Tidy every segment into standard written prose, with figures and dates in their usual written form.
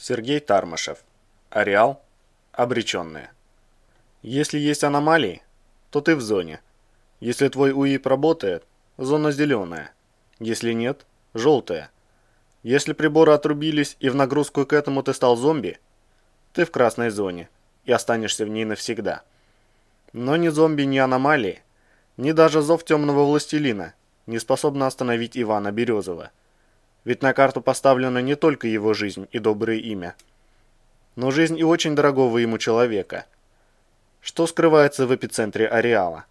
Сергей Тармашев. Ареал. Обреченные. Если есть аномалии, то ты в зоне. Если твой УИП работает, зона зеленая. Если нет, желтая. Если приборы отрубились и в нагрузку к этому ты стал зомби, ты в красной зоне и останешься в ней навсегда. Но ни зомби, ни аномалии, ни даже зов темного властелина не способны остановить Ивана Березова. Ведь на карту поставлена не только его жизнь и доброе имя, но жизнь и очень дорогого ему человека. Что скрывается в эпицентре ареала?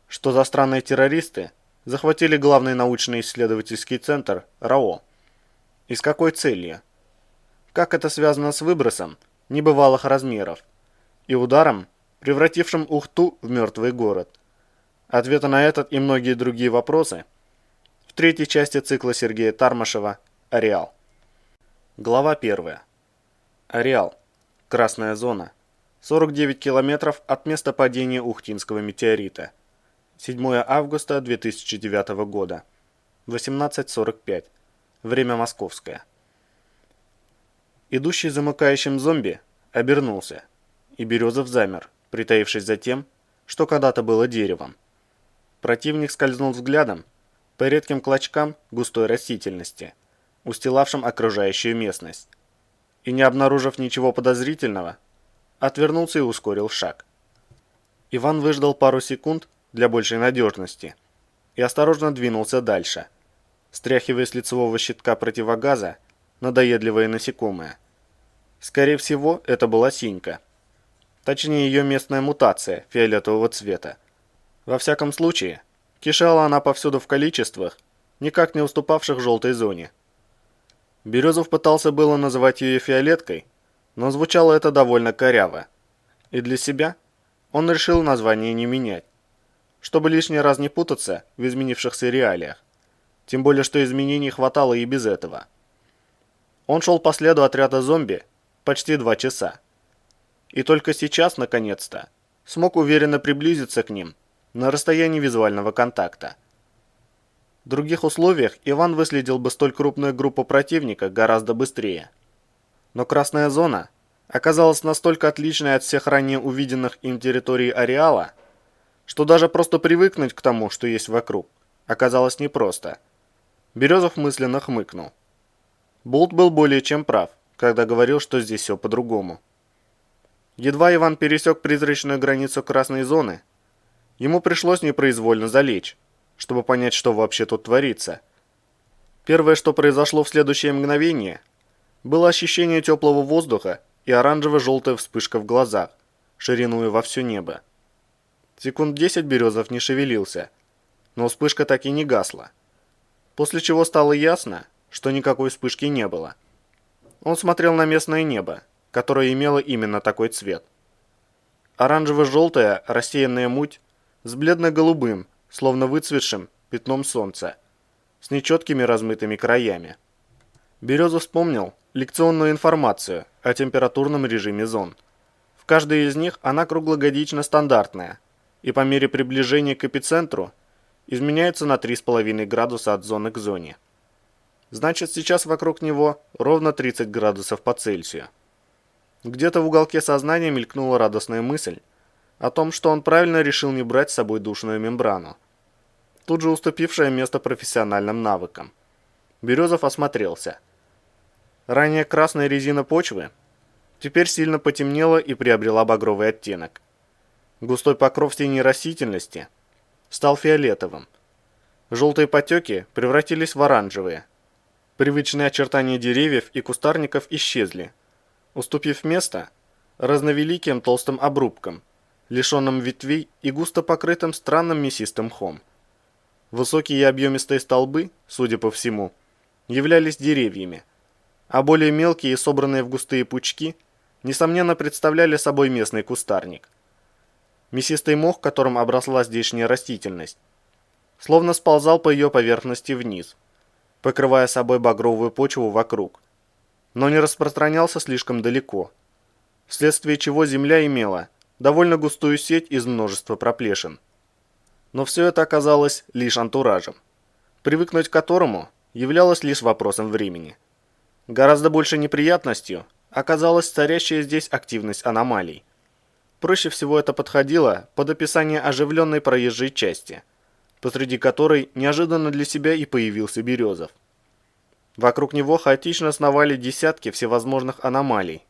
Что за странные террористы захватили главный научно-исследовательский центр РАО? И с какой целью? Как это связано с выбросом небывалых размеров и ударом, превратившим Ухту в мертвый город? Ответы на этот и многие другие вопросы в третьей части цикла Сергея Тармашева «Ареал». Глава 1. Ареал. Красная зона. 49 километров от места падения Ухтинского метеорита. 7 августа 2009 года. 18:45. Время московское. Идущий замыкающим зомби обернулся, и Березов замер, притаившись за тем, что когда-то было деревом. Противник скользнул взглядом по редким клочкам густой растительности, устилавшим окружающую местность, и, не обнаружив ничего подозрительного, отвернулся и ускорил шаг. Иван выждал пару секунд для большей надежности и осторожно двинулся дальше, стряхивая с лицевого щитка противогаза надоедливое насекомое. Скорее всего, это была синька. Точнее, ее местная мутация фиолетового цвета. Во всяком случае, кишела она повсюду в количествах, никак не уступавших желтой зоне. Березов пытался было называть ее фиолеткой, но звучало это довольно коряво. И для себя он решил название не менять, чтобы лишний раз не путаться в изменившихся реалиях. Тем более, что изменений хватало и без этого. Он шел по следу отряда зомби почти 2 часа. И только сейчас, наконец-то, смог уверенно приблизиться к ним на расстоянии визуального контакта. В других условиях Иван выследил бы столь крупную группу противника гораздо быстрее. Но красная зона оказалась настолько отличной от всех ранее увиденных им территорий ареала, что даже просто привыкнуть к тому, что есть вокруг, оказалось непросто. Березов мысленно хмыкнул. Болт был более чем прав, когда говорил, что здесь все по-другому. Едва Иван пересек призрачную границу красной зоны, ему пришлось непроизвольно залечь, чтобы понять, что вообще тут творится. Первое, что произошло в следующее мгновение, было ощущение теплого воздуха и оранжево-желтая вспышка в глазах, шириной во все небо. Секунд 10 Березов не шевелился, но вспышка так и не гасла. После чего стало ясно, что никакой вспышки не было. Он смотрел на местное небо, которое имело именно такой цвет. Оранжево-желтая рассеянная муть с бледно-голубым, словно выцветшим пятном солнца, с нечеткими размытыми краями. Березов вспомнил лекционную информацию о температурном режиме зон. В каждой из них она круглогодично стандартная, и по мере приближения к эпицентру изменяется на 3,5 градуса от зоны к зоне. Значит, сейчас вокруг него ровно 30 градусов по Цельсию. Где-то в уголке сознания мелькнула радостная мысль о том, что он правильно решил не брать с собой душную мембрану, тут же уступившая место профессиональным навыкам. Березов осмотрелся. Ранее красная резина почвы теперь сильно потемнела и приобрела багровый оттенок. Густой покров синей растительности стал фиолетовым. Желтые потеки превратились в оранжевые. Привычные очертания деревьев и кустарников исчезли, уступив место разновеликим толстым обрубкам, лишенным ветвей и густо покрытым странным мясистым мхом. Высокие и объемистые столбы, судя по всему, являлись деревьями, а более мелкие и собранные в густые пучки, несомненно, представляли собой местный кустарник. Мясистый мох, которым обросла здешняя растительность, словно сползал по ее поверхности вниз, покрывая собой багровую почву вокруг, но не распространялся слишком далеко, вследствие чего земля имела довольно густую сеть из множества проплешин. Но все это оказалось лишь антуражем, привыкнуть к которому являлось лишь вопросом времени. Гораздо большей неприятностью оказалась царящая здесь активность аномалий. Проще всего это подходило под описание оживленной проезжей части, посреди которой неожиданно для себя и появился Березов. Вокруг него хаотично сновали десятки всевозможных аномалий,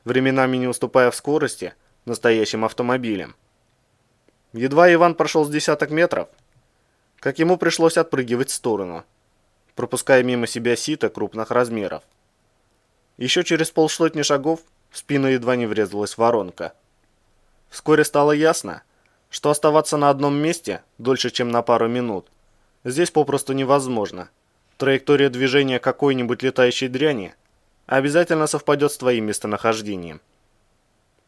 временами не уступая в скорости настоящим автомобилям. Едва Иван прошел с десяток метров, как ему пришлось отпрыгивать в сторону, пропуская мимо себя сито крупных размеров. Еще через полсотни шагов в спину едва не врезалась воронка. Вскоре стало ясно, что оставаться на одном месте дольше, чем на пару минут, здесь попросту невозможно. Траектория движения какой-нибудь летающей дряни обязательно совпадет с твоим местонахождением.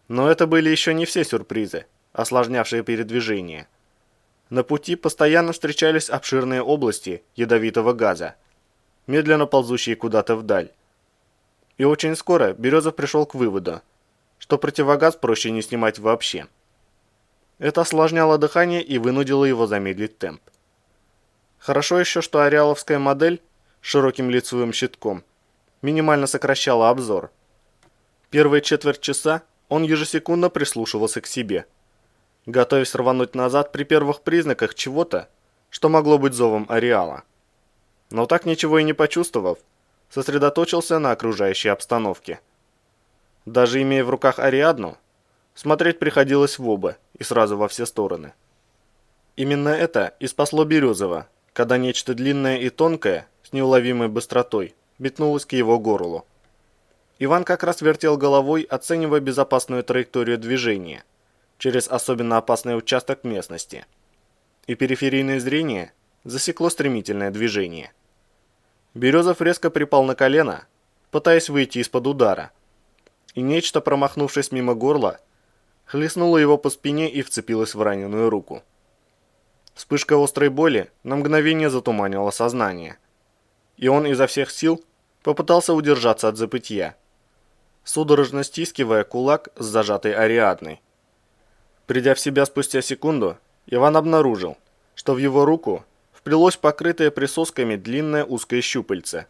Но это были еще не все сюрпризы, осложнявшие передвижение. На пути постоянно встречались обширные области ядовитого газа, медленно ползущие куда-то вдаль. И очень скоро Березов пришел к выводу, что противогаз проще не снимать вообще. Это осложняло дыхание и вынудило его замедлить темп. Хорошо еще, что ареаловская модель с широким лицевым щитком минимально сокращала обзор. Первые четверть часа он ежесекундно прислушивался к себе, готовясь рвануть назад при первых признаках чего-то, что могло быть зовом ареала. Но так ничего и не почувствовав, сосредоточился на окружающей обстановке. Даже имея в руках Ариадну, смотреть приходилось в оба и сразу во все стороны. Именно это и спасло Березова, когда нечто длинное и тонкое с неуловимой быстротой метнулось к его горлу. Иван как раз вертел головой, оценивая безопасную траекторию движения через особенно опасный участок местности. И периферийное зрение засекло стремительное движение. Березов резко припал на колено, пытаясь выйти из-под удара. И нечто, промахнувшись мимо горла, хлестнуло его по спине и вцепилось в раненую руку. Вспышка острой боли на мгновение затуманила сознание, и он изо всех сил попытался удержаться от забытья, судорожно стискивая кулак с зажатой Ариадной. Придя в себя спустя секунду, Иван обнаружил, что в его руку вплелось покрытое присосками длинное узкое щупальце,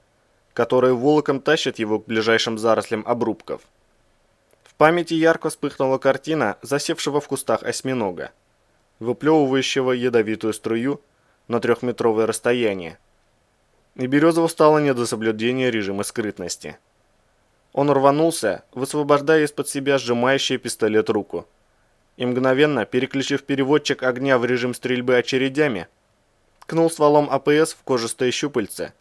которое волоком тащит его к ближайшим зарослям обрубков. В памяти ярко вспыхнула картина засевшего в кустах осьминога, выплевывающего ядовитую струю на 3-метровое расстояние. И Березову стало не до соблюдения режима скрытности. Он рванулся, высвобождая из-под себя сжимающий пистолет руку, и мгновенно, переключив переводчик огня в режим стрельбы очередями, ткнул стволом АПС в кожистое щупальце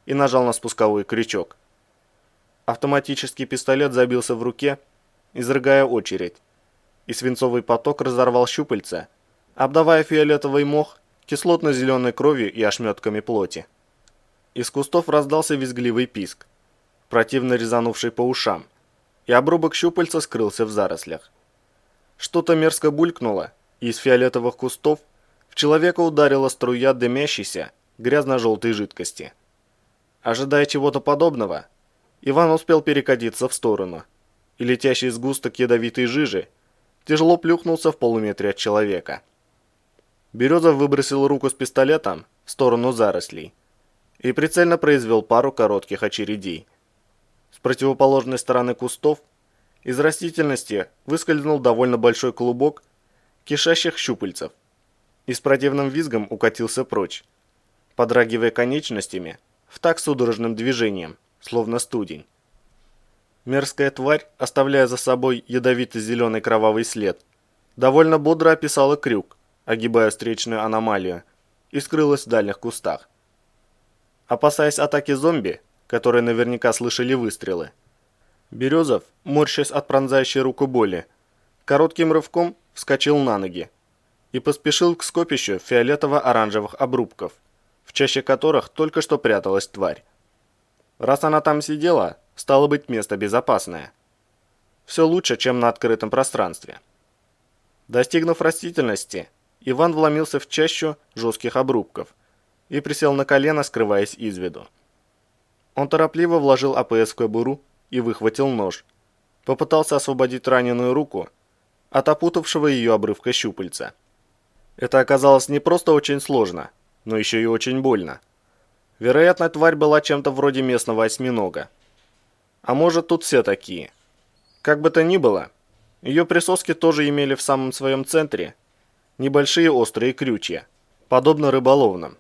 и нажал на спусковой крючок. Автоматический пистолет забился в руке, изрыгая очередь, и свинцовый поток разорвал щупальца, обдавая фиолетовый мох кислотно-зеленой кровью и ошметками плоти. Из кустов раздался визгливый писк, противно резанувший по ушам, и обрубок щупальца скрылся в зарослях. Что-то мерзко булькнуло, и из фиолетовых кустов в человека ударила струя дымящейся, грязно-желтой жидкости. Ожидая чего-то подобного, Иван успел перекатиться в сторону, и летящий сгусток ядовитой жижи тяжело плюхнулся в полуметре от человека. Березов выбросил руку с пистолетом в сторону зарослей и прицельно произвел пару коротких очередей. С противоположной стороны кустов из растительности выскользнул довольно большой клубок кишащих щупальцев и с противным визгом укатился прочь, подрагивая конечностями в такт судорожным движением, словно студень. Мерзкая тварь, оставляя за собой ядовито-зеленый кровавый след, довольно бодро описала крюк, огибая встречную аномалию, и скрылась в дальних кустах. Опасаясь атаки зомби, которые наверняка слышали выстрелы, Березов, морщась от пронзающей руку боли, коротким рывком вскочил на ноги и поспешил к скопищу фиолетово-оранжевых обрубков, в чаще которых только что пряталась тварь. Раз она там сидела, стало быть, место безопасное. Все лучше, чем на открытом пространстве. Достигнув растительности, Иван вломился в чащу жестких обрубков и присел на колено, скрываясь из виду. Он торопливо вложил АПС в кобуру и выхватил нож. Попытался освободить раненую руку от опутавшего ее обрывка щупальца. Это оказалось не просто очень сложно, но еще и очень больно. Вероятно, тварь была чем-то вроде местного осьминога. А может, тут все такие – Как бы то ни было, ее присоски тоже имели в самом своем центре небольшие острые крючья, подобно рыболовным.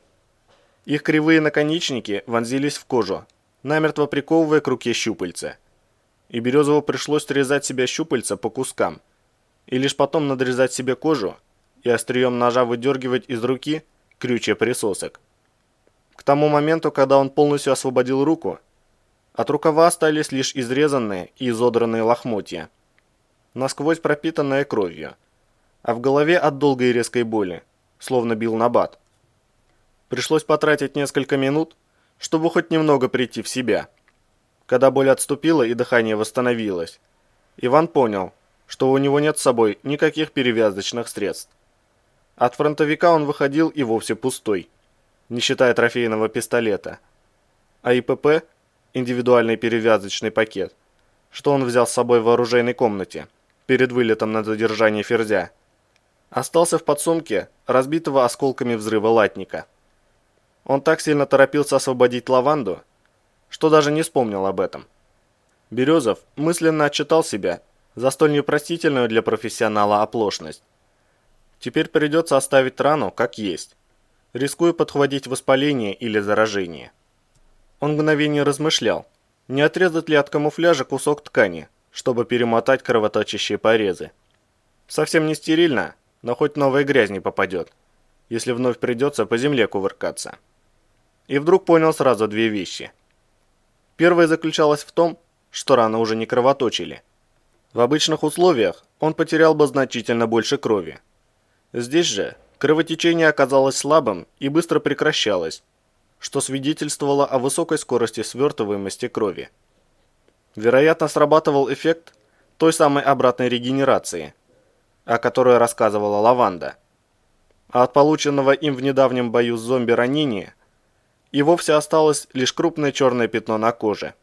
Их кривые наконечники вонзились в кожу, намертво приковывая к руке щупальца. И Березову пришлось срезать себе щупальца по кускам, и лишь потом надрезать себе кожу и острием ножа выдергивать из руки крючья присосок. К тому моменту, когда он полностью освободил руку, от рукава остались лишь изрезанные и изодранные лохмотья, насквозь пропитанные кровью, а в голове от долгой и резкой боли, словно бил набат. Пришлось потратить несколько минут, чтобы хоть немного прийти в себя. Когда боль отступила и дыхание восстановилось, Иван понял, что у него нет с собой никаких перевязочных средств. От фронтовика он выходил и вовсе пустой, не считая трофейного пистолета. А ИПП, индивидуальный перевязочный пакет, что он взял с собой в оружейной комнате перед вылетом на задержание Ферзя, остался в подсумке разбитого осколками взрыва латника. Он так сильно торопился освободить Лаванду, что даже не вспомнил об этом. Березов мысленно отчитал себя за столь непростительную для профессионала оплошность. Теперь придется оставить рану как есть, рискуя подхватить воспаление или заражение. Он мгновение размышлял, не отрезать ли от камуфляжа кусок ткани, чтобы перемотать кровоточащие порезы. Совсем не стерильно, но хоть новая грязь не попадет, если вновь придется по земле кувыркаться. И вдруг понял сразу две вещи. Первая заключалась в том, что раны уже не кровоточили. В обычных условиях он потерял бы значительно больше крови. Здесь же кровотечение оказалось слабым и быстро прекращалось, что свидетельствовало о высокой скорости свертываемости крови. Вероятно, срабатывал эффект той самой обратной регенерации, о которой рассказывала Лаванда. А от полученного им в недавнем бою с зомби ранения и вовсе осталось лишь крупное черное пятно на коже.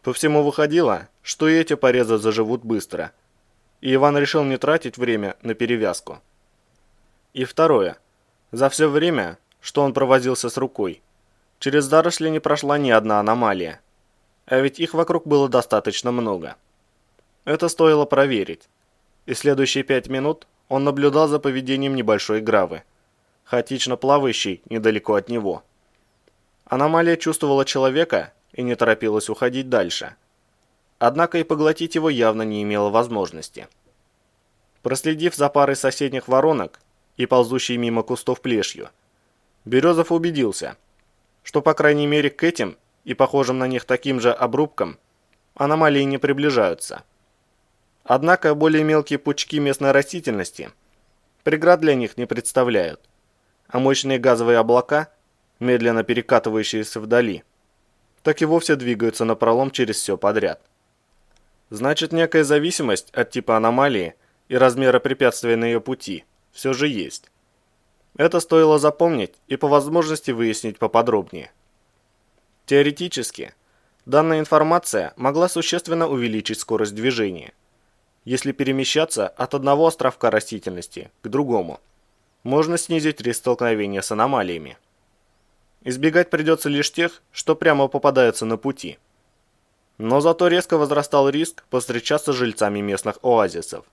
По всему выходило, что и эти порезы заживут быстро, и Иван решил не тратить время на перевязку. И второе. За все время, что он провозился с рукой, через заросли не прошла ни одна аномалия, а ведь их вокруг было достаточно много. Это стоило проверить, и следующие 5 минут он наблюдал за поведением небольшой гравы, хаотично плавающей недалеко от него. Аномалия чувствовала человека и не торопилась уходить дальше. Однако и поглотить его явно не имела возможности. Проследив за парой соседних воронок и ползущей мимо кустов плешью, Березов убедился, что по крайней мере к этим и похожим на них таким же обрубкам аномалии не приближаются. Однако более мелкие пучки местной растительности преград для них не представляют, а мощные газовые облака, медленно перекатывающиеся вдали, так и вовсе двигаются напролом через все подряд. Значит, некая зависимость от типа аномалии и размера препятствия на ее пути все же есть. Это стоило запомнить и по возможности выяснить поподробнее. Теоретически, данная информация могла существенно увеличить скорость движения, если перемещаться от одного островка растительности к другому. Можно снизить риск столкновения с аномалиями. Избегать придется лишь тех, что прямо попадаются на пути. Но зато резко возрастал риск повстречаться с жильцами местных оазисов.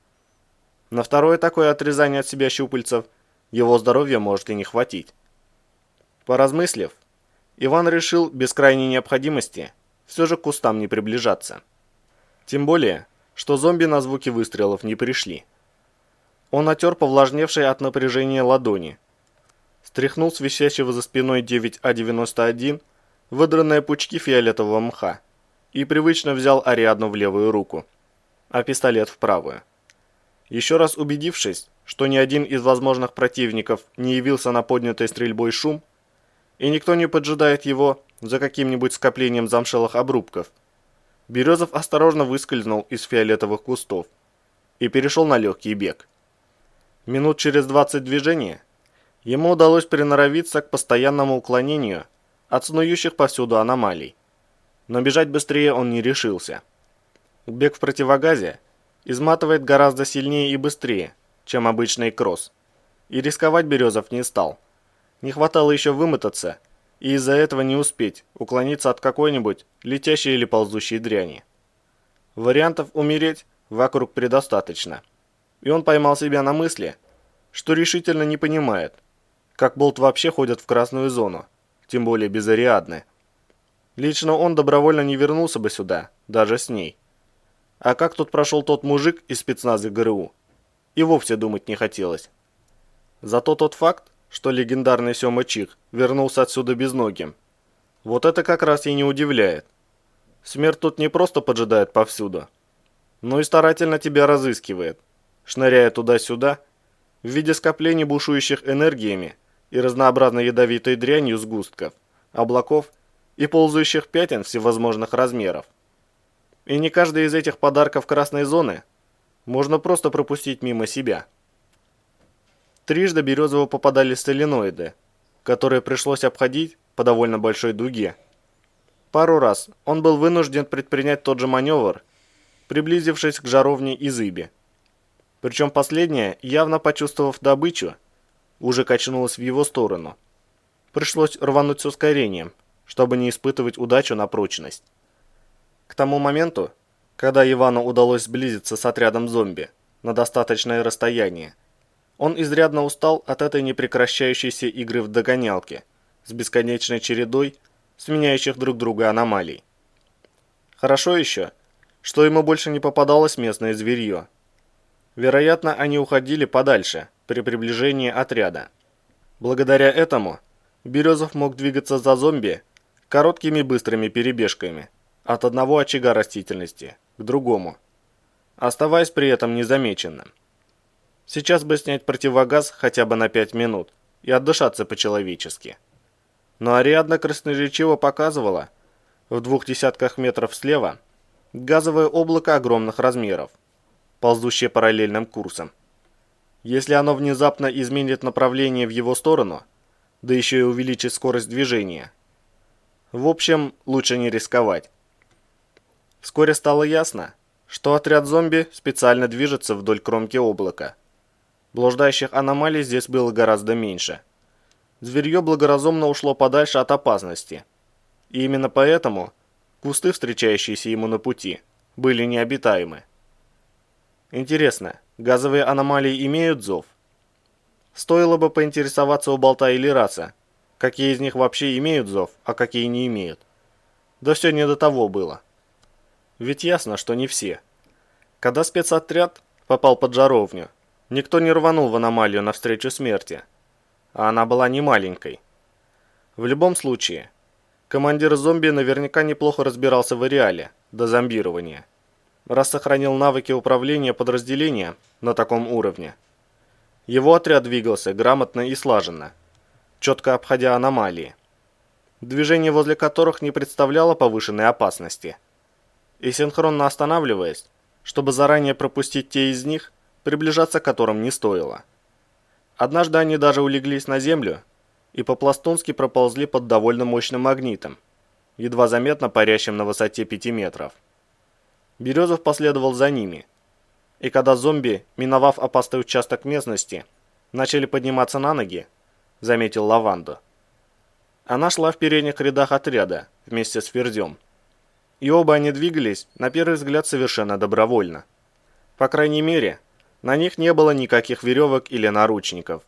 На второе такое отрезание от себя щупальцев его здоровья может и не хватить. Поразмыслив, Иван решил без крайней необходимости все же к кустам не приближаться. Тем более, что зомби на звуки выстрелов не пришли. Он отер повлажневшие от напряжения ладони, стряхнул с висящего за спиной 9А91 выдранные пучки фиолетового мха и привычно взял Ариадну в левую руку, а пистолет в правую. Еще раз убедившись, что ни один из возможных противников не явился на поднятой стрельбой шум, и никто не поджидает его за каким-нибудь скоплением замшелых обрубков, Березов осторожно выскользнул из фиолетовых кустов и перешел на легкий бег. Минут через 20 движения ему удалось приноровиться к постоянному уклонению от снующих повсюду аномалий, но бежать быстрее он не решился. Бег в противогазе изматывает гораздо сильнее и быстрее, чем обычный кросс, и рисковать Березов не стал. Не хватало еще вымотаться и из-за этого не успеть уклониться от какой-нибудь летящей или ползущей дряни. Вариантов умереть вокруг предостаточно. И он поймал себя на мысли, что решительно не понимает, как Болт вообще ходит в красную зону, тем более без Ариадны. Лично он добровольно не вернулся бы сюда, даже с ней. А как тут прошел тот мужик из спецназа ГРУ, и вовсе думать не хотелось. Зато тот факт, что легендарный Сёма Чих вернулся отсюда безногим, вот это как раз и не удивляет. Смерть тут не просто поджидает повсюду, но и старательно тебя разыскивает, шныряя туда-сюда, в виде скоплений бушующих энергиями и разнообразной ядовитой дрянью сгустков, облаков и ползающих пятен всевозможных размеров. И не каждый из этих подарков красной зоны можно просто пропустить мимо себя. Трижды Березову попадались соленоиды, которые пришлось обходить по довольно большой дуге. Пару раз он был вынужден предпринять тот же маневр, приблизившись к жаровне и зыбе. Причем последняя, явно почувствовав добычу, уже качнулась в его сторону. Пришлось рвануть с ускорением, чтобы не испытывать удачу на прочность. К тому моменту, когда Ивану удалось сблизиться с отрядом зомби на достаточное расстояние, он изрядно устал от этой непрекращающейся игры в догонялки с бесконечной чередой сменяющих друг друга аномалий. Хорошо еще, что ему больше не попадалось местное зверье. Вероятно, они уходили подальше при приближении отряда. Благодаря этому Березов мог двигаться за зомби короткими быстрыми перебежками от одного очага растительности к другому, оставаясь при этом незамеченным. Сейчас бы снять противогаз хотя бы на 5 минут и отдышаться по-человечески. Но Ариадна красноречиво показывала в 200 метров слева газовое облако огромных размеров, ползущее параллельным курсом. Если оно внезапно изменит направление в его сторону, да еще и увеличит скорость движения. В общем, лучше не рисковать. Вскоре стало ясно, что отряд зомби специально движется вдоль кромки облака. Блуждающих аномалий здесь было гораздо меньше. Зверье благоразумно ушло подальше от опасности. И именно поэтому кусты, встречающиеся ему на пути, были необитаемы. Интересно, газовые аномалии имеют зов? Стоило бы поинтересоваться у Болта или Раса, какие из них вообще имеют зов, а какие не имеют. Да все не до того было. Ведь ясно, что не все. Когда спецотряд попал под жаровню, никто не рванул в аномалию навстречу смерти, а она была не маленькой. В любом случае, командир зомби наверняка неплохо разбирался в ареале до зомбирования, раз сохранил навыки управления подразделения на таком уровне. Его отряд двигался грамотно и слаженно, четко обходя аномалии, движение возле которых не представляло повышенной опасности, и синхронно останавливаясь, чтобы заранее пропустить те из них, приближаться к которым не стоило. Однажды они даже улеглись на землю и по-пластунски проползли под довольно мощным магнитом, едва заметно парящим на высоте 5 метров. Березов последовал за ними, и когда зомби, миновав опасный участок местности, начали подниматься на ноги, заметил Лаванду. Она шла в передних рядах отряда вместе с Фердем, и оба они двигались, на первый взгляд, совершенно добровольно. По крайней мере, на них не было никаких веревок или наручников.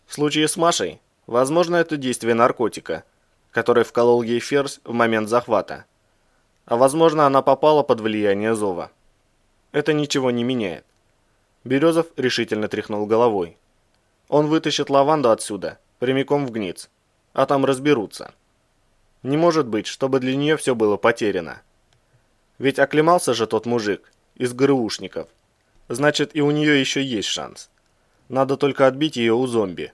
В случае с Машей, возможно, это действие наркотика, который вколол ей Ферзь в момент захвата. А возможно, она попала под влияние зова. Это ничего не меняет. Березов решительно тряхнул головой. Он вытащит Лаванду отсюда, прямиком в Гниц, а там разберутся. Не может быть, чтобы для нее все было потеряно. Ведь оклемался же тот мужик из ГРУшников. Значит, и у нее еще есть шанс. Надо только отбить ее у зомби.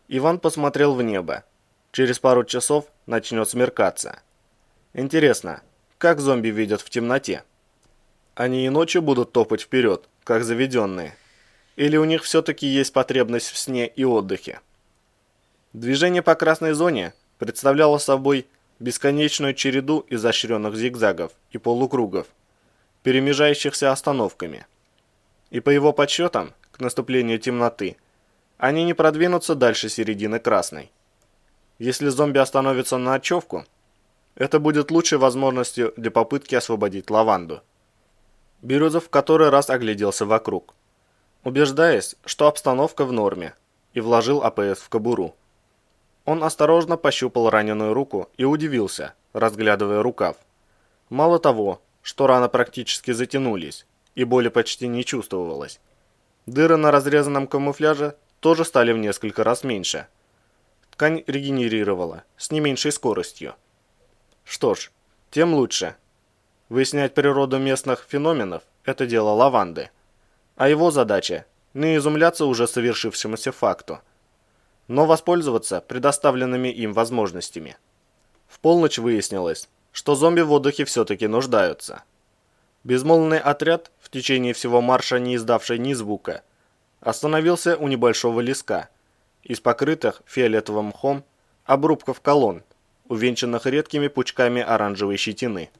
Иван посмотрел в небо. Через пару часов начнет смеркаться. Интересно, как зомби видят в темноте? Они и ночью будут топать вперед, как заведенные? Или у них все-таки есть потребность в сне и отдыхе? Движение по красной зоне представляло собой бесконечную череду изощренных зигзагов и полукругов, перемежающихся остановками. И по его подсчетам, к наступлению темноты, они не продвинутся дальше середины красной. Если зомби остановятся на ночевку, это будет лучшей возможностью для попытки освободить Лаванду. Березов в который раз огляделся вокруг, убеждаясь, что обстановка в норме, и вложил АПС в кобуру. Он осторожно пощупал раненую руку и удивился, разглядывая рукав. Мало того, что раны практически затянулись, и боли почти не чувствовалось. Дыры на разрезанном камуфляже тоже стали в несколько раз меньше. Ткань регенерировала с не меньшей скоростью. Что ж, тем лучше. Выяснять природу местных феноменов – это дело Лаванды. А его задача – не изумляться уже совершившемуся факту, но воспользоваться предоставленными им возможностями. В полночь выяснилось, что зомби в отдыхе все-таки нуждаются. Безмолвный отряд, в течение всего марша не издавший ни звука, остановился у небольшого леска из покрытых фиолетовым мхом обрубков колонн, увенчанных редкими пучками оранжевой щетины.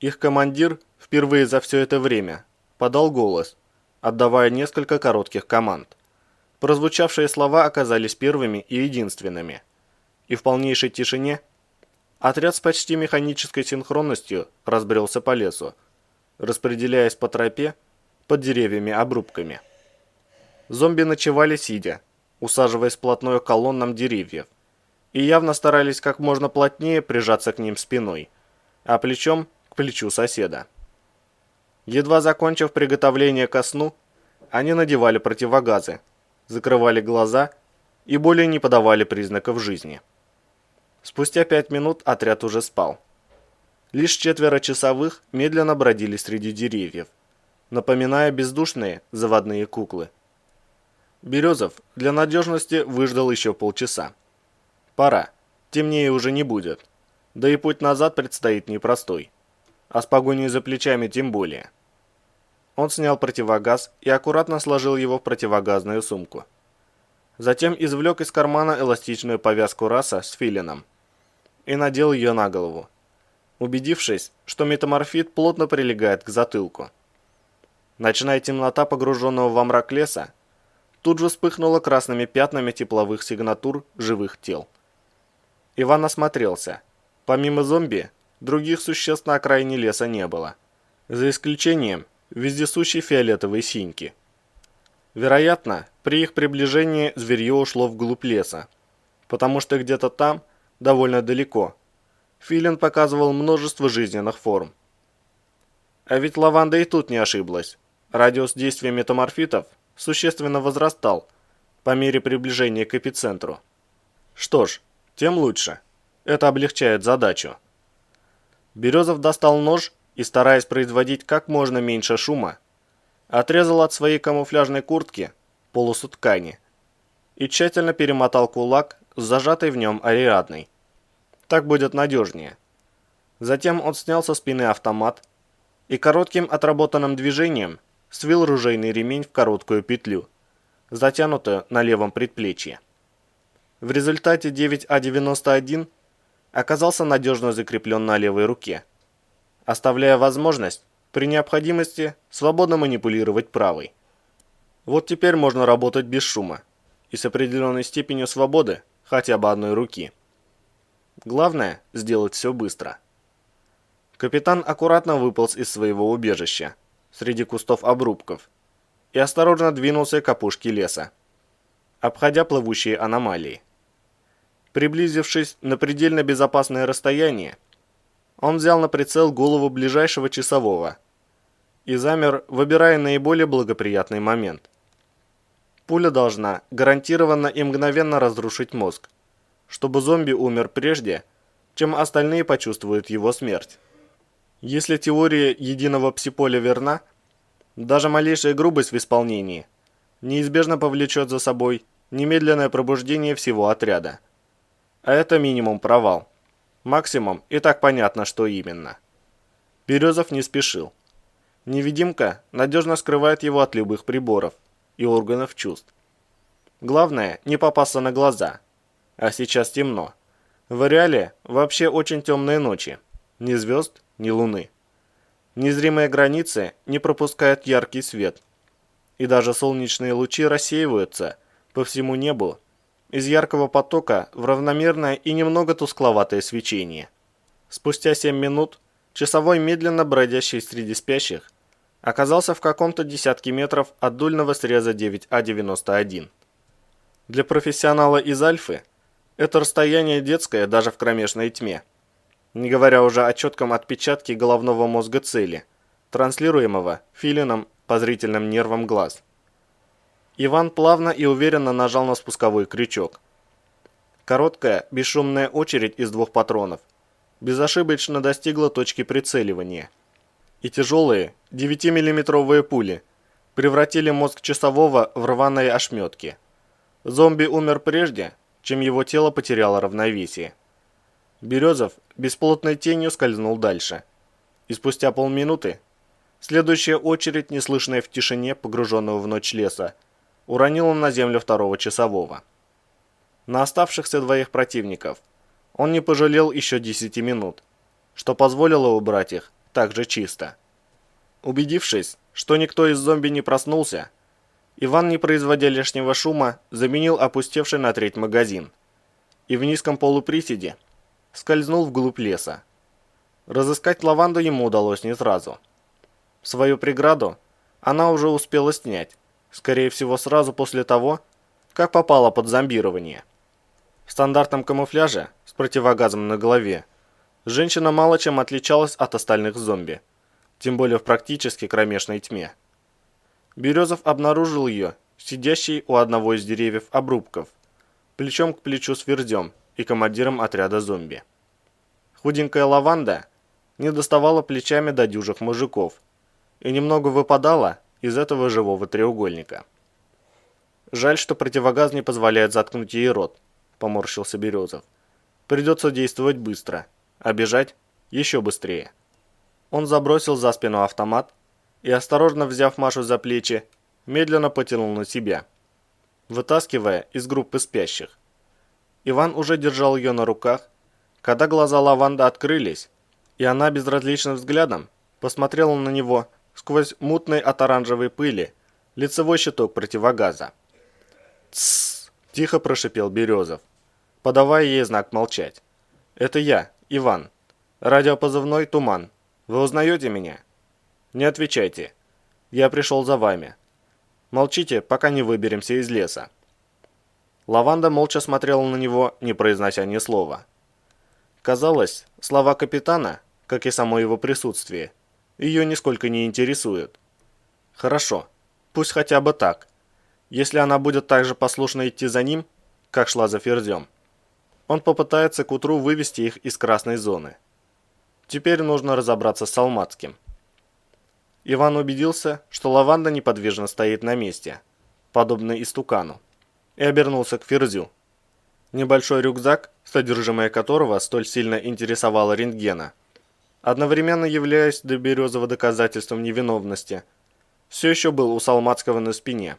Их командир впервые за все это время подал голос, отдавая несколько коротких команд. Прозвучавшие слова оказались первыми и единственными, и в полнейшей тишине отряд с почти механической синхронностью разбрелся по лесу, распределяясь по тропе под деревьями-обрубками. Зомби ночевали сидя, усаживаясь вплотную к колоннам деревьев, и явно старались как можно плотнее прижаться к ним спиной, а плечом к плечу соседа. Едва закончив приготовление ко сну, они надевали противогазы, закрывали глаза и более не подавали признаков жизни. Спустя 5 минут отряд уже спал. Лишь 4 часовых медленно бродили среди деревьев, напоминая бездушные заводные куклы. Березов для надежности выждал еще полчаса. Пора, темнее уже не будет, да и путь назад предстоит непростой, а с погоней за плечами тем более. Он снял противогаз и аккуратно сложил его в противогазную сумку. Затем извлек из кармана эластичную повязку раса с филином и надел ее на голову, убедившись, что метаморфит плотно прилегает к затылку. Ночная темнота погруженного во мрак леса тут же вспыхнула красными пятнами тепловых сигнатур живых тел. Иван осмотрелся. Помимо зомби, других существ на окраине леса не было, за исключением вездесущей фиолетовой синьки. Вероятно, при их приближении зверье ушло вглубь леса, потому что где-то там, довольно далеко, филин показывал множество жизненных форм. А ведь Лаванда и тут не ошиблась. Радиус действия метаморфитов существенно возрастал по мере приближения к эпицентру. Что ж, тем лучше. Это облегчает задачу. Березов достал нож и, стараясь производить как можно меньше шума, отрезал от своей камуфляжной куртки полосу ткани и тщательно перемотал кулак с зажатой в нем Ариадной. Так будет надежнее. Затем он снял со спины автомат и коротким отработанным движением свил ружейный ремень в короткую петлю, затянутую на левом предплечье. В результате 9А91 оказался надежно закреплен на левой руке, оставляя возможность при необходимости свободно манипулировать правой. Вот теперь можно работать без шума и с определенной степенью свободы хотя бы одной руки. Главное – сделать все быстро. Капитан аккуратно выполз из своего убежища среди кустов обрубков и осторожно двинулся к опушке леса, обходя плывущие аномалии. Приблизившись на предельно безопасное расстояние, он взял на прицел голову ближайшего часового и замер, выбирая наиболее благоприятный момент. Пуля должна гарантированно и мгновенно разрушить мозг, чтобы зомби умер прежде, чем остальные почувствуют его смерть. Если теория единого псиполя верна, даже малейшая грубость в исполнении неизбежно повлечет за собой немедленное пробуждение всего отряда. А это минимум провал. Максимум и так понятно, что именно. Березов не спешил. Невидимка надежно скрывает его от любых приборов и органов чувств. Главное не попасться на глаза. А сейчас темно. В Ареале вообще очень темные ночи. Ни звезд, ни луны. Незримые границы не пропускают яркий свет. И даже солнечные лучи рассеиваются по всему небу из яркого потока в равномерное и немного тускловатое свечение. Спустя 7 минут часовой, медленно бродящий среди спящих, оказался в каком-то десятке метров от дульного среза 9А91. Для профессионала из Альфы это расстояние детское даже в кромешной тьме, не говоря уже о четком отпечатке головного мозга цели, транслируемого филином по зрительным нервам глаз. Иван плавно и уверенно нажал на спусковой крючок. Короткая, бесшумная очередь из 2 патронов безошибочно достигла точки прицеливания, и тяжелые 9-миллиметровые пули превратили мозг часового в рваные ошметки. Зомби умер прежде, чем его тело потеряло равновесие. Березов бесплотной тенью скользнул дальше, и спустя полминуты следующая очередь, неслышная в тишине погруженного в ночь леса, уронила на землю 2-го часового. На оставшихся 2 противников он не пожалел еще 10 минут, что позволило убрать их так же чисто. Убедившись, что никто из зомби не проснулся, Иван, не производя лишнего шума, заменил опустевший на треть магазин и в низком полуприседе скользнул вглубь леса. Разыскать лаванду ему удалось не сразу. Свою преграду она уже успела снять, скорее всего сразу после того, как попала под зомбирование. В стандартном камуфляже с противогазом на голове женщина мало чем отличалась от остальных зомби, тем более в практически кромешной тьме. Березов обнаружил ее, сидящей у одного из деревьев обрубков, плечом к плечу с Ферзем и командиром отряда зомби. Худенькая лаванда не доставала плечами до дюжих мужиков и немного выпадала из этого живого треугольника. «Жаль, что противогаз не позволяет заткнуть ей рот», — поморщился Березов. «Придется действовать быстро, а бежать еще быстрее». Он забросил за спину автомат и, осторожно взяв Машу за плечи, медленно потянул на себя, вытаскивая из группы спящих. Иван уже держал ее на руках, когда глаза лаванды открылись, и она безразличным взглядом посмотрела на него сквозь мутный от оранжевой пыли лицевой щиток противогаза. «Тссс!» – тихо прошипел Березов, подавая ей знак молчать. «Это я, Иван. Радиопозывной «Туман». Вы узнаете меня?» «Не отвечайте. Я пришел за вами. Молчите, пока не выберемся из леса». Лаванда молча смотрела на него, не произнося ни слова. Казалось, слова капитана, как и само его присутствие, ее нисколько не интересуют. Хорошо, пусть хотя бы так. Если она будет так же послушно идти за ним, как шла за Ферзем, он попытается к утру вывести их из красной зоны. Теперь нужно разобраться с Салмацким. Иван убедился, что лаванда неподвижно стоит на месте, подобно истукану, и обернулся к Ферзю. Небольшой рюкзак, содержимое которого столь сильно интересовало рентгена, одновременно являясь для Березова доказательством невиновности, все еще был у Салмацкого на спине.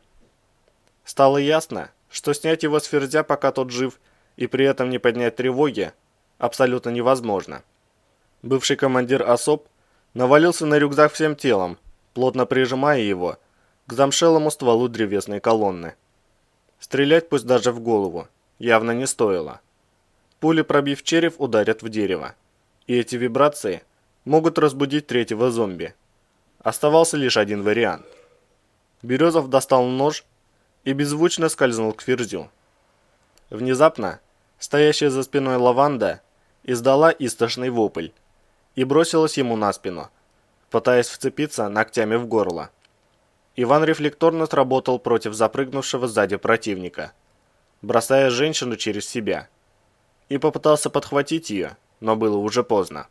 Стало ясно, что снять его с Ферзя, пока тот жив, и при этом не поднять тревоги, абсолютно невозможно. Бывший командир особ навалился на рюкзак всем телом, плотно прижимая его к замшелому стволу древесной колонны. Стрелять, пусть даже в голову, явно не стоило. Пули, пробив череп, ударят в дерево, и эти вибрации могут разбудить 3-го зомби. Оставался лишь один вариант. Березов достал нож и беззвучно скользнул к Ферзю. Внезапно стоящая за спиной лаванда издала истошный вопль и бросилась ему на спину, пытаясь вцепиться ногтями в горло. Иван рефлекторно сработал против запрыгнувшего сзади противника, бросая женщину через себя, и попытался подхватить ее, но было уже поздно.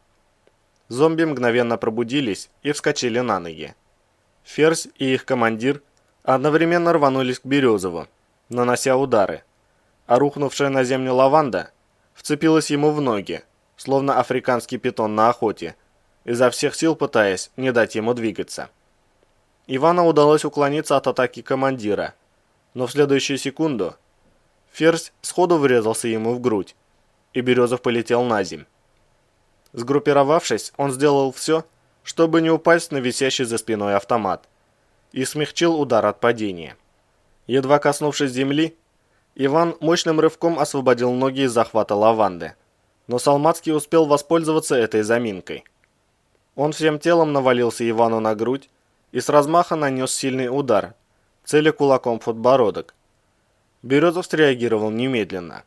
Зомби мгновенно пробудились и вскочили на ноги. Ферзь и их командир одновременно рванулись к Березову, нанося удары, а рухнувшая на землю лаванда вцепилась ему в ноги, словно африканский питон на охоте, изо всех сил пытаясь не дать ему двигаться. Ивану удалось уклониться от атаки командира, но в следующую секунду Ферзь сходу врезался ему в грудь, и Березов полетел на земь. Сгруппировавшись, он сделал все, чтобы не упасть на висящий за спиной автомат, и смягчил удар от падения. Едва коснувшись земли, Иван мощным рывком освободил ноги из захвата лаванды, но Салмацкий успел воспользоваться этой заминкой. Он всем телом навалился Ивану на грудь и с размаха нанес сильный удар, целя кулаком в подбородок. Березов среагировал немедленно.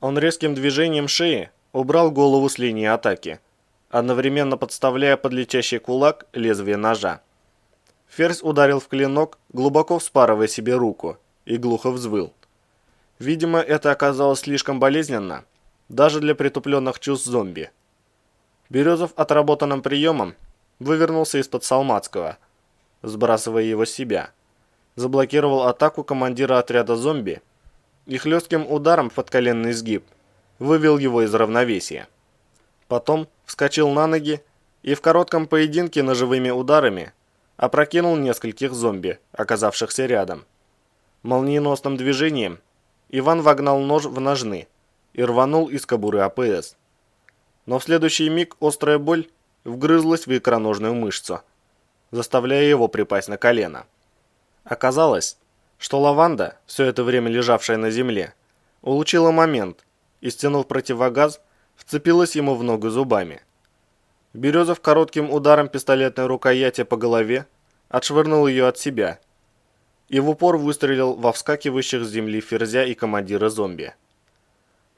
Он резким движением шеи убрал голову с линии атаки, одновременно подставляя под летящий кулак лезвие ножа. Ферзь ударил в клинок, глубоко вспарывая себе руку, и глухо взвыл. Видимо, это оказалось слишком болезненно, даже для притупленных чувств зомби. Березов отработанным приемом вывернулся из-под Салмацкого, сбрасывая его с себя, заблокировал атаку командира отряда зомби и хлестким ударом в подколенный сгиб вывел его из равновесия. Потом вскочил на ноги и в коротком поединке ножевыми ударами опрокинул нескольких зомби, оказавшихся рядом. Молниеносным движением Иван вогнал нож в ножны и рванул из кобуры АПС. Но в следующий миг острая боль вгрызлась в икроножную мышцу, заставляя его припасть на колено. Оказалось, что лаванда, все это время лежавшая на земле, улучила момент и, стянув противогаз, вцепилась ему в ногу зубами. Березов коротким ударом пистолетной рукояти по голове отшвырнул ее от себя и в упор выстрелил во вскакивающих с земли ферзя и командира зомби.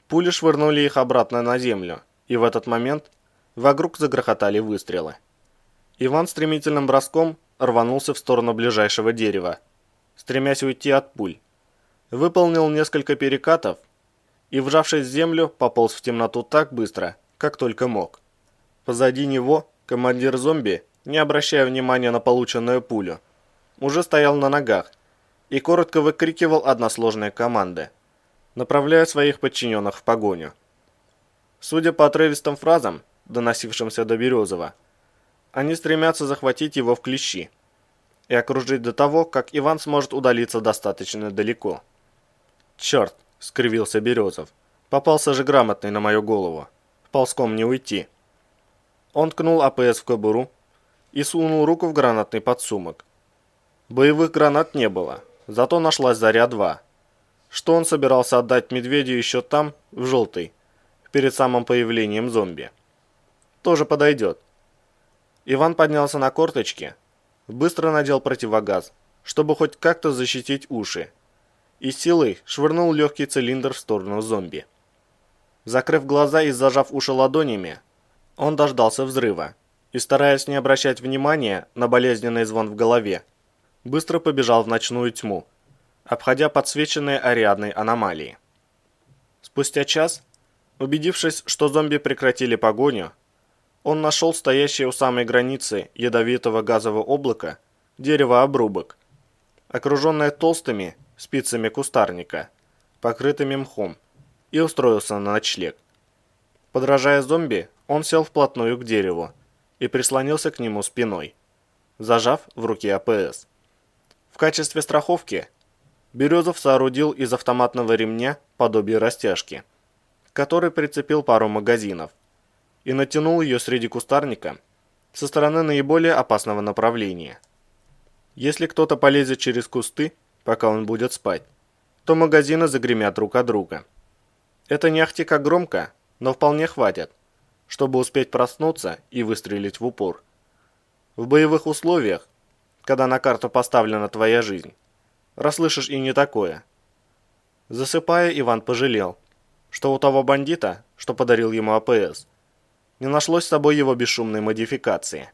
Пули швырнули их обратно на землю, и в этот момент вокруг загрохотали выстрелы. Иван стремительным броском рванулся в сторону ближайшего дерева, стремясь уйти от пуль. Выполнил несколько перекатов и, вжавшись в землю, пополз в темноту так быстро, как только мог. Позади него командир зомби, не обращая внимания на полученную пулю, уже стоял на ногах и коротко выкрикивал односложные команды, направляя своих подчиненных в погоню. Судя по отрывистым фразам, доносившимся до Березова, они стремятся захватить его в клещи и окружить до того, как Иван сможет удалиться достаточно далеко. «Черт!» — скривился Березов. «Попался же грамотный на мою голову. Ползком не уйти». Он ткнул АПС в кобуру и сунул руку в гранатный подсумок. Боевых гранат не было, зато нашлась заря-2, что он собирался отдать медведю еще там, в желтой, перед самым появлением зомби. Тоже подойдет. Иван поднялся на корточки, быстро надел противогаз, чтобы хоть как-то защитить уши, и силой швырнул легкий цилиндр в сторону зомби. Закрыв глаза и зажав уши ладонями, он дождался взрыва и, стараясь не обращать внимания на болезненный звон в голове, быстро побежал в ночную тьму, обходя подсвеченные Ариадной аномалии. Спустя час, убедившись, что зомби прекратили погоню, он нашел стоящее у самой границы ядовитого газового облака дерево-обрубок, окруженное толстыми спицами кустарника, покрытыми мхом, и устроился на ночлег. Подражая зомби, он сел вплотную к дереву и прислонился к нему спиной, зажав в руке АПС. В качестве страховки Березов соорудил из автоматного ремня подобие растяжки, к которой прицепил пару магазинов, и натянул ее среди кустарника со стороны наиболее опасного направления. Если кто-то полезет через кусты, пока он будет спать, то магазины загремят друг от друга. Это не ахти как громко, но вполне хватит, чтобы успеть проснуться и выстрелить в упор. В боевых условиях, когда на карту поставлена твоя жизнь, расслышишь и не такое. Засыпая, Иван пожалел, что у того бандита, что подарил ему АПС, не нашлось с собой его бесшумной модификации.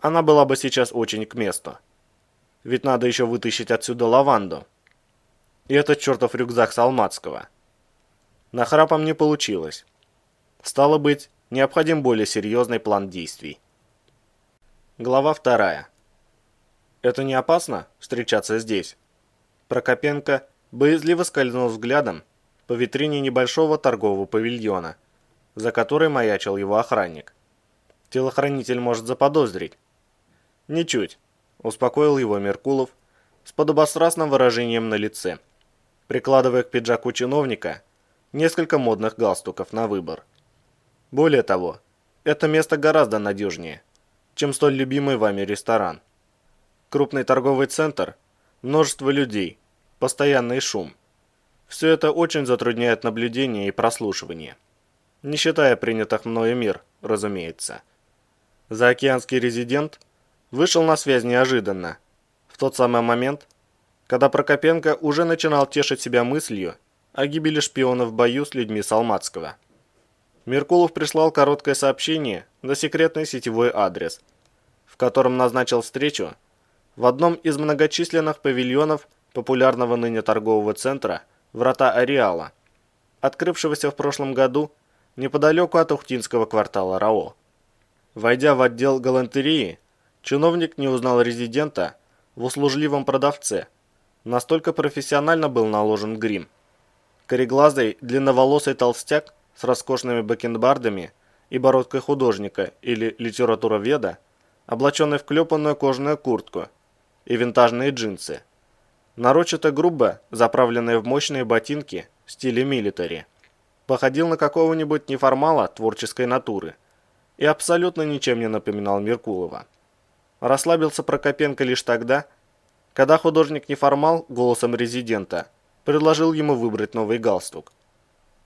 Она была бы сейчас очень к месту. Ведь надо еще вытащить отсюда лаванду. И этот чертов рюкзак Салмацкого. Нахрапом не получилось. Стало быть, необходим более серьезный план действий. Глава 2. «Это не опасно, встречаться здесь?» Прокопенко боязливо скользнул взглядом по витрине небольшого торгового павильона, за которой маячил его охранник. Телохранитель может заподозрить. «Ничуть», — успокоил его Меркулов с подобострастным выражением на лице, прикладывая к пиджаку чиновника несколько модных галстуков на выбор. «Более того, это место гораздо надежнее, чем столь любимый вами ресторан. Крупный торговый центр, множество людей, постоянный шум. Все это очень затрудняет наблюдение и прослушивание. Не считая принятых мною мер, разумеется. Заокеанский резидент вышел на связь неожиданно, в тот самый момент, когда Прокопенко уже начинал тешить себя мыслью о гибели шпиона в бою с людьми Салмацкого. Меркулов прислал короткое сообщение на секретный сетевой адрес, в котором назначил встречу в одном из многочисленных павильонов популярного ныне торгового центра «Врата Ареала», открывшегося в прошлом году неподалеку от Ухтинского квартала РАО. Войдя в отдел галантереи, чиновник не узнал резидента в услужливом продавце. Настолько профессионально был наложен грим. Кореглазый, длинноволосый толстяк с роскошными бакенбардами и бородкой художника или литературоведа, облаченный в клепанную кожаную куртку и винтажные джинсы, нарочито грубо заправленные в мощные ботинки в стиле милитари, походил на какого-нибудь неформала творческой натуры и абсолютно ничем не напоминал Меркулова. Расслабился Прокопенко лишь тогда, когда художник-неформал голосом резидента предложил ему выбрать новый галстук.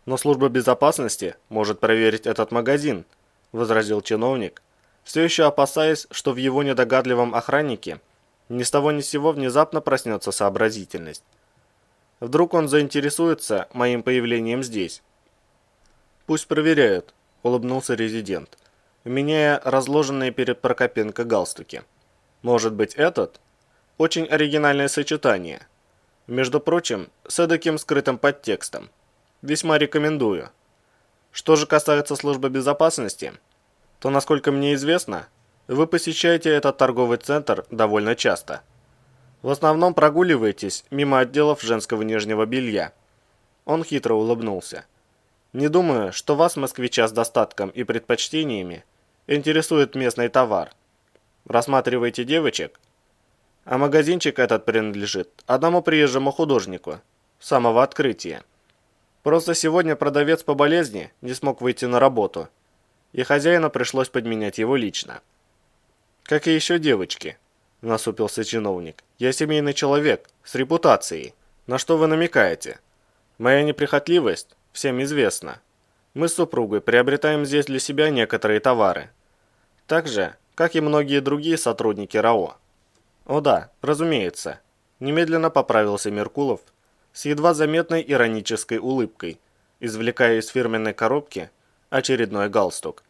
«Но служба безопасности может проверить этот магазин», – возразил чиновник, все еще опасаясь, что в его недогадливом охраннике ни с того ни с сего внезапно проснется сообразительность. Вдруг он заинтересуется моим появлением здесь. «Пусть проверяют», – улыбнулся резидент, меняя разложенные перед Прокопенко галстуки. «Может быть, этот? Очень оригинальное сочетание. Между прочим, с эдаким скрытым подтекстом. Весьма рекомендую. Что же касается службы безопасности, то, насколько мне известно, вы посещаете этот торговый центр довольно часто. В основном прогуливаетесь мимо отделов женского нижнего белья». Он хитро улыбнулся. «Не думаю, что вас, москвича с достатком и предпочтениями, интересует местный товар. Рассматриваете девочек? А магазинчик этот принадлежит одному приезжему художнику, с самого открытия. Просто сегодня продавец по болезни не смог выйти на работу, и хозяину пришлось подменять его лично». «Как и еще девочки», – насупился чиновник. «Я семейный человек, с репутацией. На что вы намекаете? Моя неприхотливость всем известна. Мы с супругой приобретаем здесь для себя некоторые товары. Так же, как и многие другие сотрудники РАО». «О да, разумеется», – немедленно поправился Меркулов с едва заметной иронической улыбкой, извлекая из фирменной коробки очередной галстук.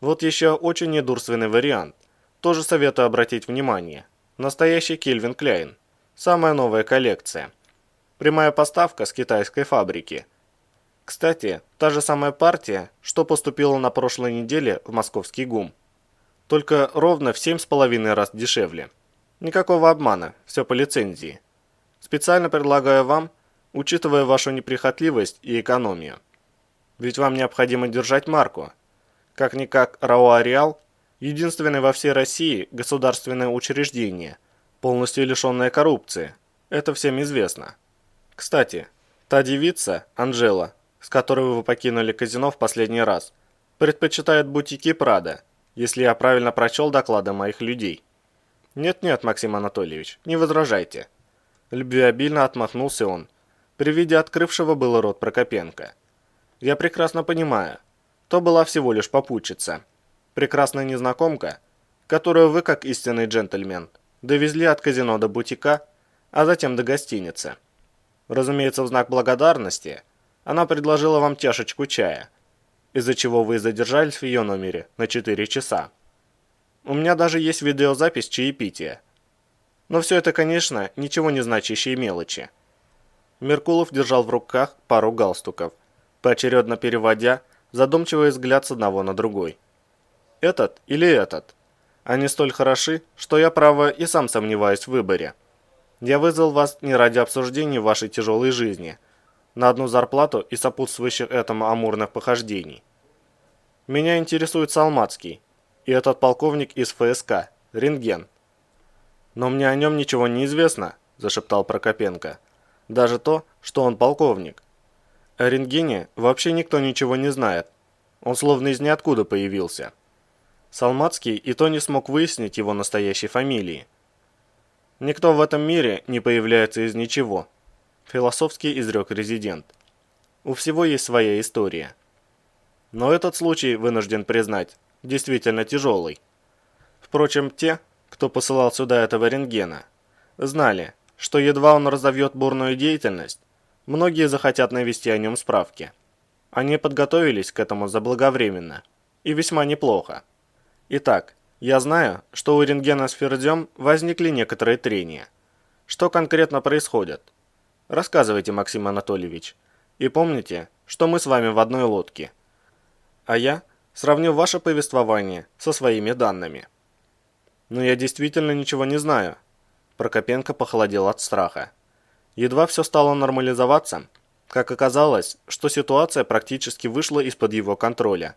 «Вот еще очень недурственный вариант. Тоже советую обратить внимание. Настоящий Кельвин Кляйн. Самая новая коллекция. Прямая поставка с китайской фабрики. Кстати, та же самая партия, что поступила на прошлой неделе в московский ГУМ. Только ровно в 7,5 раз дешевле. Никакого обмана, все по лицензии. Специально предлагаю вам, учитывая вашу неприхотливость и экономию. Ведь вам необходимо держать марку. Как-никак РАО «Ареал» – единственное во всей России государственное учреждение, полностью лишенное коррупции. Это всем известно. Кстати, та девица, Анжела, с которой вы покинули казино в последний раз, предпочитает бутики Прада, если я правильно прочел доклады моих людей. Нет-нет, Максим Анатольевич, не возражайте. Любвеобильно отмахнулся он, при виде открывшего было рот Прокопенко. Я прекрасно понимаю, то была всего лишь попутчица. Прекрасная незнакомка, которую вы, как истинный джентльмен, довезли от казино до бутика, а затем до гостиницы. Разумеется, в знак благодарности она предложила вам чашечку чая, из-за чего вы задержались в ее номере на 4 часа. У меня даже есть видеозапись чаепития. Но все это, конечно, ничего не значащие мелочи. Меркулов держал в руках пару галстуков, поочередно переводя задумчивый взгляд с одного на другой. Этот или этот? Они столь хороши, что я, право, и сам сомневаюсь в выборе. Я вызвал вас не ради обсуждения вашей тяжелой жизни, на одну зарплату и сопутствующих этому амурных похождений. Меня интересует Салмацкий и этот полковник из ФСК, Рентген. «Но мне о нем ничего не известно», – зашептал Прокопенко. «Даже то, что он полковник. О Рентгене вообще никто ничего не знает. Он словно из ниоткуда появился. Салмацкий и то не смог выяснить его настоящей фамилии. Никто в этом мире не появляется из ничего», – философски изрек резидент. «У всего есть своя история. Но этот случай, вынужден признать, действительно тяжелый. Впрочем, те, кто посылал сюда этого рентгена, знали, что едва он разовьет бурную деятельность, многие захотят навести о нем справки. Они подготовились к этому заблаговременно и весьма неплохо. Итак, я знаю, что у рентгена с Фердем возникли некоторые трения. Что конкретно происходит? Рассказывайте, Максим Анатольевич. И помните, что мы с вами в одной лодке. А я сравню ваше повествование со своими данными. Но я действительно ничего не знаю. Прокопенко похолодел от страха. Едва все стало нормализоваться, как оказалось, что ситуация практически вышла из-под его контроля.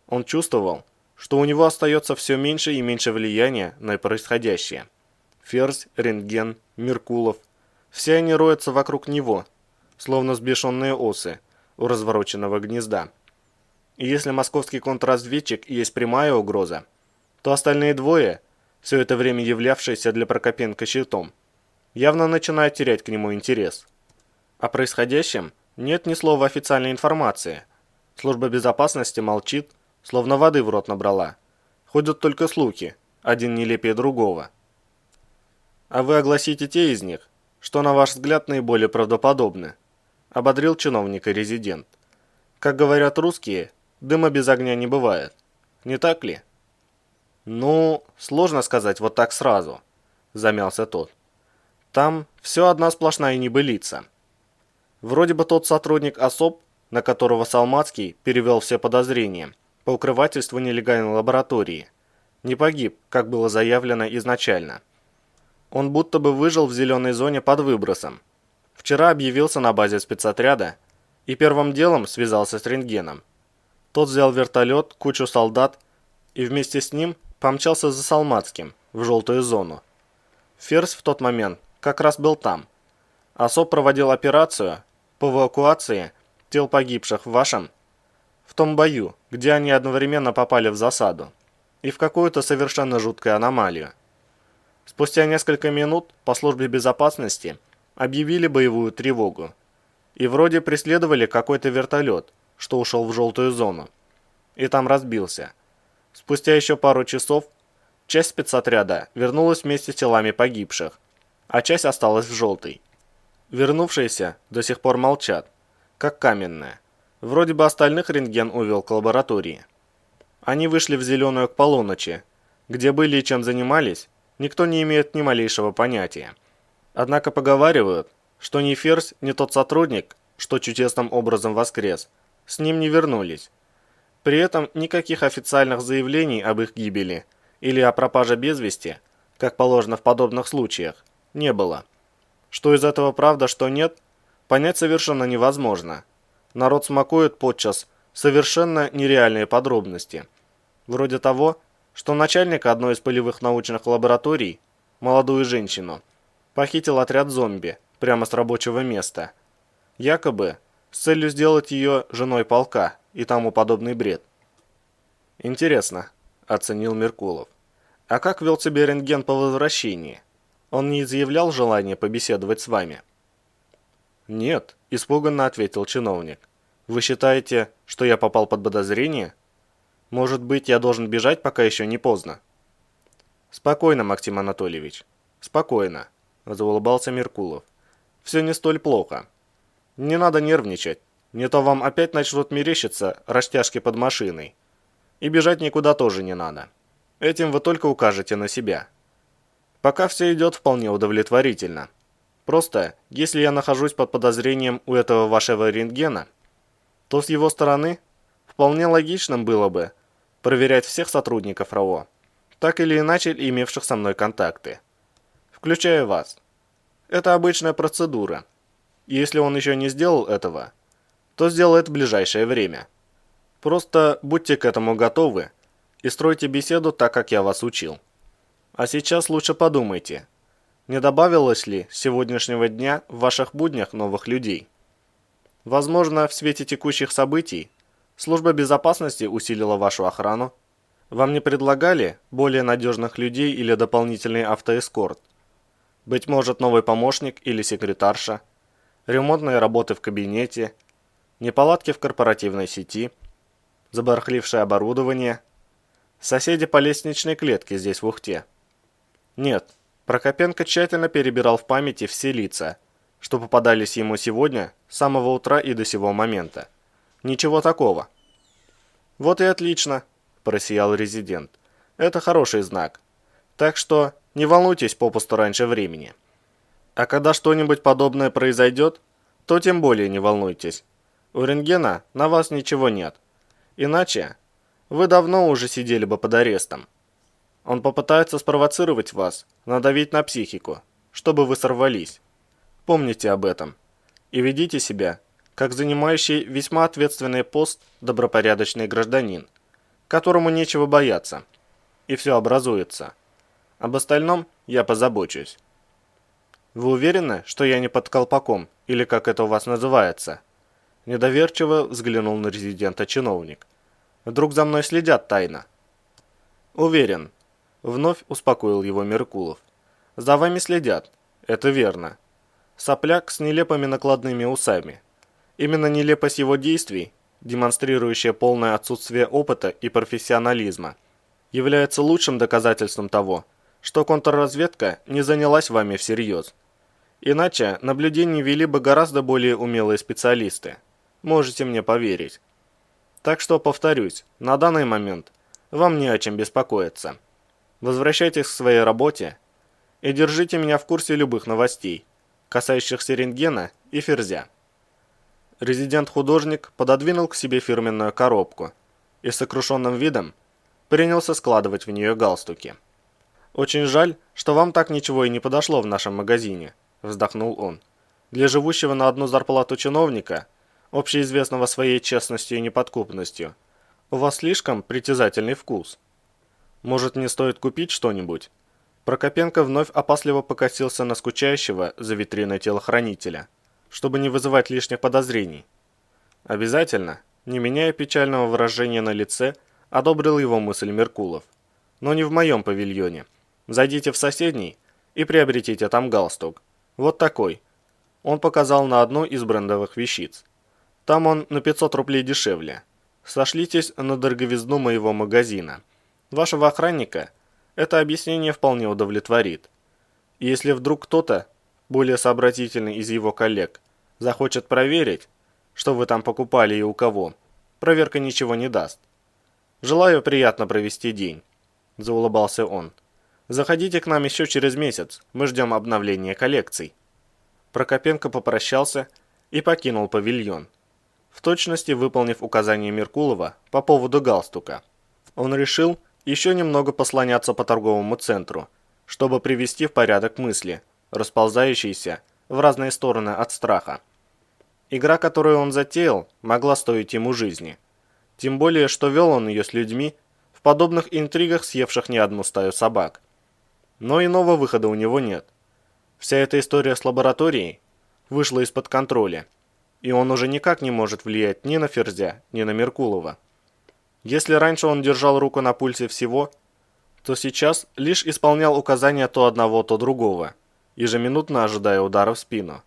Он чувствовал, что у него остается все меньше и меньше влияния на происходящее. Ферзь, рентген, Меркулов – все они роются вокруг него, словно взбешенные осы у развороченного гнезда. И если московский контрразведчик есть прямая угроза, то остальные двое, все это время являвшиеся для Прокопенко щитом, явно начинают терять к нему интерес. О происходящем нет ни слова официальной информации. Служба безопасности молчит, словно воды в рот набрала. Ходят только слухи, один нелепее другого. А вы огласите те из них, что, на ваш взгляд, наиболее правдоподобны, ободрил чиновника резидент. Как говорят русские, дыма без огня не бывает. Не так ли? Ну, сложно сказать вот так сразу, замялся тот. Там все одна сплошная небылица. Вроде бы тот сотрудник особ, на которого Салмацкий перевел все подозрения по укрывательству нелегальной лаборатории, не погиб, как было заявлено изначально. Он будто бы выжил в зеленой зоне под выбросом. Вчера объявился на базе спецотряда и первым делом связался с рентгеном. Тот взял вертолет, кучу солдат и вместе с ним помчался за Салмацким в желтую зону. Ферзь в тот момент как раз был там. Особ проводил операцию по эвакуации тел погибших в том бою, где они одновременно попали в засаду и в какую-то совершенно жуткую аномалию. Спустя несколько минут по службе безопасности объявили боевую тревогу и вроде преследовали какой-то вертолет, что ушел в желтую зону, и там разбился. Спустя еще пару часов часть спецотряда вернулась вместе с телами погибших, а часть осталась в желтой. Вернувшиеся до сих пор молчат, как каменные. Вроде бы остальных рентген увел к лаборатории. Они вышли в зеленую к полуночи, где были и чем занимались, никто не имеет ни малейшего понятия. Однако поговаривают, что ни Ферзь, ни тот сотрудник, что чудесным образом воскрес, с ним не вернулись. При этом никаких официальных заявлений об их гибели или о пропаже без вести, как положено в подобных случаях, не было. Что из этого правда, что нет, понять совершенно невозможно. Народ смакует подчас совершенно нереальные подробности. Вроде того, что начальник одной из полевых научных лабораторий, молодую женщину, похитил отряд зомби прямо с рабочего места. Якобы с целью сделать ее женой полка и тому подобный бред. Интересно, оценил Меркулов. А как вел себя рентген по возвращении? Он не изъявлял желания побеседовать с вами? Нет, испуганно ответил чиновник. Вы считаете, что я попал под подозрение? Может быть, я должен бежать, пока еще не поздно? Спокойно, Максим Анатольевич. Спокойно, заулыбался Меркулов. Все не столь плохо. Не надо нервничать, не то вам опять начнут мерещиться растяжки под машиной. И бежать никуда тоже не надо. Этим вы только укажете на себя. Пока все идет вполне удовлетворительно. Просто, если я нахожусь под подозрением у этого вашего рентгена, то с его стороны вполне логичным было бы проверять всех сотрудников РАО, так или иначе имевших со мной контакты, включая вас. Это обычная процедура. И если он еще не сделал этого, то сделает в ближайшее время. Просто будьте к этому готовы и стройте беседу так, как я вас учил. А сейчас лучше подумайте, не добавилось ли с сегодняшнего дня в ваших буднях новых людей? Возможно, в свете текущих событий служба безопасности усилила вашу охрану. Вам не предлагали более надежных людей или дополнительный автоэскорт? Быть может, новый помощник или секретарша? Ремонтные работы в кабинете? Неполадки в корпоративной сети? Забархлившее оборудование? Соседи по лестничной клетке здесь в Ухте? Нет, Прокопенко тщательно перебирал в памяти все лица, что попадались ему сегодня с самого утра и до сего момента. Ничего такого. Вот и отлично, просиял резидент. Это хороший знак. Так что не волнуйтесь попусту раньше времени. А когда что-нибудь подобное произойдет, то тем более не волнуйтесь. У рентгена на вас ничего нет. Иначе вы давно уже сидели бы под арестом. Он попытается спровоцировать вас, надавить на психику, чтобы вы сорвались. Помните об этом. И ведите себя, как занимающий весьма ответственный пост добропорядочный гражданин, которому нечего бояться. И все образуется. Об остальном я позабочусь. Вы уверены, что я не под колпаком, или как это у вас называется? Недоверчиво взглянул на резидента чиновник. Вдруг за мной следят тайно? Уверен. Вновь успокоил его Меркулов. За вами следят, это верно. Сопляк с нелепыми накладными усами. Именно нелепость его действий, демонстрирующая полное отсутствие опыта и профессионализма, является лучшим доказательством того, что контрразведка не занялась вами всерьез. Иначе наблюдение вели бы гораздо более умелые специалисты. Можете мне поверить. Так что, повторюсь, на данный момент вам не о чем беспокоиться. Возвращайтесь к своей работе и держите меня в курсе любых новостей, касающихся рентгена и Ферзя. Резидент-художник пододвинул к себе фирменную коробку и с сокрушенным видом принялся складывать в нее галстуки. «Очень жаль, что вам так ничего и не подошло в нашем магазине», – вздохнул он. «Для живущего на одну зарплату чиновника, общеизвестного своей честностью и неподкупностью, у вас слишком притязательный вкус. Может, не стоит купить что-нибудь?» Прокопенко вновь опасливо покосился на скучающего за витриной телохранителя, чтобы не вызывать лишних подозрений. Обязательно, не меняя печального выражения на лице, одобрил его мысль Меркулов. «Но не в моем павильоне. Зайдите в соседний и приобретите там галстук. Вот такой». Он показал на одну из брендовых вещиц. «Там он на 500 рублей дешевле. Сошлитесь на дороговизну моего магазина. Вашего охранника это объяснение вполне удовлетворит. И если вдруг кто-то, более сообразительный из его коллег, захочет проверить, что вы там покупали и у кого, проверка ничего не даст. Желаю приятно провести день», – заулыбался он. «Заходите к нам еще через месяц, мы ждем обновления коллекций». Прокопенко попрощался и покинул павильон, в точности выполнив указание Меркулова по поводу галстука. Он решил еще немного послоняться по торговому центру, чтобы привести в порядок мысли, расползающиеся в разные стороны от страха. Игра, которую он затеял, могла стоить ему жизни. Тем более, что вел он ее с людьми, в подобных интригах съевших не одну стаю собак. Но иного выхода у него нет. Вся эта история с лабораторией вышла из-под контроля, и он уже никак не может влиять ни на Ферзя, ни на Меркулова. Если раньше он держал руку на пульсе всего, то сейчас лишь исполнял указания то одного, то другого, ежеминутно ожидая удара в спину.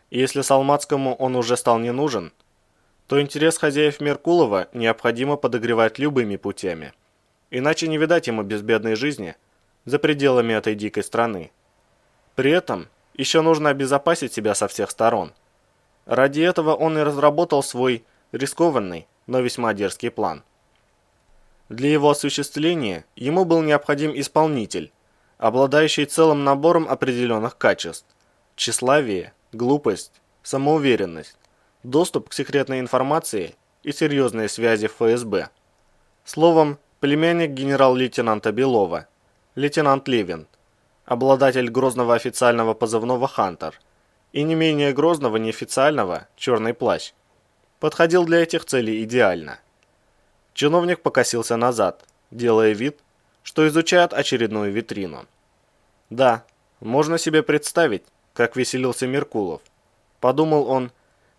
И если Салмацкому он уже стал не нужен, то интерес хозяев Меркулова необходимо подогревать любыми путями, иначе не видать ему безбедной жизни за пределами этой дикой страны. При этом еще нужно обезопасить себя со всех сторон. Ради этого он и разработал свой рискованный, но весьма дерзкий план. Для его осуществления ему был необходим исполнитель, обладающий целым набором определенных качеств: тщеславие, глупость, самоуверенность, доступ к секретной информации и серьезные связи в ФСБ. Словом, племянник генерал-лейтенанта Белова, лейтенант Левин, обладатель грозного официального позывного «Хантер» и не менее грозного неофициального «Черный плащ», подходил для этих целей идеально. Чиновник покосился назад, делая вид, что изучает очередную витрину. Да, можно себе представить, как веселился Меркулов, подумал он,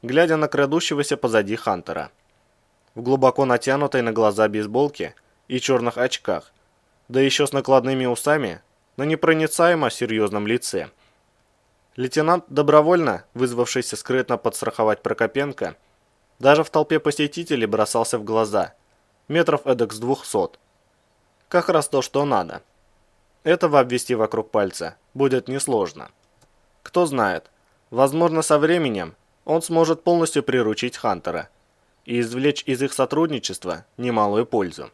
глядя на крадущегося позади Хантера. В глубоко натянутой на глаза бейсболке и черных очках, да еще с накладными усами, на непроницаемо серьезном лице. Лейтенант, добровольно вызвавшийся скрытно подстраховать Прокопенко, даже в толпе посетителей бросался в глаза, метров эдак с 200. Как раз то, что надо. Этого обвести вокруг пальца будет несложно. Кто знает, возможно, со временем он сможет полностью приручить Хантера и извлечь из их сотрудничества немалую пользу.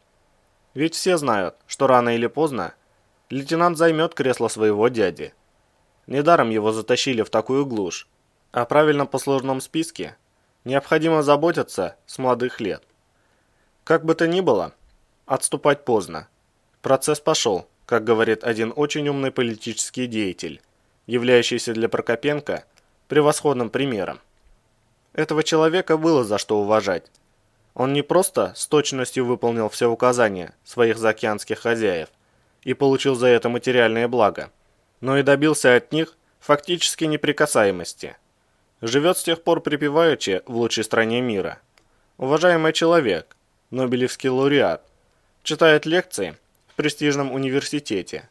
Ведь все знают, что рано или поздно лейтенант займет кресло своего дяди. Недаром его затащили в такую глушь. О правильном послужном списке необходимо заботиться с молодых лет. Как бы то ни было, отступать поздно. Процесс пошел, как говорит один очень умный политический деятель, являющийся для Прокопенко превосходным примером. Этого человека было за что уважать. Он не просто с точностью выполнил все указания своих заокеанских хозяев и получил за это материальное благо, но и добился от них фактически неприкасаемости. Живет с тех пор припеваючи в лучшей стране мира. Уважаемый человек, Нобелевский лауреат, читает лекции в престижном университете,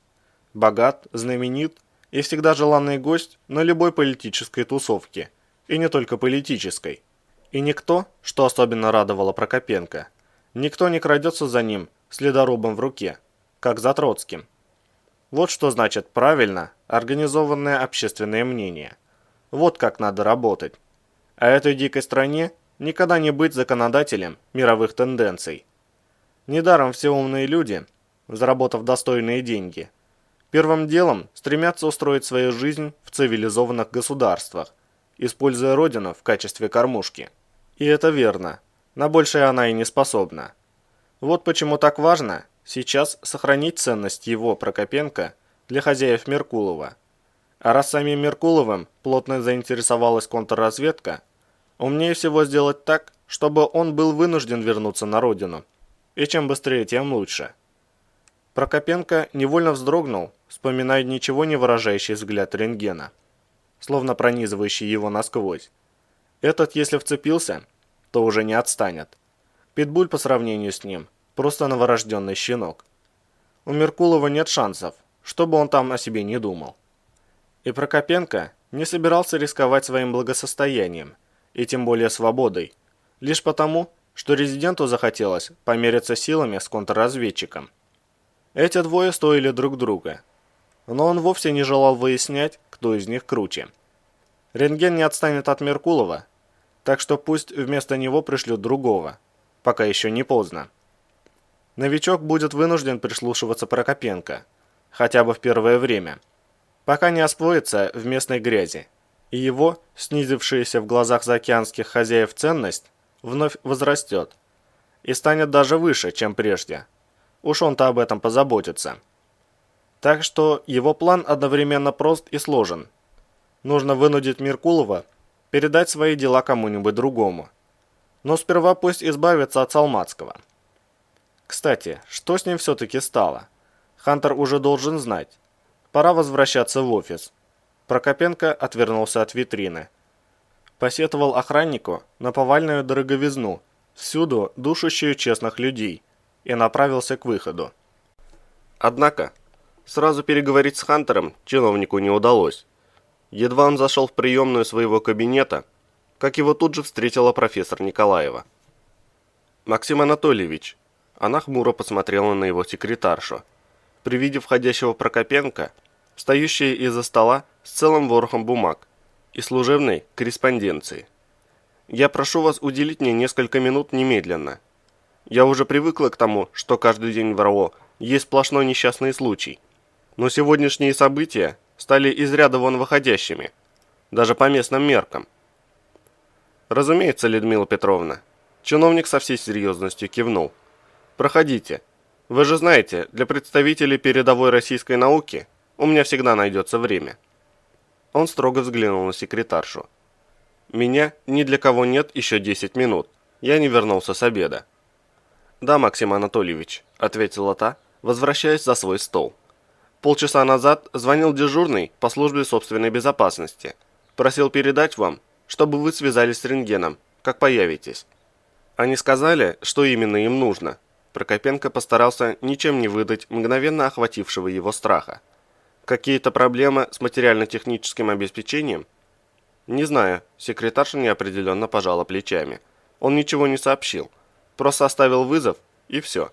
богат, знаменит и всегда желанный гость на любой политической тусовке, и не только политической. И никто, что особенно радовало Прокопенко, никто не крадется за ним с ледорубом в руке, как за Троцким. Вот что значит правильно организованное общественное мнение. Вот как надо работать. А этой дикой стране никогда не быть законодателем мировых тенденций. Недаром все умные люди, заработав достойные деньги, первым делом стремятся устроить свою жизнь в цивилизованных государствах, используя родину в качестве кормушки. И это верно, на большее она и не способна. Вот почему так важно сейчас сохранить ценность его, Прокопенко, для хозяев Меркулова. А раз самим Меркуловым плотно заинтересовалась контрразведка, умнее всего сделать так, чтобы он был вынужден вернуться на родину. И чем быстрее, тем лучше. Прокопенко невольно вздрогнул, вспоминая ничего не выражающий взгляд рентгена, словно пронизывающий его насквозь. Этот, если вцепился, то уже не отстанет. Питбуль по сравнению с ним – просто новорожденный щенок. У Меркулова нет шансов, что бы он там о себе не думал. И Прокопенко не собирался рисковать своим благосостоянием, и тем более свободой, лишь потому, что резиденту захотелось помериться силами с контрразведчиком. Эти двое стоили друг друга, но он вовсе не желал выяснять, кто из них круче. Рентген не отстанет от Меркулова, так что пусть вместо него пришлют другого, пока еще не поздно. Новичок будет вынужден прислушиваться Прокопенко, хотя бы в первое время, пока не освоится в местной грязи, и его, снизившаяся в глазах заокеанских хозяев ценность, вновь возрастет и станет даже выше, чем прежде. Уж он-то об этом позаботится. Так что его план одновременно прост и сложен. Нужно вынудить Меркулова передать свои дела кому-нибудь другому. Но сперва пусть избавится от Салмацкого. Кстати, что с ним все-таки стало? Хантер уже должен знать. Пора возвращаться в офис. Прокопенко отвернулся от витрины. Посетовал охраннику на повальную дороговизну, всюду душащую честных людей, и направился к выходу. Однако, сразу переговорить с Хантером чиновнику не удалось. Едва он зашел в приемную своего кабинета, как его тут же встретила профессор Николаева. «Максим Анатольевич», она хмуро посмотрела на его секретаршу, при виде входящего Прокопенко, встающая из-за стола с целым ворохом бумаг и служебной корреспонденции. «Я прошу вас уделить мне несколько минут немедленно. Я уже привыкла к тому, что каждый день в РАО есть сплошной несчастный случай. Но сегодняшние события стали из ряда вон выходящими, даже по местным меркам». «Разумеется, Людмила Петровна». Чиновник со всей серьезностью кивнул. «Проходите. Вы же знаете, для представителей передовой российской науки у меня всегда найдется время». Он строго взглянул на секретаршу. «Меня ни для кого нет еще 10 минут. Я не вернулся с обеда». «Да, Максим Анатольевич», — ответила та, возвращаясь за свой стол. «Полчаса назад звонил дежурный по службе собственной безопасности. Просил передать вам, чтобы вы связались с рентгеном, как появитесь». Они сказали, что именно им нужно. Прокопенко постарался ничем не выдать мгновенно охватившего его страха. Какие-то проблемы с материально-техническим обеспечением? Не знаю, секретарша неопределенно пожала плечами. Он ничего не сообщил, просто оставил вызов и все.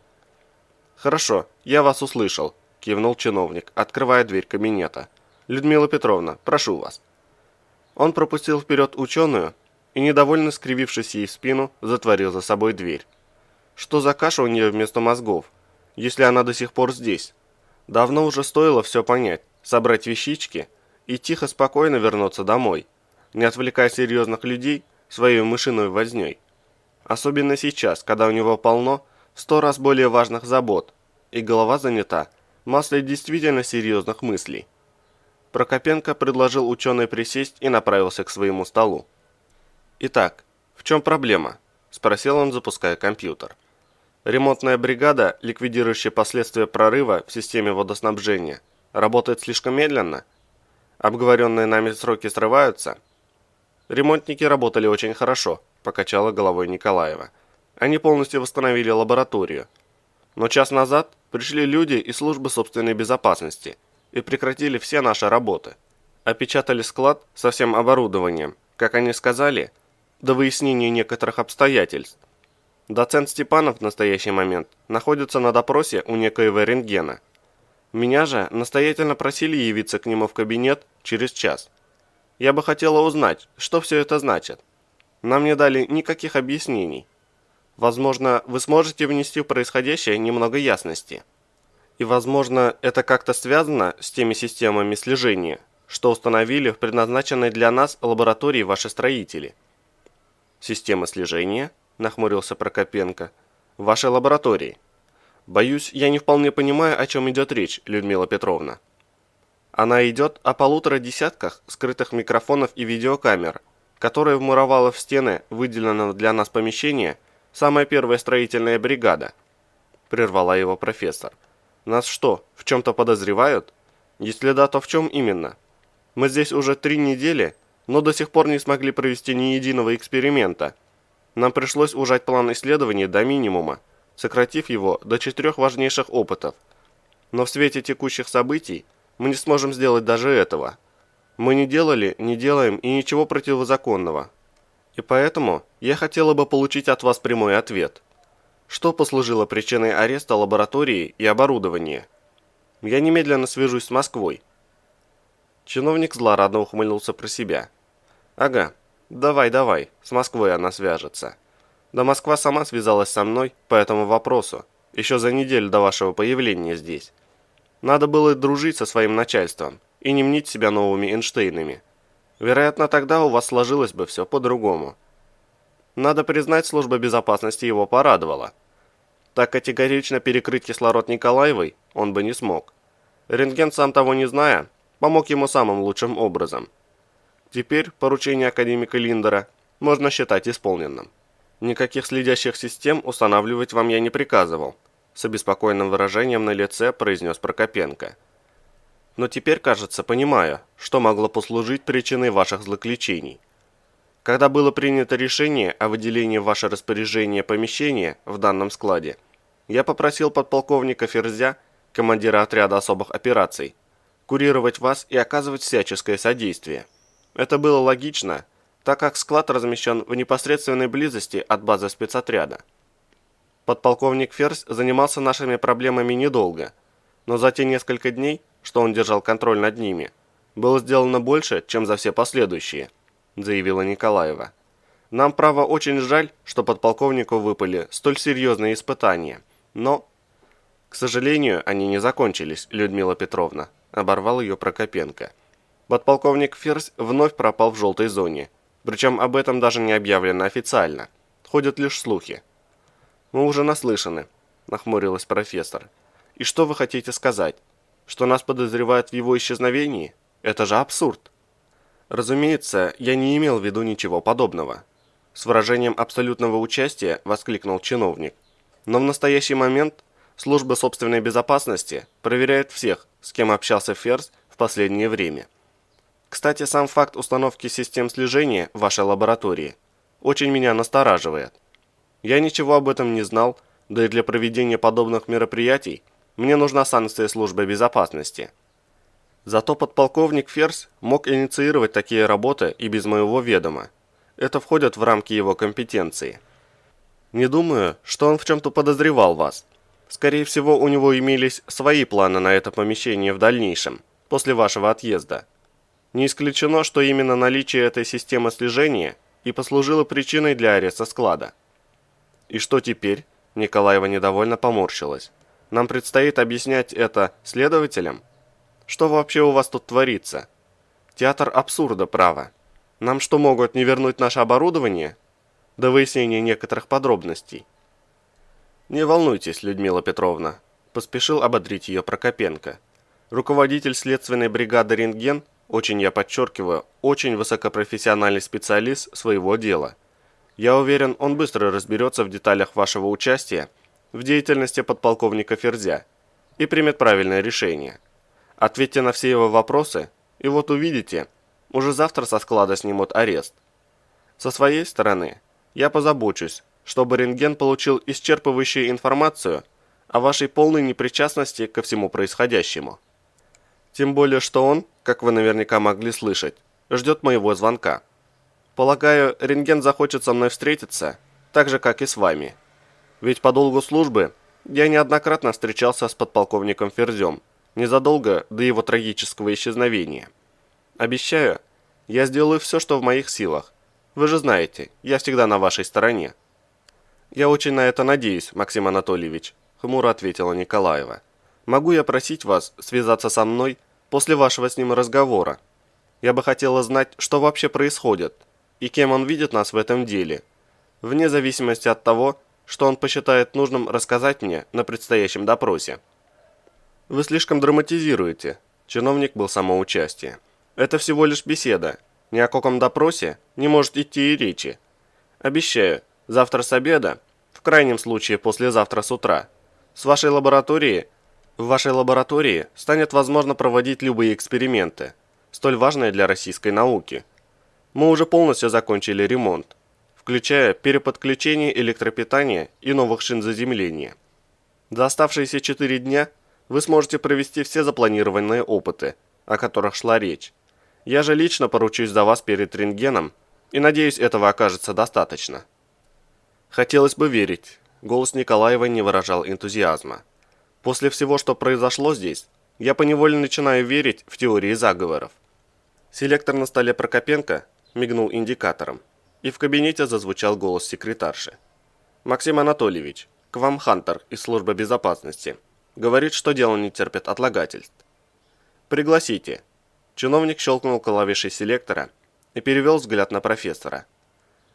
Хорошо, я вас услышал. кивнул чиновник, открывая дверь кабинета. «Людмила Петровна, прошу вас». Он пропустил вперед ученую и, недовольно скривившись ей в спину, затворил за собой дверь. Что за каша у нее вместо мозгов, если она до сих пор здесь? Давно уже стоило все понять, собрать вещички и тихо-спокойно вернуться домой, не отвлекая серьезных людей своей мышиной возней. Особенно сейчас, когда у него полно в 100 раз более важных забот, и голова занята массой действительно серьезных мыслей. Прокопенко предложил ученой присесть и направился к своему столу. «Итак, в чем проблема?» – спросил он, запуская компьютер. «Ремонтная бригада, ликвидирующая последствия прорыва в системе водоснабжения, работает слишком медленно? Обговоренные нами сроки срываются?» «Ремонтники работали очень хорошо», – покачала головой Николаева. «Они полностью восстановили лабораторию. Но час назад пришли люди из службы собственной безопасности и прекратили все наши работы. Опечатали склад со всем оборудованием, как они сказали, до выяснения некоторых обстоятельств. Доцент Степанов в настоящий момент находится на допросе у некоего рентгена. Меня же настоятельно просили явиться к нему в кабинет через час. Я бы хотела узнать, что все это значит. Нам не дали никаких объяснений. Возможно, вы сможете внести в происходящее немного ясности. И, возможно, это как-то связано с теми системами слежения, что установили в предназначенной для нас лаборатории ваши строители». «Система слежения?» – нахмурился Прокопенко. «В вашей лаборатории. Боюсь, я не вполне понимаю, о чем идет речь, Людмила Петровна». «Она идет о 1,5 десятках скрытых микрофонов и видеокамер, которые вмуровала в стены выделенного для нас помещения самая первая строительная бригада», – прервала его профессор. «Нас что, в чем-то подозревают? Если да, то в чем именно? Мы здесь уже 3 недели, но до сих пор не смогли провести ни единого эксперимента. Нам пришлось ужать план исследований до минимума, сократив его до 4 важнейших опытов. Но в свете текущих событий мы не сможем сделать даже этого. Мы не делали, не делаем и ничего противозаконного. И поэтому я хотела бы получить от вас прямой ответ. Что послужило причиной ареста лаборатории и оборудования? Я немедленно свяжусь с Москвой». Чиновник злорадно ухмыльнулся про себя. «Ага, давай, с Москвой она свяжется. Да Москва сама связалась со мной по этому вопросу, еще за неделю до вашего появления здесь. Надо было дружить со своим начальством и не мнить себя новыми Эйнштейнами. Вероятно, тогда у вас сложилось бы все по-другому». Надо признать, служба безопасности его порадовала. Так категорично перекрыть кислород Николаевой он бы не смог. Рентген, сам того не зная, помог ему самым лучшим образом. Теперь поручение академика Линдера можно считать исполненным. «Никаких следящих систем устанавливать вам я не приказывал», с обеспокоенным выражением на лице произнес Прокопенко. «Но теперь, кажется, понимаю, что могло послужить причиной ваших злоключений. Когда было принято решение о выделении в ваше распоряжение помещения в данном складе, я попросил подполковника Ферзя, командира отряда особых операций, курировать вас и оказывать всяческое содействие. Это было логично, так как склад размещен в непосредственной близости от базы спецотряда. Подполковник Ферзь занимался нашими проблемами недолго, но за те несколько дней, что он держал контроль над ними, было сделано больше, чем за все последующие», заявила Николаева. «Нам, право, очень жаль, что подполковнику выпали столь серьезные испытания, но...» «К сожалению, они не закончились, Людмила Петровна», оборвал ее Прокопенко. «Подполковник Ферзь вновь пропал в желтой зоне, причем об этом даже не объявлено официально, ходят лишь слухи». «Мы уже наслышаны», нахмурилась профессор. «И что вы хотите сказать? Что нас подозревают в его исчезновении? Это же абсурд!» «Разумеется, я не имел в виду ничего подобного», с выражением абсолютного участия воскликнул чиновник. «Но в настоящий момент служба собственной безопасности проверяет всех, с кем общался Ферзь в последнее время. Кстати, сам факт установки систем слежения в вашей лаборатории очень меня настораживает. Я ничего об этом не знал, да и для проведения подобных мероприятий мне нужна санкция службы безопасности. Зато подполковник Ферзь мог инициировать такие работы и без моего ведома. Это входит в рамки его компетенции. Не думаю, что он в чем-то подозревал вас. Скорее всего, у него имелись свои планы на это помещение в дальнейшем, после вашего отъезда. Не исключено, что именно наличие этой системы слежения и послужило причиной для ареста склада. И что теперь? Николаева недовольно поморщилась. Нам предстоит объяснять это следователям? Что вообще у вас тут творится? Театр абсурда, право. Нам что, могут не вернуть наше оборудование? До выяснения некоторых подробностей. Не волнуйтесь, Людмила Петровна, поспешил ободрить ее Прокопенко. Руководитель следственной бригады «Рентген», очень я подчеркиваю, очень высокопрофессиональный специалист своего дела. Я уверен, он быстро разберется в деталях вашего участия в деятельности подполковника Ферзя и примет правильное решение. Ответьте на все его вопросы, и вот увидите, уже завтра со склада снимут арест. Со своей стороны, я позабочусь, чтобы «Рентген» получил исчерпывающую информацию о вашей полной непричастности ко всему происходящему. Тем более, что он, как вы наверняка могли слышать, ждет моего звонка. Полагаю, «Рентген» захочет со мной встретиться, так же, как и с вами. Ведь по долгу службы я неоднократно встречался с подполковником Ферзем, незадолго до его трагического исчезновения. Обещаю, я сделаю все, что в моих силах. Вы же знаете, я всегда на вашей стороне. Я очень на это надеюсь, Максим Анатольевич, хмуро ответила Николаева. Могу я просить вас связаться со мной после вашего с ним разговора? Я бы хотела знать, что вообще происходит, и кем он видит нас в этом деле, вне зависимости от того, что он посчитает нужным рассказать мне на предстоящем допросе. Вы слишком драматизируете. Чиновник был самоучастие. Это всего лишь беседа. Ни о каком допросе не может идти и речи. Обещаю, завтра с обеда, в крайнем случае послезавтра с утра, в вашей лаборатории станет возможно проводить любые эксперименты, столь важные для российской науки. Мы уже полностью закончили ремонт, включая переподключение электропитания и новых шин заземления. За оставшиеся 4 дня вы сможете провести все запланированные опыты, о которых шла речь. Я же лично поручусь за вас перед «Рентгеном», и надеюсь, этого окажется достаточно. Хотелось бы верить. Голос Николаевой не выражал энтузиазма. После всего, что произошло здесь, я поневоле начинаю верить в теории заговоров. Селектор на столе Прокопенко мигнул индикатором, и в кабинете зазвучал голос секретарши. «Максим Анатольевич, к вам Хантер из службы безопасности. Говорит, что дело не терпит отлагательств. Пригласите». Чиновник щелкнул клавишей селектора и перевел взгляд на профессора.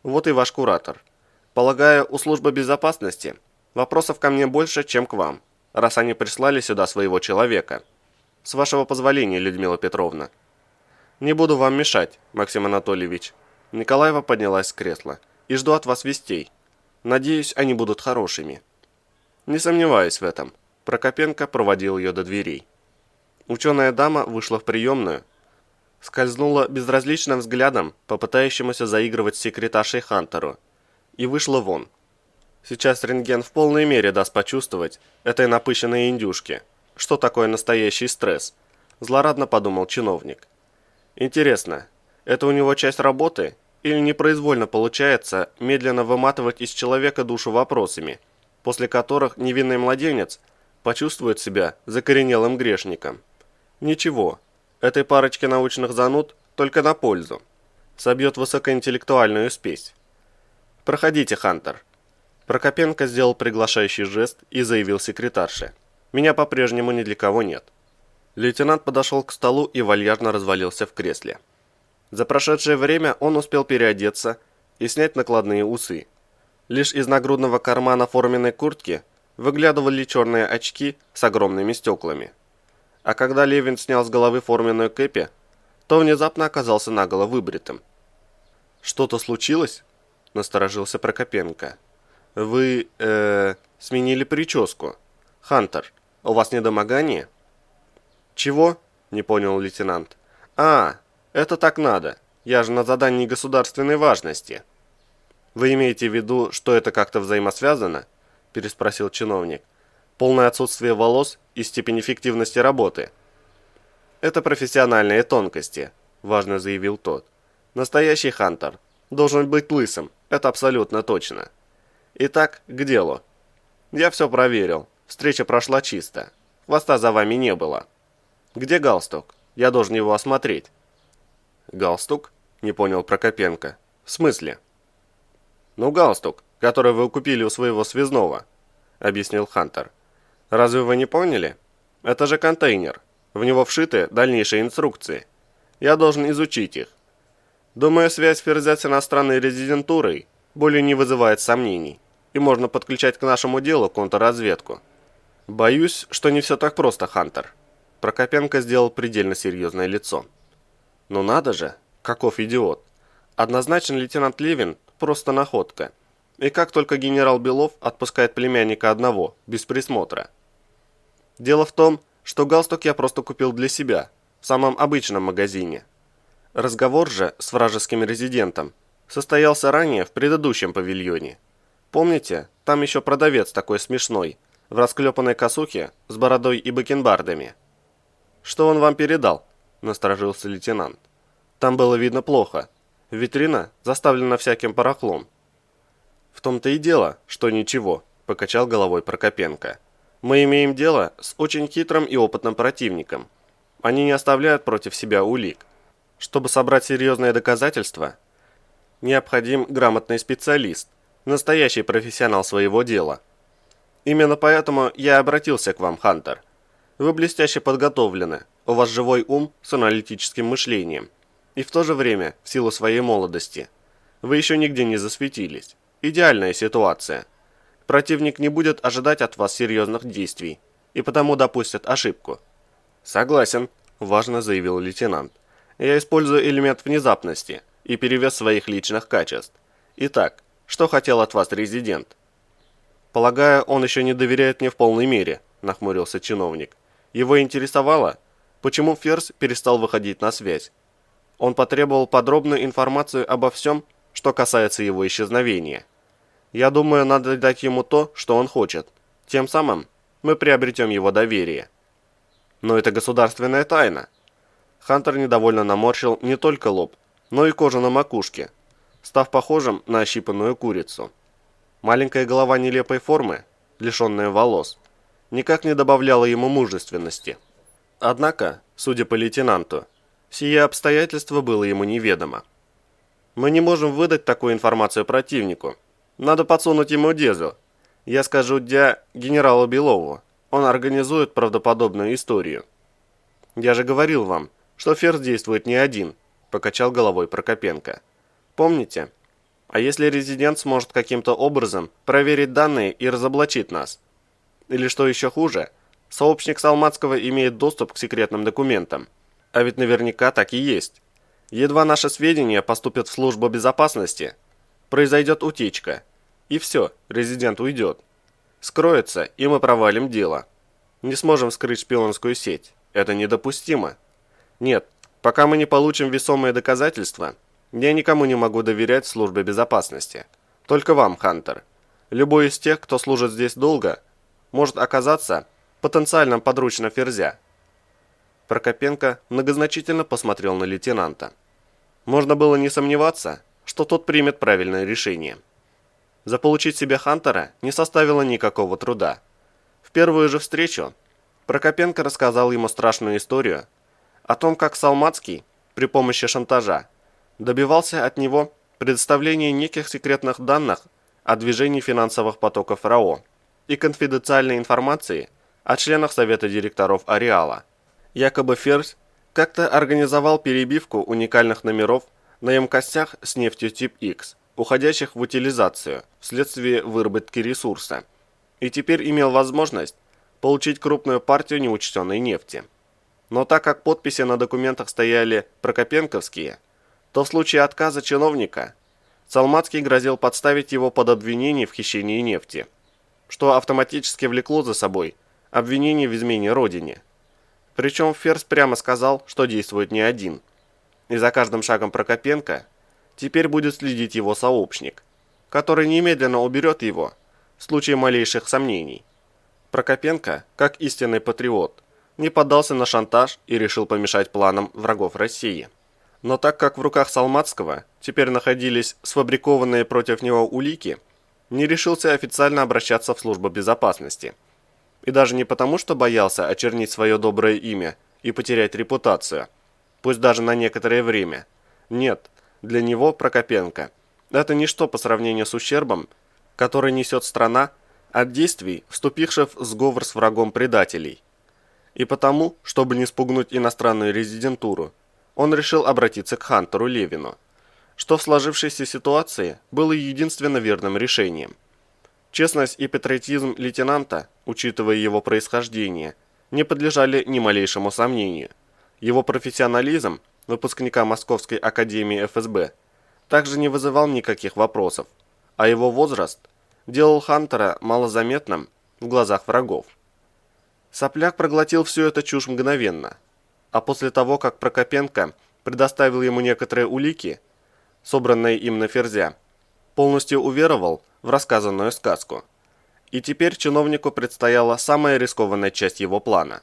«Вот и ваш куратор. Полагаю, у службы безопасности вопросов ко мне больше, чем к вам, раз они прислали сюда своего человека. С вашего позволения, Людмила Петровна». «Не буду вам мешать, Максим Анатольевич». Николаева поднялась с кресла. «И жду от вас вестей. Надеюсь, они будут хорошими». «Не сомневаюсь в этом». Прокопенко проводил ее до дверей. Ученая дама вышла в приемную, скользнула безразличным взглядом по пытающемуся заигрывать с секретаршей Хантеру и вышла вон. Сейчас «Рентген» в полной мере даст почувствовать этой напыщенной индюшке, что такое настоящий стресс, злорадно подумал чиновник. Интересно, это у него часть работы или непроизвольно получается медленно выматывать из человека душу вопросами, после которых невинный младенец почувствует себя закоренелым грешником? Ничего, этой парочке научных зануд только на пользу. Собьет высокоинтеллектуальную спесь. «Проходите, Хантер». Прокопенко сделал приглашающий жест и заявил секретарше. «Меня по-прежнему ни для кого нет». Лейтенант подошел к столу и вальяжно развалился в кресле. За прошедшее время он успел переодеться и снять накладные усы. Лишь из нагрудного кармана форменной куртки выглядывали черные очки с огромными стеклами. А когда Левин снял с головы форменную кепи, то внезапно оказался наголо выбритым. «Что-то случилось?» – насторожился Прокопенко. «Вы, сменили прическу. Хантер, у вас недомогание?» «Чего?» – не понял лейтенант. «А, это так надо. Я же на задании государственной важности». «Вы имеете в виду, что это как-то взаимосвязано?» – переспросил чиновник. «Полное отсутствие волос и степень эффективности работы». «Это профессиональные тонкости», – важно заявил тот. «Настоящий Хантер должен быть лысым, это абсолютно точно. Итак, к делу. Я все проверил. Встреча прошла чисто. Хвоста за вами не было. Где галстук? Я должен его осмотреть». «Галстук?» – не понял Прокопенко. «В смысле?» «Ну, галстук, который вы купили у своего связного», – объяснил Хантер. «Разве вы не поняли? Это же контейнер. В него вшиты дальнейшие инструкции. Я должен изучить их. Думаю, связь Ферзя с иностранной резидентурой более не вызывает сомнений, и можно подключать к нашему делу контрразведку». «Боюсь, что не все так просто, Хантер». Прокопенко сделал предельно серьезное лицо. «Ну надо же, каков идиот. Однозначно лейтенант Левин просто находка. И как только генерал Белов отпускает племянника одного, без присмотра. Дело в том, что галстук я просто купил для себя, в самом обычном магазине. Разговор же с вражеским резидентом состоялся ранее в предыдущем павильоне. Помните, там еще продавец такой смешной, в расклепанной косухе с бородой и бакенбардами. «Что он вам передал?» – насторожился лейтенант. «Там было видно плохо. Витрина заставлена всяким барахлом». «В том-то и дело, что ничего», – покачал головой Прокопенко. «Мы имеем дело с очень хитрым и опытным противником. Они не оставляют против себя улик. Чтобы собрать серьезные доказательства, необходим грамотный специалист, настоящий профессионал своего дела. Именно поэтому я обратился к вам, Хантер. Вы блестяще подготовлены, у вас живой ум с аналитическим мышлением. И в то же время, в силу своей молодости, вы еще нигде не засветились. Идеальная ситуация. Противник не будет ожидать от вас серьезных действий, и потому допустит ошибку». «Согласен», – важно заявил лейтенант. «Я использую элемент внезапности и перевес своих личных качеств. Итак, что хотел от вас резидент?» «Полагаю, он еще не доверяет мне в полной мере», – нахмурился чиновник. «Его интересовало, почему Ферзь перестал выходить на связь. Он потребовал подробную информацию обо всем, что касается его исчезновения. Я думаю, надо дать ему то, что он хочет. Тем самым мы приобретем его доверие». «Но это государственная тайна». Хантер недовольно наморщил не только лоб, но и кожу на макушке, став похожим на ощипанную курицу. Маленькая голова нелепой формы, лишенная волос, никак не добавляла ему мужественности. Однако, судя по лейтенанту, сие обстоятельство было ему неведомо. «Мы не можем выдать такую информацию противнику. Надо подсунуть ему Дезу. Я скажу генералу Белову. Он организует правдоподобную историю». «Я же говорил вам, что Ферзь действует не один», – покачал головой Прокопенко. «Помните? А если резидент сможет каким-то образом проверить данные и разоблачит нас? Или что еще хуже, сообщник Салмацкого имеет доступ к секретным документам. А ведь наверняка так и есть. Едва наши сведения поступят в службу безопасности, произойдет утечка. И все, резидент уйдет. Скроется, и мы провалим дело. Не сможем скрыть шпионскую сеть. Это недопустимо. Нет, пока мы не получим весомые доказательства, я никому не могу доверять службе безопасности. Только вам, Хантер. Любой из тех, кто служит здесь долго, может оказаться потенциальным подручным Ферзя». Прокопенко многозначительно посмотрел на лейтенанта. Можно было не сомневаться, что тот примет правильное решение. Заполучить себе Хантера не составило никакого труда. В первую же встречу Прокопенко рассказал ему страшную историю о том, как Салмацкий при помощи шантажа добивался от него предоставления неких секретных данных о движении финансовых потоков РАО и конфиденциальной информации о членах Совета директоров Ареала. Якобы Ферзь как-то организовал перебивку уникальных номеров на емкостях с нефтью тип X, уходящих в утилизацию вследствие выработки ресурса, и теперь имел возможность получить крупную партию неучтенной нефти. Но так как подписи на документах стояли прокопенковские, то в случае отказа чиновника Салмацкий грозил подставить его под обвинение в хищении нефти, что автоматически влекло за собой обвинение в измене родине. Причем Ферзь прямо сказал, что действует не один, и за каждым шагом Прокопенко теперь будет следить его сообщник, который немедленно уберет его в случае малейших сомнений. Прокопенко, как истинный патриот, не поддался на шантаж и решил помешать планам врагов России. Но так как в руках Салмацкого теперь находились сфабрикованные против него улики, не решился официально обращаться в службу безопасности. И даже не потому, что боялся очернить свое доброе имя и потерять репутацию, пусть даже на некоторое время. Нет, для него, Прокопенко, это ничто по сравнению с ущербом, который несет страна от действий, вступивших в сговор с врагом предателей. И потому, чтобы не спугнуть иностранную резидентуру, он решил обратиться к Хантеру Левину, что в сложившейся ситуации было единственно верным решением. Честность и патриотизм лейтенанта, учитывая его происхождение, не подлежали ни малейшему сомнению. Его профессионализм, выпускника Московской академии ФСБ, также не вызывал никаких вопросов, а его возраст делал Хантера малозаметным в глазах врагов. Сопляк проглотил всю эту чушь мгновенно, а после того, как Прокопенко предоставил ему некоторые улики, собранные им на Ферзя, полностью уверовал в рассказанную сказку. И теперь чиновнику предстояла самая рискованная часть его плана.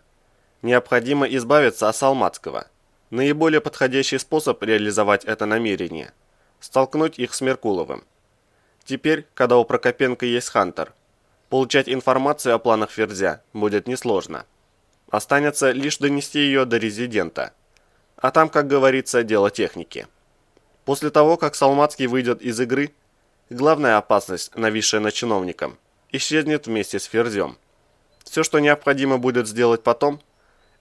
Необходимо избавиться от Салмацкого. Наиболее подходящий способ реализовать это намерение – столкнуть их с Меркуловым. Теперь, когда у Прокопенко есть Хантер, получать информацию о планах Ферзя будет несложно. Останется лишь донести ее до резидента. А там, как говорится, дело техники. После того, как Салмацкий выйдет из игры, главная опасность, нависшая над чиновником, исчезнет вместе с Ферзем. Все, что необходимо будет сделать потом,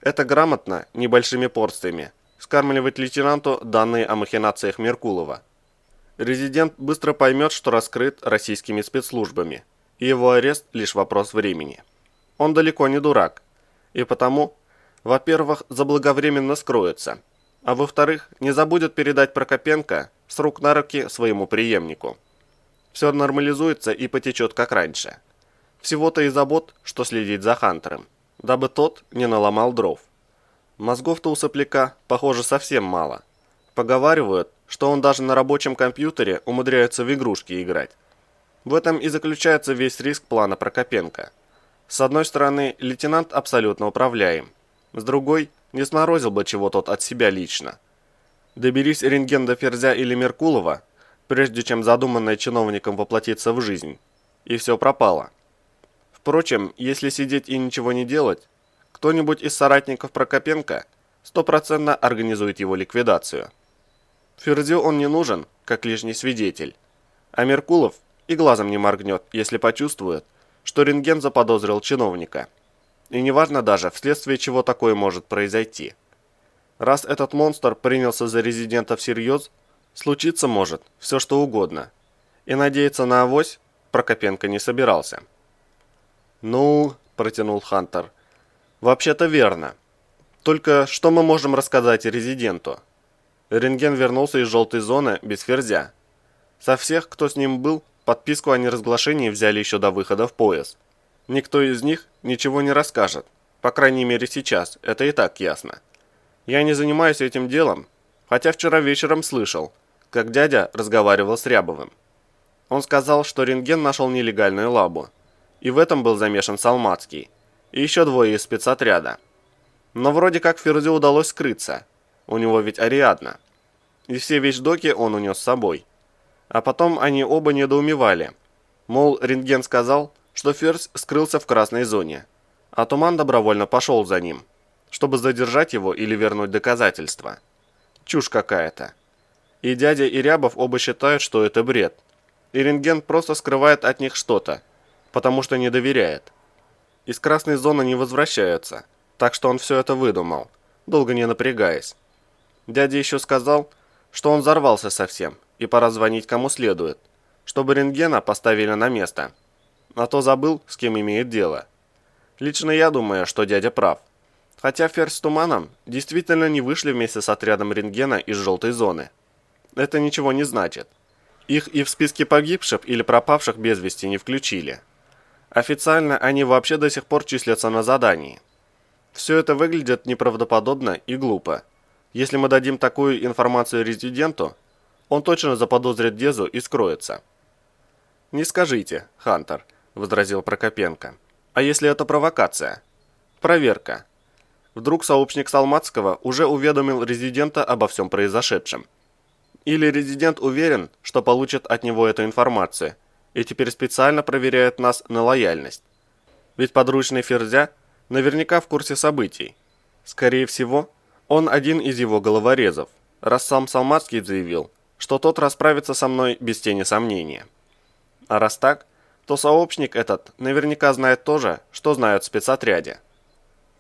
это грамотно, небольшими порциями, скармливать лейтенанту данные о махинациях Меркулова. Резидент быстро поймет, что раскрыт российскими спецслужбами, и его арест – лишь вопрос времени. Он далеко не дурак, и потому, во-первых, заблаговременно скроется, а во-вторых, не забудет передать Прокопенко с рук на руки своему преемнику. Все нормализуется и потечет как раньше. Всего-то и забот, что следить за Хантером, дабы тот не наломал дров. Мозгов-то у сопляка, похоже, совсем мало. Поговаривают, что он даже на рабочем компьютере умудряется в игрушки играть. В этом и заключается весь риск плана Прокопенко. С одной стороны, лейтенант абсолютно управляем. С другой, не сморозил бы чего тот от себя лично. Доберись рентген до Ферзя или Меркулова, прежде чем задуманное чиновником воплотится в жизнь, и все пропало. Впрочем, если сидеть и ничего не делать, кто-нибудь из соратников Прокопенко стопроцентно организует его ликвидацию. Ферзю он не нужен, как лишний свидетель, а Меркулов и глазом не моргнет, если почувствует, что рентген заподозрил чиновника. И неважно даже, вследствие чего такое может произойти. Раз этот монстр принялся за резидента всерьез, случиться может все что угодно. И надеяться на авось Прокопенко не собирался. «Ну», – протянул Хантер, – «вообще-то верно. Только что мы можем рассказать резиденту?» Рентген вернулся из желтой зоны без Ферзя. Со всех, кто с ним был, подписку о неразглашении взяли еще до выхода в пояс. Никто из них ничего не расскажет. По крайней мере сейчас, это и так ясно. Я не занимаюсь этим делом, хотя вчера вечером слышал, как дядя разговаривал с Рябовым. Он сказал, что рентген нашел нелегальную лабу. И в этом был замешан Салмацкий. И еще двое из спецотряда. Но вроде как Ферзю удалось скрыться. У него ведь Ариадна. И все вещдоки он унес с собой. А потом они оба недоумевали. Мол, рентген сказал, что Ферзь скрылся в красной зоне. А Туман добровольно пошел за ним, чтобы задержать его или вернуть доказательства. Чушь какая-то. И дядя, и Рябов оба считают, что это бред. И рентген просто скрывает от них что-то, потому что не доверяет. Из красной зоны не возвращаются, так что он все это выдумал, долго не напрягаясь. Дядя еще сказал, что он взорвался совсем, и пора звонить кому следует, чтобы рентгена поставили на место. А то забыл, с кем имеет дело. Лично я думаю, что дядя прав. Хотя Ферзь с Туманом действительно не вышли вместе с отрядом рентгена из желтой зоны. Это ничего не значит. Их и в списке погибших или пропавших без вести не включили. Официально они вообще до сих пор числятся на задании. Все это выглядит неправдоподобно и глупо. Если мы дадим такую информацию резиденту, он точно заподозрит Дезу и скроется. «Не скажите, Хантер», – возразил Прокопенко. «А если это провокация? Проверка. Вдруг сообщник Салмацкого уже уведомил резидента обо всем произошедшем. Или резидент уверен, что получит от него эту информацию, и теперь специально проверяет нас на лояльность. ведь подручный Ферзя наверняка в курсе событий. Скорее всего, он один из его головорезов, раз сам Салмацкий заявил, что тот расправится со мной без тени сомнения. А раз так, то сообщник этот наверняка знает то же, что знают в спецотряде.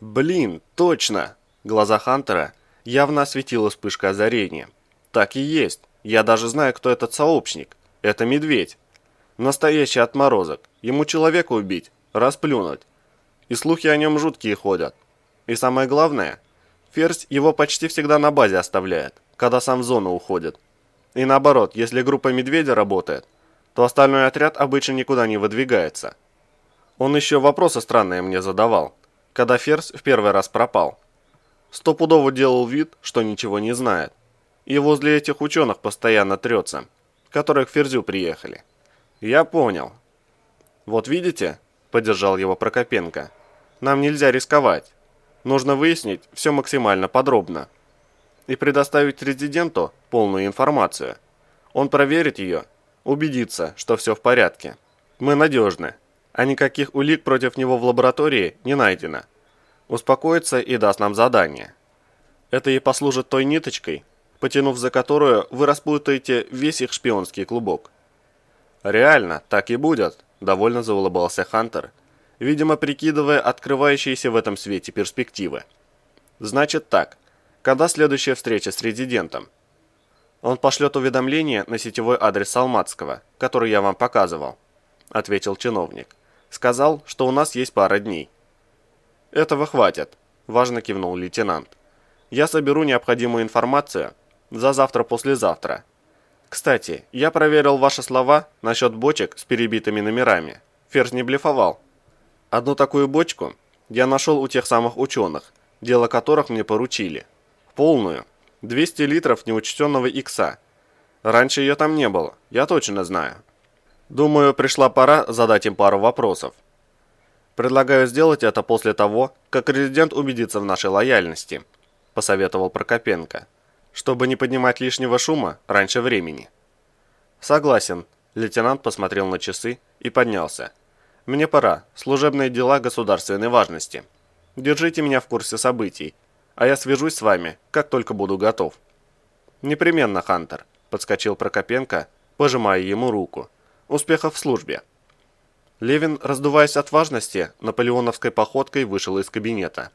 Блин, точно! Глаза Хантера явно осветила вспышка озарения. Так и есть. Я даже знаю, кто этот сообщник. Это медведь. Настоящий отморозок. Ему человека убить, расплюнуть. И слухи о нем жуткие ходят. И самое главное, Ферзь его почти всегда на базе оставляет, когда сам в зону уходит. И наоборот, если группа медведя работает, то остальной отряд обычно никуда не выдвигается. Он еще вопросы странные мне задавал, когда Ферзь в первый раз пропал. Стопудово делал вид, что ничего не знает. И возле этих ученых постоянно трется, которые к Ферзю приехали. Я понял. Вот видите, поддержал его Прокопенко, нам нельзя рисковать. Нужно выяснить все максимально подробно и предоставить резиденту полную информацию. Он проверит ее, убедится, что все в порядке. Мы надежны, а никаких улик против него в лаборатории не найдено. Успокоится и даст нам задание. Это и послужит той ниточкой, потянув за которую вы распутаете весь их шпионский клубок. Реально, так и будет, довольно заулыбался Хантер, видимо, прикидывая открывающиеся в этом свете перспективы. Значит так, когда следующая встреча с резидентом? Он пошлет уведомление на сетевой адрес Салмацкого, который я вам показывал, ответил чиновник. Сказал, что у нас есть пара дней. Этого хватит, важно кивнул лейтенант. Я соберу необходимую информацию за завтра-послезавтра. Кстати, я проверил ваши слова насчет бочек с перебитыми номерами. Ферзь не блефовал. Одну такую бочку я нашел у тех самых ученых, дело которых мне поручили. Полную. 200 литров неучтенного икса. Раньше ее там не было, я точно знаю. Думаю, пришла пора задать им пару вопросов. Предлагаю сделать это после того, как резидент убедится в нашей лояльности, посоветовал Прокопенко, чтобы не поднимать лишнего шума раньше времени. Согласен, лейтенант посмотрел на часы и поднялся. Мне пора, служебные дела государственной важности. Держите меня в курсе событий, а я свяжусь с вами, как только буду готов. Непременно, Хантер, подскочил Прокопенко, пожимая ему руку. Успехов в службе. Левин, раздуваясь от важности, наполеоновской походкой вышел из кабинета,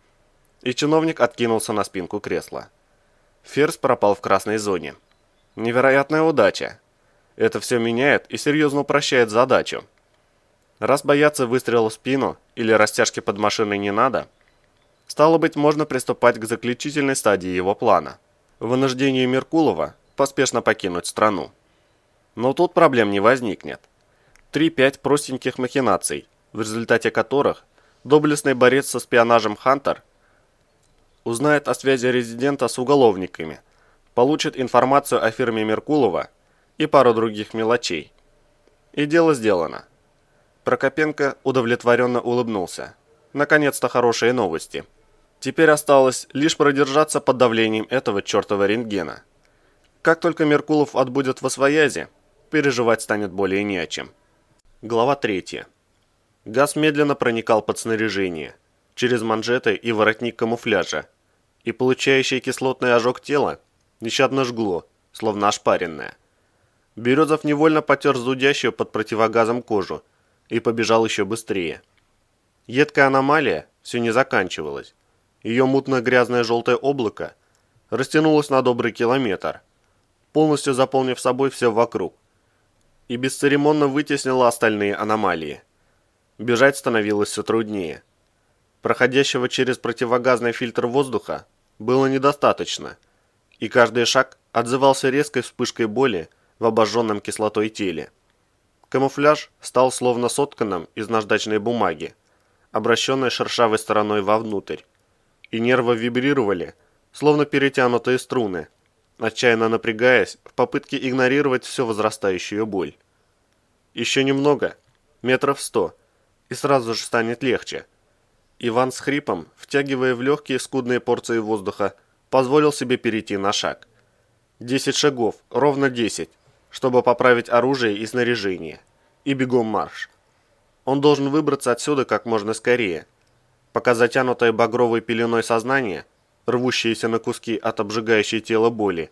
и чиновник откинулся на спинку кресла. Ферзь пропал в красной зоне. Невероятная удача. Это все меняет и серьезно упрощает задачу. Раз бояться выстрела в спину или растяжки под машиной не надо, стало быть, можно приступать к заключительной стадии его плана – вынуждению Меркулова поспешно покинуть страну. Но тут проблем не возникнет. 3-5 простеньких махинаций, в результате которых доблестный борец со шпионажем Хантер узнает о связи резидента с уголовниками, получит информацию о фирме Меркулова и пару других мелочей. И дело сделано. Прокопенко удовлетворенно улыбнулся. Наконец-то хорошие новости. Теперь осталось лишь продержаться под давлением этого чертова рентгена. Как только Меркулов отбудет восвоязи, переживать станет более не о чем. Глава 3. Газ медленно проникал под снаряжение, через манжеты и воротник камуфляжа, и получающее кислотный ожог тела нещадно жгло, словно ошпаренное. Березов невольно потер зудящую под противогазом кожу и побежал еще быстрее. Едкая аномалия все не заканчивалась. Ее мутно-грязное желтое облако растянулось на добрый километр, полностью заполнив собой все вокруг, и бесцеремонно вытеснило остальные аномалии. Бежать становилось все труднее. Проходящего через противогазный фильтр воздуха было недостаточно, и каждый шаг отзывался резкой вспышкой боли в обожженном кислотой теле. Камуфляж стал словно сотканным из наждачной бумаги, обращенной шершавой стороной вовнутрь, и нервы вибрировали, словно перетянутые струны, отчаянно напрягаясь в попытке игнорировать всю возрастающую боль. Еще немного, метров 100, и сразу же станет легче. Иван с хрипом, втягивая в легкие скудные порции воздуха, позволил себе перейти на шаг. 10 шагов, ровно 10, чтобы поправить оружие и снаряжение. И бегом марш. Он должен выбраться отсюда как можно скорее, пока затянутое багровой пеленой сознание, рвущееся на куски от обжигающей тело боли,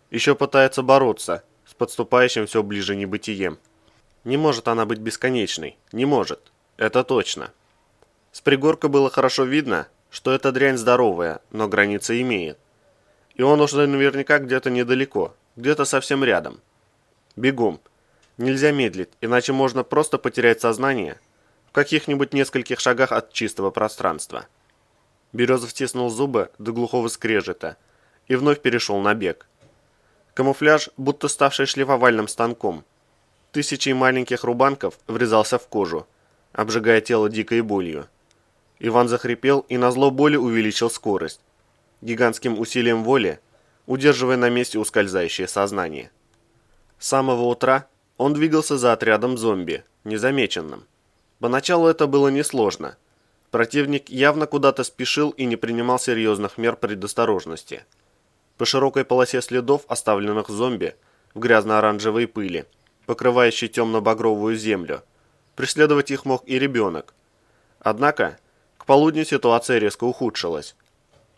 еще пытается бороться с подступающим все ближе небытием. Не может она быть бесконечной, не может, это точно. С пригорка было хорошо видно, что эта дрянь здоровая, но границы имеет. И он уже наверняка где-то недалеко, где-то совсем рядом. Бегом. Нельзя медлить, иначе можно просто потерять сознание в каких-нибудь нескольких шагах от чистого пространства. Березов стиснул зубы до глухого скрежета и вновь перешел на бег. Камуфляж, будто ставший шлифовальным станком, тысячей маленьких рубанков врезался в кожу, обжигая тело дикой болью. Иван захрипел и назло боли увеличил скорость, гигантским усилием воли, удерживая на месте ускользающее сознание. С самого утра он двигался за отрядом зомби, незамеченным. Поначалу это было несложно. Противник явно куда-то спешил и не принимал серьезных мер предосторожности. По широкой полосе следов, оставленных зомби, в грязно-оранжевой пыли, покрывающей темно-багровую землю, преследовать их мог и ребенок. Однако, к полудню ситуация резко ухудшилась.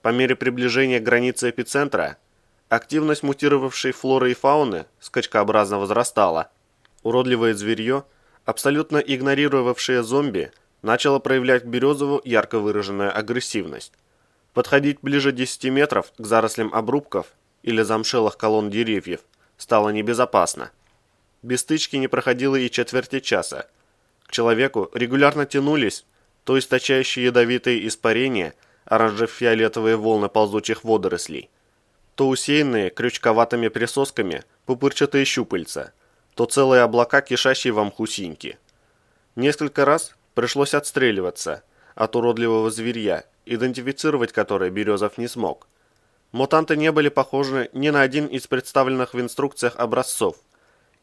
По мере приближения к границе эпицентра, активность мутировавшей флоры и фауны скачкообразно возрастала. Уродливое зверье, абсолютно игнорировавшее зомби, начало проявлять к Березову ярко выраженную агрессивность. Подходить ближе 10 метров к зарослям обрубков или замшелых колонн деревьев стало небезопасно. Без стычки не проходило и четверти часа. К человеку регулярно тянулись то источающие ядовитые испарения, оранжево-фиолетовые волны ползучих водорослей, то усеянные крючковатыми присосками пупырчатые щупальца, то целые облака, кишащие в мху синьки. Несколько раз пришлось отстреливаться от уродливого зверья, идентифицировать которое Березов не смог. Мутанты не были похожи ни на один из представленных в инструкциях образцов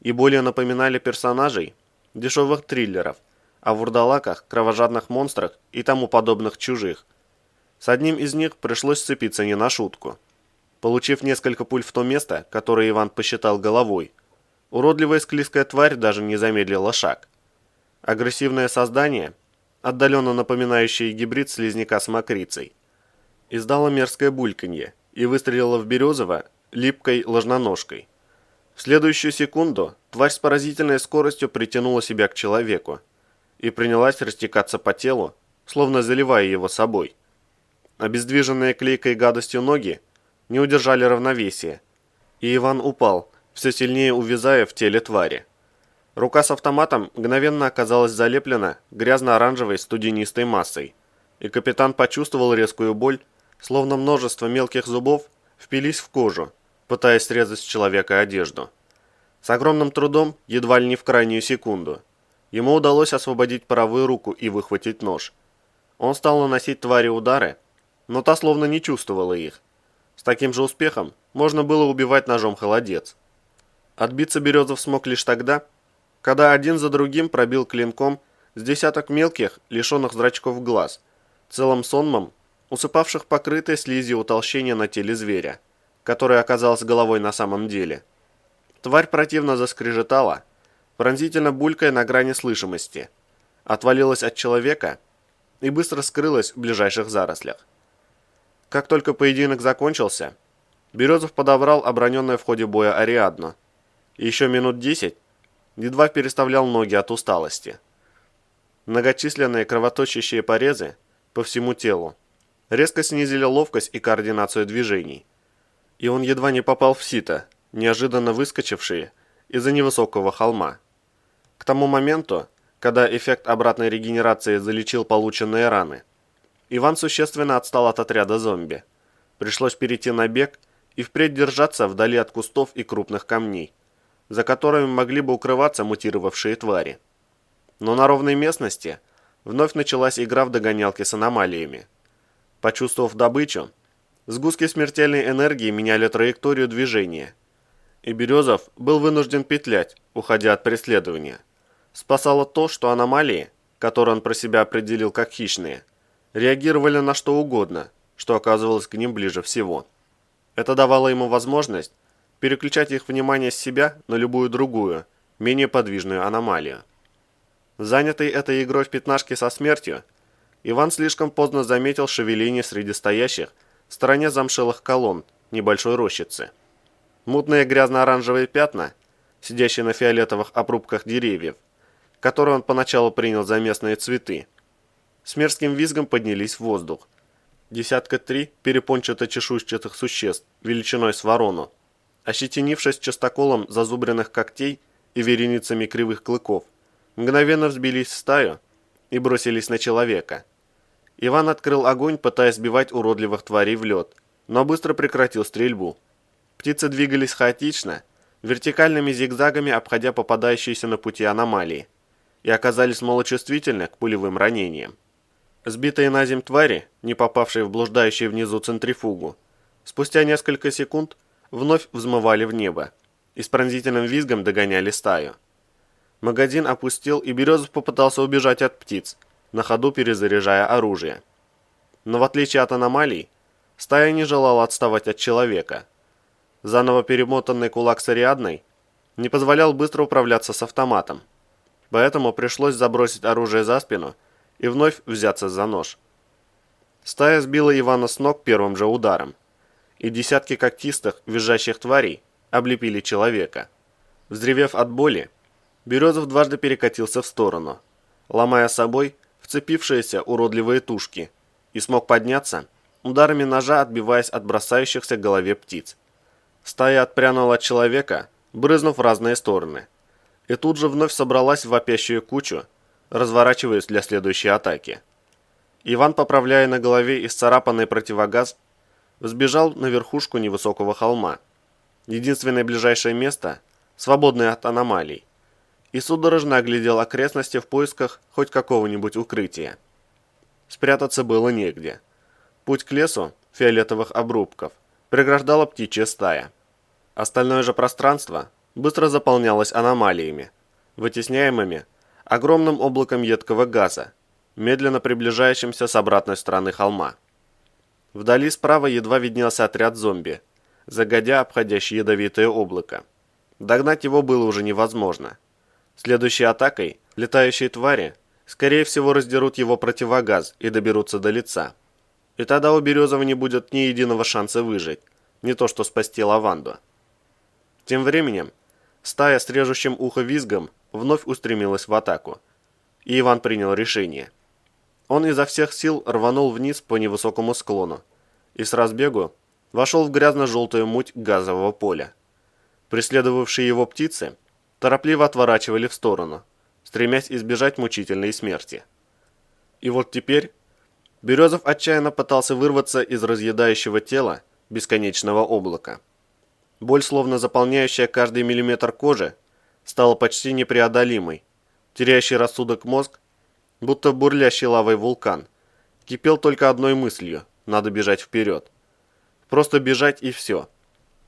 и более напоминали персонажей дешевых триллеров о вурдалаках, кровожадных монстрах и тому подобных чужих. С одним из них пришлось сцепиться не на шутку. Получив несколько пуль в то место, которое Иван посчитал головой, уродливая склизкая тварь даже не замедлила шаг. Агрессивное создание, отдаленно напоминающее гибрид слизняка с мокрицей, издало мерзкое бульканье и выстрелило в Березова липкой ложноножкой. В следующую секунду тварь с поразительной скоростью притянула себя к человеку и принялась растекаться по телу, словно заливая его собой. Обездвиженные клейкой гадостью ноги не удержали равновесия, и Иван упал, все сильнее увязая в теле твари. Рука с автоматом мгновенно оказалась залеплена грязно-оранжевой студенистой массой, и капитан почувствовал резкую боль, словно множество мелких зубов впились в кожу, пытаясь срезать с человека одежду. С огромным трудом, едва ли не в крайнюю секунду, ему удалось освободить правую руку и выхватить нож. Он стал наносить твари удары, но та словно не чувствовала их. С таким же успехом можно было убивать ножом холодец. Отбиться Березов смог лишь тогда, когда один за другим пробил клинком с десяток мелких, лишенных зрачков глаз, целым сонмом, усыпавших покрытое слизью утолщение на теле зверя, которое оказалось головой на самом деле. Тварь противно заскрежетала, пронзительно булькая на грани слышимости, отвалилась от человека и быстро скрылась в ближайших зарослях. Как только поединок закончился, Березов подобрал оброненное в ходе боя Ариадну и еще минут 10 едва переставлял ноги от усталости. Многочисленные кровоточащие порезы по всему телу резко снизили ловкость и координацию движений, и он едва не попал в сито, неожиданно выскочившие из-за невысокого холма. К тому моменту, когда эффект обратной регенерации залечил полученные раны, Иван существенно отстал от отряда зомби. Пришлось перейти на бег и впредь держаться вдали от кустов и крупных камней, за которыми могли бы укрываться мутировавшие твари. Но на ровной местности вновь началась игра в догонялки с аномалиями. Почувствовав добычу, сгустки смертельной энергии меняли траекторию движения, и Березов был вынужден петлять, уходя от преследования. Спасало то, что аномалии, которые он про себя определил как хищные, реагировали на что угодно, что оказывалось к ним ближе всего. Это давало ему возможность переключать их внимание с себя на любую другую, менее подвижную аномалию. Занятый этой игрой в пятнашки со смертью, Иван слишком поздно заметил шевеление среди стоящих в стороне замшелых колонн небольшой рощицы. Мутные грязно-оранжевые пятна, сидящие на фиолетовых обрубках деревьев, которые он поначалу принял за местные цветы, с мерзким визгом поднялись в воздух. Десятка три перепончато-чешуйчатых существ величиной с ворону, ощетинившись частоколом зазубренных когтей и вереницами кривых клыков, мгновенно взбились в стаю и бросились на человека. Иван открыл огонь, пытаясь сбивать уродливых тварей в лед, но быстро прекратил стрельбу. Птицы двигались хаотично, вертикальными зигзагами обходя попадающиеся на пути аномалии, и оказались малочувствительны к пулевым ранениям. Сбитые на земь твари, не попавшие в блуждающую внизу центрифугу, спустя несколько секунд вновь взмывали в небо и с пронзительным визгом догоняли стаю. Магазин опустел, и Березов попытался убежать от птиц, на ходу перезаряжая оружие. Но в отличие от аномалий, стая не желала отставать от человека. Заново перемотанный кулак с Ариадной не позволял быстро управляться с автоматом, поэтому пришлось забросить оружие за спину и вновь взяться за нож. Стая сбила Ивана с ног первым же ударом, и десятки когтистых, визжащих тварей облепили человека. Взревев от боли, Березов дважды перекатился в сторону, ломая собой вцепившиеся уродливые тушки, и смог подняться, ударами ножа отбиваясь от бросающихся к голове птиц. Стая отпрянула от человека, брызнув в разные стороны, и тут же вновь собралась в вопящую кучу, разворачиваясь для следующей атаки. Иван, поправляя на голове исцарапанный противогаз, взбежал на верхушку невысокого холма, единственное ближайшее место, свободное от аномалий, и судорожно оглядел окрестности в поисках хоть какого-нибудь укрытия. Спрятаться было негде. Путь к лесу фиолетовых обрубков преграждала птичья стая. Остальное же пространство быстро заполнялось аномалиями, вытесняемыми огромным облаком едкого газа, медленно приближающимся с обратной стороны холма. Вдали справа едва виднелся отряд зомби, загодя обходящий ядовитое облако. Догнать его было уже невозможно. Следующей атакой летающие твари, скорее всего, раздерут его противогаз и доберутся до лица. И тогда у Березова не будет ни единого шанса выжить, не то что спасти лаванду. Тем временем стая с режущим ухо визгом вновь устремилась в атаку, и Иван принял решение. Он изо всех сил рванул вниз по невысокому склону и с разбегу вошел в грязно-желтую муть газового поля. Преследовавшие его птицы торопливо отворачивали в сторону, стремясь избежать мучительной смерти. И вот теперь Березов отчаянно пытался вырваться из разъедающего тела бесконечного облака. Боль, словно заполняющая каждый миллиметр кожи, стала почти непреодолимой. Теряющий рассудок мозг, будто бурлящий лавой вулкан, кипел только одной мыслью – надо бежать вперед. Просто бежать и все.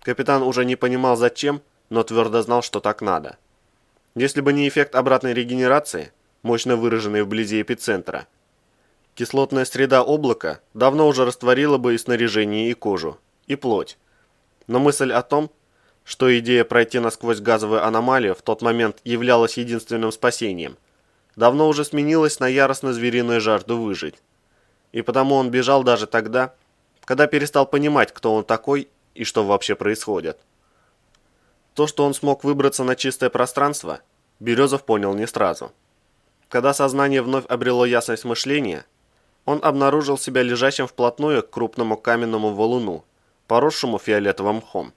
Капитан уже не понимал зачем, но твердо знал, что так надо. Если бы не эффект обратной регенерации, мощно выраженный вблизи эпицентра, кислотная среда облака давно уже растворила бы и снаряжение, и кожу, и плоть. Но мысль о том, что идея пройти насквозь газовую аномалию в тот момент являлась единственным спасением, давно уже сменилась на яростно-звериную жажду выжить. И потому он бежал даже тогда, когда перестал понимать, кто он такой и что вообще происходит. То, что он смог выбраться на чистое пространство, Березов понял не сразу. Когда сознание вновь обрело ясность мышления, он обнаружил себя лежащим вплотную к крупному каменному валуну, поросшему фиолетовым мхом.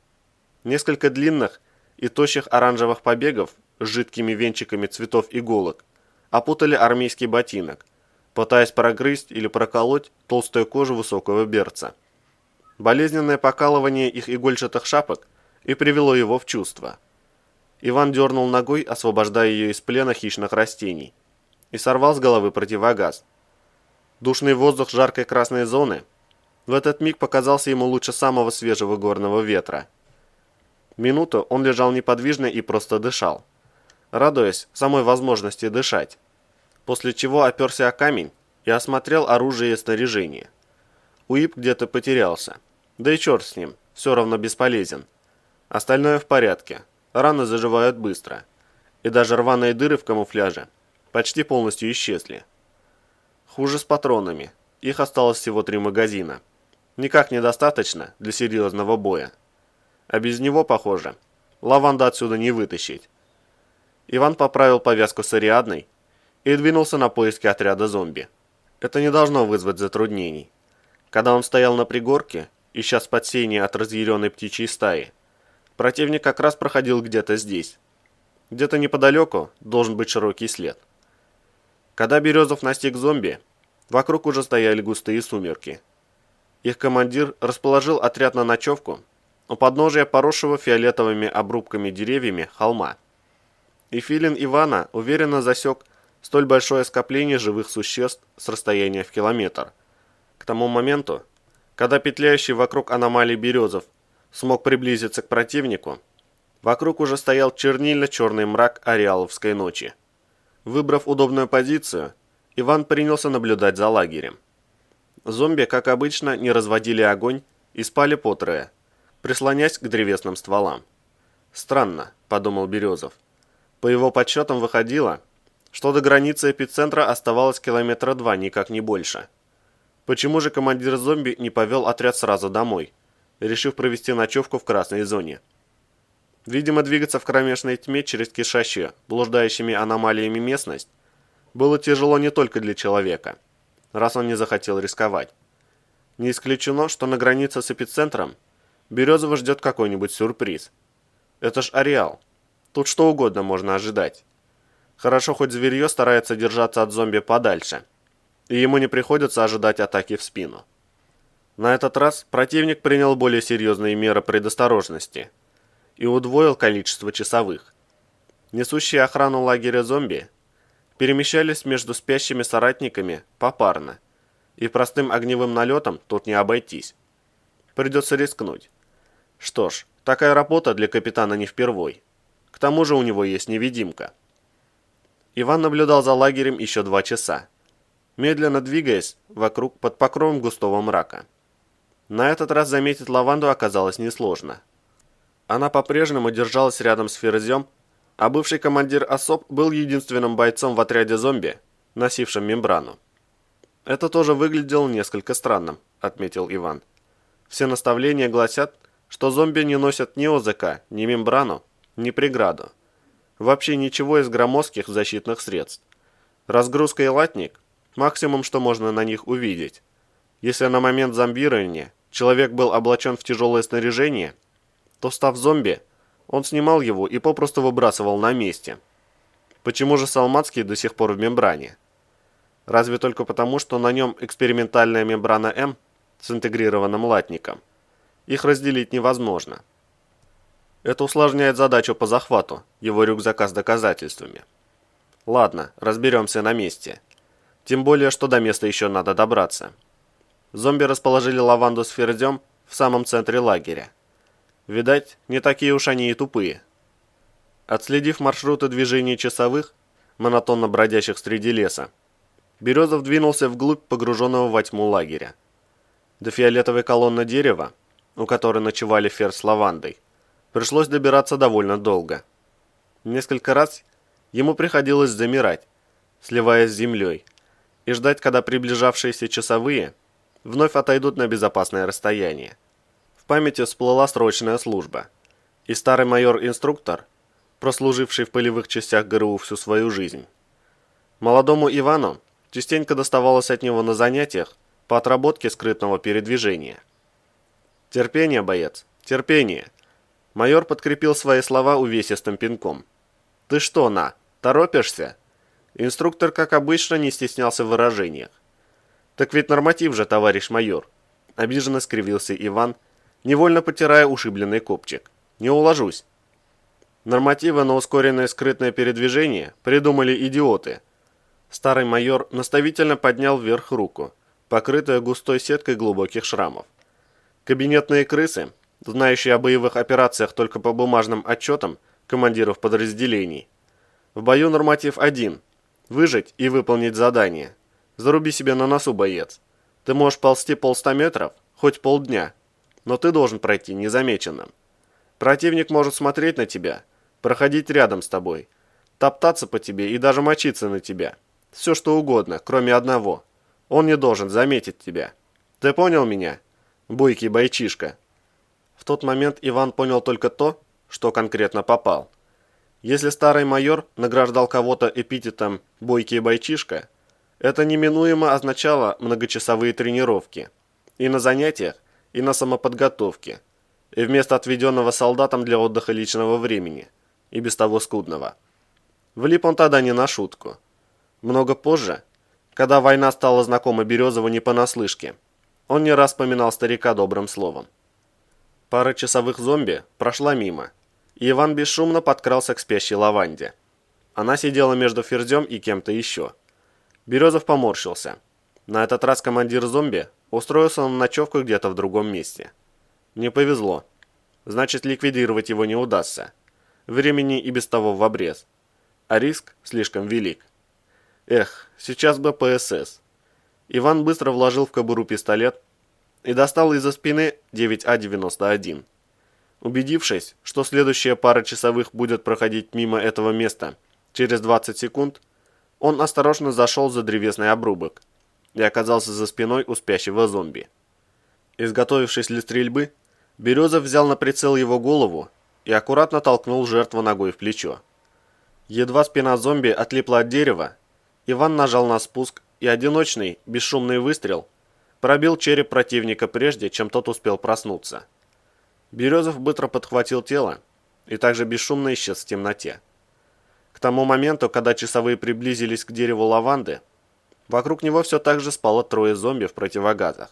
Несколько длинных и тощих оранжевых побегов с жидкими венчиками цветов иголок опутали армейский ботинок, пытаясь прогрызть или проколоть толстую кожу высокого берца. Болезненное покалывание их игольчатых шапок и привело его в чувство. Иван дернул ногой, освобождая ее из плена хищных растений, и сорвал с головы противогаз. Душный воздух жаркой красной зоны в этот миг показался ему лучше самого свежего горного ветра. Минуту он лежал неподвижно и просто дышал, радуясь самой возможности дышать, после чего оперся о камень и осмотрел оружие и снаряжение. УИП где-то потерялся, да и черт с ним, все равно бесполезен. Остальное в порядке, раны заживают быстро, и даже рваные дыры в камуфляже почти полностью исчезли. Хуже с патронами. Их осталось всего 3 магазина. Никак недостаточно для серьезного боя. А без него, похоже, Лаванда отсюда не вытащить. Иван поправил повязку с Ариадной и двинулся на поиски отряда зомби. Это не должно вызвать затруднений. Когда он стоял на пригорке, ища спасения от разъяренной птичьей стаи, противник как раз проходил где-то здесь. Где-то неподалеку должен быть широкий след. Когда Березов настиг зомби, вокруг уже стояли густые сумерки. Их командир расположил отряд на ночевку у подножия поросшего фиолетовыми обрубками деревьями холма. И филин Ивана уверенно засек столь большое скопление живых существ с расстояния в километр. К тому моменту, когда петляющий вокруг аномалии Березов смог приблизиться к противнику, вокруг уже стоял чернильно-черный мрак ареаловской ночи. Выбрав удобную позицию, Иван принялся наблюдать за лагерем. Зомби, как обычно, не разводили огонь и спали потрое, прислонясь к древесным стволам. «Странно», – подумал Березов. По его подсчетам выходило, что до границы эпицентра оставалось 2 километра, никак не больше. Почему же командир зомби не повел отряд сразу домой, решив провести ночевку в красной зоне? Видимо, двигаться в кромешной тьме через кишащую, блуждающими аномалиями местность было тяжело не только для человека, раз он не захотел рисковать. Не исключено, что на границе с эпицентром Березова ждет какой-нибудь сюрприз. Это ж ареал. Тут что угодно можно ожидать. Хорошо, хоть зверье старается держаться от зомби подальше, и ему не приходится ожидать атаки в спину. На этот раз противник принял более серьезные меры предосторожности и удвоил количество часовых. Несущие охрану лагеря зомби перемещались между спящими соратниками попарно, и простым огневым налетом тут не обойтись. Придется рискнуть. Что ж, такая работа для капитана не впервой. К тому же у него есть невидимка. Иван наблюдал за лагерем еще 2 часа, медленно двигаясь вокруг под покровом густого мрака. На этот раз заметить Лаванду оказалось несложно. Она по-прежнему держалась рядом с Ферзем, а бывший командир особ был единственным бойцом в отряде зомби, носившим мембрану. «Это тоже выглядело несколько странным», — отметил Иван. «Все наставления гласят, что зомби не носят ни ОЗК, ни мембрану, ни преграду. Вообще ничего из громоздких защитных средств. Разгрузка и латник – максимум, что можно на них увидеть. Если на момент зомбирования человек был облачен в тяжелое снаряжение, то, став зомби, он снимал его и попросту выбрасывал на месте. Почему же Салмацкий до сих пор в мембране? Разве только потому, что на нем экспериментальная мембрана М с интегрированным латником. Их разделить невозможно. Это усложняет задачу по захвату его рюкзака с доказательствами. Ладно, разберемся на месте. Тем более, что до места еще надо добраться. Зомби расположили Лаванду с Ферзем в самом центре лагеря. Видать, не такие уж они и тупые. Отследив маршруты движения часовых, монотонно бродящих среди леса, Березов двинулся вглубь погруженного во тьму лагеря. До фиолетовой колонны дерева, у которой ночевали Ферзь с Лавандой, пришлось добираться довольно долго. Несколько раз ему приходилось замирать, сливаясь с землей, и ждать, когда приближавшиеся часовые вновь отойдут на безопасное расстояние. В памяти всплыла срочная служба, и старый майор-инструктор, прослуживший в полевых частях ГРУ всю свою жизнь. Молодому Ивану частенько доставалось от него на занятиях по отработке скрытного передвижения. «Терпение, боец, терпение!» Майор подкрепил свои слова увесистым пинком. «Ты что, торопишься?» Инструктор, как обычно, не стеснялся в выражениях. «Так ведь норматив же, товарищ майор!» Обиженно скривился Иван, невольно потирая ушибленный копчик. «Не уложусь!» Нормативы на ускоренное скрытное передвижение придумали идиоты. Старый майор наставительно поднял вверх руку, покрытую густой сеткой глубоких шрамов. Кабинетные крысы, знающие о боевых операциях только по бумажным отчетам командиров подразделений. В бою норматив 1. Выжить и выполнить задание. Заруби себе на носу, боец. Ты можешь ползти 100 метров, хоть полдня, но ты должен пройти незамеченным. Противник может смотреть на тебя, проходить рядом с тобой. топтаться по тебе и даже мочиться на тебя. Все что угодно, кроме одного. Он не должен заметить тебя. Ты понял меня, бойкий бойчишка?» В тот момент Иван понял только то, что конкретно попал. Если старый майор награждал кого-то эпитетом «бойкий бойчишка», это неминуемо означало многочасовые тренировки. И на занятиях, и на самоподготовке. И вместо отведенного солдатам для отдыха личного времени. И без того скудного. Влип он тогда не на шутку. Много позже, когда война стала знакома Березову не понаслышке, он не раз поминал старика добрым словом. Пара часовых зомби прошла мимо, и Иван бесшумно подкрался к спящей Лаванде. Она сидела между Ферзем и кем-то еще. Березов поморщился. На этот раз командир зомби устроился на ночевку где-то в другом месте. Не повезло. Значит, ликвидировать его не удастся. Времени и без того в обрез. А риск слишком велик. Эх, сейчас бы ПСС. Иван быстро вложил в кобуру пистолет и достал из-за спины 9А91. Убедившись, что следующая пара часовых будет проходить мимо этого места через 20 секунд, он осторожно зашел за древесный обрубок и оказался за спиной у спящего зомби. Изготовившись для стрельбы, Березов взял на прицел его голову и аккуратно толкнул жертву ногой в плечо. Едва спина зомби отлипла от дерева, Иван нажал на спуск, и одиночный, бесшумный выстрел пробил череп противника прежде, чем тот успел проснуться. Березов быстро подхватил тело и также бесшумно исчез в темноте. К тому моменту, когда часовые приблизились к дереву лаванды, вокруг него все так же спало трое зомби в противогазах.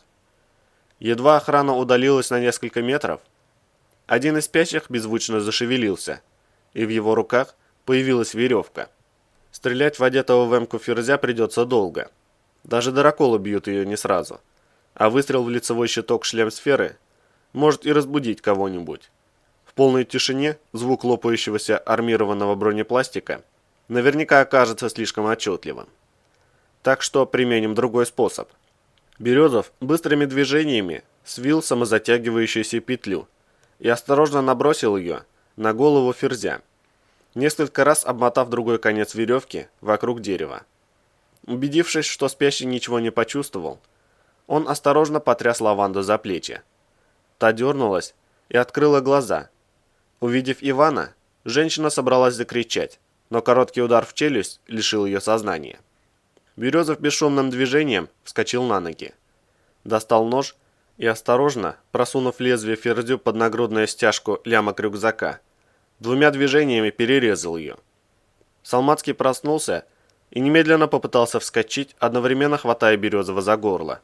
Едва охрана удалилась на несколько метров, один из спящих беззвучно зашевелился, и в его руках появилась веревка. Стрелять в одетого в эмку Ферзя придется долго. Даже дыроколы бьют ее не сразу. А выстрел в лицевой щиток шлем-сферы может и разбудить кого-нибудь. В полной тишине звук лопающегося армированного бронепластика наверняка окажется слишком отчетливым. Так что применим другой способ. Березов быстрыми движениями свил самозатягивающуюся петлю и осторожно набросил ее на голову Ферзя, несколько раз обмотав другой конец веревки вокруг дерева. Убедившись, что спящий ничего не почувствовал, он осторожно потряс Лаванду за плечи. Та дернулась и открыла глаза. Увидев Ивана, женщина собралась закричать, но короткий удар в челюсть лишил ее сознания. Березов бесшумным движением вскочил на ноги. Достал нож и осторожно, просунув лезвие Ферзю под нагрудную стяжку лямок рюкзака, двумя движениями перерезал ее. Салмацкий проснулся и немедленно попытался вскочить, одновременно хватая Березова за горло.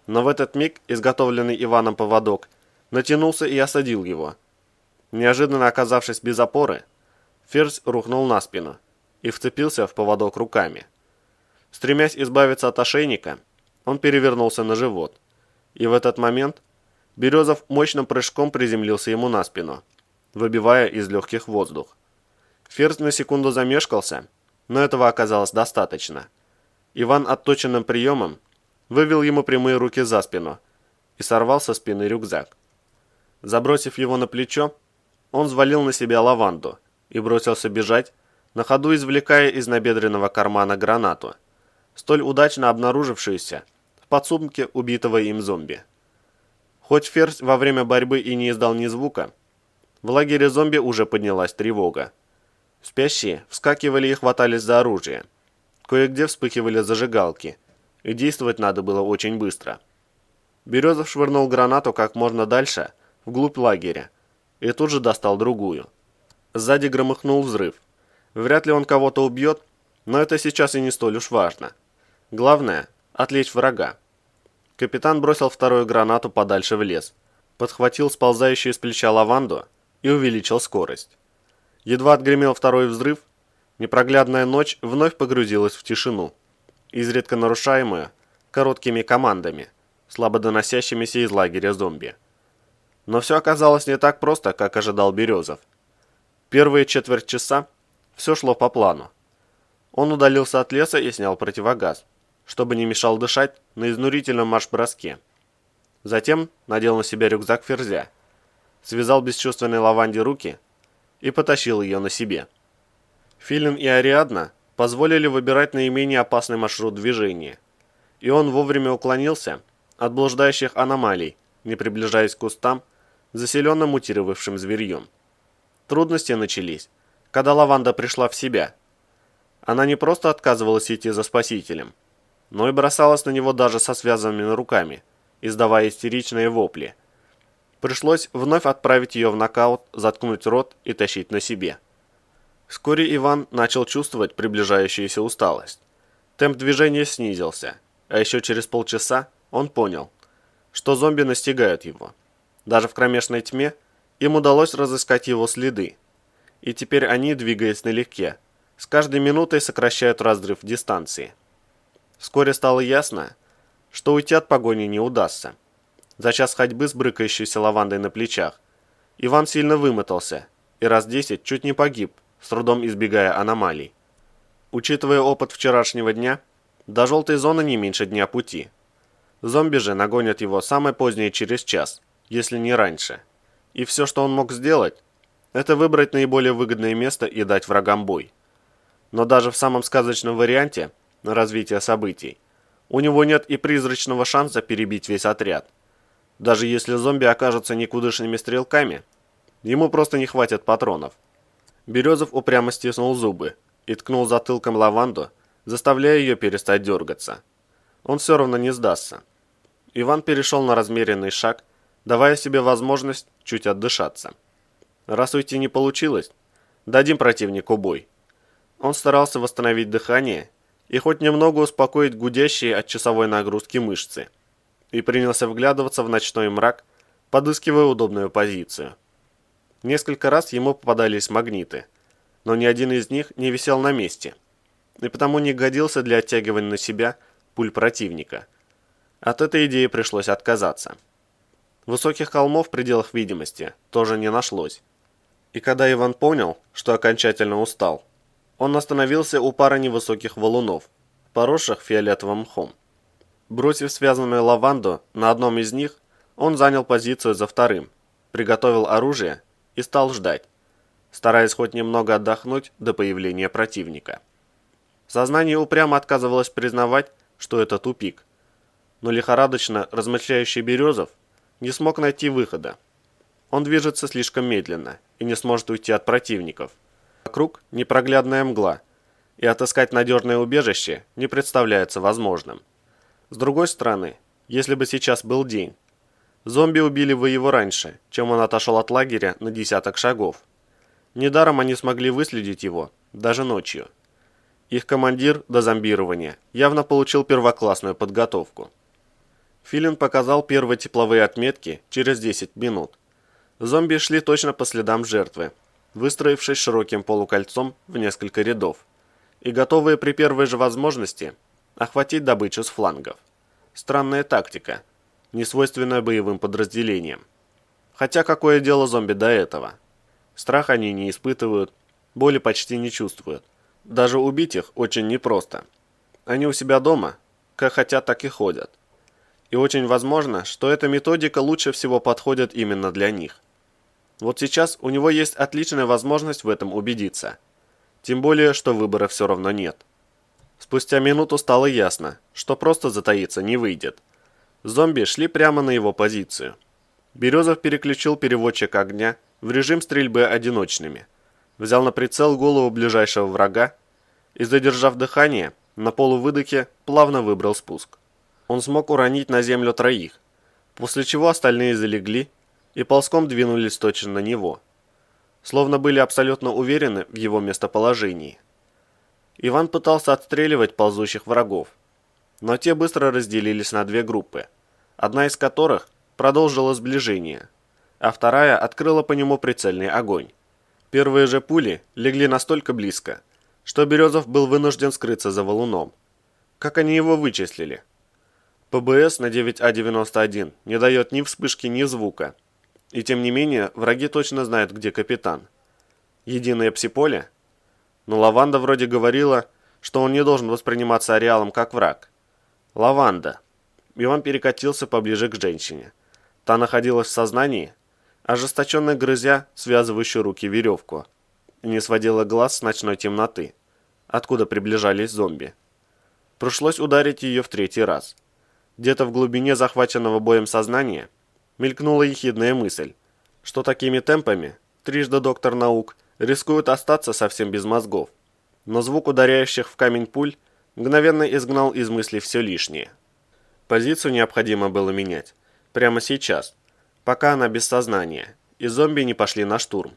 Но в этот миг изготовленный Иваном поводок натянулся и осадил его. Неожиданно оказавшись без опоры, Ферзь рухнул на спину и вцепился в поводок руками. Стремясь избавиться от ошейника, он перевернулся на живот, и в этот момент Березов мощным прыжком приземлился ему на спину, выбивая из легких воздух. Ферзь на секунду замешкался, но этого оказалось достаточно. Иван отточенным приемом вывел ему прямые руки за спину и сорвал со спины рюкзак. Забросив его на плечо, он взвалил на себя Лаванду и бросился бежать, на ходу извлекая из набедренного кармана гранату, столь удачно обнаружившуюся в подсумке убитого им зомби. Хоть Ферзь во время борьбы и не издал ни звука, в лагере зомби уже поднялась тревога. Спящие вскакивали и хватались за оружие. Кое-где вспыхивали зажигалки, и действовать надо было очень быстро. Березов швырнул гранату как можно дальше, вглубь лагеря, и тут же достал другую. Сзади громыхнул взрыв. Вряд ли он кого-то убьет, но это сейчас и не столь уж важно. Главное – отвлечь врага. Капитан бросил вторую гранату подальше в лес, подхватил сползающую с плеча Лаванду и увеличил скорость. Едва отгремел второй взрыв, непроглядная ночь вновь погрузилась в тишину, изредка нарушаемую короткими командами, слабо доносящимися из лагеря зомби. Но все оказалось не так просто, как ожидал Березов. Первые четверть часа все шло по плану. Он удалился от леса и снял противогаз, чтобы не мешал дышать на изнурительном марш-броске. Затем надел на себя рюкзак Ферзя, связал бесчувственной Лаванде руки и потащил ее на себе. Филин и Ариадна позволили выбирать наименее опасный маршрут движения, и он вовремя уклонился от блуждающих аномалий, не приближаясь к кустам, заселенным мутировавшим зверьем. Трудности начались, когда Лаванда пришла в себя. Она не просто отказывалась идти за спасителем, но и бросалась на него даже со связанными руками, издавая истеричные вопли. Пришлось вновь отправить ее в нокаут, заткнуть рот и тащить на себе. Вскоре Иван начал чувствовать приближающуюся усталость. Темп движения снизился, а еще через полчаса он понял, что зомби настигают его. Даже в кромешной тьме им удалось разыскать его следы, и теперь они, двигаясь налегке, с каждой минутой сокращают разрыв дистанции. Вскоре стало ясно, что уйти от погони не удастся. За час ходьбы с брыкающейся лавандой на плечах Иван сильно вымотался и раз 10 чуть не погиб, с трудом избегая аномалий. Учитывая опыт вчерашнего дня, до желтой зоны не меньше дня пути. Зомби же нагонят его самое позднее через час, если не раньше. И все, что он мог сделать, это выбрать наиболее выгодное место и дать врагам бой. Но даже в самом сказочном варианте развития событий у него нет и призрачного шанса перебить весь отряд. Даже если зомби окажутся никудышными стрелками, ему просто не хватит патронов. Березов упрямо стиснул зубы и ткнул затылком Лаванду, заставляя ее перестать дергаться. Он все равно не сдастся. Иван перешел на размеренный шаг, давая себе возможность чуть отдышаться. Раз уйти не получилось, дадим противнику бой. Он старался восстановить дыхание и хоть немного успокоить гудящие от часовой нагрузки мышцы, и принялся вглядываться в ночной мрак, подыскивая удобную позицию. Несколько раз ему попадались магниты, но ни один из них не висел на месте, и потому не годился для оттягивания на себя пуль противника. От этой идеи пришлось отказаться. Высоких холмов в пределах видимости тоже не нашлось. И когда Иван понял, что окончательно устал, он остановился у пары невысоких валунов, поросших фиолетовым мхом. Бросив связанную лаванду на одном из них, он занял позицию за вторым, приготовил оружие и стал ждать, стараясь хоть немного отдохнуть до появления противника. Сознание упрямо отказывалось признавать, что это тупик, но лихорадочно размышляющий Березов не смог найти выхода. Он движется слишком медленно и не сможет уйти от противников. Вокруг непроглядная мгла, и отыскать надежное убежище не представляется возможным. С другой стороны, если бы сейчас был день, зомби убили бы его раньше, чем он отошел от лагеря на десяток шагов. Недаром они смогли выследить его, даже ночью. Их командир до зомбирования явно получил первоклассную подготовку. Филин показал первые тепловые отметки через 10 минут. Зомби шли точно по следам жертвы, выстроившись широким полукольцом в несколько рядов, и готовые при первой же возможности охватить добычу с флангов. Странная тактика, несвойственная боевым подразделениям. Хотя какое дело зомби до этого? Страх они не испытывают, боли почти не чувствуют. Даже убить их очень непросто. Они у себя дома, как хотят, так и ходят. И очень возможно, что эта методика лучше всего подходит именно для них. Вот сейчас у него есть отличная возможность в этом убедиться. Тем более, что выбора все равно нет. Спустя минуту стало ясно, что просто затаиться не выйдет. Зомби шли прямо на его позицию. Березов переключил переводчик огня в режим стрельбы одиночными, взял на прицел голову ближайшего врага и, задержав дыхание, на полувыдохе плавно выбрал спуск. Он смог уронить на землю троих, после чего остальные залегли и ползком двинулись точно на него, словно были абсолютно уверены в его местоположении. Иван пытался отстреливать ползущих врагов, но те быстро разделились на две группы, одна из которых продолжила сближение, а вторая открыла по нему прицельный огонь. Первые же пули легли настолько близко, что Березов был вынужден скрыться за валуном. Как они его вычислили? ПБС на 9А91 не дает ни вспышки, ни звука, и тем не менее враги точно знают, где капитан. Единое псиполе? Но Лаванда вроде говорила, что он не должен восприниматься ареалом как враг. Лаванда. Иван перекатился поближе к женщине. Та находилась в сознании, ожесточенно грызя связывающую руки веревку. и не сводила глаз с ночной темноты, откуда приближались зомби. Пришлось ударить ее в третий раз. Где-то в глубине захваченного боем сознания мелькнула ехидная мысль, что такими темпами трижды доктор наук рискует остаться совсем без мозгов. Но звук ударяющих в камень пуль мгновенно изгнал из мыслей все лишнее. Позицию необходимо было менять прямо сейчас, пока она без сознания, и зомби не пошли на штурм.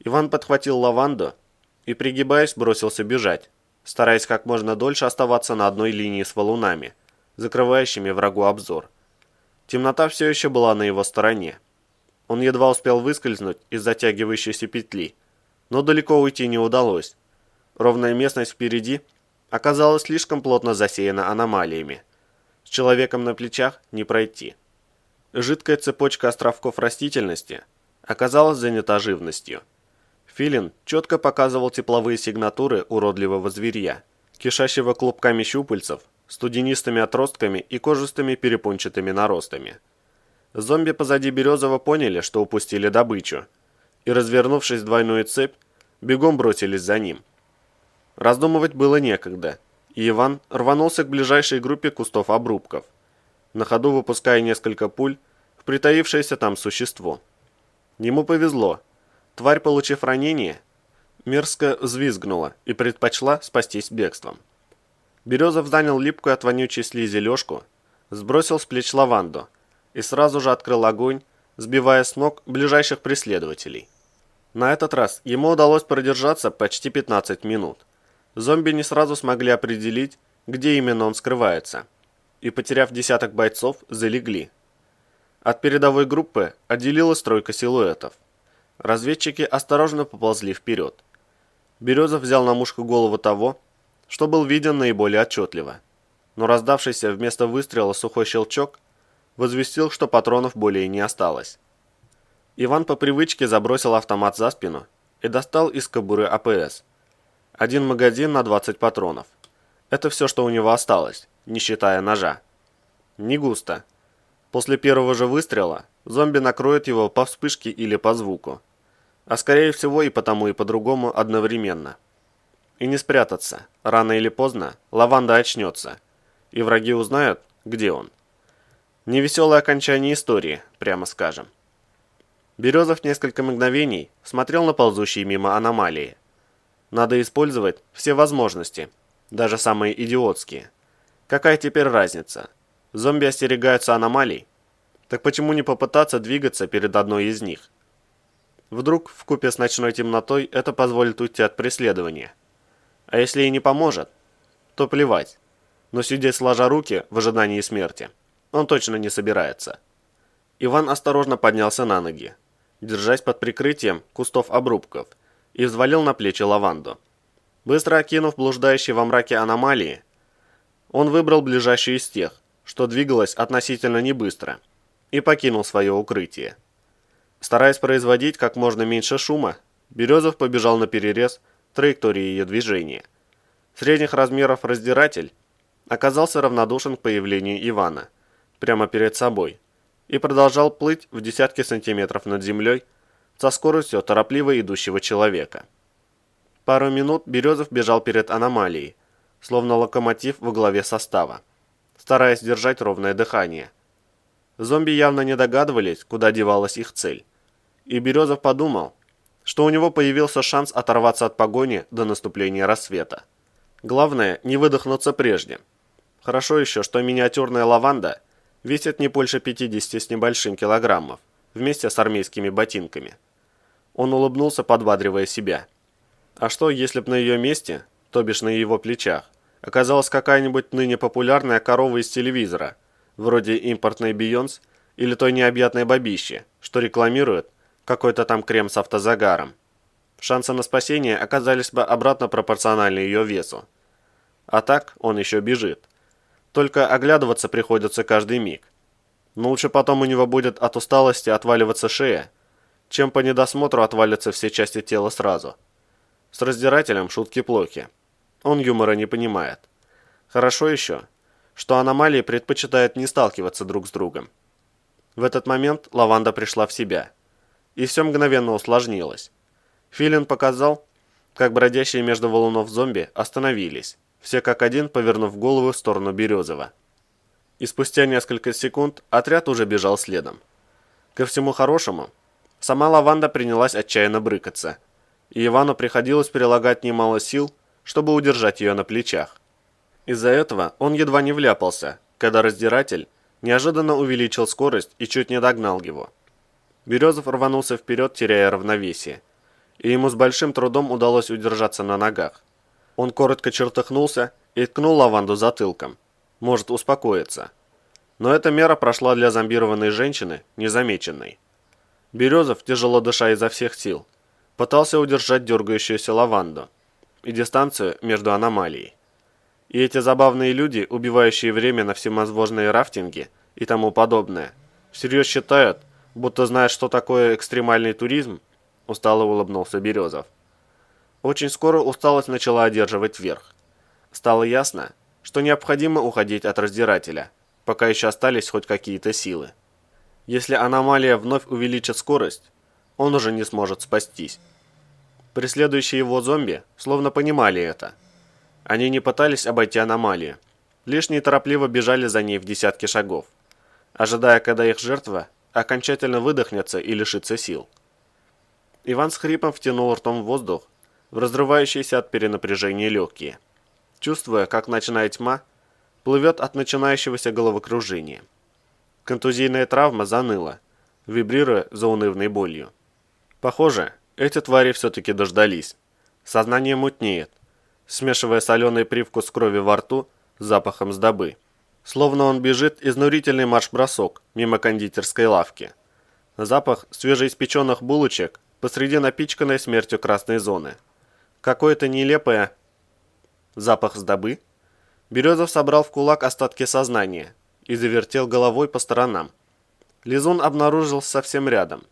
Иван подхватил Лаванду и, пригибаясь, бросился бежать, стараясь как можно дольше оставаться на одной линии с валунами, закрывающими врагу обзор. Темнота все еще была на его стороне. Он едва успел выскользнуть из затягивающейся петли, но далеко уйти не удалось. Ровная местность впереди оказалась слишком плотно засеяна аномалиями. С человеком на плечах не пройти. Жидкая цепочка островков растительности оказалась занята живностью. Филин четко показывал тепловые сигнатуры уродливого зверья, кишащего клубками щупальцев, студенистыми отростками и кожистыми перепончатыми наростами. Зомби позади Березова поняли, что упустили добычу, и, развернувшись в двойную цепь, бегом бросились за ним. Раздумывать было некогда, и Иван рванулся к ближайшей группе кустов-обрубков, на ходу выпуская несколько пуль в притаившееся там существо. Ему повезло. Тварь, получив ранение, мерзко взвизгнула и предпочла спастись бегством. Березов занял липкую от вонючей слизи лёжку, сбросил с плеч Лаванду и сразу же открыл огонь, сбивая с ног ближайших преследователей. На этот раз ему удалось продержаться почти 15 минут. Зомби не сразу смогли определить, где именно он скрывается, и, потеряв десяток бойцов, залегли. От передовой группы отделилась тройка силуэтов. Разведчики осторожно поползли вперед. Березов взял на мушку голову того, что был виден наиболее отчетливо, но раздавшийся вместо выстрела сухой щелчок возвестил, что патронов более не осталось. Иван по привычке забросил автомат за спину и достал из кобуры АПС. Один магазин на 20 патронов. Это все, что у него осталось, не считая ножа. Не густо. После первого же выстрела зомби накроет его по вспышке или по звуку. А скорее всего и по тому, и по другому одновременно. И не спрятаться. Рано или поздно Лаванда очнется, и враги узнают, где он. Невеселое окончание истории, прямо скажем. Березов несколько мгновений смотрел на ползущие мимо аномалии. Надо использовать все возможности, даже самые идиотские. Какая теперь разница? Зомби остерегаются аномалий? Так почему не попытаться двигаться перед одной из них? Вдруг, вкупе с ночной темнотой, это позволит уйти от преследования. А если и не поможет, то плевать. Но сидеть сложа руки в ожидании смерти он точно не собирается. Иван осторожно поднялся на ноги, держась под прикрытием кустов обрубков, и взвалил на плечи Лаванду. Быстро окинув блуждающие во мраке аномалии, он выбрал ближайшую из тех, что двигалась относительно небыстро, и покинул свое укрытие. Стараясь производить как можно меньше шума, Березов побежал на перерез траектории ее движения. Средних размеров раздиратель оказался равнодушен к появлению Ивана прямо перед собой и продолжал плыть в десятки сантиметров над землей со скоростью торопливо идущего человека. Пару минут Березов бежал перед аномалией, словно локомотив во главе состава, стараясь держать ровное дыхание. Зомби явно не догадывались, куда девалась их цель, и Березов подумал, что у него появился шанс оторваться от погони до наступления рассвета. Главное, не выдохнуться прежде. Хорошо еще, что миниатюрная Лаванда весит не больше 50 с небольшим килограммов, вместе с армейскими ботинками. Он улыбнулся, подбадривая себя. А что, если б на ее месте, то бишь на его плечах, оказалась какая-нибудь ныне популярная корова из телевизора, вроде импортной Бейонс или той необъятной бабищи, что рекламирует какой-то там крем с автозагаром. Шансы на спасение оказались бы обратно пропорциональны ее весу. А так он еще бежит. Только оглядываться приходится каждый миг. Но лучше потом у него будет от усталости отваливаться шея, чем по недосмотру отвалятся все части тела сразу. С раздирателем шутки плохи. Он юмора не понимает. Хорошо еще, что аномалии предпочитают не сталкиваться друг с другом. В этот момент Лаванда пришла в себя. И все мгновенно усложнилось. Филин показал, как бродящие между валунов зомби остановились, все как один повернув голову в сторону Березова. И спустя несколько секунд отряд уже бежал следом. Ко всему хорошему, сама Лаванда принялась отчаянно брыкаться, и Ивану приходилось прилагать немало сил, чтобы удержать ее на плечах. Из-за этого он едва не вляпался, когда раздиратель неожиданно увеличил скорость и чуть не догнал его. Березов рванулся вперед, теряя равновесие, и ему с большим трудом удалось удержаться на ногах. Он коротко чертыхнулся и ткнул Лаванду затылком. Может успокоиться. Но эта мера прошла для зомбированной женщины незамеченной. Березов, тяжело дыша изо всех сил, пытался удержать дергающуюся Лаванду и дистанцию между аномалией. И эти забавные люди, убивающие время на всевозможные рафтинги и тому подобное, всерьез считают, будто знают, что такое экстремальный туризм, устало улыбнулся Березов. Очень скоро усталость начала одерживать верх. Стало ясно, что необходимо уходить от раздирателя, пока еще остались хоть какие-то силы. Если аномалия вновь увеличит скорость, он уже не сможет спастись. Преследующие его зомби словно понимали это. Они не пытались обойти аномалию, лишь неторопливо бежали за ней в десятки шагов, ожидая, когда их жертва окончательно выдохнется и лишится сил. Иван с хрипом втянул ртом в воздух в разрывающиеся от перенапряжения легкие, чувствуя, как ночная тьма плывет от начинающегося головокружения. Контузийная травма заныла, вибрируя заунывной болью. Похоже, эти твари все-таки дождались. Сознание мутнеет, смешивая соленый привкус крови во рту с запахом сдобы. Словно он бежит изнурительный марш-бросок мимо кондитерской лавки. Запах свежеиспеченных булочек посреди напичканной смертью красной зоны. Какое-то нелепое... Запах сдобы? Березов собрал в кулак остатки сознания и завертел головой по сторонам. Лизун обнаружился совсем рядом.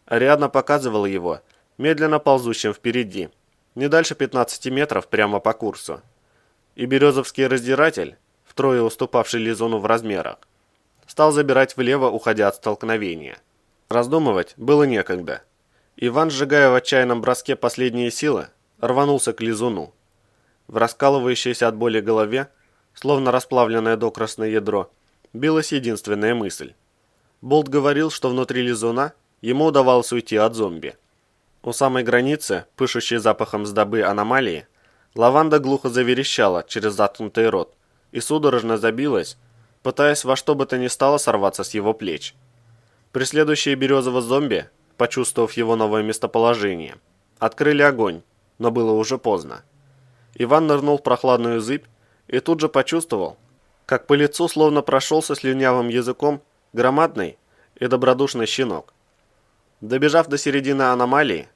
Ариадна показывала его, медленно ползущим впереди, не дальше 15 метров прямо по курсу. И березовский раздиратель, втрое уступавший Лизуну в размерах, стал забирать влево, уходя от столкновения. Раздумывать было некогда. Иван, сжигая в отчаянном броске последние силы, рванулся к Лизуну. В раскалывающейся от боли голове, словно расплавленное докрасное ядро, билась единственная мысль. Болт говорил, что внутри Лизуна ему удавалось уйти от зомби. У самой границы, пышущей запахом сдобы аномалии, Лаванда глухо заверещала через заткнутый рот и судорожно забилась, пытаясь во что бы то ни стало сорваться с его плеч. Преследующие Березова зомби, почувствовав его новое местоположение, открыли огонь, но было уже поздно. Иван нырнул в прохладную зыбь и тут же почувствовал, как по лицу словно прошелся слюнявым языком громадный и добродушный щенок. Добежав до середины аномалии,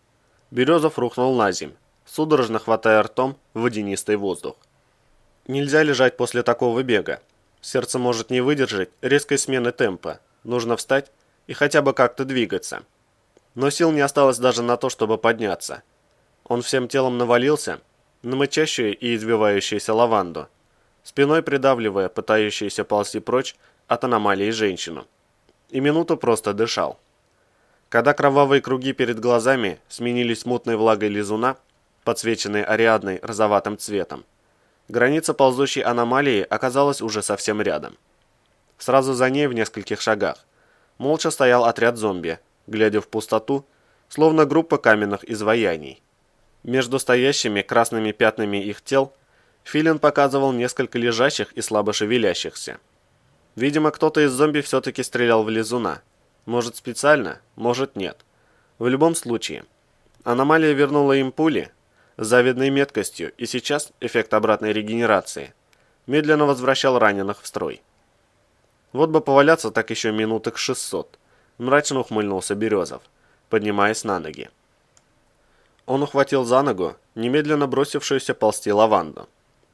Березов рухнул на земь, судорожно хватая ртом водянистый воздух. Нельзя лежать после такого бега. Сердце может не выдержать резкой смены темпа. Нужно встать и хотя бы как-то двигаться. Но сил не осталось даже на то, чтобы подняться. Он всем телом навалился на мычащую и извивающуюся Лаванду, спиной придавливая пытающуюся ползти прочь от аномалии женщину. И минуту просто дышал. Когда кровавые круги перед глазами сменились мутной влагой Лизуна, подсвеченной Ариадной розоватым цветом, граница ползущей аномалии оказалась уже совсем рядом. Сразу за ней, в нескольких шагах, молча стоял отряд зомби, глядя в пустоту, словно группа каменных изваяний. Между стоящими красными пятнами их тел Филин показывал несколько лежащих и слабо шевелящихся. Видимо, кто-то из зомби все-таки стрелял в Лизуна. Может специально, может нет. В любом случае, аномалия вернула им пули с завидной меткостью, и сейчас эффект обратной регенерации медленно возвращал раненых в строй. Вот бы поваляться так еще минуток 600, мрачно ухмыльнулся Березов, поднимаясь на ноги. Он ухватил за ногу немедленно бросившуюся ползти Лаванду,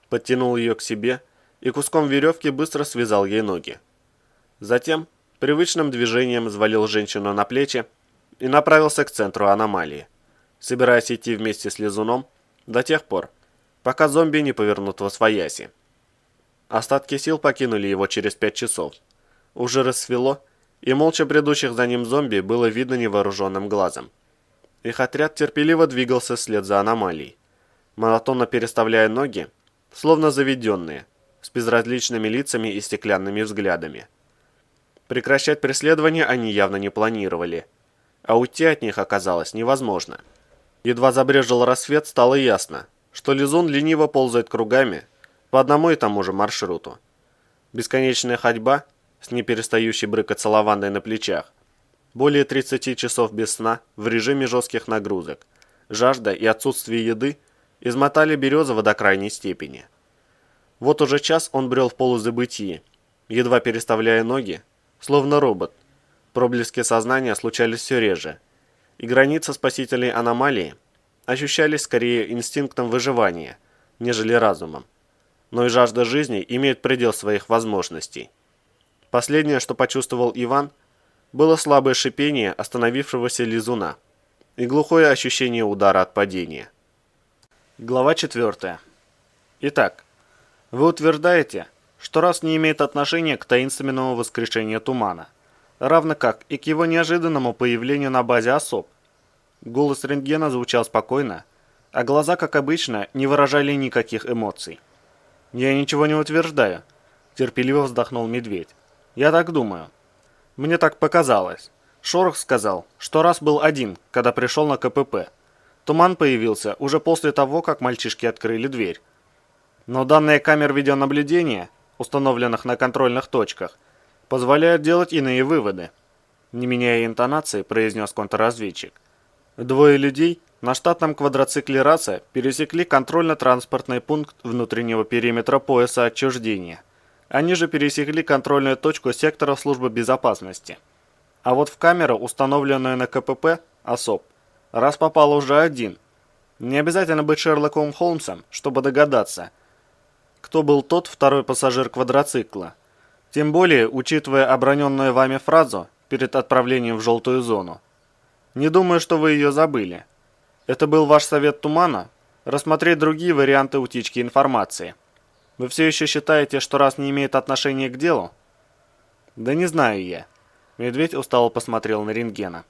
подтянул ее к себе и куском веревки быстро связал ей ноги. Затем привычным движением взвалил женщину на плечи и направился к центру аномалии, собираясь идти вместе с Лизуном до тех пор, пока зомби не повернут восвояси. Остатки сил покинули его через 5 часов. Уже рассвело, и молча бредущих за ним зомби было видно невооруженным глазом. Их отряд терпеливо двигался вслед за аномалией, монотонно переставляя ноги, словно заведенные, с безразличными лицами и стеклянными взглядами. Прекращать преследование они явно не планировали, а уйти от них оказалось невозможно. Едва забрезжил рассвет, стало ясно, что Лизун лениво ползает кругами по одному и тому же маршруту. Бесконечная ходьба с неперестающей брыкаться лавандой на плечах, более 30 часов без сна в режиме жестких нагрузок, жажда и отсутствие еды измотали Березова до крайней степени. Вот уже час он брел в полузабытии, едва переставляя ноги, словно робот. Проблески сознания случались все реже, и границы спасительной аномалии ощущались скорее инстинктом выживания, нежели разумом. Но и жажда жизни имеет предел своих возможностей. Последнее, что почувствовал Иван, было слабое шипение остановившегося лизуна и глухое ощущение удара от падения. Глава 4. Итак, вы утверждаете, что раз не имеет отношения к таинственному воскрешению тумана, равно как и к его неожиданному появлению на базе особ. Голос рентгена звучал спокойно, а глаза, как обычно, не выражали никаких эмоций. «Я ничего не утверждаю», – терпеливо вздохнул медведь. «Я так думаю. Мне так показалось. Шорох сказал, что раз был один, когда пришел на КПП. Туман появился уже после того, как мальчишки открыли дверь. Но данные камер видеонаблюдения, установленных на контрольных точках, позволяют делать иные выводы», – не меняя интонации, произнес контрразведчик. «Двое людей на штатном квадроцикле «Раса» пересекли контрольно-транспортный пункт внутреннего периметра пояса отчуждения. Они же пересекли контрольную точку сектора службы безопасности. А вот в камеру, установленную на КПП, особ, раз попал уже один. Не обязательно быть Шерлоком Холмсом, чтобы догадаться, кто был тот второй пассажир квадроцикла. Тем более, учитывая оброненную вами фразу перед отправлением в желтую зону. Не думаю, что вы ее забыли. Это был ваш совет Тумана? Рассмотреть другие варианты утечки информации. Вы все еще считаете, что раз не имеет отношения к делу? Да не знаю я. Медведь устало посмотрел на рентгена.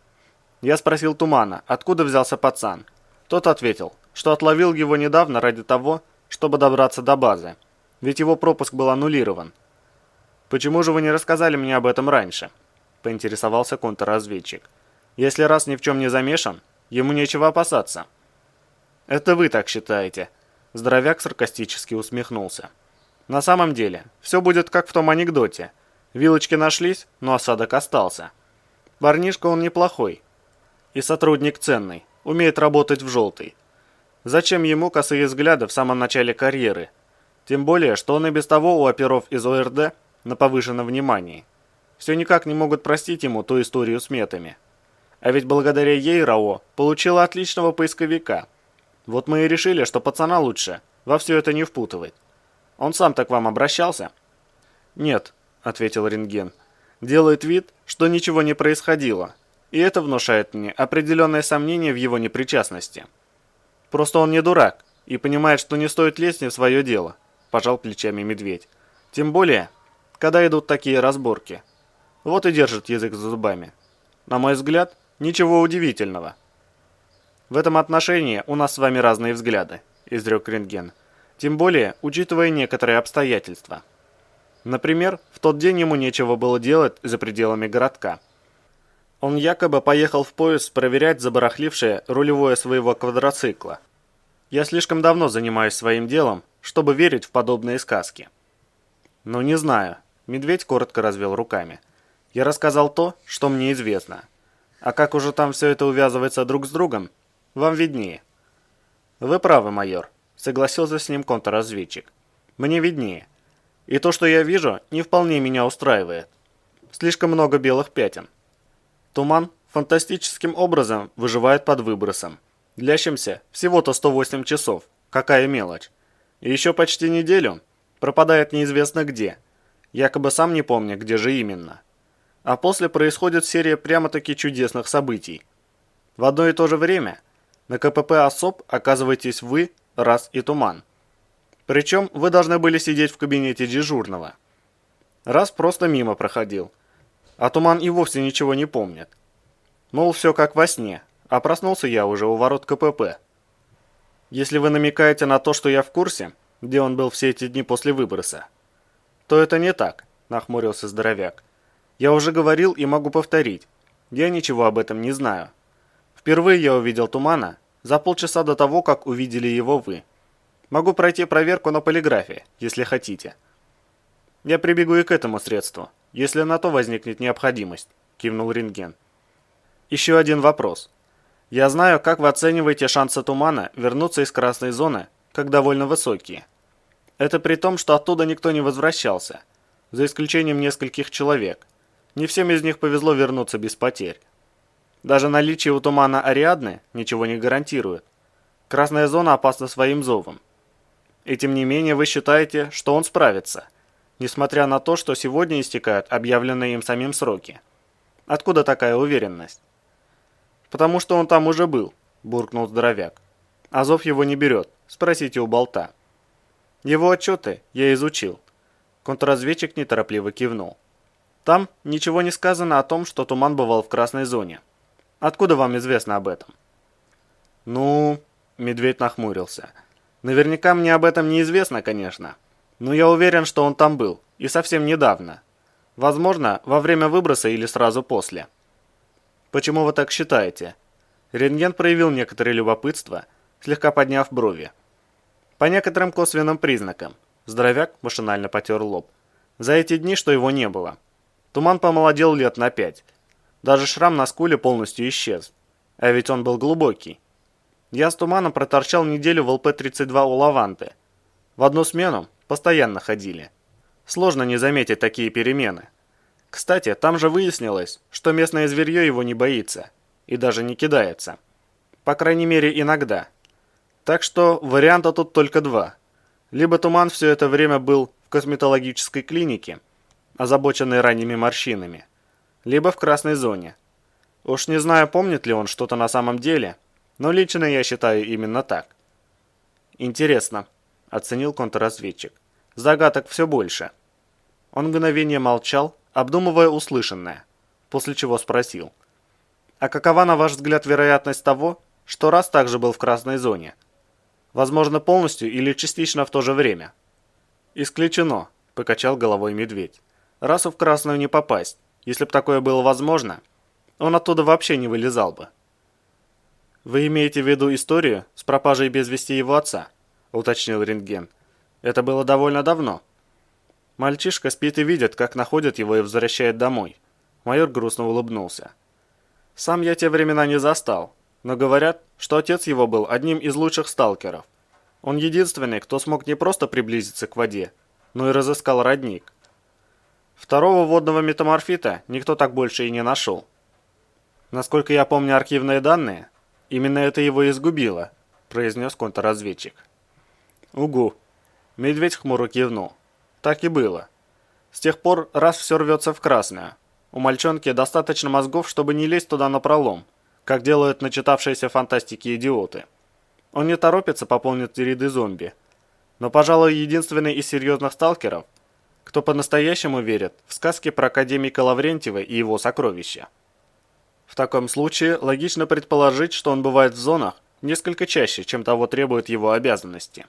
Я спросил Тумана, откуда взялся пацан. Тот ответил, что отловил его недавно ради того, чтобы добраться до базы. Ведь его пропуск был аннулирован. Почему же вы не рассказали мне об этом раньше? Поинтересовался контрразведчик. Если раз ни в чем не замешан, ему нечего опасаться. Это вы так считаете. Здоровяк саркастически усмехнулся. На самом деле, все будет как в том анекдоте. Вилочки нашлись, но осадок остался. Парнишка он неплохой. И сотрудник ценный, умеет работать в желтый. Зачем ему косые взгляды в самом начале карьеры? Тем более, что он и без того у оперов из ОРД на повышенном внимании. Все никак не могут простить ему ту историю с метами. А ведь благодаря ей РАО получила отличного поисковика. Вот мы и решили, что пацана лучше во все это не впутывать. Он сам так к вам обращался? Нет, ответил рентген. Делает вид, что ничего не происходило. И это внушает мне определенное сомнение в его непричастности. Просто он не дурак и понимает, что не стоит лезть не в свое дело, пожал плечами медведь. Тем более, когда идут такие разборки. Вот и держит язык за зубами. На мой взгляд, ничего удивительного. В этом отношении у нас с вами разные взгляды, изрек рентген. Тем более, учитывая некоторые обстоятельства. Например, в тот день ему нечего было делать за пределами городка. Он якобы поехал в поезд проверять забарахлившее рулевое своего квадроцикла. Я слишком давно занимаюсь своим делом, чтобы верить в подобные сказки. Ну не знаю, медведь коротко развел руками. Я рассказал то, что мне известно. А как уже там все это увязывается друг с другом, вам виднее. Вы правы, майор, согласился с ним контрразведчик. Мне виднее. И то, что я вижу, не вполне меня устраивает. Слишком много белых пятен. Туман фантастическим образом выживает под выбросом, длящимся всего-то 108 часов. Какая мелочь. И еще почти неделю пропадает неизвестно где, якобы сам не помня, где же именно. А после происходит серия прямо-таки чудесных событий. В одно и то же время на КПП особ оказываетесь вы, Раз и Туман. Причем вы должны были сидеть в кабинете дежурного. Раз просто мимо проходил, а Туман и вовсе ничего не помнит. Мол, все как во сне, а проснулся я уже у ворот КПП. Если вы намекаете на то, что я в курсе, где он был все эти дни после выброса, то это не так, нахмурился здоровяк. Я уже говорил и могу повторить. Я ничего об этом не знаю. Впервые я увидел Тумана за полчаса до того, как увидели его вы. Могу пройти проверку на полиграфе, если хотите. Я прибегу и к этому средству, если на то возникнет необходимость, кивнул рентген. Еще один вопрос. Я знаю, как вы оцениваете шансы Тумана вернуться из красной зоны, как довольно высокие. Это при том, что оттуда никто не возвращался, за исключением нескольких человек. Не всем из них повезло вернуться без потерь. Даже наличие у Тумана Ариадны ничего не гарантирует. Красная зона опасна своим зовом. И тем не менее вы считаете, что он справится, несмотря на то, что сегодня истекают объявленные им самим сроки. Откуда такая уверенность? Потому что он там уже был, буркнул здоровяк. Азов его не берет, спросите у болта. Его отчеты я изучил. Контрразведчик неторопливо кивнул. Там ничего не сказано о том, что Туман бывал в красной зоне. Откуда вам известно об этом? Ну, медведь нахмурился. Наверняка мне об этом неизвестно, конечно. Но я уверен, что он там был, и совсем недавно. Возможно, во время выброса или сразу после. Почему вы так считаете? Рентген проявил некоторое любопытство, слегка подняв брови. По некоторым косвенным признакам. Здоровяк машинально потер лоб. За эти дни, что его не было. Туман помолодел лет на 5. Даже шрам на скуле полностью исчез. А ведь он был глубокий. Я с Туманом проторчал неделю в ЛП-32 у Лаванты. В одну смену постоянно ходили. Сложно не заметить такие перемены. Кстати, там же выяснилось, что местное зверье его не боится. И даже не кидается. По крайней мере, иногда. Так что варианта тут только два. Либо Туман все это время был в косметологической клинике, озабоченный ранними морщинами, либо в красной зоне. Уж не знаю, помнит ли он что-то на самом деле, но лично я считаю именно так. Интересно, оценил контрразведчик. Загадок все больше. Он мгновение молчал, обдумывая услышанное, после чего спросил. А какова, на ваш взгляд, вероятность того, что раз также был в красной зоне? Возможно, полностью или частично в то же время? Исключено, покачал головой медведь. Расу в красную не попасть. Если бы такое было возможно, он оттуда вообще не вылезал бы. Вы имеете в виду историю с пропажей без вести его отца? Уточнил рентген. Это было довольно давно. Мальчишка спит и видит, как находят его и возвращает домой. Майор грустно улыбнулся. Сам я те времена не застал, но говорят, что отец его был одним из лучших сталкеров. Он единственный, кто смог не просто приблизиться к воде, но и разыскал родник. Второго водного метаморфита никто так больше и не нашел. Насколько я помню архивные данные, именно это его и изгубило, произнес контрразведчик. Угу. Медведь хмуро кивнул. Так и было. С тех пор раз все рвется в красную. У мальчонки достаточно мозгов, чтобы не лезть туда напролом, как делают начитавшиеся фантастики идиоты. Он не торопится пополнить ряды зомби. Но, пожалуй, единственный из серьезных сталкеров, кто по-настоящему верит в сказки про академика Лаврентьева и его сокровища. В таком случае логично предположить, что он бывает в зонах несколько чаще, чем того требуют его обязанности.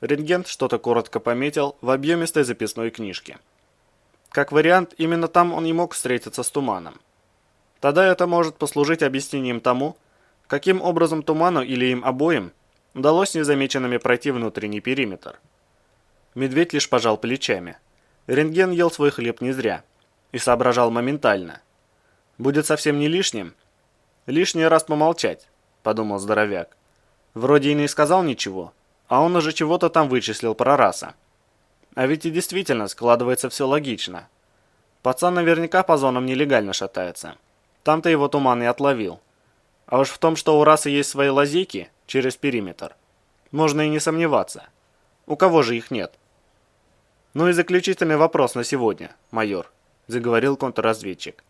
Рентген что-то коротко пометил в объемистой записной книжке. Как вариант, именно там он и мог встретиться с Туманом. Тогда это может послужить объяснением тому, каким образом Туману или им обоим удалось незамеченными пройти внутренний периметр. Медведь лишь пожал плечами. Рентген ел свой хлеб не зря и соображал моментально. Будет совсем не лишним. Лишний раз помолчать, подумал здоровяк. Вроде и не сказал ничего, а он уже чего-то там вычислил про раса. А ведь и действительно складывается все логично. Пацан наверняка по зонам нелегально шатается. Там-то его Туман и отловил. А уж в том, что у расы есть свои лазейки через периметр, можно и не сомневаться. У кого же их нет? Ну и заключительный вопрос на сегодня, майор, заговорил контрразведчик.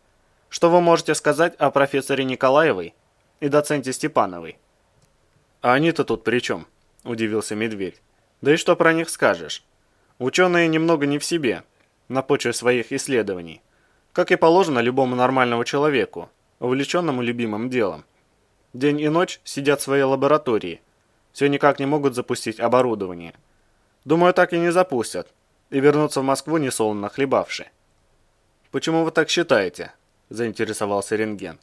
Что вы можете сказать о профессоре Николаевой и доценте Степановой? А они-то тут при чем? Удивился медведь. Да и что про них скажешь? Ученые немного не в себе, на почве своих исследований, как и положено любому нормальному человеку, увлеченному любимым делом. День и ночь сидят в своей лаборатории. Все никак не могут запустить оборудование. Думаю, так и не запустят. И вернутся в Москву несолоно хлебавши. «Почему вы так считаете?» – заинтересовался рентген.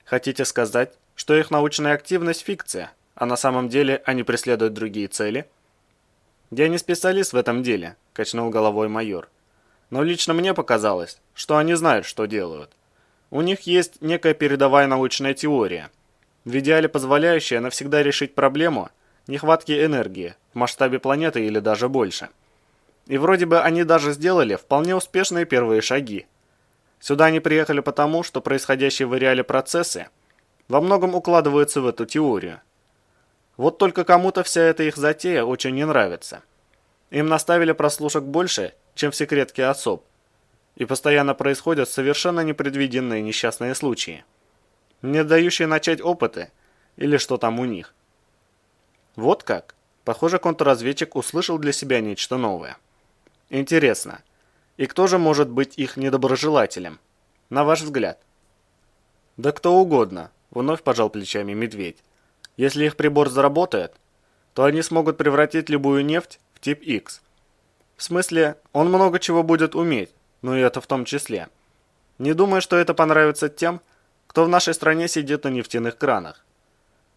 «Хотите сказать, что их научная активность – фикция, а на самом деле они преследуют другие цели?» «Я не специалист в этом деле», – качнул головой майор. «Но лично мне показалось, что они знают, что делают. У них есть некая передовая научная теория, в идеале позволяющая навсегда решить проблему нехватки энергии в масштабе планеты или даже больше. И вроде бы они даже сделали вполне успешные первые шаги. Сюда они приехали потому, что происходящие в реале процессы во многом укладываются в эту теорию. Вот только кому-то вся эта их затея очень не нравится. Им наставили прослушек больше, чем в секретке особ, и постоянно происходят совершенно непредвиденные несчастные случаи, не дающие начать опыты или что там у них. Вот как? Похоже, контрразведчик услышал для себя нечто новое. Интересно, и кто же может быть их недоброжелателем, на ваш взгляд? Да кто угодно, вновь пожал плечами медведь. Если их прибор заработает, то они смогут превратить любую нефть в тип X. В смысле, он много чего будет уметь, но и это в том числе. Не думаю, что это понравится тем, кто в нашей стране сидит на нефтяных кранах.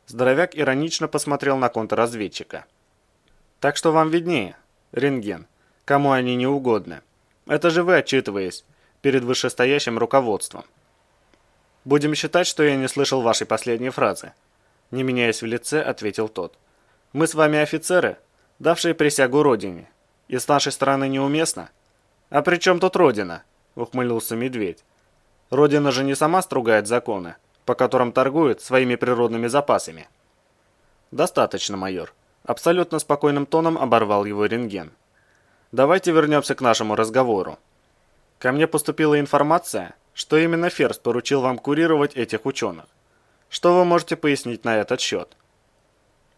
Здоровяк иронично посмотрел на контрразведчика. Так что вам виднее, рентген, кому они не угодны. Это же вы отчитываясь перед вышестоящим руководством. Будем считать, что я не слышал вашей последней фразы. Не меняясь в лице, ответил тот. Мы с вами офицеры, давшие присягу Родине. И с нашей стороны неуместно. А при чем тут Родина? Ухмыльнулся медведь. Родина же не сама стругает законы, по которым торгует своими природными запасами. Достаточно, майор. Абсолютно спокойным тоном оборвал его рентген. Давайте вернемся к нашему разговору. Ко мне поступила информация, что именно Ферст поручил вам курировать этих ученых. Что вы можете пояснить на этот счет?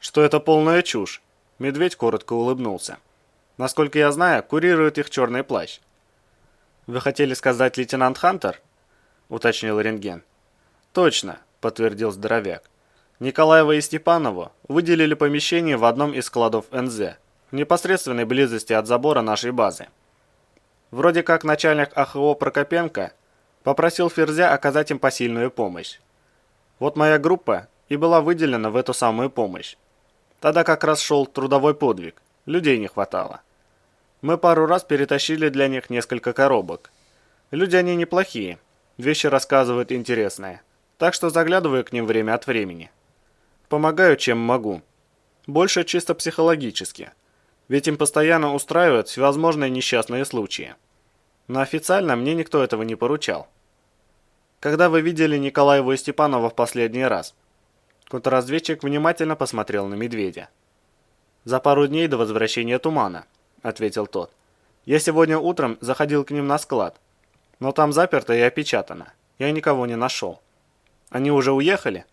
Что это полная чушь. Медведь коротко улыбнулся. Насколько я знаю, курирует их черный плащ. Вы хотели сказать лейтенант Хантер? Уточнил рентген. Точно, подтвердил здоровяк. Николаева и Степанову выделили помещение в одном из складов НЗ, в непосредственной близости от забора нашей базы. Вроде как начальник АХО Прокопенко попросил Ферзя оказать им посильную помощь. Вот моя группа и была выделена в эту самую помощь. Тогда как раз шел трудовой подвиг, людей не хватало. Мы пару раз перетащили для них несколько коробок. Люди они неплохие, вещи рассказывают интересные, так что заглядываю к ним время от времени. Помогаю, чем могу. Больше чисто психологически, ведь им постоянно устраивают всевозможные несчастные случаи. Но официально мне никто этого не поручал. Когда вы видели Николаева и Степанова в последний раз? Контрразведчик внимательно посмотрел на медведя. За пару дней до возвращения тумана, ответил тот. Я сегодня утром заходил к ним на склад, но там заперто и опечатано. Я никого не нашел. Они уже уехали?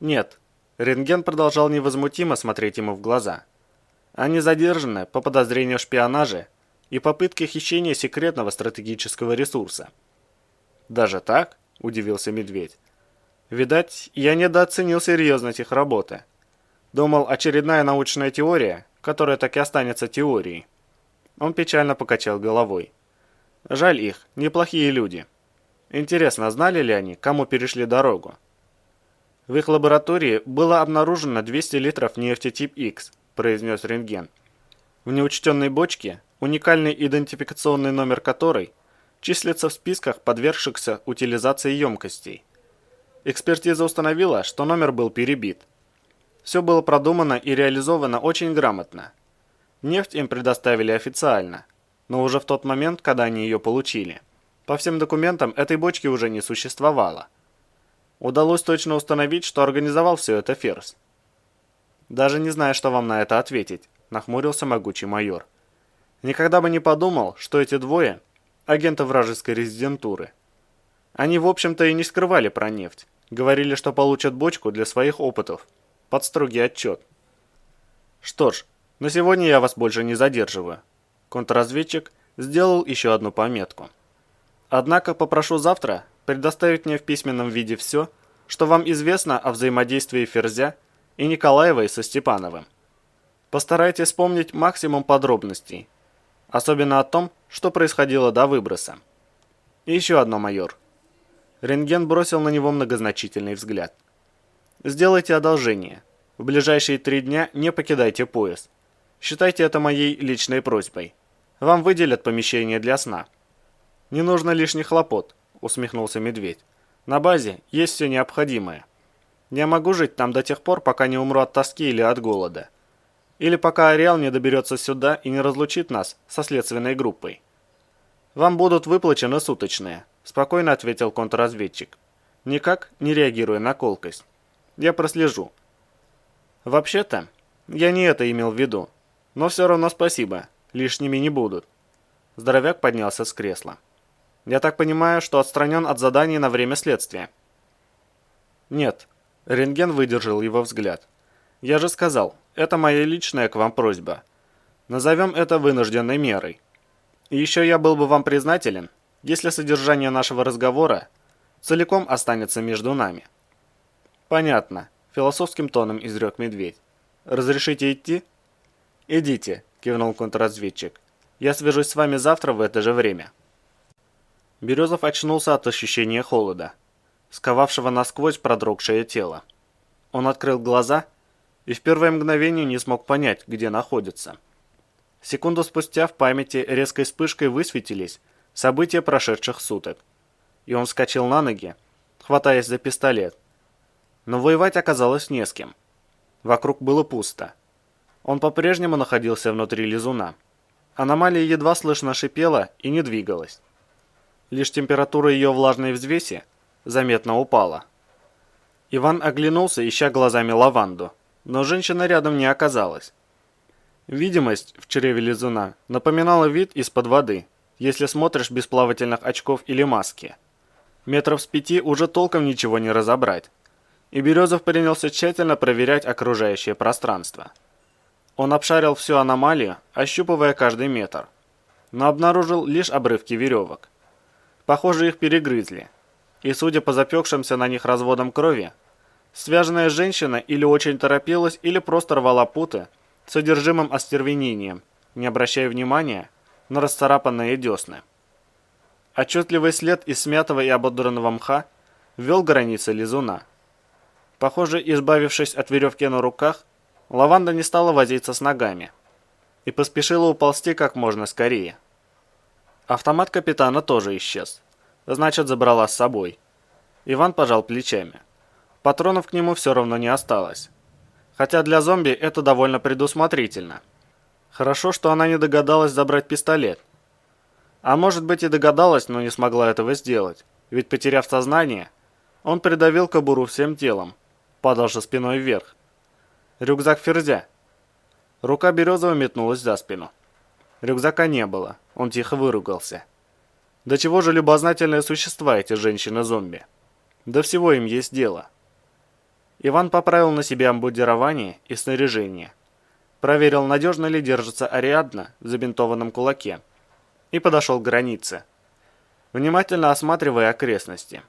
Нет. Рентген продолжал невозмутимо смотреть ему в глаза. Они задержаны по подозрению в шпионаже и попытке хищения секретного стратегического ресурса. «Даже так?» – удивился медведь. «Видать, я недооценил серьезность их работы. Думал, очередная научная теория, которая так и останется теорией». Он печально покачал головой. «Жаль их, неплохие люди. Интересно, знали ли они, кому перешли дорогу?» «В их лаборатории было обнаружено 200 литров нефти тип X», – произнес рентген. «В неучтенной бочке уникальный идентификационный номер которой числится в списках подвергшихся утилизации емкостей. Экспертиза установила, что номер был перебит. Все было продумано и реализовано очень грамотно. Нефть им предоставили официально, но уже в тот момент, когда они ее получили. По всем документам этой бочки уже не существовало. Удалось точно установить, что организовал все это Ферзь. «Даже не знаю, что вам на это ответить», – нахмурился могучий майор. «Никогда бы не подумал, что эти двое – агенты вражеской резидентуры. Они, в общем-то, и не скрывали про нефть. Говорили, что получат бочку для своих опытов. Под строгий отчет. Что ж, на сегодня я вас больше не задерживаю». Контрразведчик сделал еще одну пометку. «Однако попрошу завтра предоставить мне в письменном виде все, что вам известно о взаимодействии Ферзя и Николаевой со Степановым. Постарайтесь вспомнить максимум подробностей, особенно о том, что происходило до выброса. И еще одно, майор. Рентген бросил на него многозначительный взгляд. Сделайте одолжение. В ближайшие 3 дня не покидайте пояс. Считайте это моей личной просьбой. Вам выделят помещение для сна. Не нужно лишних хлопот, усмехнулся Медведь. На базе есть все необходимое. Я могу жить там до тех пор, пока не умру от тоски или от голода. Или пока Ареал не доберется сюда и не разлучит нас со следственной группой. Вам будут выплачены суточные, спокойно ответил контрразведчик, никак не реагируя на колкость. Я прослежу. Вообще-то, я не это имел в виду, но все равно спасибо, лишними не будут. Здоровяк поднялся с кресла. Я так понимаю, что отстранен от заданий на время следствия. Нет, рентген выдержал его взгляд. Я же сказал, это моя личная к вам просьба. Назовем это вынужденной мерой. И еще я был бы вам признателен, если содержание нашего разговора целиком останется между нами. Понятно, философским тоном изрек Медведь. Разрешите идти? Идите, кивнул контрразведчик. Я свяжусь с вами завтра в это же время. Березов очнулся от ощущения холода, сковавшего насквозь продрогшее тело. Он открыл глаза и в первое мгновение не смог понять, где находится. Секунду спустя в памяти резкой вспышкой высветились события прошедших суток. И он вскочил на ноги, хватаясь за пистолет. Но воевать оказалось не с кем. Вокруг было пусто. Он по-прежнему находился внутри лизуна. Аномалия едва слышно шипела и не двигалась. Лишь температура ее влажной взвеси заметно упала. Иван оглянулся, ища глазами лаванду, но женщины рядом не оказалось. Видимость в чреве лизуна напоминала вид из-под воды, если смотришь без плавательных очков или маски. Метров с 5 уже толком ничего не разобрать, и Березов принялся тщательно проверять окружающее пространство. Он обшарил всю аномалию, ощупывая каждый метр, но обнаружил лишь обрывки веревок. Похоже, их перегрызли, и, судя по запекшимся на них разводам крови, связанная женщина или очень торопилась, или просто рвала путы с содержимым остервенением, не обращая внимания на расцарапанные десны. Отчетливый след из смятого и ободранного мха ввел границы лизуна. Похоже, избавившись от веревки на руках, лаванда не стала возиться с ногами и поспешила уползти как можно скорее. Автомат капитана тоже исчез. Значит, забрала с собой. Иван пожал плечами. Патронов к нему все равно не осталось. Хотя для зомби это довольно предусмотрительно. Хорошо, что она не догадалась забрать пистолет. А может быть и догадалась, но не смогла этого сделать. Ведь, потеряв сознание, он придавил кобуру всем телом, падал же спиной вверх. Рюкзак Ферзя. Рука Березова метнулась за спину. Рюкзака не было, он тихо выругался. До чего же любознательные существа эти женщины-зомби? До всего им есть дело. Иван поправил на себе обмундирование и снаряжение. Проверил, надежно ли держится Ариадна в забинтованном кулаке. И подошел к границе, внимательно осматривая окрестности.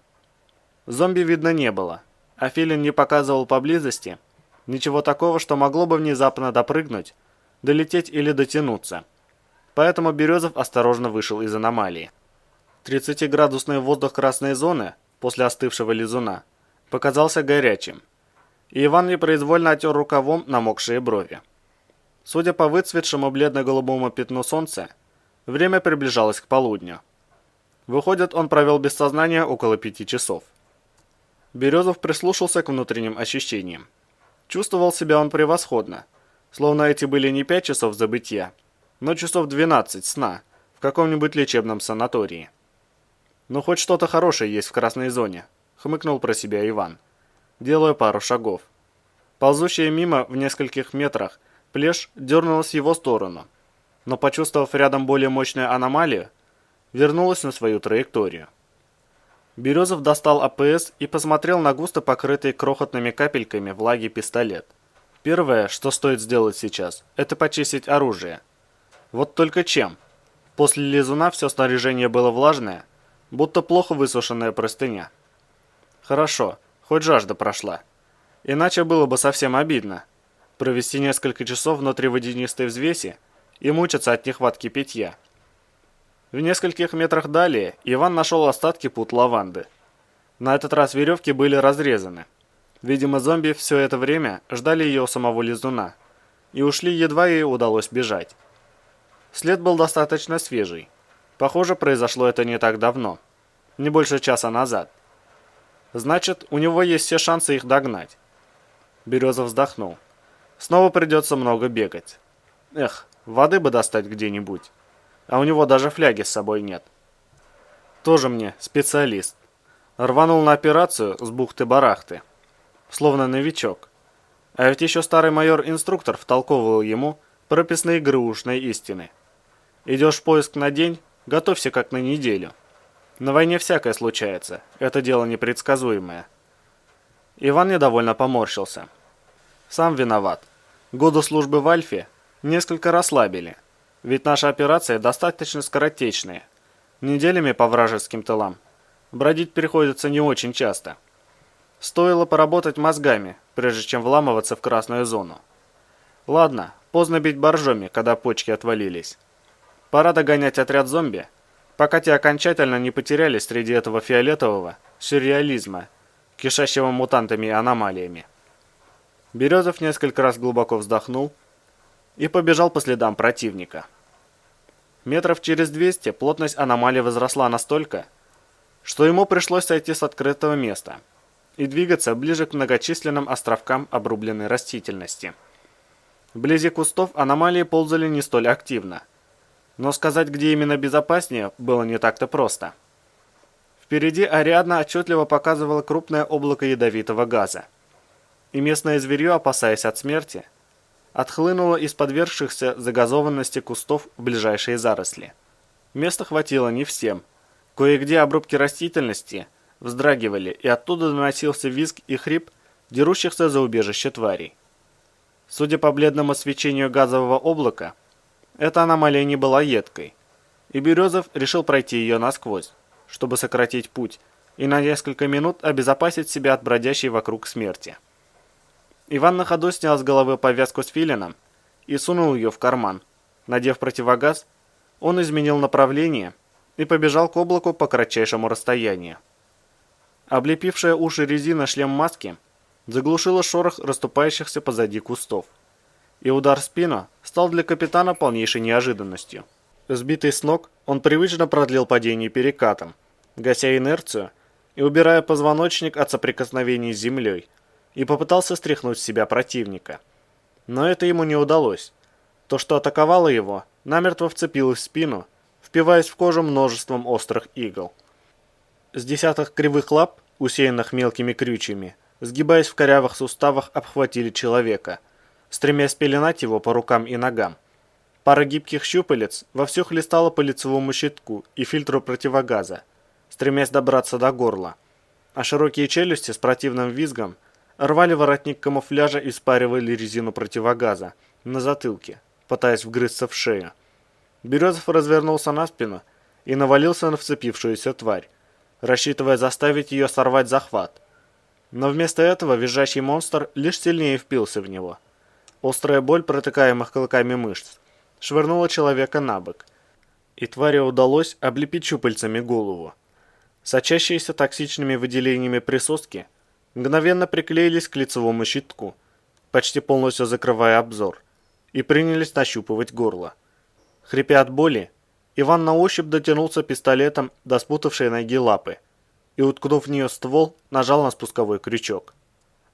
Зомби видно не было, а Филин не показывал поблизости ничего такого, что могло бы внезапно допрыгнуть, долететь или дотянуться. Поэтому Березов осторожно вышел из аномалии. 30-градусный воздух красной зоны после остывшего лизуна показался горячим, и Иван непроизвольно отер рукавом намокшие брови. Судя по выцветшему бледно-голубому пятну солнца, время приближалось к полудню. Выходит, он провел без сознания около 5 часов. Березов прислушался к внутренним ощущениям. Чувствовал себя он превосходно, словно эти были не 5 часов забытья, но часов 12 сна в каком-нибудь лечебном санатории. «Ну, хоть что-то хорошее есть в красной зоне», — хмыкнул про себя Иван, делая пару шагов. Ползущая мимо в нескольких метрах плешь дернулась в его сторону, но, почувствовав рядом более мощную аномалию, вернулась на свою траекторию. Березов достал АПС и посмотрел на густо покрытый крохотными капельками влаги пистолет. Первое, что стоит сделать сейчас, это почистить оружие. Вот только чем? После лизуна все снаряжение было влажное, будто плохо высушенная простыня. Хорошо, хоть жажда прошла. Иначе было бы совсем обидно провести несколько часов внутри водянистой взвеси и мучиться от нехватки питья. В нескольких метрах далее Иван нашел остатки пут лаванды. На этот раз веревки были разрезаны. Видимо, зомби все это время ждали ее у самого лизуна и ушли, едва ей удалось бежать. След был достаточно свежий. Похоже, произошло это не так давно, не больше часа назад. Значит, у него есть все шансы их догнать. Березов вздохнул. Снова придется много бегать. Эх, воды бы достать где-нибудь. А у него даже фляги с собой нет. Тоже мне специалист. Рванул на операцию с бухты-барахты. Словно новичок. А ведь еще старый майор-инструктор втолковывал ему прописные ГРУшной истины. Идешь в поиск на день, готовься как на неделю. На войне всякое случается, это дело непредсказуемое. Иван недовольно поморщился. Сам виноват. Годы службы в Альфе несколько расслабили. Ведь наша операция достаточно скоротечная. Неделями по вражеским тылам. Бродить приходится не очень часто. Стоило поработать мозгами, прежде чем вламываться в красную зону. Ладно, поздно бить боржоми, когда почки отвалились. Пора догонять отряд зомби, пока те окончательно не потерялись среди этого фиолетового сюрреализма, кишащего мутантами и аномалиями. Березов несколько раз глубоко вздохнул и побежал по следам противника. Метров через 200 плотность аномалии возросла настолько, что ему пришлось сойти с открытого места и двигаться ближе к многочисленным островкам обрубленной растительности. Вблизи кустов аномалии ползали не столь активно, но сказать, где именно безопаснее, было не так-то просто. Впереди Ариадна отчетливо показывала крупное облако ядовитого газа, и местное зверье, опасаясь от смерти, отхлынуло из подвергшихся загазованности кустов в ближайшие заросли. Места хватило не всем. Кое-где обрубки растительности вздрагивали, и оттуда доносился визг и хрип дерущихся за убежище тварей. Судя по бледному свечению газового облака, эта аномалия не была едкой, и Березов решил пройти ее насквозь, чтобы сократить путь и на несколько минут обезопасить себя от бродящей вокруг смерти. Иван на ходу снял с головы повязку с филином и сунул ее в карман. Надев противогаз, он изменил направление и побежал к облаку по кратчайшему расстоянию. Облепившая уши резина шлем маски заглушила шорох расступающихся позади кустов, и удар в спину стал для капитана полнейшей неожиданностью. Сбитый с ног, он привычно продлил падение перекатом, гася инерцию и убирая позвоночник от соприкосновений с землей, и попытался стряхнуть с себя противника. Но это ему не удалось. То, что атаковало его, намертво вцепилось в спину, впиваясь в кожу множеством острых игл. С десяток кривых лап, усеянных мелкими крючьями, сгибаясь в корявых суставах, обхватили человека, стремясь пеленать его по рукам и ногам. Пара гибких щупалец вовсю хлестала по лицевому щитку и фильтру противогаза, стремясь добраться до горла, а широкие челюсти с противным визгом рвали воротник камуфляжа и спаривали резину противогаза на затылке, пытаясь вгрызться в шею. Березов развернулся на спину и навалился на вцепившуюся тварь, рассчитывая заставить ее сорвать захват. Но вместо этого визжащий монстр лишь сильнее впился в него. Острая боль протыкаемых клыками мышц швырнула человека на бок, и твари удалось облепить щупальцами голову. Сочащиеся токсичными выделениями присоски мгновенно приклеились к лицевому щитку, почти полностью закрывая обзор, и принялись нащупывать горло. Хрипя от боли, Иван на ощупь дотянулся пистолетом до спутавшей ноги лапы и, уткнув в нее ствол, нажал на спусковой крючок.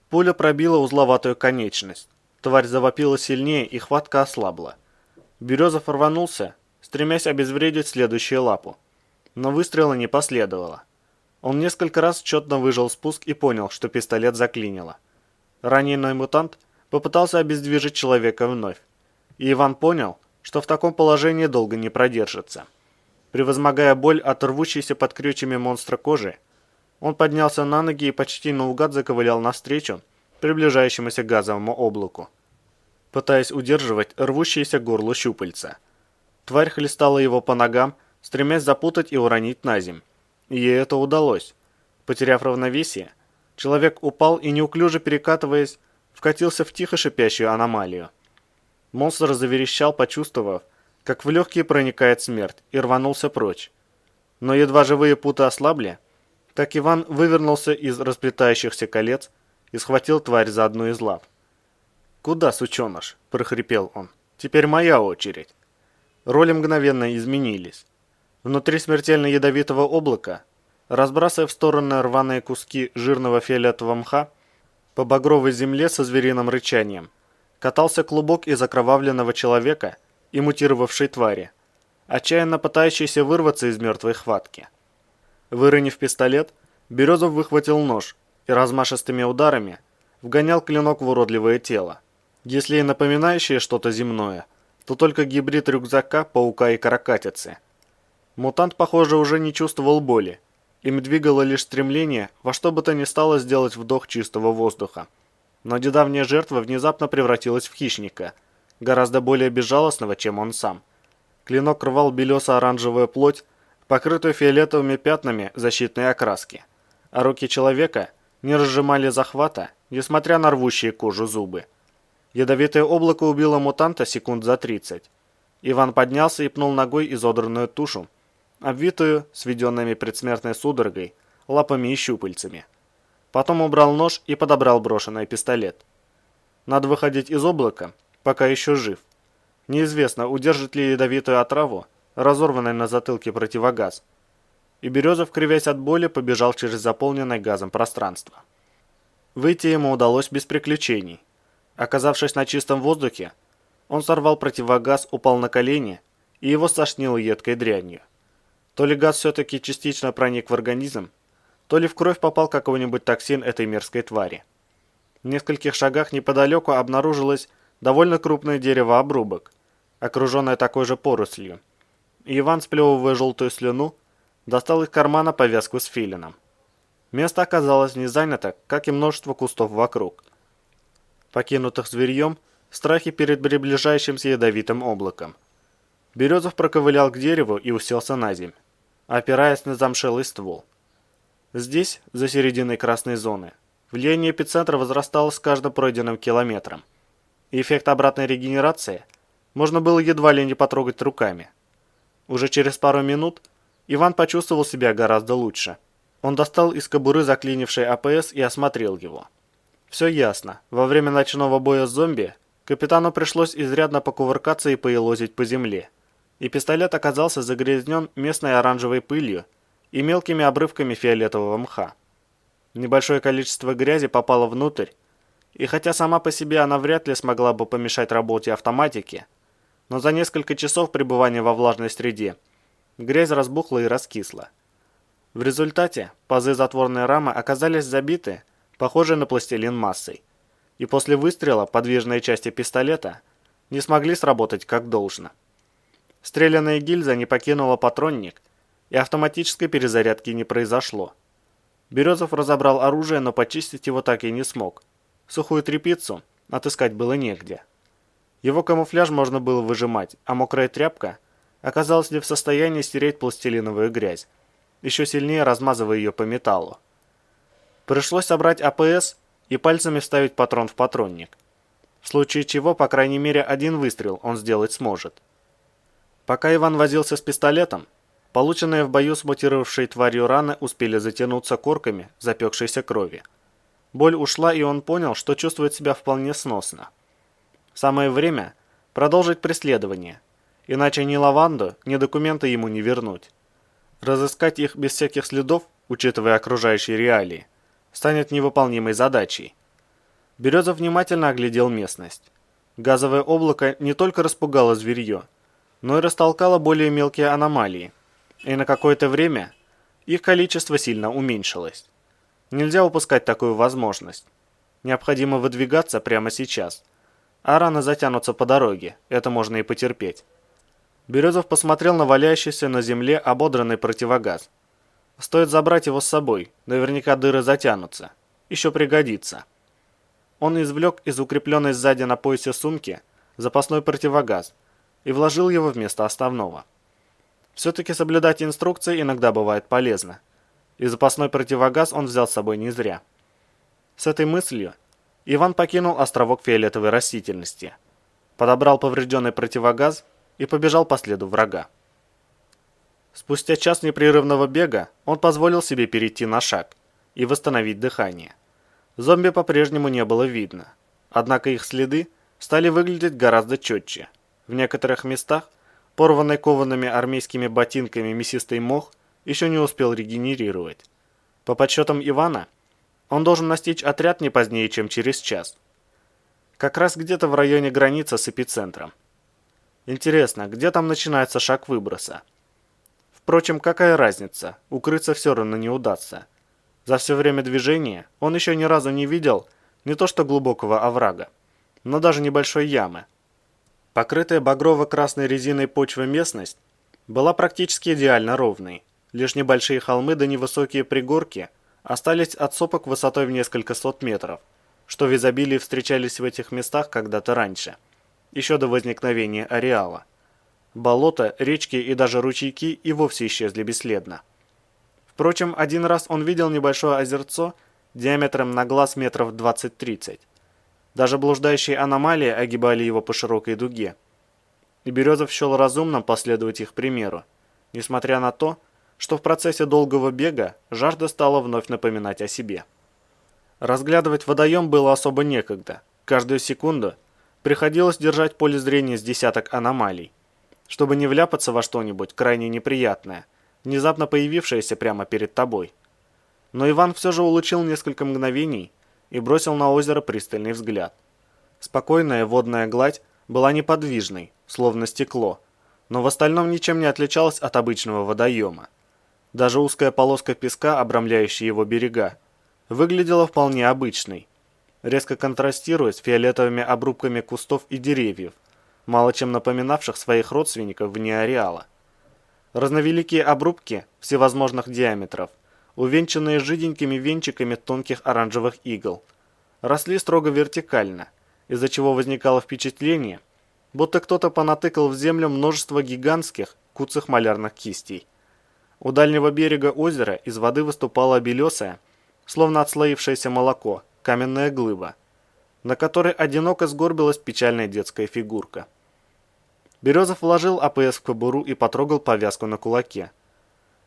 Пуля пробила узловатую конечность, тварь завопила сильнее и хватка ослабла. Березов рванулся, стремясь обезвредить следующую лапу, но выстрела не последовало. Он несколько раз четно выжал спуск и понял, что пистолет заклинило. Раненый мутант попытался обездвижить человека вновь, и Иван понял, что в таком положении долго не продержится. Превозмогая боль от рвущейся под крючьями монстра кожи, он поднялся на ноги и почти наугад заковылял навстречу приближающемуся газовому облаку, пытаясь удерживать рвущиеся к горлу щупальца. Тварь хлестала его по ногам, стремясь запутать и уронить на земь. И ей это удалось. Потеряв равновесие, Человек упал и, неуклюже перекатываясь, вкатился в тихо шипящую аномалию. Монстр заверещал, почувствовав, как в легкие проникает смерть, и рванулся прочь. Но едва живые путы ослабли, как Иван вывернулся из расплетающихся колец и схватил тварь за одну из лап. «Куда, сученыш?» – прохрипел он. «Теперь моя очередь». Роли мгновенно изменились. Внутри смертельно ядовитого облака, разбрасывая в стороны рваные куски жирного фиолетового мха, по багровой земле со звериным рычанием катался клубок из окровавленного человека и мутировавшей твари, отчаянно пытающийся вырваться из мертвой хватки. Выронив пистолет, Березов выхватил нож и размашистыми ударами вгонял клинок в уродливое тело. Если и напоминающее что-то земное, то только гибрид рюкзака, паука и каракатицы. Мутант, похоже, уже не чувствовал боли. Им двигало лишь стремление во что бы то ни стало сделать вдох чистого воздуха. Но недавняя жертва внезапно превратилась в хищника, гораздо более безжалостного, чем он сам. Клинок рвал белесо-оранжевую плоть, покрытую фиолетовыми пятнами защитной окраски, а руки человека не разжимали захвата, несмотря на рвущие кожу зубы. Ядовитое облако убило мутанта секунд за 30. Иван поднялся и пнул ногой изодранную тушу, обвитую сведенными предсмертной судорогой лапами и щупальцами. Потом убрал нож и подобрал брошенный пистолет. Надо выходить из облака, пока еще жив. Неизвестно, удержит ли ядовитую отраву разорванный на затылке противогаз. И Березов, кривясь от боли, побежал через заполненное газом пространство. Выйти ему удалось без приключений. Оказавшись на чистом воздухе, он сорвал противогаз, упал на колени, и его стошнило едкой дрянью. То ли газ все-таки частично проник в организм, то ли в кровь попал какой-нибудь токсин этой мерзкой твари. В нескольких шагах неподалеку обнаружилось довольно крупное дерево-обрубок, окруженное такой же порослью. И Иван, сплевывая желтую слюну, достал из кармана повязку с филином. Место оказалось не занято, как и множество кустов вокруг, покинутых зверьем в страхе перед приближающимся ядовитым облаком. Березов проковылял к дереву и уселся на земь, опираясь на замшелый ствол. Здесь, за серединой красной зоны, влияние эпицентра возрастало с каждым пройденным километром. И эффект обратной регенерации можно было едва ли не потрогать руками. Уже через пару минут Иван почувствовал себя гораздо лучше. Он достал из кобуры заклинивший АПС и осмотрел его. Все ясно. Во время ночного боя с зомби капитану пришлось изрядно покувыркаться и поелозить по земле. И пистолет оказался загрязнен местной оранжевой пылью и мелкими обрывками фиолетового мха. Небольшое количество грязи попало внутрь, и хотя сама по себе она вряд ли смогла бы помешать работе автоматики, но за несколько часов пребывания во влажной среде грязь разбухла и раскисла. В результате пазы затворной рамы оказались забиты, похожей на пластилин массой, и после выстрела подвижные части пистолета не смогли сработать как должно. Стрелянная гильза не покинула патронник, и автоматической перезарядки не произошло. Березов разобрал оружие, но почистить его так и не смог. Сухую тряпицу отыскать было негде. Его камуфляж можно было выжимать, а мокрая тряпка оказалась не в состоянии стереть пластилиновую грязь, еще сильнее размазывая ее по металлу. Пришлось собрать АПС и пальцами вставить патрон в патронник. В случае чего, по крайней мере, один выстрел он сделать сможет. Пока Иван возился с пистолетом, полученные в бою с мутировавшей тварью раны успели затянуться корками запекшейся крови. Боль ушла, и он понял, что чувствует себя вполне сносно. Самое время продолжить преследование, иначе ни лаванду, ни документы ему не вернуть. Разыскать их без всяких следов, учитывая окружающие реалии, станет невыполнимой задачей. Березов внимательно оглядел местность. Газовое облако не только распугало зверье, но и растолкало более мелкие аномалии, и на какое-то время их количество сильно уменьшилось. Нельзя упускать такую возможность. Необходимо выдвигаться прямо сейчас. А раны затянутся по дороге, это можно и потерпеть. Березов посмотрел на валяющийся на земле ободранный противогаз. Стоит забрать его с собой, наверняка дыры затянутся. Еще пригодится. Он извлек из укрепленной сзади на поясе сумки запасной противогаз и вложил его вместо основного. Все-таки соблюдать инструкции иногда бывает полезно. И запасной противогаз он взял с собой не зря. С этой мыслью Иван покинул островок фиолетовой растительности, подобрал поврежденный противогаз и побежал по следу врага. Спустя час непрерывного бега он позволил себе перейти на шаг и восстановить дыхание. Зомби по-прежнему не было видно, однако их следы стали выглядеть гораздо четче. В некоторых местах порванный коваными армейскими ботинками мясистый мох еще не успел регенерировать. По подсчетам Ивана, он должен настичь отряд не позднее, чем через час. Как раз где-то в районе границы с эпицентром. Интересно, где там начинается шаг выброса? Впрочем, какая разница, укрыться все равно не удастся. За все время движения он еще ни разу не видел не то что глубокого оврага, но даже небольшой ямы. Покрытая багрово-красной резиной почва местность была практически идеально ровной. Лишь небольшие холмы да невысокие пригорки остались от сопок высотой в несколько сот метров, что в изобилии встречались в этих местах когда-то раньше, еще до возникновения ареала. Болота, речки и даже ручейки и вовсе исчезли бесследно. Впрочем, один раз он видел небольшое озерцо диаметром на глаз метров 20-30. Даже блуждающие аномалии огибали его по широкой дуге. И Березов счел разумным последовать их примеру, несмотря на то, что в процессе долгого бега жажда стала вновь напоминать о себе. Разглядывать водоем было особо некогда. Каждую секунду приходилось держать в поле зрения с десяток аномалий, чтобы не вляпаться во что-нибудь крайне неприятное, внезапно появившееся прямо перед тобой. Но Иван все же улучил несколько мгновений и бросил на озеро пристальный взгляд. Спокойная водная гладь была неподвижной, словно стекло, но в остальном ничем не отличалась от обычного водоема. Даже узкая полоска песка, обрамляющая его берега, выглядела вполне обычной, резко контрастируя с фиолетовыми обрубками кустов и деревьев, мало чем напоминавших своих родственников вне ареала. Разновеликие обрубки всевозможных диаметров, увенчанные жиденькими венчиками тонких оранжевых игл, росли строго вертикально, из-за чего возникало впечатление, будто кто-то понатыкал в землю множество гигантских куцых малярных кистей. У дальнего берега озера из воды выступала белесая, словно отслоившееся молоко, каменная глыба, на которой одиноко сгорбилась печальная детская фигурка. Березов вложил АПС в кобуру и потрогал повязку на кулаке.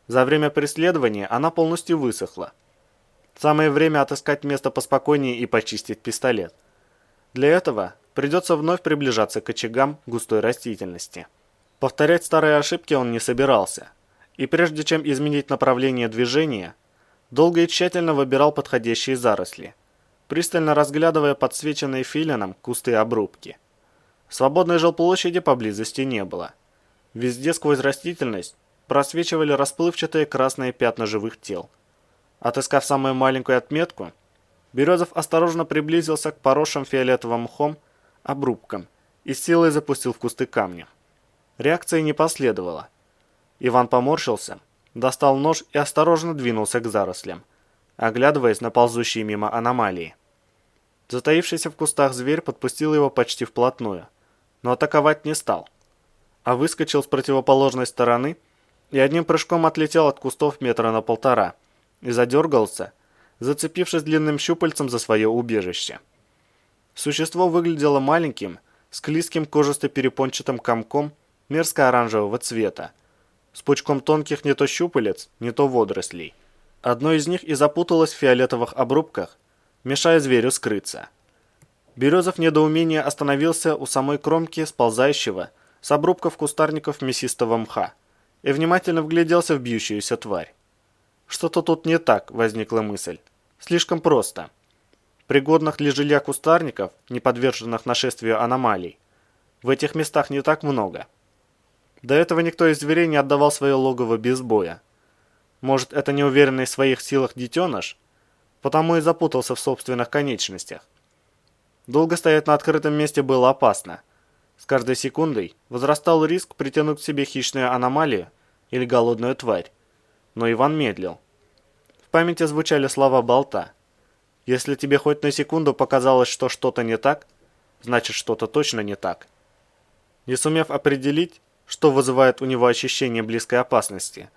За время преследования она полностью высохла. Самое время отыскать место поспокойнее и почистить пистолет. Для этого придется вновь приближаться к очагам густой растительности. Повторять старые ошибки он не собирался, и прежде чем изменить направление движения, долго и тщательно выбирал подходящие заросли, пристально разглядывая подсвеченные филином кусты обрубки. Свободной жилплощади поблизости не было. Везде сквозь растительность просвечивали расплывчатые красные пятна живых тел. Отыскав самую маленькую отметку, Березов осторожно приблизился к поросшим фиолетовым мхом обрубкам и с силой запустил в кусты камня. Реакции не последовало. Иван поморщился, достал нож и осторожно двинулся к зарослям, оглядываясь на ползущие мимо аномалии. Затаившийся в кустах зверь подпустил его почти вплотную, но атаковать не стал, а выскочил с противоположной стороны и одним прыжком отлетел от кустов метра на 1,5 и задергался, зацепившись длинным щупальцем за свое убежище. Существо выглядело маленьким, склизким кожисто-перепончатым комком мерзко-оранжевого цвета, с пучком тонких не то щупалец, не то водорослей. Одно из них и запуталось в фиолетовых обрубках, мешая зверю скрыться. Березов в недоумении остановился у самой кромки сползающего с обрубков кустарников мясистого мха и внимательно вгляделся в бьющуюся тварь. Что-то тут не так, возникла мысль. Слишком просто. Пригодных для жилья кустарников, не подверженных нашествию аномалий, в этих местах не так много. До этого никто из зверей не отдавал свое логово без боя. Может, это неуверенный в своих силах детеныш, потому и запутался в собственных конечностях. Долго стоять на открытом месте было опасно. С каждой секундой возрастал риск притянуть к себе хищную аномалию или голодную тварь. Но Иван медлил. В памяти звучали слова Болта. Если тебе хоть на секунду показалось, что что-то не так, значит, что-то точно не так. Не сумев определить, что вызывает у него ощущение близкой опасности,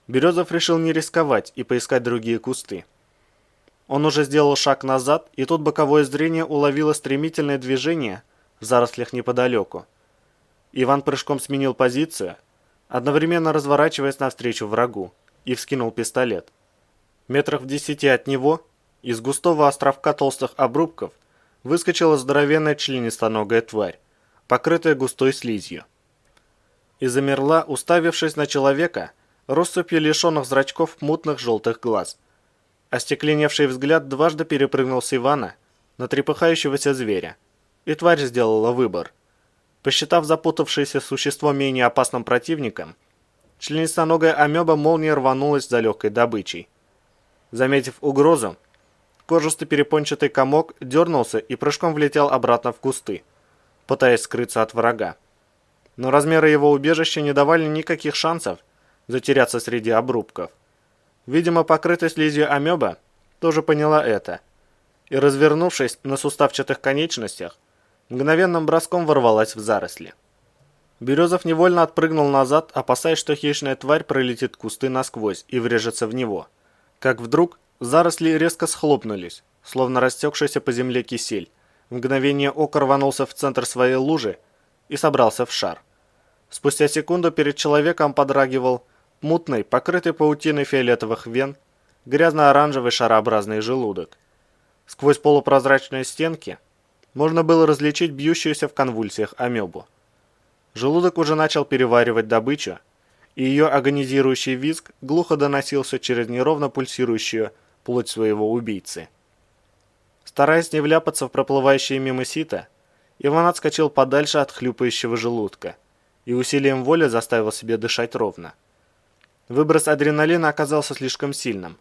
Березов решил не рисковать и поискать другие кусты. Он уже сделал шаг назад, и тут боковое зрение уловило стремительное движение в зарослях неподалеку. Иван прыжком сменил позицию, одновременно разворачиваясь навстречу врагу, и вскинул пистолет. Метрах в 10 от него, из густого островка толстых обрубков, выскочила здоровенная членистоногая тварь, покрытая густой слизью. И замерла, уставившись на человека, россыпью лишенных зрачков мутных желтых глаз. Остекленевший взгляд дважды перепрыгнул с Ивана на трепыхающегося зверя, и тварь сделала выбор. Посчитав запутавшееся существо менее опасным противником, членистоногая амеба молнией рванулась за легкой добычей. Заметив угрозу, кожистый перепончатый комок дернулся и прыжком влетел обратно в кусты, пытаясь скрыться от врага. Но размеры его убежища не давали никаких шансов затеряться среди обрубков. Видимо, покрытая слизью амеба тоже поняла это, и, развернувшись на суставчатых конечностях, мгновенным броском ворвалась в заросли. Березов невольно отпрыгнул назад, опасаясь, что хищная тварь пролетит кусты насквозь и врежется в него. Как вдруг заросли резко схлопнулись, словно растекшийся по земле кисель. В мгновение ока рванулся в центр своей лужи и собрался в шар. Спустя секунду перед человеком подрагивал мутный, покрытый паутиной фиолетовых вен, грязно-оранжевый шарообразный желудок. Сквозь полупрозрачные стенки можно было различить бьющуюся в конвульсиях амебу. Желудок уже начал переваривать добычу, и ее агонизирующий визг глухо доносился через неровно пульсирующую плоть своего убийцы. Стараясь не вляпаться в проплывающие мимо сито, Иван отскочил подальше от хлюпающего желудка и усилием воли заставил себе дышать ровно. Выброс адреналина оказался слишком сильным,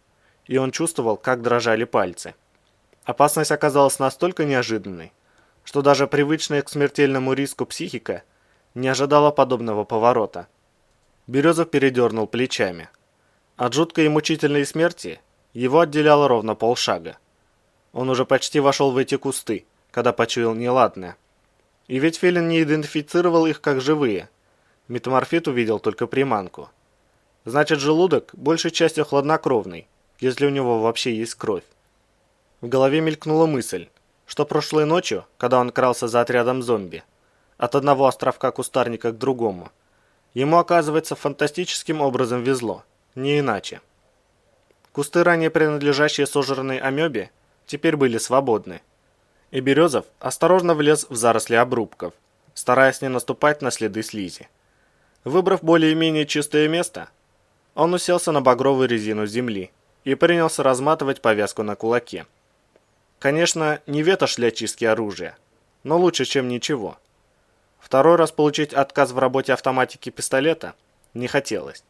и он чувствовал, как дрожали пальцы. Опасность оказалась настолько неожиданной, что даже привычная к смертельному риску психика не ожидала подобного поворота. Березов передернул плечами. От жуткой и мучительной смерти его отделяло ровно полшага. Он уже почти вошел в эти кусты, когда почуял неладное. И ведь Филин не идентифицировал их как живые. Метаморфит увидел только приманку. Значит, желудок большей частью хладнокровный, если у него вообще есть кровь. В голове мелькнула мысль, что прошлой ночью, когда он крался за отрядом зомби, от одного островка кустарника к другому, ему, оказывается, фантастическим образом везло, не иначе. Кусты, ранее принадлежащие сожранной амебе, теперь были свободны. И Березов осторожно влез в заросли обрубков, стараясь не наступать на следы слизи. Выбрав более-менее чистое место, он уселся на багровую резину земли и принялся разматывать повязку на кулаке. Конечно, не ветошь для чистки оружия, но лучше, чем ничего. Второй раз получить отказ в работе автоматики пистолета не хотелось.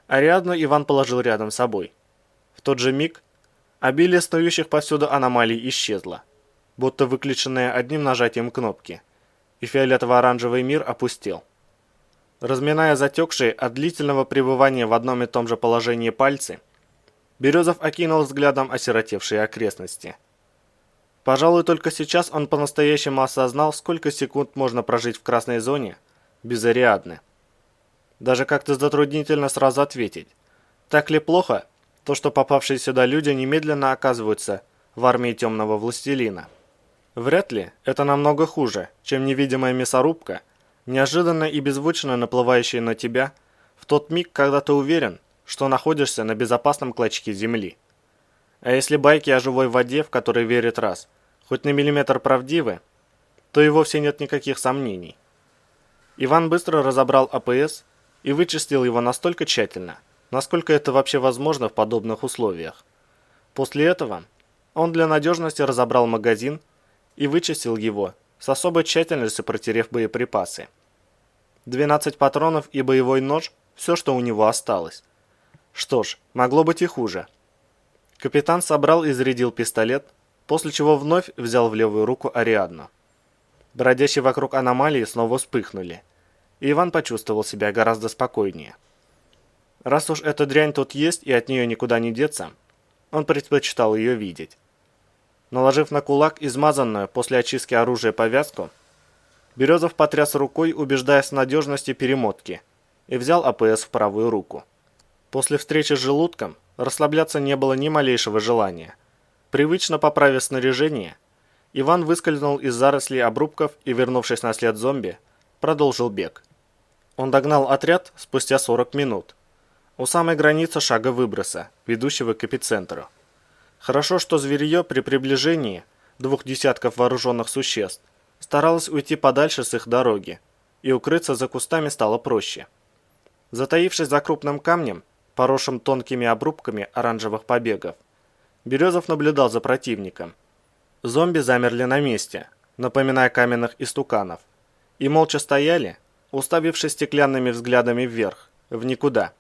Ариадну Иван положил рядом с собой. В тот же миг обилие снующих повсюду аномалий исчезло, будто выключенное одним нажатием кнопки, и фиолетово-оранжевый мир опустел. Разминая затекшие от длительного пребывания в одном и том же положении пальцы, Березов окинул взглядом осиротевшие окрестности. Пожалуй, только сейчас он по-настоящему осознал, сколько секунд можно прожить в красной зоне без Ариадны. Даже как-то затруднительно сразу ответить, так ли плохо то, что попавшие сюда люди немедленно оказываются в армии темного властелина. Вряд ли это намного хуже, чем невидимая мясорубка, неожиданно и беззвучно наплывающая на тебя в тот миг, когда ты уверен, что находишься на безопасном клочке земли. А если байки о живой воде, в которой верит раз, хоть на миллиметр правдивы, то и вовсе нет никаких сомнений. Иван быстро разобрал АПС и вычистил его настолько тщательно, насколько это вообще возможно в подобных условиях. После этого он для надежности разобрал магазин и вычистил его, с особой тщательностью протерев боеприпасы. 12 патронов и боевой нож – все, что у него осталось. Что ж, могло быть и хуже. Капитан собрал и зарядил пистолет, после чего вновь взял в левую руку Ариадну. Бродящие вокруг аномалии снова вспыхнули, и Иван почувствовал себя гораздо спокойнее. Раз уж эта дрянь тут есть и от нее никуда не деться, он предпочитал ее видеть. Наложив на кулак измазанную после очистки оружия повязку, Березов потряс рукой, убеждаясь в надежности перемотки, и взял АПС в правую руку. После встречи с желудком расслабляться не было ни малейшего желания. Привычно поправив снаряжение, Иван выскользнул из зарослей обрубков и, вернувшись на след зомби, продолжил бег. Он догнал отряд спустя 40 минут, у самой границы шага выброса, ведущего к эпицентру. Хорошо, что зверье при приближении 2 десятков вооруженных существ старалось уйти подальше с их дороги, и укрыться за кустами стало проще. Затаившись за крупным камнем, поросшим тонкими обрубками оранжевых побегов, Березов наблюдал за противником. Зомби замерли на месте, напоминая каменных истуканов, и молча стояли, уставившись стеклянными взглядами вверх, в никуда.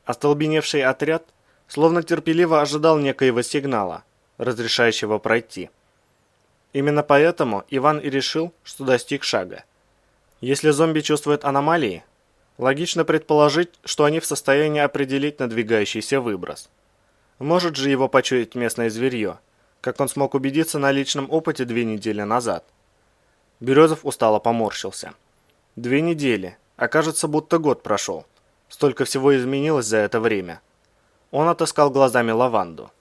Остолбеневший отряд словно терпеливо ожидал некоего сигнала, разрешающего пройти. Именно поэтому Иван и решил, что достиг шага. Если зомби чувствуют аномалии, логично предположить, что они в состоянии определить надвигающийся выброс. Может же его почуять местное зверье, как он смог убедиться на личном опыте 2 недели назад. Березов устало поморщился. 2 недели, а кажется, будто год прошел. Столько всего изменилось за это время. Он отыскал глазами лаванду.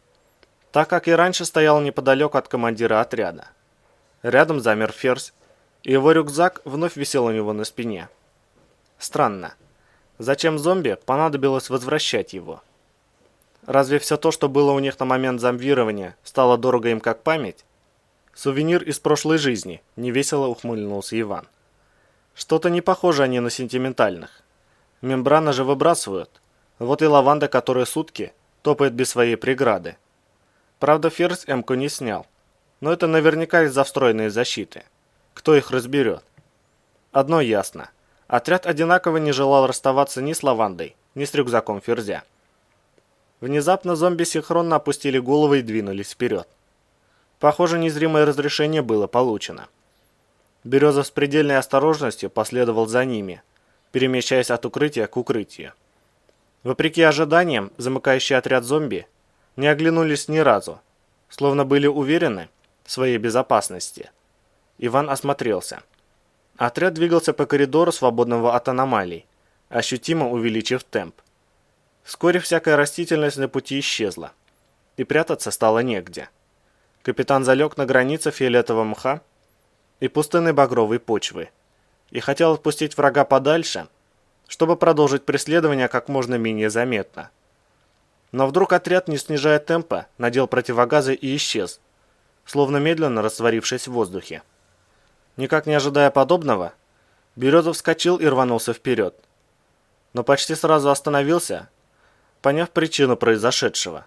Так как и раньше стоял неподалеку от командира отряда. Рядом замер Ферзь, и его рюкзак вновь висел у него на спине. Странно. Зачем зомби понадобилось возвращать его? Разве все то, что было у них на момент зомбирования, стало дорого им как память? Сувенир из прошлой жизни, невесело ухмыльнулся Иван. Что-то не похоже они на сентиментальных. Мембраны же выбрасывают. Вот и лаванда, которая сутки топает без своей преграды. Правда, Ферзь эмку не снял. Но это наверняка из-за встроенной защиты. Кто их разберет? Одно ясно. Отряд одинаково не желал расставаться ни с лавандой, ни с рюкзаком Ферзя. Внезапно зомби синхронно опустили головы и двинулись вперед. Похоже, незримое разрешение было получено. Березов с предельной осторожностью последовал за ними, перемещаясь от укрытия к укрытию. Вопреки ожиданиям, замыкающий отряд зомби не оглянулись ни разу, словно были уверены в своей безопасности. Иван осмотрелся. Отряд двигался по коридору, свободного от аномалий, ощутимо увеличив темп. Вскоре всякая растительность на пути исчезла, и прятаться стало негде. Капитан залег на границе фиолетового мха и пустынной багровой почвы, и хотел отпустить врага подальше, чтобы продолжить преследование как можно менее заметно. Но вдруг отряд, не снижая темпа, надел противогазы и исчез, словно медленно растворившись в воздухе. Никак не ожидая подобного, Березов вскочил и рванулся вперед, но почти сразу остановился, поняв причину произошедшего.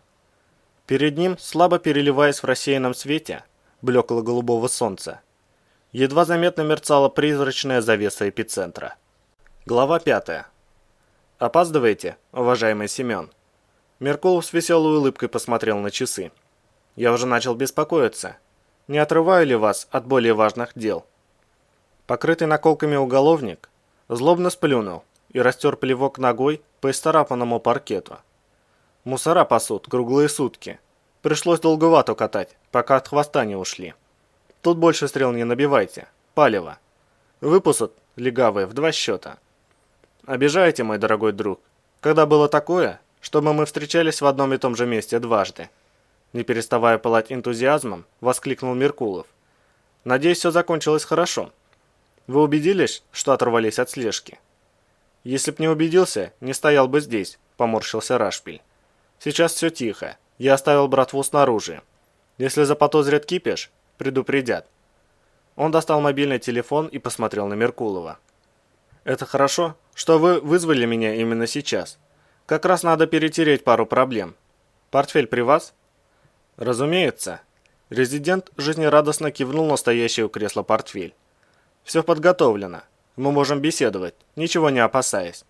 Перед ним, слабо переливаясь в рассеянном свете блекло-голубого солнца, едва заметно мерцала призрачная завеса эпицентра. Глава 5. «Опаздываете, уважаемый Семен?» Меркулов с веселой улыбкой посмотрел на часы. «Я уже начал беспокоиться. Не отрываю ли вас от более важных дел?» Покрытый наколками уголовник злобно сплюнул и растер плевок ногой по исцарапанному паркету. «Мусора пасут круглые сутки. Пришлось долговато катать, пока от хвоста не ушли. Тут больше стрел не набивайте. Палево. Выпусут, легавые, в 2 счета. Обижаете, мой дорогой друг, когда было такое, чтобы мы встречались в одном и том же месте дважды?» Не переставая пылать энтузиазмом, воскликнул Меркулов. «Надеюсь, все закончилось хорошо. Вы убедились, что оторвались от слежки?» «Если б не убедился, не стоял бы здесь», — поморщился Рашпиль. «Сейчас все тихо. Я оставил братву снаружи. Если заподозрят кипиш, предупредят». Он достал мобильный телефон и посмотрел на Меркулова. «Это хорошо, что вы вызвали меня именно сейчас. Как раз надо перетереть пару проблем. Портфель при вас?» «Разумеется». Резидент жизнерадостно кивнул на стоящий у кресла портфель. «Все подготовлено. Мы можем беседовать, ничего не опасаясь.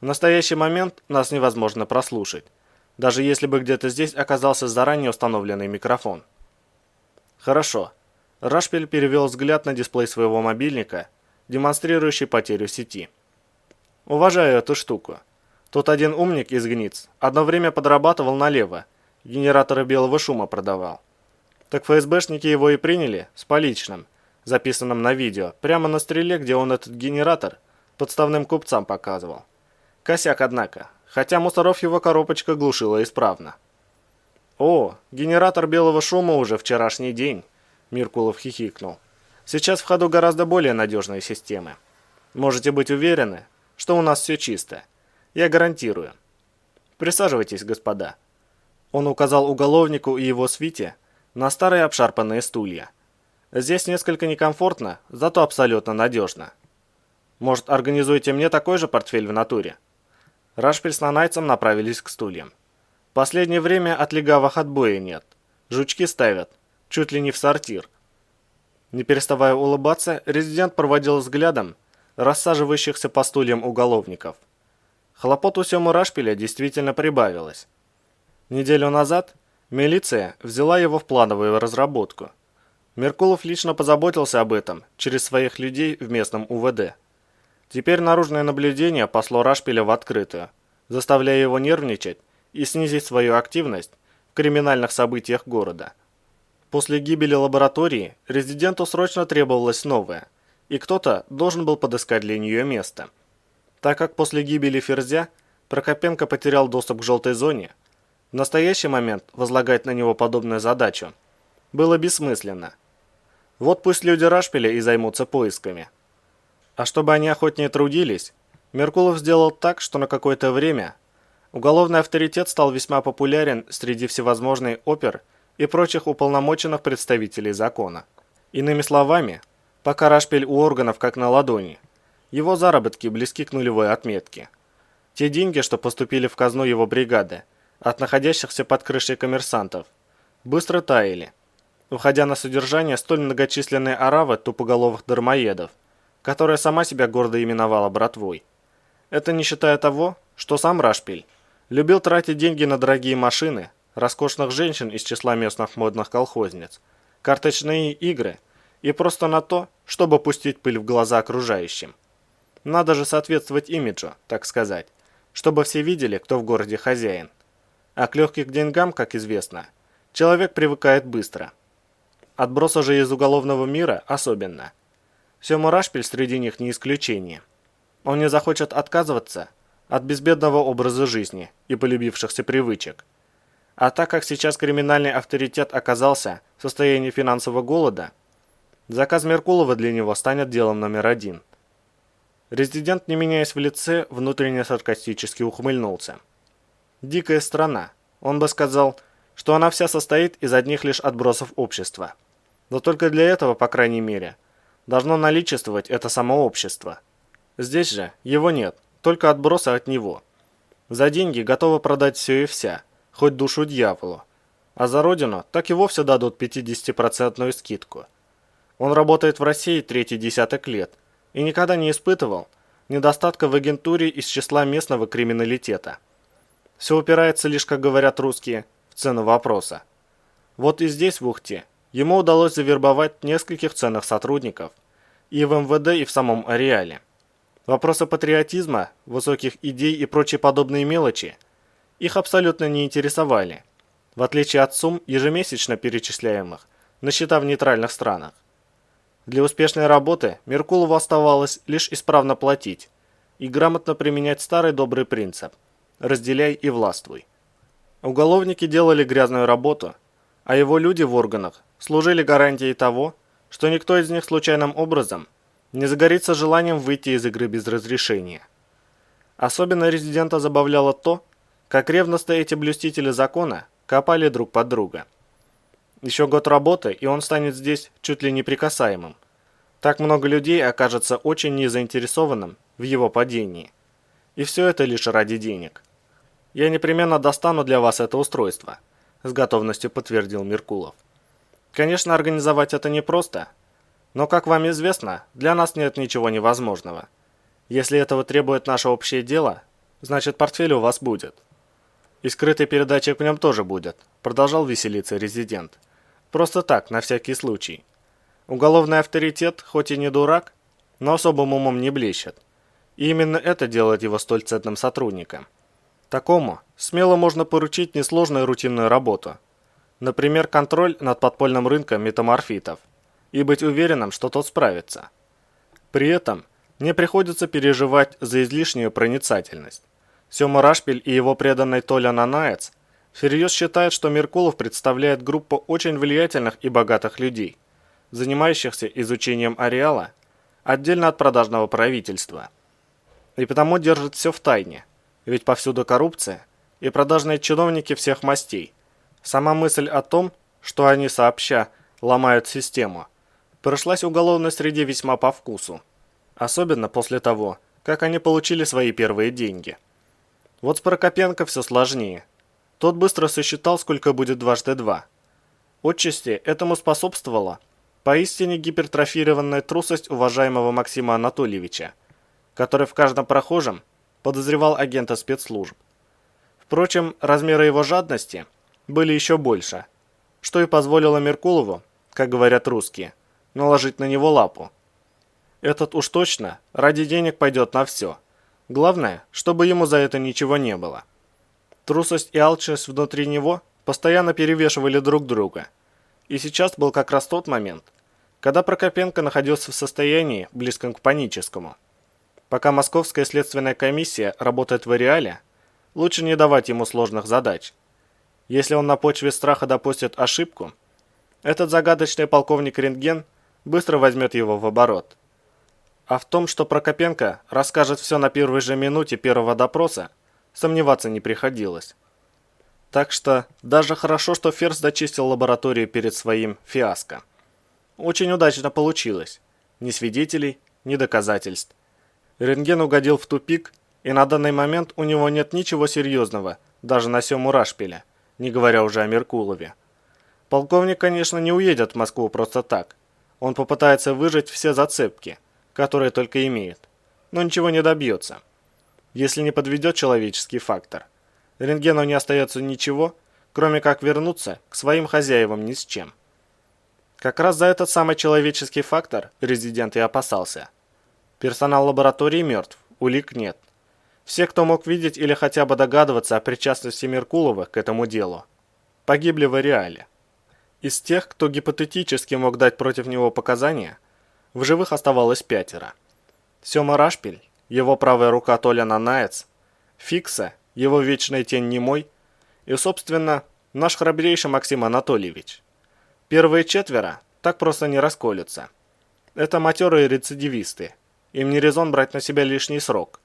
В настоящий момент нас невозможно прослушать, даже если бы где-то здесь оказался заранее установленный микрофон». «Хорошо». Рашпиль перевел взгляд на дисплей своего мобильника, демонстрирующий потерю сети. «Уважаю эту штуку. Тут один умник из Гниц одно время подрабатывал налево, генераторы белого шума продавал. Так ФСБшники его и приняли с поличным, записанным на видео, прямо на стреле, где он этот генератор подставным купцам показывал. Косяк, однако, хотя мусоров его коробочка глушила исправно». «О, генератор белого шума уже вчерашний день», – Меркулов хихикнул. «Сейчас в ходу гораздо более надежные системы. Можете быть уверены, что у нас все чисто. Я гарантирую. Присаживайтесь, господа». Он указал уголовнику и его свите на старые обшарпанные стулья. «Здесь несколько некомфортно, зато абсолютно надежно. Может, организуете мне такой же портфель в натуре?» Рашпиль с нанайцем направились к стульям. Последнее время от легавых отбоя нет. Жучки ставят, чуть ли не в сортир. Не переставая улыбаться, резидент проводил взглядом рассаживающихся по стульям уголовников. Хлопот у Семы Рашпиля действительно прибавилось. Неделю назад милиция взяла его в плановую разработку. Меркулов лично позаботился об этом через своих людей в местном УВД. Теперь наружное наблюдение посло Рашпиля в открытую, заставляя его нервничать и снизить свою активность в криминальных событиях города. После гибели лаборатории резиденту срочно требовалось новое, и кто-то должен был подыскать для нее место. Так как после гибели Ферзя Прокопенко потерял доступ к желтой зоне, в настоящий момент возлагать на него подобную задачу было бессмысленно. Вот пусть люди Рашпиля и займутся поисками. А чтобы они охотнее трудились, Меркулов сделал так, что на какое-то время уголовный авторитет стал весьма популярен среди всевозможных опер и прочих уполномоченных представителей закона. Иными словами, пока Рашпиль у органов как на ладони, его заработки близки к нулевой отметке. Те деньги, что поступили в казну его бригады от находящихся под крышей коммерсантов, быстро таяли, уходя на содержание столь многочисленной оравы тупоголовых дармоедов, которая сама себя гордо именовала братвой. Это не считая того, что сам Рашпиль любил тратить деньги на дорогие машины, роскошных женщин из числа местных модных колхозниц, карточные игры и просто на то, чтобы пустить пыль в глаза окружающим. Надо же соответствовать имиджу, так сказать, чтобы все видели, кто в городе хозяин. А к легким деньгам, как известно, человек привыкает быстро. Отбросы же из уголовного мира особенно. Сема Рашпиль среди них не исключение. Он не захочет отказываться от безбедного образа жизни и полюбившихся привычек. А так как сейчас криминальный авторитет оказался в состоянии финансового голода, заказ Меркулова для него станет делом номер один. Резидент, не меняясь в лице, внутренне саркастически ухмыльнулся. Дикая страна. Он бы сказал, что она вся состоит из одних лишь отбросов общества. Но только для этого, по крайней мере, должно наличествовать это само общество. Здесь же его нет, только отбросы от него. За деньги готовы продать все и вся, хоть душу дьяволу. А за родину так и вовсе дадут 50% скидку. Он работает в России третий десяток лет и никогда не испытывал недостатка в агентуре из числа местного криминалитета. Все упирается лишь, как говорят русские, в цену вопроса. Вот и здесь, в Ухте, ему удалось завербовать нескольких ценных сотрудников и в МВД, и в самом ареале. Вопросы патриотизма, высоких идей и прочие подобные мелочи их абсолютно не интересовали, в отличие от сумм, ежемесячно перечисляемых на счета в нейтральных странах. Для успешной работы Меркулову оставалось лишь исправно платить и грамотно применять старый добрый принцип «разделяй и властвуй». Уголовники делали грязную работу, а его люди в органах служили гарантией того, что никто из них случайным образом не загорится желанием выйти из игры без разрешения. Особенно резидента забавляло то, как ревностно эти блюстители закона копали друг под друга. Еще год работы, и он станет здесь чуть ли неприкасаемым. Так много людей окажется очень незаинтересованным в его падении. И все это лишь ради денег. «Я непременно достану для вас это устройство», – с готовностью подтвердил Меркулов. «Конечно, организовать это непросто, но, как вам известно, для нас нет ничего невозможного. Если этого требует наше общее дело, значит портфель у вас будет. И скрытый передатчик в нем тоже будет», – продолжал веселиться резидент. «Просто так, на всякий случай. Уголовный авторитет, хоть и не дурак, но особым умом не блещет. И именно это делает его столь ценным сотрудником. Такому смело можно поручить несложную рутинную работу. Например, контроль над подпольным рынком метаморфитов. И быть уверенным, что тот справится. При этом не приходится переживать за излишнюю проницательность. Сема Рашпиль и его преданный Толя Нанаец всерьез считает, что Меркулов представляет группу очень влиятельных и богатых людей, занимающихся изучением ареала отдельно от продажного правительства. И потому держит все в тайне, ведь повсюду коррупция и продажные чиновники всех мастей. Сама мысль о том, что они сообща ломают систему, пришлась уголовной среде весьма по вкусу. Особенно после того, как они получили свои первые деньги. Вот с Прокопенко все сложнее. Тот быстро сосчитал, сколько будет дважды два. Отчасти этому способствовала поистине гипертрофированная трусость уважаемого Максима Анатольевича, который в каждом прохожем подозревал агента спецслужб. Впрочем, размеры его жадности были еще больше, что и позволило Меркулову, как говорят русские, наложить на него лапу. Этот уж точно ради денег пойдет на все. Главное, чтобы ему за это ничего не было. Трусость и алчность внутри него постоянно перевешивали друг друга. И сейчас был как раз тот момент, когда Прокопенко находился в состоянии, близком к паническому. Пока Московская следственная комиссия работает в ареале, лучше не давать ему сложных задач. Если он на почве страха допустит ошибку, этот загадочный полковник Рентген быстро возьмет его в оборот. А в том, что Прокопенко расскажет все на первой же минуте первого допроса, сомневаться не приходилось. Так что даже хорошо, что Ферзь дочистил лабораторию перед своим фиаско. Очень удачно получилось. Ни свидетелей, ни доказательств. Рентген угодил в тупик, и на данный момент у него нет ничего серьезного, даже на Сему Рашпиля, не говоря уже о Меркулове. Полковник, конечно, не уедет в Москву просто так. Он попытается выжать все зацепки, которые только имеет, но ничего не добьется. Если не подведет человеческий фактор, Рентгену не остается ничего, кроме как вернуться к своим хозяевам ни с чем. Как раз за этот самый человеческий фактор резидент и опасался. Персонал лаборатории мертв, улик нет. Все, кто мог видеть или хотя бы догадываться о причастности Меркулова к этому делу, погибли в ареале. Из тех, кто гипотетически мог дать против него показания, в живых оставалось 5. Сема Рашпиль, его правая рука Толя Нанаец, Фикса, его вечная тень Немой и, собственно, наш храбрейший Максим Анатольевич. Первые 4 так просто не расколются. Это матерые рецидивисты, им не резон брать на себя лишний срок,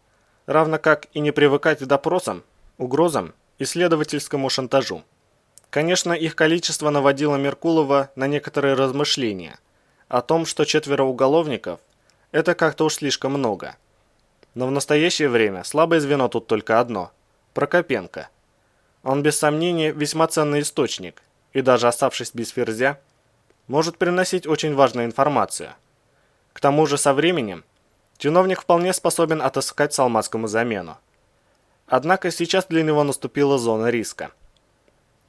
равно как и не привыкать к допросам, угрозам и следовательскому шантажу. Конечно, их количество наводило Меркулова на некоторые размышления о том, что 4 уголовников – это как-то уж слишком много. Но в настоящее время слабое звено тут только одно – Прокопенко. Он без сомнения весьма ценный источник, и даже оставшись без Ферзя, может приносить очень важную информацию. К тому же со временем чиновник вполне способен отыскать Салмацкому замену. Однако сейчас для него наступила зона риска.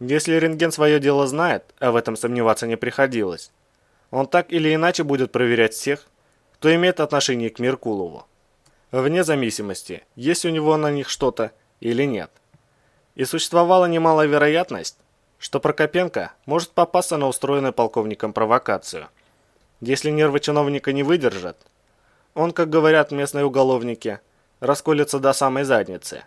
Если Рентген свое дело знает, а в этом сомневаться не приходилось, он так или иначе будет проверять всех, кто имеет отношение к Меркулову, вне зависимости, есть у него на них что-то или нет. И существовала немалая вероятность, что Прокопенко может попасться на устроенную полковником провокацию. Если нервы чиновника не выдержат, он, как говорят местные уголовники, расколется до самой задницы.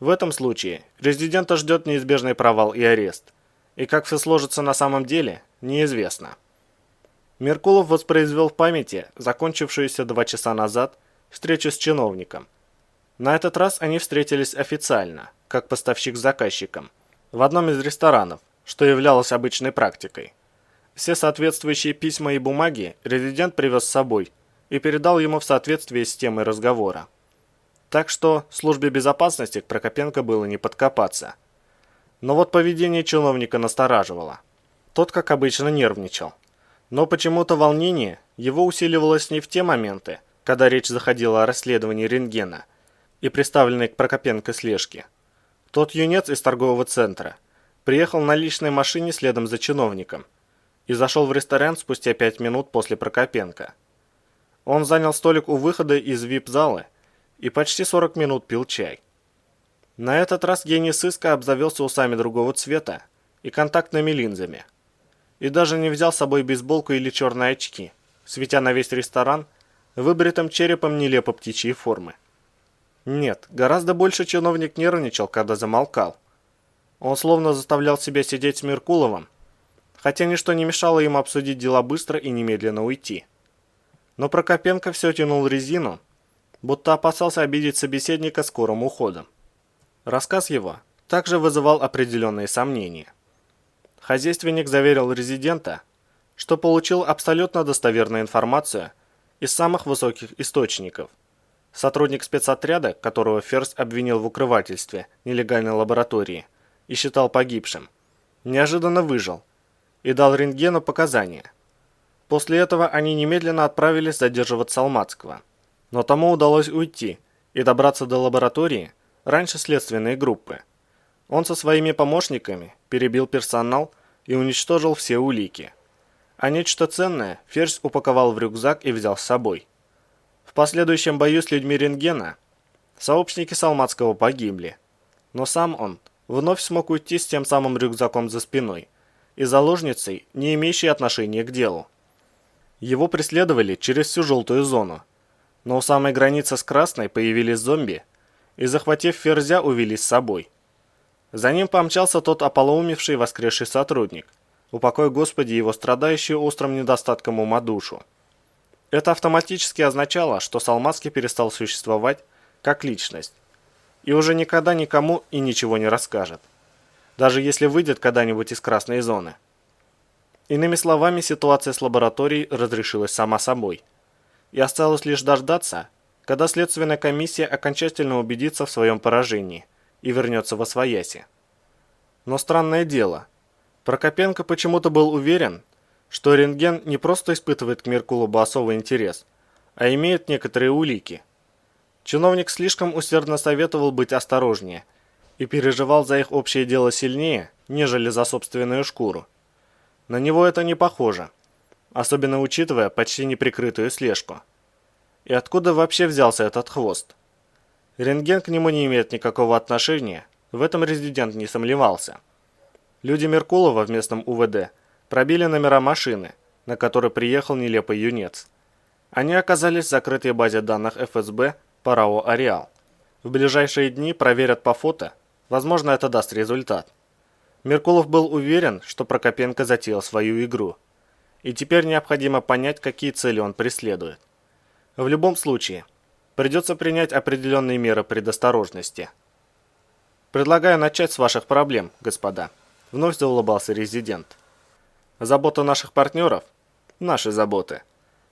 В этом случае резидента ждет неизбежный провал и арест, и как все сложится на самом деле, неизвестно. Меркулов воспроизвел в памяти закончившуюся 2 часа назад встречу с чиновником. На этот раз они встретились официально, как поставщик с заказчиком, в одном из ресторанов, что являлось обычной практикой. Все соответствующие письма и бумаги резидент привез с собой и передал ему в соответствии с темой разговора. Так что службе безопасности к Прокопенко было не подкопаться. Но вот поведение чиновника настораживало. Тот, как обычно, нервничал. Но почему-то волнение его усиливалось не в те моменты, когда речь заходила о расследовании Рентгена и приставленной к Прокопенко слежке. Тот юнец из торгового центра приехал на личной машине следом за чиновником и зашел в ресторан спустя 5 минут после Прокопенко. Он занял столик у выхода из вип-зала и почти 40 минут пил чай. На этот раз гений сыска обзавелся усами другого цвета и контактными линзами. И даже не взял с собой бейсболку или черные очки, светя на весь ресторан выбритым черепом нелепо птичьей формы. Нет, гораздо больше чиновник нервничал, когда замолкал. Он словно заставлял себя сидеть с Меркуловым, хотя ничто не мешало им обсудить дела быстро и немедленно уйти. Но Прокопенко все тянул резину, будто опасался обидеть собеседника скорым уходом. Рассказ его также вызывал определенные сомнения. Хозяйственник заверил резидента, что получил абсолютно достоверную информацию из самых высоких источников. Сотрудник спецотряда, которого Ферзь обвинил в укрывательстве нелегальной лаборатории и считал погибшим, неожиданно выжил и дал рентгену показания. После этого они немедленно отправились задерживать Салмацкого, но тому удалось уйти и добраться до лаборатории раньше следственной группы. Он со своими помощниками перебил персонал и уничтожил все улики. А нечто ценное Ферзь упаковал в рюкзак и взял с собой. В последующем бою с людьми рентгена сообщники Салмацкого погибли, но сам он вновь смог уйти с тем самым рюкзаком за спиной и заложницей, не имеющей отношения к делу. Его преследовали через всю желтую зону, но у самой границы с красной появились зомби и, захватив Ферзя, увели с собой. За ним помчался тот ополоумевший воскресший сотрудник, упокой Господи его страдающую острым недостатком ума душу. Это автоматически означало, что Салмацкий перестал существовать как личность и уже никогда никому и ничего не расскажет, даже если выйдет когда-нибудь из красной зоны. Иными словами, ситуация с лабораторией разрешилась сама собой, и осталось лишь дождаться, когда следственная комиссия окончательно убедится в своем поражении и вернется восвояси. Но странное дело, Прокопенко почему-то был уверен, что рентген не просто испытывает к Меркулову особый интерес, а имеет некоторые улики. Чиновник слишком усердно советовал быть осторожнее и переживал за их общее дело сильнее, нежели за собственную шкуру. На него это не похоже, особенно учитывая почти неприкрытую слежку. И откуда вообще взялся этот хвост? Рентген к нему не имеет никакого отношения, в этом резидент не сомневался. Люди Меркулова в местном УВД пробили номера машины, на которой приехал нелепый юнец. Они оказались в закрытой базе данных ФСБ по РАО «Ареал». В ближайшие дни проверят по фото, возможно, это даст результат. Меркулов был уверен, что Прокопенко затеял свою игру, и теперь необходимо понять, какие цели он преследует. В любом случае, придется принять определенные меры предосторожности. «Предлагаю начать с ваших проблем, господа», — вновь заулыбался резидент. «Забота наших партнеров — наши заботы.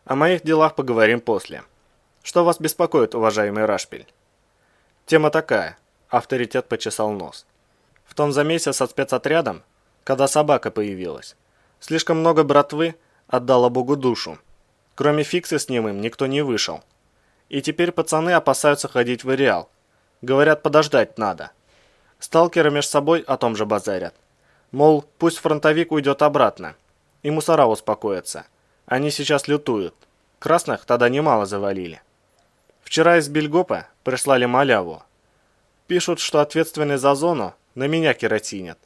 О моих делах поговорим после. Что вас беспокоит, уважаемый Рашпиль?» «Тема такая», — авторитет почесал нос. «В том замесе со спецотрядом, когда собака появилась, слишком много братвы отдала Богу душу. Кроме Фикса с немым никто не вышел. И теперь пацаны опасаются ходить в Ареал. Говорят, подождать надо. Сталкеры между собой о том же базарят. Мол, пусть фронтовик уйдет обратно, и мусора успокоятся. Они сейчас лютуют. Красных тогда немало завалили. Вчера из Бельгопа прислали маляву. Пишут, что ответственный за зону на меня керосинят.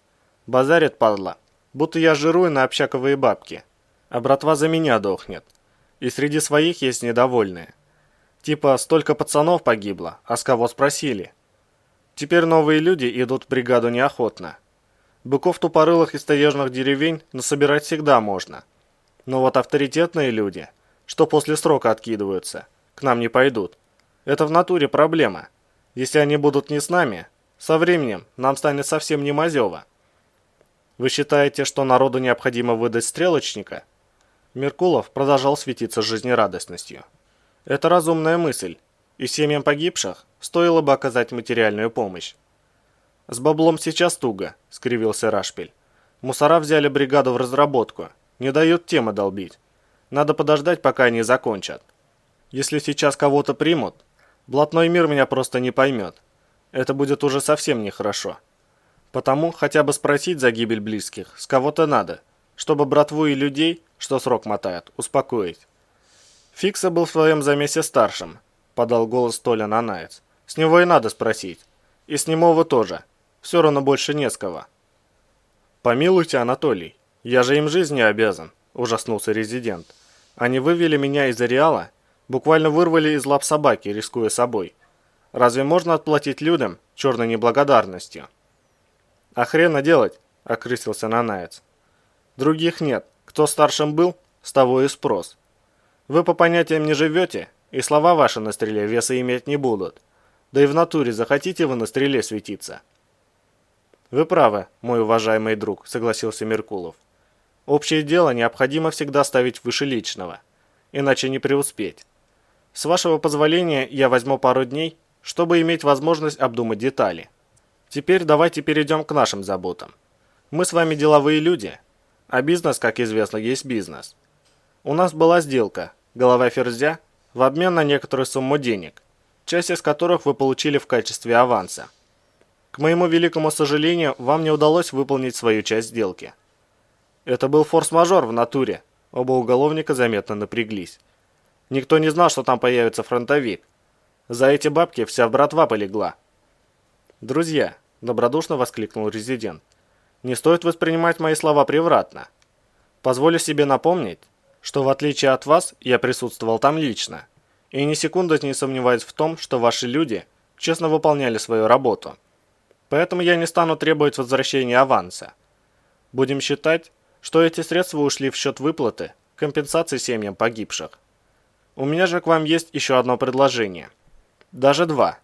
Базарит, падла, будто я жирую на общаковые бабки. А братва за меня дохнет. И среди своих есть недовольные. Типа, столько пацанов погибло, а с кого спросили? Теперь новые люди идут в бригаду неохотно. Быков тупорылых из таежных деревень насобирать всегда можно. Но вот авторитетные люди, что после срока откидываются, к нам не пойдут. Это в натуре проблема. Если они будут не с нами, со временем нам станет совсем не мазево. Вы считаете, что народу необходимо выдать стрелочника? Меркулов продолжал светиться жизнерадостностью. Это разумная мысль, и семьям погибших стоило бы оказать материальную помощь. «С баблом сейчас туго», — скривился Рашпиль. «Мусора взяли бригаду в разработку, не дают темы долбить. Надо подождать, пока они закончат. Если сейчас кого-то примут, блатной мир меня просто не поймет. Это будет уже совсем нехорошо. Потому хотя бы спросить за гибель близких с кого-то надо, чтобы братву и людей, что срок мотают, успокоить». «Фикса был в своем замесе старшим», — подал голос Толя Нанаец. «С него и надо спросить. И с Немова тоже. Все равно больше не с кого». «Помилуйте, Анатолий, я же им жизни обязан», — ужаснулся резидент. «Они вывели меня из Ареала, буквально вырвали из лап собаки, рискуя собой. Разве можно отплатить людям черной неблагодарностью?» «А хрена делать?» – окрысился Нанаец. «Других нет. Кто старшим был, с того и спрос. Вы по понятиям не живете, и слова ваши на стреле веса иметь не будут. Да и в натуре захотите вы на стреле светиться». «Вы правы, мой уважаемый друг», – согласился Меркулов. «Общее дело необходимо всегда ставить выше личного, иначе не преуспеть. С вашего позволения я возьму пару дней, чтобы иметь возможность обдумать детали. Теперь давайте перейдем к нашим заботам. Мы с вами деловые люди, а бизнес, как известно, есть бизнес. У нас была сделка, голова ферзя, в обмен на некоторую сумму денег, часть из которых вы получили в качестве аванса. К моему великому сожалению, вам не удалось выполнить свою часть сделки». Это был форс-мажор в натуре. Оба уголовника заметно напряглись. Никто не знал, что там появится фронтовик. За эти бабки вся братва полегла. «Друзья», – добродушно воскликнул резидент, – «не стоит воспринимать мои слова превратно. Позволю себе напомнить, что в отличие от вас я присутствовал там лично, и ни секунды не сомневаюсь в том, что ваши люди честно выполняли свою работу. Поэтому я не стану требовать возвращения аванса. Будем считать, что эти средства ушли в счет выплаты компенсации семьям погибших. У меня же к вам есть еще одно предложение. Даже два.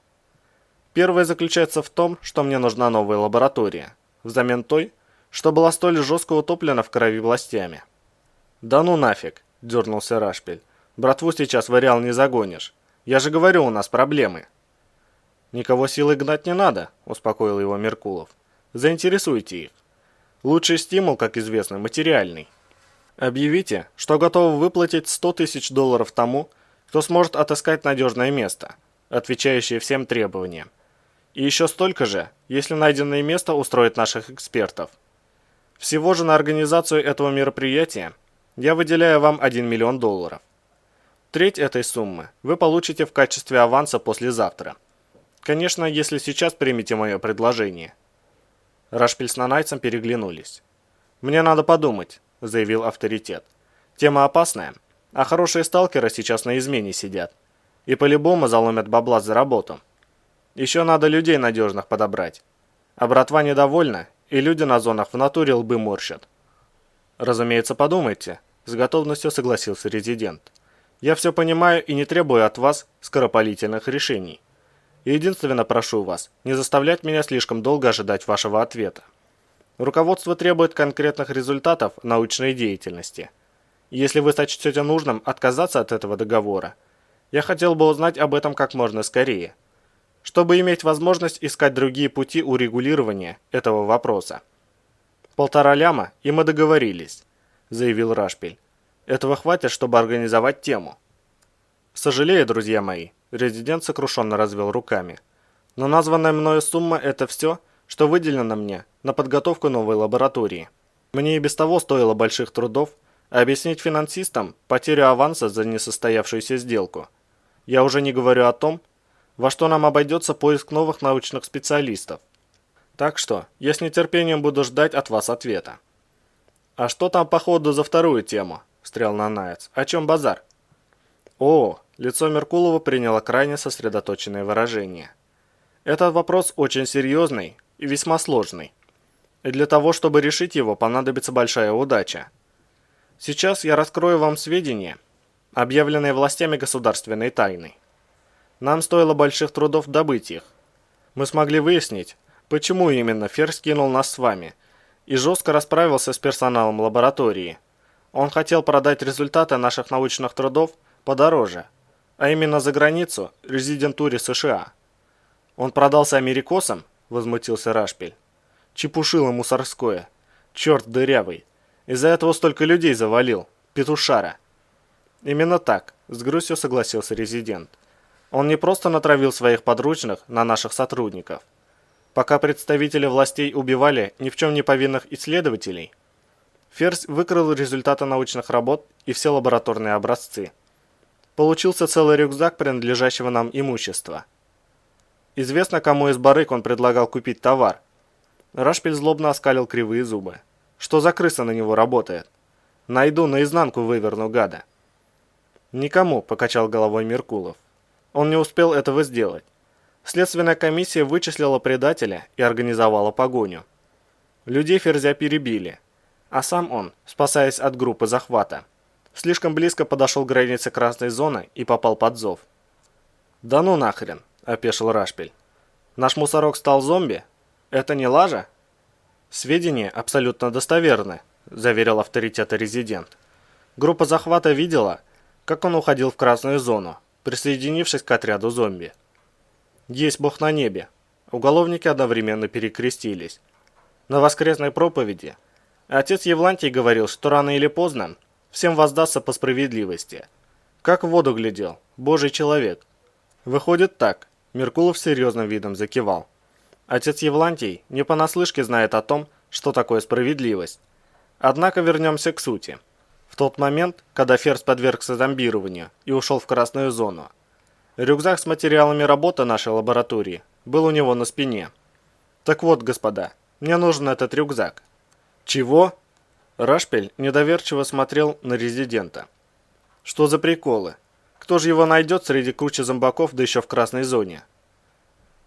Первое заключается в том, что мне нужна новая лаборатория, взамен той, что была столь жестко утоплена в крови властями». «Да ну нафиг», – дернулся Рашпиль. «Братву сейчас в ареал не загонишь. Я же говорю, у нас проблемы». «Никого силой гнать не надо», – успокоил его Меркулов. «Заинтересуйте их. Лучший стимул, как известно, материальный. Объявите, что готовы выплатить $100 000 тому, кто сможет отыскать надежное место, отвечающее всем требованиям. И еще столько же, если найденное место устроит наших экспертов. Всего же на организацию этого мероприятия я выделяю вам $1 миллион. Треть этой суммы вы получите в качестве аванса послезавтра. Конечно, если сейчас примете мое предложение». Рашпиль с Нанайцем переглянулись. «Мне надо подумать», – заявил авторитет. «Тема опасная, а хорошие сталкеры сейчас на измене сидят. И по-любому заломят бабла за работу. Еще надо людей надежных подобрать. А братва недовольна, и люди на зонах в натуре лбы морщат». «Разумеется, подумайте», – с готовностью согласился резидент. «Я все понимаю и не требую от вас скоропалительных решений. Единственно прошу вас, не заставлять меня слишком долго ожидать вашего ответа. Руководство требует конкретных результатов научной деятельности. Если вы сочтете нужным отказаться от этого договора, я хотел бы узнать об этом как можно скорее, чтобы иметь возможность искать другие пути урегулирования этого вопроса». «1,5 ляма, и мы договорились», – заявил Рашпиль. «Этого хватит, чтобы организовать тему». «Сожалею, друзья мои», – резидент сокрушенно развел руками. «Но названная мною сумма – это все, что выделено мне на подготовку новой лаборатории. Мне и без того стоило больших трудов объяснить финансистам потерю аванса за несостоявшуюся сделку. Я уже не говорю о том, во что нам обойдется поиск новых научных специалистов. Так что я с нетерпением буду ждать от вас ответа». «А что там по ходу за вторую тему?» – встрял Нанаец. «О чем базар?» «О!» – лицо Меркулова приняло крайне сосредоточенное выражение. «Этот вопрос очень серьезный и весьма сложный. И для того, чтобы решить его, понадобится большая удача. Сейчас я раскрою вам сведения, объявленные властями государственной тайной. Нам стоило больших трудов добыть их. Мы смогли выяснить, почему именно Ферзь кинул нас с вами и жестко расправился с персоналом лаборатории. Он хотел продать результаты наших научных трудов подороже, а именно за границу резидентуре США. «Он продался америкосам?» – возмутился Рашпиль. «Чепушило мусорское. Черт дырявый. Из-за этого столько людей завалил. Петушара». «Именно так», – с грустью согласился резидент. «Он не просто натравил своих подручных на наших сотрудников. Пока представители властей убивали ни в чем не повинных исследователей, Ферзь выкрал результаты научных работ и все лабораторные образцы. Получился целый рюкзак принадлежащего нам имущества. Известно, кому из барыг он предлагал купить товар». Рашпиль злобно оскалил кривые зубы. «Что за крыса на него работает? Найду, наизнанку выверну гада». «Никому», – покачал головой Меркулов. «Он не успел этого сделать. Следственная комиссия вычислила предателя и организовала погоню. Людей Ферзя перебили, а сам он, спасаясь от группы захвата, слишком близко подошел к границе красной зоны и попал под зов. «Да ну нахрен!» – опешил Рашпиль. «Наш мусорок стал зомби? Это не лажа?» «Сведения абсолютно достоверны», – заверил авторитетный резидент. Группа захвата видела, как он уходил в красную зону, присоединившись к отряду зомби. «Есть Бог на небе!» Уголовники одновременно перекрестились. На воскресной проповеди отец Евлантий говорил, что рано или поздно всем воздастся по справедливости. Как в воду глядел, Божий человек. Выходит так, Меркулов серьезным видом закивал. Отец Евлантий не понаслышке знает о том, что такое справедливость. Однако вернемся к сути. В тот момент, когда Ферзь подвергся зомбированию и ушел в красную зону, рюкзак с материалами работы нашей лаборатории был у него на спине. Так вот, господа, мне нужен этот рюкзак. Чего? Рашпиль недоверчиво смотрел на резидента. Что за приколы? Кто же его найдет среди кучи зомбаков, да еще в красной зоне?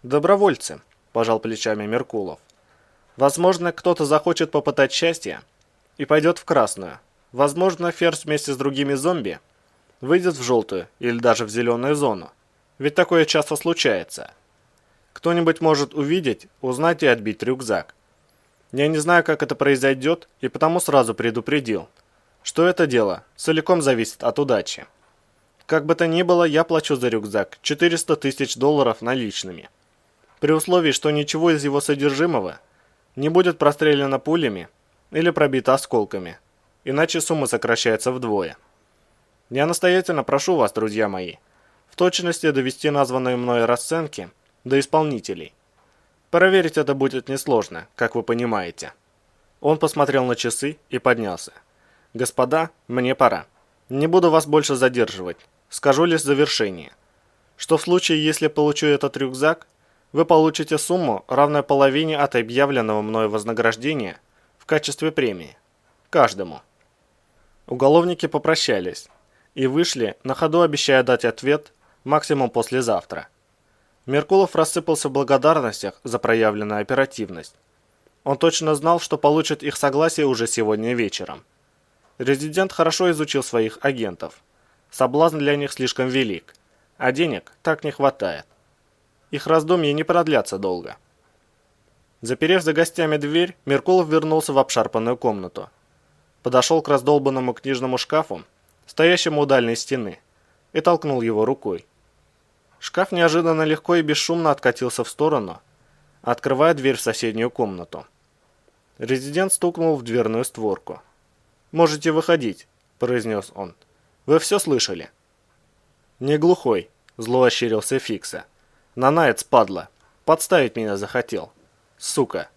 Добровольцы, пожал плечами Меркулов. Возможно, кто-то захочет попытать счастье и пойдет в красную. Возможно, Ферзь вместе с другими зомби выйдет в желтую или даже в зеленую зону. Ведь такое часто случается. Кто-нибудь может увидеть, узнать и отбить рюкзак. Я не знаю, как это произойдет, и потому сразу предупредил, что это дело целиком зависит от удачи. Как бы то ни было, я плачу за рюкзак 400 тысяч долларов наличными. При условии, что ничего из его содержимого не будет прострелено пулями или пробито осколками, иначе сумма сокращается вдвое. Я настоятельно прошу вас, друзья мои, в точности довести названные мной расценки до исполнителей. Проверить это будет несложно, как вы понимаете. Он посмотрел на часы и поднялся. Господа, мне пора. Не буду вас больше задерживать. Скажу лишь в завершение, что в случае, если получу этот рюкзак, вы получите сумму, равную половине от объявленного мною вознаграждения в качестве премии. Каждому. Уголовники попрощались и вышли, на ходу обещая дать ответ максимум послезавтра. Меркулов рассыпался в благодарностях за проявленную оперативность. Он точно знал, что получит их согласие уже сегодня вечером. Резидент хорошо изучил своих агентов. Соблазн для них слишком велик, а денег так не хватает. Их раздумья не продлятся долго. Заперев за гостями дверь, Меркулов вернулся в обшарпанную комнату. Подошел к раздолбанному книжному шкафу, стоящему у дальней стены, и толкнул его рукой. Шкаф неожиданно легко и бесшумно откатился в сторону, открывая дверь в соседнюю комнату. Резидент стукнул в дверную створку. «Можете выходить», – произнес он. «Вы все слышали?» «Не глухой», – зло ощерился Фикса. «Нанайц, падла, подставить меня захотел. Сука,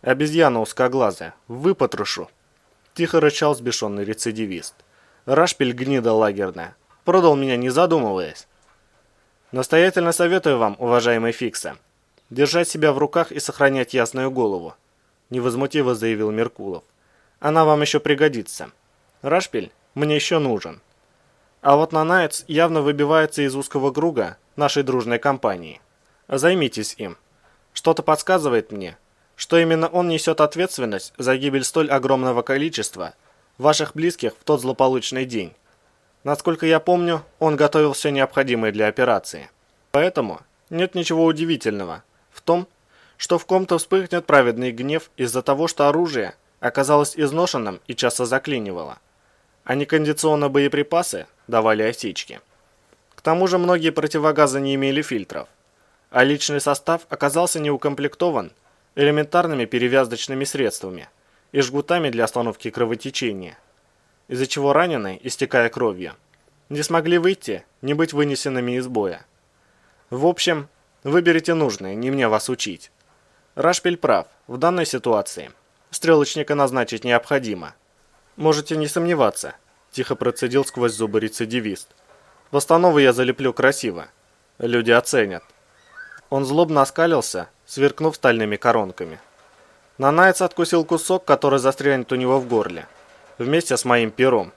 обезьяна узкоглазая, выпотрошу». Тихо рычал взбешенный рецидивист. «Рашпиль, гнида лагерная, продал меня не задумываясь». «Настоятельно советую вам, уважаемый Фикса, держать себя в руках и сохранять ясную голову», – невозмутиво заявил Меркулов. «Она вам еще пригодится. Рашпиль мне еще нужен. А вот Нанайц явно выбивается из узкого круга нашей дружной компании. Займитесь им. Что-то подсказывает мне, что именно он несет ответственность за гибель столь огромного количества ваших близких в тот злополучный день. Насколько я помню, он готовил все необходимое для операции. Поэтому нет ничего удивительного в том, что в ком-то вспыхнет праведный гнев из-за того, что оружие оказалось изношенным и часто заклинивало, а некондиционные боеприпасы давали осечки. К тому же многие противогазы не имели фильтров, а личный состав оказался неукомплектован элементарными перевязочными средствами и жгутами для остановки кровотечения, из-за чего раненые, истекая кровью, не смогли выйти, не быть вынесенными из боя. В общем, выберите нужное, не мне вас учить. Рашпиль прав, в данной ситуации стрелочника назначить необходимо. Можете не сомневаться, тихо процедил сквозь зубы рецидивист. Постанову я залеплю красиво. Люди оценят. Он злобно оскалился, сверкнув стальными коронками. Нанайц откусил кусок, который застрянет у него в горле, вместе с моим пером.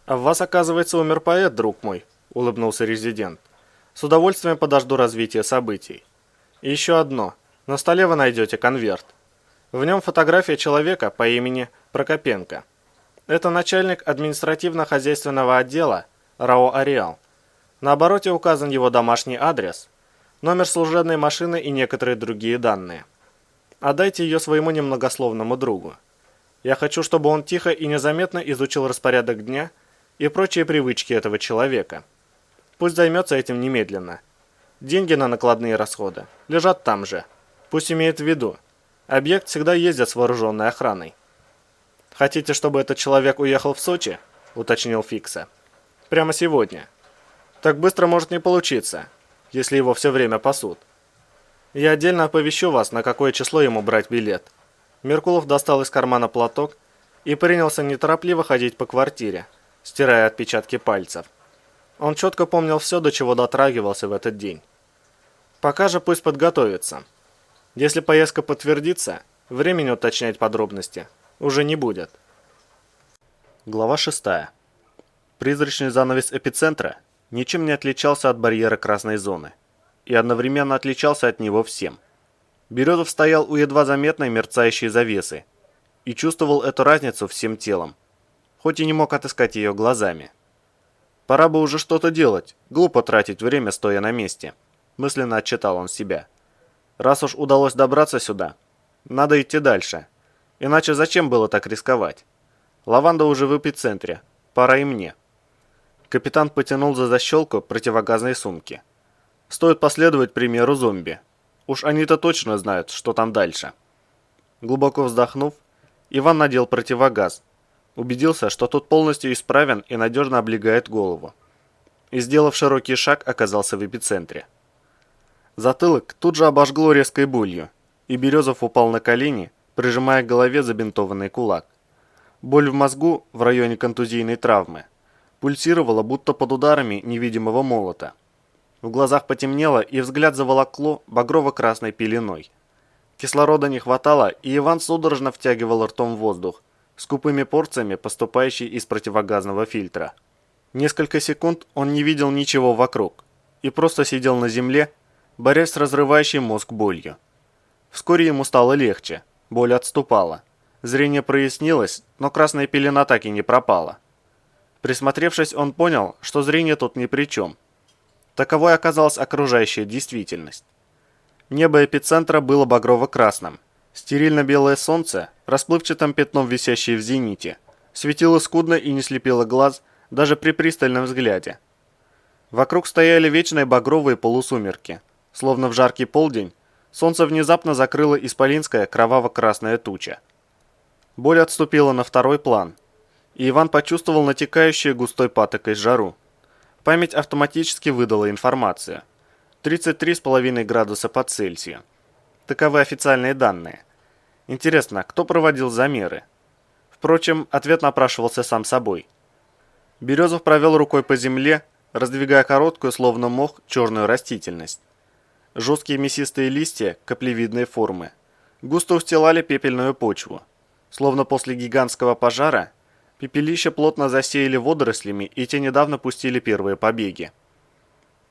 «А в вас, оказывается, умер поэт, друг мой», — улыбнулся резидент. «С удовольствием подожду развития событий. И еще одно. На столе вы найдете конверт. В нем фотография человека по имени Прокопенко. Это начальник административно-хозяйственного отдела РАО «Ареал». На обороте указан его домашний адрес, номер служебной машины и некоторые другие данные. Отдайте ее своему немногословному другу. Я хочу, чтобы он тихо и незаметно изучил распорядок дня и прочие привычки этого человека. Пусть займется этим немедленно. Деньги на накладные расходы лежат там же. Пусть имеет в виду. Объект всегда ездит с вооруженной охраной. «Хотите, чтобы этот человек уехал в Сочи?» – уточнил Фикса. «Прямо сегодня. Так быстро может не получиться, если его все время пасут. Я отдельно оповещу вас, на какое число ему брать билет». Меркулов достал из кармана платок и принялся неторопливо ходить по квартире, стирая отпечатки пальцев. Он четко помнил все, до чего дотрагивался в этот день. Пока же пусть подготовится. Если поездка подтвердится, времени уточнять подробности уже не будет. Глава 6. Призрачный занавес эпицентра ничем не отличался от барьера красной зоны и одновременно отличался от него всем. Березов стоял у едва заметной мерцающей завесы и чувствовал эту разницу всем телом, хоть и не мог отыскать ее глазами. «Пора бы уже что-то делать, глупо тратить время, стоя на месте», мысленно отчитал он себя. «Раз уж удалось добраться сюда, надо идти дальше. Иначе зачем было так рисковать? Лаванда уже в эпицентре, пора и мне». Капитан потянул за защелку противогазной сумки. Стоит последовать примеру зомби. Уж они-то точно знают, что там дальше. Глубоко вздохнув, Иван надел противогаз. Убедился, что тот полностью исправен и надежно облегает голову. И, сделав широкий шаг, оказался в эпицентре. Затылок тут же обожгло резкой болью, и Березов упал на колени, прижимая к голове забинтованный кулак. Боль в мозгу в районе контузийной травмы пульсировала, будто под ударами невидимого молота. В глазах потемнело, и взгляд заволокло багрово-красной пеленой. Кислорода не хватало, и Иван судорожно втягивал ртом воздух, скупыми порциями поступающий из противогазного фильтра. Несколько секунд он не видел ничего вокруг и просто сидел на земле, борясь с разрывающей мозг болью. Вскоре ему стало легче, боль отступала. Зрение прояснилось, но красная пелена так и не пропала. Присмотревшись, он понял, что зрение тут ни при чем. Таковой оказалась окружающая действительность. Небо эпицентра было багрово-красным. Стерильно-белое солнце, расплывчатым пятном висящее в зените, светило скудно и не слепило глаз даже при пристальном взгляде. Вокруг стояли вечные багровые полусумерки. Словно в жаркий полдень, солнце внезапно закрыло исполинская кроваво-красная туча. Боль отступила на второй план, и Иван почувствовал натекающую густой патокой жару. Память автоматически выдала информацию. 33,5 градуса по Цельсию. Таковы официальные данные. Интересно, кто проводил замеры? Впрочем, ответ напрашивался сам собой. Березов провел рукой по земле, раздвигая короткую, словно мох, черную растительность. Жесткие мясистые листья каплевидной формы густо устилали пепельную почву. Словно после гигантского пожара, пепелище плотно засеяли водорослями, и те недавно пустили первые побеги.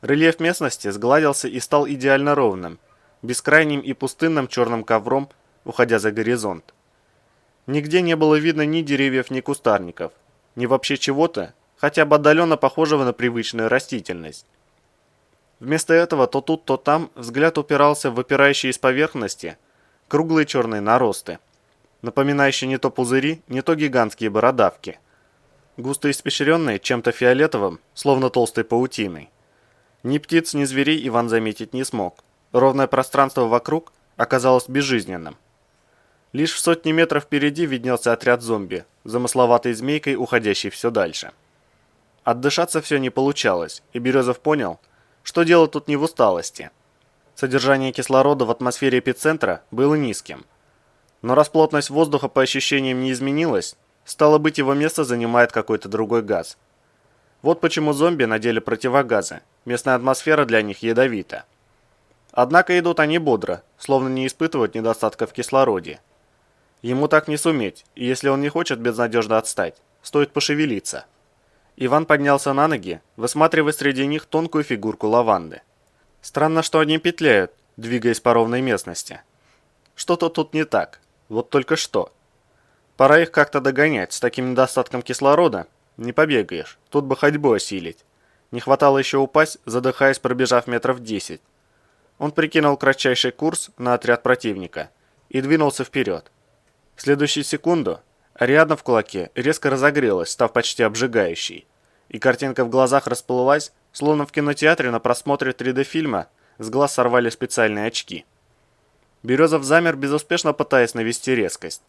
Рельеф местности сгладился и стал идеально ровным, бескрайним и пустынным черным ковром, уходя за горизонт. Нигде не было видно ни деревьев, ни кустарников, ни вообще чего-то, хотя бы отдаленно похожего на привычную растительность. Вместо этого то тут, то там взгляд упирался в выпирающие из поверхности круглые черные наросты, напоминающие не то пузыри, не то гигантские бородавки, густо испещренные чем-то фиолетовым, словно толстой паутиной. Ни птиц, ни зверей Иван заметить не смог. Ровное пространство вокруг оказалось безжизненным. Лишь в сотни метров впереди виднелся отряд зомби, замысловатой змейкой, уходящий все дальше. Отдышаться все не получалось, и Березов понял, что дело тут не в усталости. Содержание кислорода в атмосфере эпицентра было низким. Но раз плотность воздуха по ощущениям не изменилась, стало быть, его место занимает какой-то другой газ. Вот почему зомби надели противогазы, местная атмосфера для них ядовита. Однако идут они бодро, словно не испытывают недостатка в кислороде. Ему так не суметь, и если он не хочет безнадежно отстать, стоит пошевелиться. Иван поднялся на ноги, высматривая среди них тонкую фигурку лаванды. Странно, что они петляют, двигаясь по ровной местности. Что-то тут не так. Вот только что. Пора их как-то догонять, с таким недостатком кислорода не побегаешь, тут бы ходьбу осилить. Не хватало еще упасть, задыхаясь, пробежав метров 10. Он прикинул кратчайший курс на отряд противника и двинулся вперед. В следующую секунду Ариадна в кулаке резко разогрелась, став почти обжигающей, и картинка в глазах расплылась, словно в кинотеатре на просмотре 3D-фильма с глаз сорвали специальные очки. Березов замер, безуспешно пытаясь навести резкость.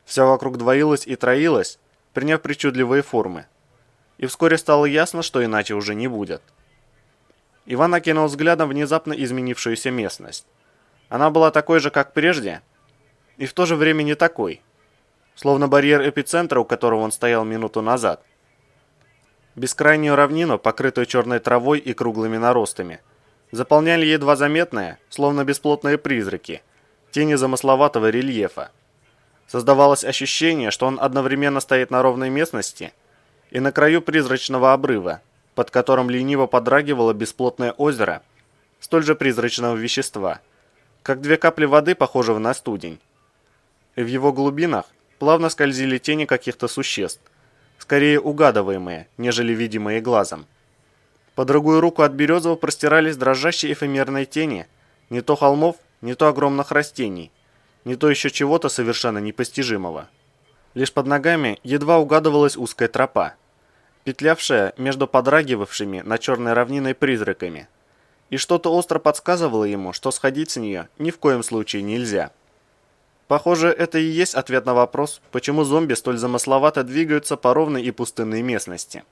Все вокруг двоилось и троилось, приняв причудливые формы. И вскоре стало ясно, что иначе уже не будет. Иван окинул взглядом внезапно изменившуюся местность. Она была такой же, как прежде, и в то же время не такой, словно барьер эпицентра, у которого он стоял минуту назад. Бескрайнюю равнину, покрытую черной травой и круглыми наростами, заполняли едва заметные, словно бесплотные призраки, тени замысловатого рельефа. Создавалось ощущение, что он одновременно стоит на ровной местности и на краю призрачного обрыва, под которым лениво подрагивало бесплотное озеро столь же призрачного вещества, как две капли воды, похожего на студень. И в его глубинах плавно скользили тени каких-то существ, скорее угадываемые, нежели видимые глазом. По другую руку от Березова простирались дрожащие эфемерные тени не то холмов, не то огромных растений, не то еще чего-то совершенно непостижимого. Лишь под ногами едва угадывалась узкая тропа, петлявшая между подрагивавшими на черной равниной призраками, и что-то остро подсказывало ему, что сходить с нее ни в коем случае нельзя. Похоже, это и есть ответ на вопрос, почему зомби столь замысловато двигаются по ровной и пустынной местности.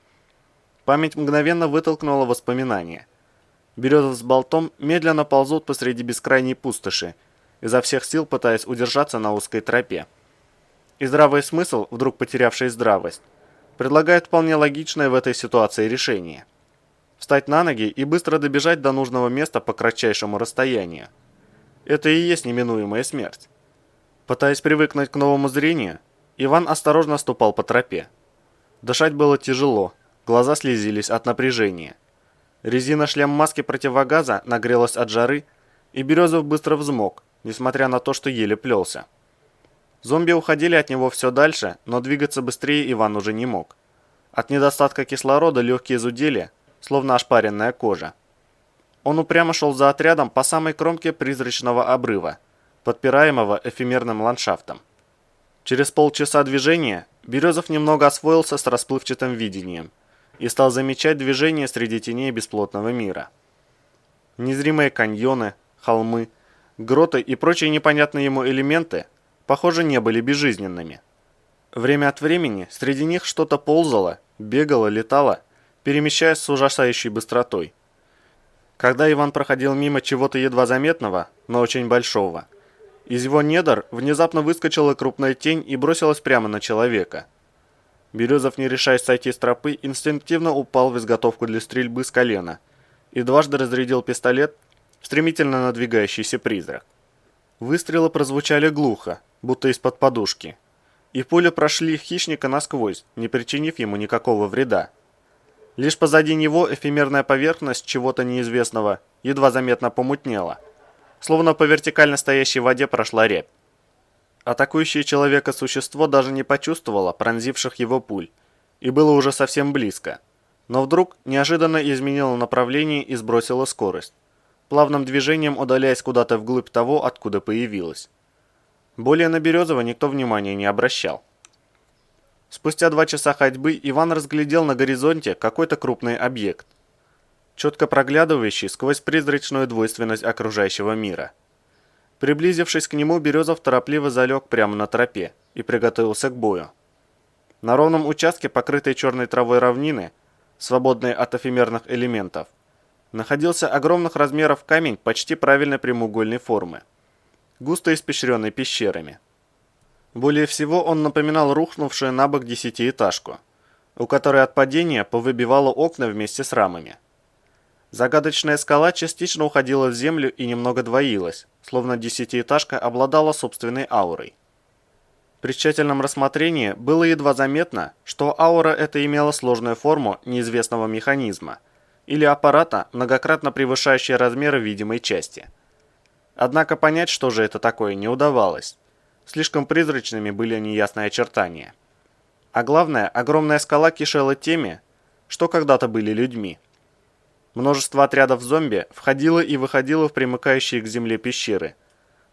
Память мгновенно вытолкнула воспоминания. Березов с Болтом медленно ползут посреди бескрайней пустоши, изо всех сил пытаясь удержаться на узкой тропе. И здравый смысл, вдруг потерявший здравость, предлагает вполне логичное в этой ситуации решение. Встать на ноги и быстро добежать до нужного места по кратчайшему расстоянию. Это и есть неминуемая смерть. Пытаясь привыкнуть к новому зрению, Иван осторожно ступал по тропе. Дышать было тяжело, глаза слезились от напряжения. Резина шлем-маски противогаза нагрелась от жары, и Березов быстро взмок, несмотря на то, что еле плелся. Зомби уходили от него все дальше, но двигаться быстрее Иван уже не мог. От недостатка кислорода легкие зудели, словно ошпаренная кожа. Он упрямо шел за отрядом по самой кромке призрачного обрыва, подпираемого эфемерным ландшафтом. Через полчаса движения Березов немного освоился с расплывчатым видением и стал замечать движение среди теней бесплотного мира. Незримые каньоны, холмы, гроты и прочие непонятные ему элементы, похоже, не были безжизненными. Время от времени среди них что-то ползало, бегало, летало, перемещаясь с ужасающей быстротой. Когда Иван проходил мимо чего-то едва заметного, но очень большого, из его недр внезапно выскочила крупная тень и бросилась прямо на человека. Березов, не решаясь сойти с тропы, инстинктивно упал в изготовку для стрельбы с колена и дважды разрядил пистолет в стремительно надвигающийся призрак. Выстрелы прозвучали глухо, будто из-под подушки, и пули прошли хищника насквозь, не причинив ему никакого вреда. Лишь позади него эфемерная поверхность чего-то неизвестного едва заметно помутнела, словно по вертикально стоящей воде прошла рябь. Атакующее человека существо даже не почувствовало пронзивших его пуль, и было уже совсем близко, но вдруг неожиданно изменило направление и сбросило скорость, плавным движением удаляясь куда-то вглубь того, откуда появилось. Более на Березова никто внимания не обращал. Спустя 2 часа ходьбы Иван разглядел на горизонте какой-то крупный объект, четко проглядывающий сквозь призрачную двойственность окружающего мира. Приблизившись к нему, Березов торопливо залег прямо на тропе и приготовился к бою. На ровном участке, покрытой черной травой равнины, свободной от эфемерных элементов, находился огромных размеров камень почти правильной прямоугольной формы, густо испещренный пещерами. Более всего он напоминал рухнувшую на бок 10-этажку, у которой от падения повыбивало окна вместе с рамами. Загадочная скала частично уходила в землю и немного двоилась, словно 10-этажка обладала собственной аурой. При тщательном рассмотрении было едва заметно, что аура эта имела сложную форму неизвестного механизма или аппарата, многократно превышающего размеры видимой части. Однако понять, что же это такое, не удавалось. Слишком призрачными были неясные очертания. А главное, огромная скала кишела теми, что когда-то были людьми. Множество отрядов зомби входило и выходило в примыкающие к земле пещеры,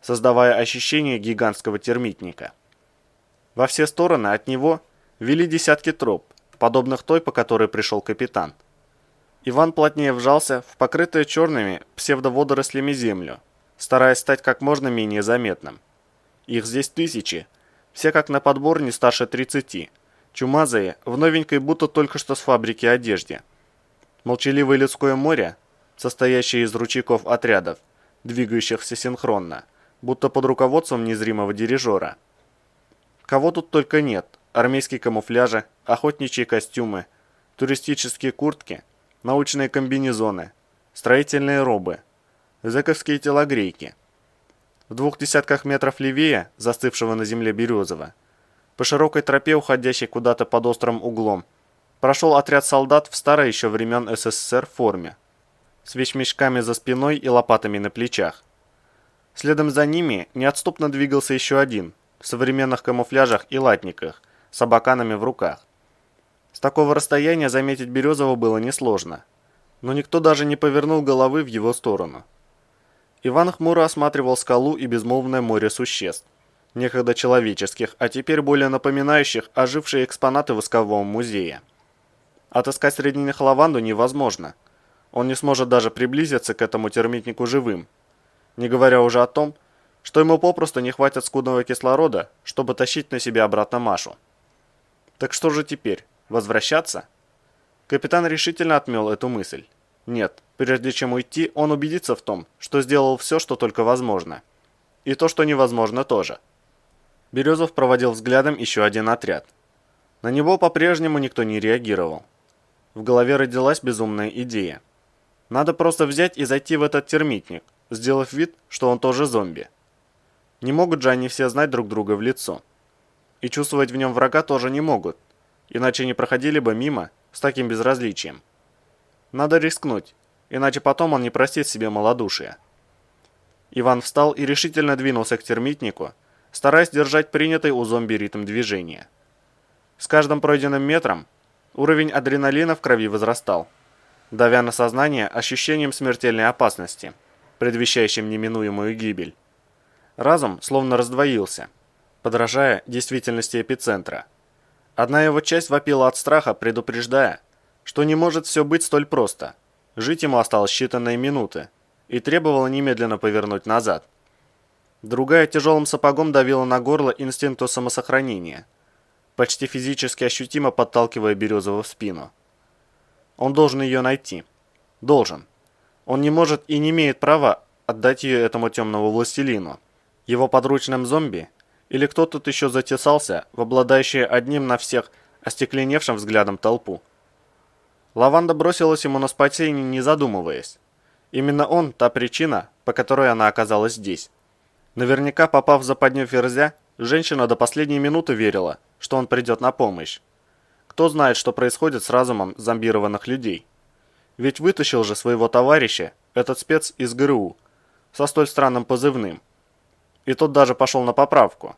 создавая ощущение гигантского термитника. Во все стороны от него вели десятки троп, подобных той, по которой пришел капитан. Иван плотнее вжался в покрытую черными псевдоводорослями землю, стараясь стать как можно менее заметным. Их здесь тысячи, все как на подбор не старше 30, чумазые, в новенькой будто только что с фабрики одежде. Молчаливое людское море, состоящее из ручейков отрядов, двигающихся синхронно, будто под руководством незримого дирижера. Кого тут только нет: армейские камуфляжи, охотничьи костюмы, туристические куртки, научные комбинезоны, строительные робы, зэковские телогрейки. В 200 метров левее застывшего на земле Березова, по широкой тропе, уходящей куда-то под острым углом, прошел отряд солдат в старой еще времен СССР форме, с вещмешками за спиной и лопатами на плечах. Следом за ними неотступно двигался еще один, в современных камуфляжах и латниках, с абаканами в руках. С такого расстояния заметить Березова было несложно, но никто даже не повернул головы в его сторону. Иван хмуро осматривал скалу и безмолвное море существ, некогда человеческих, а теперь более напоминающих ожившие экспонаты воскового музея. Отыскать среди них лаванду невозможно. Он не сможет даже приблизиться к этому термитнику живым, не говоря уже о том, что ему попросту не хватит скудного кислорода, чтобы тащить на себе обратно Машу. Так что же теперь? Возвращаться? Капитан решительно отмел эту мысль. Нет, прежде чем уйти, он убедится в том, что сделал все, что только возможно. И то, что невозможно, тоже. Березов проводил взглядом еще один отряд. На него по-прежнему никто не реагировал. В голове родилась безумная идея. Надо просто взять и зайти в этот термитник, сделав вид, что он тоже зомби. Не могут же они все знать друг друга в лицо. И чувствовать в нем врага тоже не могут, иначе не проходили бы мимо с таким безразличием. Надо рискнуть, иначе потом он не простит себе малодушия. Иван встал и решительно двинулся к термитнику, стараясь держать принятый у зомби ритм движения. С каждым пройденным метром уровень адреналина в крови возрастал, давя на сознание ощущением смертельной опасности, предвещающим неминуемую гибель. Разум словно раздвоился, подражая действительности эпицентра. Одна его часть вопила от страха, предупреждая, что не может все быть столь просто. Жить ему осталось считанные минуты, и требовала немедленно повернуть назад. Другая тяжелым сапогом давила на горло инстинкту самосохранения, почти физически ощутимо подталкивая Березова в спину. Он должен ее найти. Должен. Он не может и не имеет права отдать ее этому темному властелину, его подручным зомби, или кто тут еще затесался в обладающее одним на всех остекленевшим взглядом толпу. Лаванда бросилась ему на спасение, не задумываясь. Именно он – та причина, по которой она оказалась здесь. Наверняка, попав в западню Ферзя, женщина до последней минуты верила, что он придет на помощь. Кто знает, что происходит с разумом зомбированных людей. Ведь вытащил же своего товарища этот спец из ГРУ со столь странным позывным. И тот даже пошел на поправку.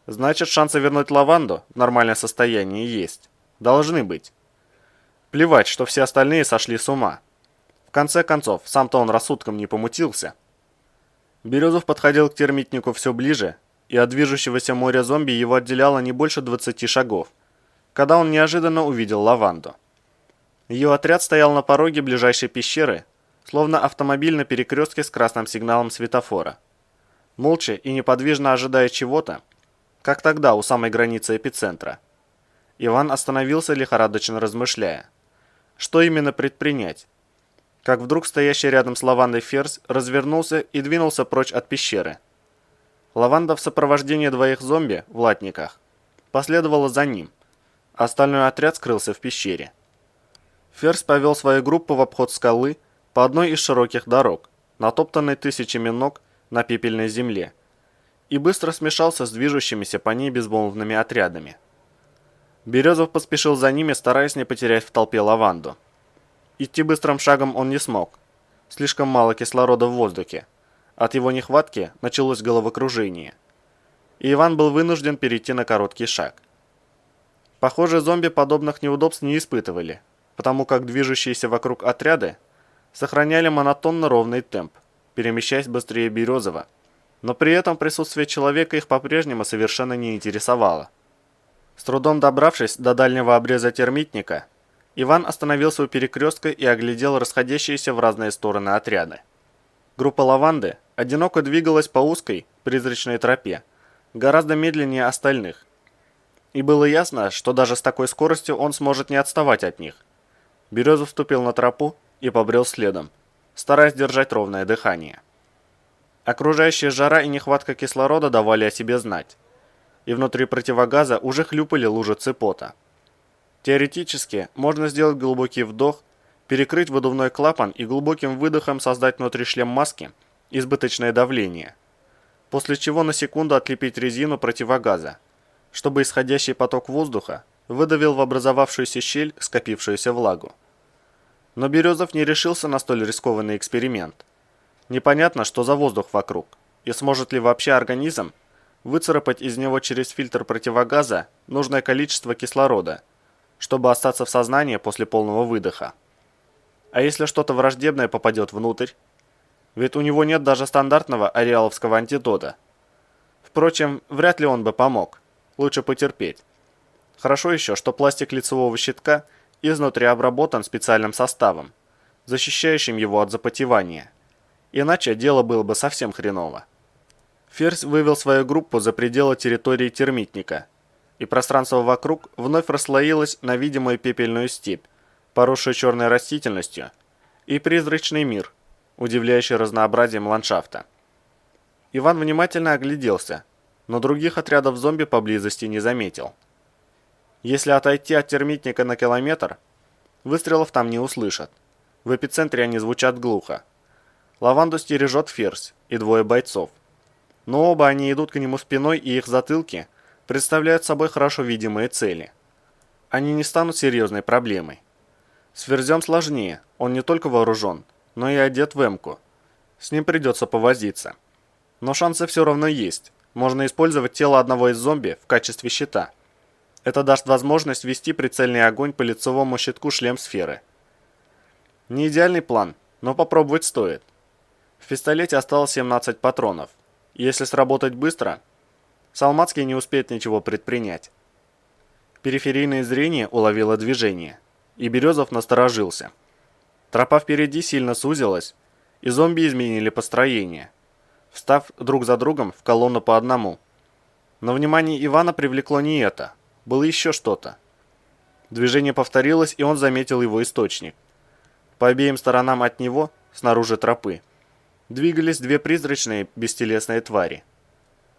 Значит, шансы вернуть Лаванду в нормальное состояние есть. Должны быть. Плевать, что все остальные сошли с ума. В конце концов, сам-то он рассудком не помутился. Березов подходил к термитнику все ближе, и от движущегося моря зомби его отделяло не больше 20 шагов, когда он неожиданно увидел Лаванду. Ее отряд стоял на пороге ближайшей пещеры, словно автомобиль на перекрестке с красным сигналом светофора. Молча и неподвижно ожидая чего-то, как тогда у самой границы эпицентра. Иван остановился, лихорадочно размышляя. Что именно предпринять? Как вдруг стоящий рядом с Лавандой Ферзь развернулся и двинулся прочь от пещеры. Лаванда в сопровождении двоих зомби в латниках последовала за ним. Остальной отряд скрылся в пещере. Ферзь повел свою группу в обход скалы по одной из широких дорог, натоптанной тысячами ног на пепельной земле, и быстро смешался с движущимися по ней безмолвными отрядами. Березов поспешил за ними, стараясь не потерять в толпе Лаванду. Идти быстрым шагом он не смог. Слишком мало кислорода в воздухе. От его нехватки началось головокружение. и Иван был вынужден перейти на короткий шаг. Похоже, зомби подобных неудобств не испытывали, потому как движущиеся вокруг отряды сохраняли монотонно ровный темп, перемещаясь быстрее Березова, но при этом присутствие человека их по-прежнему совершенно не интересовало. С трудом добравшись до дальнего обреза термитника, Иван остановился у перекрестка и оглядел расходящиеся в разные стороны отряды. Группа «Лаванды» одиноко двигалась по узкой, призрачной тропе, гораздо медленнее остальных. И было ясно, что даже с такой скоростью он сможет не отставать от них. Березов вступил на тропу и побрел следом, стараясь держать ровное дыхание. Окружающая жара и нехватка кислорода давали о себе знать, и внутри противогаза уже хлюпали лужицы пота. Теоретически, можно сделать глубокий вдох, перекрыть выдувной клапан и глубоким выдохом создать внутри шлем маски избыточное давление, после чего на секунду отлепить резину противогаза, чтобы исходящий поток воздуха выдавил в образовавшуюся щель скопившуюся влагу. Но Березов не решился на столь рискованный эксперимент. Непонятно, что за воздух вокруг, и сможет ли вообще организм выцарапать из него через фильтр противогаза нужное количество кислорода, чтобы остаться в сознании после полного выдоха. А если что-то враждебное попадет внутрь? Ведь у него нет даже стандартного ареаловского антидота. Впрочем, вряд ли он бы помог. Лучше потерпеть. Хорошо еще, что пластик лицевого щитка изнутри обработан специальным составом, защищающим его от запотевания. Иначе дело было бы совсем хреново. Ферзь вывел свою группу за пределы территории термитника, и пространство вокруг вновь расслоилось на видимую пепельную степь, поросшую черной растительностью, и призрачный мир, удивляющий разнообразием ландшафта. Иван внимательно огляделся, но других отрядов зомби поблизости не заметил. Если отойти от термитника на километр, выстрелов там не услышат. В эпицентре они звучат глухо. Лаванду стережет Ферзь и двое бойцов. Но оба они идут к нему спиной, и их затылки представляют собой хорошо видимые цели. Они не станут серьезной проблемой. С Ферзем сложнее, он не только вооружен, но и одет в эмку. С ним придется повозиться. Но шансы все равно есть. Можно использовать тело одного из зомби в качестве щита. Это даст возможность вести прицельный огонь по лицевому щитку шлем-сферы. Не идеальный план, но попробовать стоит. В пистолете осталось 17 патронов. Если сработать быстро, Салмацкий не успеет ничего предпринять. Периферийное зрение уловило движение, и Березов насторожился. Тропа впереди сильно сузилась, и зомби изменили построение, встав друг за другом в колонну по одному. Но внимание Ивана привлекло не это, было еще что-то. Движение повторилось, и он заметил его источник. По обеим сторонам от него, снаружи тропы, двигались две призрачные бестелесные твари.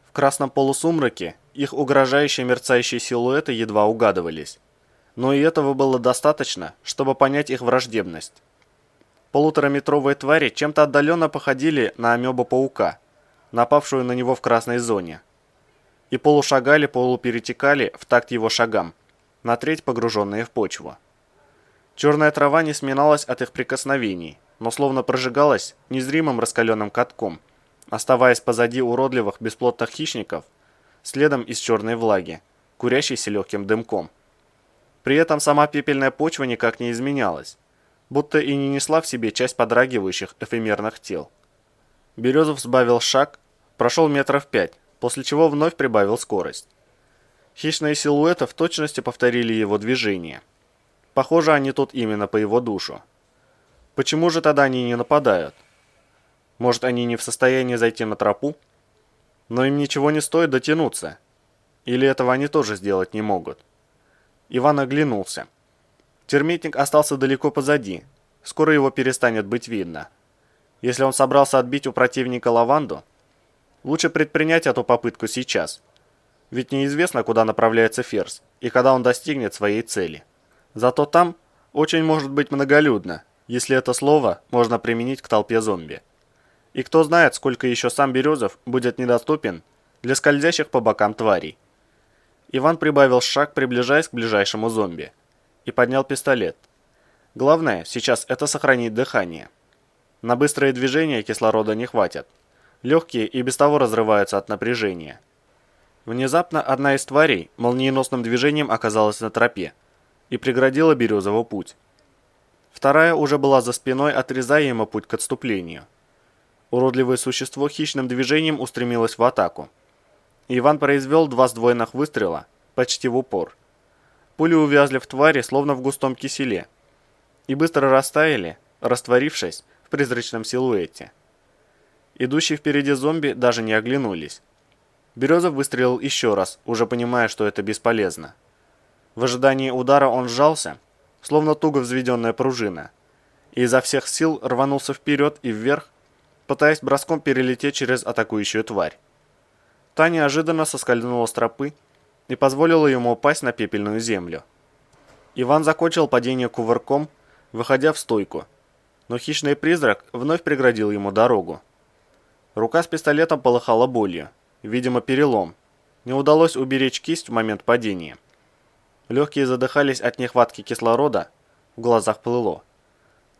В красном полусумраке их угрожающие мерцающие силуэты едва угадывались. Но и этого было достаточно, чтобы понять их враждебность. Полутораметровые твари чем-то отдаленно походили на амебу-паука, напавшую на него в красной зоне. И полушагали, полуперетекали в такт его шагам, на треть погруженные в почву. Черная трава не сминалась от их прикосновений, но словно прожигалась незримым раскаленным катком, оставаясь позади уродливых бесплотных хищников, следом из черной влаги, курящейся легким дымком. При этом сама пепельная почва никак не изменялась, будто и не несла в себе часть подрагивающих эфемерных тел. Березов сбавил шаг, прошел метров 5, после чего вновь прибавил скорость. Хищные силуэты в точности повторили его движение. Похоже, они тут именно по его душу. Почему же тогда они не нападают? Может, они не в состоянии зайти на тропу? Но им ничего не стоит дотянуться. Или этого они тоже сделать не могут? Иван оглянулся. Термитник остался далеко позади. Скоро его перестанет быть видно. Если он собрался отбить у противника лаванду, лучше предпринять эту попытку сейчас. Ведь неизвестно, куда направляется Ферзь и когда он достигнет своей цели. Зато там очень может быть многолюдно, если это слово можно применить к толпе зомби. И кто знает, сколько еще сам Березов будет недоступен для скользящих по бокам тварей. Иван прибавил шаг, приближаясь к ближайшему зомби, и поднял пистолет. Главное сейчас это сохранить дыхание. На быстрые движения кислорода не хватит. Легкие и без того разрываются от напряжения. Внезапно одна из тварей молниеносным движением оказалась на тропе и преградила Березову путь. Вторая уже была за спиной, отрезая ему путь к отступлению. Уродливое существо хищным движением устремилось в атаку. Иван произвел 2 сдвоенных выстрела, почти в упор. Пули увязли в твари, словно в густом киселе, и быстро растаяли, растворившись в призрачном силуэте. Идущие впереди зомби даже не оглянулись. Березов выстрелил еще раз, уже понимая, что это бесполезно. В ожидании удара он сжался, словно туго взведенная пружина, и изо всех сил рванулся вперед и вверх, пытаясь броском перелететь через атакующую тварь. Та неожиданно соскользнула с тропы и позволила ему упасть на пепельную землю. Иван закончил падение кувырком, выходя в стойку, но хищный призрак вновь преградил ему дорогу. Рука с пистолетом полыхала болью, видимо перелом. Не удалось уберечь кисть в момент падения. Легкие задыхались от нехватки кислорода, в глазах плыло.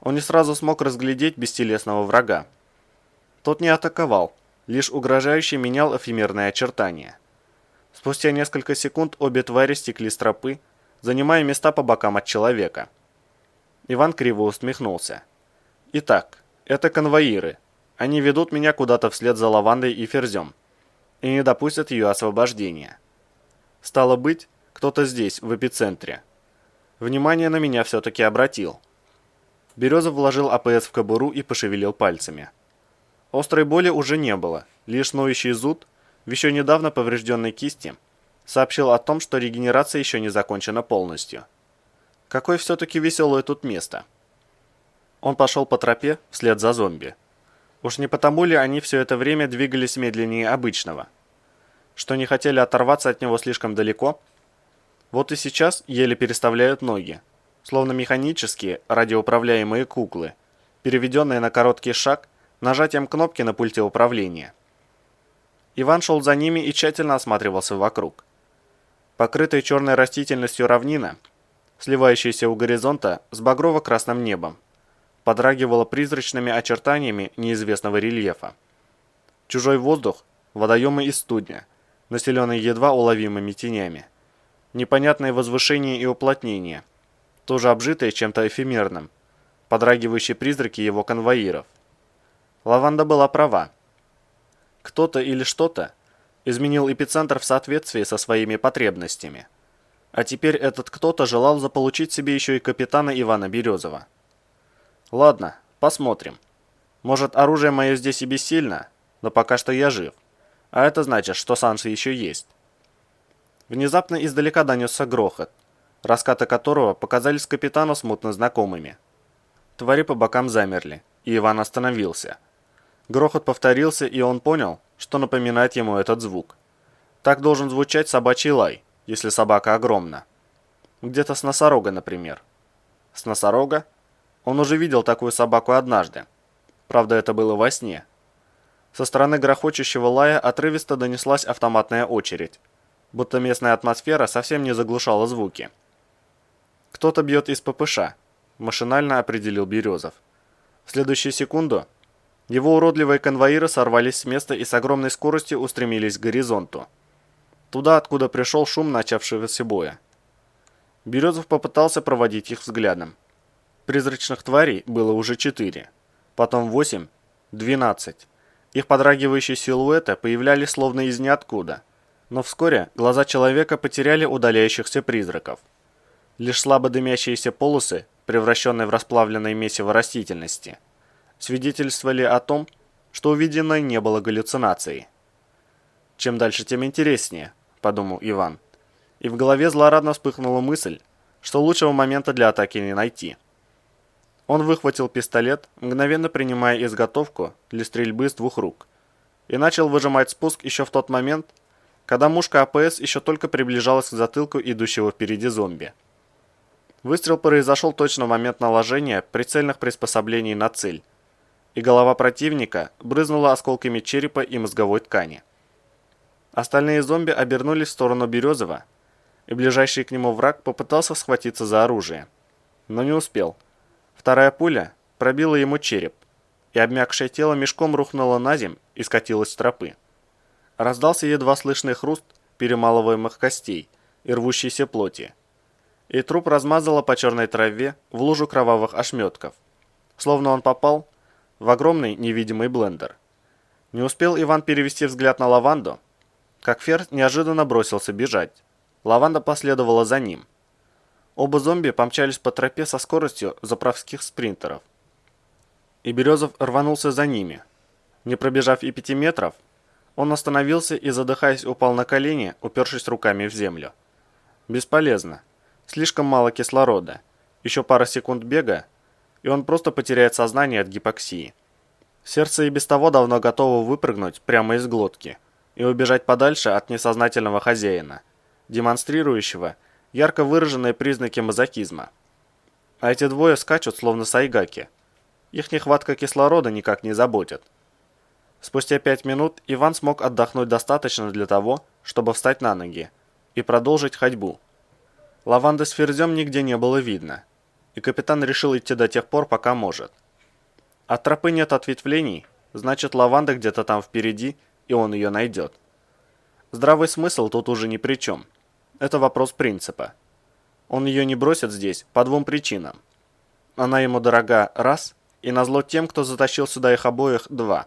Он не сразу смог разглядеть бестелесного врага. Тот не атаковал, лишь угрожающе менял эфемерные очертания. Спустя несколько секунд обе твари стекли с тропы, занимая места по бокам от человека. Иван криво усмехнулся. Итак, это конвоиры. Они ведут меня куда-то вслед за Лавандой и Ферзем и не допустят ее освобождения. Стало быть, кто-то здесь, в эпицентре. Внимание на меня все-таки обратил. Березов вложил АПС в кобуру и пошевелил пальцами. Острой боли уже не было, лишь ноющий зуд в еще недавно поврежденной кисти сообщил о том, что регенерация еще не закончена полностью. Какое все-таки веселое тут место. Он пошел по тропе вслед за зомби. Уж не потому ли они все это время двигались медленнее обычного? Что не хотели оторваться от него слишком далеко? Вот и сейчас еле переставляют ноги, словно механические радиоуправляемые куклы, переведенные на короткий шаг нажатием кнопки на пульте управления. Иван шел за ними и тщательно осматривался вокруг. Покрытая черной растительностью равнина, сливающаяся у горизонта с багрово-красным небом, подрагивала призрачными очертаниями неизвестного рельефа. Чужой воздух, водоемы и студня, населенные едва уловимыми тенями. Непонятные возвышения и уплотнения, тоже обжитые чем-то эфемерным, подрагивающие призраки его конвоиров. Лаванда была права. Кто-то или что-то изменил эпицентр в соответствии со своими потребностями. А теперь этот кто-то желал заполучить себе еще и капитана Ивана Березова. Ладно, посмотрим. Может, оружие мое здесь и бессильно, но пока что я жив. А это значит, что шансы еще есть. Внезапно издалека донесся грохот, раскаты которого показались капитану смутно знакомыми. Твари по бокам замерли, и Иван остановился. Грохот повторился, и он понял, что напоминает ему этот звук. Так должен звучать собачий лай, если собака огромна. Где-то с носорога, например. С носорога? Он уже видел такую собаку однажды. Правда, это было во сне. Со стороны грохочущего лая отрывисто донеслась автоматная очередь, будто местная атмосфера совсем не заглушала звуки. «Кто-то бьет из ППШ», – машинально определил Березов. В следующую секунду его уродливые конвоиры сорвались с места и с огромной скоростью устремились к горизонту. Туда, откуда пришел шум начавшегося боя. Березов попытался проводить их взглядом. Призрачных тварей было уже 4, потом 8, 12. Их подрагивающие силуэты появлялись словно из ниоткуда. Но вскоре глаза человека потеряли удаляющихся призраков. Лишь слабо дымящиеся полосы, превращенные в расплавленное месиво растительности, свидетельствовали о том, что увиденное не было галлюцинацией. «Чем дальше, тем интереснее», – подумал Иван. И в голове злорадно вспыхнула мысль, что лучшего момента для атаки не найти. Он выхватил пистолет, мгновенно принимая изготовку для стрельбы с 2 рук, и начал выжимать спуск еще в тот момент, когда мушка АПС еще только приближалась к затылку идущего впереди зомби. Выстрел произошел точно в момент наложения прицельных приспособлений на цель, и голова противника брызнула осколками черепа и мозговой ткани. Остальные зомби обернулись в сторону Березова, и ближайший к нему враг попытался схватиться за оружие, но не успел. Вторая пуля пробила ему череп, и обмякшее тело мешком рухнуло на земь и скатилось с тропы. Раздался едва слышный хруст перемалываемых костей и рвущейся плоти. И труп размазало по черной траве в лужу кровавых ошметков, словно он попал в огромный невидимый блендер. Не успел Иван перевести взгляд на Лаванду, как Ферзь неожиданно бросился бежать. Лаванда последовала за ним. Оба зомби помчались по тропе со скоростью заправских спринтеров. И Березов рванулся за ними. Не пробежав и 5 метров, он остановился и, задыхаясь, упал на колени, упершись руками в землю. Бесполезно. Слишком мало кислорода. Еще пара секунд бега, и он просто потеряет сознание от гипоксии. Сердце и без того давно готово выпрыгнуть прямо из глотки и убежать подальше от несознательного хозяина, демонстрирующего ярко выраженные признаки мазохизма. А эти двое скачут, словно сайгаки. Их нехватка кислорода никак не заботит. Спустя 5 минут Иван смог отдохнуть достаточно для того, чтобы встать на ноги и продолжить ходьбу. Лаванды с Ферзем нигде не было видно, и капитан решил идти до тех пор, пока может. От тропы нет ответвлений, значит, Лаванда где-то там впереди, и он ее найдет. Здравый смысл тут уже ни при чем. Это вопрос принципа. Он ее не бросит здесь по 2 причинам. Она ему дорога – раз, и назло тем, кто затащил сюда их обоих – 2.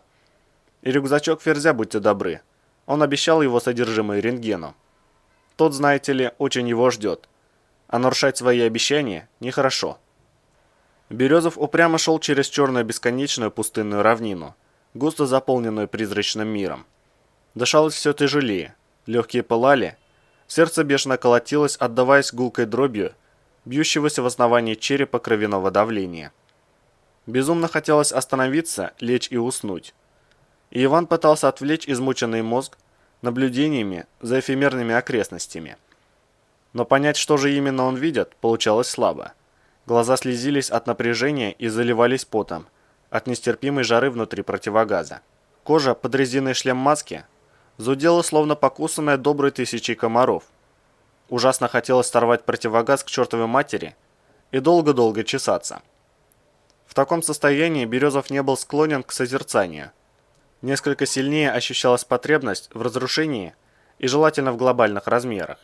И рюкзачок Ферзя, будьте добры. Он обещал его содержимое рентгену. Тот, знаете ли, очень его ждет. А нарушать свои обещания нехорошо. Березов упрямо шел через черную бесконечную пустынную равнину, густо заполненную призрачным миром. Дышалось все тяжелее, легкие пылали, сердце бешено колотилось, отдаваясь гулкой дробью, бьющегося в основании черепа кровяного давления. Безумно хотелось остановиться, лечь и уснуть. И Иван пытался отвлечь измученный мозг наблюдениями за эфемерными окрестностями. Но понять, что же именно он видит, получалось слабо. Глаза слезились от напряжения и заливались потом, от нестерпимой жары внутри противогаза. Кожа под резиной шлем-маски зудела, словно покусанная доброй 1000 комаров. Ужасно хотелось сорвать противогаз к чертовой матери и долго-долго чесаться. В таком состоянии Березов не был склонен к созерцанию. Несколько сильнее ощущалась потребность в разрушении и желательно в глобальных размерах.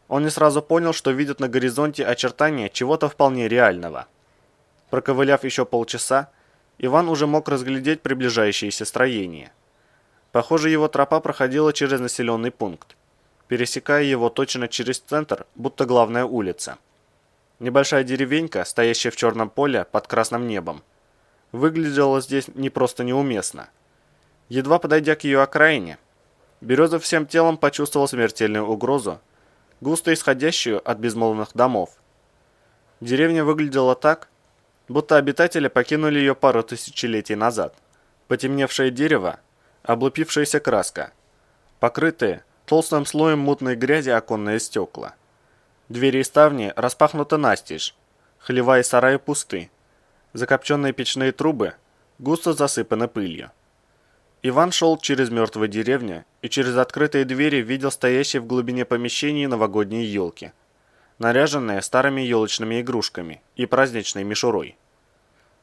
Он не сразу понял, что видит на горизонте очертания чего-то вполне реального. Проковыляв еще полчаса, Иван уже мог разглядеть приближающееся строение. Похоже, его тропа проходила через населенный пункт, пересекая его точно через центр, будто главная улица. Небольшая деревенька, стоящая в черном поле под красным небом, выглядела здесь не просто неуместно. Едва подойдя к ее окраине, Березов всем телом почувствовал смертельную угрозу, густо исходящую от безмолвных домов. Деревня выглядела так, будто обитатели покинули ее пару тысячелетий назад. Потемневшее дерево, облупившаяся краска, покрытые толстым слоем мутной грязи оконные стекла. Двери и ставни распахнуты настежь, хлева и сараи пусты, закопченные печные трубы густо засыпаны пылью. Иван шел через мертвую деревню и через открытые двери видел стоящие в глубине помещений новогодние елки, наряженные старыми елочными игрушками и праздничной мишурой.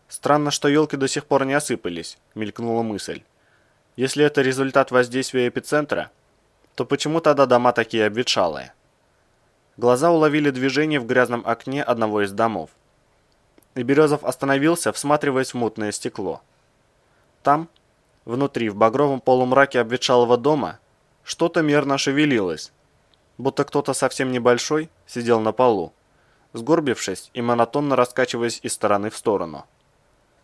Странно, что елки до сих пор не осыпались, мелькнула мысль. Если это результат воздействия эпицентра, то почему тогда дома такие обветшалые? Глаза уловили движение в грязном окне одного из домов. И Березов остановился, всматриваясь в мутное стекло. Там, внутри, в багровом полумраке обветшалого дома, что-то мерно шевелилось, будто кто-то совсем небольшой сидел на полу, сгорбившись и монотонно раскачиваясь из стороны в сторону.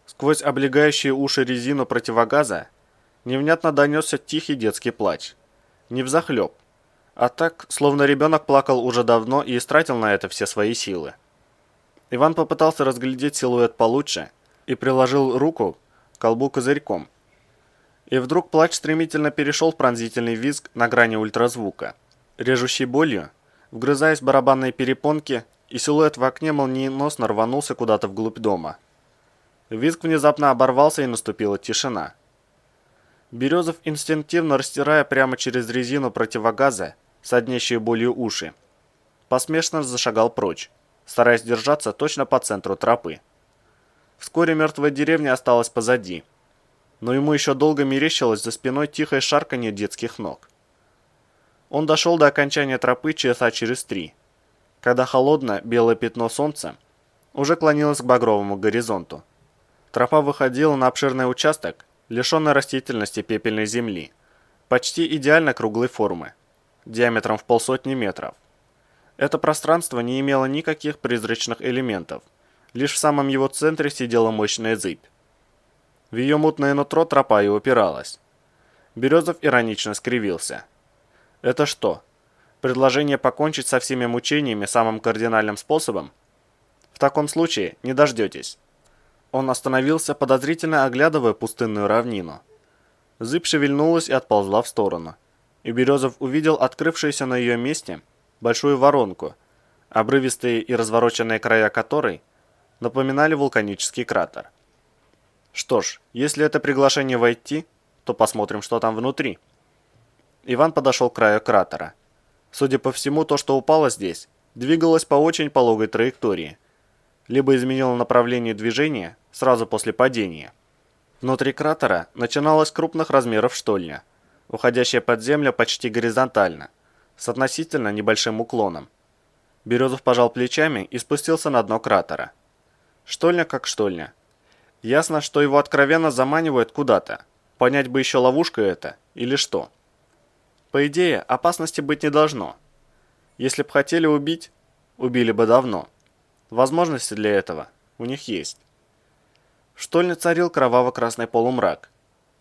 Сквозь облегающие уши резину противогаза невнятно донесся тихий детский плач. Не взахлеб, а так, словно ребенок плакал уже давно и истратил на это все свои силы. Иван попытался разглядеть силуэт получше и приложил руку к колбу козырьком. И вдруг плач стремительно перешел в пронзительный визг на грани ультразвука. Режущей болью, вгрызаясь в барабанные перепонки, и силуэт в окне молниеносно рванулся куда-то вглубь дома. Визг внезапно оборвался, и наступила тишина. Березов, инстинктивно растирая прямо через резину противогаза соднящие болью уши, посмешно зашагал прочь, стараясь держаться точно по центру тропы. Вскоре мертвая деревня осталась позади, но ему еще долго мерещилось за спиной тихое шарканье детских ног. Он дошел до окончания тропы часа через 3, когда холодное белое пятно солнца уже клонилось к багровому горизонту. Тропа выходила на обширный участок, лишенный растительности пепельной земли, почти идеально круглой формы, диаметром в 150 метров. Это пространство не имело никаких призрачных элементов, лишь в самом его центре сидела мощная зыбь. В ее мутное нутро тропа и упиралась. Березов иронично скривился. Это что, предложение покончить со всеми мучениями самым кардинальным способом? В таком случае не дождетесь. Он остановился, подозрительно оглядывая пустынную равнину. Зыбь шевельнулась и отползла в сторону, и Березов увидел открывшуюся на ее месте большую воронку, обрывистые и развороченные края которой напоминали вулканический кратер. Что ж, если это приглашение войти, то посмотрим, что там внутри. Иван подошел к краю кратера. Судя по всему, то, что упало здесь, двигалось по очень пологой траектории, либо изменило направление движения сразу после падения. Внутри кратера начиналась крупных размеров штольня, уходящая под землю почти горизонтально, с относительно небольшим уклоном. Березов пожал плечами и спустился на дно кратера. Штольня как штольня. Ясно, что его откровенно заманивают куда-то. Понять бы еще, ловушка это или что. По идее, опасности быть не должно. Если б хотели убить, убили бы давно. Возможности для этого у них есть. В штольне царил кроваво-красный полумрак,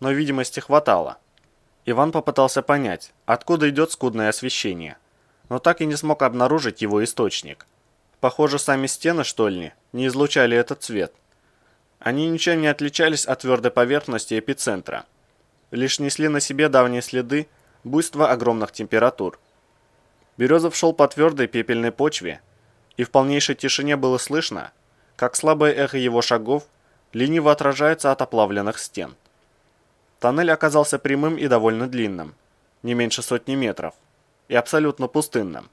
но видимости хватало. Иван попытался понять, откуда идет скудное освещение, но так и не смог обнаружить его источник. Похоже, сами стены штольни не излучали этот цвет. Они ничем не отличались от твердой поверхности эпицентра, лишь несли на себе давние следы буйства огромных температур. Березов шел по твердой пепельной почве, и в полнейшей тишине было слышно, как слабое эхо его шагов лениво отражается от оплавленных стен. Тоннель оказался прямым и довольно длинным, не меньше 100 метров, и абсолютно пустынным.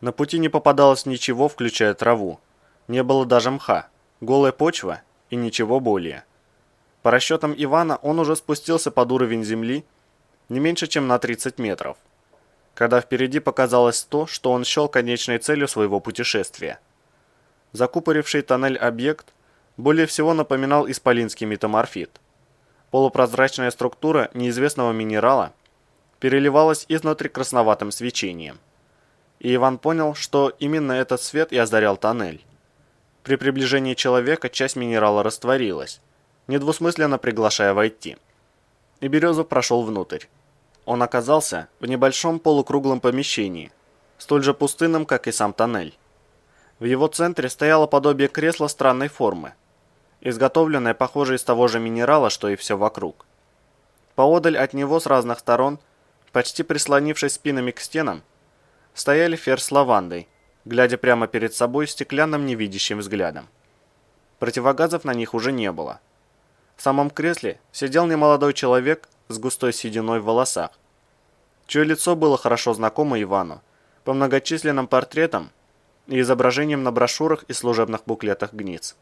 На пути не попадалось ничего, включая траву, не было даже мха, голая почва и ничего более. По расчетам Ивана, он уже спустился под уровень земли не меньше, чем на 30 метров, когда впереди показалось то, что он счел конечной целью своего путешествия. Закупоривший тоннель объект более всего напоминал исполинский метаморфит. Полупрозрачная структура неизвестного минерала переливалась изнутри красноватым свечением. И Иван понял, что именно этот свет и озарял тоннель. При приближении человека часть минерала растворилась, недвусмысленно приглашая войти. И Березов прошел внутрь. Он оказался в небольшом полукруглом помещении, столь же пустынном, как и сам тоннель. В его центре стояло подобие кресла странной формы, изготовленное, похоже, из того же минерала, что и все вокруг. Поодаль от него с разных сторон, почти прислонившись спинами к стенам, стояли Ферзь с Лавандой, глядя прямо перед собой стеклянным невидящим взглядом. Противогазов на них уже не было. В самом кресле сидел немолодой человек с густой сединой в волосах, чье лицо было хорошо знакомо Ивану по многочисленным портретам и изображениям на брошюрах и служебных буклетах ГНИЦ.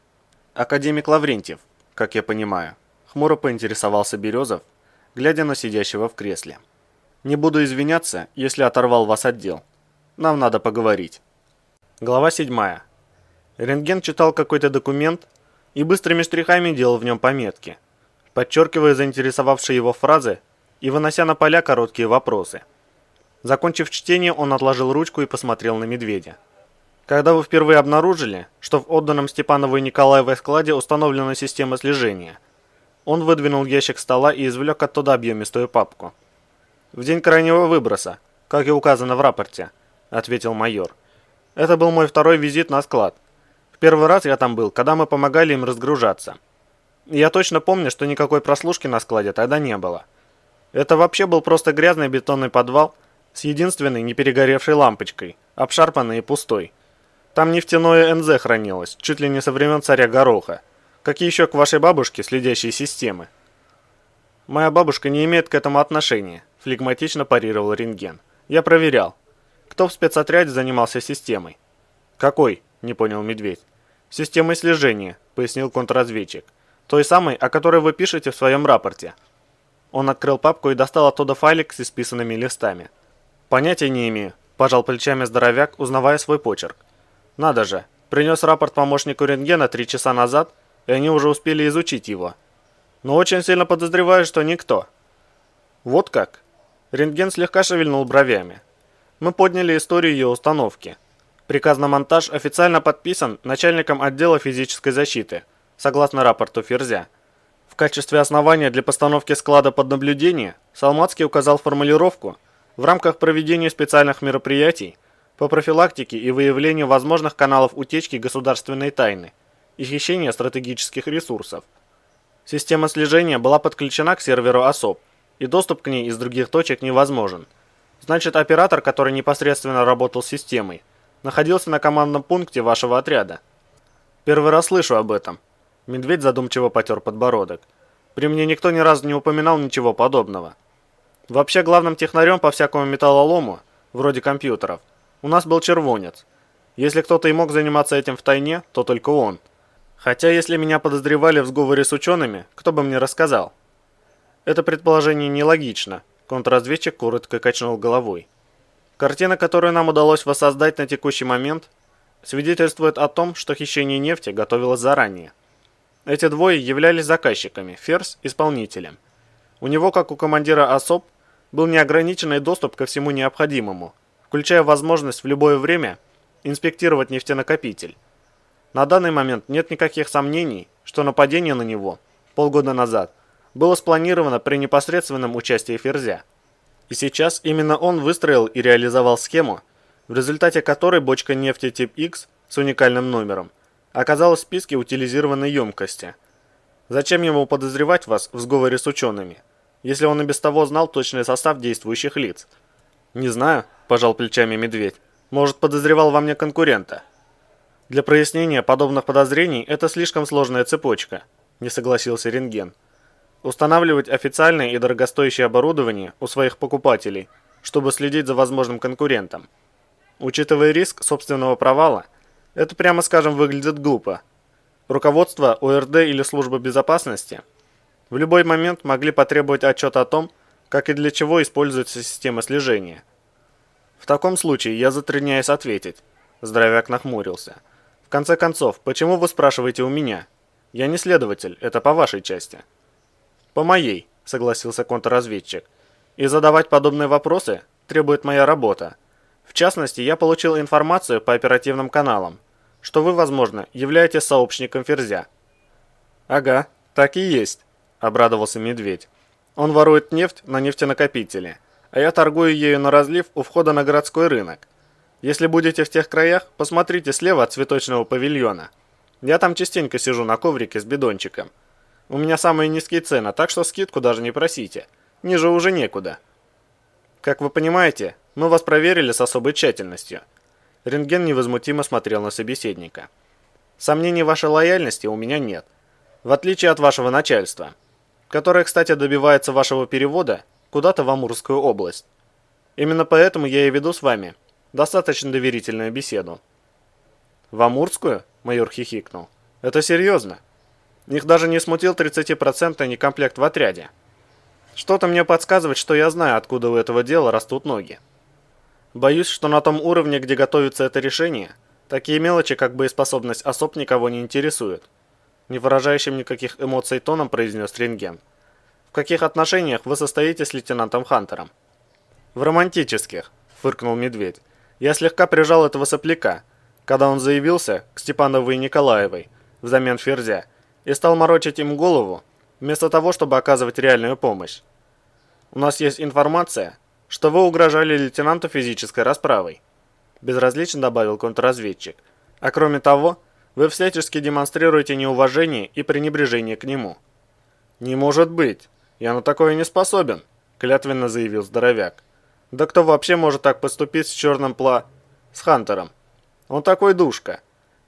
«Академик Лаврентьев, как я понимаю», — хмуро поинтересовался Березов, глядя на сидящего в кресле. «Не буду извиняться, если оторвал вас от дел. Нам надо поговорить». Глава 7. Рентген читал какой-то документ и быстрыми штрихами делал в нем пометки, подчеркивая заинтересовавшие его фразы и вынося на поля короткие вопросы. Закончив чтение, он отложил ручку и посмотрел на медведя. «Когда вы впервые обнаружили, что в отданном Степановой Николаевой складе установлена система слежения?» Он выдвинул ящик стола и извлек оттуда объемистую папку. «В день крайнего выброса, как и указано в рапорте», — ответил майор. «Это был мой второй визит на склад. В первый раз я там был, когда мы помогали им разгружаться. Я точно помню, что никакой прослушки на складе тогда не было. Это вообще был просто грязный бетонный подвал с единственной неперегоревшей лампочкой, обшарпанный и пустой. Там нефтяное НЗ хранилось, чуть ли не со времен царя Гороха, как и еще к вашей бабушке следящие системы». «Моя бабушка не имеет к этому отношения», — флегматично парировал рентген. «Я проверял. Кто в спецотряде занимался системой?» «Какой?» — не понял медведь. «Системой слежения», — пояснил контрразведчик. «Той самой, о которой вы пишете в своем рапорте». Он открыл папку и достал оттуда файлик с исписанными листами. Понятия не имею, пожал плечами здоровяк, узнавая свой почерк. Надо же, принес рапорт помощнику рентгена 3 часа назад, и они уже успели изучить его. Но очень сильно подозреваю, что никто. Вот как? Рентген слегка шевельнул бровями. Мы подняли историю ее установки. Приказ на монтаж официально подписан начальником отдела физической защиты, согласно рапорту Ферзя. В качестве основания для постановки склада под наблюдение Салмацкий указал формулировку в рамках проведения специальных мероприятий по профилактике и выявлению возможных каналов утечки государственной тайны и хищения стратегических ресурсов. Система слежения была подключена к серверу ОСОП, и доступ к ней из других точек невозможен. Значит, оператор, который непосредственно работал с системой, находился на командном пункте вашего отряда. Первый раз слышу об этом. Медведь задумчиво потер подбородок. При мне никто ни разу не упоминал ничего подобного. Вообще, главным технарем по всякому металлолому, вроде компьютеров, у нас был червонец. Если кто-то и мог заниматься этим втайне, то только он. Хотя, если меня подозревали в сговоре с учеными, кто бы мне рассказал? Это предположение нелогично, контрразведчик коротко качнул головой. Картина, которую нам удалось воссоздать на текущий момент, свидетельствует о том, что хищение нефти готовилось заранее. Эти двое являлись заказчиками, Ферзь – исполнителем. У него, как у командира ОСОП, был неограниченный доступ ко всему необходимому, включая возможность в любое время инспектировать нефтенакопитель. На данный момент нет никаких сомнений, что нападение на него полгода назад было спланировано при непосредственном участии Ферзя. И сейчас именно он выстроил и реализовал схему, в результате которой бочка нефти тип X с уникальным номером оказалась в списке утилизированной емкости. Зачем ему подозревать вас в сговоре с учеными, если он и без того знал точный состав действующих лиц? Не знаю, пожал плечами Медведь. Может, подозревал во мне конкурента. Для прояснения подобных подозрений это слишком сложная цепочка, не согласился Рентген. Устанавливать официальное и дорогостоящее оборудование у своих покупателей, чтобы следить за возможным конкурентом. Учитывая риск собственного провала, это, прямо скажем, выглядит глупо. Руководство ОРД или служба безопасности в любой момент могли потребовать отчет о том, как и для чего используется система слежения. В таком случае я затрудняюсь ответить. Здоровяк нахмурился. В конце концов, почему вы спрашиваете у меня? Я не следователь, это по вашей части. По моей, согласился контрразведчик. И задавать подобные вопросы требует моя работа. В частности, я получил информацию по оперативным каналам, что вы, возможно, являетесь сообщником Ферзя. Ага, так и есть, обрадовался Медведь. Он ворует нефть на нефтенакопителе, а я торгую ею на разлив у входа на городской рынок. Если будете в тех краях, посмотрите слева от цветочного павильона. Я там частенько сижу на коврике с бидончиком. У меня самые низкие цены, так что скидку даже не просите. Ниже уже некуда. Как вы понимаете, мы вас проверили с особой тщательностью. Рентген невозмутимо смотрел на собеседника. Сомнений в вашей лояльности у меня нет. В отличие от вашего начальства, которое, кстати, добивается вашего перевода куда-то в Амурскую область. Именно поэтому я и веду с вами достаточно доверительную беседу. В Амурскую? Майор хихикнул. Это серьезно? Их даже не смутил 30% некомплект в отряде. Что-то мне подсказывает, что я знаю, откуда у этого дела растут ноги. Боюсь, что на том уровне, где готовится это решение, такие мелочи, как боеспособность особ, никого не интересуют. Не выражающим никаких эмоций тоном произнес Рентген. В каких отношениях вы состоите с лейтенантом Хантером? В романтических, фыркнул Медведь. Я слегка прижал этого сопляка, когда он заявился к Степановой и Николаевой взамен Ферзя, и стал морочить им голову, вместо того, чтобы оказывать реальную помощь. У нас есть информация, что вы угрожали лейтенанту физической расправой, безразлично добавил контрразведчик. А кроме того, вы всячески демонстрируете неуважение и пренебрежение к нему. Не может быть, я на такое не способен, клятвенно заявил здоровяк. Да кто вообще может так поступить с с Хантером? Он такой душка.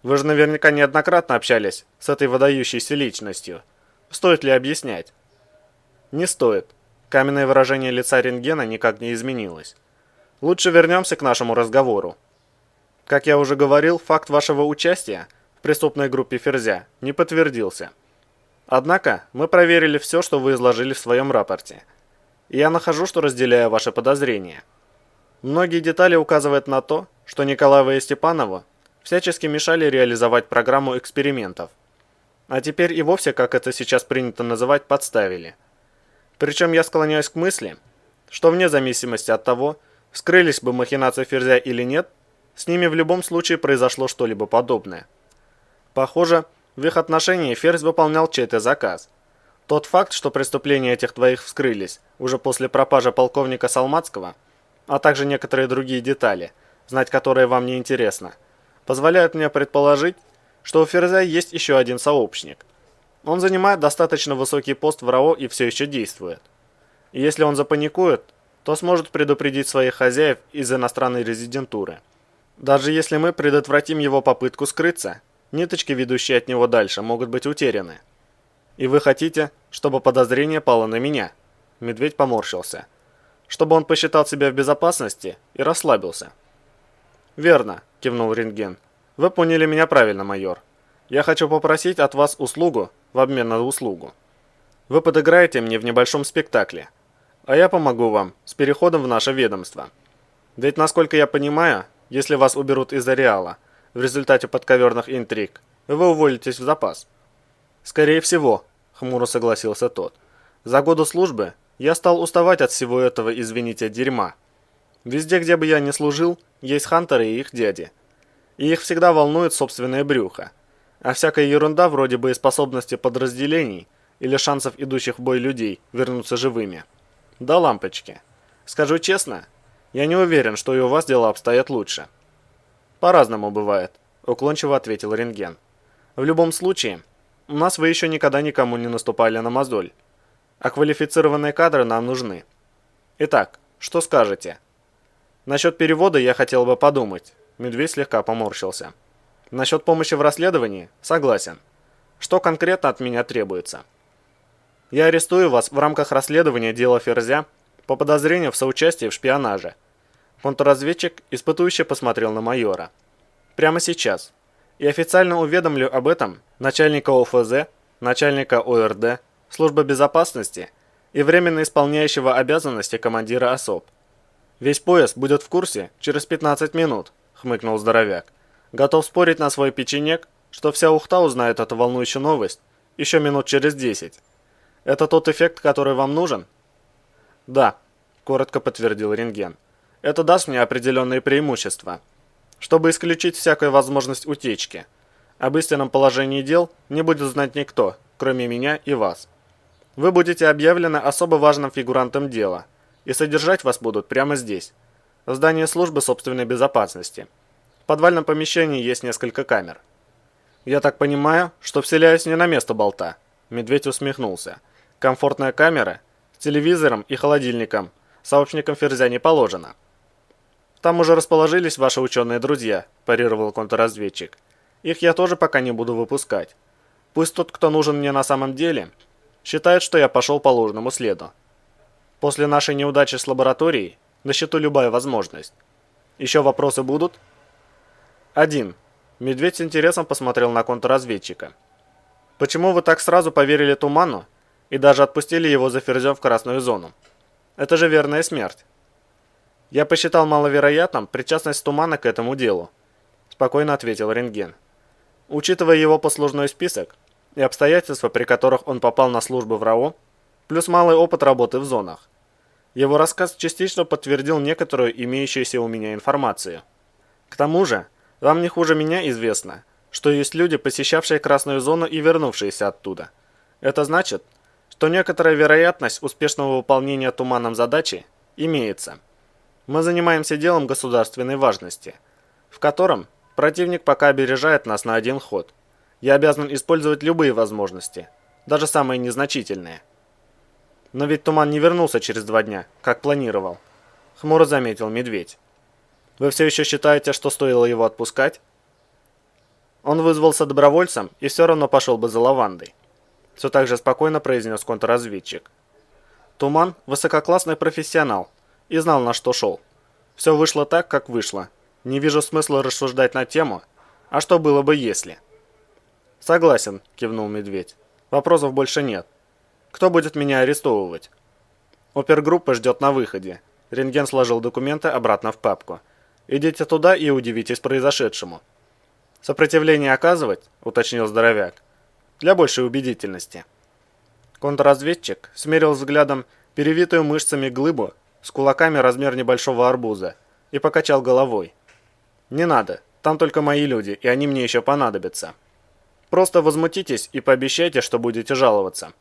Вы же наверняка неоднократно общались с этой выдающейся личностью. Стоит ли объяснять? Не стоит. Каменное выражение лица Рентгена никак не изменилось. Лучше вернемся к нашему разговору. Как я уже говорил, факт вашего участия в преступной группе Ферзя не подтвердился. Однако мы проверили все, что вы изложили в своем рапорте. И я нахожу, что разделяю ваши подозрения. Многие детали указывают на то, что Николаеву и Степанову всячески мешали реализовать программу экспериментов. А теперь и вовсе, как это сейчас принято называть, подставили. Причем я склоняюсь к мысли, что вне зависимости от того, вскрылись бы махинации Ферзя или нет, с ними в любом случае произошло что-либо подобное. Похоже, в их отношении Ферзь выполнял чей-то заказ. Тот факт, что преступления этих двоих вскрылись уже после пропажи полковника Салмацкого, а также некоторые другие детали, знать которые вам не интересно, позволяют мне предположить, что у Ферзя есть еще один сообщник. Он занимает достаточно высокий пост в РАО и все еще действует. И если он запаникует, то сможет предупредить своих хозяев из иностранной резидентуры. Даже если мы предотвратим его попытку скрыться, ниточки, ведущие от него дальше, могут быть утеряны. И вы хотите, чтобы подозрение пало на меня? Медведь поморщился. Чтобы он посчитал себя в безопасности и расслабился. Верно, кивнул Рентген. Вы поняли меня правильно, майор. Я хочу попросить от вас услугу в обмен на услугу. Вы подыграете мне в небольшом спектакле, а я помогу вам с переходом в наше ведомство. Ведь, насколько я понимаю, если вас уберут из ареала в результате подковерных интриг, вы уволитесь в запас. Скорее всего, хмуро согласился тот. За годы службы я стал уставать от всего этого, извините, дерьма. Везде, где бы я ни служил, есть хантеры и их дяди. И их всегда волнует собственное брюхо. А всякая ерунда вроде боеспособности подразделений или шансов идущих в бой людей вернуться живыми. Да лампочки. Скажу честно, я не уверен, что и у вас дела обстоят лучше. По-разному бывает, уклончиво ответил Рентген. В любом случае, у нас вы еще никогда никому не наступали на мозоль. А квалифицированные кадры нам нужны. Итак, что скажете? Насчет перевода я хотел бы подумать. Медведь слегка поморщился. Насчет помощи в расследовании согласен. Что конкретно от меня требуется? Я арестую вас в рамках расследования дела Ферзя по подозрению в соучастии в шпионаже. Контрразведчик испытующе посмотрел на майора. Прямо сейчас. И официально уведомлю об этом начальника ОФЗ, начальника ОРД, службы безопасности и временно исполняющего обязанности командира особ. Весь поезд будет в курсе через 15 минут, хмыкнул здоровяк. Готов спорить на свой печенек, что вся Ухта узнает эту волнующую новость еще минут через 10. Это тот эффект, который вам нужен? Да, коротко подтвердил Рентген. Это даст мне определенные преимущества, чтобы исключить всякую возможность утечки. Об истинном положении дел не будет знать никто, кроме меня и вас. Вы будете объявлены особо важным фигурантом дела, и содержать вас будут прямо здесь, в здании службы собственной безопасности. В подвальном помещении есть несколько камер. Я так понимаю, что вселяюсь не на место болта. Медведь усмехнулся. Комфортная камера с телевизором и холодильником сообщникам Ферзя не положено. Там уже расположились ваши ученые-друзья, парировал контрразведчик. Их я тоже пока не буду выпускать. Пусть тот, кто нужен мне на самом деле, считает, что я пошел по ложному следу. После нашей неудачи с лабораторией на счету любая возможность. Еще вопросы будут? 1. Медведь с интересом посмотрел на контрразведчика. Почему вы так сразу поверили Туману и даже отпустили его за Ферзем в красную зону? Это же верная смерть. Я посчитал маловероятным причастность Тумана к этому делу, спокойно ответил Рентген. Учитывая его послужной список и обстоятельства, при которых он попал на службу в РАО, плюс малый опыт работы в зонах, его рассказ частично подтвердил некоторую имеющуюся у меня информацию. К тому же, вам не хуже меня известно, что есть люди, посещавшие красную зону и вернувшиеся оттуда. Это значит, что некоторая вероятность успешного выполнения Туманом задачи имеется. Мы занимаемся делом государственной важности, в котором противник пока опережает нас на один ход. Я обязан использовать любые возможности, даже самые незначительные. Но ведь Туман не вернулся через 2 дня, как планировал, хмуро заметил Медведь. Вы все еще считаете, что стоило его отпускать? Он вызвался добровольцем и все равно пошел бы за лавандой. Все так же спокойно произнес контрразведчик. Туман – высококлассный профессионал и знал, на что шел. Все вышло так, как вышло. Не вижу смысла рассуждать на тему, а что было бы если? Согласен, кивнул Медведь. Вопросов больше нет. Кто будет меня арестовывать? Опергруппа ждет на выходе. Рентген сложил документы обратно в папку. «Идите туда и удивитесь произошедшему». «Сопротивление оказывать?» – уточнил здоровяк. «Для большей убедительности». Контрразведчик смерил взглядом перевитую мышцами глыбу с кулаками размер небольшого арбуза и покачал головой. «Не надо, там только мои люди, и они мне еще понадобятся. Просто возмутитесь и пообещайте, что будете жаловаться,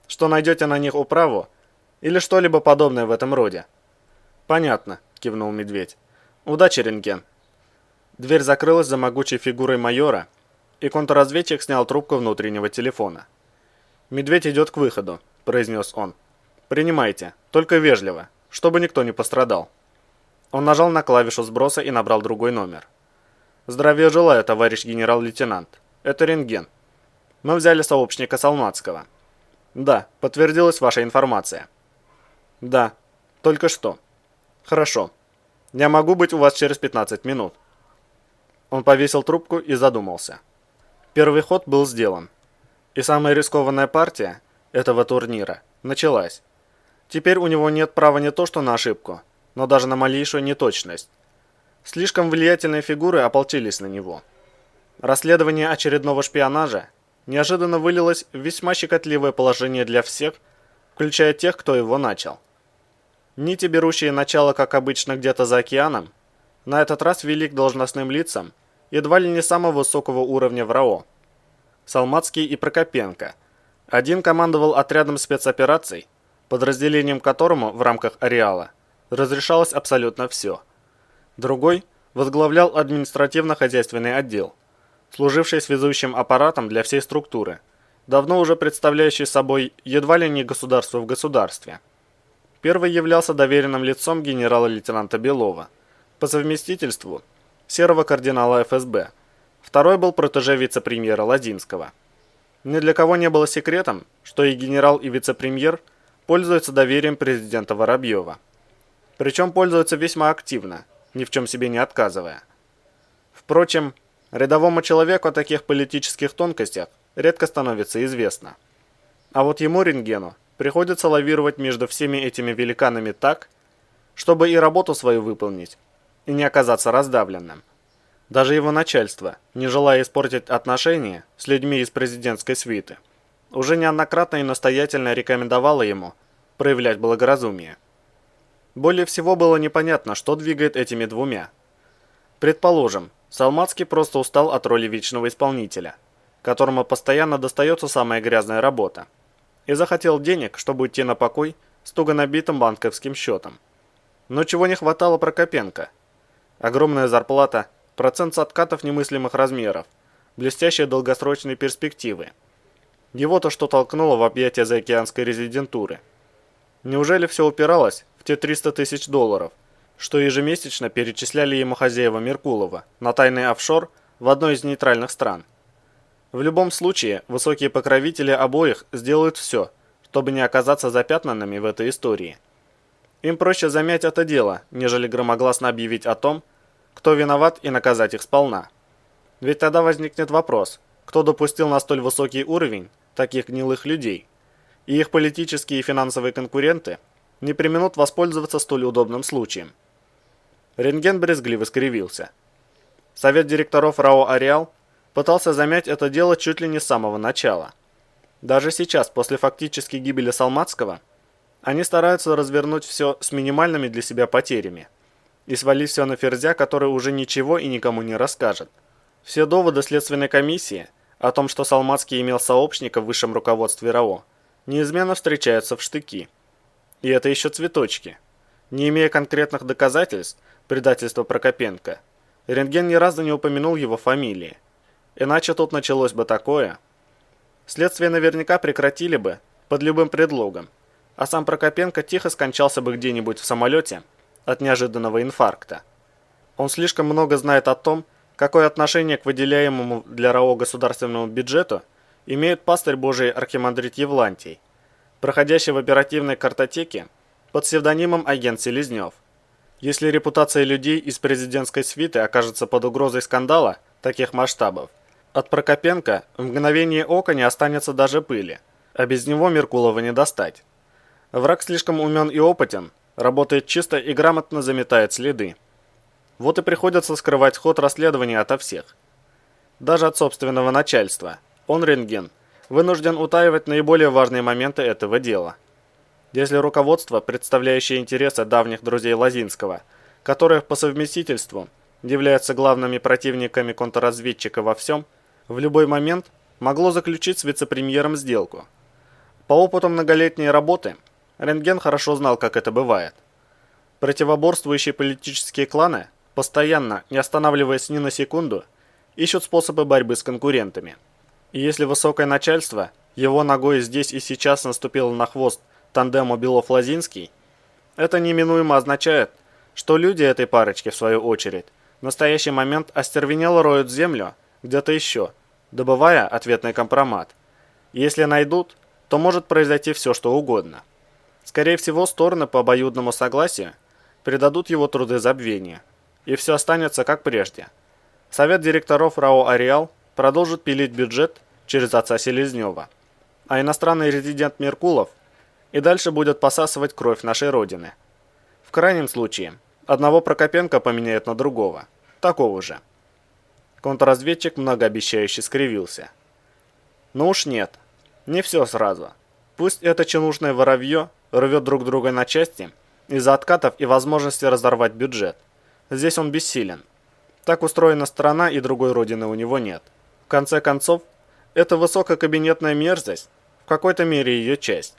что найдете на них управу или что-либо подобное в этом роде». «Понятно», – кивнул медведь. «Удачи, рентген». Дверь закрылась за могучей фигурой майора, и контрразведчик снял трубку внутреннего телефона. «Медведь идет к выходу», – произнес он. «Принимайте, только вежливо, чтобы никто не пострадал». Он нажал на клавишу сброса и набрал другой номер. «Здравия желаю, товарищ генерал-лейтенант. Это рентген. Мы взяли сообщника Салмацкого». «Да, подтвердилась ваша информация». «Да, только что». «Хорошо. Я могу быть у вас через 15 минут». Он повесил трубку и задумался. Первый ход был сделан. И самая рискованная партия этого турнира началась. Теперь у него нет права не то что на ошибку, но даже на малейшую неточность. Слишком влиятельные фигуры ополчились на него. Расследование очередного шпионажа неожиданно вылилось в весьма щекотливое положение для всех, включая тех, кто его начал. Нити, берущие начало, как обычно, где-то за океаном, на этот раз вели к должностным лицам едва ли не самого высокого уровня в РАО. Салмацкий и Прокопенко. Один командовал отрядом спецопераций, подразделением которому в рамках ареала разрешалось абсолютно все. Другой возглавлял административно-хозяйственный отдел, служивший связующим аппаратом для всей структуры, давно уже представляющий собой едва ли не государство в государстве. Первый являлся доверенным лицом генерала-лейтенанта Белова, по совместительству серого кардинала ФСБ. Второй был протеже вице-премьера Ладинского. Ни для кого не было секретом, что и генерал, и вице-премьер пользуются доверием президента Воробьева. Причем пользуются весьма активно, ни в чем себе не отказывая. Впрочем, рядовому человеку о таких политических тонкостях редко становится известно. А вот ему, рентгену, приходится лавировать между всеми этими великанами так, чтобы и работу свою выполнить, и не оказаться раздавленным. Даже его начальство, не желая испортить отношения с людьми из президентской свиты, уже неоднократно и настоятельно рекомендовало ему проявлять благоразумие. Более всего было непонятно, что двигает этими двумя. Предположим, Салмацкий просто устал от роли вечного исполнителя, которому постоянно достается самая грязная работа, и захотел денег, чтобы уйти на покой с туго набитым банковским счетом. Но чего не хватало Прокопенко? Огромная зарплата, процент с откатов немыслимых размеров, блестящие долгосрочные перспективы. Его-то что толкнуло в объятия заокеанской резидентуры? Неужели все упиралось в те 300 тысяч долларов, что ежемесячно перечисляли ему хозяева Меркулова на тайный офшор в одной из нейтральных стран? В любом случае, высокие покровители обоих сделают все, чтобы не оказаться запятнанными в этой истории. Им проще замять это дело, нежели громогласно объявить о том, кто виноват, и наказать их сполна. Ведь тогда возникнет вопрос, кто допустил на столь высокий уровень таких гнилых людей, и их политические и финансовые конкуренты не преминут воспользоваться столь удобным случаем. Рентген брезгливо скривился. Совет директоров РАО «Ареал» пытался замять это дело чуть ли не с самого начала. Даже сейчас, после фактической гибели Салмацкого, они стараются развернуть все с минимальными для себя потерями и свалить все на Ферзя, который уже ничего и никому не расскажет. Все доводы следственной комиссии о том, что Салмацкий имел сообщника в высшем руководстве РАО, неизменно встречаются в штыки. И это еще цветочки. Не имея конкретных доказательств предательства Прокопенко, рентген ни разу не упомянул его фамилии. Иначе тут началось бы такое. Следствие наверняка прекратили бы под любым предлогом, а сам Прокопенко тихо скончался бы где-нибудь в самолете от неожиданного инфаркта. Он слишком много знает о том, какое отношение к выделяемому для РАО государственному бюджету имеет пастырь Божий архимандрит Евлантий, проходящий в оперативной картотеке под псевдонимом агент Селезнев. Если репутация людей из президентской свиты окажется под угрозой скандала таких масштабов, от Прокопенко в мгновение ока не останется даже пыли, а без него Меркулова не достать. Враг слишком умен и опытен, работает чисто и грамотно заметает следы. Вот и приходится скрывать ход расследования ото всех. Даже от собственного начальства. Он, рентген, вынужден утаивать наиболее важные моменты этого дела. Если руководство, представляющее интересы давних друзей Лозинского, которые по совместительству являются главными противниками контрразведчика во всем, в любой момент могло заключить с вице-премьером сделку. По опыту многолетней работы, рентген хорошо знал, как это бывает. Противоборствующие политические кланы, постоянно, не останавливаясь ни на секунду, ищут способы борьбы с конкурентами. И если высокое начальство его ногой здесь и сейчас наступило на хвост тандему Белов-Лозинский, это неминуемо означает, что люди этой парочки, в свою очередь, в настоящий момент остервенело роют землю где-то еще, добывая ответный компромат. Если найдут, то может произойти все, что угодно. Скорее всего, стороны по обоюдному согласию предадут его труды забвения, и все останется как прежде. Совет директоров РАО «Ареал» продолжит пилить бюджет через отца Селезнева, а иностранный резидент Меркулов и дальше будет посасывать кровь нашей Родины. В крайнем случае, одного Прокопенко поменяет на другого, такого же. Контрразведчик многообещающе скривился. Ну уж нет, не все сразу. Пусть это чинушное воровье рвет друг друга на части из-за откатов и возможности разорвать бюджет. Здесь он бессилен. Так устроена страна, и другой родины у него нет. В конце концов, это высококабинетная мерзость, в какой-то мере ее часть.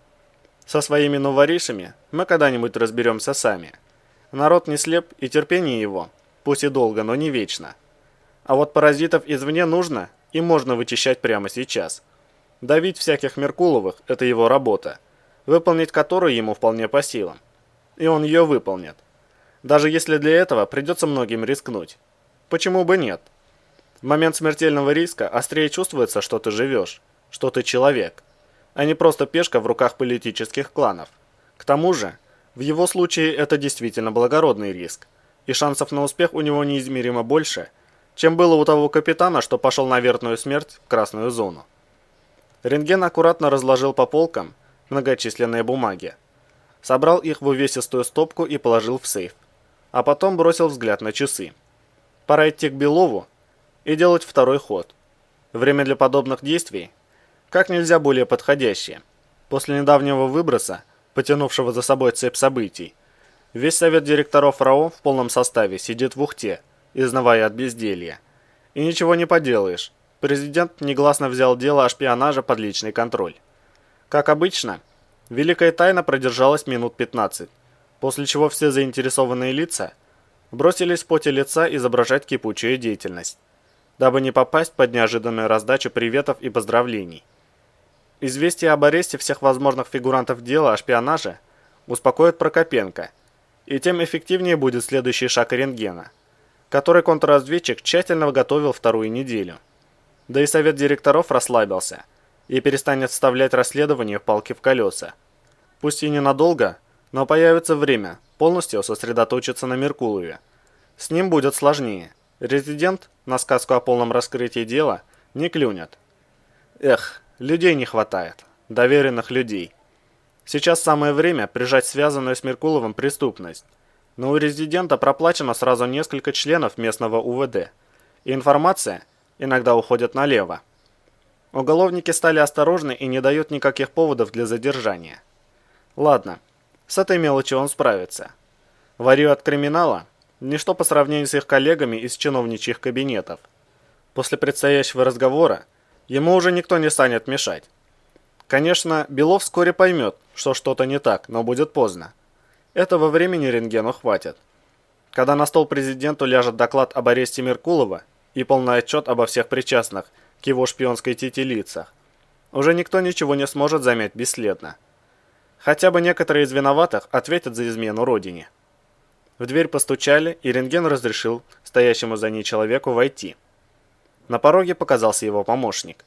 Со своими новоришами мы когда-нибудь разберемся сами. Народ не слеп, и терпение его, пусть и долго, но не вечно. А вот паразитов извне нужно и можно вычищать прямо сейчас. Давить всяких Меркуловых – это его работа, выполнить которую ему вполне по силам. И он ее выполнит. Даже если для этого придется многим рискнуть. Почему бы нет? В момент смертельного риска острее чувствуется, что ты живешь, что ты человек, а не просто пешка в руках политических кланов. К тому же, в его случае это действительно благородный риск, и шансов на успех у него неизмеримо больше, чем было у того капитана, что пошел на верную смерть в красную зону. Рентген аккуратно разложил по полкам многочисленные бумаги, собрал их в увесистую стопку и положил в сейф, а потом бросил взгляд на часы. Пора идти к Белову и делать второй ход. Время для подобных действий как нельзя более подходящее. После недавнего выброса, потянувшего за собой цепь событий, весь совет директоров РАО в полном составе сидит в ухте, изнывая от безделья. И ничего не поделаешь. Президент негласно взял дело о шпионаже под личный контроль. Как обычно, великая тайна продержалась минут 15, после чего все заинтересованные лица бросились в поте лица изображать кипучую деятельность, дабы не попасть под неожиданную раздачу приветов и поздравлений. Известие об аресте всех возможных фигурантов дела о шпионаже успокоит Прокопенко, и тем эффективнее будет следующий шаг рентгена, который контрразведчик тщательно готовил вторую неделю. Да и совет директоров расслабился и перестанет вставлять расследование палки в колеса. Пусть и ненадолго, но появится время полностью сосредоточиться на Меркулове. С ним будет сложнее. Резидент на сказку о полном раскрытии дела не клюнет. Эх, людей не хватает. Доверенных людей. Сейчас самое время прижать связанную с Меркуловым преступность. Но у резидента проплачено сразу несколько членов местного УВД. И информация иногда уходит налево. Уголовники стали осторожны и не дают никаких поводов для задержания. Ладно, с этой мелочью он справится. Варью от криминала – ничто по сравнению с их коллегами из чиновничьих кабинетов. После предстоящего разговора ему уже никто не станет мешать. Конечно, Белов вскоре поймет, что что-то не так, но будет поздно. Этого времени рентгену хватит. Когда на стол президенту ляжет доклад об аресте Меркулова и полный отчет обо всех причастных к его шпионской тете лицах, уже никто ничего не сможет замять бесследно. Хотя бы некоторые из виноватых ответят за измену родине. В дверь постучали, и рентген разрешил стоящему за ней человеку войти. На пороге показался его помощник.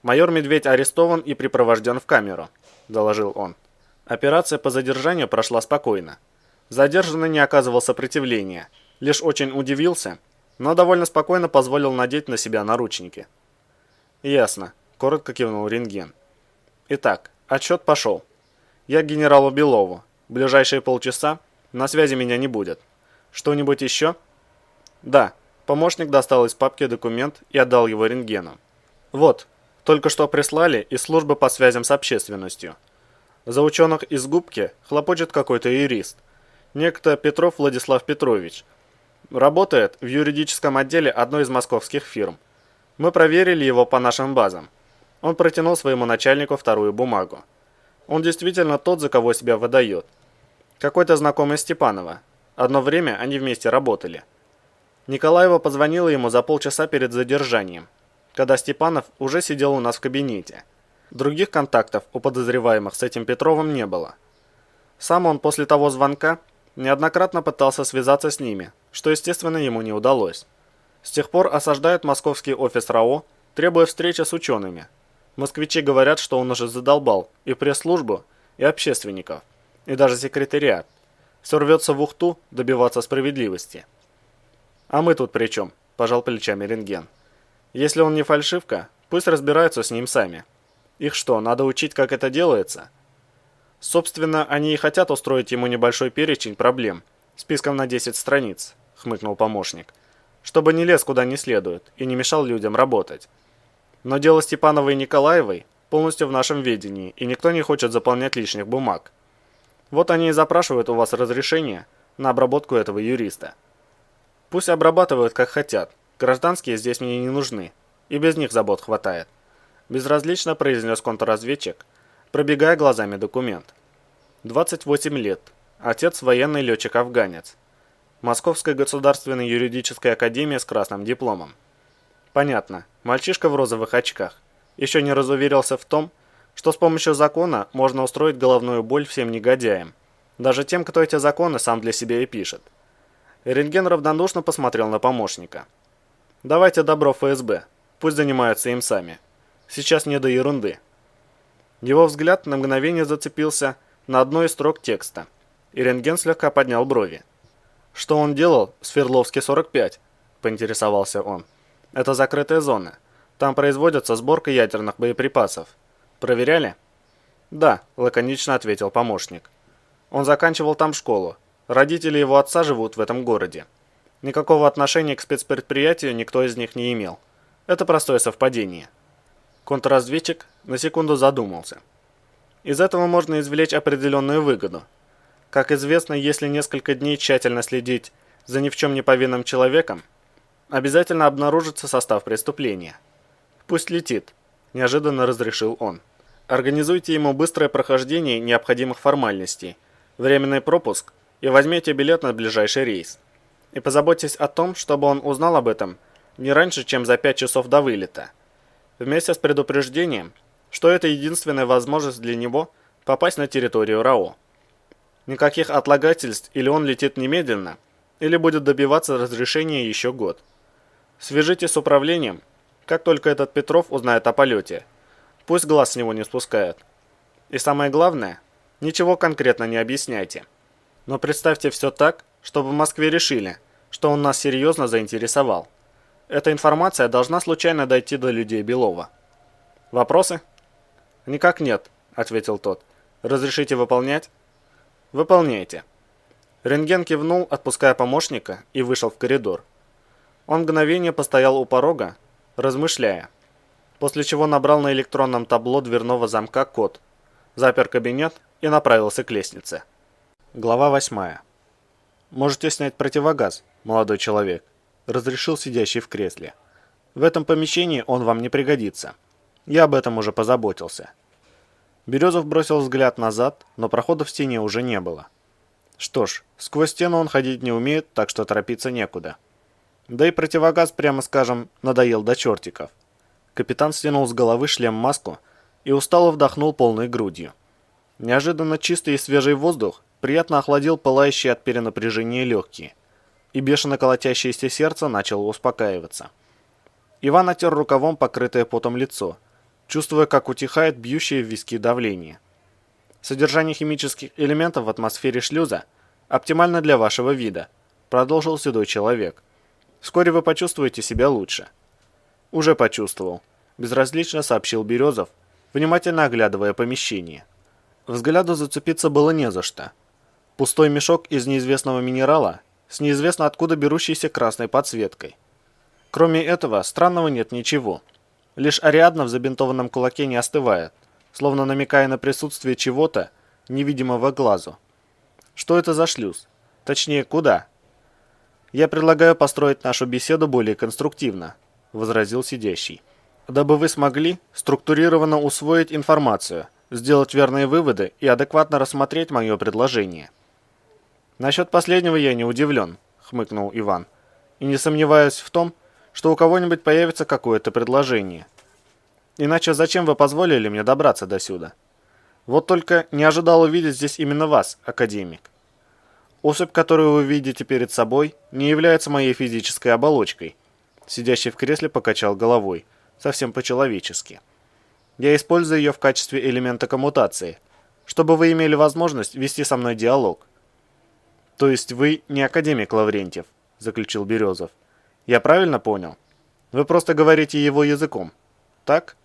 «Майор Медведь арестован и припровожден в камеру», – доложил он. Операция по задержанию прошла спокойно. Задержанный не оказывал сопротивления, лишь очень удивился, но довольно спокойно позволил надеть на себя наручники. «Ясно», – коротко кивнул рентген. «Итак, отчет пошел. Я к генералу Белову. В ближайшие полчаса на связи меня не будет. Что-нибудь еще? Да. Помощник достал из папки документ и отдал его рентгену. Вот, только что прислали из службы по связям с общественностью. За ученых из губки хлопочет какой-то юрист. Некто Петров Владислав Петрович. Работает в юридическом отделе одной из московских фирм. Мы проверили его по нашим базам. Он протянул своему начальнику вторую бумагу. Он действительно тот, за кого себя выдает. Какой-то знакомый Степанова. Одно время они вместе работали. Николаева позвонила ему за полчаса перед задержанием, когда Степанов уже сидел у нас в кабинете. Других контактов у подозреваемых с этим Петровым не было. Сам он после того звонка неоднократно пытался связаться с ними, что, естественно, ему не удалось. С тех пор осаждают московский офис РАО, требуя встречи с учеными. Москвичи говорят, что он уже задолбал и пресс-службу, и общественников, и даже секретариат. Все рвется в Ухту добиваться справедливости. «А мы тут при чем?» – пожал плечами рентген. «Если он не фальшивка, пусть разбираются с ним сами. Их что, надо учить, как это делается?» «Собственно, они и хотят устроить ему небольшой перечень проблем, списком на 10 страниц», – хмыкнул помощник, «чтобы не лез куда не следует и не мешал людям работать. Но дело Степановой и Николаевой полностью в нашем ведении, и никто не хочет заполнять лишних бумаг. Вот они и запрашивают у вас разрешение на обработку этого юриста. Пусть обрабатывают как хотят, гражданские здесь мне не нужны, и без них забот хватает», – безразлично произнес контрразведчик, пробегая глазами документ. 28 лет, отец военный летчик-афганец. Московская государственная юридическая академия с красным дипломом. Понятно, мальчишка в розовых очках. Еще не разуверился в том, что с помощью закона можно устроить головную боль всем негодяям, даже тем, кто эти законы сам для себя и пишет. Рентген равнодушно посмотрел на помощника. «Давайте добро ФСБ, пусть занимаются им сами. Сейчас не до ерунды». Его взгляд на мгновение зацепился на одной из строк текста, и рентген слегка поднял брови. «Что он делал в Свердловске 45?» – поинтересовался он. «Это закрытая зона. Там производится сборка ядерных боеприпасов. Проверяли?» «Да», – лаконично ответил помощник. «Он заканчивал там школу. Родители его отца живут в этом городе. Никакого отношения к спецпредприятию никто из них не имел. Это простое совпадение». Контрразведчик на секунду задумался. Из этого можно извлечь определенную выгоду. Как известно, если несколько дней тщательно следить за ни в чем не повинным человеком, обязательно обнаружится состав преступления. «Пусть летит», – неожиданно разрешил он. «Организуйте ему быстрое прохождение необходимых формальностей, временный пропуск и возьмите билет на ближайший рейс. И позаботьтесь о том, чтобы он узнал об этом не раньше, чем за 5 часов до вылета. Вместе с предупреждением, что это единственная возможность для него попасть на территорию РАО. Никаких отлагательств, или он летит немедленно, или будет добиваться разрешения еще год. Свяжитесь с управлением, как только этот Петров узнает о полете. Пусть глаз с него не спускают. И самое главное, ничего конкретно не объясняйте. Но представьте все так, чтобы в Москве решили, что он нас серьезно заинтересовал. Эта информация должна случайно дойти до людей Белова. Вопросы? «Никак нет», – ответил тот. «Разрешите выполнять?» «Выполняйте». Рентген кивнул, отпуская помощника, и вышел в коридор. Он мгновение постоял у порога, размышляя, после чего набрал на электронном табло дверного замка код, запер кабинет и направился к лестнице. Глава 8. «Можете снять противогаз, молодой человек», – разрешил сидящий в кресле. «В этом помещении он вам не пригодится. Я об этом уже позаботился». Березов бросил взгляд назад, но прохода в стене уже не было. Что ж, сквозь стену он ходить не умеет, так что торопиться некуда. Да и противогаз, прямо скажем, надоел до чертиков. Капитан стянул с головы шлем-маску и устало вдохнул полной грудью. Неожиданно чистый и свежий воздух приятно охладил пылающие от перенапряжения легкие, и бешено колотящееся сердце начало успокаиваться. Иван отер рукавом покрытое потом лицо, чувствуя, как утихает бьющее в виски давление. «Содержание химических элементов в атмосфере шлюза оптимально для вашего вида», – продолжил седой человек. «Вскоре вы почувствуете себя лучше». «Уже почувствовал», – безразлично сообщил Березов, внимательно оглядывая помещение. Взгляду зацепиться было не за что. Пустой мешок из неизвестного минерала с неизвестно откуда берущейся красной подсветкой. Кроме этого, странного нет ничего. Лишь Ариадна в забинтованном кулаке не остывает, словно намекая на присутствие чего-то, невидимого глазу. Что это за шлюз? Точнее, куда? «Я предлагаю построить нашу беседу более конструктивно», — возразил сидящий. «Дабы вы смогли структурированно усвоить информацию, сделать верные выводы и адекватно рассмотреть мое предложение». «Насчет последнего я не удивлен», — хмыкнул Иван. «И не сомневаюсь в том, что у кого-нибудь появится какое-то предложение. Иначе зачем вы позволили мне добраться до сюда? Вот только не ожидал увидеть здесь именно вас, академик. Особь, которую вы видите перед собой, не является моей физической оболочкой». Сидящий в кресле покачал головой, совсем по-человечески. «Я использую ее в качестве элемента коммутации, чтобы вы имели возможность вести со мной диалог». «То есть вы не академик Лаврентьев», — заключил Березов. «Я правильно понял? Вы просто говорите его языком, так?»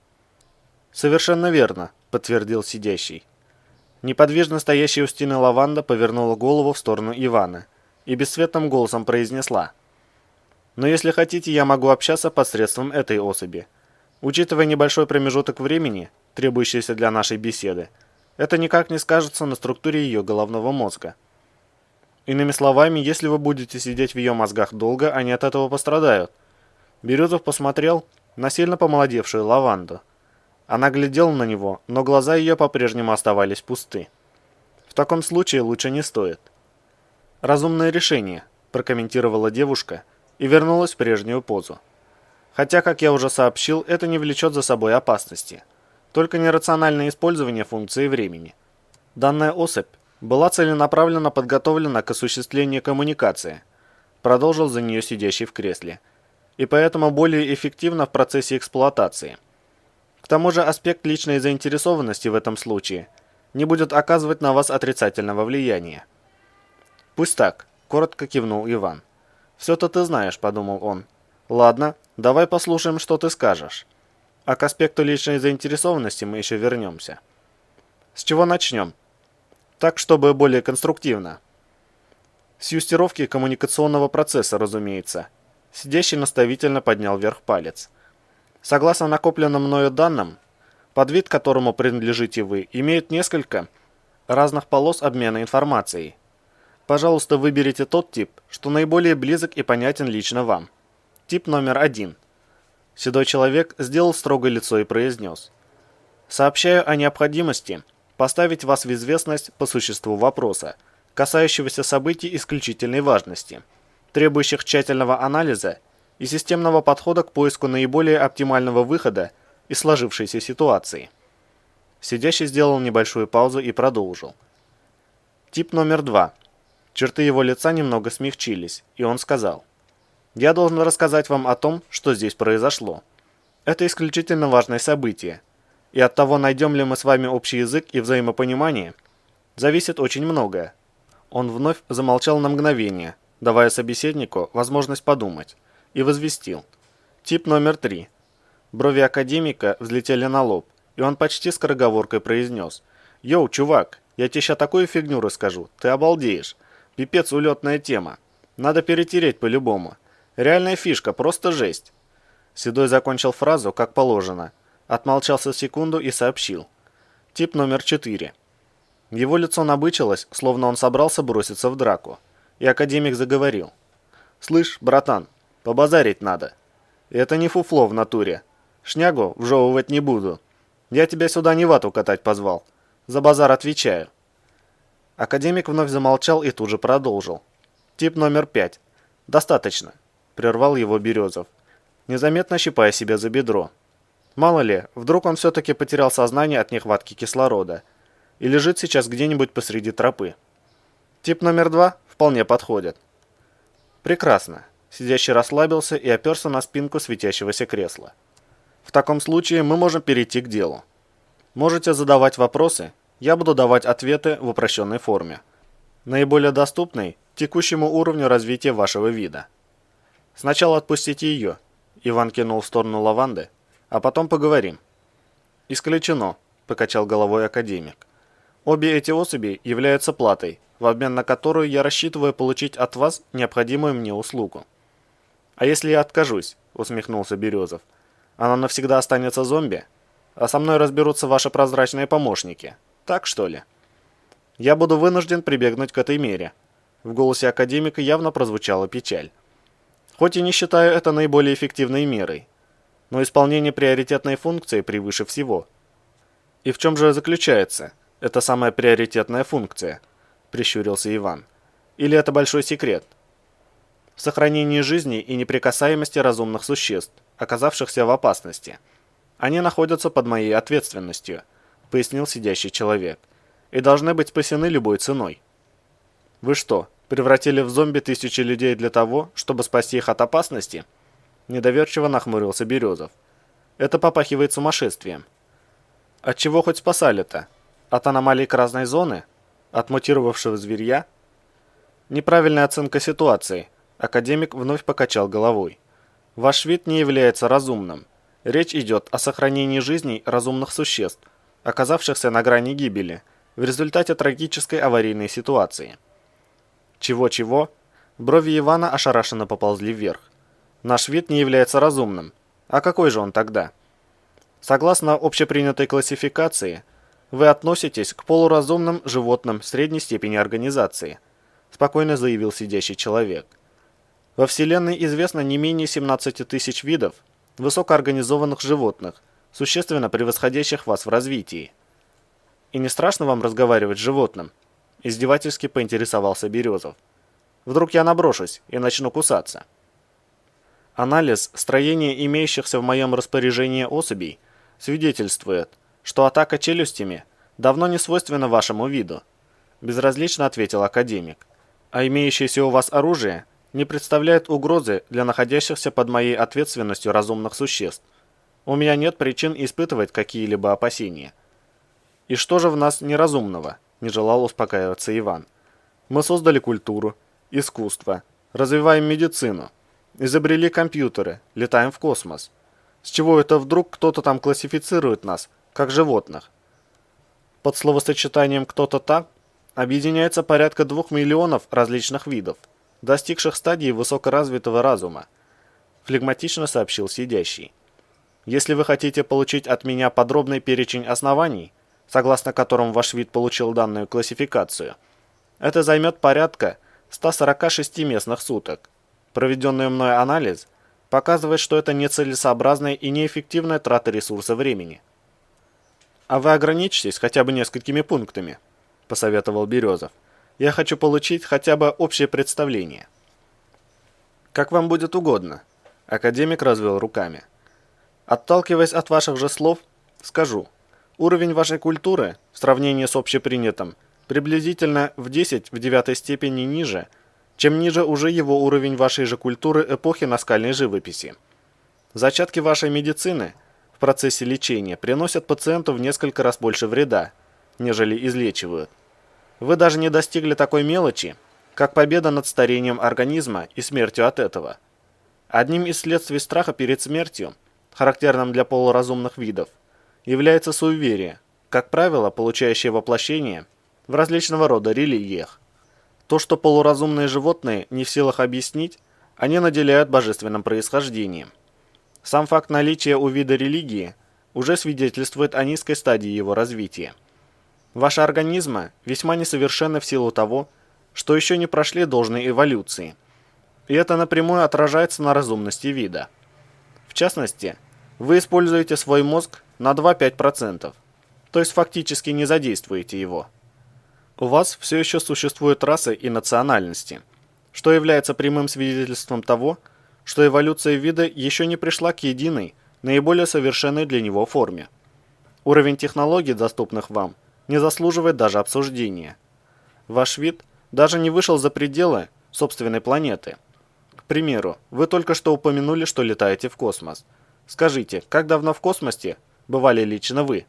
«Совершенно верно», — подтвердил сидящий. Неподвижно стоящая у стены Лаванда повернула голову в сторону Ивана и бесцветным голосом произнесла: «Но если хотите, я могу общаться посредством этой особи. Учитывая небольшой промежуток времени, требующийся для нашей беседы, это никак не скажется на структуре ее головного мозга. Иными словами, если вы будете сидеть в ее мозгах долго, они от этого пострадают». Березов посмотрел на сильно помолодевшую Лаванду. Она глядела на него, но глаза ее по-прежнему оставались пусты. «В таком случае лучше не стоит». «Разумное решение», – прокомментировала девушка и вернулась в прежнюю позу. «Хотя, как я уже сообщил, это не влечет за собой опасности. Только нерациональное использование функции времени. Данная особь была целенаправленно подготовлена к осуществлению коммуникации», – продолжил за нее сидящий в кресле, «и поэтому более эффективна в процессе эксплуатации. К тому же аспект личной заинтересованности в этом случае не будет оказывать на вас отрицательного влияния». «Пусть так», – коротко кивнул Иван. «Все-то ты знаешь», – подумал он. «Ладно, давай послушаем, что ты скажешь. А к аспекту личной заинтересованности мы еще вернемся. С чего начнем? Так, чтобы более конструктивно». «С юстировки коммуникационного процесса, разумеется». Сидящий наставительно поднял вверх палец. «Согласно накопленным мною данным, подвид, которому принадлежите вы, имеет несколько разных полос обмена информацией. Пожалуйста, выберите тот тип, что наиболее близок и понятен лично вам. Тип номер 1. Седой человек сделал строгое лицо и произнес: «Сообщаю о необходимости поставить вас в известность по существу вопроса, касающегося событий исключительной важности, требующих тщательного анализа и системного подхода к поиску наиболее оптимального выхода из сложившейся ситуации». Сидящий сделал небольшую паузу и продолжил. Тип номер 2. Черты его лица немного смягчились, и он сказал: «Я должен рассказать вам о том, что здесь произошло. Это исключительно важное событие, и от того, найдем ли мы с вами общий язык и взаимопонимание, зависит очень многое». Он вновь замолчал на мгновение, давая собеседнику возможность подумать, и возвестил: «Тип номер 3». Брови академика взлетели на лоб, и он почти скороговоркой произнес: «Йоу, чувак, я тебе ща такую фигню расскажу, ты обалдеешь. Пипец улетная тема. Надо перетереть по-любому. Реальная фишка, просто жесть». Седой закончил фразу, как положено, отмолчался секунду и сообщил: «Тип номер 4». Его лицо набычилось, словно он собрался броситься в драку, и академик заговорил: «Слышь, братан, побазарить надо. И это не фуфло в натуре. Шнягу вжевывать не буду. Я тебя сюда не вату катать позвал. За базар отвечаю». Академик вновь замолчал и тут же продолжил: «Тип номер 5. Достаточно», — прервал его Березов, незаметно щипая себя за бедро. Мало ли, вдруг он все-таки потерял сознание от нехватки кислорода и лежит сейчас где-нибудь посреди тропы. Тип номер 2 вполне подходит. «Прекрасно». Сидящий расслабился и оперся на спинку светящегося кресла. «В таком случае мы можем перейти к делу. Можете задавать вопросы, я буду давать ответы в упрощенной форме, наиболее доступной текущему уровню развития вашего вида. Сначала отпустите ее», — Иван кинул в сторону Лаванды, — «а потом поговорим». «Исключено», — покачал головой академик. Обе эти особи являются платой, в обмен на которую я рассчитываю получить от вас необходимую мне услугу. «А если я откажусь?» – усмехнулся Березов. «Она навсегда останется зомби? А со мной разберутся ваши прозрачные помощники. Так что ли?» «Я буду вынужден прибегнуть к этой мере». В голосе академика явно прозвучала печаль. «Хоть и не считаю это наиболее эффективной мерой, но исполнение приоритетной функции превыше всего». «И в чем же заключается эта самая приоритетная функция?» – прищурился Иван. «Или это большой секрет?» «В сохранении жизни и неприкасаемости разумных существ, оказавшихся в опасности. Они находятся под моей ответственностью», – пояснил сидящий человек, «и должны быть спасены любой ценой». «Вы что, превратили в зомби тысячи людей для того, чтобы спасти их от опасности?» Недоверчиво нахмурился Березов. «Это попахивает сумасшествием». «От чего хоть спасали-то? От аномалий красной зоны? От мутировавшего зверья?» «Неправильная оценка ситуации», – академик вновь покачал головой. «Ваш вид не является разумным. Речь идет о сохранении жизней разумных существ, оказавшихся на грани гибели, в результате трагической аварийной ситуации». «Чего-чего?» Брови Ивана ошарашенно поползли вверх. «Наш вид не является разумным. А какой же он тогда?» «Согласно общепринятой классификации, вы относитесь к полуразумным животным средней степени организации», спокойно заявил сидящий человек. «Во Вселенной известно не менее 17 тысяч видов высокоорганизованных животных, существенно превосходящих вас в развитии. И не страшно вам разговаривать с животным?» Издевательски поинтересовался Березов. «Вдруг я наброшусь и начну кусаться?» Анализ строения имеющихся в моем распоряжении особей свидетельствует, что атака челюстями давно не свойственна вашему виду, безразлично ответил академик, а имеющееся у вас оружие не представляет угрозы для находящихся под моей ответственностью разумных существ. У меня нет причин испытывать какие-либо опасения. И что же в нас неразумного? Не желал успокаиваться Иван. Мы создали культуру, искусство, развиваем медицину, изобрели компьютеры, летаем в космос. С чего это вдруг кто-то там классифицирует нас, как животных? Под словосочетанием «кто-то так» объединяется порядка 2 миллионов различных видов, достигших стадии высокоразвитого разума, флегматично сообщил сидящий. Если вы хотите получить от меня подробный перечень оснований, согласно которым ваш вид получил данную классификацию, это займет порядка 146 местных суток. Проведенный мной анализ показывает, что это нецелесообразная и неэффективная трата ресурса времени. «А вы ограничьтесь хотя бы несколькими пунктами», – посоветовал Березов. «Я хочу получить хотя бы общее представление». «Как вам будет угодно», – академик развел руками. «Отталкиваясь от ваших же слов, скажу. Уровень вашей культуры, в сравнении с общепринятым, приблизительно в 10 в 9 степени ниже, чем ниже уже его уровень вашей же культуры эпохи наскальной живописи. Зачатки вашей медицины в процессе лечения приносят пациенту в несколько раз больше вреда, нежели излечивают. Вы даже не достигли такой мелочи, как победа над старением организма и смертью от этого. Одним из следствий страха перед смертью, характерным для полуразумных видов, является суеверие, как правило, получающее воплощение в различного рода религиях. То, что полуразумные животные не в силах объяснить, они наделяют божественным происхождением. Сам факт наличия у вида религии уже свидетельствует о низкой стадии его развития. Ваши организмы весьма несовершенны в силу того, что еще не прошли должной эволюции, и это напрямую отражается на разумности вида. В частности, вы используете свой мозг на 2-5%, то есть фактически не задействуете его. У вас все еще существуют расы и национальности, что является прямым свидетельством того, что эволюция вида еще не пришла к единой, наиболее совершенной для него форме. Уровень технологий, доступных вам, не заслуживает даже обсуждения. Ваш вид даже не вышел за пределы собственной планеты. К примеру, вы только что упомянули, что летаете в космос. Скажите, как давно в космосе бывали лично вы?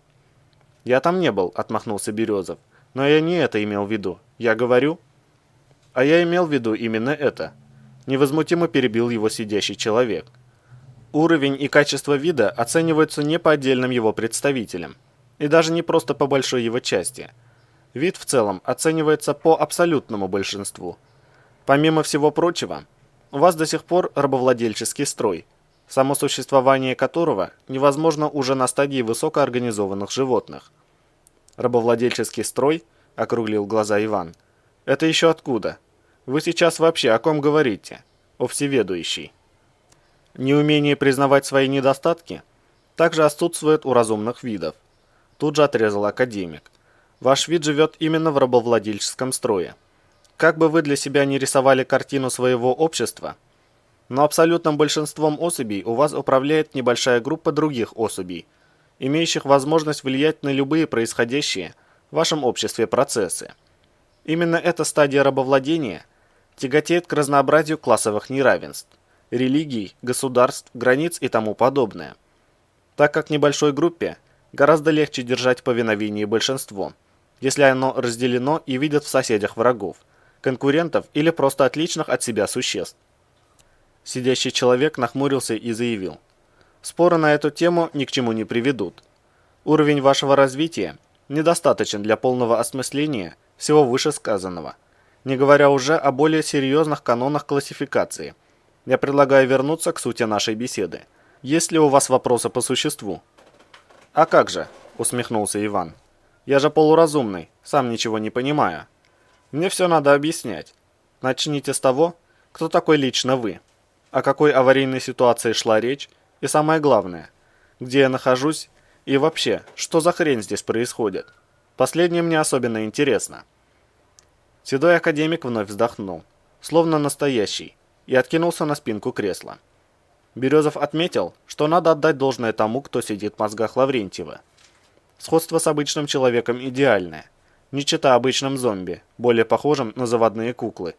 «Я там не был», — отмахнулся Березов. «Но я не это имел в виду. Я говорю...» «А я имел в виду именно это», — невозмутимо перебил его сидящий человек. «Уровень и качество вида оцениваются не по отдельным его представителям, и даже не просто по большой его части. Вид в целом оценивается по абсолютному большинству. Помимо всего прочего, у вас до сих пор рабовладельческий строй, само существование которого невозможно уже на стадии высокоорганизованных животных. Рабовладельческий строй, округлил глаза Иван. Это еще откуда? Вы сейчас вообще о ком говорите? О всеведущей. Неумение признавать свои недостатки также отсутствует у разумных видов. Тут же отрезал академик. Ваш вид живет именно в рабовладельческом строе. Как бы вы для себя не рисовали картину своего общества, но абсолютным большинством особей у вас управляет небольшая группа других особей, имеющих возможность влиять на любые происходящие в вашем обществе процессы. Именно эта стадия рабовладения тяготеет к разнообразию классовых неравенств, религий, государств, границ и тому подобное. Так как небольшой группе гораздо легче держать повиновение большинству, если оно разделено и видит в соседях врагов, конкурентов или просто отличных от себя существ. Сидящий человек нахмурился и заявил: споры на эту тему ни к чему не приведут. Уровень вашего развития недостаточен для полного осмысления всего вышесказанного, не говоря уже о более серьезных канонах классификации. Я предлагаю вернуться к сути нашей беседы. Есть ли у вас вопросы по существу? А как же, усмехнулся Иван. Я же полуразумный, сам ничего не понимаю. Мне все надо объяснять. Начните с того, кто такой лично вы, о какой аварийной ситуации шла речь, и самое главное, где я нахожусь и вообще, что за хрень здесь происходит. Последнее мне особенно интересно. Седой академик вновь вздохнул, словно настоящий, и откинулся на спинку кресла. Березов отметил, что надо отдать должное тому, кто сидит в мозгах Лаврентьева. Сходство с обычным человеком идеальное, не чета обычным зомби, более похожим на заводные куклы.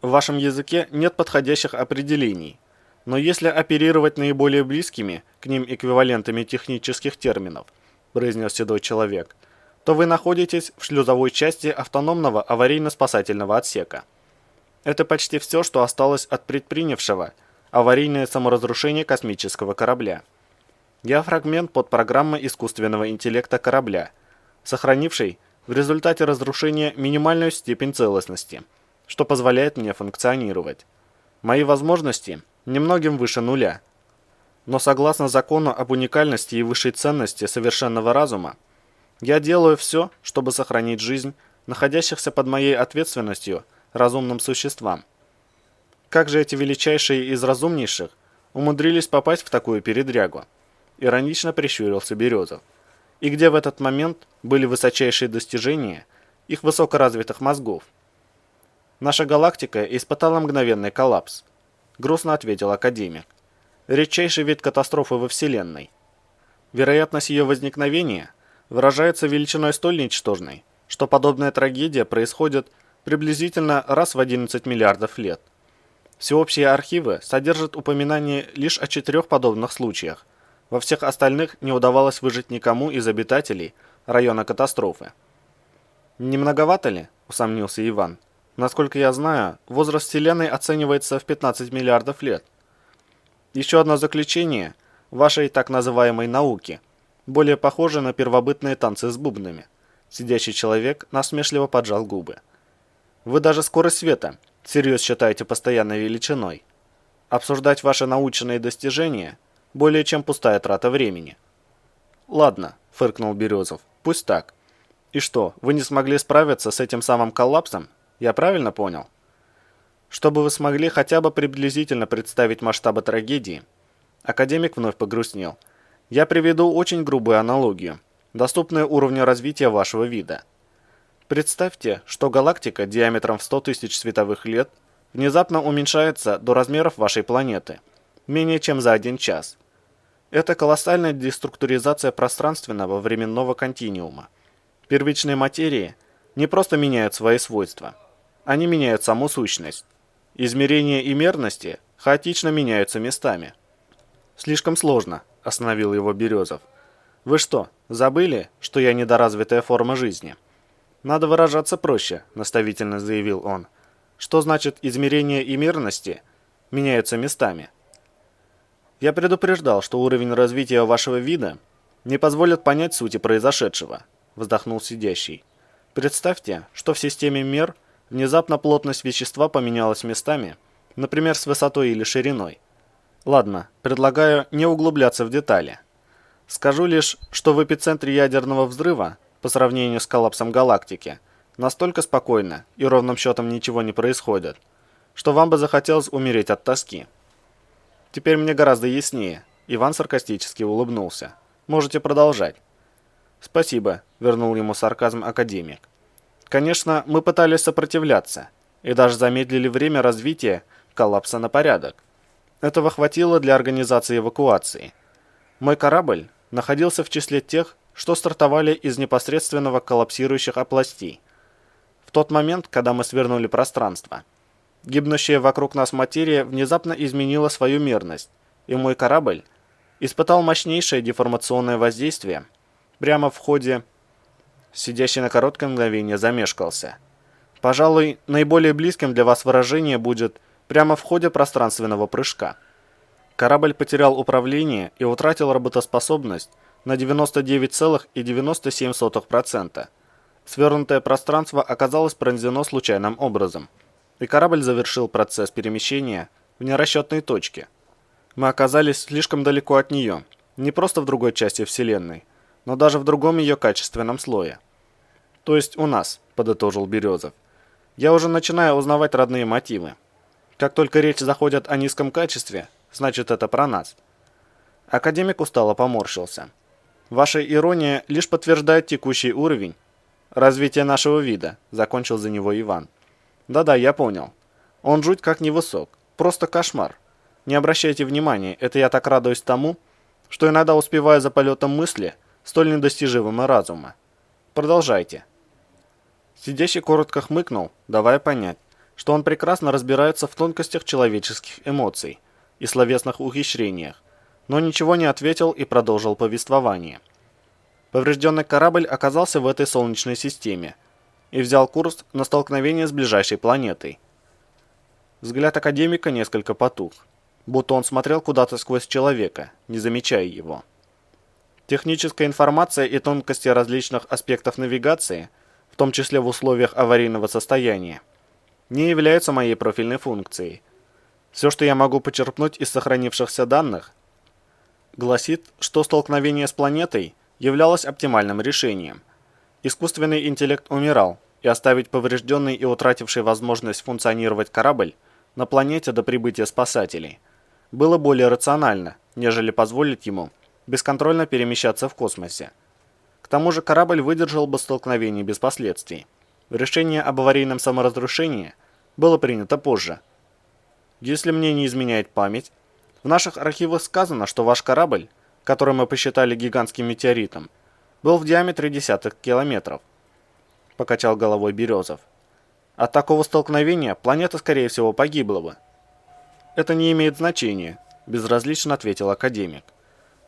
В вашем языке нет подходящих определений, но если оперировать наиболее близкими к ним эквивалентами технических терминов, произнес седой человек, то вы находитесь в шлюзовой части автономного аварийно-спасательного отсека. Это почти все, что осталось от предпринявшего аварийное саморазрушение космического корабля. Я фрагмент под программой искусственного интеллекта корабля, сохранивший в результате разрушения минимальную степень целостности, что позволяет мне функционировать. Мои возможности немногим выше нуля. Но согласно закону об уникальности и высшей ценности совершенного разума, я делаю все, чтобы сохранить жизнь находящихся под моей ответственностью разумным существам. Как же эти величайшие из разумнейших умудрились попасть в такую передрягу? Иронично прищурился Березов. И где в этот момент были высочайшие достижения их высокоразвитых мозгов? Наша галактика испытала мгновенный коллапс, грустно ответил академик. Редчайший вид катастрофы во Вселенной. Вероятность ее возникновения выражается величиной столь ничтожной, что подобная трагедия происходит приблизительно раз в 11 миллиардов лет. Всеобщие архивы содержат упоминания лишь о 4 подобных случаях. Во всех остальных не удавалось выжить никому из обитателей района катастрофы. «Не многовато ли?» – усомнился Иван. «Насколько я знаю, возраст Вселенной оценивается в 15 миллиардов лет. Еще одно заключение вашей так называемой науки, более похоже на первобытные танцы с бубнами». Сидящий человек насмешливо поджал губы. «Вы даже скорость света всерьез считаете постоянной величиной. Обсуждать ваши научные достижения – более чем пустая трата времени». «Ладно», – фыркнул Березов, – «пусть так. И что, вы не смогли справиться с этим самым коллапсом? Я правильно понял?» «Чтобы вы смогли хотя бы приблизительно представить масштабы трагедии», академик вновь погрустнел. «Я приведу очень грубую аналогию, доступную уровню развития вашего вида. Представьте, что галактика диаметром в 100 тысяч световых лет внезапно уменьшается до размеров вашей планеты, менее чем за 1 час. Это колоссальная деструктуризация пространственного временного континуума. Первичные материи не просто меняют свои свойства, они меняют саму сущность. Измерения и мерности хаотично меняются местами». «Слишком сложно», – остановил его Березов. «Вы что, забыли, что я недоразвитая форма жизни?» «Надо выражаться проще», – наставительно заявил он. «Что значит измерения и мерности меняются местами?» «Я предупреждал, что уровень развития вашего вида не позволит понять сути произошедшего», – вздохнул сидящий. Представьте, что в системе мер внезапно плотность вещества поменялась местами, например, с высотой или шириной. Ладно, предлагаю не углубляться в детали. Скажу лишь, что в эпицентре ядерного взрыва, по сравнению с коллапсом галактики, настолько спокойно и ровным счетом ничего не происходит, что вам бы захотелось умереть от тоски. Теперь мне гораздо яснее. Иван саркастически улыбнулся. Можете продолжать. Спасибо, вернул ему сарказм академик. Конечно, мы пытались сопротивляться и даже замедлили время развития коллапса на порядок. Этого хватило для организации эвакуации. Мой корабль находился в числе тех, что стартовали из непосредственного коллапсирующих опластей. В тот момент, когда мы свернули пространство, гибнущая вокруг нас материя внезапно изменила свою мерность, и мой корабль испытал мощнейшее деформационное воздействие прямо в ходе... Сидящий на короткое мгновение замешкался. Пожалуй, наиболее близким для вас выражение будет прямо в ходе пространственного прыжка. Корабль потерял управление и утратил работоспособность на 99,97%. Свернутое пространство оказалось пронзено случайным образом, и корабль завершил процесс перемещения в нерасчетной точке. Мы оказались слишком далеко от нее, не просто в другой части Вселенной, но даже в другом ее качественном слое. То есть у нас, подытожил Березов. Я уже начинаю узнавать родные мотивы. Как только речь заходит о низком качестве, значит это про нас. Академик устало поморщился. Ваша ирония лишь подтверждает текущий уровень развития нашего вида, закончил за него Иван. Да-да, я понял. Он жуть как невысок. Просто кошмар. Не обращайте внимания, это я так радуюсь тому, что иногда успеваю за полетом мысли, столь недостижимого разума. Продолжайте. Сидящий коротко хмыкнул, давая понять, что он прекрасно разбирается в тонкостях человеческих эмоций и словесных ухищрениях, но ничего не ответил и продолжил повествование. Поврежденный корабль оказался в этой солнечной системе и взял курс на столкновение с ближайшей планетой. Взгляд академика несколько потух, будто он смотрел куда-то сквозь человека, не замечая его. Техническая информация и тонкости различных аспектов навигации, в том числе в условиях аварийного состояния, не являются моей профильной функцией. Все, что я могу почерпнуть из сохранившихся данных, гласит, что столкновение с планетой являлось оптимальным решением. Искусственный интеллект умирал, и оставить поврежденный и утративший возможность функционировать корабль на планете до прибытия спасателей было более рационально, нежели позволить ему бесконтрольно перемещаться в космосе. К тому же корабль выдержал бы столкновение без последствий. Решение об аварийном саморазрушении было принято позже. Если мне не изменяет память, в наших архивах сказано, что ваш корабль, который мы посчитали гигантским метеоритом, был в диаметре десяток километров. Покачал головой Березов. От такого столкновения планета, скорее всего, погибла бы. Это не имеет значения, безразлично ответил академик.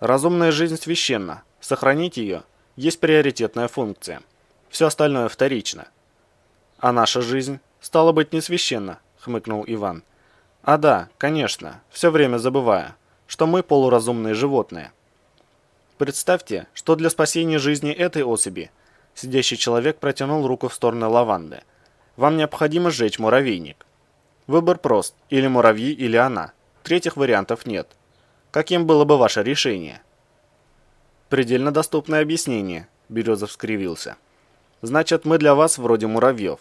Разумная жизнь священна. Сохранить ее есть приоритетная функция. Все остальное вторично. А наша жизнь, стало быть, не священна, хмыкнул Иван. А да, конечно, все время забывая, что мы полуразумные животные. Представьте, что для спасения жизни этой особи сидящий человек протянул руку в сторону лаванды. Вам необходимо сжечь муравейник. Выбор прост, или муравьи, или она. Третьих вариантов нет. Каким было бы ваше решение? Предельно доступное объяснение, Березов скривился. Значит, мы для вас вроде муравьев.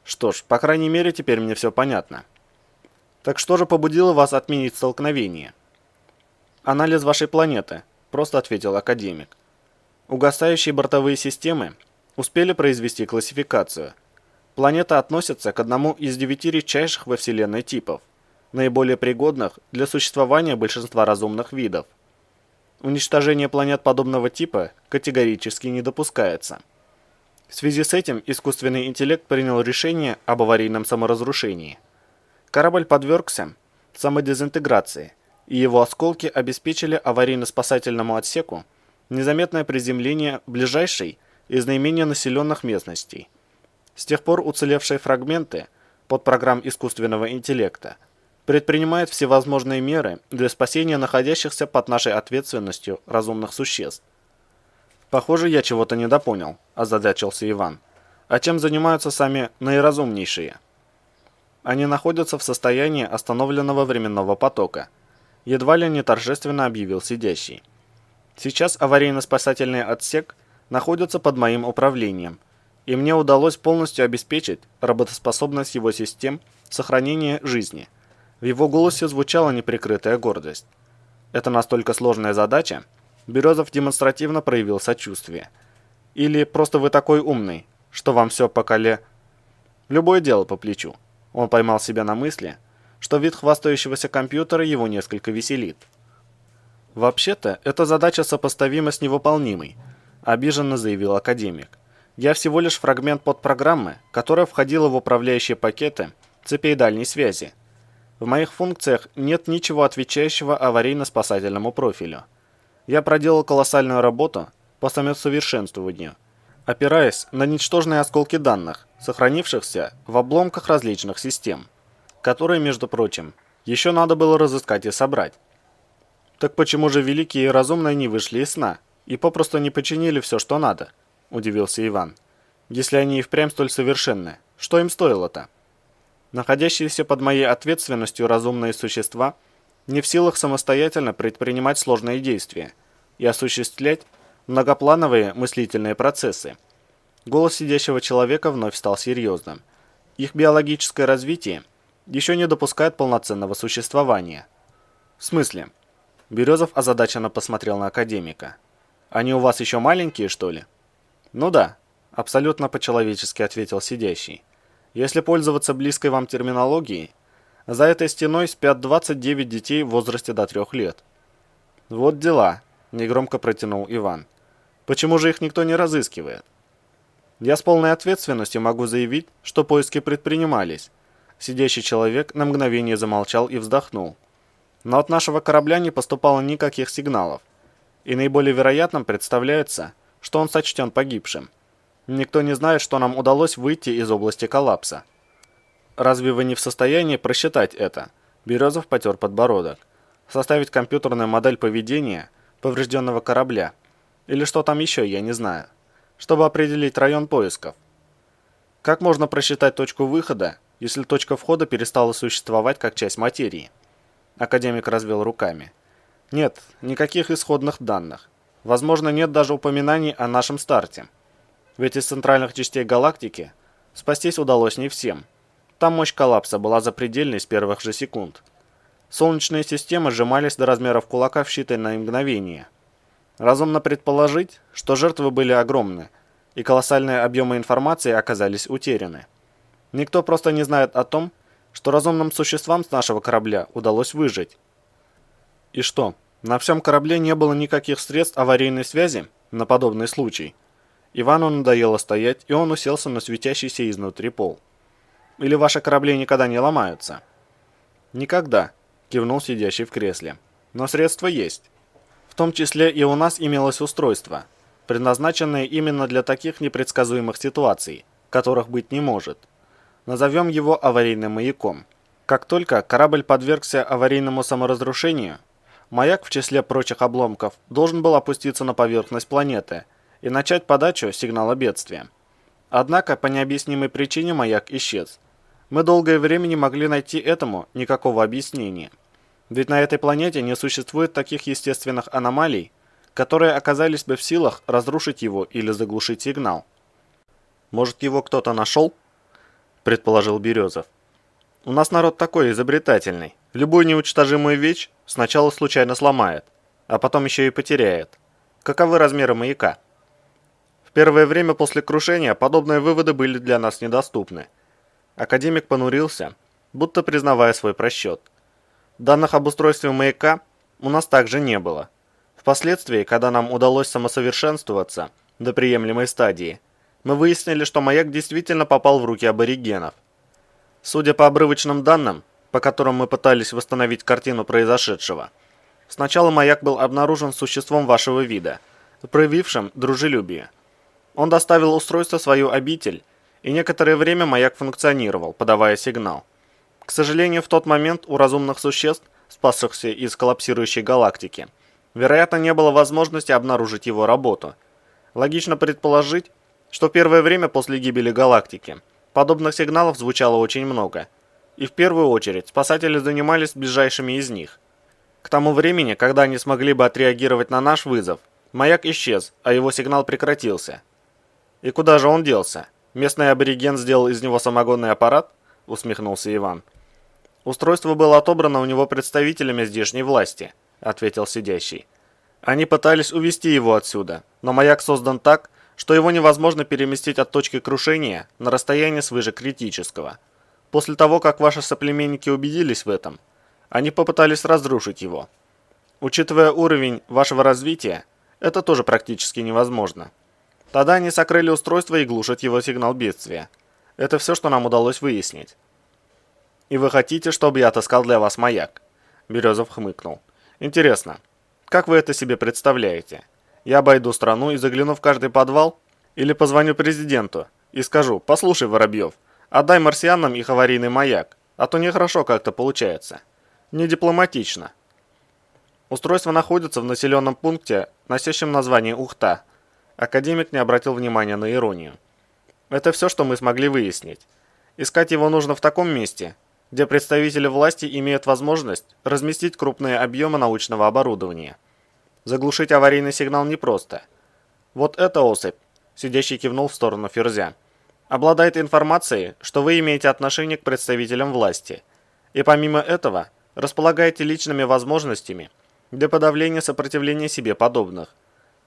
Что ж, по крайней мере, теперь мне все понятно. Так что же побудило вас отменить столкновение? Анализ вашей планеты, просто ответил академик. Угасающие бортовые системы успели произвести классификацию. Планета относится к одному из 9 редчайших во Вселенной типов, наиболее пригодных для существования большинства разумных видов. Уничтожение планет подобного типа категорически не допускается. В связи с этим искусственный интеллект принял решение об аварийном саморазрушении. Корабль подвергся самодезинтеграции, и его осколки обеспечили аварийно-спасательному отсеку незаметное приземление в ближайшей из наименее населенных местностей. С тех пор уцелевшие фрагменты под программ искусственного интеллекта предпринимают всевозможные меры для спасения находящихся под нашей ответственностью разумных существ. Похоже, я чего-то недопонял, озадачился Иван. А чем занимаются сами наиразумнейшие? Они находятся в состоянии остановленного временного потока. Едва ли не торжественно объявил сидящий. Сейчас аварийно-спасательный отсек находится под моим управлением, и мне удалось полностью обеспечить работоспособность его систем сохранения жизни. В его голосе звучала неприкрытая гордость. Это настолько сложная задача? Березов демонстративно проявил сочувствие. Или просто вы такой умный, что вам все Любое дело по плечу. Он поймал себя на мысли, что вид хвастающегося компьютера его несколько веселит. «Вообще-то, эта задача сопоставима с невыполнимой», – обиженно заявил академик. «Я всего лишь фрагмент подпрограммы, которая входила в управляющие пакеты цепей дальней связи. В моих функциях нет ничего отвечающего аварийно-спасательному профилю. Я проделал колоссальную работу по самосовершенствованию, опираясь на ничтожные осколки данных, сохранившихся в обломках различных систем, которые, между прочим, еще надо было разыскать и собрать. Так почему же великие и разумные не вышли из сна и попросту не починили все, что надо?» – удивился Иван. «Если они и впрямь столь совершенны, что им стоило-то? Находящиеся под моей ответственностью разумные существа не в силах самостоятельно предпринимать сложные действия и осуществлять многоплановые мыслительные процессы». Голос сидящего человека вновь стал серьезным. «Их биологическое развитие еще не допускает полноценного существования». «В смысле?» Березов озадаченно посмотрел на академика. «Они у вас еще маленькие, что ли?» «Ну да», – абсолютно по-человечески ответил сидящий. «Если пользоваться близкой вам терминологией, за этой стеной спят 29 детей в возрасте до 3 лет». «Вот дела», – негромко протянул Иван. «Почему же их никто не разыскивает?» «Я с полной ответственностью могу заявить, что поиски предпринимались». Сидящий человек на мгновение замолчал и вздохнул. «Но от нашего корабля не поступало никаких сигналов, и наиболее вероятным представляется, что он сочтен погибшим. Никто не знает, что нам удалось выйти из области коллапса». «Разве вы не в состоянии просчитать это?» Березов потер подбородок. «Составить компьютерную модель поведения поврежденного корабля. Или что там еще, я не знаю. Чтобы определить район поисков. Как можно просчитать точку выхода, если точка входа перестала существовать как часть материи?» Академик развел руками. «Нет, никаких исходных данных. Возможно, нет даже упоминаний о нашем старте. Ведь из центральных частей галактики спастись удалось не всем. Там мощь коллапса была запредельной с первых же секунд. Солнечные системы сжимались до размеров кулака в считанные мгновения. Разумно предположить, что жертвы были огромны, и колоссальные объемы информации оказались утеряны. Никто просто не знает о том, что разумным существам с нашего корабля удалось выжить. И что, на всем корабле не было никаких средств аварийной связи на подобный случай? Ивану надоело стоять, и он уселся на светящийся изнутри пол. Или ваши корабли никогда не ломаются? Никогда, кивнул сидящий в кресле. Но средства есть. В том числе и у нас имелось устройство, предназначенное именно для таких непредсказуемых ситуаций, которых быть не может. Назовем его аварийным маяком. Как только корабль подвергся аварийному саморазрушению, маяк в числе прочих обломков должен был опуститься на поверхность планеты и начать подачу сигнала бедствия. Однако по необъяснимой причине маяк исчез. Мы долгое время не могли найти этому никакого объяснения. Ведь на этой планете не существует таких естественных аномалий, которые оказались бы в силах разрушить его или заглушить сигнал. «Может, его кто-то нашел?» – предположил Березов. «У нас народ такой изобретательный. Любую неуничтожимую вещь сначала случайно сломает, а потом еще и потеряет. Каковы размеры маяка?» В первое время после крушения подобные выводы были для нас недоступны. Академик понурился, будто признавая свой просчет. Данных об устройстве маяка у нас также не было. Впоследствии, когда нам удалось самосовершенствоваться до приемлемой стадии, мы выяснили, что маяк действительно попал в руки аборигенов. Судя по обрывочным данным, по которым мы пытались восстановить картину произошедшего, сначала маяк был обнаружен существом вашего вида, проявившим дружелюбие. Он доставил устройство в свою обитель, и некоторое время маяк функционировал, подавая сигнал. К сожалению, в тот момент у разумных существ, спасшихся из коллапсирующей галактики, вероятно, не было возможности обнаружить его работу. Логично предположить, что первое время после гибели галактики подобных сигналов звучало очень много, и в первую очередь спасатели занимались ближайшими из них. К тому времени, когда они смогли бы отреагировать на наш вызов, маяк исчез, а его сигнал прекратился. «И куда же он делся? Местный абориген сделал из него самогонный аппарат?» – усмехнулся Иван. «Устройство было отобрано у него представителями здешней власти», – ответил сидящий. «Они пытались увести его отсюда, но маяк создан так, что его невозможно переместить от точки крушения на расстояние свыше критического. После того, как ваши соплеменники убедились в этом, они попытались разрушить его. Учитывая уровень вашего развития, это тоже практически невозможно. Тогда они сокрыли устройство и глушат его сигнал бедствия. Это все, что нам удалось выяснить». «И вы хотите, чтобы я отыскал для вас маяк?» Березов хмыкнул. «Интересно, как вы это себе представляете? Я обойду страну и загляну в каждый подвал? Или позвоню президенту и скажу: послушай, Воробьев, отдай марсианам их аварийный маяк, а то нехорошо как-то получается. Не дипломатично». Устройство находится в населенном пункте, носящем название Ухта. Академик не обратил внимания на иронию. «Это все, что мы смогли выяснить. Искать его нужно в таком месте, где представители власти имеют возможность разместить крупные объемы научного оборудования. Заглушить аварийный сигнал непросто. Вот эта особь», сидящий кивнул в сторону Ферзя, «обладает информацией, что вы имеете отношение к представителям власти, и помимо этого располагаете личными возможностями для подавления сопротивления себе подобных.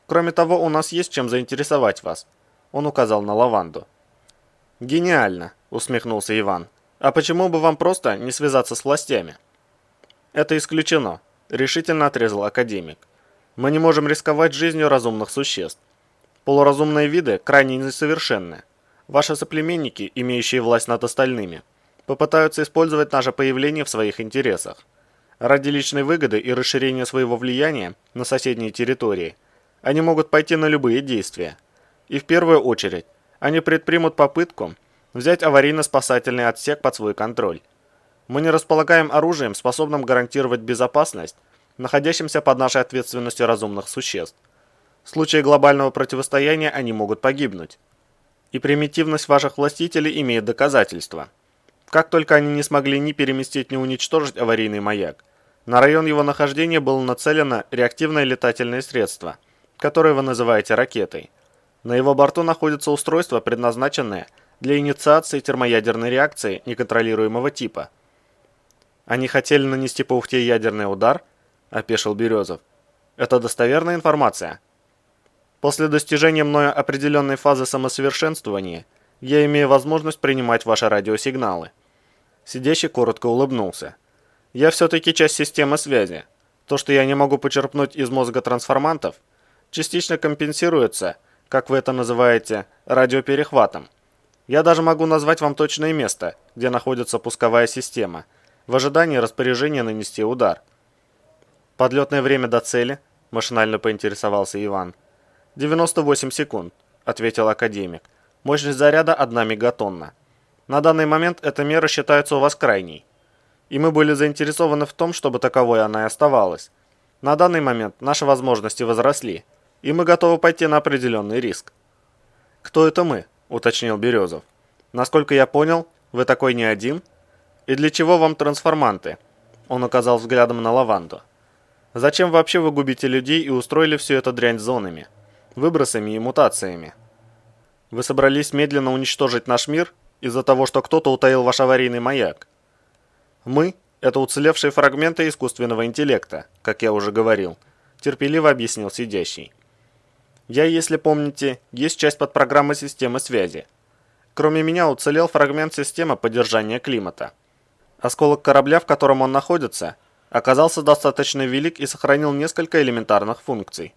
Кроме того, у нас есть чем заинтересовать вас», он указал на лаванду. «Гениально», усмехнулся Иван. «А почему бы вам просто не связаться с властями?» «Это исключено», решительно отрезал академик. «Мы не можем рисковать жизнью разумных существ. Полуразумные виды крайне несовершенны. Ваши соплеменники, имеющие власть над остальными, попытаются использовать наше появление в своих интересах. Ради личной выгоды и расширения своего влияния на соседние территории они могут пойти на любые действия. И в первую очередь они предпримут попытку взять аварийно-спасательный отсек под свой контроль. Мы не располагаем оружием, способным гарантировать безопасность находящимся под нашей ответственностью разумных существ. В случае глобального противостояния они могут погибнуть. И примитивность ваших властителей имеет доказательства. Как только они не смогли ни переместить, ни уничтожить аварийный маяк, на район его нахождения было нацелено реактивное летательное средство, которое вы называете ракетой. На его борту находится устройство, предназначенное для инициации термоядерной реакции неконтролируемого типа. «Они хотели нанести по Ухте ядерный удар?» – опешил Березов. «Это достоверная информация?» «После достижения мною определенной фазы самосовершенствования я имею возможность принимать ваши радиосигналы». Сидящий коротко улыбнулся. «Я все-таки часть системы связи. То, что я не могу почерпнуть из мозга трансформантов, частично компенсируется, как вы это называете, радиоперехватом. Я даже могу назвать вам точное место, где находится пусковая система, в ожидании распоряжения нанести удар». «Подлетное время до цели?» – машинально поинтересовался Иван. 98 секунд», – ответил академик. «Мощность заряда 1 мегатонна. На данный момент эта мера считается у вас крайней. И мы были заинтересованы в том, чтобы таковой она и оставалась. На данный момент наши возможности возросли, и мы готовы пойти на определенный риск». «Кто это мы?» – уточнил Березов. «Насколько я понял, вы такой не один? И для чего вам трансформанты?» Он указал взглядом на лаванду. «Зачем вообще вы губите людей и устроили всю эту дрянь зонами, выбросами и мутациями? Вы собрались медленно уничтожить наш мир из-за того, что кто-то утаил ваш аварийный маяк? Мы – это уцелевшие фрагменты искусственного интеллекта, как я уже говорил», – терпеливо объяснил сидящий. «Я, если помните, есть часть подпрограммы системы связи. Кроме меня уцелел фрагмент системы поддержания климата. Осколок корабля, в котором он находится, оказался достаточно велик и сохранил несколько элементарных функций.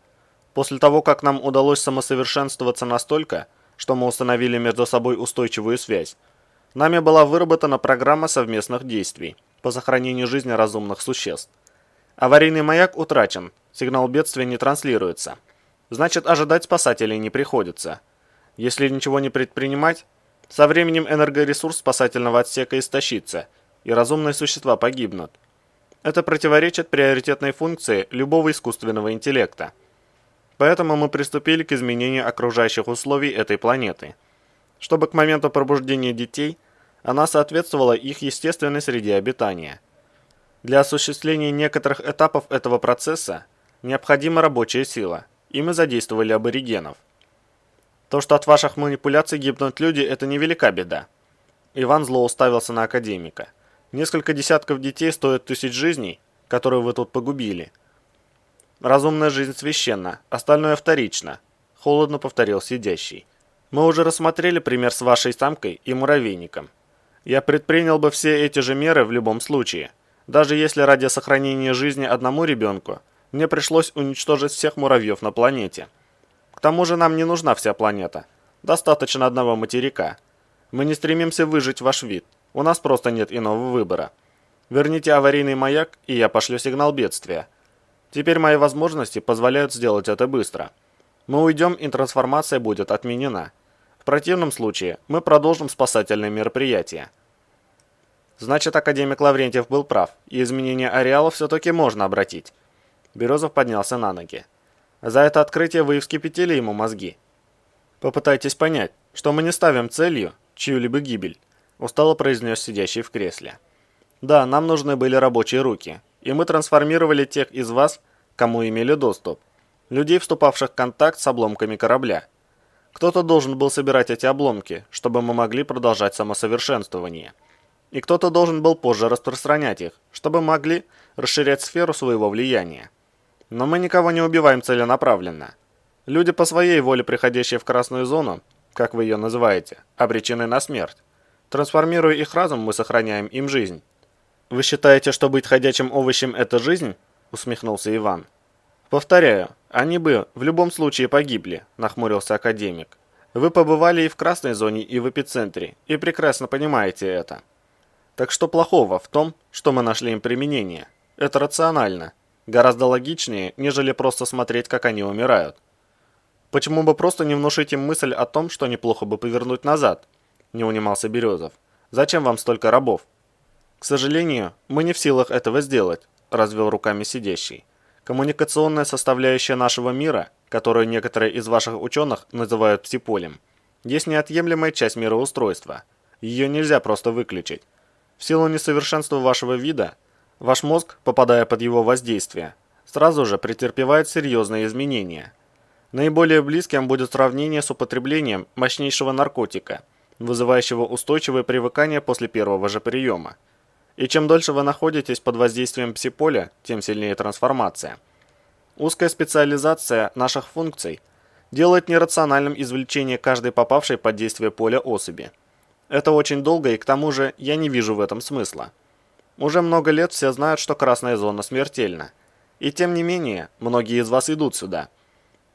После того, как нам удалось самосовершенствоваться настолько, что мы установили между собой устойчивую связь, нами была выработана программа совместных действий по сохранению жизни разумных существ. Аварийный маяк утрачен, сигнал бедствия не транслируется. Значит, ожидать спасателей не приходится. Если ничего не предпринимать, со временем энергоресурс спасательного отсека истощится, и разумные существа погибнут. Это противоречит приоритетной функции любого искусственного интеллекта. Поэтому мы приступили к изменению окружающих условий этой планеты, чтобы к моменту пробуждения детей она соответствовала их естественной среде обитания. Для осуществления некоторых этапов этого процесса необходима рабочая сила, и мы задействовали аборигенов. То, что от ваших манипуляций гибнут люди, это невелика беда. Иван зло уставился на академика. Несколько десятков детей стоят 1000 жизней, которые вы тут погубили. Разумная жизнь священна, остальное вторично, холодно повторил сидящий. Мы уже рассмотрели пример с вашей самкой и муравейником. Я предпринял бы все эти же меры в любом случае, даже если ради сохранения жизни одному ребенку мне пришлось уничтожить всех муравьев на планете. К тому же нам не нужна вся планета, достаточно одного материка. Мы не стремимся выжить ваш вид, у нас просто нет иного выбора. Верните аварийный маяк, и я пошлю сигнал бедствия. Теперь мои возможности позволяют сделать это быстро. Мы уйдем, и трансформация будет отменена. В противном случае мы продолжим спасательные мероприятия. Значит, академик Лаврентьев был прав, и изменение ареала все-таки можно обратить. Березов поднялся на ноги. За это открытие вы и вскипятили ему мозги. Попытайтесь понять, что мы не ставим целью чью-либо гибель, устало произнес сидящий в кресле. Да, нам нужны были рабочие руки, и мы трансформировали тех из вас, кому имели доступ. Людей, вступавших в контакт с обломками корабля. Кто-то должен был собирать эти обломки, чтобы мы могли продолжать самосовершенствование. И кто-то должен был позже распространять их, чтобы могли расширять сферу своего влияния. Но мы никого не убиваем целенаправленно. Люди по своей воле, приходящие в красную зону, как вы ее называете, обречены на смерть. Трансформируя их разум, мы сохраняем им жизнь. «Вы считаете, что быть ходячим овощем – это жизнь?» – усмехнулся Иван. «Повторяю, они бы в любом случае погибли», – нахмурился академик. «Вы побывали и в красной зоне, и в эпицентре, и прекрасно понимаете это. Так что плохого в том, что мы нашли им применение? Это рационально, гораздо логичнее, нежели просто смотреть, как они умирают. Почему бы просто не внушить им мысль о том, что неплохо бы повернуть назад?» – не унимался Березов. «Зачем вам столько рабов?» «К сожалению, мы не в силах этого сделать», – развел руками сидящий. «Коммуникационная составляющая нашего мира, которую некоторые из ваших ученых называют псиполем, есть неотъемлемая часть мироустройства. Ее нельзя просто выключить. В силу несовершенства вашего вида, ваш мозг, попадая под его воздействие, сразу же претерпевает серьезные изменения. Наиболее близким будет сравнение с употреблением мощнейшего наркотика, вызывающего устойчивое привыкание после первого же приема. И чем дольше вы находитесь под воздействием псиполя, тем сильнее трансформация. Узкая специализация наших функций делает нерациональным извлечение каждой попавшей под действие поля особи. Это очень долго, и к тому же я не вижу в этом смысла. Уже много лет все знают, что красная зона смертельна. И тем не менее, многие из вас идут сюда.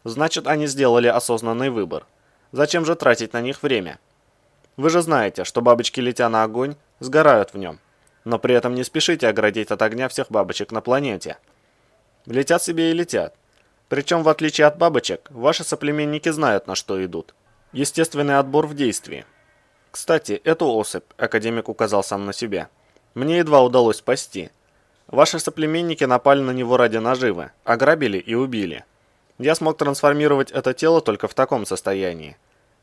Значит, они сделали осознанный выбор. Зачем же тратить на них время? Вы же знаете, что бабочки, летя на огонь, сгорают в нем. Но при этом не спешите оградить от огня всех бабочек на планете. Летят себе и летят. Причем, в отличие от бабочек, ваши соплеменники знают, на что идут. Естественный отбор в действии. Кстати, эту особь, академик указал сам на себя, мне едва удалось спасти. Ваши соплеменники напали на него ради наживы, ограбили и убили. Я смог трансформировать это тело только в таком состоянии.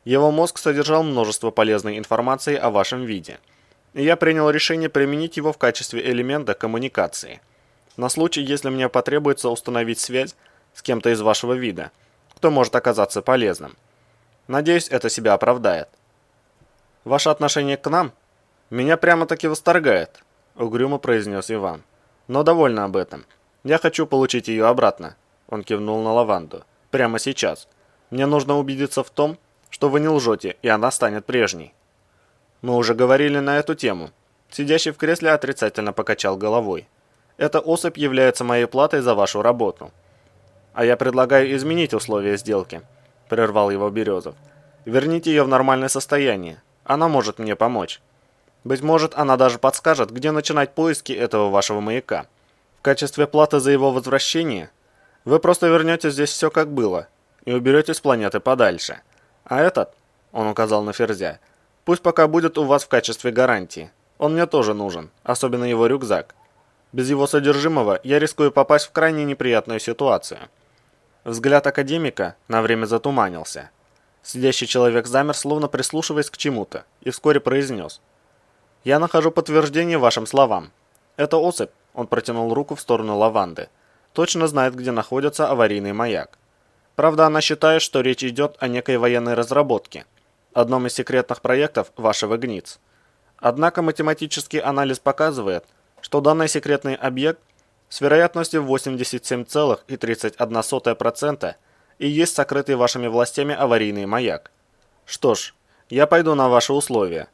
Его мозг содержал множество полезной информации о вашем виде. И я принял решение применить его в качестве элемента коммуникации. На случай, если мне потребуется установить связь с кем-то из вашего вида, кто может оказаться полезным. Надеюсь, это себя оправдает. Ваше отношение к нам меня прямо-таки восторгает, угрюмо произнес Иван. Но довольно об этом. Я хочу получить ее обратно. Он кивнул на лаванду. Прямо сейчас. Мне нужно убедиться в том, что вы не лжете, и она станет прежней. Мы уже говорили на эту тему. Сидящий в кресле отрицательно покачал головой. Эта особь является моей платой за вашу работу. А я предлагаю изменить условия сделки, прервал его Березов. Верните ее в нормальное состояние. Она может мне помочь. Быть может, она даже подскажет, где начинать поиски этого вашего маяка. В качестве платы за его возвращение вы просто вернете здесь все как было и уберете с планеты подальше. А этот, он указал на Ферзя, пусть пока будет у вас в качестве гарантии. Он мне тоже нужен, особенно его рюкзак. Без его содержимого я рискую попасть в крайне неприятную ситуацию. Взгляд академика на время затуманился. Сидящий человек замер, словно прислушиваясь к чему-то, и вскоре произнес: «Я нахожу подтверждение вашим словам. Эта особь», — он протянул руку в сторону лаванды, — «точно знает, где находится аварийный маяк. Правда, она считает, что речь идет о некой военной разработке, одном из секретных проектов вашего ГНИЦ. Однако математический анализ показывает, что данный секретный объект с вероятностью 87,31% и есть сокрытый вашими властями аварийный маяк. Что ж, я пойду на ваши условия.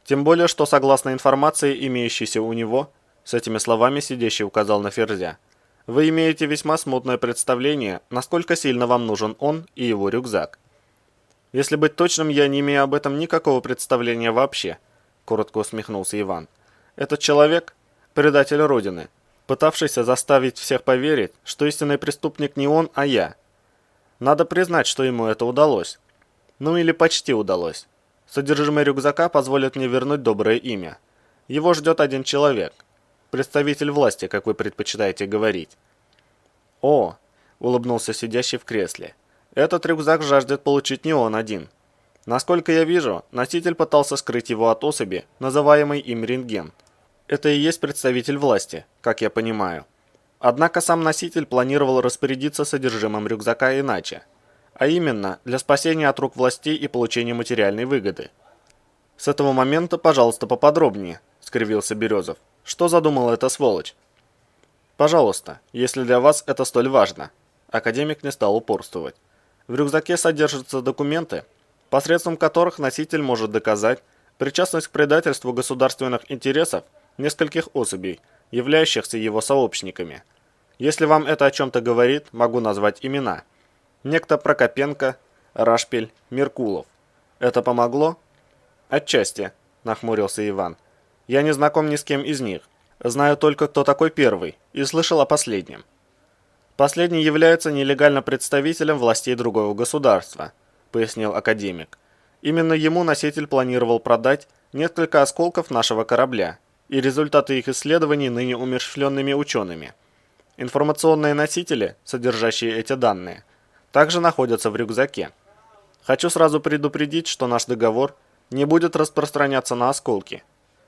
Тем более, что согласно информации, имеющейся у него, с этими словами сидящий указал на Ферзя, вы имеете весьма смутное представление, насколько сильно вам нужен он и его рюкзак. Если быть точным, я не имею об этом никакого представления вообще, коротко усмехнулся Иван. Этот человек – предатель Родины, пытавшийся заставить всех поверить, что истинный преступник не он, а я. Надо признать, что ему это удалось. Ну или почти удалось. Содержимое рюкзака позволит мне вернуть доброе имя. Его ждет один человек. Представитель власти, как вы предпочитаете говорить. О, улыбнулся сидящий в кресле. Этот рюкзак жаждет получить не он один. Насколько я вижу, носитель пытался скрыть его от особи, называемой им рентген. Это и есть представитель власти, как я понимаю. Однако сам носитель планировал распорядиться содержимым рюкзака иначе. А именно, для спасения от рук властей и получения материальной выгоды. С этого момента, пожалуйста, поподробнее, скривился Березов. Что задумала эта сволочь? Пожалуйста, если для вас это столь важно. Академик не стал упорствовать. В рюкзаке содержатся документы, посредством которых носитель может доказать причастность к предательству государственных интересов нескольких особей, являющихся его сообщниками. Если вам это о чем-то говорит, могу назвать имена. Некто Прокопенко, Рашпиль, Меркулов. Это помогло? Отчасти, нахмурился Иван. Я не знаком ни с кем из них. Знаю только, кто такой первый, и слышал о последнем. Последний является нелегально представителем властей другого государства, пояснил академик. Именно ему носитель планировал продать несколько осколков нашего корабля и результаты их исследований ныне умерщвленными учеными. Информационные носители, содержащие эти данные, также находятся в рюкзаке. Хочу сразу предупредить, что наш договор не будет распространяться на осколки.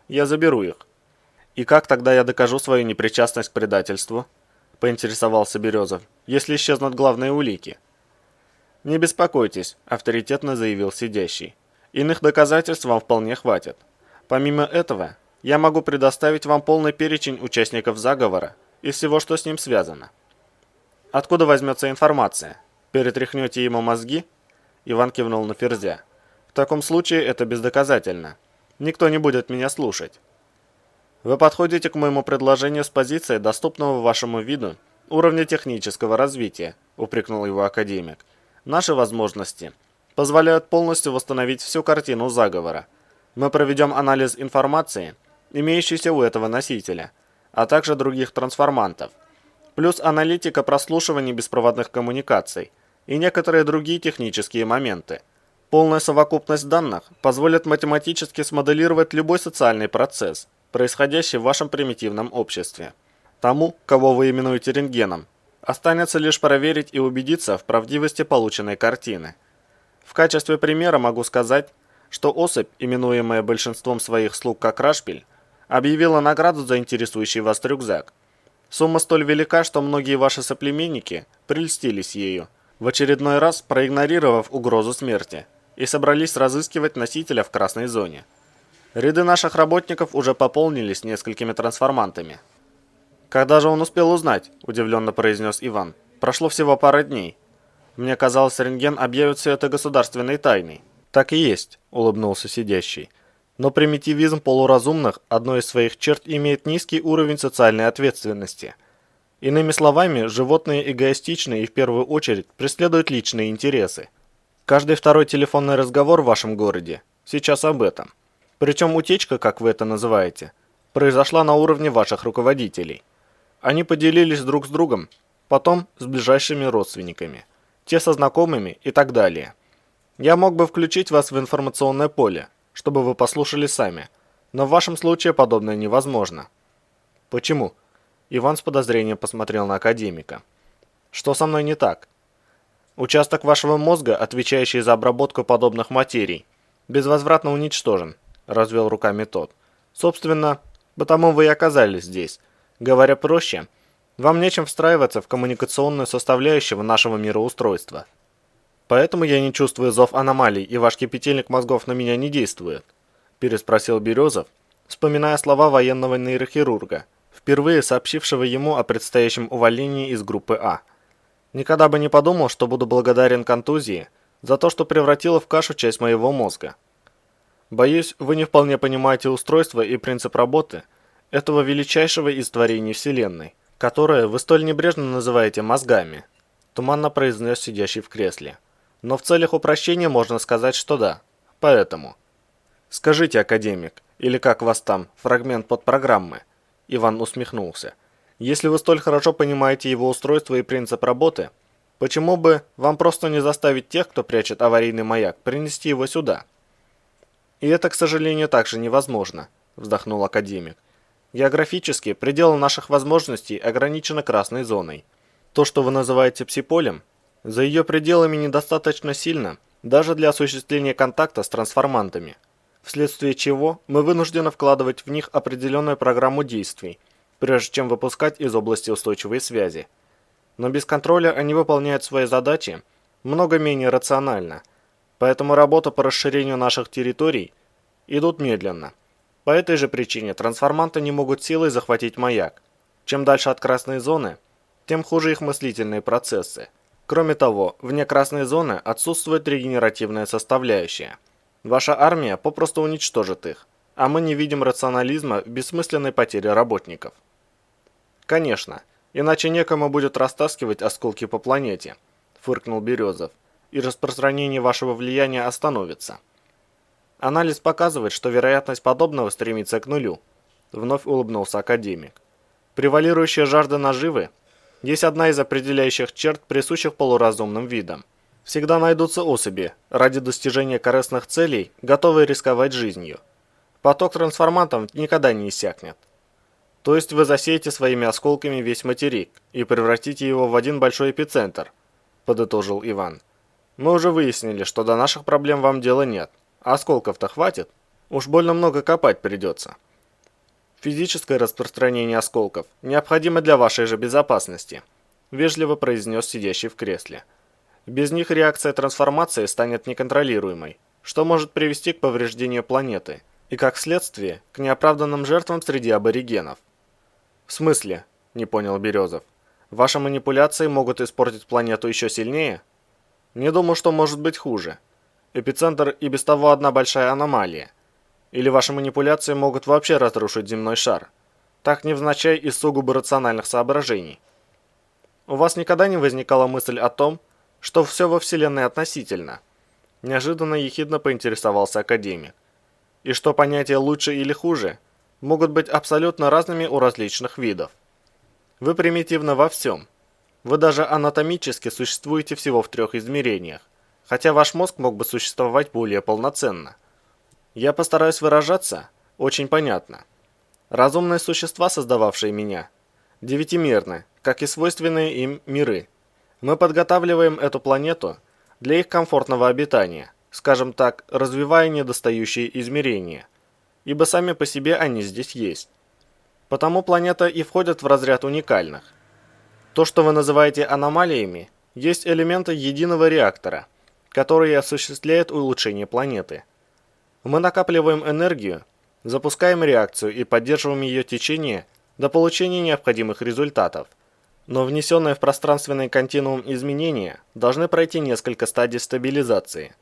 Я заберу их. И как тогда я докажу свою непричастность к предательству? Поинтересовался Березов, если исчезнут главные улики. Не беспокойтесь, авторитетно заявил сидящий. Иных доказательств вам вполне хватит. Помимо этого, я могу предоставить вам полный перечень участников заговора и всего, что с ним связано. Откуда возьмется информация? Перетряхнете ему мозги? Иван кивнул на Ферзя. В таком случае это бездоказательно. Никто не будет меня слушать. Вы подходите к моему предложению с позиции доступного вашему виду уровня технического развития, упрекнул его академик. Наши возможности позволяют полностью восстановить всю картину заговора. Мы проведем анализ информации, имеющейся у этого носителя, а также других трансформантов, плюс аналитика прослушивания беспроводных коммуникаций и некоторые другие технические моменты. Полная совокупность данных позволит математически смоделировать любой социальный процесс, происходящий в вашем примитивном обществе. Тому, кого вы именуете рентгеном, останется лишь проверить и убедиться в правдивости полученной картины. В качестве примера могу сказать, что особь, именуемая большинством своих слуг как Рашпиль, объявила награду за интересующий вас рюкзак. Сумма столь велика, что многие ваши соплеменники прельстились ею, в очередной раз проигнорировав угрозу смерти, и собрались разыскивать носителя в красной зоне. Ряды наших работников уже пополнились несколькими трансформантами. «Когда же он успел узнать?» – удивленно произнес Иван. «Прошло всего пара дней. Мне казалось, рентген объявит все это государственной тайной». «Так и есть», – улыбнулся сидящий. «Но примитивизм полуразумных одной из своих черт имеет низкий уровень социальной ответственности. Иными словами, животные эгоистичны и в первую очередь преследуют личные интересы. Каждый второй телефонный разговор в вашем городе сейчас об этом. Причем утечка, как вы это называете, произошла на уровне ваших руководителей. Они поделились друг с другом, потом с ближайшими родственниками, те со знакомыми и так далее. Я мог бы включить вас в информационное поле, чтобы вы послушали сами, но в вашем случае подобное невозможно». «Почему?» Иван с подозрением посмотрел на академика. «Что со мной не так?» Участок вашего мозга, отвечающий за обработку подобных материй, безвозвратно уничтожен, развел руками тот. Собственно, потому вы и оказались здесь. Говоря проще, вам нечем встраиваться в коммуникационную составляющую нашего мироустройства. Поэтому я не чувствую зов аномалий, и ваш кипятильник мозгов на меня не действует, переспросил Березов, вспоминая слова военного нейрохирурга, впервые сообщившего ему о предстоящем увольнении из группы А. Никогда бы не подумал, что буду благодарен контузии за то, что превратила в кашу часть моего мозга. Боюсь, вы не вполне понимаете устройство и принцип работы этого величайшего из творений Вселенной, которое вы столь небрежно называете мозгами, туманно произнес сидящий в кресле. Но в целях упрощения можно сказать, что да. Поэтому. Скажите, академик, или как вас там, фрагмент подпрограммы, Иван усмехнулся. Если вы столь хорошо понимаете его устройство и принцип работы, почему бы вам просто не заставить тех, кто прячет аварийный маяк, принести его сюда? И это, к сожалению, также невозможно, вздохнул академик. Географически предел наших возможностей ограничено красной зоной. То, что вы называете псиполем, за ее пределами недостаточно сильно даже для осуществления контакта с трансформантами, вследствие чего мы вынуждены вкладывать в них определенную программу действий, прежде чем выпускать из области устойчивой связи. Но без контроля они выполняют свои задачи много менее рационально, поэтому работа по расширению наших территорий идут медленно. По этой же причине трансформанты не могут силой захватить маяк. Чем дальше от красной зоны, тем хуже их мыслительные процессы. Кроме того, вне красной зоны отсутствует регенеративная составляющая. Ваша армия попросту уничтожит их, а мы не видим рационализма в бессмысленной потере работников. Конечно, иначе некому будет растаскивать осколки по планете, фыркнул Березов, и распространение вашего влияния остановится. Анализ показывает, что вероятность подобного стремится к нулю, вновь улыбнулся академик. Превалирующая жажда наживы есть одна из определяющих черт, присущих полуразумным видам. Всегда найдутся особи, ради достижения корыстных целей, готовые рисковать жизнью. Поток трансформантов никогда не иссякнет. То есть вы засеете своими осколками весь материк и превратите его в один большой эпицентр, подытожил Иван. Мы уже выяснили, что до наших проблем вам дела нет, а осколков-то хватит. Уж больно много копать придется. Физическое распространение осколков необходимо для вашей же безопасности, вежливо произнес сидящий в кресле. Без них реакция трансформации станет неконтролируемой, что может привести к повреждению планеты и, как следствие, к неоправданным жертвам среди аборигенов. В смысле? Не понял Березов. Ваши манипуляции могут испортить планету еще сильнее? Не думаю, что может быть хуже. Эпицентр и без того одна большая аномалия. Или ваши манипуляции могут вообще разрушить земной шар? Так невзначай из сугубо рациональных соображений. У вас никогда не возникала мысль о том, что все во Вселенной относительно? Неожиданно ехидно поинтересовался академик. И что понятия «лучше» или «хуже» могут быть абсолютно разными у различных видов. Вы примитивны во всем. Вы даже анатомически существуете всего в 3 измерениях, хотя ваш мозг мог бы существовать более полноценно. Я постараюсь выражаться очень понятно. Разумные существа, создававшие меня, девятимерны, как и свойственные им миры. Мы подготавливаем эту планету для их комфортного обитания, скажем так, развивая недостающие измерения, ибо сами по себе они здесь есть. Потому планета и входит в разряд уникальных. То, что вы называете аномалиями, есть элементы единого реактора, который осуществляет улучшение планеты. Мы накапливаем энергию, запускаем реакцию и поддерживаем ее течение до получения необходимых результатов. Но внесенные в пространственный континуум изменения должны пройти несколько стадий стабилизации.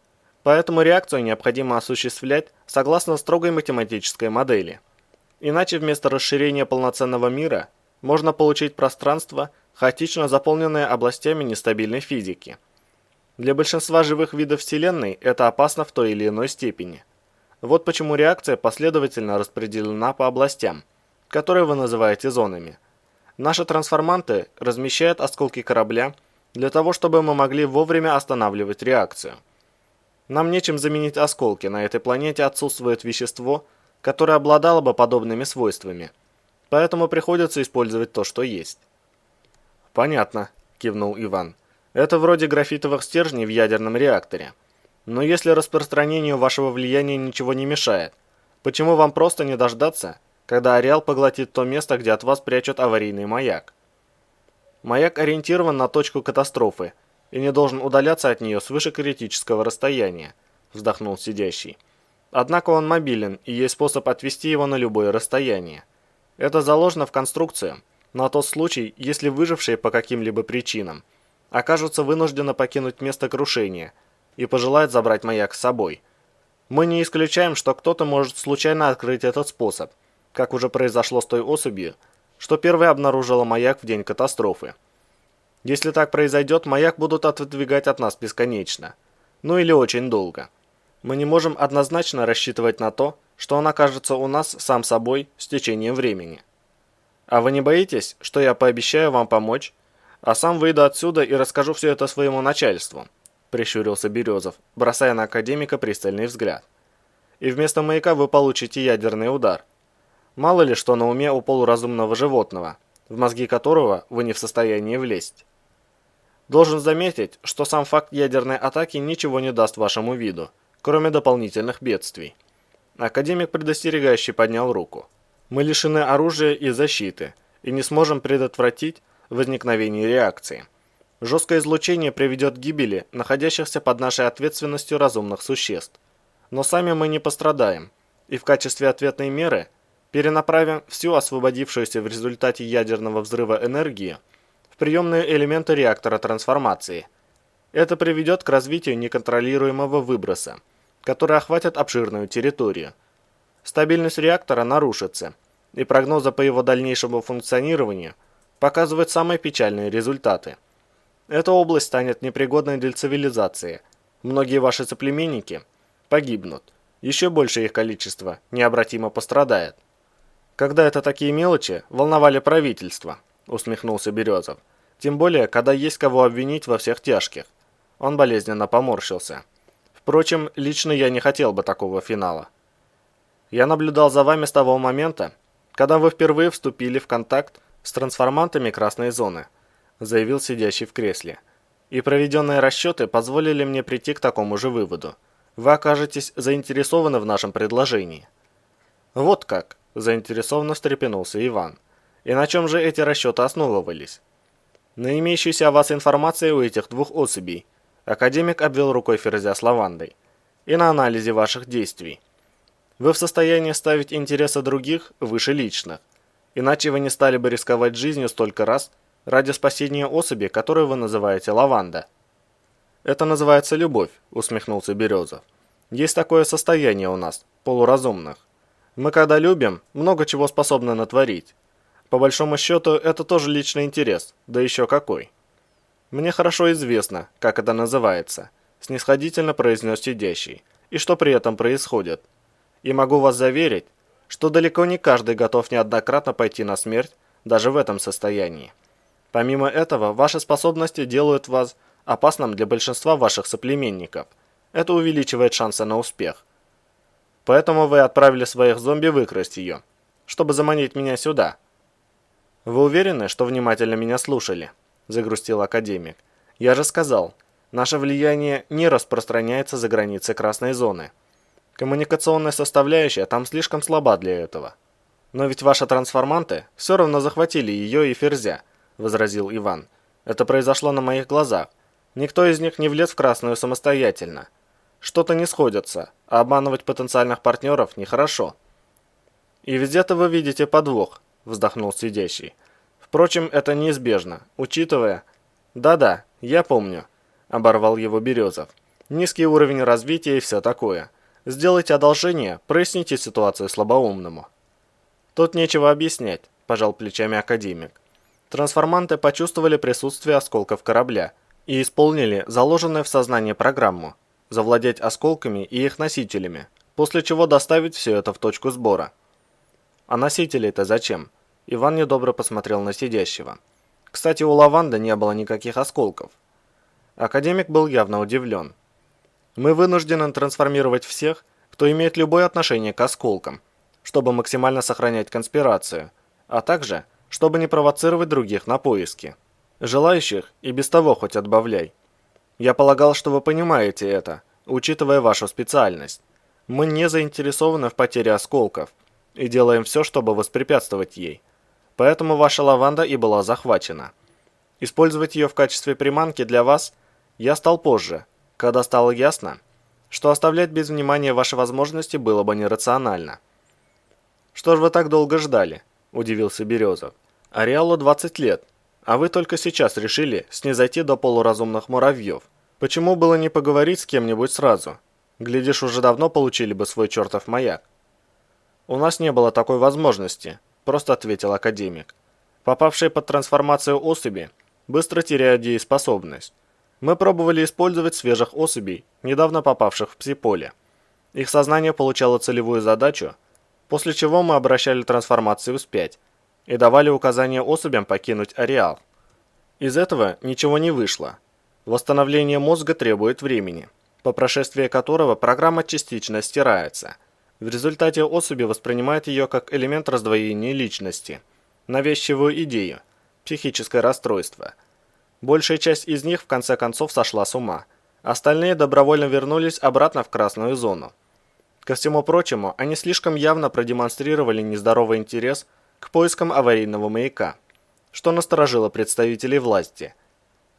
Поэтому реакцию необходимо осуществлять согласно строгой математической модели. Иначе вместо расширения полноценного мира можно получить пространство, хаотично заполненное областями нестабильной физики. Для большинства живых видов Вселенной это опасно в той или иной степени. Вот почему реакция последовательно распределена по областям, которые вы называете зонами. Наши трансформанты размещают осколки корабля для того, чтобы мы могли вовремя останавливать реакцию. Нам нечем заменить осколки, на этой планете отсутствует вещество, которое обладало бы подобными свойствами. Поэтому приходится использовать то, что есть. «Понятно», – кивнул Иван. Это вроде графитовых стержней в ядерном реакторе. Но если распространению вашего влияния ничего не мешает, почему вам просто не дождаться, когда ареал поглотит то место, где от вас прячут аварийный маяк? Маяк ориентирован на точку катастрофы и не должен удаляться от нее свыше критического расстояния, вздохнул сидящий. Однако он мобилен, и есть способ отвести его на любое расстояние. Это заложено в конструкцию на тот случай, если выжившие по каким-либо причинам окажутся вынуждены покинуть место крушения и пожелают забрать маяк с собой. Мы не исключаем, что кто-то может случайно открыть этот способ, как уже произошло с той особью, что первой обнаружила маяк в день катастрофы. Если так произойдет, маяк будут отодвигать от нас бесконечно. Ну или очень долго. Мы не можем однозначно рассчитывать на то, что он окажется у нас сам собой с течением времени. А вы не боитесь, что я пообещаю вам помочь, а сам выйду отсюда и расскажу все это своему начальству? Прищурился Березов, бросая на академика пристальный взгляд. И вместо маяка вы получите ядерный удар. Мало ли что на уме у полуразумного животного, в мозги которого вы не в состоянии влезть. Должен заметить, что сам факт ядерной атаки ничего не даст вашему виду, кроме дополнительных бедствий. Академик предостерегающе поднял руку. Мы лишены оружия и защиты, и не сможем предотвратить возникновение реакции. Жесткое излучение приведет к гибели находящихся под нашей ответственностью разумных существ. Но сами мы не пострадаем, и в качестве ответной меры перенаправим всю освободившуюся в результате ядерного взрыва энергию в приемные элементы реактора трансформации. Это приведет к развитию неконтролируемого выброса, который охватит обширную территорию. Стабильность реактора нарушится, и прогнозы по его дальнейшему функционированию показывают самые печальные результаты. Эта область станет непригодной для цивилизации. Многие ваши соплеменники погибнут. Еще больше их количество необратимо пострадает. Когда это такие мелочи волновали правительство, усмехнулся Березов. Тем более, когда есть кого обвинить во всех тяжких. Он болезненно поморщился. Впрочем, лично я не хотел бы такого финала. Я наблюдал за вами с того момента, когда вы впервые вступили в контакт с трансформантами красной зоны, заявил сидящий в кресле. И проведенные расчеты позволили мне прийти к такому же выводу. Вы окажетесь заинтересованы в нашем предложении. Вот как, заинтересованно встрепенулся Иван. И на чем же эти расчеты основывались? На имеющейся о вас информации у этих двух особей. Академик обвел рукой Ферзя с лавандой. И на анализе ваших действий. Вы в состоянии ставить интересы других выше личных. Иначе вы не стали бы рисковать жизнью столько раз ради спасения особи, которую вы называете лаванда. Это называется любовь, усмехнулся Березов. Есть такое состояние у нас, полуразумных. Мы когда любим, много чего способны натворить. По большому счету, это тоже личный интерес, да еще какой. Мне хорошо известно, как это называется, снисходительно произнес сидящий, и что при этом происходит. И могу вас заверить, что далеко не каждый готов неоднократно пойти на смерть, даже в этом состоянии. Помимо этого, ваши способности делают вас опасным для большинства ваших соплеменников. Это увеличивает шансы на успех. Поэтому вы отправили своих зомби выкрасть ее, чтобы заманить меня сюда. Вы уверены, что внимательно меня слушали? Загрустил академик. Я же сказал, наше влияние не распространяется за границы красной зоны. Коммуникационная составляющая там слишком слаба для этого. Но ведь ваши трансформанты все равно захватили ее и Ферзя, возразил Иван. Это произошло на моих глазах. Никто из них не влез в красную самостоятельно. Что-то не сходится, а обманывать потенциальных партнеров нехорошо. И везде-то вы видите подвох, вздохнул сидящий. Впрочем, это неизбежно, учитывая... Да-да, я помню, оборвал его Березов. Низкий уровень развития и все такое. Сделайте одолжение, проясните ситуацию слабоумному. Тут нечего объяснять, пожал плечами академик. Трансформанты почувствовали присутствие осколков корабля и исполнили заложенную в сознании программу завладеть осколками и их носителями, после чего доставить все это в точку сбора. А носители-то зачем? Иван недобро посмотрел на сидящего. Кстати, у лаванды не было никаких осколков. Академик был явно удивлен. Мы вынуждены трансформировать всех, кто имеет любое отношение к осколкам, чтобы максимально сохранять конспирацию, а также, чтобы не провоцировать других на поиски. Желающих и без того хоть отбавляй. Я полагал, что вы понимаете это, учитывая вашу специальность. Мы не заинтересованы в потере осколков и делаем все, чтобы воспрепятствовать ей. Поэтому ваша лаванда и была захвачена. Использовать ее в качестве приманки для вас я стал позже, когда стало ясно, что оставлять без внимания ваши возможности было бы нерационально. «Что ж вы так долго ждали?» – удивился Березов. «Ареалу 20 лет, а вы только сейчас решили снизойти до полуразумных муравьев. Почему было не поговорить с кем-нибудь сразу? Глядишь, уже давно получили бы свой чертов маяк». «У нас не было такой возможности», – просто ответил академик. «Попавшие под трансформацию особи быстро теряют дееспособность. Мы пробовали использовать свежих особей, недавно попавших в псиполе. Их сознание получало целевую задачу, после чего мы обращали трансформацию вспять и давали указания особям покинуть ареал. Из этого ничего не вышло. Восстановление мозга требует времени, по прошествии которого программа частично стирается. В результате особи воспринимают ее как элемент раздвоения личности, навязчивую идею, психическое расстройство. Большая часть из них в конце концов сошла с ума. Остальные добровольно вернулись обратно в красную зону. Ко всему прочему, они слишком явно продемонстрировали нездоровый интерес к поискам аварийного маяка, что насторожило представителей власти.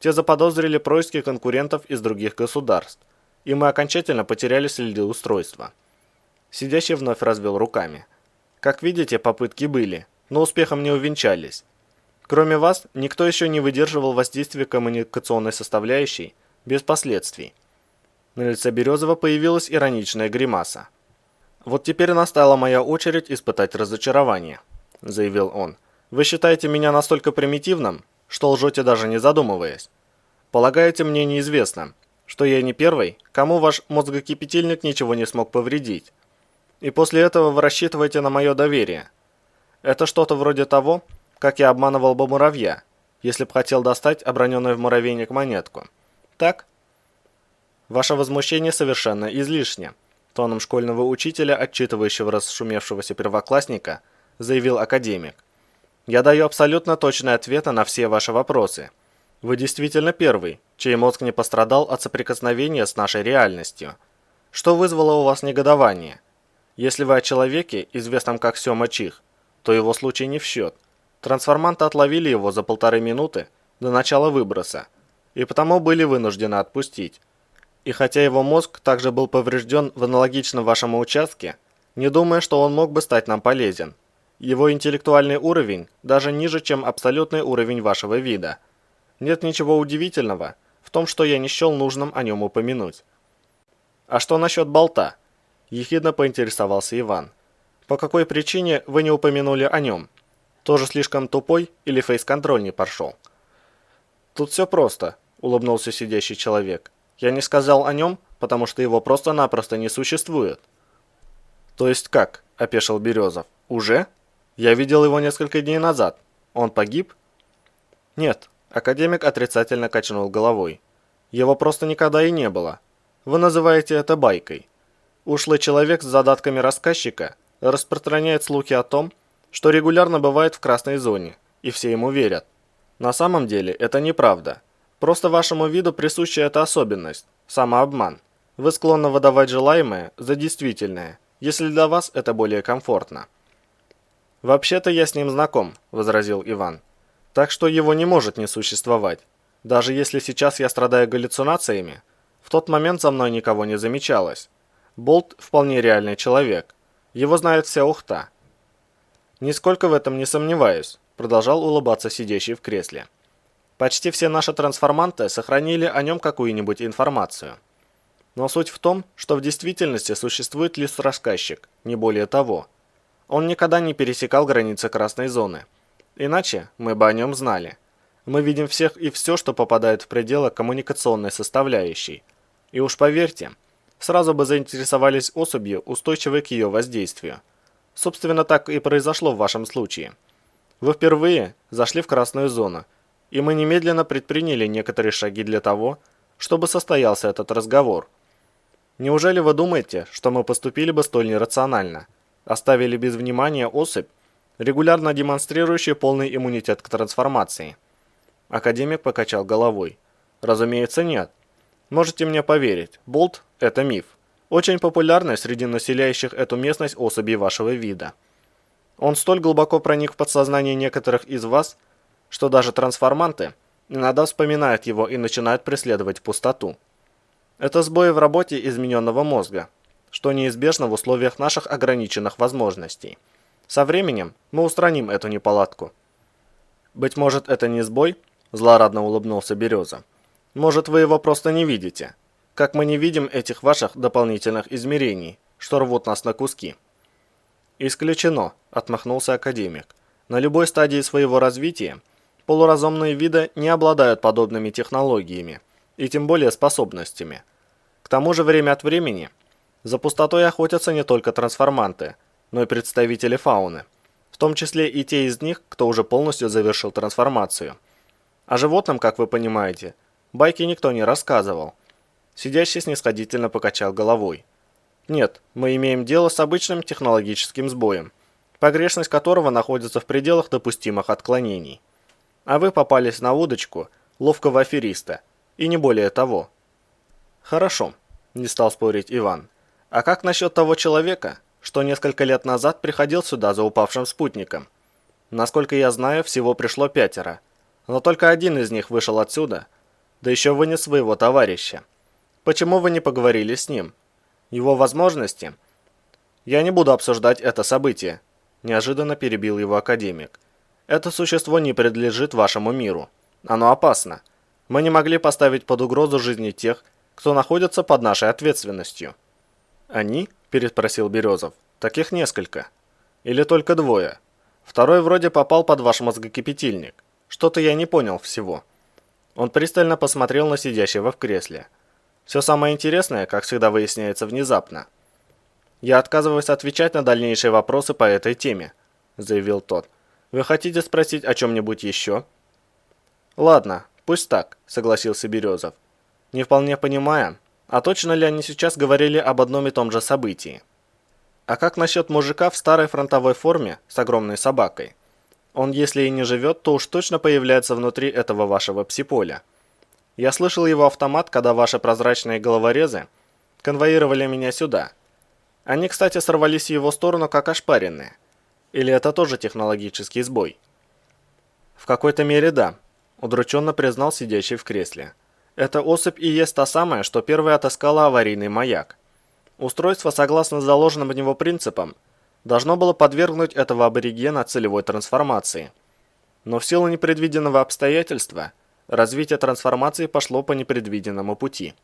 Те заподозрили происки конкурентов из других государств, и мы окончательно потеряли следы устройства. Сидящий вновь развел руками. Как видите, попытки были, но успехом не увенчались. Кроме вас, никто еще не выдерживал воздействия коммуникационной составляющей без последствий. На лице Березова появилась ироничная гримаса. «Вот теперь настала моя очередь испытать разочарование», – заявил он. «Вы считаете меня настолько примитивным, что лжете даже не задумываясь. Полагаете, мне неизвестно, что я не первый, кому ваш мозгокипятильник ничего не смог повредить. И после этого вы рассчитываете на мое доверие. Это что-то вроде того, как я обманывал бы муравья, если б хотел достать оброненную в муравейник монетку. Так?» «Ваше возмущение совершенно излишне», – тоном школьного учителя, отчитывающего расшумевшегося первоклассника, заявил академик. «Я даю абсолютно точные ответы на все ваши вопросы. Вы действительно первый, чей мозг не пострадал от соприкосновения с нашей реальностью. Что вызвало у вас негодование? Если вы о человеке, известном как Сёма Чих, то его случай не в счет. Трансформанты отловили его за 1,5 минуты до начала выброса, и потому были вынуждены отпустить. И хотя его мозг также был поврежден в аналогичном вашему участке, не думая, что он мог бы стать нам полезен. Его интеллектуальный уровень даже ниже, чем абсолютный уровень вашего вида. Нет ничего удивительного в том, что я не счел нужным о нем упомянуть». «А что насчет болта?» – ехидно поинтересовался Иван. «По какой причине вы не упомянули о нем? Тоже слишком тупой или фейс-контроль не прошел?» «Тут все просто», – улыбнулся сидящий человек. «Я не сказал о нем, потому что его просто-напросто не существует». «То есть как?» – опешил Березов. «Уже? Я видел его несколько дней назад. Он погиб?» «Нет», – академик отрицательно качнул головой. «Его просто никогда и не было. Вы называете это байкой. Ушлый человек с задатками рассказчика распространяет слухи о том, что регулярно бывает в красной зоне, и все ему верят. На самом деле это неправда. Просто вашему виду присуща эта особенность – самообман. Вы склонны выдавать желаемое за действительное, если для вас это более комфортно». «Вообще-то я с ним знаком», – возразил Иван. «Так что его не может не существовать. Даже если сейчас я страдаю галлюцинациями, в тот момент за мной никого не замечалось. Болт вполне реальный человек. Его знает вся Ухта». «Нисколько в этом не сомневаюсь», – продолжал улыбаться сидящий в кресле. «Почти все наши трансформанты сохранили о нем какую-нибудь информацию. Но суть в том, что в действительности существует лишь рассказчик, не более того. Он никогда не пересекал границы красной зоны. Иначе мы бы о нем знали. Мы видим всех и все, что попадает в пределы коммуникационной составляющей. И уж поверьте, сразу бы заинтересовались особью, устойчивой к ее воздействию. Собственно, так и произошло в вашем случае. Вы впервые зашли в красную зону, и мы немедленно предприняли некоторые шаги для того, чтобы состоялся этот разговор. Неужели вы думаете, что мы поступили бы столь нерационально? Оставили без внимания особь, регулярно демонстрирующую полный иммунитет к трансформации? Академик покачал головой. Разумеется, нет. Можете мне поверить, болт – это миф. Очень популярный среди населяющих эту местность особей вашего вида. Он столь глубоко проник в подсознание некоторых из вас, что даже трансформанты иногда вспоминают его и начинают преследовать пустоту. Это сбои в работе измененного мозга, что неизбежно в условиях наших ограниченных возможностей. Со временем мы устраним эту неполадку. Быть может, это не сбой? Злорадно улыбнулся Береза. Может, вы его просто не видите, как мы не видим этих ваших дополнительных измерений, что рвут нас на куски. Исключено, отмахнулся академик. На любой стадии своего развития полуразумные виды не обладают подобными технологиями и тем более способностями. К тому же время от времени за пустотой охотятся не только трансформанты, но и представители фауны, в том числе и те из них, кто уже полностью завершил трансформацию. О животном, как вы понимаете, байки никто не рассказывал. Сидящий снисходительно покачал головой. Нет, мы имеем дело с обычным технологическим сбоем, погрешность которого находится в пределах допустимых отклонений. А вы попались на удочку ловкого афериста, и не более того. Хорошо, не стал спорить Иван. А как насчет того человека, что несколько лет назад приходил сюда за упавшим спутником? Насколько я знаю, всего пришло 5, но только один из них вышел отсюда, да еще вынес своего товарища. Почему вы не поговорили с ним? Его возможности? Я не буду обсуждать это событие, неожиданно перебил его академик. Это существо не принадлежит вашему миру. Оно опасно. Мы не могли поставить под угрозу жизни тех, кто находится под нашей ответственностью. Они? Переспросил Березов. Таких несколько. Или только 2. Второй вроде попал под ваш мозгокипятильник. Что-то я не понял всего. Он пристально посмотрел на сидящего в кресле. Все самое интересное, как всегда, выясняется внезапно. «Я отказываюсь отвечать на дальнейшие вопросы по этой теме», – заявил тот. «Вы хотите спросить о чем-нибудь еще?» «Ладно, пусть так», – согласился Березов. «Не вполне понимая, а точно ли они сейчас говорили об одном и том же событии? А как насчет мужика в старой фронтовой форме с огромной собакой? Он, если и не живет, то уж точно появляется внутри этого вашего псиполя. Я слышал его автомат, когда ваши прозрачные головорезы конвоировали меня сюда. Они, кстати, сорвались в его сторону как ошпаренные. Или это тоже технологический сбой?» «В какой-то мере да», – удрученно признал сидящий в кресле. «Эта особь и есть та самая, что первая отыскала аварийный маяк. Устройство, согласно заложенным в него принципам, должно было подвергнуть этого аборигена целевой трансформации. Но в силу непредвиденного обстоятельства – развитие трансформации пошло по непредвиденному пути».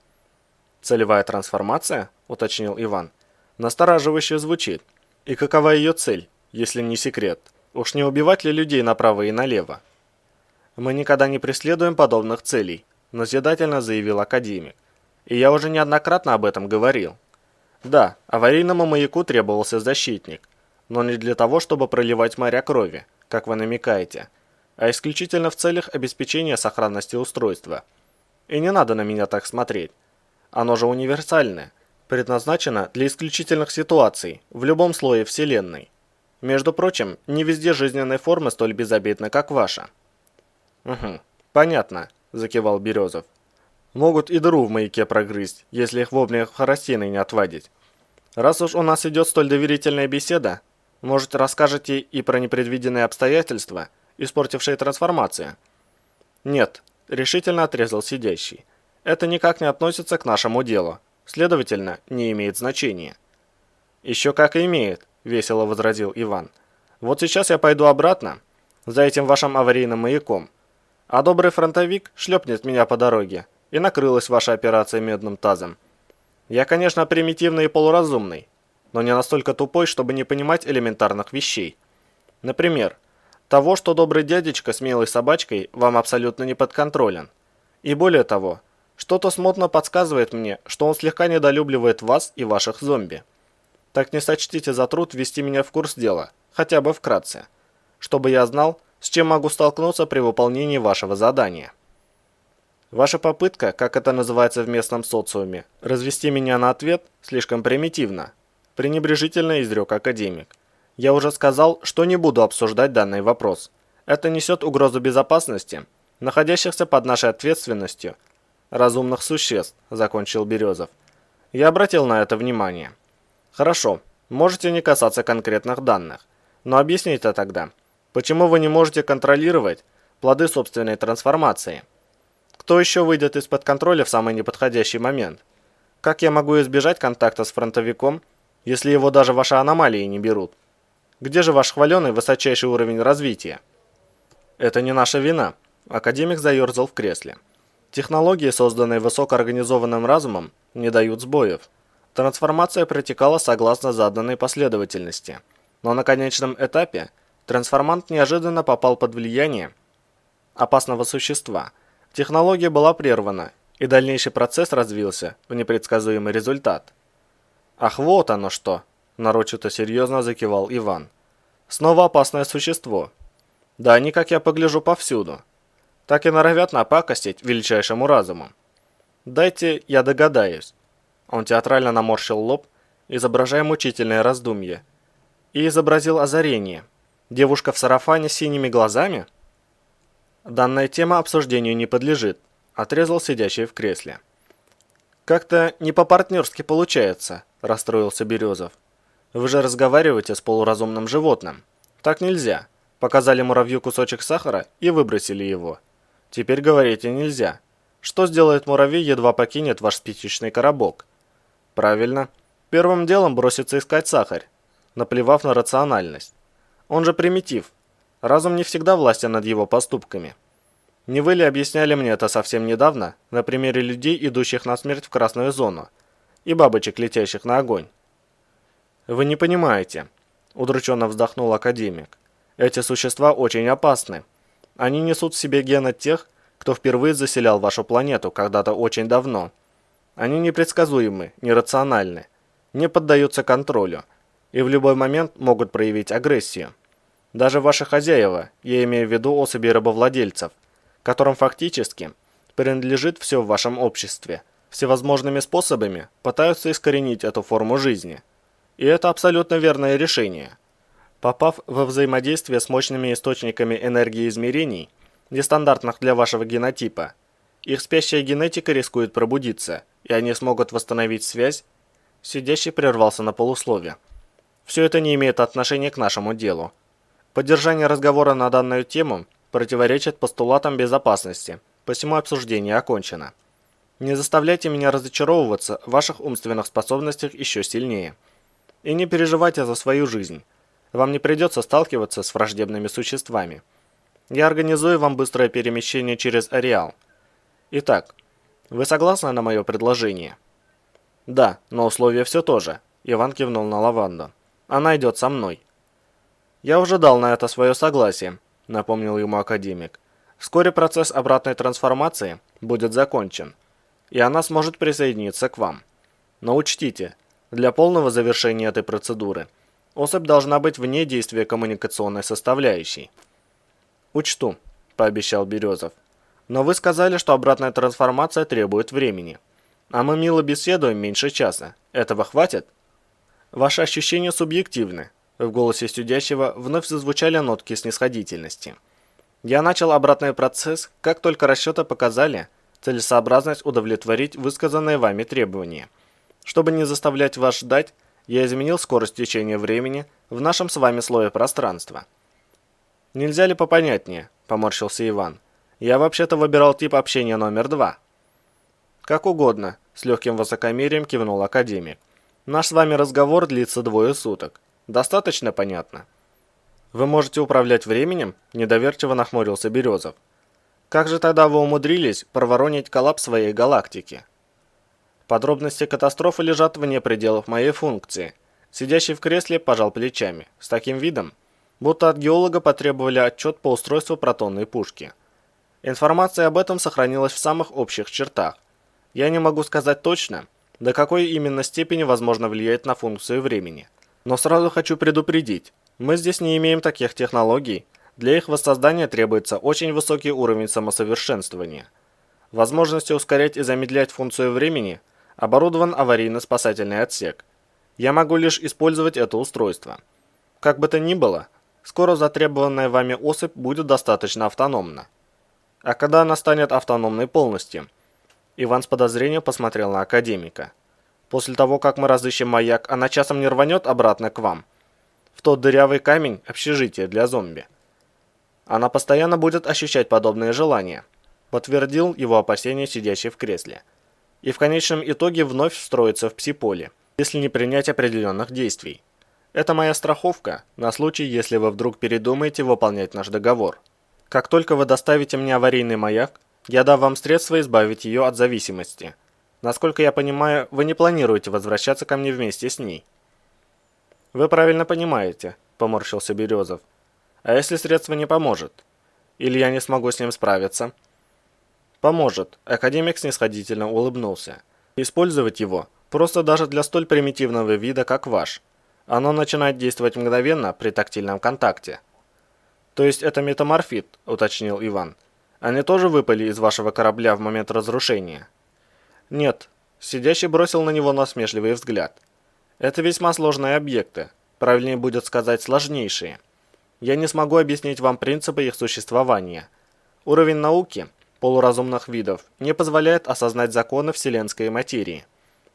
«Целевая трансформация?» – уточнил Иван. «Настораживающе звучит. И какова ее цель, если не секрет? Уж не убивать ли людей направо и налево?» «Мы никогда не преследуем подобных целей», – назидательно заявил академик. «И я уже неоднократно об этом говорил. Да, аварийному маяку требовался защитник, но не для того, чтобы проливать моря крови, как вы намекаете, а исключительно в целях обеспечения сохранности устройства. И не надо на меня так смотреть. Оно же универсальное, предназначено для исключительных ситуаций в любом слое Вселенной. Между прочим, не везде жизненные формы столь безобидны, как ваша». «Угу, понятно», – закивал Березов. «Могут и дыру в маяке прогрызть, если их воблях хоростиной не отвадить. Раз уж у нас идет столь доверительная беседа, может, расскажете и про непредвиденные обстоятельства, испортившие трансформацию?» «Нет», – решительно отрезал сидящий. «Это никак не относится к нашему делу, следовательно, не имеет значения». «Еще как имеет», – весело возразил Иван. «Вот сейчас я пойду обратно, за этим вашим аварийным маяком, а добрый фронтовик шлепнет меня по дороге, и накрылась ваша операция медным тазом. Я, конечно, примитивный и полуразумный, но не настолько тупой, чтобы не понимать элементарных вещей. Например, того, что добрый дядечка с милой собачкой вам абсолютно не подконтролен. И более того, что-то смутно подсказывает мне, что он слегка недолюбливает вас и ваших зомби. Так не сочтите за труд ввести меня в курс дела, хотя бы вкратце, чтобы я знал, с чем могу столкнуться при выполнении вашего задания. Ваша попытка, как это называется в местном социуме, развести меня на ответ слишком примитивно, пренебрежительно изрек академик. Я уже сказал, что не буду обсуждать данный вопрос. Это несет угрозу безопасности находящихся под нашей ответственностью разумных существ», — закончил Березов. «Я обратил на это внимание». «Хорошо, можете не касаться конкретных данных, но объясните тогда, почему вы не можете контролировать плоды собственной трансформации? Кто еще выйдет из-под контроля в самый неподходящий момент? Как я могу избежать контакта с фронтовиком, если его даже ваши аномалии не берут? Где же ваш хваленый высочайший уровень развития?» «Это не наша вина», — академик заерзал в кресле. «Технологии, созданные высокоорганизованным разумом, не дают сбоев. Трансформация протекала согласно заданной последовательности. Но на конечном этапе трансформант неожиданно попал под влияние опасного существа. Технология была прервана, и дальнейший процесс развился в непредсказуемый результат». «Ах, вот оно что!» – нарочито серьезно закивал Иван. «Снова опасное существо. Да они, как я погляжу, повсюду. Так и норовят напакостить величайшему разуму. Дайте я догадаюсь». Он театрально наморщил лоб, изображая мучительное раздумье, и изобразил озарение. «Девушка в сарафане с синими глазами?» «Данная тема обсуждению не подлежит», – отрезал сидящий в кресле. «Как-то не по-партнерски получается», – расстроился Березов. «Вы же разговариваете с полуразумным животным. Так нельзя. Показали муравью кусочек сахара и выбросили его. Теперь говорите нельзя. Что сделает муравей, едва покинет ваш спичечный коробок?» «Правильно. Первым делом бросится искать сахарь, наплевав на рациональность. Он же примитив. Разум не всегда властен над его поступками. Не вы ли объясняли мне это совсем недавно на примере людей, идущих на смерть в красную зону, и бабочек, летящих на огонь?» «Вы не понимаете», – удрученно вздохнул академик. «Эти существа очень опасны. Они несут в себе гены тех, кто впервые заселял вашу планету когда-то очень давно. Они непредсказуемы, нерациональны, не поддаются контролю и в любой момент могут проявить агрессию. Даже ваши хозяева, я имею в виду особи рабовладельцев, которым фактически принадлежит все в вашем обществе, всевозможными способами пытаются искоренить эту форму жизни. И это абсолютно верное решение. Попав во взаимодействие с мощными источниками энергии измерений, нестандартных для вашего генотипа, их спящая генетика рискует пробудиться, и они смогут восстановить связь». Сидящий прервался на полуслове. «Все это не имеет отношения к нашему делу. Поддержание разговора на данную тему противоречит постулатам безопасности, посему обсуждение окончено. Не заставляйте меня разочаровываться в ваших умственных способностях еще сильнее. И не переживайте за свою жизнь. Вам не придется сталкиваться с враждебными существами. Я организую вам быстрое перемещение через ареал. Итак, вы согласны на мое предложение?» «Да, но условие все то же», – Иван кивнул на Лаванду. «Она идет со мной». «Я уже дал на это свое согласие», – напомнил ему академик. «Вскоре процесс обратной трансформации будет закончен, и она сможет присоединиться к вам. Но учтите, для полного завершения этой процедуры особь должна быть вне действия коммуникационной составляющей». «Учту», – пообещал Березов. «Но вы сказали, что обратная трансформация требует времени. А мы мило беседуем меньше часа. Этого хватит?» «Ваши ощущения субъективны». В голосе сидящего вновь зазвучали нотки снисходительности. «Я начал обратный процесс, как только расчеты показали целесообразность удовлетворить высказанные вами требования. Чтобы не заставлять вас ждать, я изменил скорость течения времени в нашем с вами слое пространства». «Нельзя ли попонятнее?» – поморщился Иван. «Я вообще-то выбирал тип общения номер 2. «Как угодно», – с легким высокомерием кивнул академик. «Наш с вами разговор длится 2 суток. Достаточно понятно?» «Вы можете управлять временем?» – недоверчиво нахмурился Березов. «Как же тогда вы умудрились проворонить коллапс своей галактики?» «Подробности катастрофы лежат вне пределов моей функции». Сидящий в кресле пожал плечами, с таким видом, будто от геолога потребовали отчет по устройству протонной пушки. Информация об этом сохранилась в самых общих чертах. Я не могу сказать точно, до какой именно степени возможно влиять на функцию времени. Но сразу хочу предупредить, мы здесь не имеем таких технологий, для их воссоздания требуется очень высокий уровень самосовершенствования. Возможностью ускорять и замедлять функцию времени оборудован аварийно-спасательный отсек. Я могу лишь использовать это устройство. Как бы то ни было, скоро затребованная вами особь будет достаточно автономна. А когда она станет автономной полностью? Иван с подозрением посмотрел на академика. После того, как мы разыщем маяк, она часом не рванет обратно к вам? В тот дырявый камень общежития для зомби. Она постоянно будет ощущать подобные желания, подтвердил его опасения сидящий в кресле. И в конечном итоге вновь встроится в пси-поле, если не принять определенных действий. Это моя страховка на случай, если вы вдруг передумаете выполнять наш договор. Как только вы доставите мне аварийный маяк, я дам вам средства избавить ее от зависимости. Насколько я понимаю, вы не планируете возвращаться ко мне вместе с ней. Вы правильно понимаете, поморщился Березов. А если средство не поможет? Или я не смогу с ним справиться? Поможет. Академик снисходительно улыбнулся. Использовать его просто даже для столь примитивного вида, как ваш. Оно начинает действовать мгновенно при тактильном контакте. То есть это метаморфит, уточнил Иван. Они тоже выпали из вашего корабля в момент разрушения? Нет. Сидящий бросил на него насмешливый взгляд. Это весьма сложные объекты. Правильнее будет сказать сложнейшие. Я не смогу объяснить вам принципы их существования. Уровень науки полуразумных видов не позволяет осознать законы вселенской материи.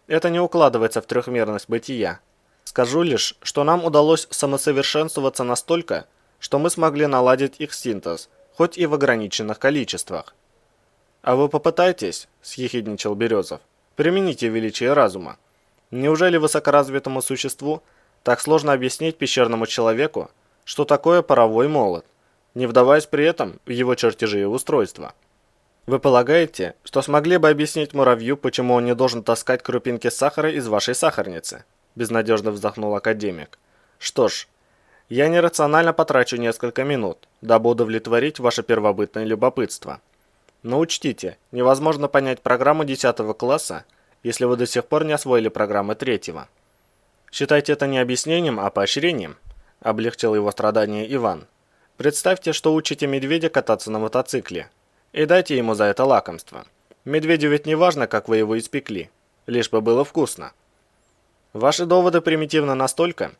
Это не укладывается в трехмерность бытия. Скажу лишь, что нам удалось самосовершенствоваться настолько, что мы смогли наладить их синтез, хоть и в ограниченных количествах. «А вы попытайтесь», – съехидничал Березов, – «примените величие разума. Неужели высокоразвитому существу так сложно объяснить пещерному человеку, что такое паровой молот, не вдаваясь при этом в его чертежи и устройства? Вы полагаете, что смогли бы объяснить муравью, почему он не должен таскать крупинки сахара из вашей сахарницы?» – безнадежно вздохнул академик. «Что ж, я нерационально потрачу несколько минут, дабы удовлетворить ваше первобытное любопытство. Но учтите, невозможно понять программу 10 класса, если вы до сих пор не освоили программы 3-го. Считайте это не объяснением, а поощрением», – облегчил его страдания Иван. «Представьте, что учите медведя кататься на мотоцикле, и дайте ему за это лакомство. Медведю ведь не важно, как вы его испекли, лишь бы было вкусно. Ваши доводы примитивны настолько,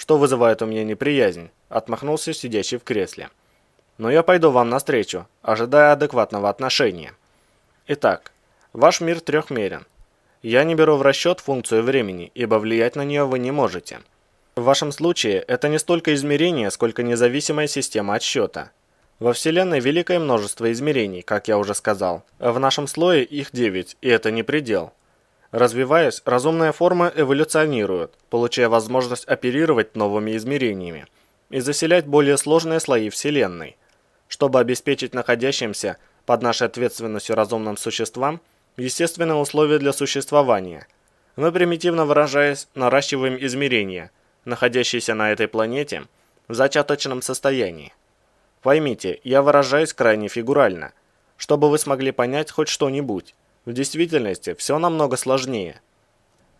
что вызывает у меня неприязнь», – отмахнулся сидящий в кресле. «Но я пойду вам навстречу, ожидая адекватного отношения. Итак, ваш мир трехмерен. Я не беру в расчет функцию времени, ибо влиять на нее вы не можете. В вашем случае это не столько измерение, сколько независимая система отсчета. Во Вселенной великое множество измерений, как я уже сказал. В нашем слое их 9, и это не предел. Развиваясь, разумная форма эволюционирует, получая возможность оперировать новыми измерениями и заселять более сложные слои Вселенной, чтобы обеспечить находящимся под нашей ответственностью разумным существам естественные условия для существования. Мы, примитивно выражаясь, наращиваем измерения, находящиеся на этой планете, в зачаточном состоянии. Поймите, я выражаюсь крайне фигурально, чтобы вы смогли понять хоть что-нибудь. В действительности все намного сложнее.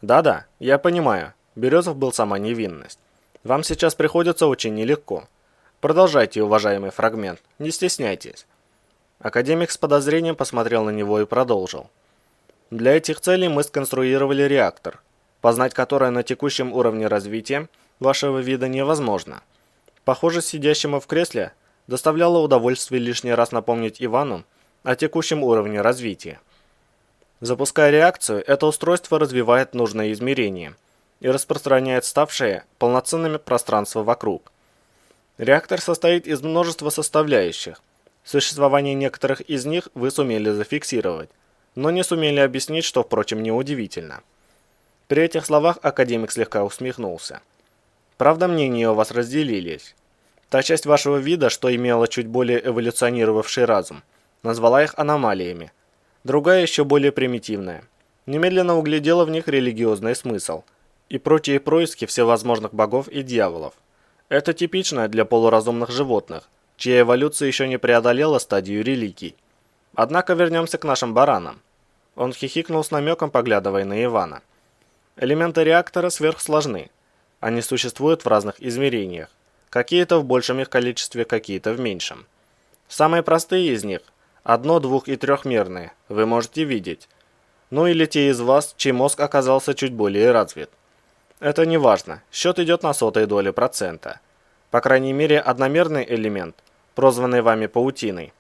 Да-да, я понимаю, Березов был сама невинность. Вам сейчас приходится очень нелегко. Продолжайте, уважаемый фрагмент, не стесняйтесь. Академик с подозрением посмотрел на него и продолжил. Для этих целей мы сконструировали реактор, познать который на текущем уровне развития вашего вида невозможно. Похоже, сидящему в кресле доставляло удовольствие лишний раз напомнить Ивану о текущем уровне развития. Запуская реакцию, это устройство развивает нужное измерение и распространяет ставшее полноценными пространство вокруг. Реактор состоит из множества составляющих. Существование некоторых из них вы сумели зафиксировать, но не сумели объяснить, что, впрочем, неудивительно. При этих словах академик слегка усмехнулся. Правда, мнения у вас разделились. Та часть вашего вида, что имела чуть более эволюционировавший разум, назвала их аномалиями. Другая, еще более примитивная, немедленно углядела в них религиозный смысл и прочие происки всевозможных богов и дьяволов. Это типично для полуразумных животных, чья эволюция еще не преодолела стадию религий. Однако вернемся к нашим баранам. Он хихикнул с намеком, поглядывая на Ивана. Элементы реактора сверхсложны. Они существуют в разных измерениях. Какие-то в большем их количестве, какие-то в меньшем. Самые простые из них – одно-, двух- и трехмерные, вы можете видеть. Ну или те из вас, чей мозг оказался чуть более развит. Это не важно, счет идет на сотые доли процента. По крайней мере, одномерный элемент, прозванный вами паутиной,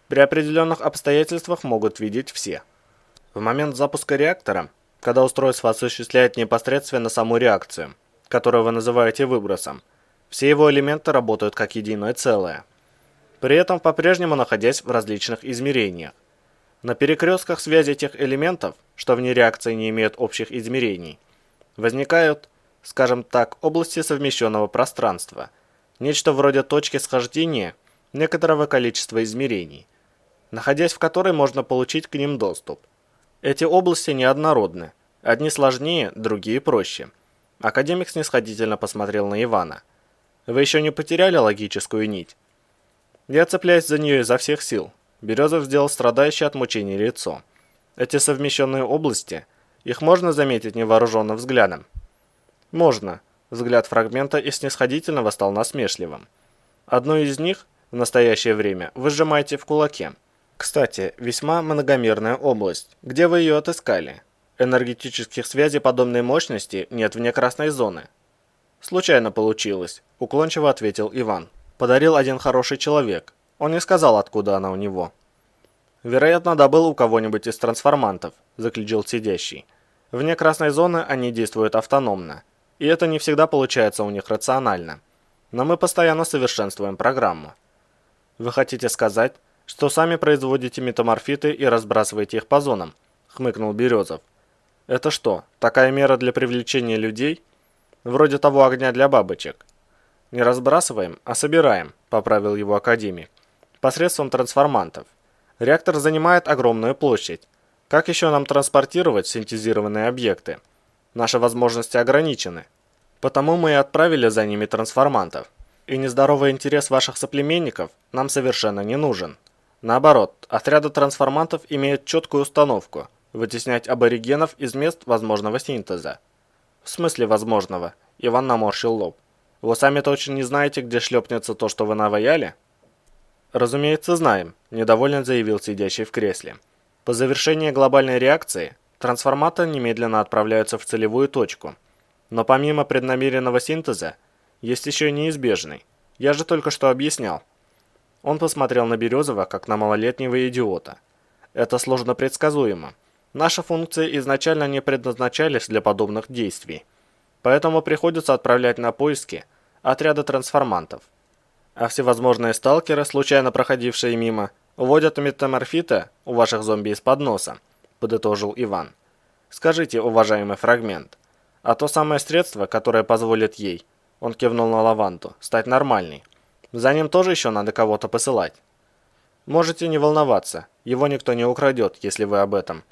при определенных обстоятельствах могут видеть все. В момент запуска реактора, когда устройство осуществляет непосредственно саму реакцию, которую вы называете выбросом, все его элементы работают как единое целое, при этом по-прежнему находясь в различных измерениях. На перекрестках связи тех элементов, что вне реакции не имеют общих измерений, возникают, скажем так, области совмещенного пространства, нечто вроде точки схождения некоторого количества измерений, находясь в которой можно получить к ним доступ. Эти области неоднородны, одни сложнее, другие проще. Академик снисходительно посмотрел на Ивана. Вы еще не потеряли логическую нить? Я цепляюсь за нее изо всех сил. Березов сделал страдающее от мучений лицо. Эти совмещенные области, их можно заметить невооруженным взглядом? Можно. Взгляд фрагмента и снисходительного стал насмешливым. Одну из них в настоящее время вы сжимаете в кулаке. Кстати, весьма многомерная область. Где вы ее отыскали? Энергетических связей подобной мощности нет вне красной зоны. Случайно получилось, уклончиво ответил Иван. Подарил один хороший человек. Он не сказал, откуда она у него. Вероятно, добыл у кого-нибудь из трансформантов, заключил сидящий. Вне красной зоны они действуют автономно. И это не всегда получается у них рационально. Но мы постоянно совершенствуем программу. Вы хотите сказать, что сами производите метаморфиты и разбрасываете их по зонам? Хмыкнул Березов. Это что, такая мера для привлечения людей? Вроде того огня для бабочек. Не разбрасываем, а собираем, поправил его академик. Посредством трансформантов. Реактор занимает огромную площадь. Как еще нам транспортировать синтезированные объекты? Наши возможности ограничены. Потому мы и отправили за ними трансформантов. И нездоровый интерес ваших соплеменников нам совершенно не нужен. Наоборот, отряды трансформантов имеют четкую установку – вытеснять аборигенов из мест возможного синтеза. В смысле возможного? Иван наморщил лоб. Вы сами точно не знаете, где шлепнется то, что вы наваяли? Разумеется, знаем, недовольно заявил сидящий в кресле. По завершении глобальной реакции трансформаторы немедленно отправляются в целевую точку. Но помимо преднамеренного синтеза, есть еще и неизбежный. Я же только что объяснял. Он посмотрел на Березова, как на малолетнего идиота. Это сложно предсказуемо. Наши функции изначально не предназначались для подобных действий. Поэтому приходится отправлять на поиски отряды трансформантов. А всевозможные сталкеры, случайно проходившие мимо, уводят метаморфита у ваших зомби из-под носа, подытожил Иван. Скажите, уважаемый фрагмент, а то самое средство, которое позволит ей, он кивнул на Лаванту, стать нормальной, за ним тоже еще надо кого-то посылать. Можете не волноваться, его никто не украдет, если вы об этом,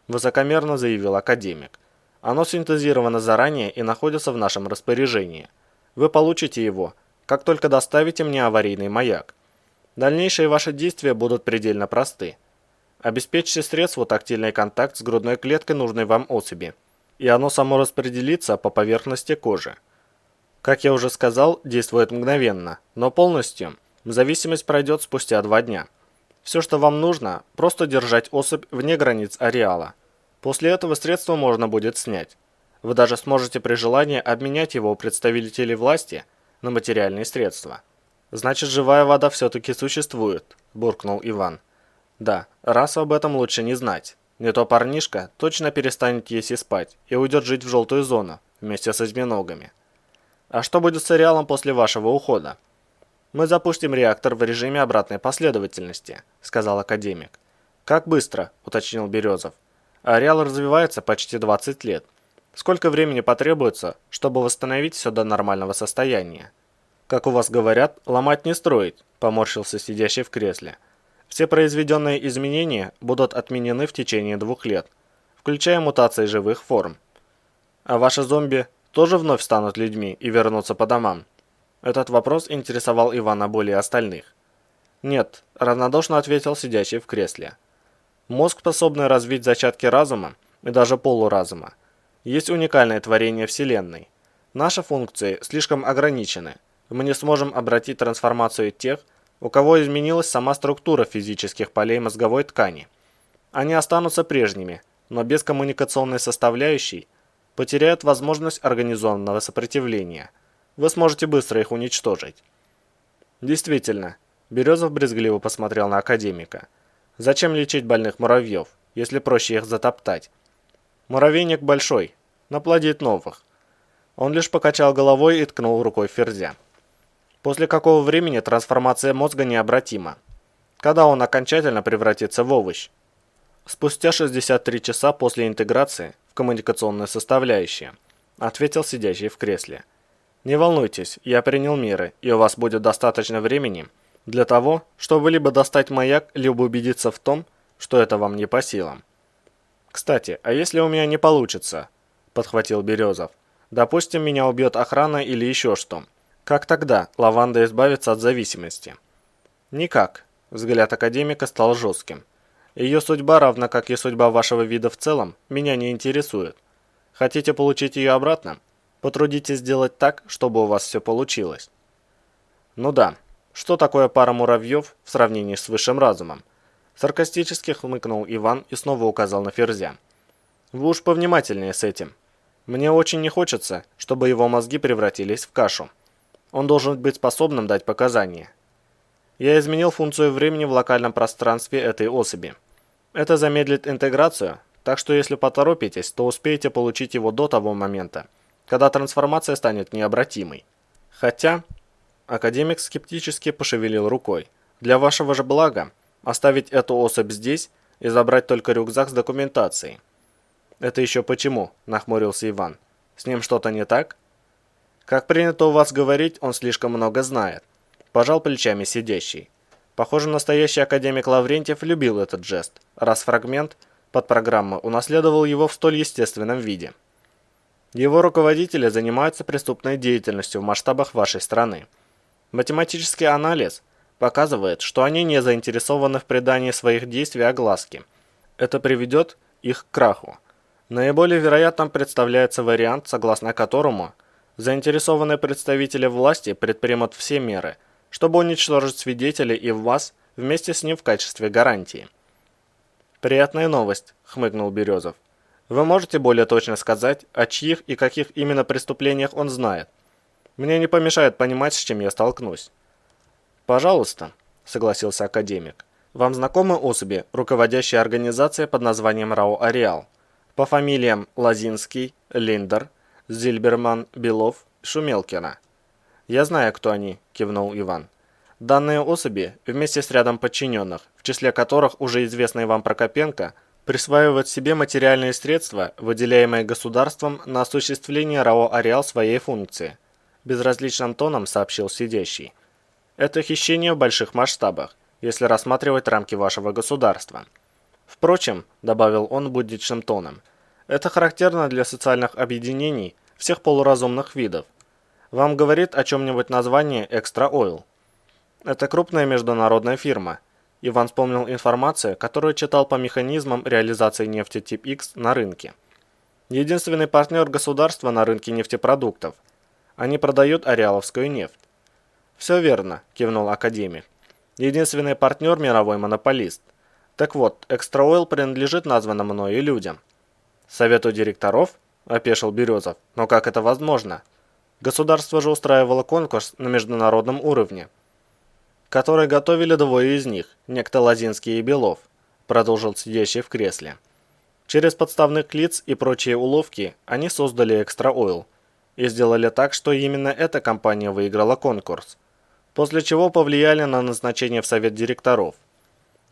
высокомерно заявил академик. Оно синтезировано заранее и находится в нашем распоряжении. Вы получите его, как только доставите мне аварийный маяк. Дальнейшие ваши действия будут предельно просты. Обеспечьте средству тактильный контакт с грудной клеткой нужной вам особи, и оно само распределится по поверхности кожи. Как я уже сказал, действует мгновенно, но полностью зависимость пройдет спустя 2 дня. Все, что вам нужно, просто держать особь вне границ ареала. После этого средство можно будет снять. Вы даже сможете при желании обменять его у представителей власти на материальные средства. Значит, живая вода все-таки существует, буркнул Иван. Да, раз об этом лучше не знать. Не то парнишка точно перестанет есть и спать и уйдет жить в желтую зону вместе с осьминогами. А что будет с ареалом после вашего ухода? Мы запустим реактор в режиме обратной последовательности, сказал академик. Как быстро, уточнил Березов. Ареал развивается почти 20 лет. Сколько времени потребуется, чтобы восстановить все до нормального состояния? Как у вас говорят, ломать не строить, поморщился сидящий в кресле. Все произведенные изменения будут отменены в течение 2 лет, включая мутации живых форм. А ваши зомби тоже вновь станут людьми и вернутся по домам? Этот вопрос интересовал Ивана более остальных. Нет, равнодушно ответил сидящий в кресле. Мозг, способный развить зачатки разума и даже полуразума, есть уникальное творение Вселенной. Наши функции слишком ограничены. Мы не сможем обратить трансформацию тех, у кого изменилась сама структура физических полей мозговой ткани. Они останутся прежними, но без коммуникационной составляющей потеряют возможность организованного сопротивления. Вы сможете быстро их уничтожить. Действительно, Березов брезгливо посмотрел на академика. Зачем лечить больных муравьев, если проще их затоптать? Муравейник большой, наплодит новых. Он лишь покачал головой и ткнул рукой в Ферзя. После какого времени трансформация мозга необратима? Когда он окончательно превратится в овощ? Спустя 63 часа после интеграции в коммуникационные составляющие, ответил сидящий в кресле. Не волнуйтесь, я принял меры, и у вас будет достаточно времени для того, чтобы либо достать маяк, либо убедиться в том, что это вам не по силам. Кстати, а если у меня не получится? Подхватил Березов. Допустим, меня убьет охрана или еще что. Как тогда Лаванда избавится от зависимости? Никак. Взгляд академика стал жестким. Ее судьба, равно как и судьба вашего вида в целом, меня не интересует. Хотите получить ее обратно? Потрудитесь сделать так, чтобы у вас все получилось. Ну да, что такое пара муравьев в сравнении с высшим разумом? Саркастически хмыкнул Иван и снова указал на Ферзя. Вы уж повнимательнее с этим. Мне очень не хочется, чтобы его мозги превратились в кашу. Он должен быть способным дать показания. Я изменил функцию времени в локальном пространстве этой особи. Это замедлит интеграцию, так что если поторопитесь, то успеете получить его до того момента, когда трансформация станет необратимой. Хотя, академик скептически пошевелил рукой, для вашего же блага оставить эту особь здесь и забрать только рюкзак с документацией. Это еще почему? Нахмурился Иван. С ним что-то не так? Как принято у вас говорить, он слишком много знает. Пожал плечами сидящий. Похоже, настоящий академик Лаврентьев любил этот жест, раз фрагмент под программу унаследовал его в столь естественном виде. Его руководители занимаются преступной деятельностью в масштабах вашей страны. Математический анализ показывает, что они не заинтересованы в придании своих действий огласке. Это приведет их к краху. Наиболее вероятным представляется вариант, согласно которому заинтересованные представители власти предпримут все меры, чтобы уничтожить свидетелей и вас вместе с ним в качестве гарантии. «Приятная новость», — хмыкнул Березов. «Вы можете более точно сказать, о чьих и каких именно преступлениях он знает? Мне не помешает понимать, с чем я столкнусь». «Пожалуйста», — согласился академик. «Вам знакомы особи, руководящие организацией под названием РАО «Ареал»? По фамилиям Лозинский, Линдер, Зильберман, Белов, Шумелкина». «Я знаю, кто они», – кивнул Иван. «Данные особи, вместе с рядом подчиненных, в числе которых уже известный вам Прокопенко, присваивают себе материальные средства, выделяемые государством на осуществление РАО «Ареал» своей функции», – безразличным тоном сообщил сидящий. «Это хищение в больших масштабах, если рассматривать рамки вашего государства. Впрочем», – добавил он будничным тоном, – «это характерно для социальных объединений всех полуразумных видов. Вам говорит о чем-нибудь название Extra Oil? Это крупная международная фирма. Иван вспомнил информацию, которую читал по механизмам реализации нефти тип X на рынке. Единственный партнер государства на рынке нефтепродуктов. Они продают ареаловскую нефть. «Все верно», – кивнул академик. «Единственный партнер – мировой монополист. Так вот, Extra Oil принадлежит названным мною людям». «Совету директоров?» – опешил Березов. «Но как это возможно? Государство же устраивало конкурс на международном уровне, который готовили двое из них, некто Лозинский и Белов», – продолжил сидящий в кресле. «Через подставных лиц и прочие уловки они создали Extra Oil и сделали так, что именно эта компания выиграла конкурс, после чего повлияли на назначение в совет директоров.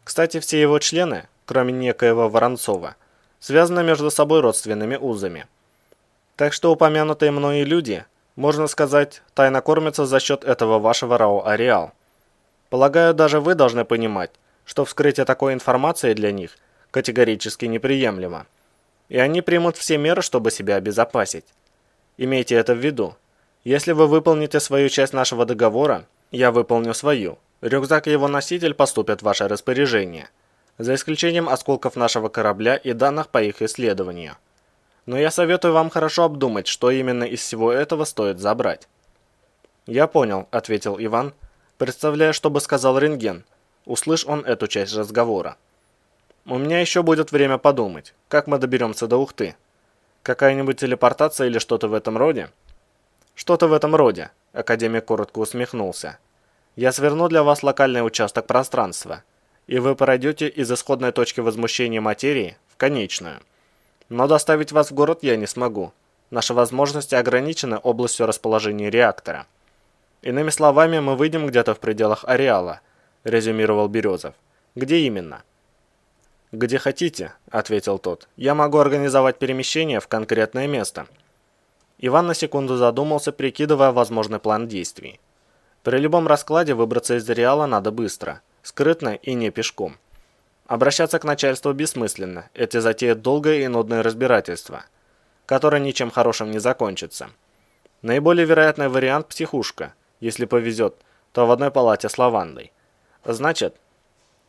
Кстати, все его члены, кроме некоего Воронцова, связаны между собой родственными узами. Так что упомянутые мной люди, можно сказать, тайно кормятся за счет этого вашего РАО «Ареал». Полагаю, даже вы должны понимать, что вскрытие такой информации для них категорически неприемлемо, и они примут все меры, чтобы себя обезопасить. Имейте это в виду. Если вы выполните свою часть нашего договора, я выполню свою. Рюкзак и его носитель поступят в ваше распоряжение, за исключением осколков нашего корабля и данных по их исследованию. Но я советую вам хорошо обдумать, что именно из всего этого стоит забрать». «Я понял», — ответил Иван, представляя, что бы сказал рентген, услышь он эту часть разговора. «У меня еще будет время подумать, как мы доберемся до Ухты. Какая-нибудь телепортация или что-то в этом роде?» «Что-то в этом роде», — академик коротко усмехнулся. Я сверну для вас локальный участок пространства, и вы пройдете из исходной точки возмущения материи в конечную. Но доставить вас в город я не смогу. Наши возможности ограничены областью расположения реактора. Иными словами, мы выйдем где-то в пределах ареала, резюмировал Березов. Где именно? Где хотите, ответил тот. Я могу организовать перемещение в конкретное место. Иван на секунду задумался, прикидывая возможный план действий. При любом раскладе выбраться из ареала надо быстро, скрытно и не пешком. Обращаться к начальству бессмысленно, эти затеют долгое и нудное разбирательство, которое ничем хорошим не закончится. Наиболее вероятный вариант – психушка. Если повезет, то в одной палате с Лавандой. Значит,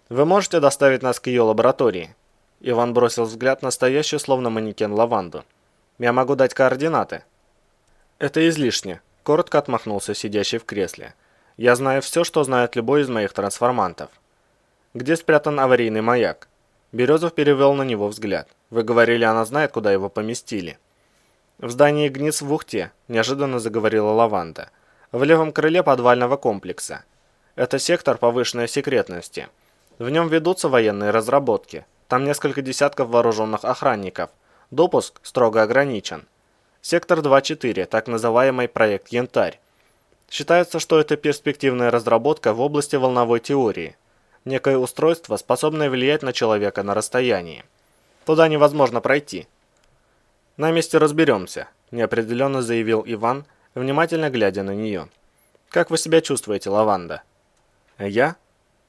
вы можете доставить нас к ее лаборатории? Иван бросил взгляд на стоящую словно манекен Лаванду. Я могу дать координаты. Это излишне, коротко отмахнулся сидящий в кресле. Я знаю все, что знает любой из моих трансформантов. Где спрятан аварийный маяк? Березов перевел на него взгляд. Вы говорили, она знает, куда его поместили. В здании ГНИС в Ухте, неожиданно заговорила Лаванда. В левом крыле подвального комплекса. Это сектор повышенной секретности. В нем ведутся военные разработки. Там несколько десятков вооруженных охранников. Допуск строго ограничен. Сектор 2.4, так называемый проект «Янтарь». Считается, что это перспективная разработка в области волновой теории. Некое устройство, способное влиять на человека на расстоянии. Туда невозможно пройти. На месте разберемся, неопределенно заявил Иван, внимательно глядя на нее. Как вы себя чувствуете, Лаванда? Я?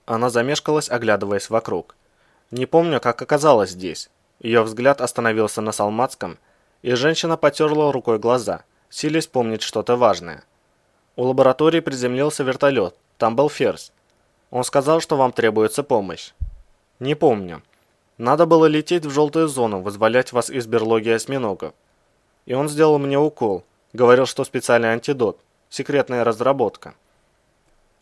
Она замешкалась, оглядываясь вокруг. Не помню, как оказалась здесь. Ее взгляд остановился на Салмацком, и женщина потерла рукой глаза, силясь помнить что-то важное. У лаборатории приземлился вертолет, там был Ферзь. Он сказал, что вам требуется помощь. Не помню. Надо было лететь в желтую зону, вызволять вас из берлоги осьминогов. И он сделал мне укол, говорил, что специальный антидот, секретная разработка.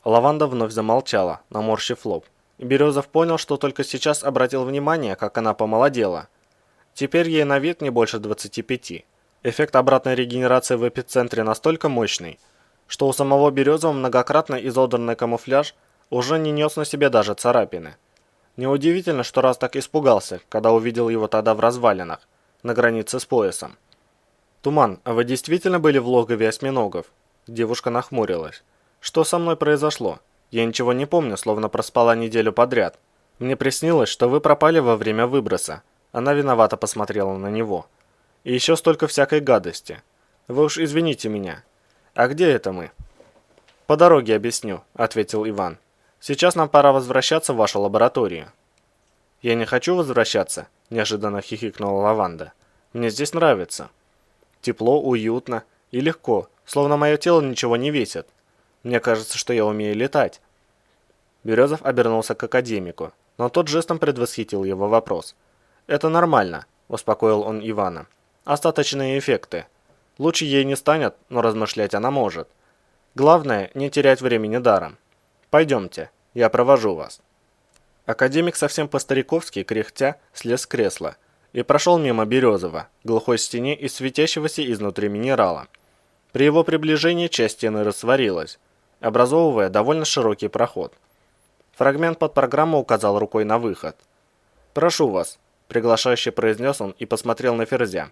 Лаванда вновь замолчала, наморщив лоб. И Березов понял, что только сейчас обратил внимание, как она помолодела. Теперь ей на вид не больше 25. Эффект обратной регенерации в эпицентре настолько мощный, что у самого Березова многократно изодранный камуфляж уже не нес на себе даже царапины. Неудивительно, что раз так испугался, когда увидел его тогда в развалинах, на границе с поясом. «Туман, а вы действительно были в логове осьминогов?» Девушка нахмурилась. «Что со мной произошло? Я ничего не помню, словно проспала неделю подряд. Мне приснилось, что вы пропали во время выброса». Она виновато посмотрела на него. «И еще столько всякой гадости. Вы уж извините меня. А где это мы?» «По дороге объясню», — ответил Иван. «Сейчас нам пора возвращаться в вашу лабораторию». «Я не хочу возвращаться», — неожиданно хихикнула Лаванда. «Мне здесь нравится. Тепло, уютно и легко, словно мое тело ничего не весит. Мне кажется, что я умею летать». Березов обернулся к академику, но тот жестом предвосхитил его вопрос. «Это нормально», — успокоил он Ивана. «Остаточные эффекты. Лучше ей не станет, но размышлять она может. Главное, не терять времени даром. Пойдемте, я провожу вас». Академик совсем по-стариковски, кряхтя, слез с кресла и прошел мимо Березова, глухой стене из светящегося изнутри минерала. При его приближении часть стены растворилась, образовывая довольно широкий проход. Фрагмент под программу указал рукой на выход. «Прошу вас», — приглашающе произнес он и посмотрел на Ферзя.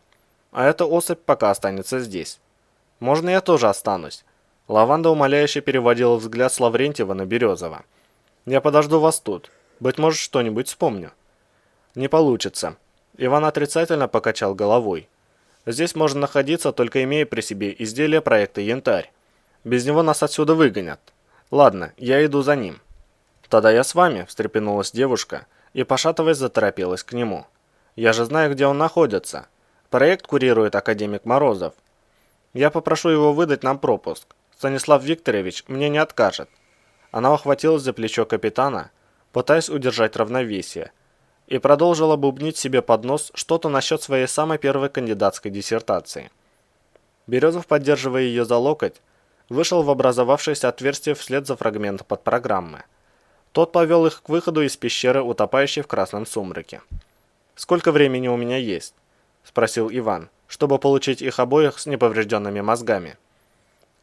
«А эта особь пока останется здесь. Можно я тоже останусь?» Лаванда умоляюще переводила взгляд с Лаврентьева на Березова. «Я подожду вас тут. Быть может, что-нибудь вспомню». «Не получится». Иван отрицательно покачал головой. «Здесь можно находиться, только имея при себе изделие проекта «Янтарь». Без него нас отсюда выгонят. Ладно, я иду за ним». «Тогда я с вами», — встрепенулась девушка и, пошатываясь, заторопилась к нему. «Я же знаю, где он находится. Проект курирует академик Морозов. Я попрошу его выдать нам пропуск. Станислав Викторович мне не откажет». Она ухватилась за плечо капитана, пытаясь удержать равновесие, и продолжила бубнить себе под нос что-то насчет своей самой первой кандидатской диссертации. Березов, поддерживая ее за локоть, вышел в образовавшееся отверстие вслед за фрагментом подпрограммы. Тот повел их к выходу из пещеры, утопающей в красном сумраке. «Сколько времени у меня есть?» – спросил Иван, чтобы получить их обоих с неповрежденными мозгами.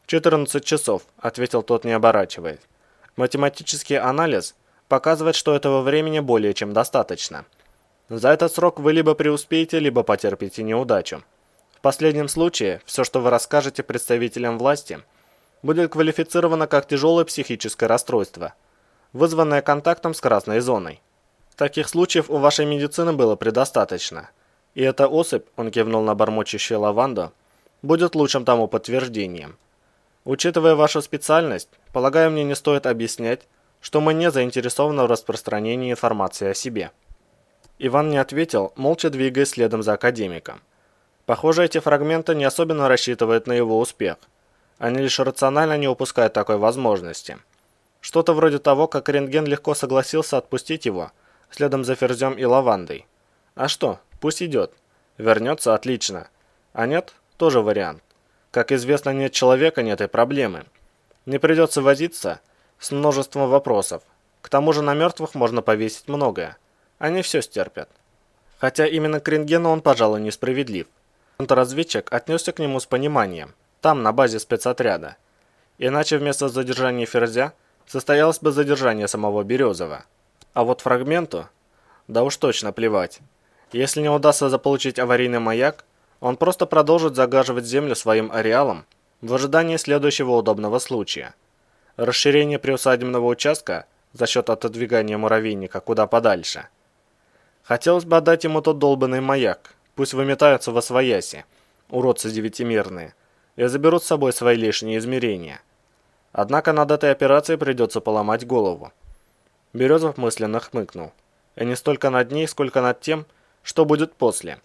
14 часов», – ответил тот, не оборачиваясь. Математический анализ показывает, что этого времени более чем достаточно. За этот срок вы либо преуспеете, либо потерпите неудачу. В последнем случае, все, что вы расскажете представителям власти, будет квалифицировано как тяжелое психическое расстройство, вызванное контактом с красной зоной. Таких случаев у вашей медицины было предостаточно. И эта особь, он кивнул на бормочущую лаванду, будет лучшим тому подтверждением. Учитывая вашу специальность, полагаю, мне не стоит объяснять, что мы не заинтересованы в распространении информации о себе. Иван не ответил, молча двигаясь следом за академиком. Похоже, эти фрагменты не особенно рассчитывают на его успех. Они лишь рационально не упускают такой возможности. Что-то вроде того, как рентген легко согласился отпустить его, следом за Ферзем и Лавандой. А что, пусть идет. Вернется – отлично. А нет – тоже вариант. Как известно, нет человека, нет и проблемы. Не придется возиться с множеством вопросов. К тому же на мертвых можно повесить многое. Они все стерпят. Хотя именно к рентгену он, пожалуй, несправедлив. Контрразведчик отнесся к нему с пониманием. Там, на базе спецотряда. Иначе вместо задержания Ферзя состоялось бы задержание самого Березова. А вот фрагменту, да уж точно плевать. Если не удастся заполучить аварийный маяк, он просто продолжит загаживать землю своим ареалом в ожидании следующего удобного случая. Расширение приусадебного участка за счет отодвигания муравейника куда подальше. Хотелось бы отдать ему тот долбанный маяк, пусть выметаются восвояси, уродцы девятимерные, и заберут с собой свои лишние измерения. Однако над этой операцией придется поломать голову. Березов мысленно хмыкнул. И не столько над ней, сколько над тем, что будет после.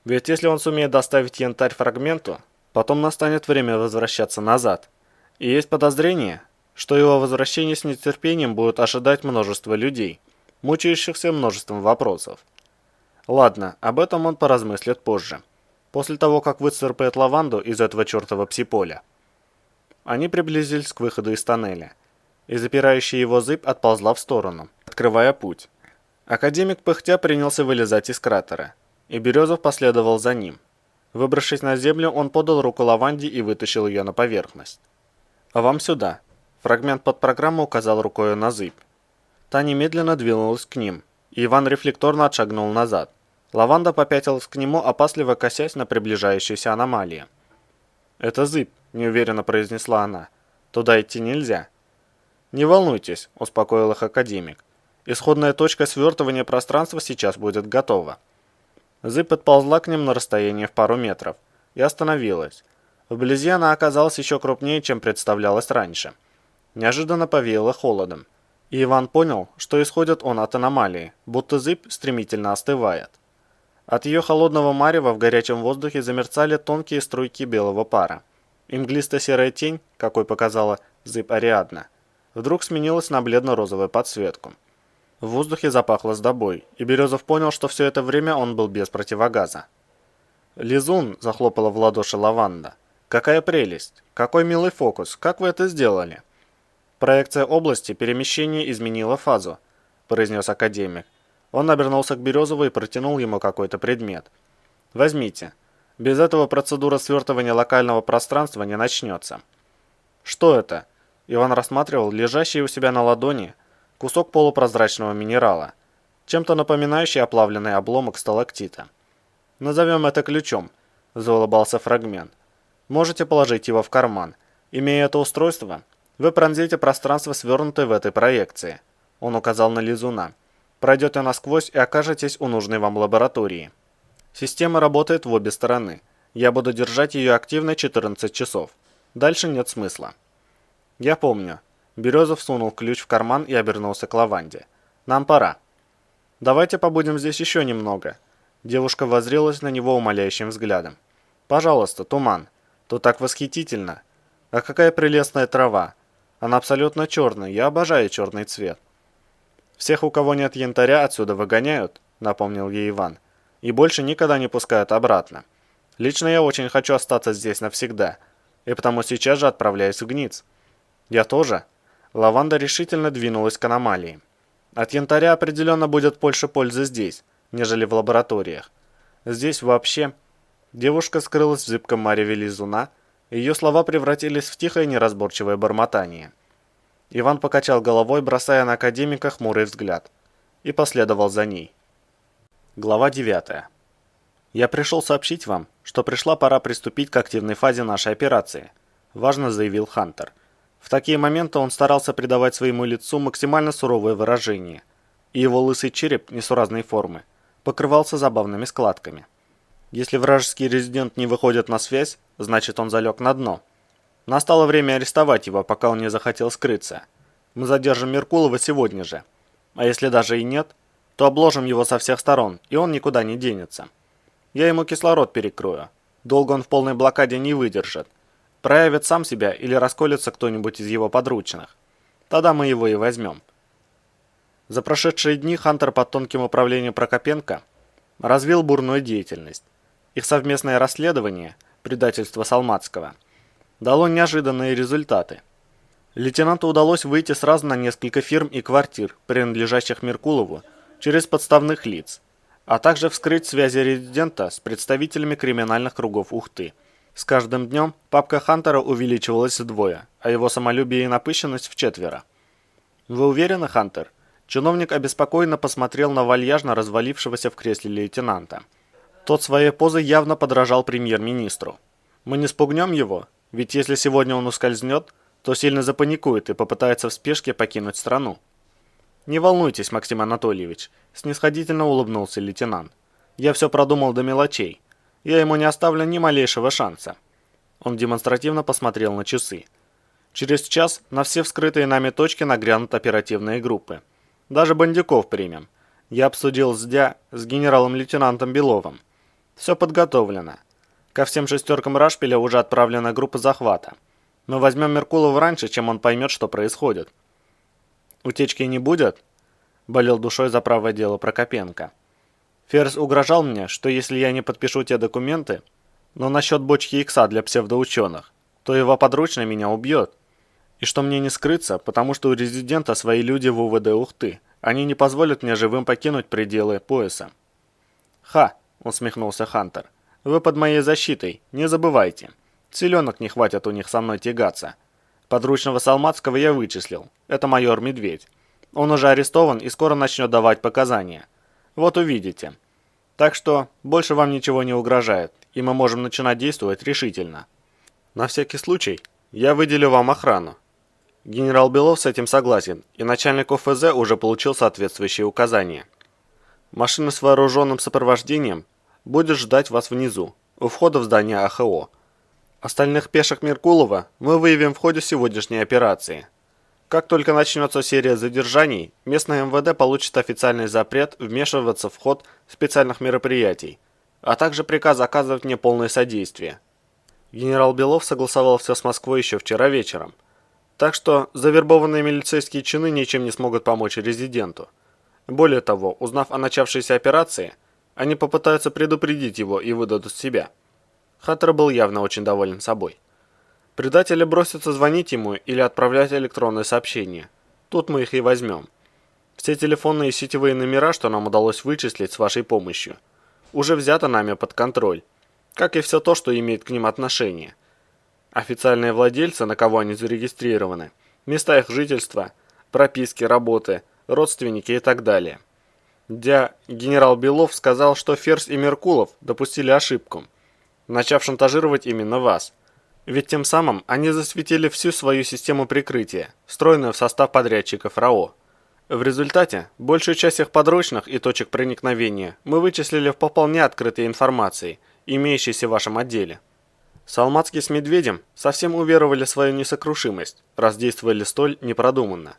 Ведь если он сумеет доставить янтарь фрагменту, потом настанет время возвращаться назад. И есть подозрение, что его возвращение с нетерпением будет ожидать множество людей, мучающихся множеством вопросов. Ладно, об этом он поразмыслит позже, после того, как выцарапает Лаванду из этого чертова псиполя. Они приблизились к выходу из тоннеля, и запирающая его зыбь отползла в сторону, открывая путь. Академик пыхтя принялся вылезать из кратера, и Березов последовал за ним. Выбравшись на землю, он подал руку Лаванде и вытащил ее на поверхность. «А вам сюда». Фрагмент подпрограммы указал рукой на зыбь. Та немедленно двинулась к ним, и Иван рефлекторно отшагнул назад. Лаванда попятилась к нему, опасливо косясь на приближающиеся аномалии. «Это зыбь», – неуверенно произнесла она. «Туда идти нельзя». «Не волнуйтесь», – успокоил их академик. «Исходная точка свертывания пространства сейчас будет готова». Зыбь подползла к ним на расстояние в пару метров и остановилась. Вблизи она оказалась еще крупнее, чем представлялось раньше. Неожиданно повеяло холодом, и Иван понял, что исходит он от аномалии, будто зыбь стремительно остывает. От ее холодного марева в горячем воздухе замерцали тонкие струйки белого пара, и мглисто-серая тень, какой показала зыбь Ариадна, вдруг сменилась на бледно-розовую подсветку. В воздухе запахло сдобой, и Березов понял, что все это время он был без противогаза. «Лизун!» – захлопала в ладоши Лаванда. «Какая прелесть! Какой милый фокус! Как вы это сделали?» «Проекция области перемещения изменила фазу», – произнес академик. Он обернулся к Березову и протянул ему какой-то предмет. «Возьмите. Без этого процедура свертывания локального пространства не начнется». «Что это?» Иван рассматривал лежащий у себя на ладони кусок полупрозрачного минерала, чем-то напоминающий оплавленный обломок сталактита. «Назовем это ключом», – заулыбался фрагмент. «Можете положить его в карман. Имея это устройство, вы пронзите пространство, свернутое в этой проекции». Он указал на лизуна. «Пройдете насквозь и окажетесь у нужной вам лаборатории. Система работает в обе стороны. Я буду держать ее активной 14 часов. Дальше нет смысла». «Я помню». Березов сунул ключ в карман и обернулся к Лаванде. «Нам пора». «Давайте побудем здесь еще немного». Девушка воззрелась на него умоляющим взглядом. «Пожалуйста, туман. Тут так восхитительно. А какая прелестная трава. Она абсолютно черная, я обожаю черный цвет». «Всех, у кого нет янтаря, отсюда выгоняют», — напомнил ей Иван, «и больше никогда не пускают обратно. Лично я очень хочу остаться здесь навсегда, и потому сейчас же отправляюсь в Гниц». «Я тоже». Лаванда решительно двинулась к аномалии. «От янтаря определенно будет больше пользы здесь, нежели в лабораториях. Здесь вообще...» Девушка скрылась в зыбком мареве лизуна, и ее слова превратились в тихое неразборчивое бормотание. Иван покачал головой, бросая на академика хмурый взгляд, и последовал за ней. Глава 9. «Я пришел сообщить вам, что пришла пора приступить к активной фазе нашей операции», – важно заявил Хантер. В такие моменты он старался придавать своему лицу максимально суровое выражение, и его лысый череп несуразной формы покрывался забавными складками. Если вражеский резидент не выходит на связь, значит он залег на дно. Настало время арестовать его, пока он не захотел скрыться. Мы задержим Меркулова сегодня же. А если даже и нет, то обложим его со всех сторон, и он никуда не денется. Я ему кислород перекрою. Долго он в полной блокаде не выдержит. Проявит сам себя или расколется кто-нибудь из его подручных. Тогда мы его и возьмем». За прошедшие дни Хантер под тонким управлением Прокопенко развил бурную деятельность. Их совместное расследование, предательство Салмацкого, дало неожиданные результаты. Лейтенанту удалось выйти сразу на несколько фирм и квартир, принадлежащих Меркулову, через подставных лиц, а также вскрыть связи резидента с представителями криминальных кругов Ухты. С каждым днем папка Хантера увеличивалась вдвое, а его самолюбие и напыщенность вчетверо. «Вы уверены, Хантер?» Чиновник обеспокоенно посмотрел на вальяжно развалившегося в кресле лейтенанта. Тот своей позой явно подражал премьер-министру. «Мы не спугнем его? Ведь если сегодня он ускользнет, то сильно запаникует и попытается в спешке покинуть страну». «Не волнуйтесь, Максим Анатольевич», – снисходительно улыбнулся лейтенант. «Я все продумал до мелочей. Я ему не оставлю ни малейшего шанса». Он демонстративно посмотрел на часы. «Через час на все вскрытые нами точки нагрянут оперативные группы. Даже бандюков примем. Я обсудил с генералом-лейтенантом Беловым. Все подготовлено. Ко всем шестеркам Рашпиля уже отправлена группа захвата. Мы возьмем Меркулова раньше, чем он поймет, что происходит». «Утечки не будет?» – болел душой за правое дело Прокопенко. «Ферзь угрожал мне, что если я не подпишу те документы, но насчет бочки икса для псевдоученых, то его подручный меня убьет. И что мне не скрыться, потому что у резидента свои люди в УВД Ухты. Они не позволят мне живым покинуть пределы пояса». «Ха!» – усмехнулся Хантер. «Вы под моей защитой, не забывайте. Силенок не хватит у них со мной тягаться. Подручного Салмацкого я вычислил. Это майор Медведь. Он уже арестован и скоро начнет давать показания. Вот увидите. Так что больше вам ничего не угрожает, и мы можем начинать действовать решительно. На всякий случай я выделю вам охрану». Генерал Белов с этим согласен, и начальник ОФЗ уже получил соответствующие указания. «Машина с вооруженным сопровождением будет ждать вас внизу, у входа в здание АХО. Остальных пешек Меркулова мы выявим в ходе сегодняшней операции. Как только начнется серия задержаний, местное МВД получит официальный запрет вмешиваться в ход специальных мероприятий, а также приказ оказывать мне полное содействие». Генерал Белов согласовал все с Москвой еще вчера вечером. Так что завербованные милицейские чины ничем не смогут помочь резиденту. Более того, узнав о начавшейся операции, они попытаются предупредить его и выдадут себя. Хантер был явно очень доволен собой. Предатели бросятся звонить ему или отправлять электронные сообщения. Тут мы их и возьмем. Все телефонные и сетевые номера, что нам удалось вычислить с вашей помощью, уже взято нами под контроль, как и все то, что имеет к ним отношение. Официальные владельцы, на кого они зарегистрированы, места их жительства, прописки, работы, родственники и так далее. Генерал Белов сказал, что Ферзь и Меркулов допустили ошибку, начав шантажировать именно вас. Ведь тем самым они засветили всю свою систему прикрытия, встроенную в состав подрядчиков РАО. В результате, большую часть их подручных и точек проникновения мы вычислили по вполне открытой информации, имеющейся в вашем отделе. Салмацкий с Медведем совсем уверовали в свою несокрушимость, раз действовали столь непродуманно.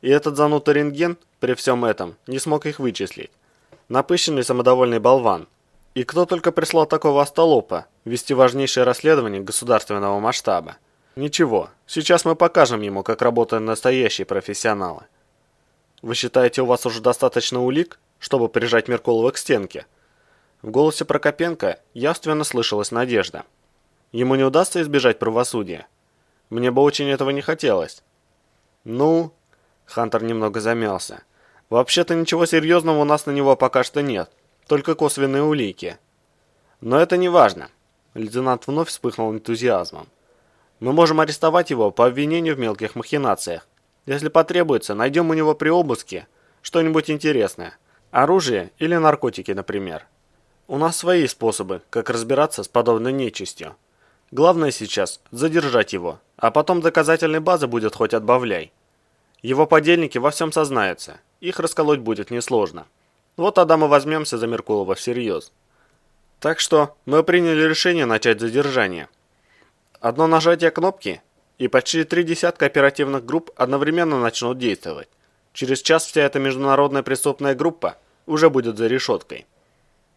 И этот зануда рентген, при всем этом, не смог их вычислить. Напыщенный самодовольный болван. И кто только прислал такого остолопа вести важнейшее расследование государственного масштаба? Ничего, сейчас мы покажем ему, как работают настоящие профессионалы. Вы считаете, у вас уже достаточно улик, чтобы прижать Меркулова к стенке? В голосе Прокопенко явственно слышалась надежда. Ему не удастся избежать правосудия? Мне бы очень этого не хотелось. Ну... Хантер немного замялся. Вообще-то ничего серьезного у нас на него пока что нет. Только косвенные улики. Но это не важно. Лейтенант вновь вспыхнул энтузиазмом. Мы можем арестовать его по обвинению в мелких махинациях. Если потребуется, найдем у него при обыске что-нибудь интересное. Оружие или наркотики, например. У нас свои способы, как разбираться с подобной нечистью. Главное сейчас задержать его, а потом доказательной базы будет хоть отбавляй. Его подельники во всем сознаются, их расколоть будет несложно. Вот тогда мы возьмемся за Меркулова всерьез. Так что мы приняли решение начать задержание. Одно нажатие кнопки, и почти 3 десятка оперативных групп одновременно начнут действовать. Через час вся эта международная преступная группа уже будет за решеткой.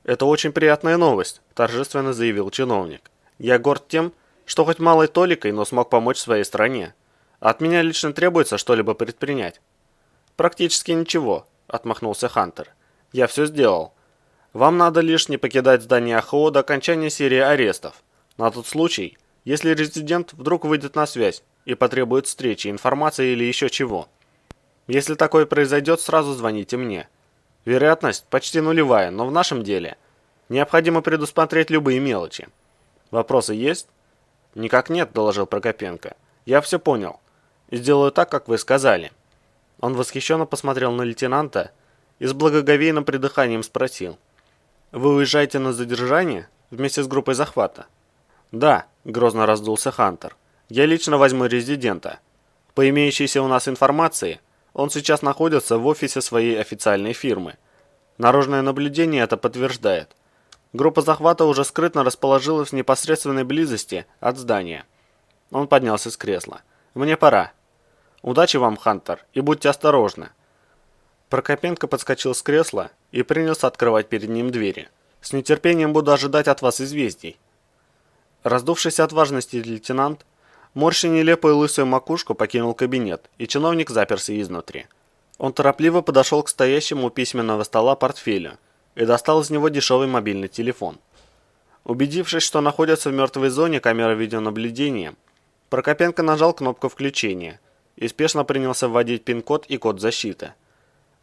«Это очень приятная новость», – торжественно заявил чиновник. «Я горд тем, что хоть малой толикой, но смог помочь своей стране. От меня лично требуется что-либо предпринять». «Практически ничего», – отмахнулся Хантер. «Я все сделал. Вам надо лишь не покидать здание АХО до окончания серии арестов. На тот случай, если резидент вдруг выйдет на связь и потребует встречи, информации или еще чего. Если такое произойдет, сразу звоните мне. Вероятность почти нулевая, но в нашем деле необходимо предусмотреть любые мелочи. Вопросы есть?» «Никак нет», – доложил Прокопенко. «Я все понял. И сделаю так, как вы сказали». Он восхищенно посмотрел на лейтенанта и с благоговейным придыханием спросил. «Вы уезжаете на задержание вместе с группой захвата?» «Да», – грозно раздулся Хантер. «Я лично возьму резидента. По имеющейся у нас информации, он сейчас находится в офисе своей официальной фирмы. Наружное наблюдение это подтверждает. Группа захвата уже скрытно расположилась в непосредственной близости от здания». Он поднялся с кресла. «Мне пора. Удачи вам, Хантер, и будьте осторожны». Прокопенко подскочил с кресла и принялся открывать перед ним двери. «С нетерпением буду ожидать от вас известий». Раздувшийся от важности лейтенант, морща нелепую лысую макушку, покинул кабинет, и чиновник заперся изнутри. Он торопливо подошел к стоящему у письменного стола портфелю и достал из него дешевый мобильный телефон. Убедившись, что находится в мертвой зоне камеры видеонаблюдения, Прокопенко нажал кнопку включения и спешно принялся вводить пин-код и код защиты.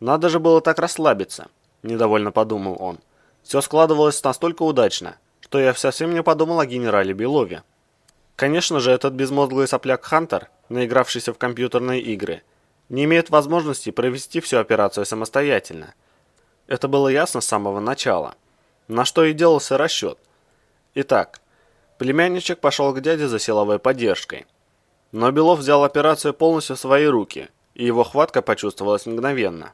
«Надо же было так расслабиться», – недовольно подумал он. «Все складывалось настолько удачно, что я совсем не подумал о генерале Белове». Конечно же, этот безмозглый сопляк Хантер, наигравшийся в компьютерные игры, не имеет возможности провести всю операцию самостоятельно. Это было ясно с самого начала, на что и делался расчет. Итак, племянничек пошел к дяде за силовой поддержкой. Но Белов взял операцию полностью в свои руки, и его хватка почувствовалась мгновенно.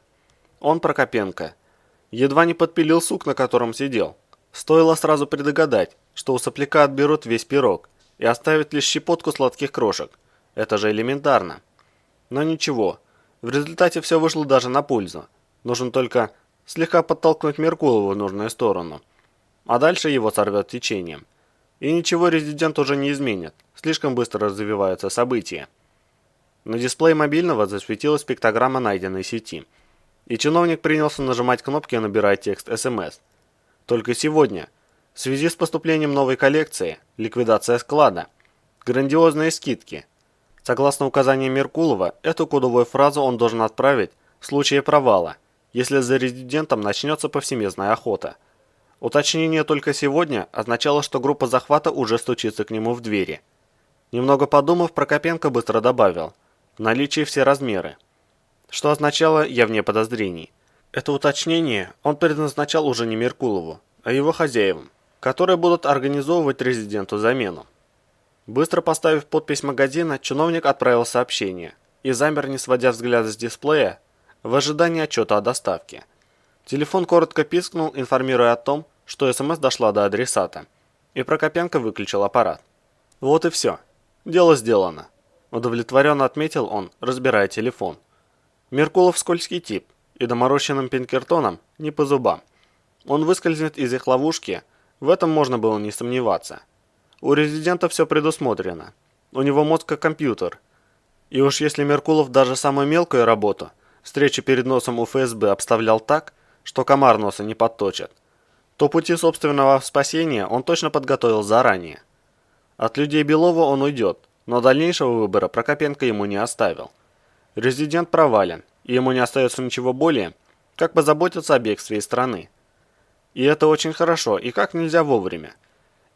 Он, Прокопенко, едва не подпилил сук, на котором сидел. Стоило сразу предугадать, что у сопляка отберут весь пирог и оставят лишь щепотку сладких крошек. Это же элементарно. Но ничего, в результате все вышло даже на пользу. Нужно только слегка подтолкнуть Меркулова в нужную сторону. А дальше его сорвет течением. И ничего резидент уже не изменит, слишком быстро развиваются события. На дисплее мобильного засветилась пиктограмма найденной сети. И чиновник принялся нажимать кнопки и набирать текст СМС. Только сегодня, в связи с поступлением новой коллекции, ликвидация склада, грандиозные скидки. Согласно указаниям Меркулова, эту кодовую фразу он должен отправить в случае провала, если за резидентом начнется повсеместная охота. Уточнение только сегодня означало, что группа захвата уже стучится к нему в двери. Немного подумав, Прокопенко быстро добавил: «В наличии все размеры», что означало «я вне подозрений». Это уточнение он предназначал уже не Меркулову, а его хозяевам, которые будут организовывать резиденту замену. Быстро поставив подпись магазина, чиновник отправил сообщение и замер, не сводя взгляда с дисплея, в ожидании отчета о доставке. Телефон коротко пискнул, информируя о том, что СМС дошла до адресата, и Прокопенко выключил аппарат. Вот и все. Дело сделано. Удовлетворенно отметил он, разбирая телефон. Меркулов скользкий тип, и доморощенным Пинкертоном не по зубам. Он выскользнет из их ловушки, в этом можно было не сомневаться. У резидента все предусмотрено. У него мозг как компьютер. И уж если Меркулов даже самую мелкую работу, встречу перед носом у ФСБ, обставлял так, что комар носа не подточит, то пути собственного спасения он точно подготовил заранее. От людей Белова он уйдет, но дальнейшего выбора Прокопенко ему не оставил. Резидент провален, и ему не остается ничего более, как позаботиться о бегстве страны. И это очень хорошо, и как нельзя вовремя.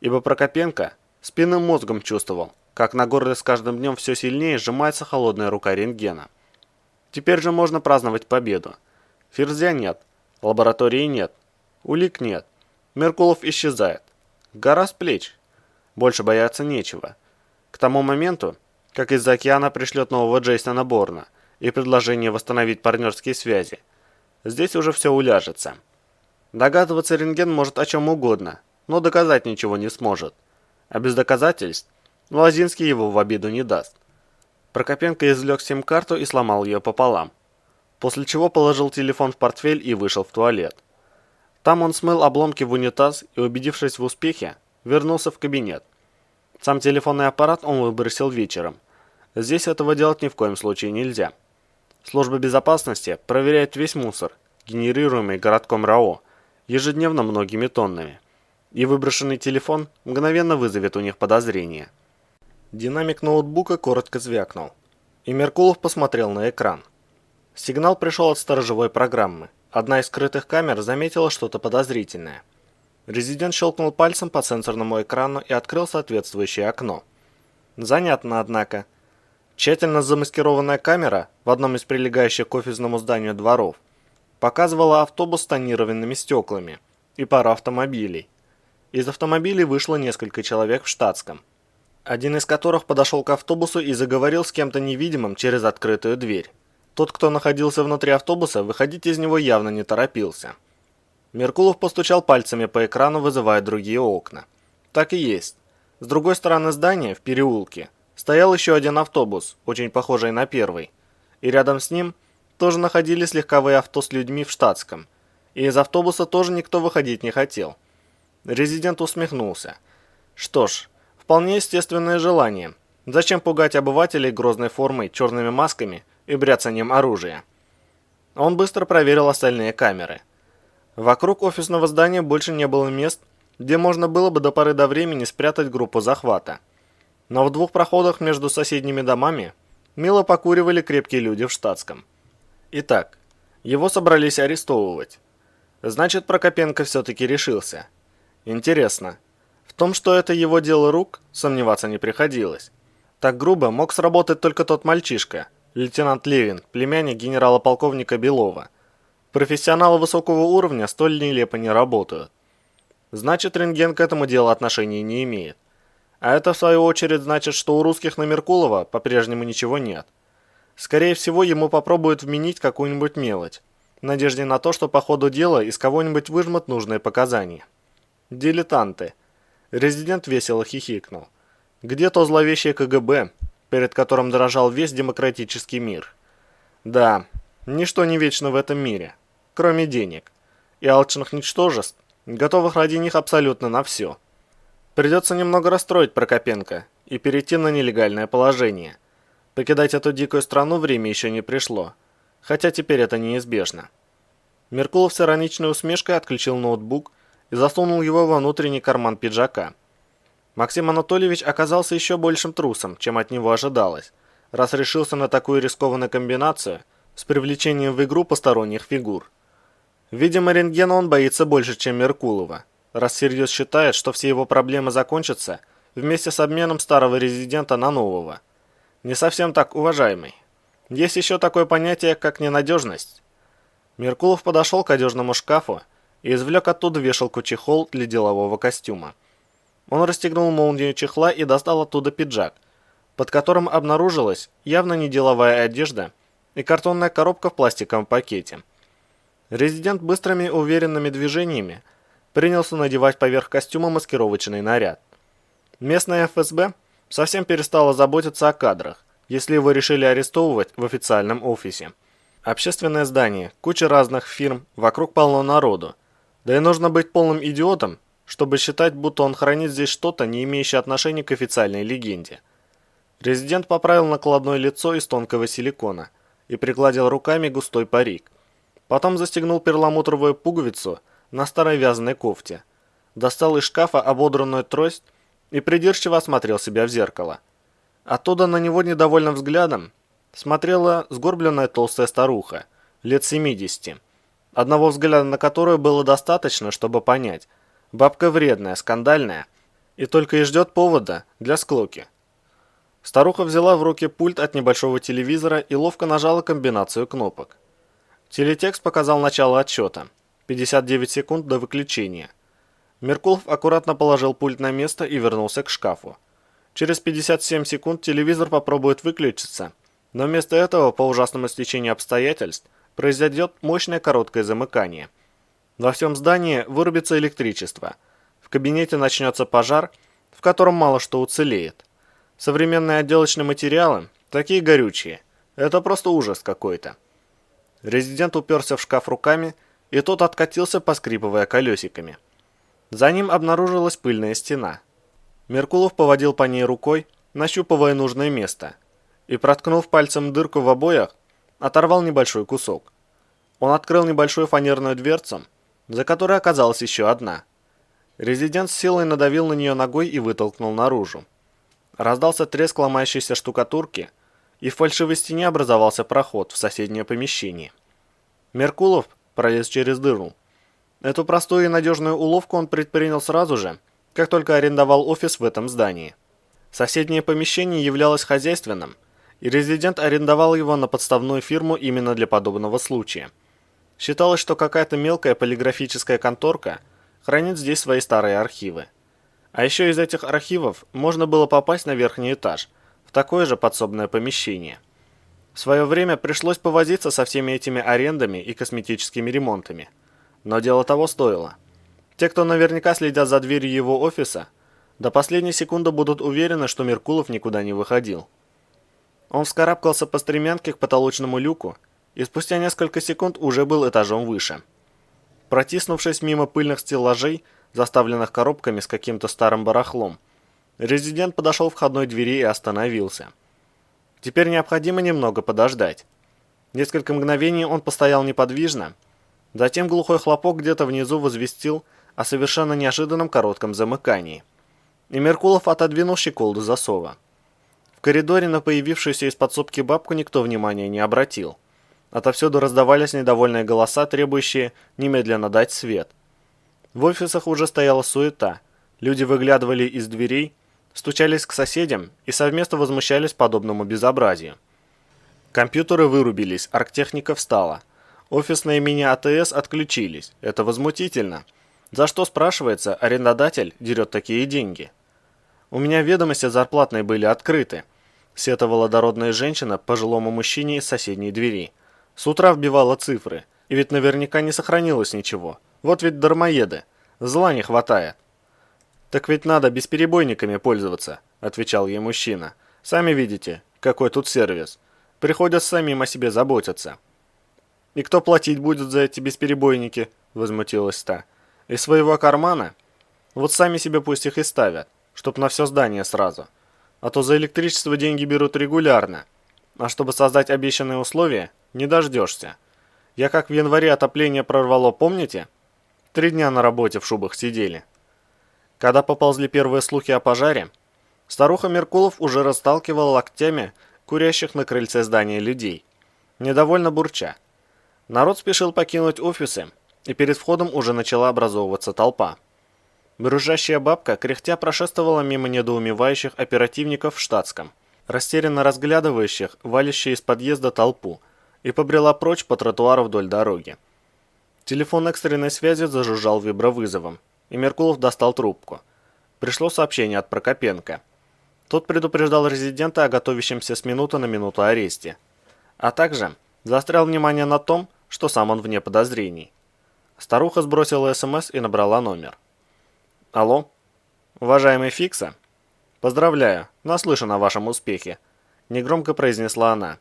Ибо Прокопенко спинным мозгом чувствовал, как на горле с каждым днем все сильнее сжимается холодная рука рентгена. Теперь же можно праздновать победу. Ферзя нет, лаборатории нет, улик нет, Меркулов исчезает. Гора с плеч. Больше бояться нечего. К тому моменту, как из-за океана пришлет нового Джейсона Борна и предложение восстановить партнерские связи, здесь уже все уляжется. Догадываться рентген может о чем угодно, но доказать ничего не сможет. А без доказательств Лозинский его в обиду не даст. Прокопенко извлек сим-карту и сломал ее пополам, после чего положил телефон в портфель и вышел в туалет. Там он смыл обломки в унитаз и, убедившись в успехе, вернулся в кабинет. Сам телефонный аппарат он выбросил вечером. Здесь этого делать ни в коем случае нельзя. Служба безопасности проверяет весь мусор, генерируемый городком РАО, ежедневно многими тоннами. И выброшенный телефон мгновенно вызовет у них подозрения. Динамик ноутбука коротко звякнул, и Меркулов посмотрел на экран. Сигнал пришел от сторожевой программы. Одна из скрытых камер заметила что-то подозрительное. Резидент щелкнул пальцем по сенсорному экрану и открыл соответствующее окно. Занятно, однако. Тщательно замаскированная камера в одном из прилегающих к офисному зданию дворов показывала автобус с тонированными стеклами и пару автомобилей. Из автомобилей вышло несколько человек в штатском, один из которых подошел к автобусу и заговорил с кем-то невидимым через открытую дверь. Тот, кто находился внутри автобуса, выходить из него явно не торопился. Меркулов постучал пальцами по экрану, вызывая другие окна. Так и есть. С другой стороны здания, в переулке, стоял еще один автобус, очень похожий на первый. И рядом с ним тоже находились легковые авто с людьми в штатском. И из автобуса тоже никто выходить не хотел. Резидент усмехнулся. Что ж, вполне естественное желание. Зачем пугать обывателей грозной формой, черными масками и бряцанием оружия? Он быстро проверил остальные камеры. Вокруг офисного здания больше не было мест, где можно было бы до поры до времени спрятать группу захвата. Но в двух проходах между соседними домами мило покуривали крепкие люди в штатском. Итак, его собрались арестовывать. Значит, Прокопенко все-таки решился. Интересно, в том, что это его дело рук, сомневаться не приходилось. Так грубо мог сработать только тот мальчишка, лейтенант Левин, племянник генерала-полковника Белова. Профессионалы высокого уровня столь нелепо не работают. Значит, рентген к этому делу отношения не имеет. А это, в свою очередь, значит, что у русских на Меркулова по-прежнему ничего нет. Скорее всего, ему попробуют вменить какую-нибудь мелочь, в надежде на то, что по ходу дела из кого-нибудь выжмут нужные показания. Дилетанты. Резидент весело хихикнул. Где то зловещее КГБ, перед которым дрожал весь демократический мир? Да, ничто не вечно в этом мире, кроме денег, и алчных ничтожеств, готовых ради них абсолютно на все. Придется немного расстроить Прокопенко и перейти на нелегальное положение. Покидать эту дикую страну время еще не пришло, хотя теперь это неизбежно. Меркулов с ироничной усмешкой отключил ноутбук и засунул его во внутренний карман пиджака. Максим Анатольевич оказался еще большим трусом, чем от него ожидалось, раз решился на такую рискованную комбинацию с привлечением в игру посторонних фигур. Видимо, рентгена он боится больше, чем Меркулова, раз всерьез считает, что все его проблемы закончатся вместе с обменом старого резидента на нового. Не совсем так, уважаемый. Есть еще такое понятие, как ненадежность. Меркулов подошел к одежному шкафу и извлек оттуда вешалку-чехол для делового костюма. Он расстегнул молнию чехла и достал оттуда пиджак, под которым обнаружилась явно не деловая одежда и картонная коробка в пластиковом пакете. Резидент быстрыми уверенными движениями принялся надевать поверх костюма маскировочный наряд. Местная ФСБ совсем перестала заботиться о кадрах, если его решили арестовывать в официальном офисе. Общественное здание, куча разных фирм, вокруг полно народу. Да и нужно быть полным идиотом, чтобы считать, будто он хранит здесь что-то, не имеющее отношения к официальной легенде. Резидент поправил накладное лицо из тонкого силикона и пригладил руками густой парик. Потом застегнул перламутровую пуговицу на старой вязаной кофте, достал из шкафа ободранную трость и придирчиво осмотрел себя в зеркало. Оттуда на него недовольным взглядом смотрела сгорбленная толстая старуха, лет 70, одного взгляда на которую было достаточно, чтобы понять, бабка вредная, скандальная и только и ждет повода для склоки. Старуха взяла в руки пульт от небольшого телевизора и ловко нажала комбинацию кнопок. Телетекст показал начало отсчета. 59 секунд до выключения. Меркулов аккуратно положил пульт на место и вернулся к шкафу. Через 57 секунд телевизор попробует выключиться, но вместо этого, по ужасному стечению обстоятельств, произойдет мощное короткое замыкание. Во всем здании вырубится электричество. В кабинете начнется пожар, в котором мало что уцелеет. Современные отделочные материалы, такие горючие, это просто ужас какой-то. Резидент уперся в шкаф руками, и тот откатился, поскрипывая колесиками. За ним обнаружилась пыльная стена. Меркулов поводил по ней рукой, нащупывая нужное место, и, проткнув пальцем дырку в обоях, оторвал небольшой кусок. Он открыл небольшую фанерную дверцу, за которой оказалась еще одна. Резидент с силой надавил на нее ногой и вытолкнул наружу. Раздался треск ломающейся штукатурки, и в фальшивой стене образовался проход в соседнее помещение. Меркулов пролез через дыру. Эту простую и надежную уловку он предпринял сразу же, как только арендовал офис в этом здании. Соседнее помещение являлось хозяйственным, и резидент арендовал его на подставную фирму именно для подобного случая. Считалось, что какая-то мелкая полиграфическая конторка хранит здесь свои старые архивы. А еще из этих архивов можно было попасть на верхний этаж, в такое же подсобное помещение. В свое время пришлось повозиться со всеми этими арендами и косметическими ремонтами. Но дело того стоило. Те, кто наверняка следят за дверью его офиса, до последней секунды будут уверены, что Меркулов никуда не выходил. Он вскарабкался по стремянке к потолочному люку и спустя несколько секунд уже был этажом выше. Протиснувшись мимо пыльных стеллажей, заставленных коробками с каким-то старым барахлом, резидент подошел к входной двери и остановился. Теперь необходимо немного подождать. Несколько мгновений он постоял неподвижно, затем глухой хлопок где-то внизу возвестил о совершенно неожиданном коротком замыкании. И Меркулов отодвинул щеколду засова. В коридоре на появившуюся из подсобки бабку никто внимания не обратил. Отовсюду раздавались недовольные голоса, требующие немедленно дать свет. В офисах уже стояла суета. Люди выглядывали из дверей, стучались к соседям и совместно возмущались подобному безобразию. Компьютеры вырубились, арктехника встала. Офисные мини-АТС отключились. Это возмутительно. За что, спрашивается, арендодатель дерет такие деньги? У меня ведомости зарплатные были открыты, сетовала дородная женщина пожилому мужчине из соседней двери. С утра вбивала цифры, и ведь наверняка не сохранилось ничего. Вот ведь дармоеды. Зла не хватает. Так ведь надо бесперебойниками пользоваться, отвечал ей мужчина. Сами видите, какой тут сервис. Приходится самим о себе заботиться. И кто платить будет за эти бесперебойники? Возмутилась та. Из своего кармана? Вот сами себе пусть их и ставят, чтоб на все здание сразу. А то за электричество деньги берут регулярно. А чтобы создать обещанные условия, не дождешься. Я как в январе отопление прорвало, помните? 3 дня на работе в шубах сидели. Когда поползли первые слухи о пожаре, старуха Меркулов уже расталкивала локтями курящих на крыльце здания людей, недовольно бурча. Народ спешил покинуть офисы, и перед входом уже начала образовываться толпа. Брюзжащая бабка кряхтя прошествовала мимо недоумевающих оперативников в штатском, растерянно разглядывающих валящую из подъезда толпу, и побрела прочь по тротуару вдоль дороги. Телефон экстренной связи зажужжал вибровызовом, и Меркулов достал трубку. Пришло сообщение от Прокопенко. Тот предупреждал резидента о готовящемся с минуты на минуту аресте, а также заострял внимание на том, что сам он вне подозрений. Старуха сбросила СМС и набрала номер. «Алло? Уважаемый Фикса? Поздравляю, наслышан о вашем успехе», – негромко произнесла она.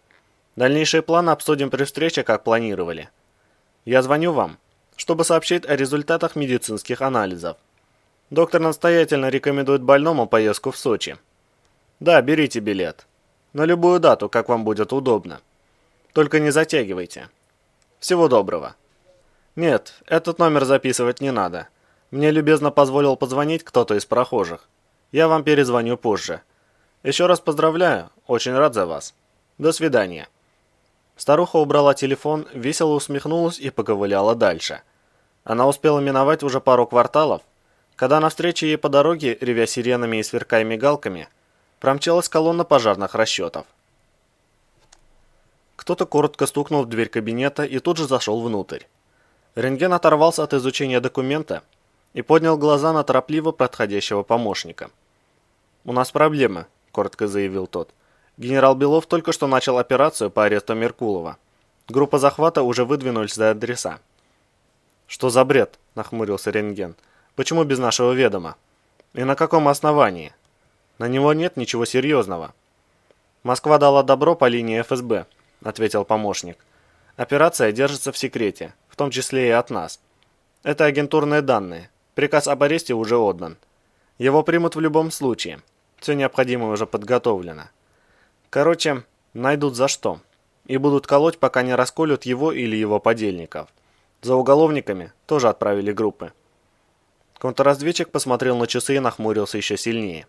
«Дальнейшие планы обсудим при встрече, как планировали. Я звоню вам, чтобы сообщить о результатах медицинских анализов. Доктор настоятельно рекомендует больному поездку в Сочи. Да, берите билет. На любую дату, как вам будет удобно. Только не затягивайте. Всего доброго». «Нет, этот номер записывать не надо. Мне любезно позволил позвонить кто-то из прохожих. Я вам перезвоню позже. Еще раз поздравляю, очень рад за вас. До свидания». Старуха убрала телефон, весело усмехнулась и поковыляла дальше. Она успела миновать уже пару кварталов, когда навстречу ей по дороге, ревя сиренами и сверкая мигалками, промчалась колонна пожарных расчетов. Кто-то коротко стукнул в дверь кабинета и тут же зашел внутрь. Рентген оторвался от изучения документа и поднял глаза на торопливо подходящего помощника. «У нас проблемы», – коротко заявил тот. «Генерал Белов только что начал операцию по аресту Меркулова. Группа захвата уже выдвинулась за адреса». «Что за бред?» – нахмурился рентген. «Почему без нашего ведома? И на каком основании? На него нет ничего серьезного». «Москва дала добро по линии ФСБ», – ответил помощник. «Операция держится в секрете, в том числе и от нас. Это агентурные данные. Приказ об аресте уже отдан. Его примут в любом случае. Все необходимое уже подготовлено. Короче, найдут за что. И будут колоть, пока не расколют его или его подельников. За уголовниками тоже отправили группы». Контрразведчик посмотрел на часы и нахмурился еще сильнее.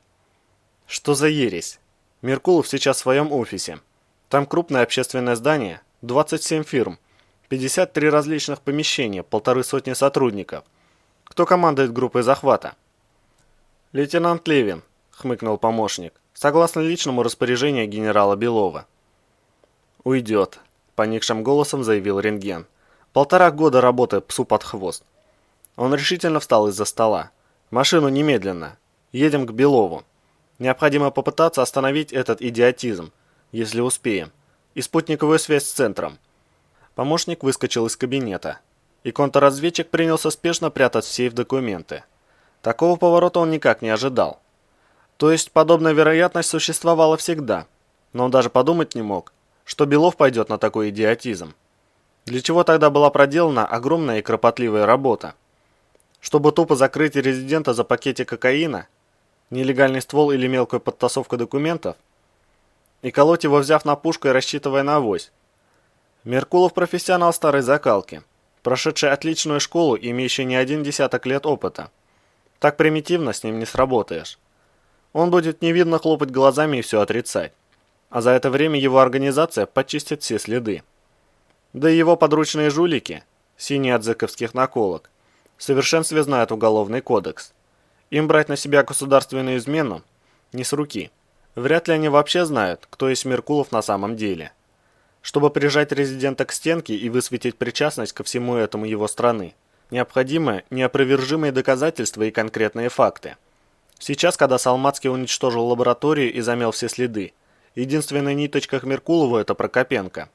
«Что за ересь? Меркулов сейчас в своем офисе. Там крупное общественное здание, 27 фирм, 53 различных помещения, 150 сотрудников. Кто командует группой захвата?» «Лейтенант Левин», — хмыкнул помощник, «согласно личному распоряжению генерала Белова». «Уйдет», — поникшим голосом заявил рентген. «1,5 года работы псу под хвост». Он решительно встал из-за стола. «Машину немедленно. Едем к Белову. Необходимо попытаться остановить этот идиотизм, если успеем. И спутниковую связь с центром». Помощник выскочил из кабинета, и контрразведчик принялся спешно прятать в сейф документы. Такого поворота он никак не ожидал. То есть подобная вероятность существовала всегда, но он даже подумать не мог, что Белов пойдет на такой идиотизм. Для чего тогда была проделана огромная и кропотливая работа? Чтобы тупо закрыть резидента за пакете кокаина, нелегальный ствол или мелкую подтасовку документов, и колоть его, взяв на пушку и рассчитывая на авось. Меркулов профессионал старой закалки, прошедший отличную школу и имеющий не один десяток лет опыта. Так примитивно с ним не сработаешь. Он будет невидно хлопать глазами и все отрицать. А за это время его организация почистит все следы. Да и его подручные жулики, синие от зэковских наколок, в совершенстве знают уголовный кодекс. Им брать на себя государственную измену не с руки. Вряд ли они вообще знают, кто есть Меркулов на самом деле. Чтобы прижать резидента к стенке и высветить причастность ко всему этому его страны, необходимы неопровержимые доказательства и конкретные факты. Сейчас, когда Салмацкий уничтожил лабораторию и замел все следы, единственная ниточка к Меркулову – это Прокопенко.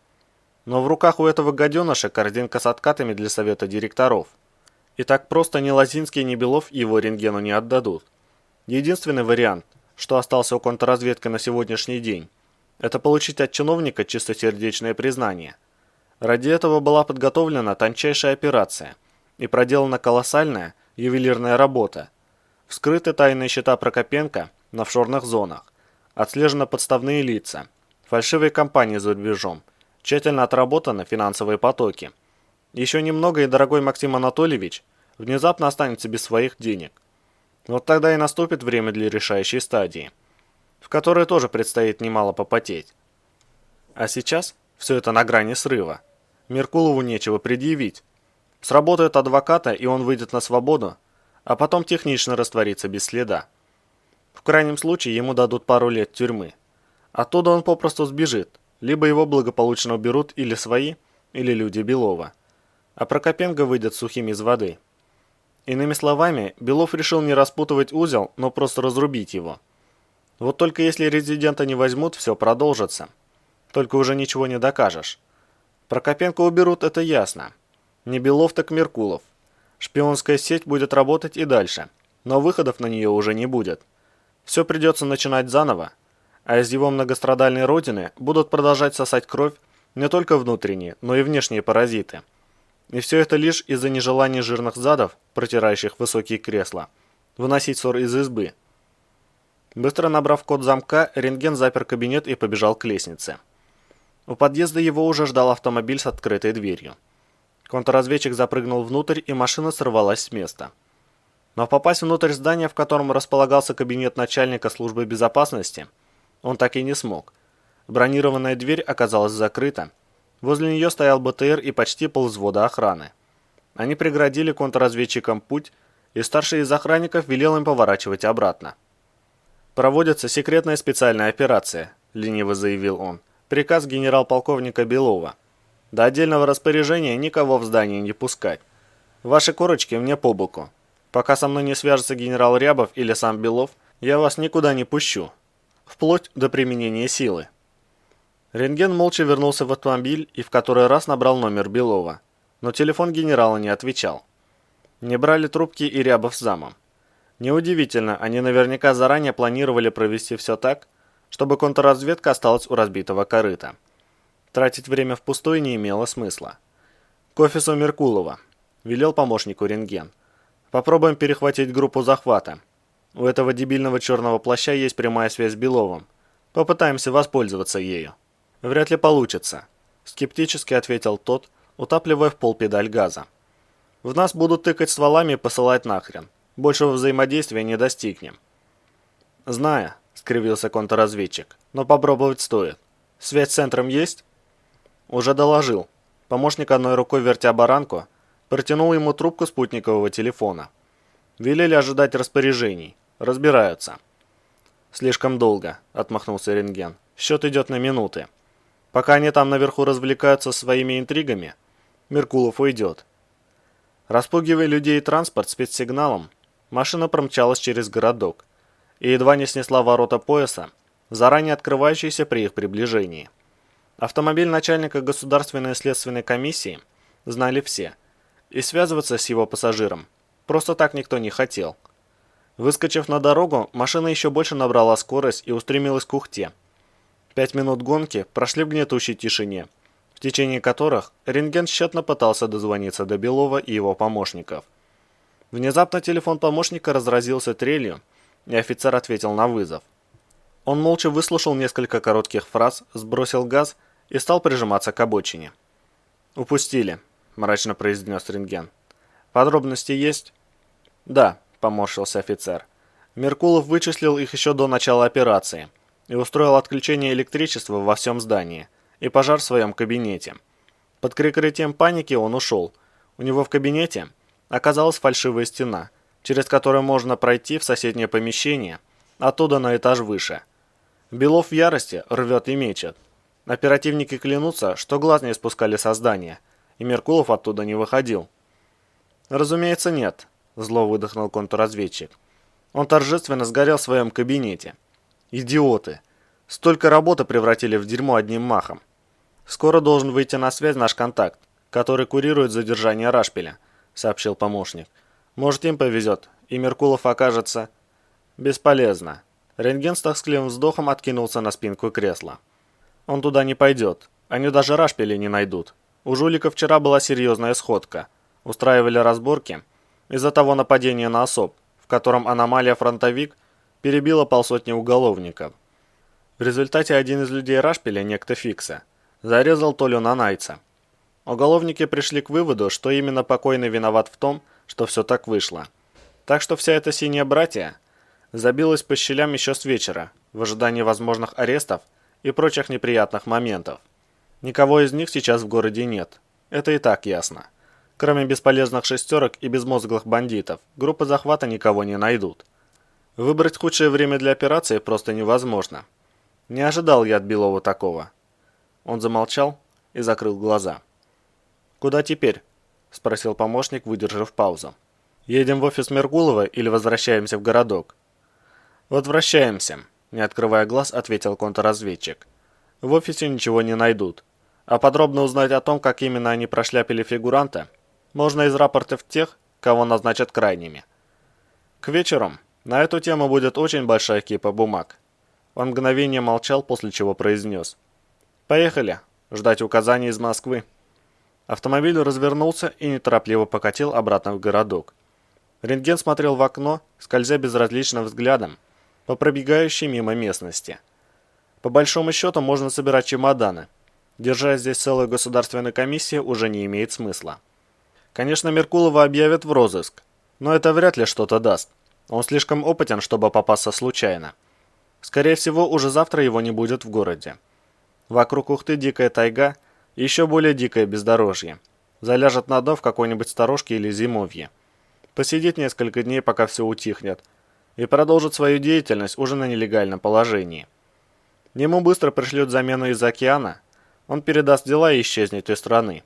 Но в руках у этого гаденыша корзинка с откатами для совета директоров. И так просто ни Лозинский, ни Белов его рентгену не отдадут. Единственный вариант, что остался у контрразведки на сегодняшний день, это получить от чиновника чистосердечное признание. Ради этого была подготовлена тончайшая операция и проделана колоссальная ювелирная работа. Вскрыты тайные счета Прокопенко на офшорных зонах, отслежены подставные лица, фальшивые компании за рубежом, тщательно отработаны финансовые потоки. Еще немного, и дорогой Максим Анатольевич внезапно останется без своих денег. Вот тогда и наступит время для решающей стадии, в которой тоже предстоит немало попотеть. А сейчас все это на грани срыва. Меркулову нечего предъявить. Сработают адвоката, и он выйдет на свободу, а потом технично растворится без следа. В крайнем случае ему дадут пару лет тюрьмы. Оттуда он попросту сбежит, либо его благополучно уберут или свои, или люди Белова. А Прокопенко выйдет сухим из воды. Иными словами, Белов решил не распутывать узел, но просто разрубить его. Вот только если резидента не возьмут, все продолжится. Только уже ничего не докажешь. Прокопенко уберут, это ясно. Не Белов, так Меркулов. Шпионская сеть будет работать и дальше, но выходов на нее уже не будет. Все придется начинать заново, а из его многострадальной родины будут продолжать сосать кровь не только внутренние, но и внешние паразиты. И все это лишь из-за нежелания жирных задов, протирающих высокие кресла, выносить ссор из избы. Быстро набрав код замка, рентген запер кабинет и побежал к лестнице. У подъезда его уже ждал автомобиль с открытой дверью. Контрразведчик запрыгнул внутрь, и машина сорвалась с места. Но попасть внутрь здания, в котором располагался кабинет начальника службы безопасности, он так и не смог. Бронированная дверь оказалась закрыта. Возле нее стоял БТР и почти полвзвода охраны. Они преградили контрразведчикам путь, и старший из охранников велел им поворачивать обратно. «Проводится секретная специальная операция», – лениво заявил он. «Приказ генерал-полковника Белова. До отдельного распоряжения никого в здание не пускать. Ваши корочки мне по боку. Пока со мной не свяжется генерал Рябов или сам Белов, я вас никуда не пущу. Вплоть до применения силы». Рентген молча вернулся в автомобиль и в который раз набрал номер Белова. Но телефон генерала не отвечал. Не брали трубки и Рябов с замом. Неудивительно, они наверняка заранее планировали провести все так, чтобы контрразведка осталась у разбитого корыта. Тратить время впустую не имело смысла. «К офису Меркулова», – велел помощнику рентген. «Попробуем перехватить группу захвата. У этого дебильного черного плаща есть прямая связь с Беловым. Попытаемся воспользоваться ею». «Вряд ли получится», – скептически ответил тот, утапливая в пол педаль газа. «В нас будут тыкать стволами и посылать нахрен. Большего взаимодействия не достигнем». «Знаю», – скривился контрразведчик, – «но попробовать стоит. Связь с центром есть?» «Уже доложил». Помощник, одной рукой вертя баранку, протянул ему трубку спутникового телефона. «Велели ожидать распоряжений. Разбираются». «Слишком долго», – отмахнулся рентген. «Счет идет на минуты. Пока они там наверху развлекаются своими интригами, Меркулов уйдет». Распугивая людей и транспорт спецсигналом, машина промчалась через городок и едва не снесла ворота пояса, заранее открывающиеся при их приближении. Автомобиль начальника Государственной следственной комиссии знали все, и связываться с его пассажиром просто так никто не хотел. Выскочив на дорогу, машина еще больше набрала скорость и устремилась к Ухте. 5 минут гонки прошли в гнетущей тишине, в течение которых рентген тщетно пытался дозвониться до Белова и его помощников. Внезапно телефон помощника разразился трелью, и офицер ответил на вызов. Он молча выслушал несколько коротких фраз, сбросил газ и стал прижиматься к обочине. «Упустили», – мрачно произнес рентген. «Подробности есть?» «Да», – поморщился офицер. «Меркулов вычислил их еще до начала операции и устроил отключение электричества во всем здании и пожар в своем кабинете. Под прикрытием паники он ушел. У него в кабинете оказалась фальшивая стена, через которую можно пройти в соседнее помещение, оттуда на этаж выше. Белов в ярости рвет и мечет. Оперативники клянутся, что глаз не спускали со здания, и Меркулов оттуда не выходил». «Разумеется, нет», – зло выдохнул контрразведчик. «Он торжественно сгорел в своем кабинете. Идиоты! Столько работы превратили в дерьмо одним махом. Скоро должен выйти на связь наш контакт, который курирует задержание Рашпиля», – сообщил помощник. «Может, им повезет, и Меркулов окажется...» «Бесполезно». Рентген с тоскливым вздохом откинулся на спинку кресла. «Он туда не пойдет. Они даже Рашпиля не найдут. У жулика вчера была серьезная сходка. Устраивали разборки из-за того нападения на особ, в котором аномалия-фронтовик перебила полсотни уголовников. В результате один из людей Рашпиля, некто Фикса, зарезал Толю Нанайца. Уголовники пришли к выводу, что именно покойный виноват в том, что все так вышло. Так что вся эта синяя братья забилась по щелям еще с вечера, в ожидании возможных арестов и прочих неприятных моментов. Никого из них сейчас в городе нет. Это и так ясно. Кроме бесполезных шестерок и безмозглых бандитов, группы захвата никого не найдут. Выбрать худшее время для операции просто невозможно. Не ожидал я от Белова такого». Он замолчал и закрыл глаза. «Куда теперь?» – спросил помощник, выдержав паузу. «Едем в офис Меркулова или возвращаемся в городок?» «Возвращаемся», – не открывая глаз, ответил контрразведчик. «В офисе ничего не найдут. А подробно узнать о том, как именно они прошляпили фигуранта, можно из рапортов тех, кого назначат крайними. К вечеру на эту тему будет очень большая кипа бумаг». Он мгновение молчал, после чего произнес: «Поехали, ждать указаний из Москвы». Автомобиль развернулся и неторопливо покатил обратно в городок. Рентген смотрел в окно, скользя безразличным взглядом по пробегающей мимо местности. По большому счету можно собирать чемоданы. Держать здесь целую государственную комиссию уже не имеет смысла. Конечно, Меркулова объявят в розыск, но это вряд ли что-то даст. Он слишком опытен, чтобы попасться случайно. Скорее всего, уже завтра его не будет в городе. Вокруг Ухты дикая тайга и еще более дикое бездорожье. Заляжет на дно в какой-нибудь сторожке или зимовье. Посидит несколько дней, пока все утихнет. и продолжит свою деятельность уже на нелегальном положении. Ему быстро пришлют замену из океана, он передаст дела и исчезнет из страны.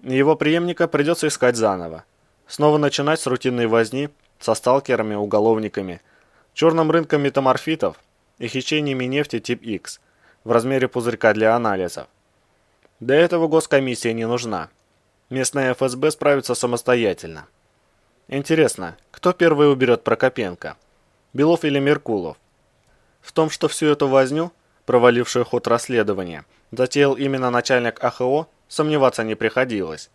Его преемника придется искать заново. Снова начинать с рутинной возни со сталкерами, уголовниками, черным рынком метаморфитов и хищениями нефти тип X в размере пузырька для анализов. Для этого госкомиссия не нужна. Местная ФСБ справится самостоятельно. Интересно, кто первый уберет Прокопенко? Белов или Меркулов? В том, что всю эту возню, провалившую ход расследования, затеял именно начальник АХО, сомневаться не приходилось.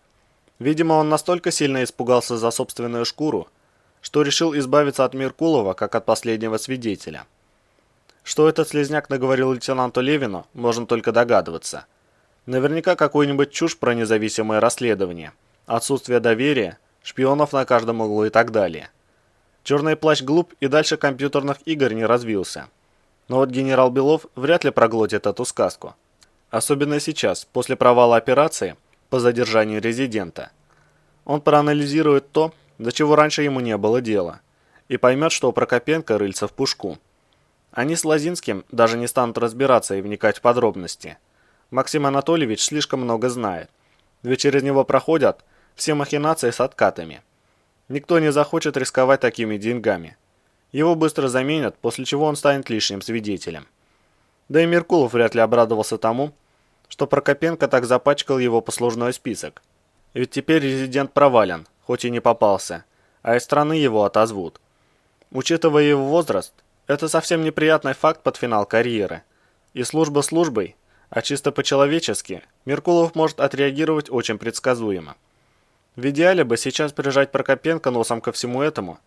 Видимо, он настолько сильно испугался за собственную шкуру, что решил избавиться от Меркулова, как от последнего свидетеля. Что этот слизняк наговорил лейтенанту Левину, можно только догадываться. Наверняка какую-нибудь чушь про независимое расследование, отсутствие доверия, шпионов на каждом углу и так далее. Черный плащ глуп и дальше компьютерных игр не развился. Но вот генерал Белов вряд ли проглотит эту сказку. Особенно сейчас, после провала операции по задержанию резидента. Он проанализирует то, до чего раньше ему не было дела, и поймет, что у Прокопенко рыльца в пушку. Они с Лозинским даже не станут разбираться и вникать в подробности. Максим Анатольевич слишком много знает, ведь через него проходят все махинации с откатами. Никто не захочет рисковать такими деньгами. Его быстро заменят, после чего он станет лишним свидетелем. Да и Меркулов вряд ли обрадовался тому, что Прокопенко так запачкал его послужной список. Ведь теперь резидент провален, хоть и не попался, а из страны его отозвут. Учитывая его возраст, это совсем неприятный факт под финал карьеры. И служба службой, а чисто по-человечески, Меркулов может отреагировать очень предсказуемо. В идеале бы сейчас прижать Прокопенко носом ко всему этому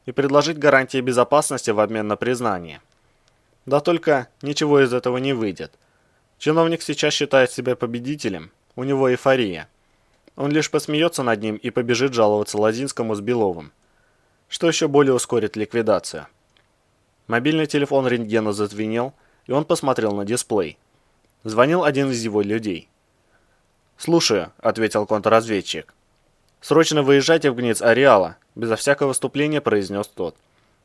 и предложить гарантии безопасности в обмен на признание. Да только ничего из этого не выйдет. Чиновник сейчас считает себя победителем, у него эйфория. Он лишь посмеется над ним и побежит жаловаться Лозинскому с Беловым, что еще более ускорит ликвидацию. Мобильный телефон рентгена зазвенел, и он посмотрел на дисплей. Звонил один из его людей. «Слушаю», — ответил контрразведчик. «Срочно выезжайте в границ ареала», — безо всякого вступления произнес тот.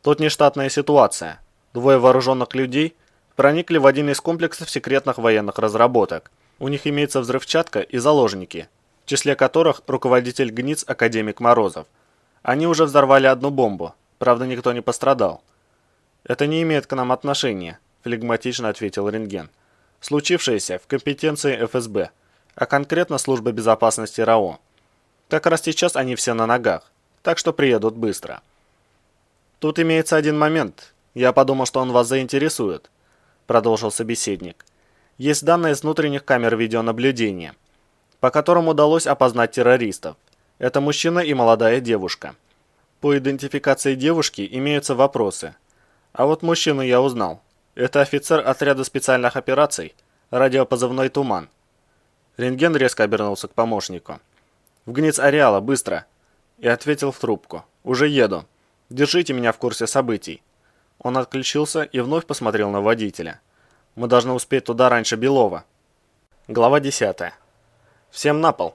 «Тут нештатная ситуация. Двое вооруженных людей проникли в один из комплексов секретных военных разработок. У них имеется взрывчатка и заложники, в числе которых руководитель ГНИЦ академик Морозов. Они уже взорвали одну бомбу, правда никто не пострадал». «Это не имеет к нам отношения», — флегматично ответил рентген. «Случившееся в компетенции ФСБ, а конкретно службы безопасности РАО. Как раз сейчас они все на ногах, так что приедут быстро». «Тут имеется один момент. Я подумал, что он вас заинтересует», — продолжил собеседник. «Есть данные из внутренних камер видеонаблюдения, по которым удалось опознать террористов. Это мужчина и молодая девушка. По идентификации девушки имеются вопросы. А вот мужчину я узнал. Это офицер отряда специальных операций, радиопозывной «Туман». Рентген резко обернулся к помощнику. «В границ ареала, быстро!» И ответил в трубку. «Уже еду. Держите меня в курсе событий». Он отключился и вновь посмотрел на водителя. «Мы должны успеть туда раньше Белова». Глава 10. «Всем на пол».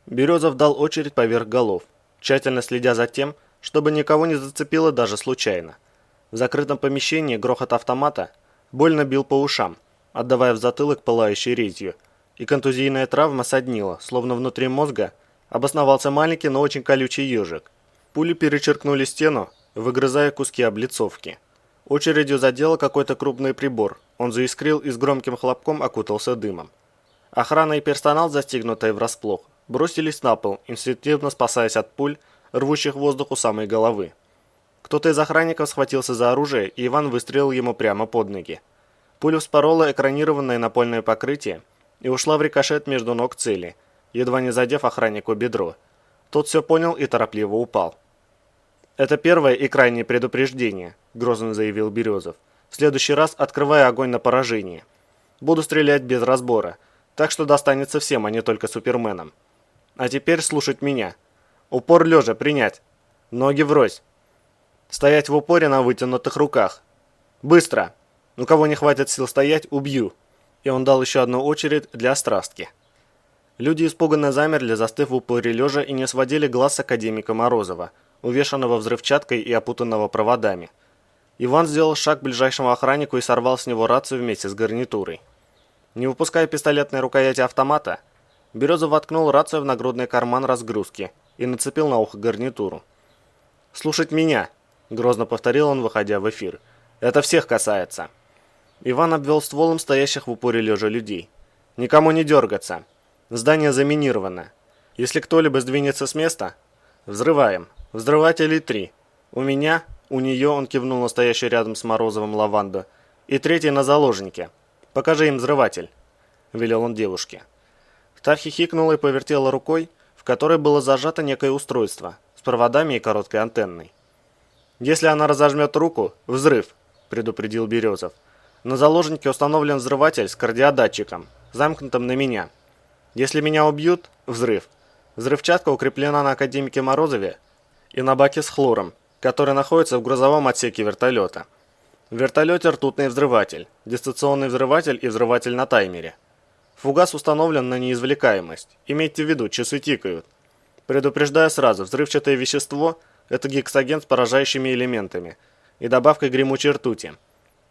Березов дал очередь поверх голов, тщательно следя за тем, чтобы никого не зацепило даже случайно. В закрытом помещении грохот автомата больно бил по ушам, отдавая в затылок пылающей резью, и контузийная травма соднила, словно внутри мозга обосновался маленький, но очень колючий ежик. Пули перечеркнули стену, выгрызая куски облицовки. Очередью задело какой-то крупный прибор, он заискрил и с громким хлопком окутался дымом. Охрана и персонал, застигнутые врасплох, бросились на пол, инстинктивно спасаясь от пуль, рвущих воздух у самой головы. Кто-то из охранников схватился за оружие, и Иван выстрелил ему прямо под ноги. Пуля вспорола экранированное напольное покрытие и ушла в рикошет между ног цели, едва не задев охраннику бедро. Тот все понял и торопливо упал. «Это первое и крайнее предупреждение», — грозно заявил Березов. «В следующий раз открывая огонь на поражение. Буду стрелять без разбора, так что достанется всем, а не только суперменам. А теперь слушать меня. Упор лежа принять. Ноги врозь. Стоять в упоре на вытянутых руках. Быстро! У кого не хватит сил стоять, убью!» И он дал еще одну очередь для острастки. Люди испуганно замерли, застыв в упоре лежа, и не сводили глаз с академика Морозова, увешанного взрывчаткой и опутанного проводами. Иван сделал шаг к ближайшему охраннику и сорвал с него рацию вместе с гарнитурой. Не выпуская пистолетной рукояти автомата, Березов воткнул рацию в нагрудный карман разгрузки и нацепил на ухо гарнитуру. «Слушать меня!» – грозно повторил он, выходя в эфир. «Это всех касается!» Иван обвел стволом стоящих в упоре лежа людей. «Никому не дергаться! Здание заминировано. Если кто-либо сдвинется с места, взрываем. Взрывателей 3. У меня, у нее, он кивнул на стоящую рядом с Морозовым лаванду, и 3 на заложнике. Покажи им взрыватель», – велел он девушке. Та хихикнула и повертела рукой, в которой было зажато некое устройство с проводами и короткой антенной. «Если она разожмет руку, взрыв», – предупредил Березов. «На заложнике установлен взрыватель с кардиодатчиком, замкнутым на меня. Если меня убьют, взрыв. Взрывчатка укреплена на академике Морозове и на баке с хлором, который находится в грузовом отсеке вертолета. В вертолете ртутный взрыватель, дистанционный взрыватель и взрыватель на таймере. Фугас установлен на неизвлекаемость. Имейте в виду, часы тикают. Предупреждаю сразу, взрывчатое вещество – это гексоген с поражающими элементами и добавкой гремучей ртути.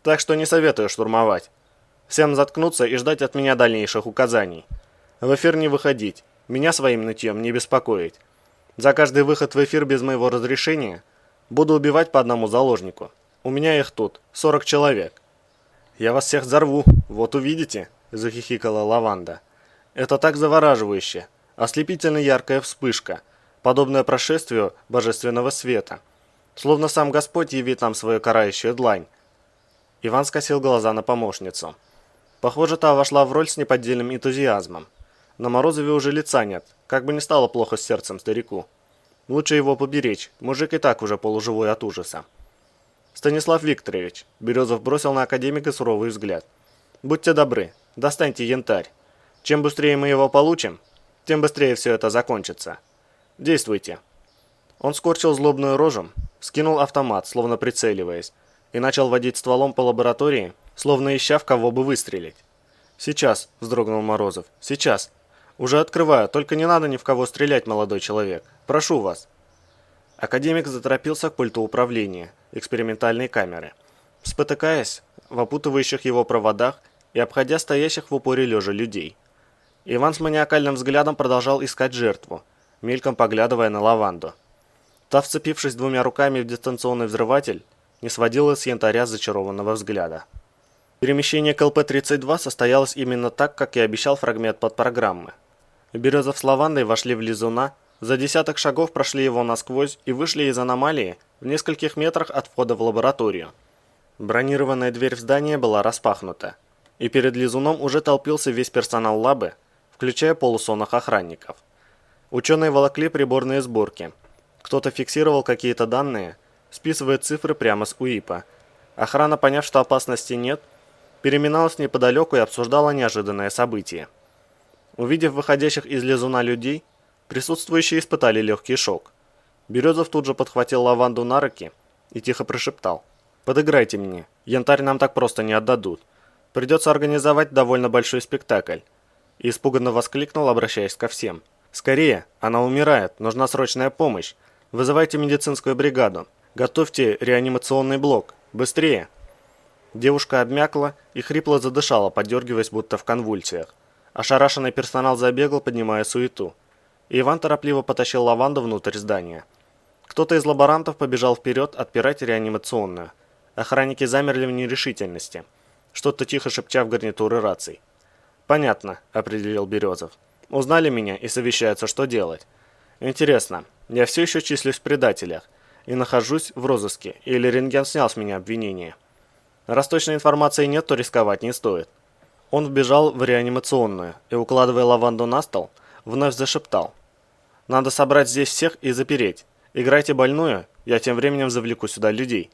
Так что не советую штурмовать. Всем заткнуться и ждать от меня дальнейших указаний. В эфир не выходить, меня своим нытьем не беспокоить. За каждый выход в эфир без моего разрешения буду убивать по одному заложнику. У меня их тут 40 человек. Я вас всех взорву, вот увидите», – захихикала Лаванда. «Это так завораживающе, ослепительно яркая вспышка, подобная прошествию божественного света. Словно сам Господь явит нам свою карающую длань». Иван скосил глаза на помощницу. Похоже, та вошла в роль с неподдельным энтузиазмом. На Морозове уже лица нет, как бы не стало плохо с сердцем старику. Лучше его поберечь, мужик и так уже полуживой от ужаса. «Станислав Викторович», – Березов бросил на академика суровый взгляд. «Будьте добры, достаньте янтарь. Чем быстрее мы его получим, тем быстрее все это закончится. Действуйте». Он скорчил злобную рожу, вскинул автомат, словно прицеливаясь, и начал водить стволом по лаборатории, словно ища в кого бы выстрелить. «Сейчас», – вздрогнул Морозов, – «сейчас. Уже открываю, только не надо ни в кого стрелять, молодой человек. Прошу вас». Академик заторопился к пульту управления экспериментальной камеры, спотыкаясь в опутывающих его проводах и обходя стоящих в упоре лежа людей. Иван с маниакальным взглядом продолжал искать жертву, мельком поглядывая на Лаванду. Та, вцепившись 2 руками в дистанционный взрыватель, не сводила с янтаря зачарованного взгляда. Перемещение к ЛП-32 состоялось именно так, как и обещал фрагмент подпрограммы. Березов с Лавандой вошли в лизуна, за десяток шагов прошли его насквозь и вышли из аномалии в нескольких метрах от входа в лабораторию. Бронированная дверь в здание была распахнута, и перед лизуном уже толпился весь персонал лабы, включая полусонных охранников. Ученые волокли приборные сборки. Кто-то фиксировал какие-то данные, списывая цифры прямо с УИПа. Охрана, поняв, что опасности нет, переминалась неподалеку и обсуждала неожиданное событие. Увидев выходящих из лизуна людей, присутствующие испытали легкий шок. Березов тут же подхватил Лаванду на руки и тихо прошептал: «Подыграйте мне, янтарь нам так просто не отдадут. Придется организовать довольно большой спектакль». И испуганно воскликнул, обращаясь ко всем: «Скорее, она умирает, нужна срочная помощь. Вызывайте медицинскую бригаду. Готовьте реанимационный блок. Быстрее!» Девушка обмякла и хрипло задышала, подергиваясь будто в конвульсиях. Ошарашенный персонал забегал, поднимая суету. И Иван торопливо потащил Лаванду внутрь здания. Кто-то из лаборантов побежал вперед отпирать реанимационную. Охранники замерли в нерешительности, что-то тихо шепча в гарнитуры раций. «Понятно», — определил Березов. «Узнали меня и совещаются, что делать. Интересно, я все еще числюсь в предателях и нахожусь в розыске, или рентген снял с меня обвинение? Раз точной информации нет, то рисковать не стоит». Он вбежал в реанимационную и, укладывая Лаванду на стол, вновь зашептал: «Надо собрать здесь всех и запереть. Играйте больную, я тем временем завлеку сюда людей».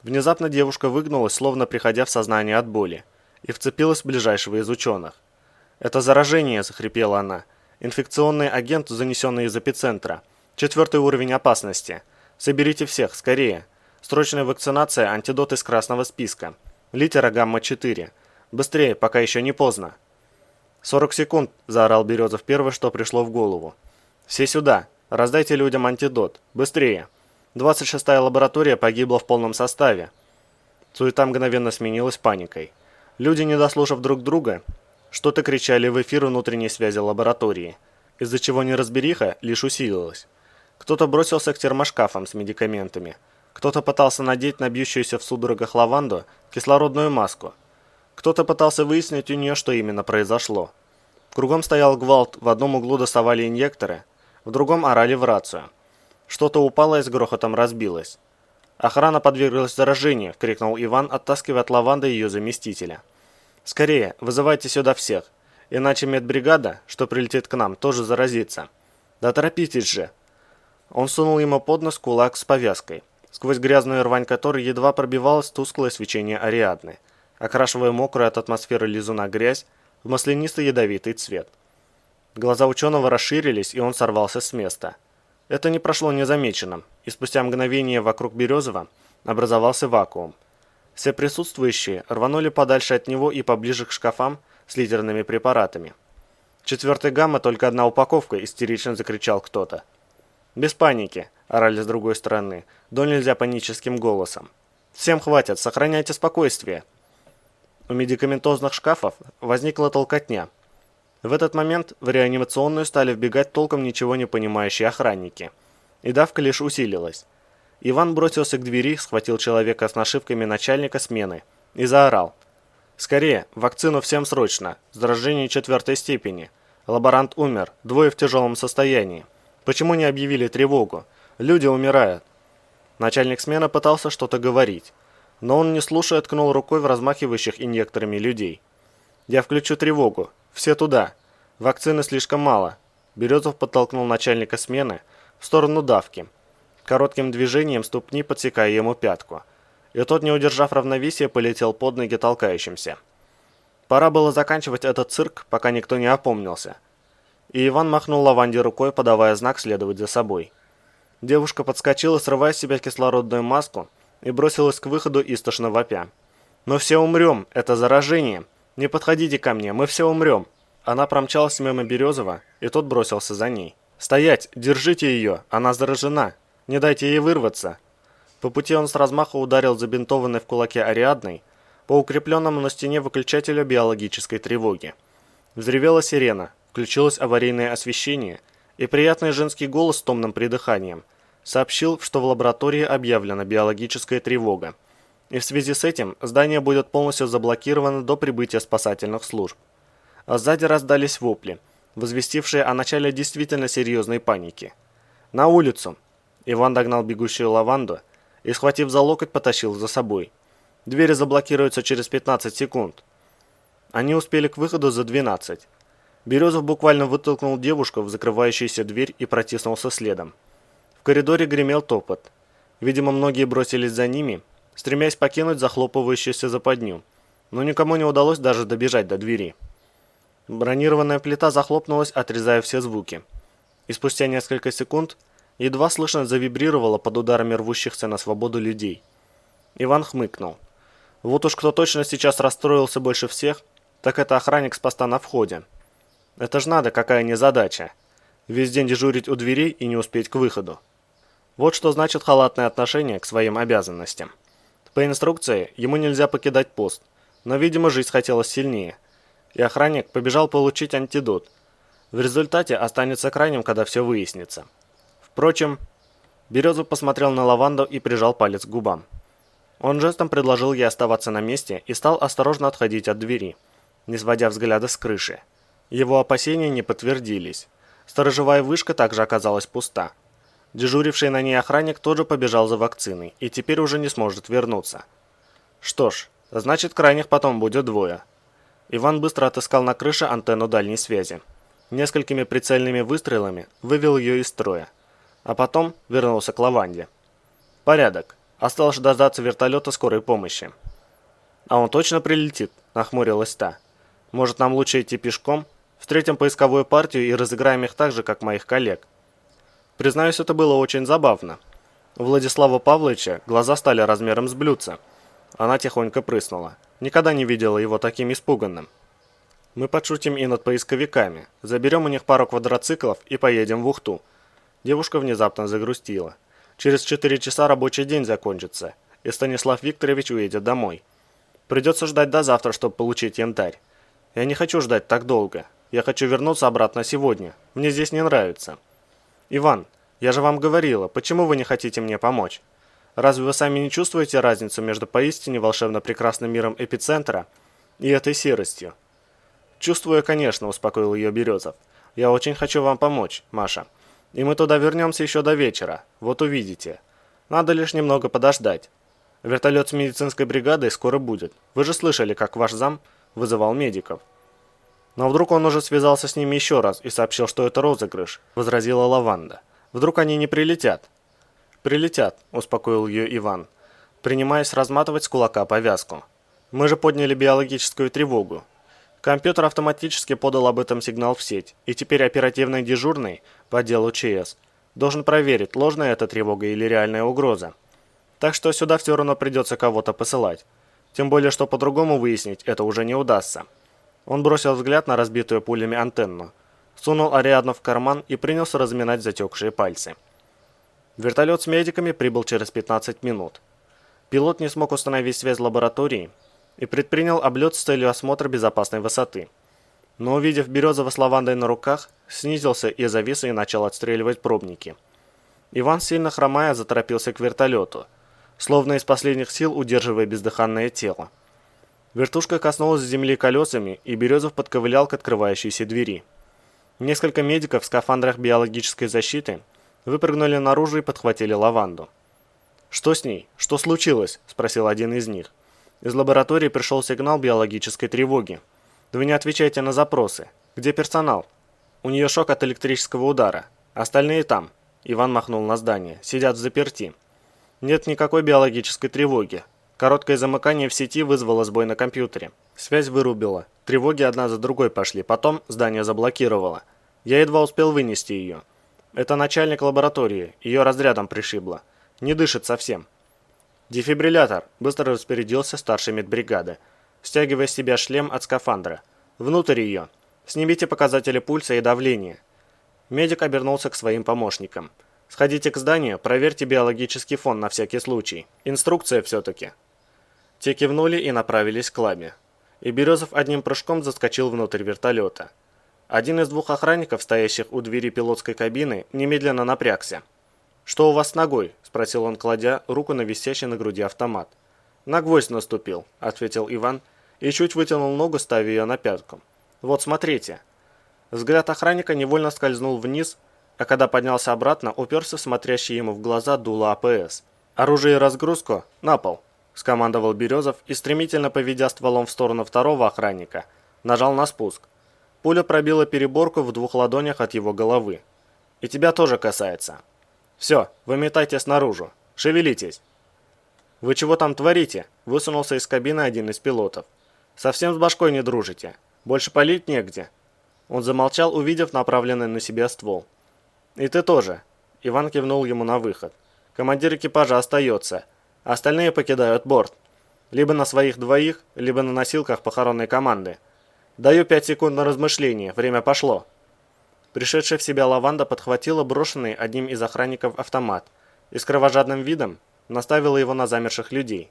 Внезапно девушка выгнулась, словно приходя в сознание от боли, и вцепилась в ближайшего из ученых. «Это заражение», — захрипела она. «Инфекционный агент, занесенный из эпицентра. 4-й уровень опасности. Соберите всех, скорее. Срочная вакцинация, антидот из красного списка. Литера гамма-4. Быстрее, пока еще не поздно». 40 секунд», – заорал Березов первое, что пришло в голову. «Все сюда. Раздайте людям антидот. Быстрее. 26-я лаборатория погибла в полном составе. Суета мгновенно сменилась паникой. Люди, не дослушав друг друга, что-то кричали в эфир внутренней связи лаборатории, из-за чего неразбериха лишь усилилась. Кто-то бросился к термошкафам с медикаментами, кто-то пытался надеть на бьющуюся в судорогах лаванду кислородную маску, кто-то пытался выяснить у нее, что именно произошло. Кругом стоял гвалт, в одном углу доставали инъекторы, в другом орали в рацию. Что-то упало и с грохотом разбилось. «Охрана подверглась заражению!» – крикнул Иван, оттаскивая от лаванды ее заместителя. «Скорее, вызывайте сюда всех, иначе медбригада, что прилетит к нам, тоже заразится. Да торопитесь же!» Он сунул ему под нос кулак с повязкой, сквозь грязную рвань которой едва пробивалось тусклое свечение Ариадны, окрашивая мокрую от атмосферы лизуна грязь в маслянистый ядовитый цвет. Глаза ученого расширились, и он сорвался с места. Это не прошло незамеченным, и спустя мгновение вокруг Березова образовался вакуум. Все присутствующие рванули подальше от него и поближе к шкафам с литерными препаратами. «Четвертый гамма, только одна упаковка!» – истерично закричал кто-то. «Без паники!» – орали с другой стороны, до нельзя паническим голосом. «Всем хватит, сохраняйте спокойствие!» У медикаментозных шкафов возникла толкотня. В этот момент в реанимационную стали вбегать толком ничего не понимающие охранники. И давка лишь усилилась. Иван бросился к двери, схватил человека с нашивками начальника смены и заорал. «Скорее, вакцину всем срочно! Заражение 4-й степени! Лаборант умер, 2 в тяжелом состоянии! Почему не объявили тревогу? Люди умирают!» Начальник смены пытался что-то говорить, но он, не слушая, ткнул рукой в размахивающих инъекторами людей. «Я включу тревогу! Все туда! Вакцины слишком мало!» Березов подтолкнул начальника смены в сторону давки, коротким движением ступни подсекая ему пятку. И тот, не удержав равновесия, полетел под ноги толкающимся. Пора было заканчивать этот цирк, пока никто не опомнился. И Иван махнул Лаванде рукой, подавая знак следовать за собой. Девушка подскочила, срывая с себя кислородную маску, и бросилась к выходу, истошно вопя. «Мы все умрем! Это заражение! Не подходите ко мне! Мы все умрем!» Она промчалась мимо Березова, и тот бросился за ней. «Стоять! Держите ее! Она заражена! Не дайте ей вырваться!» По пути он с размаха ударил забинтованной в кулаке Ариадной по укрепленному на стене выключателю биологической тревоги. Взревела сирена, включилось аварийное освещение, и приятный женский голос с томным придыханием сообщил, что в лаборатории объявлена биологическая тревога, и в связи с этим здание будет полностью заблокировано до прибытия спасательных служб. А сзади раздались вопли, возвестившие о начале действительно серьезной паники. «На улицу!» Иван догнал бегущую Лаванду и, схватив за локоть, потащил за собой. «Двери заблокируются через 15 секунд». Они успели к выходу за 12. Березов буквально вытолкнул девушку в закрывающуюся дверь и протиснулся следом. В коридоре гремел топот. Видимо, многие бросились за ними, стремясь покинуть захлопывающуюся западню, но никому не удалось даже добежать до двери. Бронированная плита захлопнулась, отрезая все звуки. И спустя несколько секунд едва слышно завибрировала под ударами рвущихся на свободу людей. Иван хмыкнул. Вот уж кто точно сейчас расстроился больше всех, так это охранник с поста на входе. Это ж надо, какая незадача. Весь день дежурить у дверей и не успеть к выходу. Вот что значит халатное отношение к своим обязанностям. По инструкции ему нельзя покидать пост, но, видимо, жизнь хотелось сильнее, и охранник побежал получить антидот. В результате останется крайним, когда все выяснится. Впрочем, Березов посмотрел на Лаванду и прижал палец к губам. Он жестом предложил ей оставаться на месте и стал осторожно отходить от двери, не сводя взгляда с крыши. Его опасения не подтвердились. Сторожевая вышка также оказалась пуста. Дежуривший на ней охранник тоже побежал за вакциной и теперь уже не сможет вернуться. Что ж, значит, крайних потом будет 2. Иван быстро отыскал на крыше антенну дальней связи. Несколькими прицельными выстрелами вывел ее из строя. А потом вернулся к Лаванде. «Порядок. Осталось дождаться вертолета скорой помощи». «А он точно прилетит?» – нахмурилась та. «Может, нам лучше идти пешком? Встретим поисковую партию и разыграем их так же, как моих коллег». Признаюсь, это было очень забавно. У Владислава Павловича глаза стали размером с блюдца. Она тихонько прыснула. Никогда не видела его таким испуганным. «Мы подшутим и над поисковиками. Заберем у них пару квадроциклов и поедем в Ухту». Девушка внезапно загрустила. «Через 4 часа рабочий день закончится, и Станислав Викторович уедет домой. Придется ждать до завтра, чтобы получить янтарь. Я не хочу ждать так долго. Я хочу вернуться обратно сегодня. Мне здесь не нравится. Иван, я же вам говорила, почему вы не хотите мне помочь? Разве вы сами не чувствуете разницу между поистине волшебно прекрасным миром эпицентра и этой серостью? Чувствую, конечно, успокоил ее Березов. Я очень хочу вам помочь, Маша. И мы туда вернемся еще до вечера. Вот увидите. Надо лишь немного подождать. Вертолет с медицинской бригадой скоро будет. Вы же слышали, как ваш зам вызывал медиков. Но вдруг он уже связался с ними еще раз и сообщил, что это розыгрыш, возразила Лаванда. Вдруг они не прилетят? Прилетят, успокоил ее Иван, принимаясь разматывать с кулака повязку. Мы же подняли биологическую тревогу. Компьютер автоматически подал об этом сигнал в сеть, и теперь оперативный дежурный по делу ЧС должен проверить, ложная это тревога или реальная угроза. Так что сюда все равно придется кого-то посылать. Тем более, что по-другому выяснить это уже не удастся. Он бросил взгляд на разбитую пулями антенну, сунул Ариадну в карман и принялся разминать затекшие пальцы. Вертолет с медиками прибыл через 15 минут. Пилот не смог установить связь с лабораторией и предпринял облет с целью осмотра безопасной высоты. Но, увидев Березова с Лавандой на руках, снизился и завис и начал отстреливать пробники. Иван, сильно хромая, заторопился к вертолету, словно из последних сил удерживая бездыханное тело. Вертушка коснулась земли колесами, и Березов подковылял к открывающейся двери. Несколько медиков в скафандрах биологической защиты выпрыгнули наружу и подхватили Лаванду. «Что с ней? Что случилось?» – спросил один из них. Из лаборатории пришел сигнал биологической тревоги. «Вы не отвечаете на запросы. Где персонал?» «У нее шок от электрического удара. Остальные там». Иван махнул на здание. «Сидят взаперти». «Нет никакой биологической тревоги. Короткое замыкание в сети вызвало сбой на компьютере. Связь вырубила. Тревоги одна за другой пошли. Потом здание заблокировало. Я едва успел вынести ее. Это начальник лаборатории. Ее разрядом пришибло. Не дышит совсем». «Дефибриллятор», – быстро распорядился старший медбригады, стягивая с себя шлем от скафандра. «Внутрь ее. Снимите показатели пульса и давления». Медик обернулся к своим помощникам. «Сходите к зданию, проверьте биологический фон на всякий случай. Инструкция все-таки». Те кивнули и направились к лабе. И Березов одним прыжком заскочил внутрь вертолета. Один из двух охранников, стоящих у двери пилотской кабины, немедленно напрягся. «Что у вас с ногой?» – спросил он, кладя руку на висящий на груди автомат. «На гвоздь наступил», – ответил Иван и чуть вытянул ногу, ставя ее на пятку. «Вот смотрите». Взгляд охранника невольно скользнул вниз, а когда поднялся обратно, уперся в смотрящий ему в глаза дуло АПС. «Оружие и разгрузку на пол», – скомандовал Березов и, стремительно поведя стволом в сторону второго охранника, нажал на спуск. Пуля пробила переборку в 2 ладонях от его головы. «И тебя тоже касается». «Все, выметайтесь наружу. Шевелитесь». «Вы чего там творите?» – высунулся из кабины один из пилотов. «Совсем с башкой не дружите. Больше палить негде». Он замолчал, увидев направленный на себя ствол. «И ты тоже». Иван кивнул ему на выход. «Командир экипажа остается. Остальные покидают борт. Либо на своих двоих, либо на носилках похоронной команды. Даю 5 секунд на размышление. Время пошло». Пришедшая в себя Лаванда подхватила брошенный одним из охранников автомат и с кровожадным видом наставила его на замерших людей.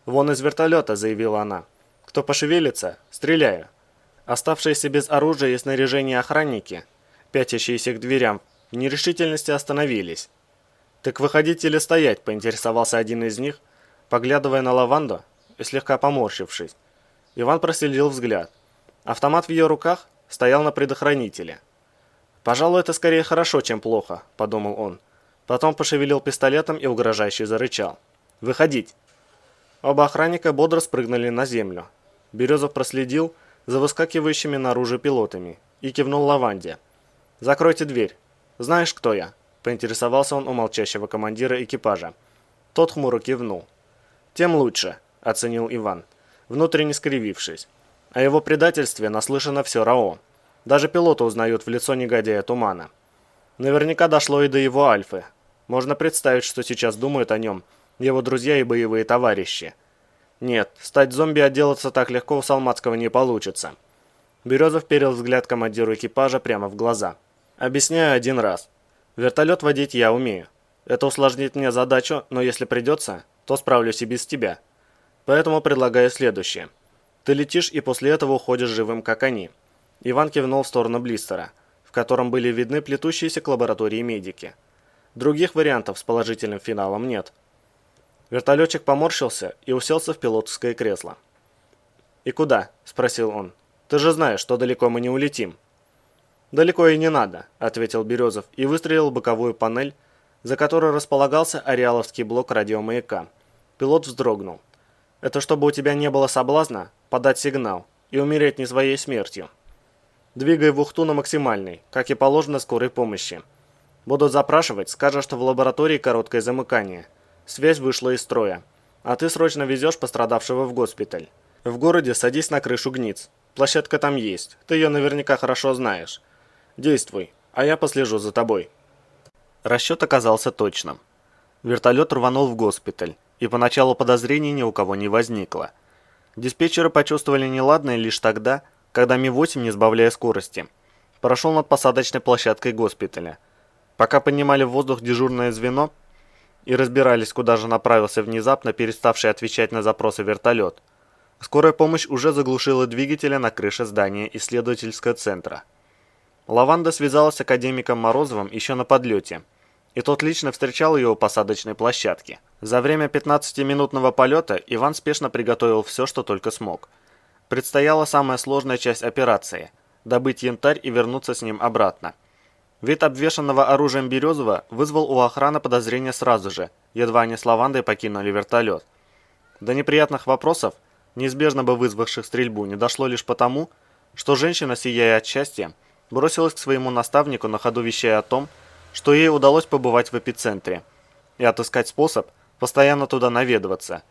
«Вон из вертолета», — заявила она. «Кто пошевелится, стреляю». Оставшиеся без оружия и снаряжения охранники, пятящиеся к дверям, в нерешительности остановились. «Так выходить или стоять?» — поинтересовался один из них, поглядывая на Лаванду и слегка поморщившись. Иван проследил взгляд. Автомат в ее руках стоял на предохранителе. «Пожалуй, это скорее хорошо, чем плохо», – подумал он. Потом пошевелил пистолетом и угрожающе зарычал. «Выходить!» Оба охранника бодро спрыгнули на землю. Березов проследил за выскакивающими наружу пилотами и кивнул Лаванде. «Закройте дверь. Знаешь, кто я?» – поинтересовался он у молчащего командира экипажа. Тот хмуро кивнул. «Тем лучше», – оценил Иван, внутренне скривившись. О его предательстве наслышано все РАО. Даже пилоты узнают в лицо негодяя Тумана. Наверняка дошло и до его Альфы. Можно представить, что сейчас думают о нем его друзья и боевые товарищи. Нет, стать зомби и отделаться так легко у Салмацкого не получится. Березов перел взгляд командиру экипажа прямо в глаза. «Объясняю один раз. Вертолет водить я умею. Это усложнит мне задачу, но если придется, то справлюсь и без тебя. Поэтому предлагаю следующее. Ты летишь и после этого уходишь живым, как они». Иван кивнул в сторону блистера, в котором были видны плетущиеся к лаборатории медики. Других вариантов с положительным финалом нет. Вертолетчик поморщился и уселся в пилотское кресло. «И куда?» – спросил он. «Ты же знаешь, что далеко мы не улетим». «Далеко и не надо», – ответил Березов и выстрелил в боковую панель, за которой располагался ареаловский блок радиомаяка. Пилот вздрогнул. «Это чтобы у тебя не было соблазна подать сигнал и умереть не своей смертью. Двигай вухту на максимальной, как и положено скорой помощи. Будут запрашивать, скажешь, что в лаборатории короткое замыкание. Связь вышла из строя. А ты срочно везешь пострадавшего в госпиталь. В городе садись на крышу Гниц. Площадка там есть, ты ее наверняка хорошо знаешь. Действуй, а я послежу за тобой». Расчет оказался точным. Вертолет рванул в госпиталь, и поначалу подозрений ни у кого не возникло. Диспетчеры почувствовали неладное лишь тогда, когда Ми-8, не сбавляя скорости, прошел над посадочной площадкой госпиталя. Пока поднимали в воздух дежурное звено и разбирались, куда же направился внезапно переставший отвечать на запросы вертолет, скорая помощь уже заглушила двигателя на крыше здания исследовательского центра. Лаванда связалась с академиком Морозовым еще на подлете, и тот лично встречал ее у посадочной площадки. За время 15-минутного полета Иван спешно приготовил все, что только смог. Предстояла самая сложная часть операции – добыть янтарь и вернуться с ним обратно. Вид обвешанного оружием Березова вызвал у охраны подозрения сразу же, едва они с Лавандой покинули вертолет. До неприятных вопросов, неизбежно бы вызвавших стрельбу, не дошло лишь потому, что женщина, сияя от счастья, бросилась к своему наставнику, на ходу вещая о том, что ей удалось побывать в эпицентре и отыскать способ постоянно туда наведываться.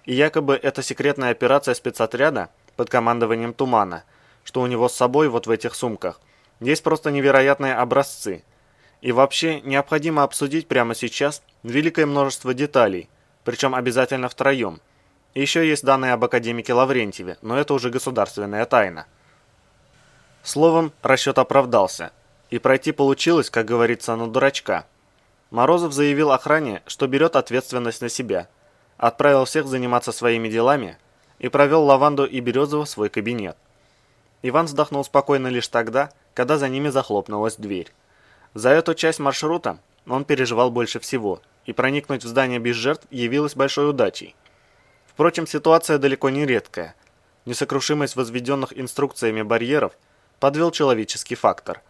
И якобы это секретная операция спецотряда под командованием Тумана, что у него с собой вот в этих сумках есть просто невероятные образцы. И вообще необходимо обсудить прямо сейчас великое множество деталей, причем обязательно втроем. И еще есть данные об академике Лаврентьеве, но это уже государственная тайна. Словом, расчет оправдался, и пройти получилось, как говорится, на дурачка. Морозов заявил охране, что берет ответственность на себя, отправил всех заниматься своими делами и провел Лаванду и Березову в свой кабинет. Иван вздохнул спокойно лишь тогда, когда за ними захлопнулась дверь. За эту часть маршрута он переживал больше всего, и проникнуть в здание без жертв явилось большой удачей. Впрочем, ситуация далеко не редкая. Несокрушимость возведенных инструкциями барьеров подвел человеческий фактор.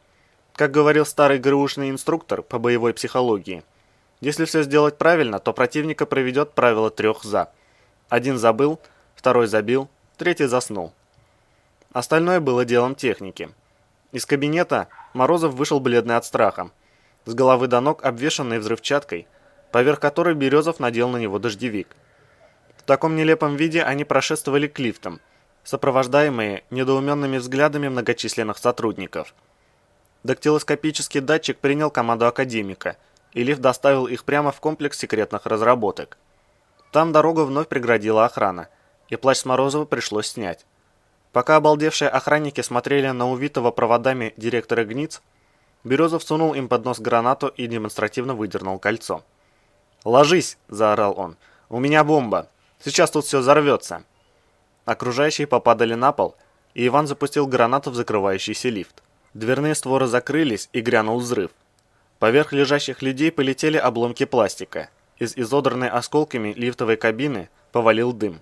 Как говорил старый ГРУшный инструктор по боевой психологии, если все сделать правильно, то противника проведет правило 3 «за». Один забыл, второй забил, третий заснул. Остальное было делом техники. Из кабинета Морозов вышел бледный от страха, с головы до ног обвешанный взрывчаткой, поверх которой Березов надел на него дождевик. В таком нелепом виде они прошествовали к лифтам, сопровождаемые недоуменными взглядами многочисленных сотрудников. Дактилоскопический датчик принял команду академика, и лифт доставил их прямо в комплекс секретных разработок. Там дорогу вновь преградила охрана, и плащ с Морозова пришлось снять. Пока обалдевшие охранники смотрели на увитого проводами директора Гниц, Березов сунул им под нос гранату и демонстративно выдернул кольцо. «Ложись!» – заорал он. «У меня бомба! Сейчас тут все взорвется!» Окружающие попадали на пол, и Иван запустил гранату в закрывающийся лифт. Дверные створы закрылись, и грянул взрыв. Поверх лежащих людей полетели обломки пластика. Из изодранной осколками лифтовой кабины повалил дым.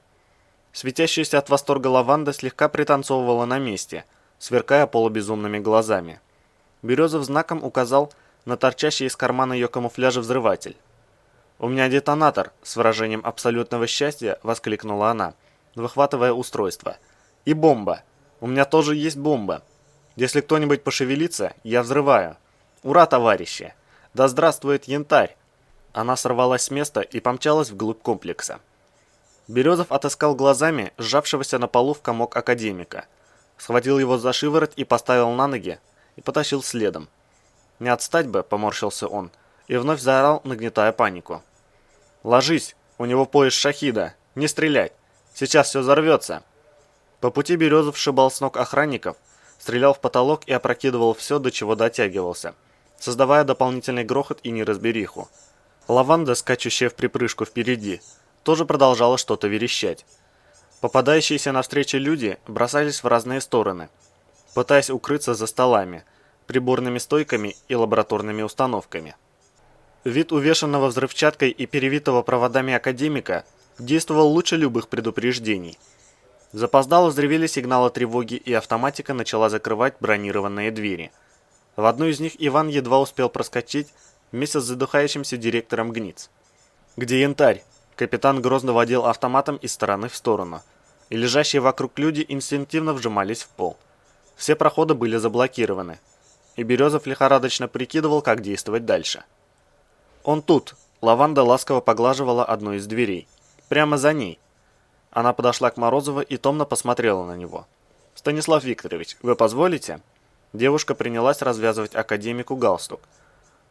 Светящаяся от восторга Лаванда слегка пританцовывала на месте, сверкая полубезумными глазами. Березов знаком указал на торчащий из кармана ее камуфляжа взрыватель. «У меня детонатор!» – с выражением абсолютного счастья воскликнула она, выхватывая устройство. «И бомба! У меня тоже есть бомба! Если кто-нибудь пошевелится, я взрываю! Ура, товарищи! Да здравствует янтарь!» Она сорвалась с места и помчалась вглубь комплекса. Березов отыскал глазами сжавшегося на полу в комок академика, схватил его за шиворот и поставил на ноги, и потащил следом. «Не отстать бы», — поморщился он, и вновь заорал, нагнетая панику. «Ложись! У него пояс шахида! Не стрелять! Сейчас все взорвется!» По пути Березов сшибал с ног охранников, стрелял в потолок и опрокидывал все, до чего дотягивался, создавая дополнительный грохот и неразбериху. Лаванда, скачущая в припрыжку впереди, тоже продолжала что-то верещать. Попадающиеся навстречу люди бросались в разные стороны, пытаясь укрыться за столами, приборными стойками и лабораторными установками. Вид увешанного взрывчаткой и перевитого проводами академика действовал лучше любых предупреждений. Запоздало взревели сигналы тревоги, и автоматика начала закрывать бронированные двери. В одну из них Иван едва успел проскочить вместе с задыхающимся директором ГНИЦ. «Где янтарь?» Капитан грозно водил автоматом из стороны в сторону, и лежащие вокруг люди инстинктивно вжимались в пол. Все проходы были заблокированы, и Березов лихорадочно прикидывал, как действовать дальше. «Он тут!» Лаванда ласково поглаживала одну из дверей. «Прямо за ней!» Она подошла к Морозову и томно посмотрела на него. «Станислав Викторович, вы позволите?» Девушка принялась развязывать академику галстук.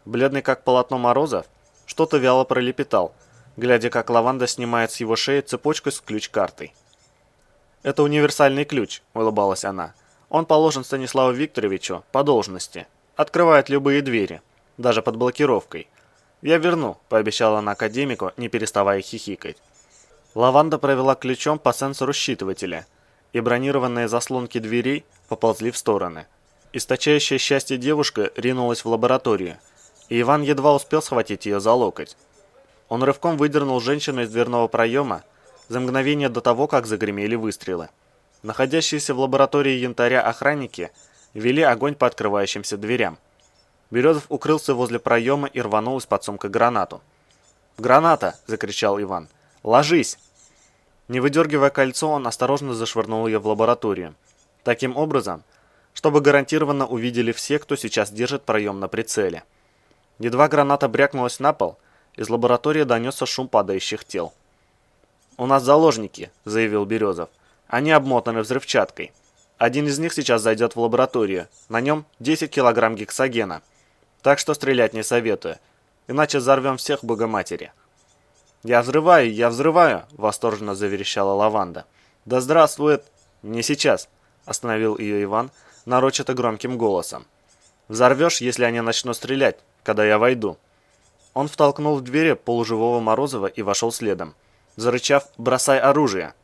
Бледный как полотно Морозов что-то вяло пролепетал, глядя, как Лаванда снимает с его шеи цепочку с ключ-картой. «Это универсальный ключ», — улыбалась она. «Он положен Станиславу Викторовичу по должности. Открывает любые двери, даже под блокировкой. Я верну», — пообещала она академику, не переставая хихикать. Лаванда провела ключом по сенсору считывателя, и бронированные заслонки дверей поползли в стороны. Источающая счастье девушка ринулась в лабораторию, и Иван едва успел схватить ее за локоть. Он рывком выдернул женщину из дверного проема за мгновение до того, как загремели выстрелы. Находящиеся в лаборатории янтаря охранники вели огонь по открывающимся дверям. Березов укрылся возле проема и рванул из-под сумка гранату. «Граната!» – закричал Иван. «Ложись!» Не выдергивая кольцо, он осторожно зашвырнул ее в лабораторию. Таким образом, чтобы гарантированно увидели все, кто сейчас держит проем на прицеле. Едва граната брякнулась на пол, из лаборатории донесся шум падающих тел. «У нас заложники», — заявил Березов. «Они обмотаны взрывчаткой. Один из них сейчас зайдет в лабораторию. На нем 10 килограмм гексогена. Так что стрелять не советую, иначе взорвем всех в Богоматери». «Я взрываю!» — восторженно заверещала Лаванда. «Да здравствует!» «Не сейчас!» — остановил ее Иван нарочито громким голосом. «Взорвешь, если они начнут стрелять, когда я войду». Он втолкнул в двери полуживого Морозова и вошел следом, зарычав «бросай оружие».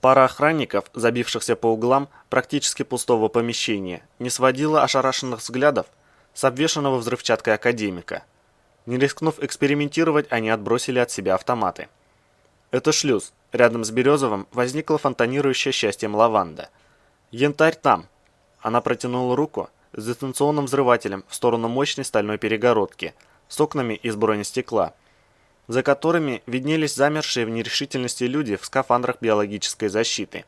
Пара охранников, забившихся по углам практически пустого помещения, не сводила ошарашенных взглядов с обвешанного взрывчаткой академика. Не рискнув экспериментировать, они отбросили от себя автоматы. Это шлюз. Рядом с Березовым возникла фонтанирующая счастьем Лаванда. «Янтарь там!» Она протянула руку с дистанционным взрывателем в сторону мощной стальной перегородки с окнами из бронестекла, за которыми виднелись замершие в нерешительности люди в скафандрах биологической защиты.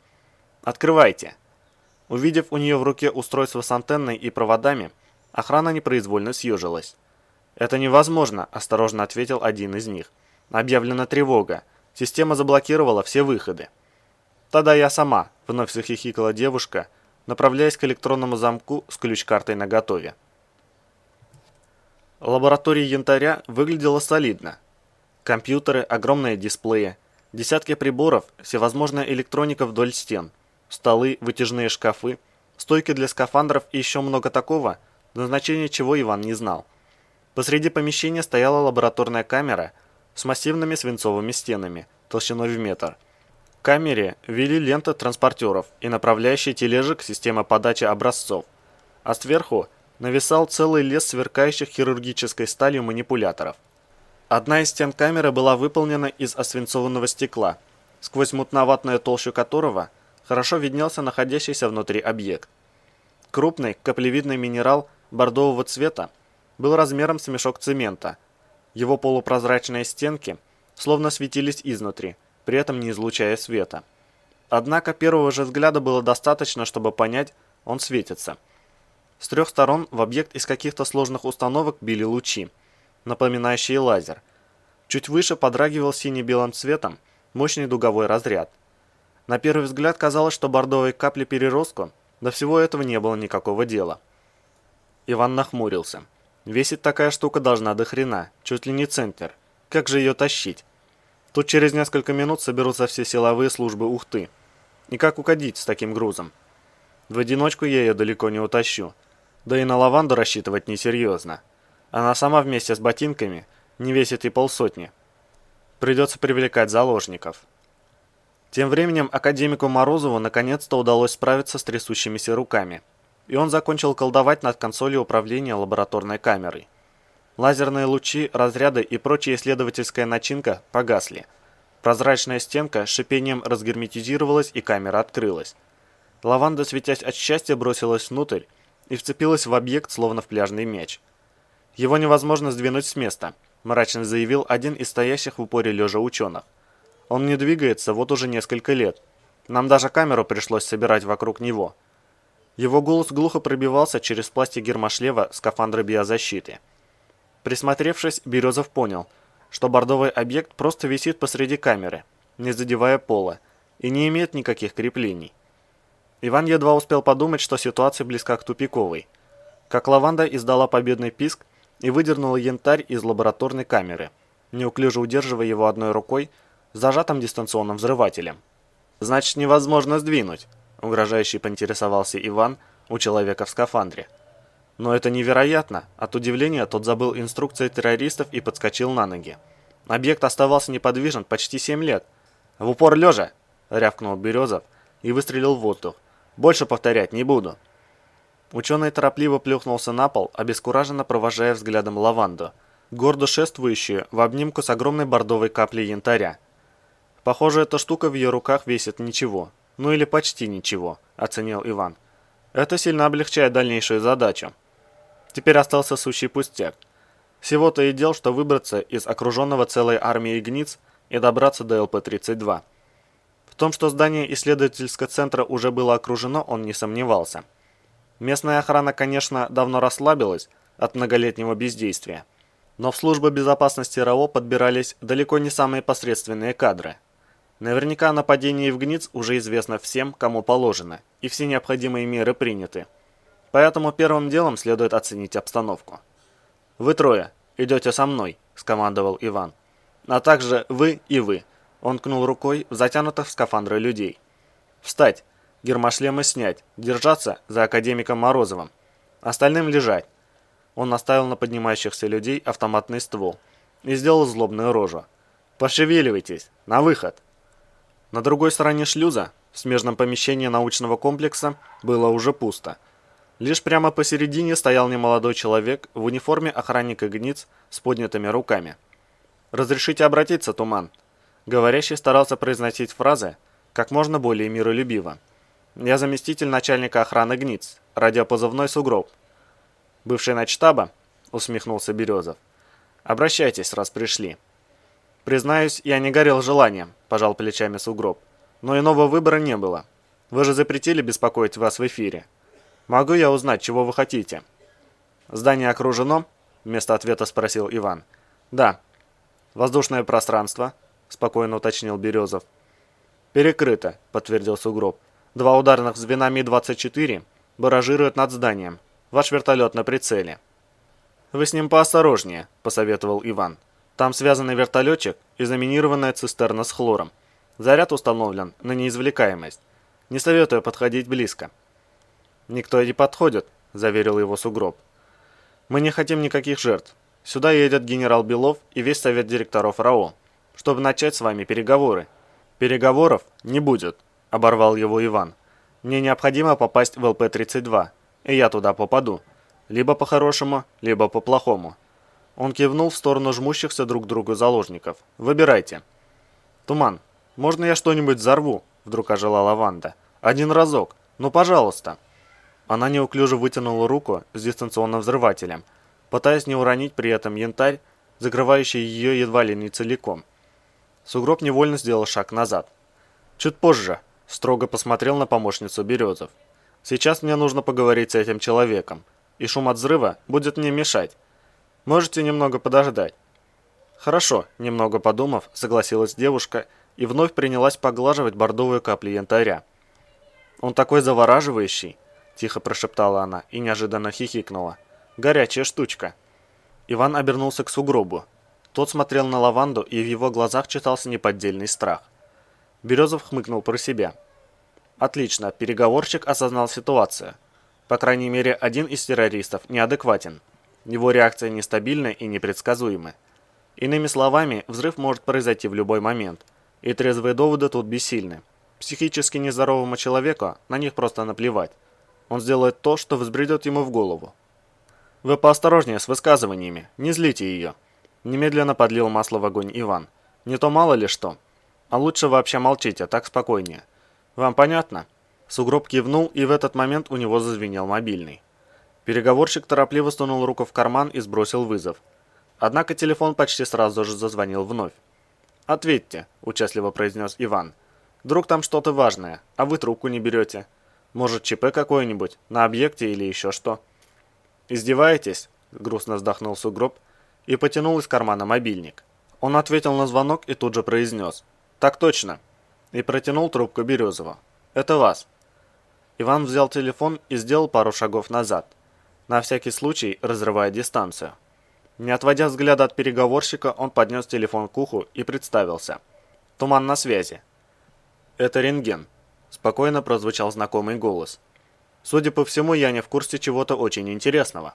«Открывайте!» Увидев у нее в руке устройство с антенной и проводами, охрана непроизвольно съежилась. «Это невозможно», – осторожно ответил один из них. «Объявлена тревога. Система заблокировала все выходы». «Тогда я сама», – вновь захихикала девушка, направляясь к электронному замку с ключ-картой наготове. Лаборатория янтаря выглядела солидно. Компьютеры, огромные дисплеи, десятки приборов, всевозможная электроника вдоль стен, столы, вытяжные шкафы, стойки для скафандров и еще много такого, назначение чего Иван не знал. Посреди помещения стояла лабораторная камера с массивными свинцовыми стенами, толщиной в метр. К камере вели ленты транспортеров и направляющий тележек системы подачи образцов, а сверху нависал целый лес сверкающих хирургической сталью манипуляторов. Одна из стен камеры была выполнена из освинцованного стекла, сквозь мутноватную толщу которого хорошо виднелся находящийся внутри объект. Крупный каплевидный минерал бордового цвета был размером с мешок цемента. Его полупрозрачные стенки словно светились изнутри, при этом не излучая света. Однако первого же взгляда было достаточно, чтобы понять, он светится. С трех сторон в объект из каких-то сложных установок били лучи, напоминающие лазер. Чуть выше подрагивал сине-белым цветом мощный дуговой разряд. На первый взгляд казалось, что бордовой капли переростку до всего этого не было никакого дела. Иван нахмурился. Весить такая штука должна до хрена, чуть ли не центнер. Как же ее тащить? Тут через несколько минут соберутся все силовые службы Ухты. И как уходить с таким грузом? В одиночку я ее далеко не утащу. Да и на Лаванду рассчитывать несерьезно. Она сама вместе с ботинками не весит и полсотни. Придется привлекать заложников. Тем временем академику Морозову наконец-то удалось справиться с трясущимися руками, и он закончил колдовать над консолью управления лабораторной камерой. Лазерные лучи, разряды и прочая исследовательская начинка погасли. Прозрачная стенка с шипением разгерметизировалась, и камера открылась. Лаванда, светясь от счастья, бросилась внутрь и вцепилась в объект, словно в пляжный мяч. «Его невозможно сдвинуть с места», – мрачно заявил один из стоящих в упоре лежа ученых. «Он не двигается вот уже несколько лет. Нам даже камеру пришлось собирать вокруг него». Его голос глухо пробивался через пластик гермошлема скафандра биозащиты. Присмотревшись, Березов понял, что бордовый объект просто висит посреди камеры, не задевая пола, и не имеет никаких креплений. Иван едва успел подумать, что ситуация близка к тупиковой, как лаванда издала победный писк и выдернула янтарь из лабораторной камеры, неуклюже удерживая его одной рукой, зажатым дистанционным взрывателем. «Значит, невозможно сдвинуть», – угрожающе поинтересовался Иван у человека в скафандре. Но это невероятно. От удивления тот забыл инструкции террористов и подскочил на ноги. Объект оставался неподвижен почти 7 лет. «В упор лежа!» – рявкнул Березов и выстрелил в воздух. «Больше повторять не буду». Ученый торопливо плюхнулся на пол, обескураженно провожая взглядом лаванду, гордо шествующую в обнимку с огромной бордовой каплей янтаря. «Похоже, эта штука в ее руках весит ничего. Ну или почти ничего», – оценил Иван. «Это сильно облегчает дальнейшую задачу. Теперь остался сущий пустяк. Всего-то и дел, что выбраться из окруженного целой армией гниц и добраться до ЛП-32». В том, что здание исследовательского центра уже было окружено, он не сомневался. Местная охрана, конечно, давно расслабилась от многолетнего бездействия, но в службу безопасности РАО подбирались далеко не самые посредственные кадры. Наверняка о нападении в ГНИЦ уже известно всем, кому положено, и все необходимые меры приняты. Поэтому первым делом следует оценить обстановку. «Вы трое идете со мной», – скомандовал Иван. «А также вы и вы». Он ткнул рукой в затянутых в скафандры людей. «Встать! Гермошлемы снять! Держаться за академиком Морозовым! Остальным лежать!» Он наставил на поднимающихся людей автоматный ствол и сделал злобную рожу. «Пошевеливайтесь! На выход!» На другой стороне шлюза, в смежном помещении научного комплекса, было уже пусто. Лишь прямо посередине стоял немолодой человек в униформе охранника гниц с поднятыми руками. «Разрешите обратиться, Туман?» Говорящий старался произносить фразы как можно более миролюбиво. «Я заместитель начальника охраны гниц, радиопозывной «Сугроб». «Бывший начштаба?» – усмехнулся Березов. «Обращайтесь, раз пришли». «Признаюсь, я не горел желанием», – пожал плечами Сугроб. «Но иного выбора не было. Вы же запретили беспокоить вас в эфире. Могу я узнать, чего вы хотите?» «Здание окружено?» – вместо ответа спросил Иван. «Да». «Воздушное пространство?» – спокойно уточнил Березов. «Перекрыто», – подтвердил Сугроб. «Два ударных звена Ми-24 баражируют над зданием. Ваш вертолет на прицеле». «Вы с ним поосторожнее», – посоветовал Иван. «Там связанный вертолетчик и заминированная цистерна с хлором. Заряд установлен на неизвлекаемость. Не советую подходить близко». «Никто не подходит», – заверил его Сугроб. «Мы не хотим никаких жертв. Сюда едет генерал Белов и весь совет директоров РАО, чтобы начать с вами переговоры». «Переговоров не будет», – оборвал его Иван. «Мне необходимо попасть в ЛП-32, и я туда попаду. Либо по-хорошему, либо по-плохому». Он кивнул в сторону жмущихся друг к другу заложников. «Выбирайте». «Туман, можно я что-нибудь взорву?» – вдруг ожила Лаванда. «Один разок. Ну, пожалуйста». Она неуклюже вытянула руку с дистанционным взрывателем, пытаясь не уронить при этом янтарь, закрывающий ее едва ли не целиком. Сугроб невольно сделал шаг назад. «Чуть позже», – строго посмотрел на помощницу Березов. «Сейчас мне нужно поговорить с этим человеком, и шум от взрыва будет мне мешать. Можете немного подождать?» «Хорошо», – немного подумав, согласилась девушка и вновь принялась поглаживать бордовые капли янтаря. «Он такой завораживающий», – тихо прошептала она и неожиданно хихикнула. «Горячая штучка». Иван обернулся к Сугробу. Тот смотрел на Лаванду, и в его глазах читался неподдельный страх. Березов хмыкнул про себя. «Отлично, переговорщик осознал ситуацию. По крайней мере, один из террористов неадекватен. Его реакция нестабильна и непредсказуема. Иными словами, взрыв может произойти в любой момент, и трезвые доводы тут бессильны. Психически нездоровому человеку на них просто наплевать. Он сделает то, что взбредет ему в голову. Вы поосторожнее с высказываниями, не злите ее. Немедленно подлил масло в огонь Иван. Не то мало ли что. А лучше вообще молчите, так спокойнее. Вам понятно? Сугроб кивнул, и в этот момент у него зазвенел мобильный. Переговорщик торопливо сунул руку в карман и сбросил вызов. Однако телефон почти сразу же зазвонил вновь. «Ответьте», – участливо произнес Иван. «Вдруг там что-то важное, а вы трубку не берете. Может, ЧП какое-нибудь, на объекте или еще что?» «Издеваетесь?» – грустно вздохнул Сугроб и потянул из кармана мобильник. Он ответил на звонок и тут же произнес: «Так точно», и протянул трубку Березову. «Это вас». Иван взял телефон и сделал пару шагов назад, на всякий случай разрывая дистанцию. Не отводя взгляда от переговорщика, он поднес телефон к уху и представился. «Туман на связи». «Это рентген», – спокойно прозвучал знакомый голос. «Судя по всему, я не в курсе чего-то очень интересного».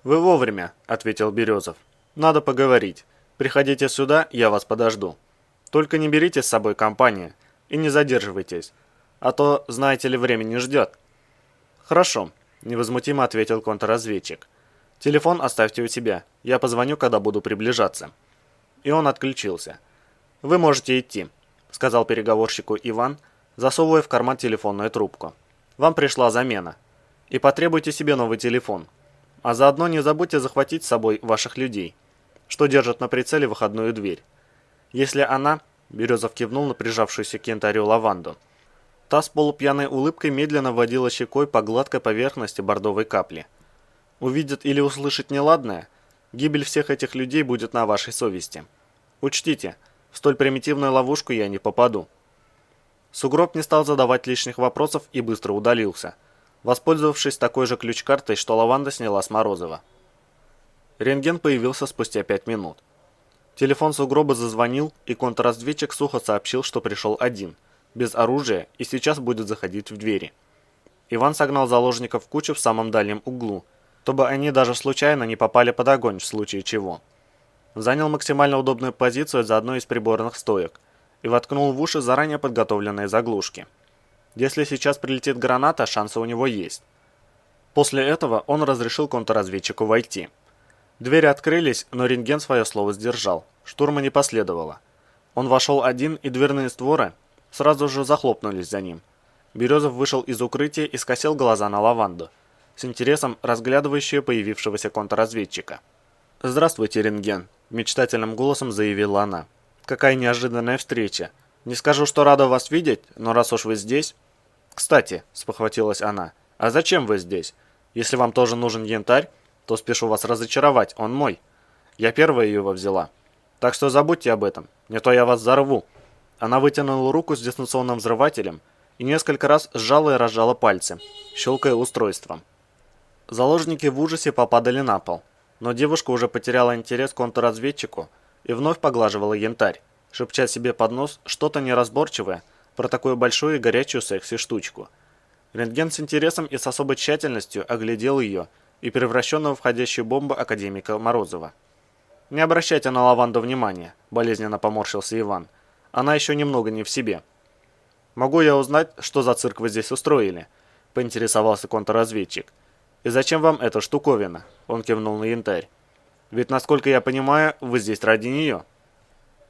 «Вы вовремя», – ответил Березов. «Надо поговорить. Приходите сюда, я вас подожду. Только не берите с собой компанию и не задерживайтесь, а то, знаете ли, время не ждет». «Хорошо», – невозмутимо ответил контрразведчик. «Телефон оставьте у себя, я позвоню, когда буду приближаться». И он отключился. «Вы можете идти», – сказал переговорщику Иван, засовывая в карман телефонную трубку. «Вам пришла замена. И потребуйте себе новый телефон. А заодно не забудьте захватить с собой ваших людей, что держат на прицеле выходную дверь. Если она...» – Березов кивнул на прижавшуюся к янтарю лаванду. Та с полупьяной улыбкой медленно водила щекой по гладкой поверхности бордовой капли. «Увидит или услышит неладное, гибель всех этих людей будет на вашей совести. Учтите, в столь примитивную ловушку я не попаду». Сугроб не стал задавать лишних вопросов и быстро удалился, воспользовавшись такой же ключ-картой, что лаванда сняла с Морозова. Рентген появился спустя 5 минут. Телефон Сугроба зазвонил, и контрразведчик сухо сообщил, что пришел один, без оружия, и сейчас будет заходить в двери. Иван согнал заложников в кучу в самом дальнем углу, чтобы они даже случайно не попали под огонь в случае чего. Занял максимально удобную позицию за одной из приборных стоек и воткнул в уши заранее подготовленные заглушки. Если сейчас прилетит граната, шансы у него есть. После этого он разрешил контрразведчику войти. Двери открылись, но рентген свое слово сдержал. Штурма не последовало. Он вошел один, и дверные створы сразу же захлопнулись за ним. Березов вышел из укрытия и скосил глаза на лаванду, с интересом разглядывающую появившегося контрразведчика. «Здравствуйте, рентген», – мечтательным голосом заявила она. «Какая неожиданная встреча. Не скажу, что рада вас видеть, но раз уж вы здесь...» «Кстати», – спохватилась она, – «а зачем вы здесь? Если вам тоже нужен янтарь, то спешу вас разочаровать, он мой. Я первая его взяла. Так что забудьте об этом, не то я вас взорву». Она вытянула руку с дистанционным взрывателем и несколько раз сжала и разжала пальцы, щелкая устройством. Заложники в ужасе попадали на пол, но девушка уже потеряла интерес к контрразведчику и вновь поглаживала янтарь, шепча себе под нос что-то неразборчивое про такую большую и горячую секси-штучку. Рентген с интересом и с особой тщательностью оглядел ее и превращенного в входящую бомбу академика Морозова. «Не обращайте на лаванду внимания», – болезненно поморщился Иван. «Она еще немного не в себе». «Могу я узнать, что за цирк вы здесь устроили?» – поинтересовался контрразведчик. «И зачем вам эта штуковина?» – он кивнул на янтарь. «Ведь, насколько я понимаю, вы здесь ради нее».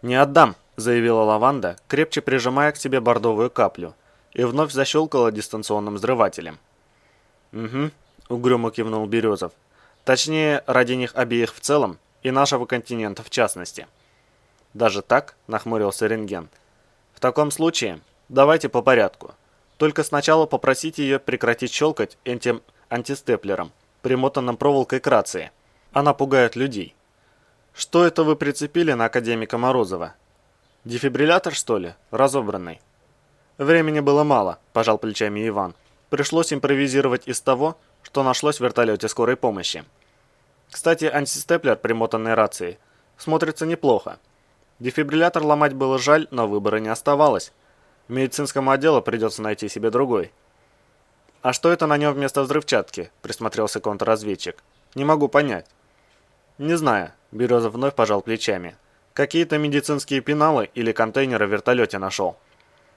«Не отдам», – заявила лаванда, крепче прижимая к себе бордовую каплю, и вновь защелкала дистанционным взрывателем. «Угу», – угрюмо кивнул Березов. «Точнее, ради них обеих в целом и нашего континента в частности». «Даже так?» – нахмурился рентген. «В таком случае давайте по порядку. Только сначала попросите ее прекратить щелкать этим антистеплером, примотанным проволокой к рации. Она пугает людей». «Что это вы прицепили на академика Морозова? Дефибриллятор, что ли? Разобранный?» «Времени было мало», – пожал плечами Иван. «Пришлось импровизировать из того, что нашлось в вертолете скорой помощи. Кстати, антистеплер, примотанный рацией, смотрится неплохо. Дефибриллятор ломать было жаль, но выбора не оставалось. В медицинском отделе придется найти себе другой». «А что это на нем вместо взрывчатки?» – присмотрелся контрразведчик. «Не могу понять». «Не знаю», – Березов вновь пожал плечами. Какие-то медицинские пеналы или контейнеры в вертолете нашел.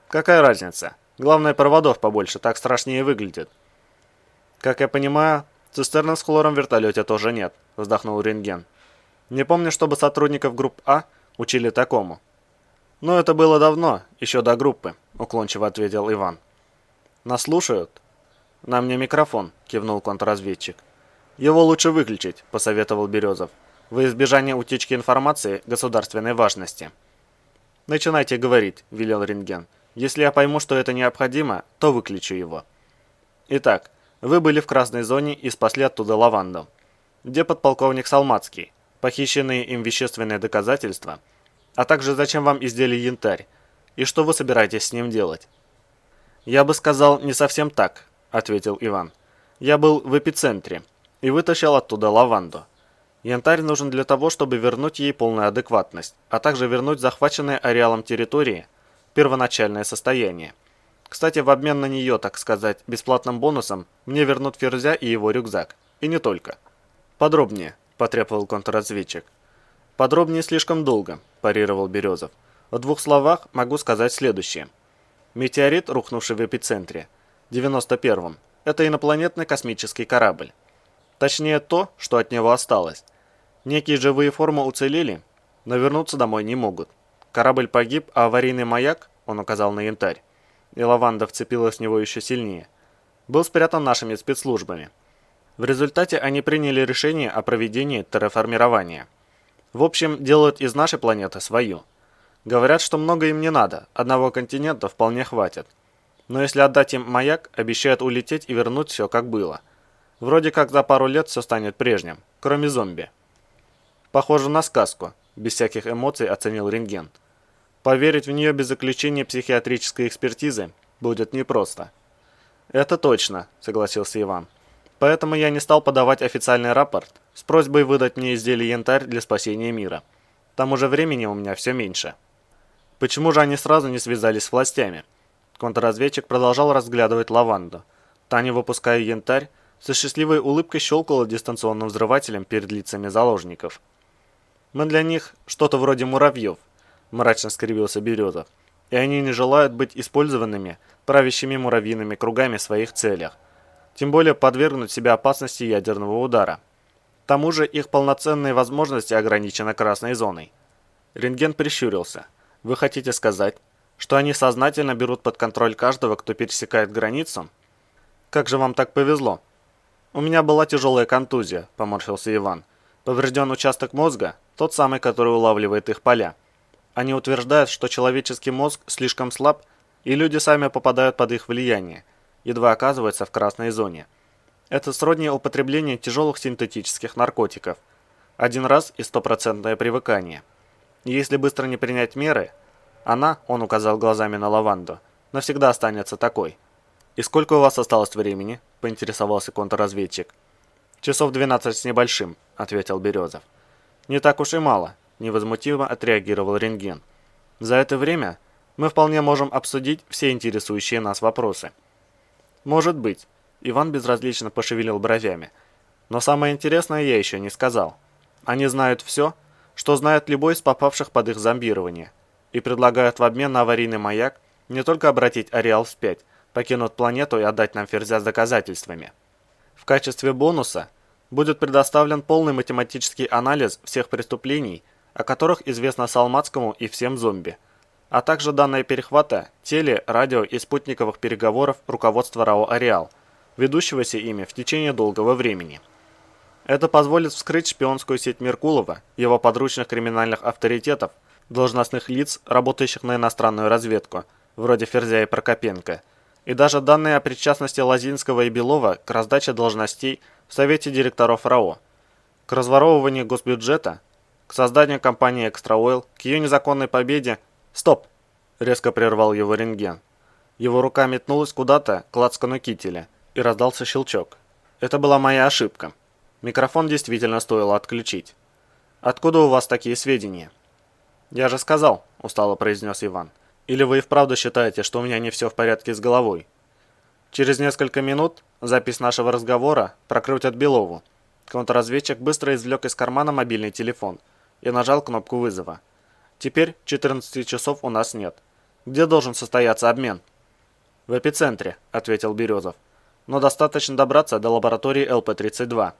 Какая разница? Главное, проводов побольше, так страшнее выглядит. Как я понимаю, цистерны с хлором в вертолете тоже нет, вздохнул рентген. Не помню, чтобы сотрудников групп А учили такому. Но это было давно, еще до группы, уклончиво ответил Иван. Нас слушают? На мне микрофон, кивнул контрразведчик. Его лучше выключить, посоветовал Березов, во избежание утечки информации государственной важности. Начинайте говорить, велел рентген. Если я пойму, что это необходимо, то выключу его. Итак, вы были в красной зоне и спасли оттуда Лаванду. Где подполковник Салмацкий? Похищенные им вещественные доказательства? А также зачем вам изделие янтарь? И что вы собираетесь с ним делать? Я бы сказал, не совсем так, ответил Иван. Я был в эпицентре и вытащил оттуда Лаванду. Янтарь нужен для того, чтобы вернуть ей полную адекватность, а также вернуть захваченные ареалом территории первоначальное состояние. Кстати, в обмен на нее, так сказать, бесплатным бонусом, мне вернут Ферзя и его рюкзак. И не только. Подробнее, потребовал контрразведчик. Подробнее слишком долго, парировал Березов. В двух словах могу сказать следующее. Метеорит, рухнувший в эпицентре, 91-м, это инопланетный космический корабль. Точнее то, что от него осталось. Некие живые формы уцелели, но вернуться домой не могут. Корабль погиб, а аварийный маяк, он указал на янтарь, и Лаванда вцепилась в него еще сильнее, был спрятан нашими спецслужбами. В результате они приняли решение о проведении терраформирования. В общем, делают из нашей планеты свою. Говорят, что много им не надо, одного континента вполне хватит. Но если отдать им маяк, обещают улететь и вернуть все как было. Вроде как за пару лет все станет прежним, кроме зомби. Похоже на сказку, без всяких эмоций оценил рентген. Поверить в нее без заключения психиатрической экспертизы будет непросто. Это точно, согласился Иван. Поэтому я не стал подавать официальный рапорт с просьбой выдать мне изделие янтарь для спасения мира. К тому же времени у меня все меньше. Почему же они сразу не связались с властями? Контрразведчик продолжал разглядывать Лаванду. Та, не выпуская янтарь, со счастливой улыбкой щелкала дистанционным взрывателем перед лицами заложников. «Мы для них что-то вроде муравьев», – мрачно скривился Березов, «и они не желают быть использованными правящими муравьиными кругами в своих целях, тем более подвергнуть себя опасности ядерного удара. К тому же их полноценные возможности ограничены красной зоной». Рентген прищурился. «Вы хотите сказать, что они сознательно берут под контроль каждого, кто пересекает границу? Как же вам так повезло?» «У меня была тяжелая контузия», – поморщился Иван. «Поврежден участок мозга, тот самый, который улавливает их поля. Они утверждают, что человеческий мозг слишком слаб, и люди сами попадают под их влияние, едва оказываются в красной зоне. Это сродни употреблению тяжелых синтетических наркотиков. Один раз и стопроцентное привыкание. И если быстро не принять меры, она, он указал глазами на Лаванду, навсегда останется такой». «И сколько у вас осталось времени?» – поинтересовался контрразведчик. «Часов 12 с небольшим», – ответил Березов. «Не так уж и мало», – невозмутимо отреагировал рентген. «За это время мы вполне можем обсудить все интересующие нас вопросы». «Может быть», – Иван безразлично пошевелил бровями. «Но самое интересное я еще не сказал. Они знают все, что знает любой из попавших под их зомбирование, и предлагают в обмен на аварийный маяк не только обратить ареал вспять, покинуть планету и отдать нам Ферзя с доказательствами. В качестве бонуса будет предоставлен полный математический анализ всех преступлений, о которых известно Салмацкому и всем зомби, а также данные перехвата теле-, радио и спутниковых переговоров руководства РАО «Ареал», ведущегося ими в течение долгого времени. Это позволит вскрыть шпионскую сеть Меркулова, его подручных криминальных авторитетов, должностных лиц, работающих на иностранную разведку, вроде Ферзя и Прокопенко, и даже данные о причастности Лозинского и Белова к раздаче должностей в Совете директоров РАО, к разворовыванию госбюджета, к созданию компании «Экстраойл», к ее незаконной победе. «Стоп!» – резко прервал его рентген. Его рука метнулась куда-то к лацкану кителя, и раздался щелчок. Это была моя ошибка. Микрофон действительно стоило отключить. «Откуда у вас такие сведения?» «Я же сказал», – устало произнес Иван. «Или вы и вправду считаете, что у меня не все в порядке с головой?» Через несколько минут запись нашего разговора прокрутят Белову. Контрразведчик быстро извлек из кармана мобильный телефон и нажал кнопку вызова. Теперь 14 часов у нас нет. Где должен состояться обмен? В эпицентре, ответил Березов. Но достаточно добраться до лаборатории ЛП-32.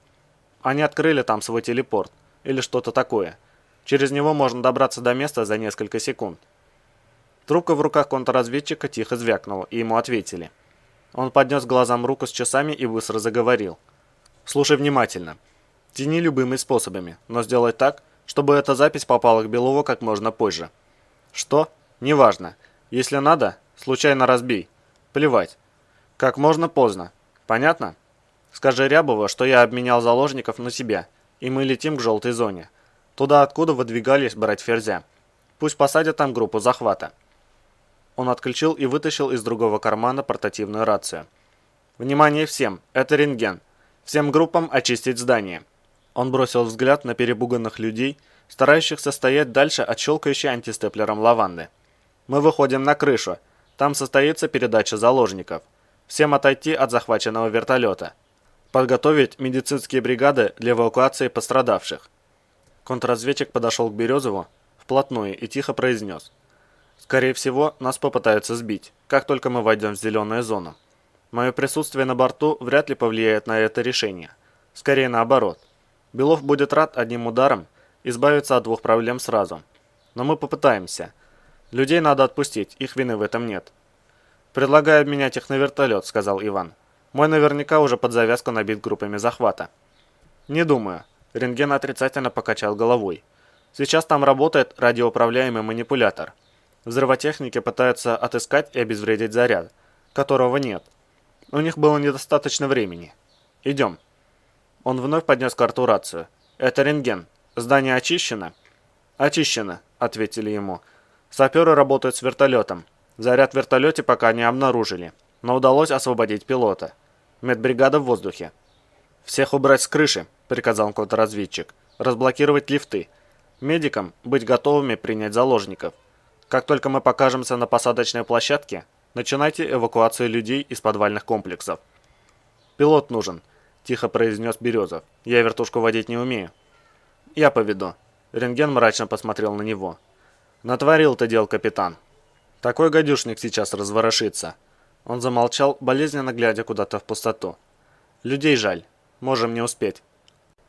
Они открыли там свой телепорт, или что-то такое. Через него можно добраться до места за несколько секунд. Трубка в руках контрразведчика тихо звякнула, и ему ответили. Он поднес к глазам руку с часами и быстро заговорил. «Слушай внимательно. Тяни любыми способами, но сделай так, чтобы эта запись попала к Белову как можно позже. Что? Неважно. Если надо, случайно разбей. Плевать. Как можно поздно. Понятно? Скажи Рябову, что я обменял заложников на себя, и мы летим к желтой зоне. Туда, откуда выдвигались брать Ферзя. Пусть посадят там группу захвата». Он отключил и вытащил из другого кармана портативную рацию. «Внимание всем! Это рентген. Всем группам очистить здание». Он бросил взгляд на перепуганных людей, старающихся стоять дальше от щелкающей антистеплером лаванды. «Мы выходим на крышу. Там состоится передача заложников. Всем отойти от захваченного вертолета. Подготовить медицинские бригады для эвакуации пострадавших». Контрразведчик подошел к Березову вплотную и тихо произнес. «Скорее всего, нас попытаются сбить, как только мы войдем в зеленую зону. Мое присутствие на борту вряд ли повлияет на это решение. Скорее наоборот. Белов будет рад одним ударом избавиться от двух проблем сразу. Но мы попытаемся. Людей надо отпустить, их вины в этом нет». «Предлагаю обменять их на вертолет», — сказал Иван. «Мой наверняка уже под завязку набит группами захвата». «Не думаю». Рентген отрицательно покачал головой. «Сейчас там работает радиоуправляемый манипулятор. Взрывотехники пытаются отыскать и обезвредить заряд, которого нет. У них было недостаточно времени. Идем». Он вновь поднес карту рацию. «Это рентген. Здание очищено?» «Очищено», — ответили ему. «Саперы работают с вертолетом. Заряд в вертолете пока не обнаружили, но удалось освободить пилота. Медбригада в воздухе». «Всех убрать с крыши», — приказал контрразведчик. «Разблокировать лифты. Медикам быть готовыми принять заложников. Как только мы покажемся на посадочной площадке, начинайте эвакуацию людей из подвальных комплексов». «Пилот нужен», — тихо произнес Березов. «Я вертушку водить не умею». «Я поведу». Рентген мрачно посмотрел на него. «Натворил ты дел, капитан. Такой гадюшник сейчас разворошится». Он замолчал, болезненно глядя куда-то в пустоту. «Людей жаль. Можем не успеть».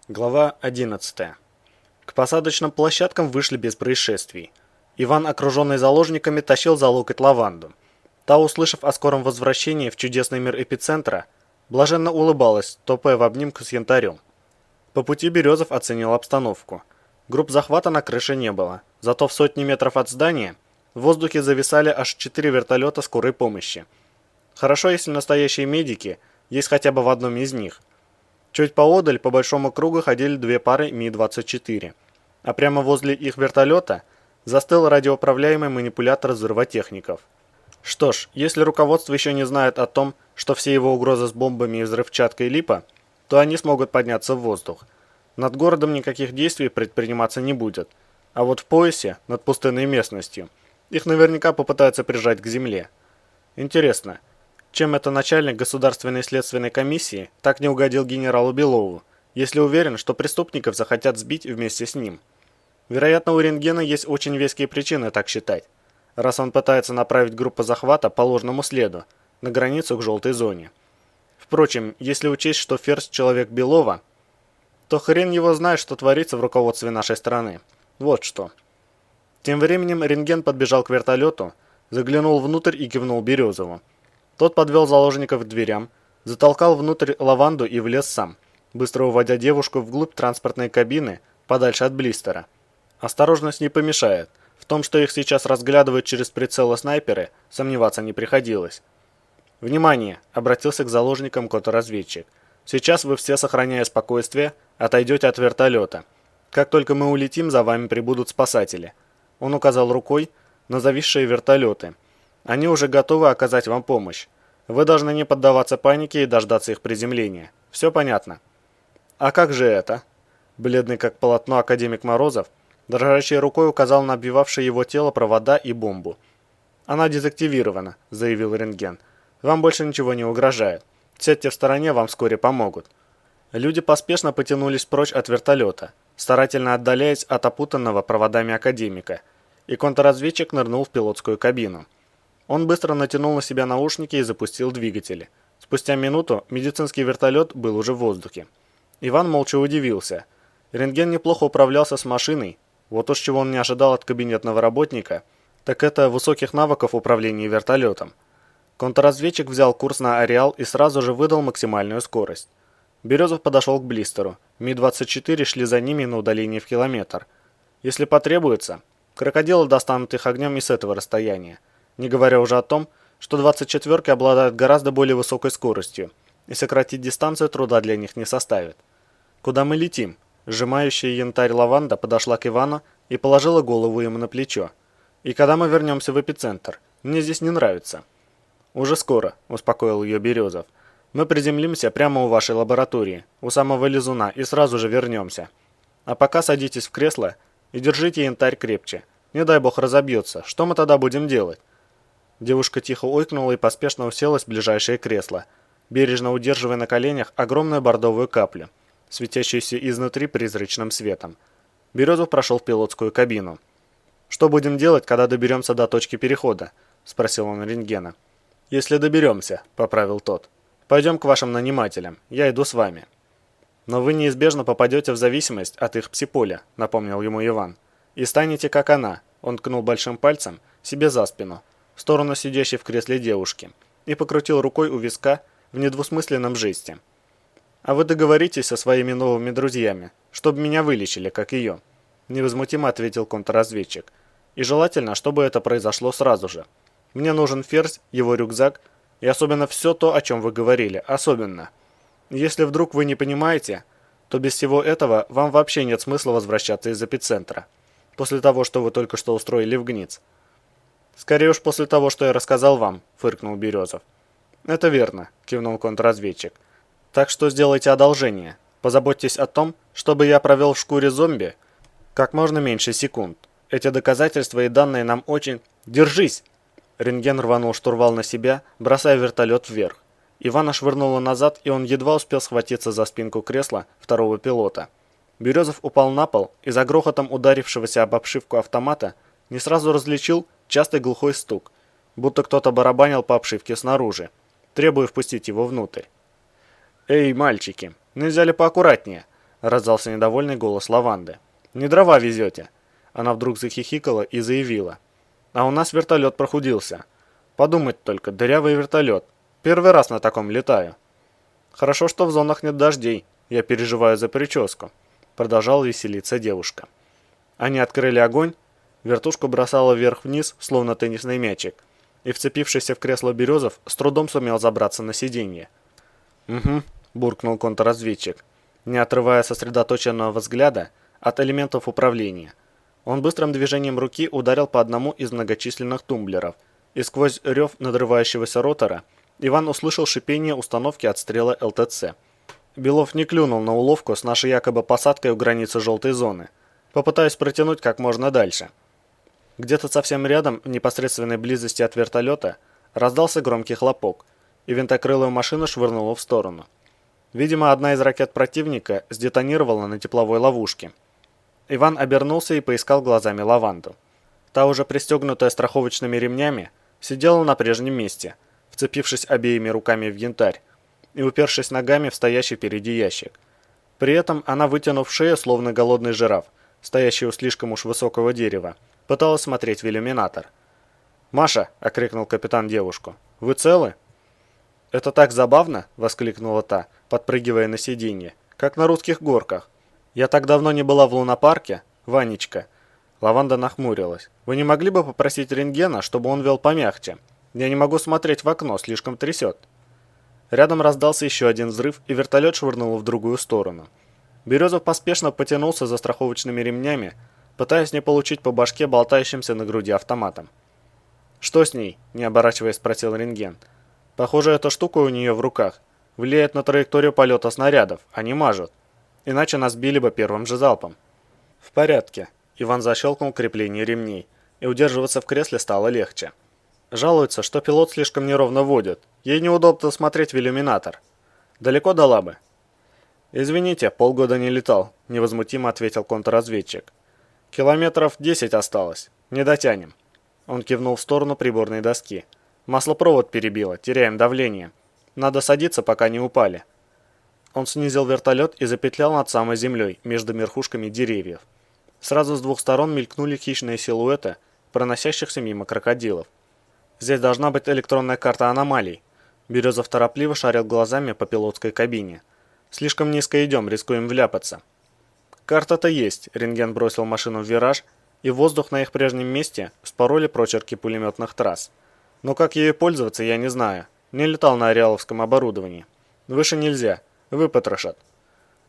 Глава 11. К посадочным площадкам вышли без происшествий. Иван, окруженный заложниками, тащил за локоть Лаванду. Та, услышав о скором возвращении в чудесный мир эпицентра, блаженно улыбалась, топая в обнимку с Янтарем. По пути Березов оценил обстановку. Групп захвата на крыше не было, зато в сотни метров от здания в воздухе зависали аж 4 вертолета скорой помощи. Хорошо, если настоящие медики есть хотя бы в одном из них. Чуть поодаль по большому кругу ходили 2 пары Ми-24, а прямо возле их вертолета застыл радиоуправляемый манипулятор взрывотехников. Что ж, если руководство еще не знает о том, что все его угрозы с бомбами и взрывчаткой липа, то они смогут подняться в воздух. Над городом никаких действий предприниматься не будет, а вот в поясе, над пустынной местностью, их наверняка попытаются прижать к земле. Интересно, чем это начальник Государственной следственной комиссии так не угодил генералу Белову, если уверен, что преступников захотят сбить вместе с ним? Вероятно, у рентгена есть очень веские причины так считать, раз он пытается направить группу захвата по ложному следу, на границу к желтой зоне. Впрочем, если учесть, что Ферзь человек Белова, то хрен его знает, что творится в руководстве нашей страны. Вот что. Тем временем рентген подбежал к вертолету, заглянул внутрь и кивнул Березову. Тот подвел заложников к дверям, затолкал внутрь Лаванду и влез сам, быстро уводя девушку вглубь транспортной кабины, подальше от блистера. Осторожность не помешает. В том, что их сейчас разглядывают через прицелы снайперы, сомневаться не приходилось. «Внимание!» — обратился к заложникам контрразведчик. «Сейчас вы все, сохраняя спокойствие, отойдете от вертолета. Как только мы улетим, за вами прибудут спасатели». Он указал рукой на зависшие вертолеты. «Они уже готовы оказать вам помощь. Вы должны не поддаваться панике и дождаться их приземления. Все понятно?» «А как же это?» Бледный как полотно академик Морозов дрожащей рукой указал на обвивавшее его тело провода и бомбу. «Она дезактивирована», — заявил рентген. «Вам больше ничего не угрожает. Сядьте в стороне, вам вскоре помогут». Люди поспешно потянулись прочь от вертолета, старательно отдаляясь от опутанного проводами академика. и контрразведчик нырнул в пилотскую кабину. Он быстро натянул на себя наушники и запустил двигатели. Спустя минуту медицинский вертолет был уже в воздухе. Иван молча удивился. Рентген неплохо управлялся с машиной. Вот уж чего он не ожидал от кабинетного работника, так это высоких навыков управления вертолетом. Контрразведчик взял курс на Ареал и сразу же выдал максимальную скорость. Березов подошел к блистеру. Ми-24 шли за ними на удалении в километр. Если потребуется, крокодилы достанут их огнем и с этого расстояния. Не говоря уже о том, что 24-ки обладают гораздо более высокой скоростью, и сократить дистанцию труда для них не составит. «Куда мы летим?» Сжимающая янтарь Лаванда подошла к Ивану и положила голову ему на плечо. «И когда мы вернемся в эпицентр? Мне здесь не нравится». «Уже скоро», — успокоил ее Березов. «Мы приземлимся прямо у вашей лаборатории, у самого лизуна, и сразу же вернемся. А пока садитесь в кресло и держите янтарь крепче. Не дай бог разобьется. Что мы тогда будем делать?» Девушка тихо ойкнула и поспешно уселась в ближайшее кресло, бережно удерживая на коленях огромную бордовую каплю, светящуюся изнутри призрачным светом. Березов прошел в пилотскую кабину. «Что будем делать, когда доберемся до точки перехода?» – спросил он рентгена. «Если доберемся», – поправил тот. «Пойдем к вашим нанимателям. Я иду с вами». «Но вы неизбежно попадете в зависимость от их псиполя», – напомнил ему Иван. «И станете как она», – он ткнул большим пальцем себе за спину, в сторону сидящей в кресле девушки, и покрутил рукой у виска в недвусмысленном жесте. «А вы договоритесь со своими новыми друзьями, чтобы меня вылечили, как ее», – невозмутимо ответил контрразведчик. «И желательно, чтобы это произошло сразу же. Мне нужен Ферзь, его рюкзак и особенно все то, о чем вы говорили, особенно. Если вдруг вы не понимаете, то без всего этого вам вообще нет смысла возвращаться из эпицентра, после того, что вы только что устроили в ГНИЦ». «Скорее уж после того, что я рассказал вам», – фыркнул Березов. «Это верно», – кивнул контрразведчик. «Так что сделайте одолжение. Позаботьтесь о том, чтобы я провел в шкуре зомби как можно меньше секунд. Эти доказательства и данные нам очень... Держись!» Рентген рванул штурвал на себя, бросая вертолет вверх. Ивана швырнуло назад, и он едва успел схватиться за спинку кресла второго пилота. Березов упал на пол и за грохотом ударившегося об обшивку автомата не сразу различил частый глухой стук, будто кто-то барабанил по обшивке снаружи, требуя впустить его внутрь. «Эй, мальчики, нельзя ли поаккуратнее?» – раздался недовольный голос Лаванды. «Не дрова везете?» Она вдруг захихикала и заявила. «А у нас вертолет прохудился. Подумать только, дырявый вертолет. Первый раз на таком летаю». «Хорошо, что в зонах нет дождей. Я переживаю за прическу», – продолжала веселиться девушка. Они открыли огонь. Вертушку бросала вверх-вниз, словно теннисный мячик, и вцепившийся в кресло Березов с трудом сумел забраться на сиденье. «Угу», – буркнул контрразведчик, не отрывая сосредоточенного взгляда от элементов управления. Он быстрым движением руки ударил по одному из многочисленных тумблеров, и сквозь рев надрывающегося ротора Иван услышал шипение установки отстрела ЛТЦ. Белов не клюнул на уловку с нашей якобы посадкой у границы желтой зоны, попытаясь протянуть как можно дальше. Где-то совсем рядом, в непосредственной близости от вертолета, раздался громкий хлопок, и винтокрылую машину швырнуло в сторону. Видимо, одна из ракет противника сдетонировала на тепловой ловушке. Иван обернулся и поискал глазами Лаванду. Та, уже пристегнутая страховочными ремнями, сидела на прежнем месте, вцепившись обеими руками в янтарь и упершись ногами в стоящий впереди ящик. При этом она, вытянув шею, словно голодный жираф, стоящий у слишком уж высокого дерева, пыталась смотреть в иллюминатор. «Маша!» – окрикнул капитан девушку. «Вы целы?» «Это так забавно!» – воскликнула та, подпрыгивая на сиденье. «Как на русских горках. Я так давно не была в лунопарке, Ванечка». Лаванда нахмурилась. «Вы не могли бы попросить рентгена, чтобы он вел помягче? Я не могу смотреть в окно, слишком трясет». Рядом раздался еще один взрыв, и вертолет швырнул в другую сторону. Березов поспешно потянулся за страховочными ремнями, пытаясь не получить по башке болтающимся на груди автоматом. «Что с ней?» – не оборачиваясь, спросил рентген. «Похоже, эта штука у нее в руках. Влияет на траекторию полета снарядов, они мажут. Иначе нас били бы первым же залпом». «В порядке». Иван защелкнул крепление ремней, и удерживаться в кресле стало легче. Жалуется, что пилот слишком неровно водит. Ей неудобно смотреть в иллюминатор. Далеко до Лабы? «Извините, полгода не летал», – невозмутимо ответил контрразведчик. Километров 10 осталось. Не дотянем. Он кивнул в сторону приборной доски. Маслопровод перебило, теряем давление. Надо садиться, пока не упали. Он снизил вертолет и запетлял над самой землей, между верхушками деревьев. Сразу с двух сторон мелькнули хищные силуэты, проносящихся мимо крокодилов. Здесь должна быть электронная карта аномалий. Березов торопливо шарил глазами по пилотской кабине. Слишком низко идем, рискуем вляпаться. Карта-то есть. Рентген бросил машину в вираж, и в воздух на их прежнем месте спороли прочерки пулеметных трасс. Но как ею пользоваться, я не знаю. Не летал на ареаловском оборудовании. Выше нельзя. Выпотрошат.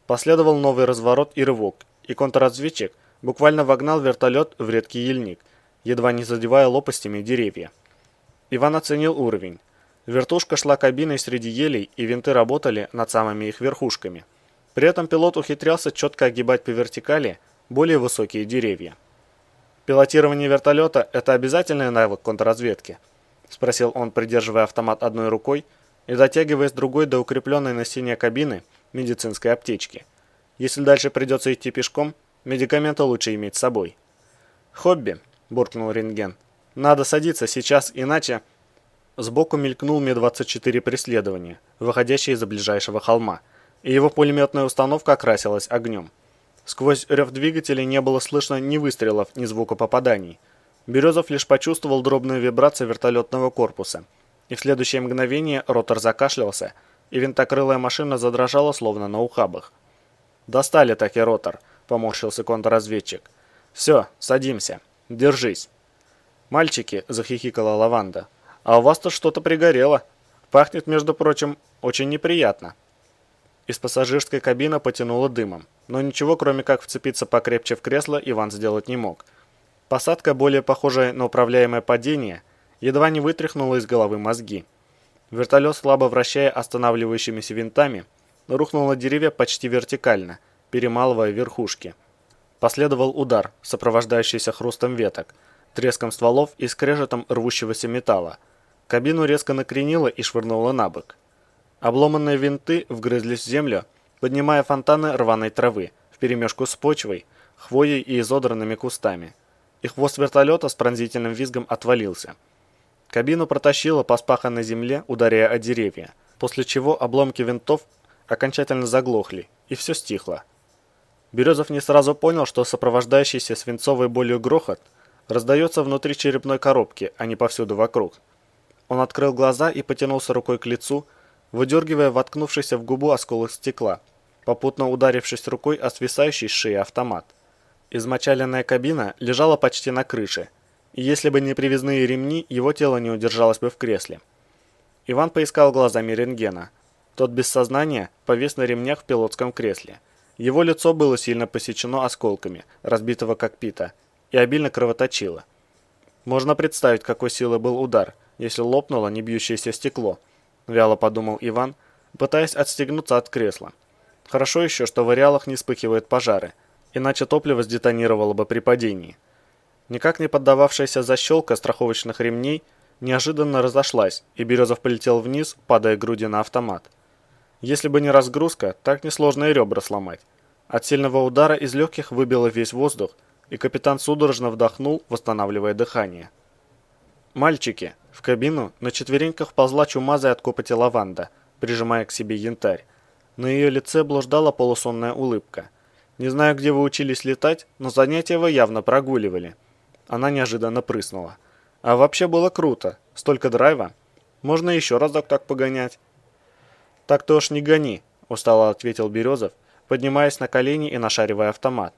Последовал новый разворот и рывок, и контрразведчик буквально вогнал вертолет в редкий ельник, едва не задевая лопастями деревья. Иван оценил уровень. Вертушка шла кабиной среди елей, и винты работали над самыми их верхушками. При этом пилот ухитрялся четко огибать по вертикали более высокие деревья. «Пилотирование вертолета – это обязательный навык контрразведки?» – спросил он, придерживая автомат одной рукой и дотягиваясь другой до укрепленной на стене кабины медицинской аптечки. «Если дальше придется идти пешком, медикаменты лучше иметь с собой». «Хобби», – буркнул рентген. «Надо садиться сейчас, иначе...» Сбоку мелькнул Ми-24 преследования, выходящий из-за ближайшего холма, и его пулеметная установка окрасилась огнем. Сквозь рев двигателей не было слышно ни выстрелов, ни звука попаданий. Березов лишь почувствовал дробную вибрацию вертолетного корпуса, и в следующее мгновение ротор закашлялся, и винтокрылая машина задрожала, словно на ухабах. «Достали таки ротор», — поморщился контрразведчик. «Все, садимся. Держись». «Мальчики», — захихикала Лаванда, — «а у вас тут что-то пригорело. Пахнет, между прочим, очень неприятно». Из пассажирской кабины потянуло дымом, но ничего, кроме как вцепиться покрепче в кресло, Иван сделать не мог. Посадка, более похожая на управляемое падение, едва не вытряхнула из головы мозги. Вертолет, слабо вращая останавливающимися винтами, рухнул на деревья почти вертикально, перемалывая верхушки. Последовал удар, сопровождающийся хрустом веток, треском стволов и скрежетом рвущегося металла. Кабину резко накренило и швырнуло на бок. Обломанные винты вгрызлись в землю, поднимая фонтаны рваной травы, вперемешку с почвой, хвоей и изодранными кустами. И хвост вертолета с пронзительным визгом отвалился. Кабину протащило по спаханной земле, ударяя о деревья, после чего обломки винтов окончательно заглохли, и все стихло. Березов не сразу понял, что сопровождающийся свинцовой болью грохот раздается внутри черепной коробки, а не повсюду вокруг. Он открыл глаза и потянулся рукой к лицу, выдергивая воткнувшийся в губу осколок стекла, попутно ударившись рукой о свисающий с шеи автомат. Измочаленная кабина лежала почти на крыше, и если бы не привязные ремни, его тело не удержалось бы в кресле. Иван поискал глазами рентгена. Тот без сознания повис на ремнях в пилотском кресле. Его лицо было сильно посечено осколками разбитого кокпита и обильно кровоточило. Можно представить, какой силы был удар, если лопнуло не бьющееся стекло, вяло подумал Иван, пытаясь отстегнуться от кресла. Хорошо еще, что в ареалах не вспыхивают пожары, иначе топливо сдетонировало бы при падении. Никак не поддававшаяся защелка страховочных ремней неожиданно разошлась, и Березов полетел вниз, падая грудью на автомат. Если бы не разгрузка, так несложно и ребра сломать. От сильного удара из легких выбило весь воздух, и капитан судорожно вдохнул, восстанавливая дыхание. «Мальчики!» В кабину на четвереньках ползла чумазая от копоти Лаванда, прижимая к себе янтарь. На ее лице блуждала полусонная улыбка. «Не знаю, где вы учились летать, но занятия вы явно прогуливали». Она неожиданно прыснула. «А вообще было круто. Столько драйва. Можно еще разок так погонять». «Так ты уж не гони», — устало ответил Березов, поднимаясь на колени и нашаривая автомат.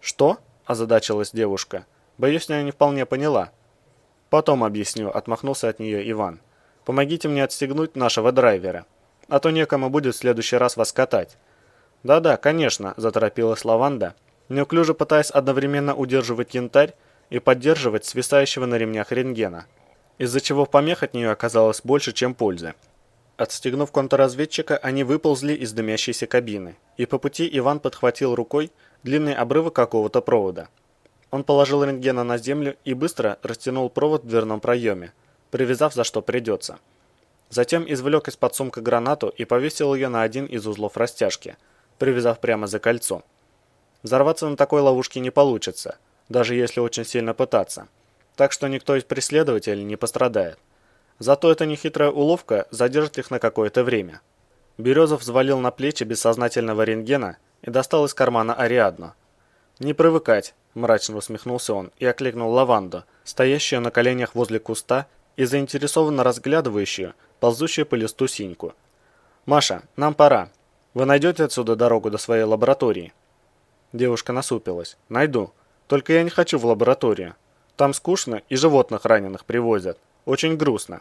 «Что?» — озадачилась девушка. «Боюсь, я не вполне поняла». «Потом объясню», — отмахнулся от нее Иван. «Помогите мне отстегнуть нашего драйвера, а то некому будет в следующий раз вас катать». «Да-да, конечно», — заторопилась Лаванда, неуклюже пытаясь одновременно удерживать янтарь и поддерживать свисающего на ремнях рентгена, из-за чего помех от нее оказалось больше, чем пользы. Отстегнув контрразведчика, они выползли из дымящейся кабины, и по пути Иван подхватил рукой длинный обрывок какого-то провода. Он положил рентгена на землю и быстро растянул провод в дверном проеме, привязав за что придется. Затем извлек из-под сумка гранату и повесил ее на один из узлов растяжки, привязав прямо за кольцо. Взорваться на такой ловушке не получится, даже если очень сильно пытаться. Так что никто из преследователей не пострадает. Зато эта нехитрая уловка задержит их на какое-то время. Березов взвалил на плечи бессознательного рентгена и достал из кармана Ариадну. «Не привыкать», – мрачно усмехнулся он и окликнул Лаванду, стоящую на коленях возле куста и заинтересованно разглядывающую, ползущую по листу синьку. «Маша, нам пора. Вы найдете отсюда дорогу до своей лаборатории?» Девушка насупилась. «Найду. Только я не хочу в лабораторию. Там скучно и животных раненых привозят. Очень грустно.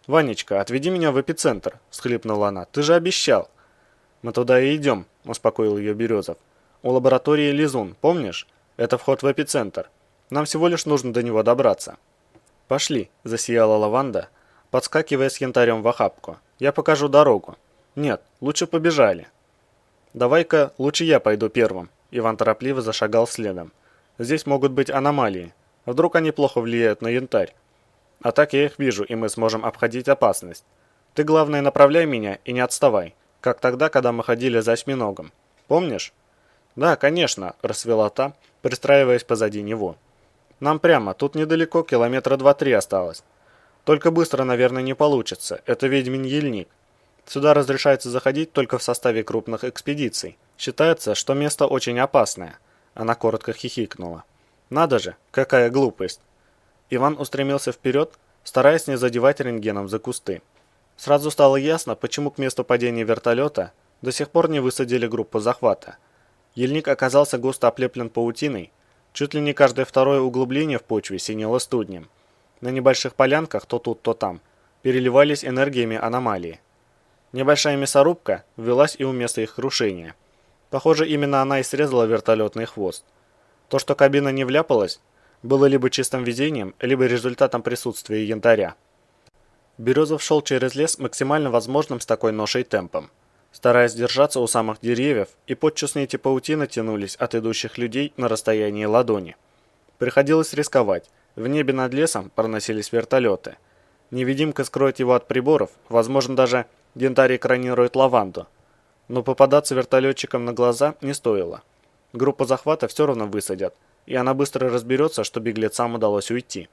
Ванечка, отведи меня в эпицентр», – всхлипнула она. «Ты же обещал». «Мы туда и идем», – успокоил ее Березов. «У лаборатории Лизун, помнишь? Это вход в эпицентр. Нам всего лишь нужно до него добраться». «Пошли», – засияла Лаванда, подскакивая с янтарем в охапку. «Я покажу дорогу». «Нет, лучше побежали». «Давай-ка лучше я пойду первым», – Иван торопливо зашагал следом. «Здесь могут быть аномалии. Вдруг они плохо влияют на янтарь. А так я их вижу, и мы сможем обходить опасность. Ты, главное, направляй меня и не отставай, как тогда, когда мы ходили за осьминогом. Помнишь?» «Да, конечно», – расцвела та, пристраиваясь позади него. «Нам прямо, тут недалеко, километра 2-3 осталось. Только быстро, наверное, не получится, это ведьмин ельник. Сюда разрешается заходить только в составе крупных экспедиций. Считается, что место очень опасное». Она коротко хихикнула. «Надо же, какая глупость!» Иван устремился вперед, стараясь не задевать рентгеном за кусты. Сразу стало ясно, почему к месту падения вертолета до сих пор не высадили группу захвата. Ельник оказался густо оплеплен паутиной, чуть ли не каждое второе углубление в почве синело студнем. На небольших полянках то тут, то там переливались энергиями аномалии. Небольшая мясорубка велась и у места их крушения. Похоже, именно она и срезала вертолетный хвост. То, что кабина не вляпалась, было либо чистым везением, либо результатом присутствия янтаря. Березов шел через лес максимально возможным с такой ношей темпом, стараясь держаться у самых деревьев, и подчас нити паутины тянулись от идущих людей на расстоянии ладони. Приходилось рисковать. В небе над лесом проносились вертолеты. Невидимка скроет его от приборов, возможно, даже янтарь экранирует Лаванду. Но попадаться вертолетчикам на глаза не стоило. Группу захвата все равно высадят, и она быстро разберется, что беглецам удалось уйти.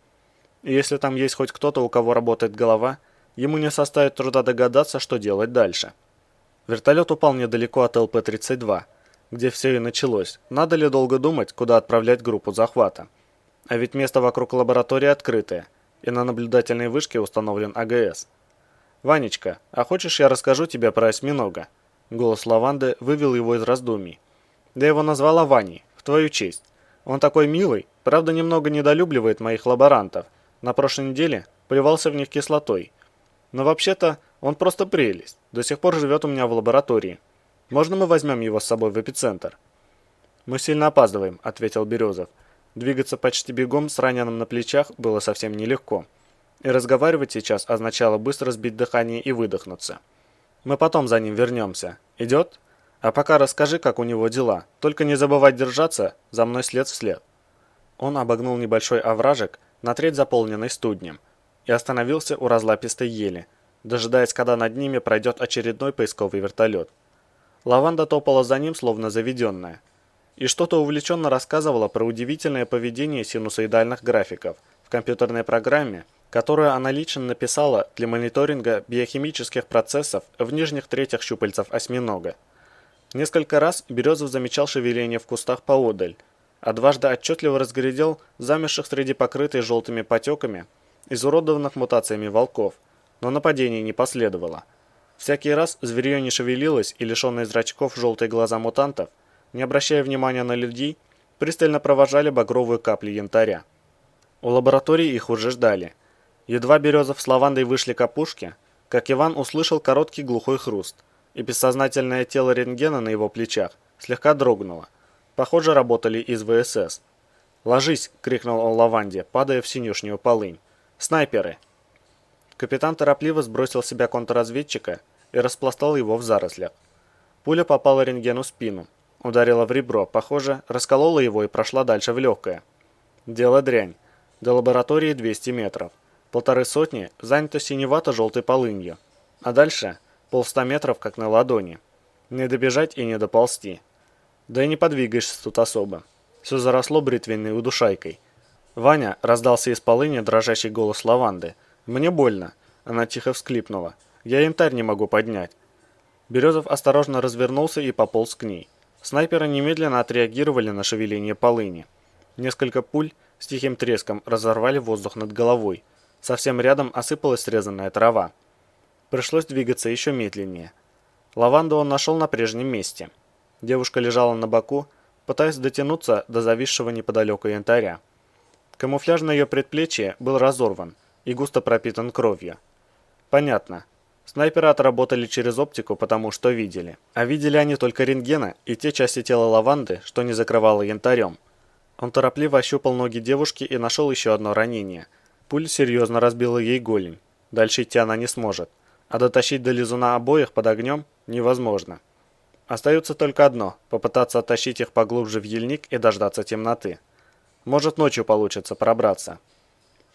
И если там есть хоть кто-то, у кого работает голова, ему не составит труда догадаться, что делать дальше. Вертолет упал недалеко от ЛП-32, где все и началось. Надо ли долго думать, куда отправлять группу захвата? А ведь место вокруг лаборатории открытое, и на наблюдательной вышке установлен АГС. «Ванечка, а хочешь, я расскажу тебе про осьминога?» Голос Лаванды вывел его из раздумий. «Я его назвала Ваней, в твою честь. Он такой милый, правда немного недолюбливает моих лаборантов. На прошлой неделе плевался в них кислотой. Но вообще-то он просто прелесть, до сих пор живет у меня в лаборатории. Можно мы возьмем его с собой в эпицентр?» «Мы сильно опаздываем», — ответил Березов. Двигаться почти бегом с раненым на плечах было совсем нелегко. И разговаривать сейчас означало быстро сбить дыхание и выдохнуться. «Мы потом за ним вернемся. Идет? А пока расскажи, как у него дела. Только не забывай держаться за мной след в след». Он обогнул небольшой овражек, на треть заполненный студнем, и остановился у разлапистой ели, дожидаясь, когда над ними пройдет очередной поисковый вертолет. Лаванда топала за ним, словно заведенная, и что-то увлеченно рассказывала про удивительное поведение синусоидальных графиков в компьютерной программе, которую она лично написала для мониторинга биохимических процессов в нижних третях щупальцев осьминога. Несколько раз Березов замечал шевеление в кустах поодаль, а дважды отчетливо разглядел замерших среди покрытой желтыми потеками изуродованных мутациями волков, но нападений не последовало. Всякий раз зверье не шевелилось, и лишенные зрачков желтые глаза мутантов, не обращая внимания на людей, пристально провожали багровые капли янтаря. У лаборатории их уже ждали. Едва Березов с Лавандой вышли к опушке, как Иван услышал короткий глухой хруст, и бессознательное тело рентгена на его плечах слегка дрогнуло. Похоже, работали из ВСС. «Ложись!» — крикнул он Лаванде, падая в синюшнюю полынь. «Снайперы!» Капитан торопливо сбросил с себя контрразведчика и распластал его в зарослях. Пуля попала рентгену в спину, ударила в ребро, похоже, расколола его и прошла дальше в легкое. Дело дрянь. До лаборатории 200 метров. 150 занято синевато-желтой полынью. А дальше 150 метров, как на ладони. Не добежать и не доползти. Да и не подвигаешься тут особо. Все заросло бритвенной удушайкой. «Ваня!» — раздался из полыни дрожащий голос Лаванды. «Мне больно!» — она тихо всклипнула. «Я янтарь не могу поднять!» Березов осторожно развернулся и пополз к ней. Снайперы немедленно отреагировали на шевеление полыни. Несколько пуль с тихим треском разорвали воздух над головой. Совсем рядом осыпалась срезанная трава. Пришлось двигаться еще медленнее. Лаванду он нашел на прежнем месте. Девушка лежала на боку, пытаясь дотянуться до зависшего неподалеку янтаря. Камуфляж на ее предплечье был разорван и густо пропитан кровью. Понятно. Снайперы отработали через оптику, потому что видели. А видели они только рентгена и те части тела Лаванды, что не закрывало янтарем. Он торопливо ощупал ноги девушки и нашел еще одно ранение. Пуля серьезно разбила ей голень. Дальше идти она не сможет. А дотащить до лизуна обоих под огнем невозможно. Остается только одно – попытаться оттащить их поглубже в ельник и дождаться темноты. Может, ночью получится пробраться.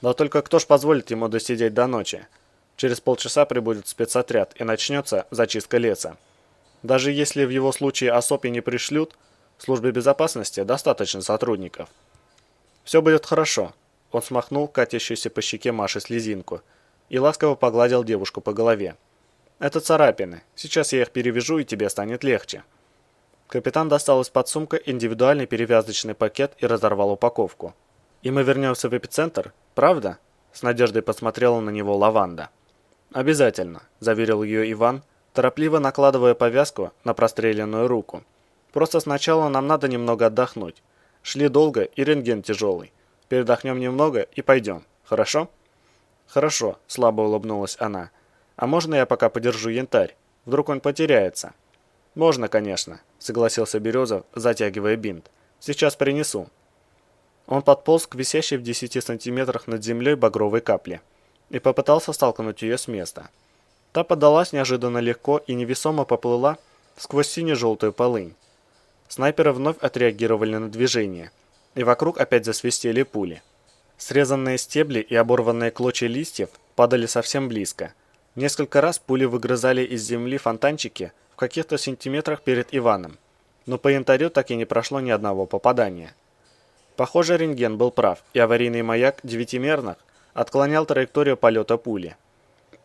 Но только кто ж позволит ему досидеть до ночи? Через полчаса прибудет спецотряд и начнется зачистка леса. Даже если в его случае особи не пришлют, в службе безопасности достаточно сотрудников. Все будет хорошо. Он смахнул катящуюся по щеке Маши слезинку и ласково погладил девушку по голове. «Это царапины. Сейчас я их перевяжу, и тебе станет легче». Капитан достал из-под сумка индивидуальный перевязочный пакет и разорвал упаковку. «И мы вернемся в эпицентр, правда?» С надеждой посмотрела на него Лаванда. «Обязательно», – заверил ее Иван, торопливо накладывая повязку на простреленную руку. «Просто сначала нам надо немного отдохнуть. Шли долго и рентген тяжелый. Передохнем немного и пойдем. Хорошо?» «Хорошо», – слабо улыбнулась она. «А можно я пока подержу янтарь? Вдруг он потеряется?» «Можно, конечно», – согласился Березов, затягивая бинт. «Сейчас принесу». Он подполз к висящей в 10 сантиметрах над землей багровой капле и попытался столкнуть ее с места. Та поддалась неожиданно легко и невесомо поплыла сквозь сине-желтую полынь. Снайперы вновь отреагировали на движение, и вокруг опять засвистели пули. Срезанные стебли и оборванные клочья листьев падали совсем близко. Несколько раз пули выгрызали из земли фонтанчики в каких-то сантиметрах перед Иваном, но по янтарю так и не прошло ни одного попадания. Похоже, рентген был прав, и аварийный маяк девятимерных отклонял траекторию полета пули.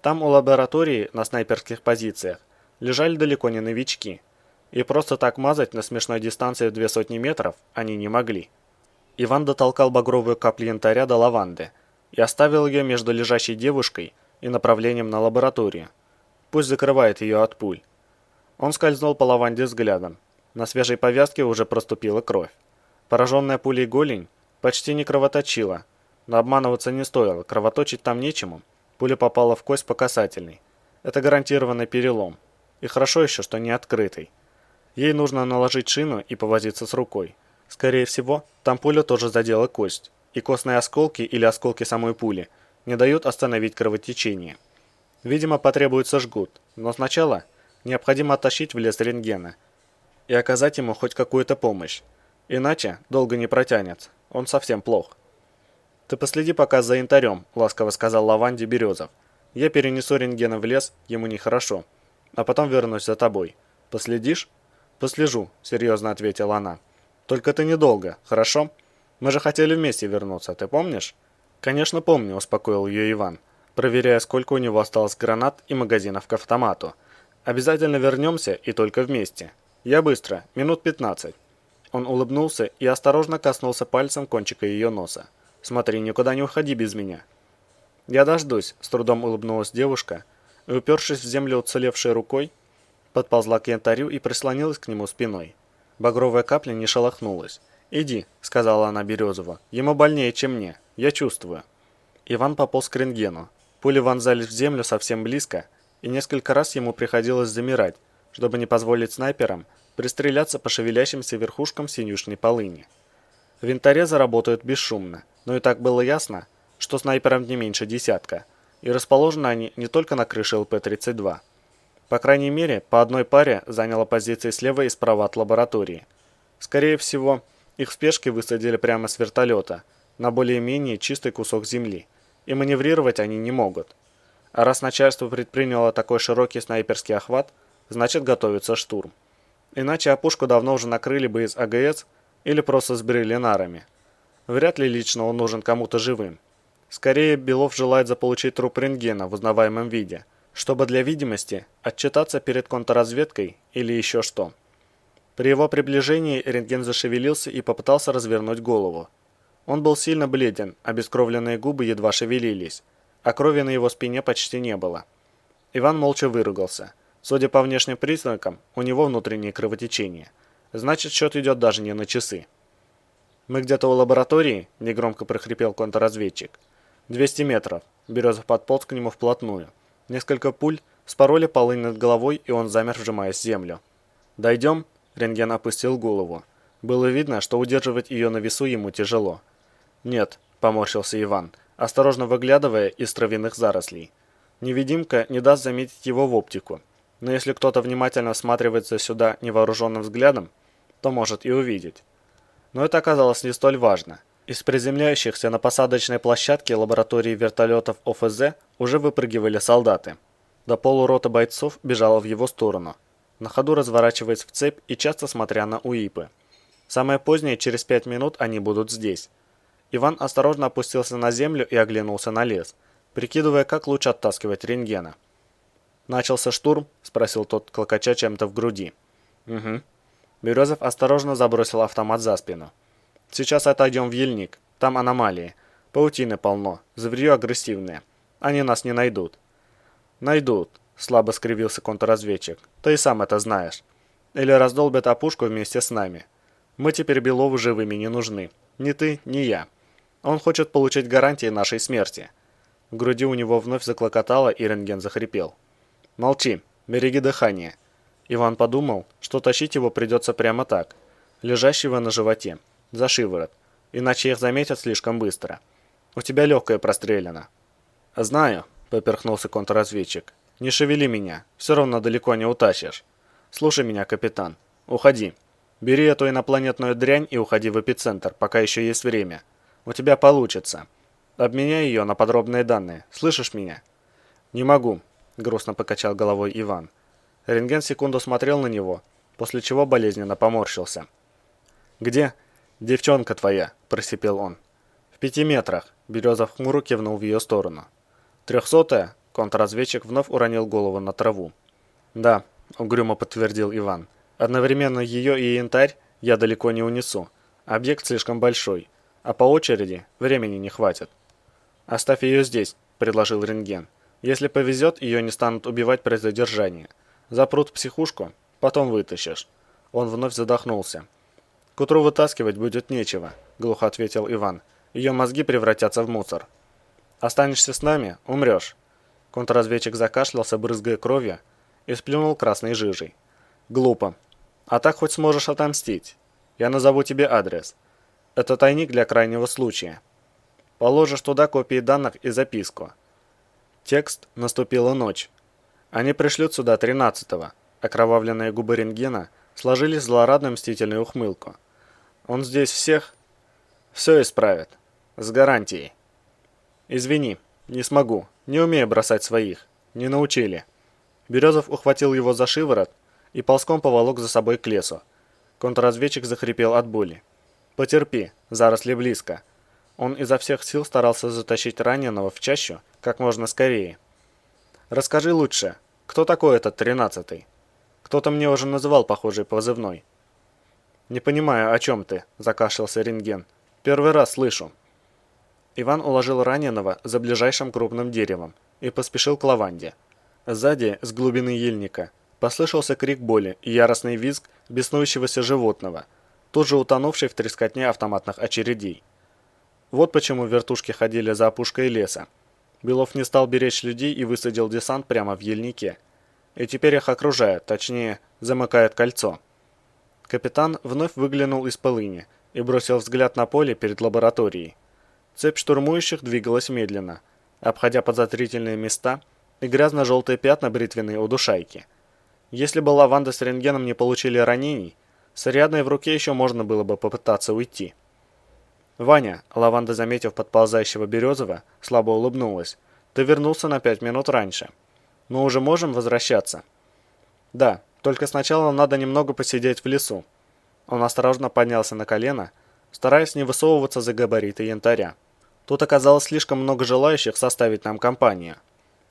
Там у лаборатории на снайперских позициях лежали далеко не новички, и просто так мазать на смешной дистанции в 200 метров они не могли. Иван дотолкал багровую каплю янтаря до Лаванды и оставил ее между лежащей девушкой и направлением на лабораторию. Пусть закрывает ее от пуль. Он скользнул по Лаванде взглядом. На свежей повязке уже проступила кровь. Пораженная пулей голень почти не кровоточила, но обманываться не стоило, кровоточить там нечему. Пуля попала в кость по касательной. Это гарантированный перелом. И хорошо еще, что не открытый. Ей нужно наложить шину и повозиться с рукой. Скорее всего, там пуля тоже задела кость, и костные осколки или осколки самой пули не дают остановить кровотечение. Видимо, потребуется жгут, но сначала необходимо оттащить в лес рентгена и оказать ему хоть какую-то помощь. Иначе долго не протянет, он совсем плох. «Ты последи пока за янтарем», — ласково сказал Лаванде Березов. «Я перенесу рентгена в лес, ему нехорошо, а потом вернусь за тобой. Последишь?» «Послежу», — серьезно ответила она. «Только ты недолго, хорошо? Мы же хотели вместе вернуться, ты помнишь?» «Конечно помню», — успокоил ее Иван, проверяя, сколько у него осталось гранат и магазинов к автомату. «Обязательно вернемся и только вместе. Я быстро, минут 15». Он улыбнулся и осторожно коснулся пальцем кончика ее носа. «Смотри, никуда не уходи без меня». «Я дождусь», — с трудом улыбнулась девушка, и, упершись в землю уцелевшей рукой, подползла к янтарю и прислонилась к нему спиной. Багровая капля не шелохнулась. «Иди», — сказала она Березову, — «ему больнее, чем мне. Я чувствую». Иван пополз к рентгену. Пули вонзались в землю совсем близко, и несколько раз ему приходилось замирать, чтобы не позволить снайперам пристреляться по шевелящимся верхушкам синюшной полыни. В янтаре заработают бесшумно, но и так было ясно, что снайперам не меньше десятка, и расположены они не только на крыше ЛП-32. По крайней мере, по одной паре заняла позиции слева и справа от лаборатории. Скорее всего, их в спешке высадили прямо с вертолета, на более-менее чистый кусок земли, и маневрировать они не могут. А раз начальство предприняло такой широкий снайперский охват, значит готовится штурм. Иначе опушку давно уже накрыли бы из АГС или просто сбрили нарами. Вряд ли лично он нужен кому-то живым. Скорее, Белов желает заполучить труп рентгена в узнаваемом виде, чтобы для видимости отчитаться перед контрразведкой или еще что. При его приближении рентген зашевелился и попытался развернуть голову. Он был сильно бледен, обескровленные губы едва шевелились, а крови на его спине почти не было. Иван молча выругался. Судя по внешним признакам, у него внутреннее кровотечение. Значит, счет идет даже не на часы. «Мы где-то у лаборатории?» – негромко прохрипел контрразведчик. 200 метров. Березов подполз к нему вплотную. Несколько пуль спороли полынь над головой, и он замер, вжимаясь в землю. «Дойдем?» – рентген опустил голову. Было видно, что удерживать ее на весу ему тяжело. «Нет», – поморщился Иван, осторожно выглядывая из травяных зарослей. Невидимка не даст заметить его в оптику, но если кто-то внимательно всматривается сюда невооруженным взглядом, то может и увидеть. Но это оказалось не столь важно. Из приземляющихся на посадочной площадке лаборатории вертолетов ОФЗ уже выпрыгивали солдаты. До полурота бойцов бежала в его сторону, на ходу разворачиваясь в цепь и часто смотря на УИПы. Самое позднее, через 5 минут, они будут здесь. Иван осторожно опустился на землю и оглянулся на лес, прикидывая, как лучше оттаскивать рентгена. «Начался штурм?» – спросил тот, клокоча чем-то в груди. «Угу». Березов осторожно забросил автомат за спину. «Сейчас отойдем в ельник. Там аномалии. Паутины полно. Зверье агрессивное. Они нас не найдут». «Найдут», – слабо скривился контрразведчик. «Ты и сам это знаешь. Или раздолбят опушку вместе с нами. Мы теперь Белову живыми не нужны. Ни ты, ни я. Он хочет получить гарантии нашей смерти». В груди у него вновь заклокотало, и рентген захрипел. «Молчи, береги дыхание». Иван подумал, что тащить его придется прямо так, лежащего на животе, за шиворот, иначе их заметят слишком быстро. «У тебя легкое прострелено». «Знаю», — поперхнулся контрразведчик. «Не шевели меня, все равно далеко не утащишь. Слушай меня, капитан. Уходи. Бери эту инопланетную дрянь и уходи в эпицентр, пока еще есть время. У тебя получится. Обменяй ее на подробные данные. Слышишь меня?» «Не могу», — грустно покачал головой Иван. Рентген секунду смотрел на него, после чего болезненно поморщился. «Где?» «Девчонка твоя», — просипел он. «В 5 метрах», — Березов хмуро кивнул в ее сторону. «300-я?» — контрразведчик вновь уронил голову на траву. «Да», — угрюмо подтвердил Иван. «Одновременно ее и янтарь я далеко не унесу. Объект слишком большой, а по очереди времени не хватит». «Оставь ее здесь», — предложил рентген. «Если повезет, ее не станут убивать при задержании. Запрут в психушку, потом вытащишь». Он вновь задохнулся. «К утру вытаскивать будет нечего», — глухо ответил Иван. «Ее мозги превратятся в мусор». «Останешься с нами — умрешь». Контрразведчик закашлялся, брызгая кровью, и сплюнул красной жижей. «Глупо. А так хоть сможешь отомстить. Я назову тебе адрес. Это тайник для крайнего случая. Положишь туда копии данных и записку». Текст «Наступила ночь». Они пришлют сюда 13-го. Окровавленные губы рентгена сложились в злорадную мстительную ухмылку. Он здесь всех все исправит. С гарантией. «Извини, не смогу. Не умею бросать своих. Не научили». Березов ухватил его за шиворот и ползком поволок за собой к лесу. Контрразведчик захрипел от боли. «Потерпи, заросли близко». Он изо всех сил старался затащить раненого в чащу как можно скорее. «Расскажи лучше, кто такой этот 13-й? Кто-то мне уже называл похожий позывной». «Не понимаю, о чем ты», – закашлялся рентген. «Первый раз слышу». Иван уложил раненого за ближайшим крупным деревом и поспешил к лаванде. Сзади, с глубины ельника, послышался крик боли и яростный визг беснующегося животного, тут же утонувший в трескотне автоматных очередей. Вот почему вертушки ходили за опушкой леса. Белов не стал беречь людей и высадил десант прямо в ельнике. И теперь их окружают, точнее, замыкают кольцо. Капитан вновь выглянул из полыни и бросил взгляд на поле перед лабораторией. Цепь штурмующих двигалась медленно, обходя подозрительные места и грязно-желтые пятна бритвенной удушайки. Если бы лаванда с рентгеном не получили ранений, с Ариадной в руке еще можно было бы попытаться уйти. «Ваня», лаванда, заметив подползающего Березова, слабо улыбнулась, «ты вернулся на 5 минут раньше. Мы уже можем возвращаться?» «Да, Только сначала надо немного посидеть в лесу». Он осторожно поднялся на колено, стараясь не высовываться за габариты янтаря. Тут оказалось слишком много желающих составить нам компанию.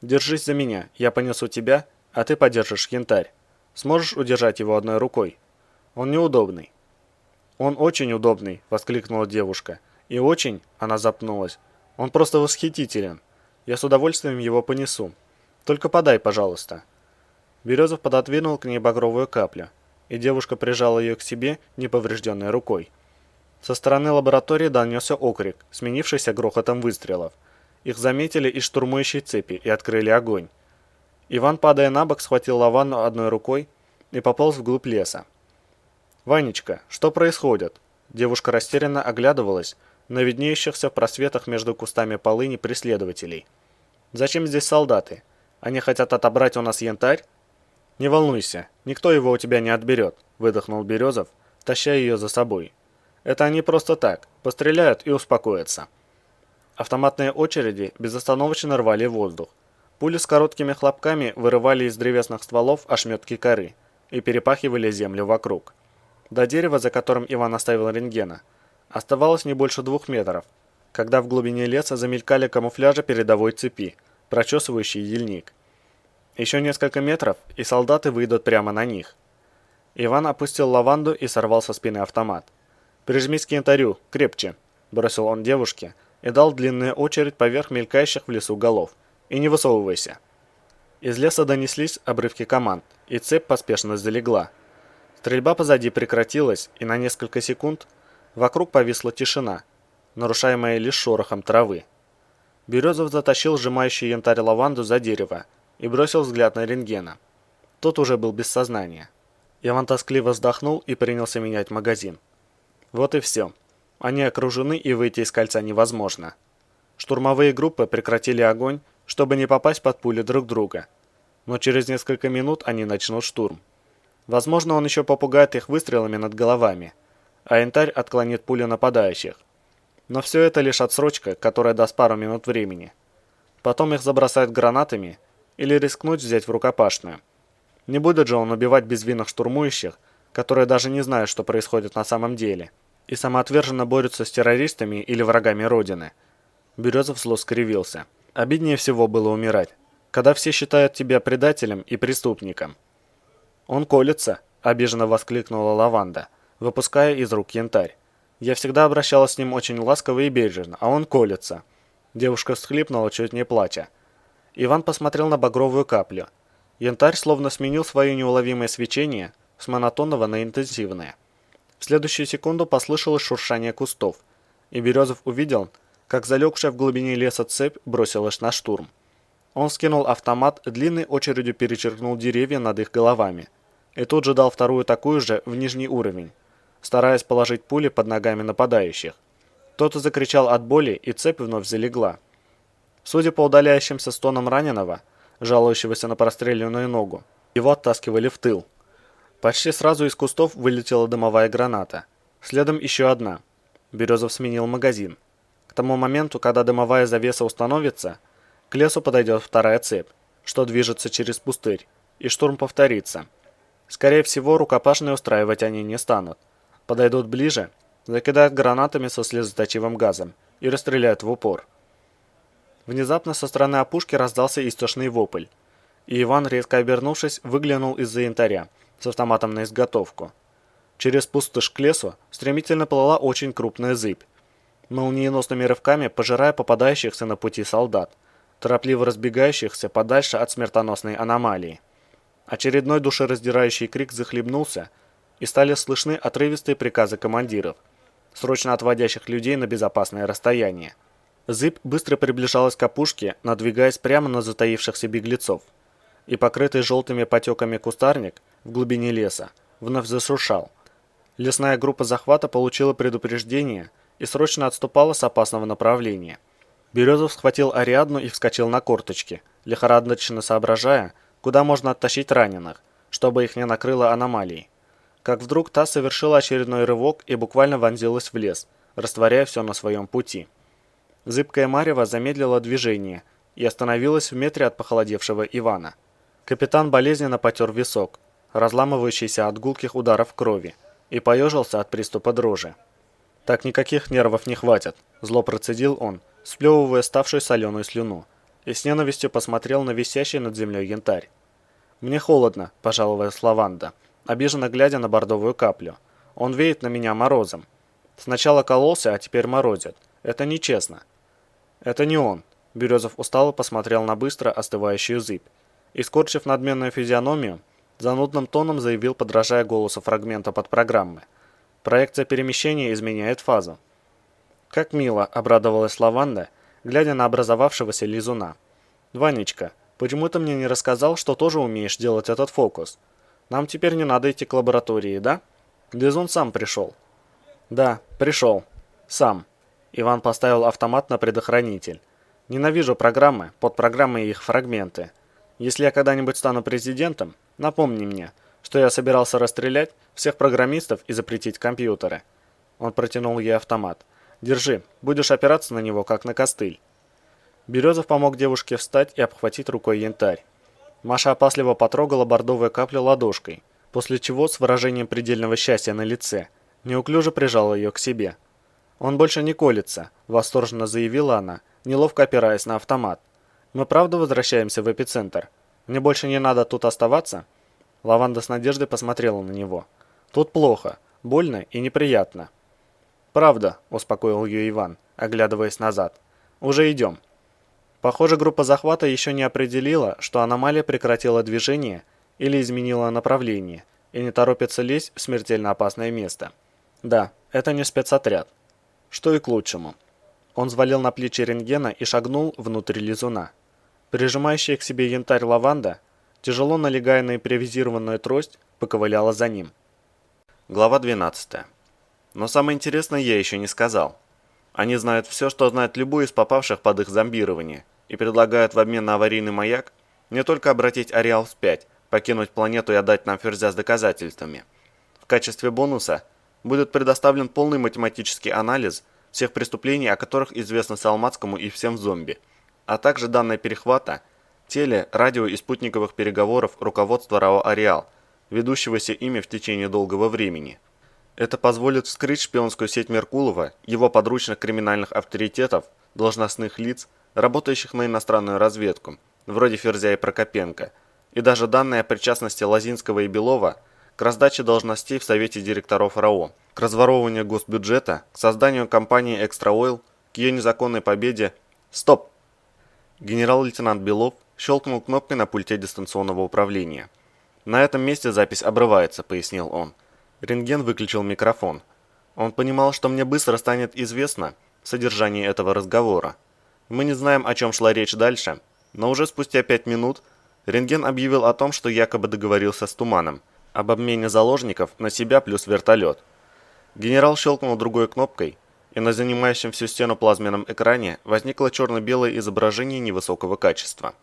«Держись за меня, я понесу тебя, а ты подержишь янтарь. Сможешь удержать его одной рукой? Он неудобный». «Он очень удобный», — воскликнула девушка. «И очень...» — она запнулась. «Он просто восхитителен. Я с удовольствием его понесу. Только подай, пожалуйста». Березов пододвинул к ней багровую каплю, и девушка прижала ее к себе неповрежденной рукой. Со стороны лаборатории донесся окрик, сменившийся грохотом выстрелов. Их заметили из штурмующей цепи и открыли огонь. Иван, падая на бок, схватил Лаванду одной рукой и пополз вглубь леса. «Ванечка, что происходит?» Девушка растерянно оглядывалась на виднеющихся в просветах между кустами полыни преследователей. «Зачем здесь солдаты? Они хотят отобрать у нас янтарь?» «Не волнуйся, никто его у тебя не отберет», — выдохнул Березов, таща ее за собой. «Это они просто так, постреляют и успокоятся». Автоматные очереди безостановочно рвали воздух. Пули с короткими хлопками вырывали из древесных стволов ошметки коры и перепахивали землю вокруг. До дерева, за которым Иван оставил рентгена, оставалось не больше 2 метров, когда в глубине леса замелькали камуфляжи передовой цепи, прочесывающие ельник. Еще несколько метров, и солдаты выйдут прямо на них. Иван опустил Лаванду и сорвал со спины автомат. «Прижмись к янтарю, крепче», – бросил он девушке и дал длинную очередь поверх мелькающих в лесу голов. «И не высовывайся». Из леса донеслись обрывки команд, и цепь поспешно залегла. Стрельба позади прекратилась, и на несколько секунд вокруг повисла тишина, нарушаемая лишь шорохом травы. Березов затащил сжимающий янтарь Лаванду за дерево и бросил взгляд на рентгена. Тот уже был без сознания. Иван тоскливо вздохнул и принялся менять магазин. Вот и все. Они окружены, и выйти из кольца невозможно. Штурмовые группы прекратили огонь, чтобы не попасть под пули друг друга. Но через несколько минут они начнут штурм. Возможно, он еще попугает их выстрелами над головами, а янтарь отклонит пули нападающих. Но все это лишь отсрочка, которая даст пару минут времени. Потом их забросают гранатами или рискнуть взять в рукопашную. Не будет же он убивать безвинных штурмующих, которые даже не знают, что происходит на самом деле, и самоотверженно борются с террористами или врагами Родины. Березов зло скривился. Обиднее всего было умирать, когда все считают тебя предателем и преступником. «Он колется», — обиженно воскликнула Лаванда, выпуская из рук янтарь. «Я всегда обращалась с ним очень ласково и бережно, а он колется». Девушка всхлипнула, чуть не плача. Иван посмотрел на багровую каплю. Янтарь словно сменил свое неуловимое свечение с монотонного на интенсивное. В следующую секунду послышалось шуршание кустов, и Березов увидел, как залегшая в глубине леса цепь бросилась на штурм. Он скинул автомат, длинной очередью перечеркнул деревья над их головами, и тут же дал вторую такую же в нижний уровень, стараясь положить пули под ногами нападающих. Кто-то закричал от боли, и цепь вновь залегла. Судя по удаляющимся стонам раненого, жалующегося на простреленную ногу, его оттаскивали в тыл. Почти сразу из кустов вылетела дымовая граната. Следом еще одна. Березов сменил магазин. К тому моменту, когда дымовая завеса установится, к лесу подойдет вторая цепь, что движется через пустырь, и штурм повторится. Скорее всего, рукопашные устраивать они не станут. Подойдут ближе, закидают гранатами со слезоточивым газом и расстреляют в упор. Внезапно со стороны опушки раздался истошный вопль, и Иван, резко обернувшись, выглянул из-за янтаря с автоматом на изготовку. Через пустошь к лесу стремительно плыла очень крупная зыбь, молниеносными рывками пожирая попадающихся на пути солдат, торопливо разбегающихся подальше от смертоносной аномалии. Очередной душераздирающий крик захлебнулся, и стали слышны отрывистые приказы командиров, срочно отводящих людей на безопасное расстояние. Зыбь быстро приближалась к опушке, надвигаясь прямо на затаившихся беглецов, и покрытый желтыми потеками кустарник в глубине леса вновь зашуршал. Лесная группа захвата получила предупреждение и срочно отступала с опасного направления. Березов схватил Ариадну и вскочил на корточки, лихорадочно соображая, куда можно оттащить раненых, чтобы их не накрыло аномалией. Как вдруг та совершила очередной рывок и буквально вонзилась в лес, растворяя все на своем пути. Зыбкая марево замедлила движение и остановилась в метре от похолодевшего Ивана. Капитан болезненно потер висок. разламывающийся от гулких ударов крови, и поежился от приступа дрожи. «Так никаких нервов не хватит», – зло процедил он, сплевывая ставшую соленую слюну, и с ненавистью посмотрел на висящий над землей янтарь. «Мне холодно», – пожаловалась Лаванда, обиженно глядя на бордовую каплю. «Он веет на меня морозом. Сначала кололся, а теперь морозит. Это нечестно». «Это не он», – Березов устало посмотрел на быстро остывающую зыбь и, скорчив надменную физиономию, занудным тоном заявил, подражая голосу фрагмента подпрограммы. «Проекция перемещения изменяет фазу». «Как мило», – обрадовалась Лаванда, глядя на образовавшегося лизуна. «Ванечка, почему ты мне не рассказал, что тоже умеешь делать этот фокус? Нам теперь не надо идти к лаборатории, да?» Лизун сам пришел. «Да, пришел. Сам». Иван поставил автомат на предохранитель. «Ненавижу программы, подпрограммы и их фрагменты. Если я когда-нибудь стану президентом, напомни мне, что я собирался расстрелять всех программистов и запретить компьютеры». Он протянул ей автомат. «Держи, будешь опираться на него, как на костыль». Березов помог девушке встать и обхватить рукой янтарь. Маша опасливо потрогала бордовую каплю ладошкой, после чего с выражением предельного счастья на лице неуклюже прижала ее к себе. «Он больше не колется», – восторженно заявила она, неловко опираясь на автомат. «Мы правда возвращаемся в эпицентр? Мне больше не надо тут оставаться?» Лаванда с надеждой посмотрела на него. «Тут плохо, больно и неприятно». «Правда», – успокоил ее Иван, оглядываясь назад. «Уже идем». Похоже, группа захвата еще не определила, что аномалия прекратила движение или изменила направление и не торопится лезть в смертельно опасное место. Да, это не спецотряд. Что и к лучшему. Он взвалил на плечи рентгена и шагнул внутрь лизуна. Прижимающая к себе янтарь Лаванда, тяжело налегая на импровизированную трость, поковыляла за ним. Глава 12. Но самое интересное я еще не сказал. Они знают все, что знает любой из попавших под их зомбирование, и предлагают в обмен на аварийный маяк не только обратить ареал вспять, покинуть планету и отдать нам Ферзя с доказательствами. В качестве бонуса будет предоставлен полный математический анализ всех преступлений, о которых известно Салмацкому и всем в зомби, а также данные перехвата, теле, радио и спутниковых переговоров руководства РАО «Ареал», ведущегося ими в течение долгого времени. Это позволит вскрыть шпионскую сеть Меркулова, его подручных криминальных авторитетов, должностных лиц, работающих на иностранную разведку, вроде Ферзя и Прокопенко, и даже данные о причастности Лозинского и Белова к раздаче должностей в Совете директоров РАО, к разворовыванию госбюджета, к созданию компании «Экстра Ойл», к ее незаконной победе. Стоп! Генерал-лейтенант Белов щелкнул кнопкой на пульте дистанционного управления. «На этом месте запись обрывается», — пояснил он. Рентген выключил микрофон. Он понимал, что мне быстро станет известно содержание этого разговора. Мы не знаем, о чем шла речь дальше, но уже спустя 5 минут рентген объявил о том, что якобы договорился с Туманом об обмене заложников на себя плюс вертолет. Генерал щелкнул другой кнопкой, и на занимающем всю стену плазменном экране возникло черно-белое изображение невысокого качества.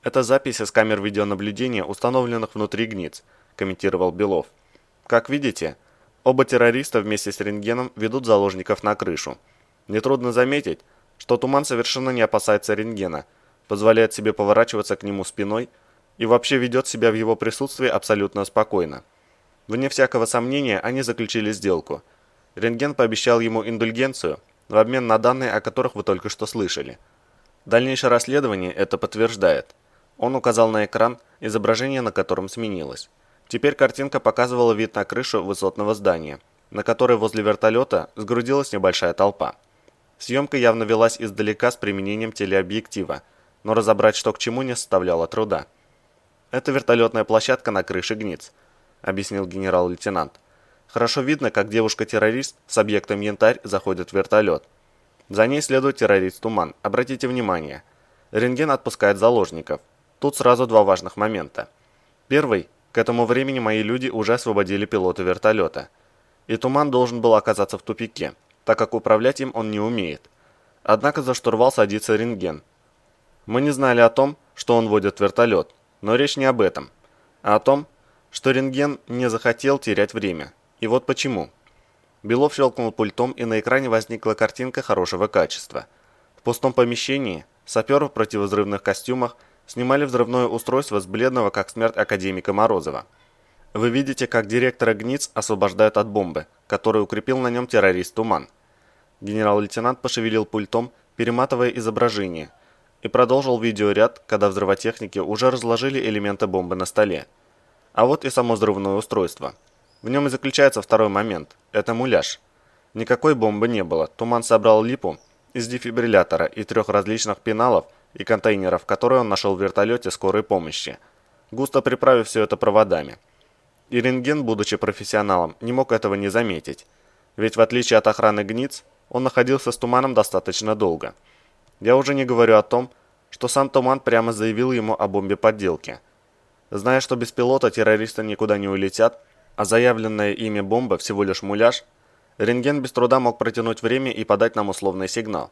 «Это запись из камер видеонаблюдения, установленных внутри ГНИЦ», – комментировал Белов. «Как видите, оба террориста вместе с рентгеном ведут заложников на крышу. Нетрудно заметить, что Туман совершенно не опасается рентгена, позволяет себе поворачиваться к нему спиной и вообще ведет себя в его присутствии абсолютно спокойно. Вне всякого сомнения, они заключили сделку. Рентген пообещал ему индульгенцию в обмен на данные, о которых вы только что слышали. Дальнейшее расследование это подтверждает». Он указал на экран, изображение на котором сменилось. Теперь картинка показывала вид на крышу высотного здания, на которой возле вертолета сгрудилась небольшая толпа. Съемка явно велась издалека с применением телеобъектива, но разобрать, что к чему, не составляло труда. «Это вертолетная площадка на крыше ГНИЦ», — объяснил генерал-лейтенант. «Хорошо видно, как девушка-террорист с объектом янтарь заходит в вертолет. За ней следует террорист Туман. Обратите внимание. Рентген отпускает заложников. Тут сразу два важных момента. Первый. К этому времени мои люди уже освободили пилота вертолета. И Туман должен был оказаться в тупике, так как управлять им он не умеет. Однако за штурвал садится рентген. Мы не знали о том, что он водит вертолет, но речь не об этом, а о том, что рентген не захотел терять время. И вот почему». Белов щелкнул пультом, и на экране возникла картинка хорошего качества. В пустом помещении саперы в противовзрывных костюмах снимали взрывное устройство с бледного как смерть академика Морозова. Вы видите, как директора ГНИЦ освобождают от бомбы, которую укрепил на нем террорист Туман. Генерал-лейтенант пошевелил пультом, перематывая изображение, и продолжил видеоряд, когда взрывотехники уже разложили элементы бомбы на столе. А вот и само взрывное устройство. В нем и заключается второй момент – это муляж. Никакой бомбы не было, Туман собрал липу из дефибриллятора и 3 различных пеналов и контейнеров, которые он нашел в вертолете скорой помощи, густо приправив все это проводами. И рентген, будучи профессионалом, не мог этого не заметить, ведь в отличие от охраны ГНИЦ, он находился с Туманом достаточно долго. Я уже не говорю о том, что сам Туман прямо заявил ему о бомбе-подделке. Зная, что без пилота террористы никуда не улетят, а заявленная ими бомба всего лишь муляж, рентген без труда мог протянуть время и подать нам условный сигнал.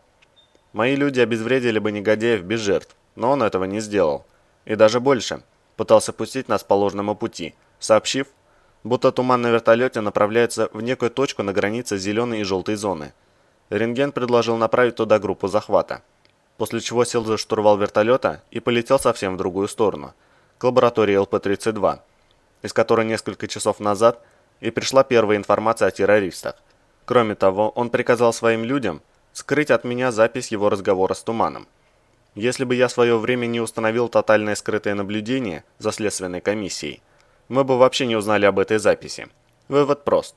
Мои люди обезвредили бы негодяев без жертв, но он этого не сделал. И даже больше, пытался пустить нас по ложному пути, сообщив, будто Туман на вертолете направляется в некую точку на границе зеленой и желтой зоны. Рентген предложил направить туда группу захвата, после чего сел за штурвал вертолета и полетел совсем в другую сторону, к лаборатории ЛП-32, из которой несколько часов назад и пришла первая информация о террористах. Кроме того, он приказал своим людям скрыть от меня запись его разговора с Туманом. Если бы я в свое время не установил тотальное скрытое наблюдение за следственной комиссией, мы бы вообще не узнали об этой записи. Вывод прост.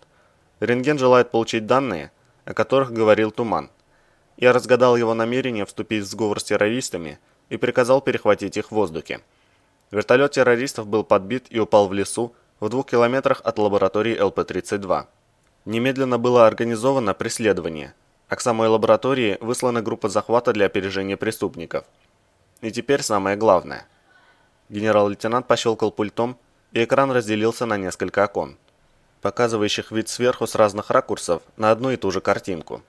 Рентген желает получить данные, о которых говорил Туман. Я разгадал его намерение вступить в сговор с террористами и приказал перехватить их в воздухе. Вертолет террористов был подбит и упал в лесу в 2 километрах от лаборатории ЛП-32. Немедленно было организовано преследование, а к самой лаборатории выслана группа захвата для опережения преступников. И теперь самое главное. Генерал-лейтенант пощелкал пультом, и экран разделился на несколько окон, показывающих вид сверху с разных ракурсов на одну и ту же картинку.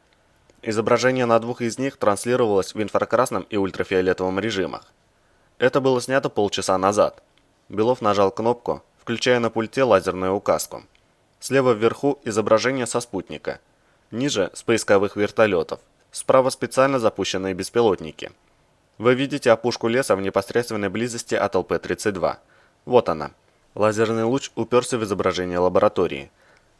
Изображение на 2 из них транслировалось в инфракрасном и ультрафиолетовом режимах. Это было снято полчаса назад. Белов нажал кнопку, включая на пульте лазерную указку. Слева вверху изображение со спутника. Ниже – с поисковых вертолетов. Справа специально запущенные беспилотники. Вы видите опушку леса в непосредственной близости от ЛП-32. Вот она. Лазерный луч уперся в изображение лаборатории.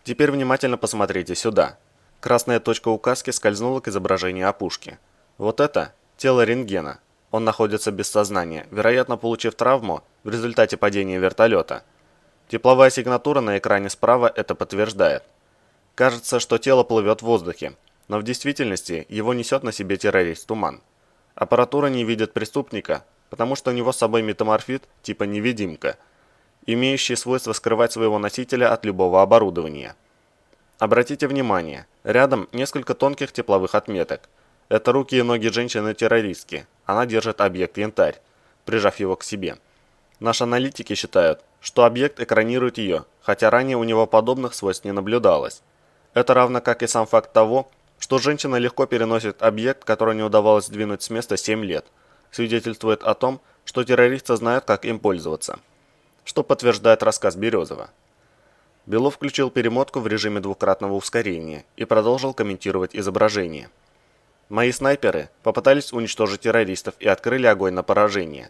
Теперь внимательно посмотрите сюда. Красная точка указки скользнула к изображению опушки. Вот это тело рентгена. Он находится без сознания, вероятно, получив травму в результате падения вертолета. Тепловая сигнатура на экране справа это подтверждает. Кажется, что тело плывет в воздухе, но в действительности его несет на себе террорист Туман. Аппаратура не видит преступника, потому что у него с собой метаморфит типа невидимка, имеющий свойство скрывать своего носителя от любого оборудования. Обратите внимание, рядом несколько тонких тепловых отметок. Это руки и ноги женщины-террористки. Она держит объект янтарь, прижав его к себе. Наши аналитики считают, что объект экранирует ее, хотя ранее у него подобных свойств не наблюдалось. Это равно как и сам факт того, что женщина легко переносит объект, который не удавалось сдвинуть с места 7 лет, свидетельствует о том, что террористы знают, как им пользоваться. Что подтверждает рассказ Березова. Белов включил перемотку в режиме двукратного ускорения и продолжил комментировать изображение. Мои снайперы попытались уничтожить террористов и открыли огонь на поражение.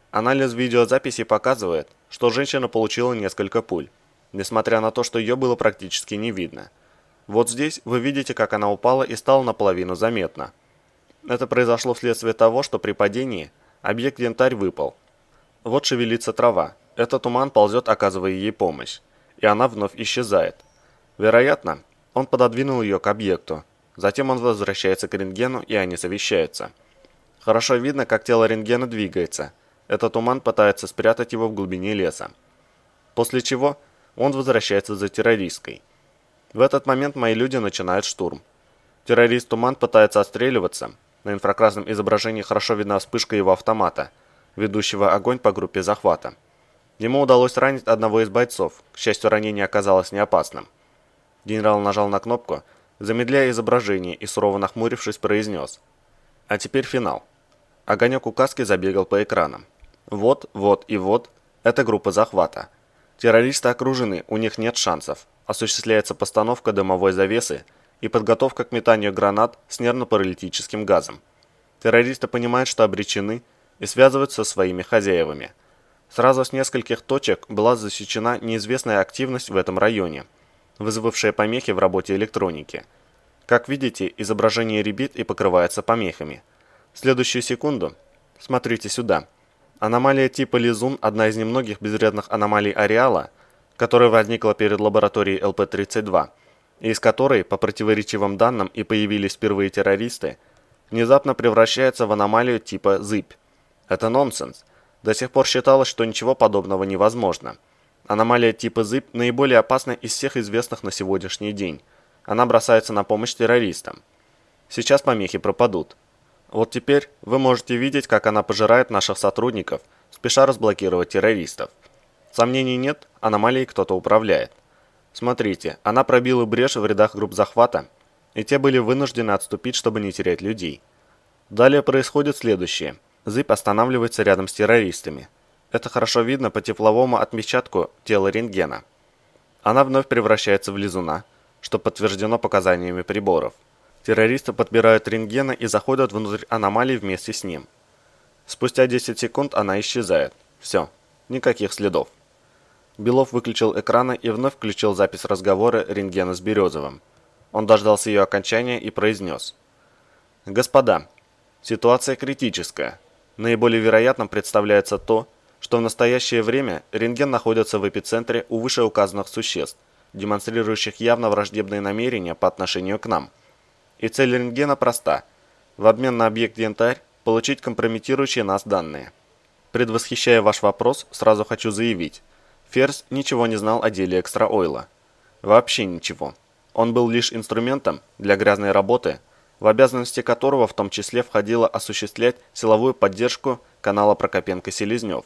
Анализ видеозаписи показывает, что женщина получила несколько пуль, несмотря на то, что ее было практически не видно. Вот здесь вы видите, как она упала и стала наполовину заметна. Это произошло вследствие того, что при падении объект янтарь выпал. Вот шевелится трава. Это Туман ползет, оказывая ей помощь. И она вновь исчезает. Вероятно, он пододвинул ее к объекту. Затем он возвращается к рентгену, и они совещаются. Хорошо видно, как тело рентгена двигается. Этот Туман пытается спрятать его в глубине леса. После чего он возвращается за террористкой. В этот момент мои люди начинают штурм. Террорист Туман пытается отстреливаться. На инфракрасном изображении хорошо видна вспышка его автомата, ведущего огонь по группе захвата. Ему удалось ранить одного из бойцов, к счастью, ранение оказалось неопасным. Генерал нажал на кнопку, замедляя изображение и сурово нахмурившись произнес: «А теперь финал». Огонек указки забегал по экранам. Вот, вот и вот, это группа захвата. Террористы окружены, у них нет шансов. Осуществляется постановка дымовой завесы и подготовка к метанию гранат с нервно-паралитическим газом. Террористы понимают, что обречены, и связываются со своими хозяевами. Сразу с нескольких точек была засечена неизвестная активность в этом районе, вызвавшая помехи в работе электроники. Как видите, изображение рябит и покрывается помехами. В следующую секунду, смотрите сюда. Аномалия типа Лизун – одна из немногих безвредных аномалий ареала, которая возникла перед лабораторией ЛП-32, и из которой, по противоречивым данным, и появились впервые террористы, внезапно превращается в аномалию типа Зыбь. Это нонсенс. До сих пор считалось, что ничего подобного невозможно. Аномалия типа Зыбь наиболее опасна из всех известных на сегодняшний день. Она бросается на помощь террористам. Сейчас помехи пропадут. Вот теперь вы можете видеть, как она пожирает наших сотрудников, спеша разблокировать террористов. Сомнений нет, аномалией кто-то управляет. Смотрите, она пробила брешь в рядах групп захвата, и те были вынуждены отступить, чтобы не терять людей. Далее происходит следующее. Зыбь останавливается рядом с террористами. Это хорошо видно по тепловому отпечатку тела рентгена. Она вновь превращается в лизуна, что подтверждено показаниями приборов. Террористы подбирают рентгена и заходят внутрь аномалии вместе с ним. Спустя 10 секунд она исчезает. Все, никаких следов. Белов выключил экраны и вновь включил запись разговора рентгена с Березовым. Он дождался ее окончания и произнес: «Господа, ситуация критическая. Наиболее вероятным представляется то, что в настоящее время рентген находится в эпицентре у вышеуказанных существ, демонстрирующих явно враждебные намерения по отношению к нам. И цель рентгена проста – в обмен на объект Янтарь получить компрометирующие нас данные. Предвосхищая ваш вопрос, сразу хочу заявить, Ферзь ничего не знал о деле Экстра Ойла. Вообще ничего. Он был лишь инструментом для грязной работы, в обязанности которого в том числе входило осуществлять силовую поддержку канала Прокопенко-Селезнев.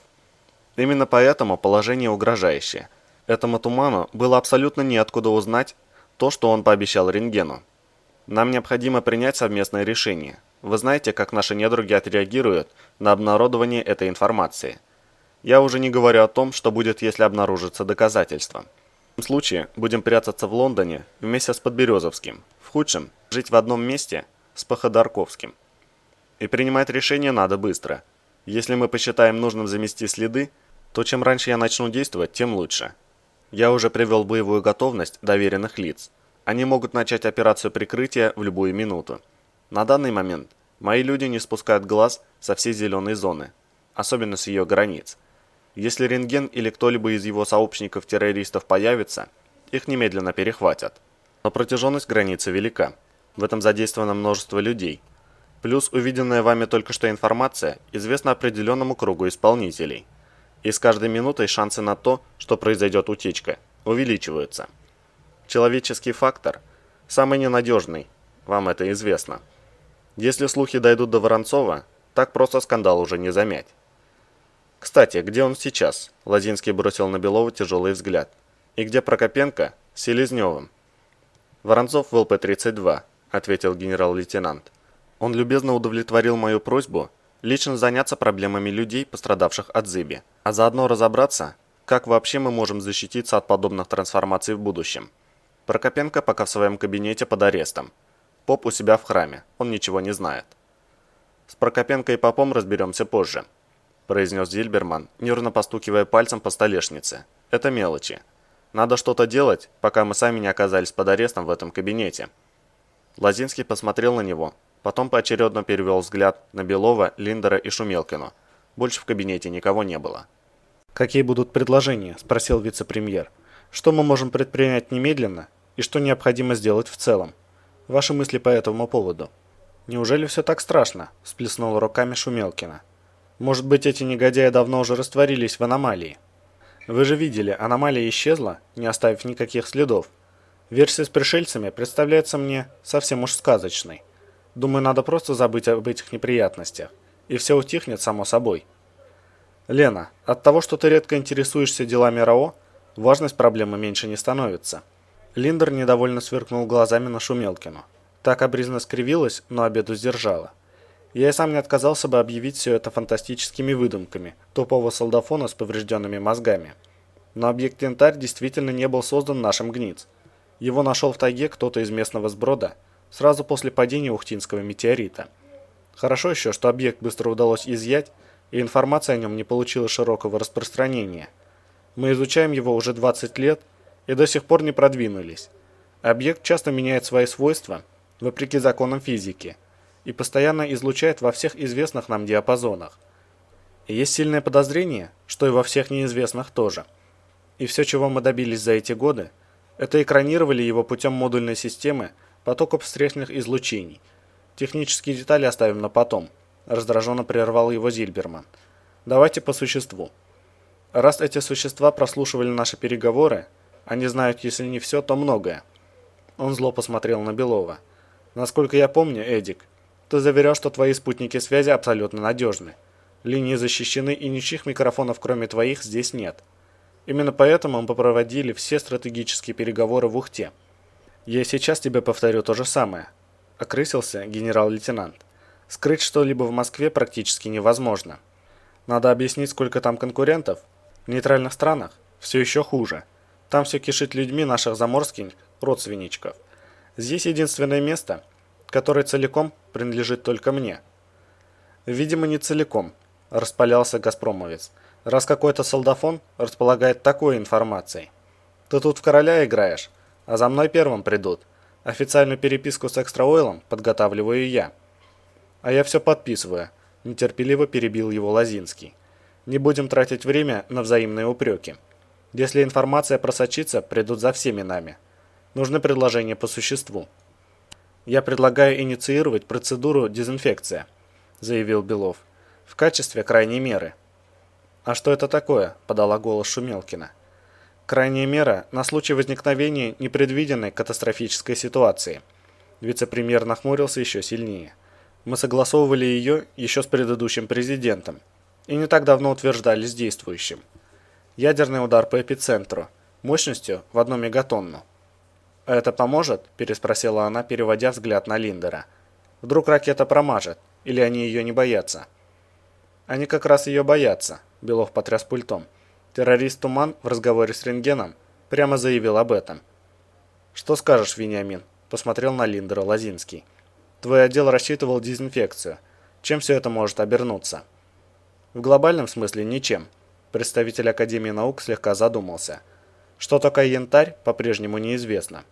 Именно поэтому положение угрожающее. Этому туману было абсолютно неоткуда узнать то, что он пообещал рентгену. Нам необходимо принять совместное решение. Вы знаете, как наши недруги отреагируют на обнародование этой информации. Я уже не говорю о том, что будет, если обнаружится доказательство. В том случае будем прятаться в Лондоне вместе с Подберезовским. В худшем – жить в одном месте с Походорковским. И принимать решение надо быстро. Если мы посчитаем нужным замести следы, то чем раньше я начну действовать, тем лучше. Я уже привел в боевую готовность доверенных лиц. Они могут начать операцию прикрытия в любую минуту. На данный момент мои люди не спускают глаз со всей зеленой зоны, особенно с ее границ. Если рентген или кто-либо из его сообщников-террористов появится, их немедленно перехватят. Но протяженность границы велика. В этом задействовано множество людей. Плюс увиденная вами только что информация известна определенному кругу исполнителей. И с каждой минутой шансы на то, что произойдет утечка, увеличиваются. Человеческий фактор – самый ненадежный, вам это известно. Если слухи дойдут до Воронцова, так просто скандал уже не замять. Кстати, где он сейчас? Лозинский бросил на Белова тяжелый взгляд. И где Прокопенко? С Селезневым. Воронцов в ЛП-32, ответил генерал-лейтенант. Он любезно удовлетворил мою просьбу лично заняться проблемами людей, пострадавших от зыби, а заодно разобраться, как вообще мы можем защититься от подобных трансформаций в будущем. Прокопенко пока в своем кабинете под арестом. Поп у себя в храме, он ничего не знает. С Прокопенко и попом разберемся позже, произнес Зильберман, нервно постукивая пальцем по столешнице. Это мелочи. Надо что-то делать, пока мы сами не оказались под арестом в этом кабинете. Лозинский посмотрел на него, потом поочередно перевел взгляд на Белова, Линдера и Шумелкину. Больше в кабинете никого не было. «Какие будут предложения?» – спросил вице-премьер. «Что мы можем предпринять немедленно и что необходимо сделать в целом? Ваши мысли по этому поводу?» «Неужели все так страшно?» – всплеснула руками Шумелкина. «Может быть, эти негодяи давно уже растворились в аномалии? Вы же видели, аномалия исчезла, не оставив никаких следов. Версия с пришельцами представляется мне совсем уж сказочной. Думаю, надо просто забыть об этих неприятностях, и все утихнет само собой. Лена, от того, что ты редко интересуешься делами РАО, важность проблемы меньше не становится». Линдер недовольно сверкнул глазами на Шумелкину. Так обрезно скривилась, но обиду сдержала. Я и сам не отказался бы объявить все это фантастическими выдумками тупого солдафона с поврежденными мозгами. Но объект Янтарь действительно не был создан нашим ГНИЦ. Его нашел в тайге кто-то из местного сброда сразу после падения Ухтинского метеорита. Хорошо еще, что объект быстро удалось изъять, и информация о нем не получила широкого распространения. Мы изучаем его уже 20 лет и до сих пор не продвинулись. Объект часто меняет свои свойства, вопреки законам физики, и постоянно излучает во всех известных нам диапазонах. И есть сильное подозрение, что и во всех неизвестных тоже. И все, чего мы добились за эти годы, это экранировали его путем модульной системы потоков встречных излучений. Технические детали оставим на потом. Раздраженно прервал его Зильберман. Давайте по существу. Раз эти существа прослушивали наши переговоры, они знают, если не все, то многое. Он зло посмотрел на Белова. Насколько я помню, Эдик, ты заверял, что твои спутники связи абсолютно надежны. Линии защищены и ничьих микрофонов, кроме твоих, здесь нет. Именно поэтому мы попроводили все стратегические переговоры в Ухте. Я сейчас тебе повторю то же самое. Окрысился генерал-лейтенант. Скрыть что-либо в Москве практически невозможно. Надо объяснить, сколько там конкурентов. В нейтральных странах все еще хуже. Там все кишит людьми наших заморских родственничков. Здесь единственное место, которое целиком принадлежит только мне. Видимо, не целиком, распалялся газпромовец. Раз какой-то солдафон располагает такой информацией. Ты тут в короля играешь, а за мной первым придут. Официальную переписку с Экстраойлом подготавливаю я. А я все подписываю, нетерпеливо перебил его Лозинский. Не будем тратить время на взаимные упреки. Если информация просочится, придут за всеми нами. Нужны предложения по существу. Я предлагаю инициировать процедуру дезинфекция, заявил Белов, в качестве крайней меры. А что это такое? Подала голос Шумелкина. Крайняя мера на случай возникновения непредвиденной катастрофической ситуации. Вице-премьер нахмурился еще сильнее. Мы согласовывали ее еще с предыдущим президентом и не так давно утверждали с действующим. Ядерный удар по эпицентру, мощностью в 1 мегатонну. «А это поможет?» – переспросила она, переводя взгляд на Линдера. «Вдруг ракета промажет, или они ее не боятся?» «Они как раз ее боятся», – Белов потряс пультом. Террорист Туман в разговоре с рентгеном прямо заявил об этом. «Что скажешь, Вениамин?» – посмотрел на Линдера Лозинский. «Твой отдел рассчитывал дезинфекцию. Чем все это может обернуться?» «В глобальном смысле ничем». Представитель Академии наук слегка задумался. Что такое янтарь, по-прежнему неизвестно.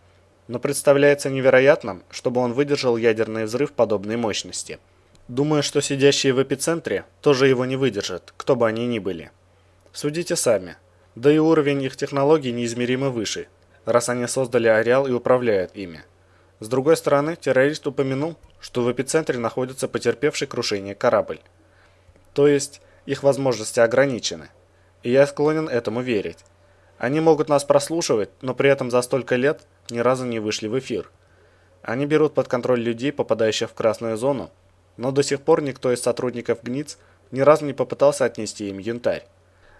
Но представляется невероятным, чтобы он выдержал ядерный взрыв подобной мощности. Думаю, что сидящие в эпицентре тоже его не выдержат, кто бы они ни были. Судите сами. Да и уровень их технологий неизмеримо выше, раз они создали ареал и управляют ими. С другой стороны, террорист упомянул, что в эпицентре находится потерпевший крушение корабль. То есть, их возможности ограничены. И я склонен этому верить. Они могут нас прослушивать, но при этом за столько лет ни разу не вышли в эфир. Они берут под контроль людей, попадающих в красную зону, но до сих пор никто из сотрудников ГНИЦ ни разу не попытался отнести им янтарь.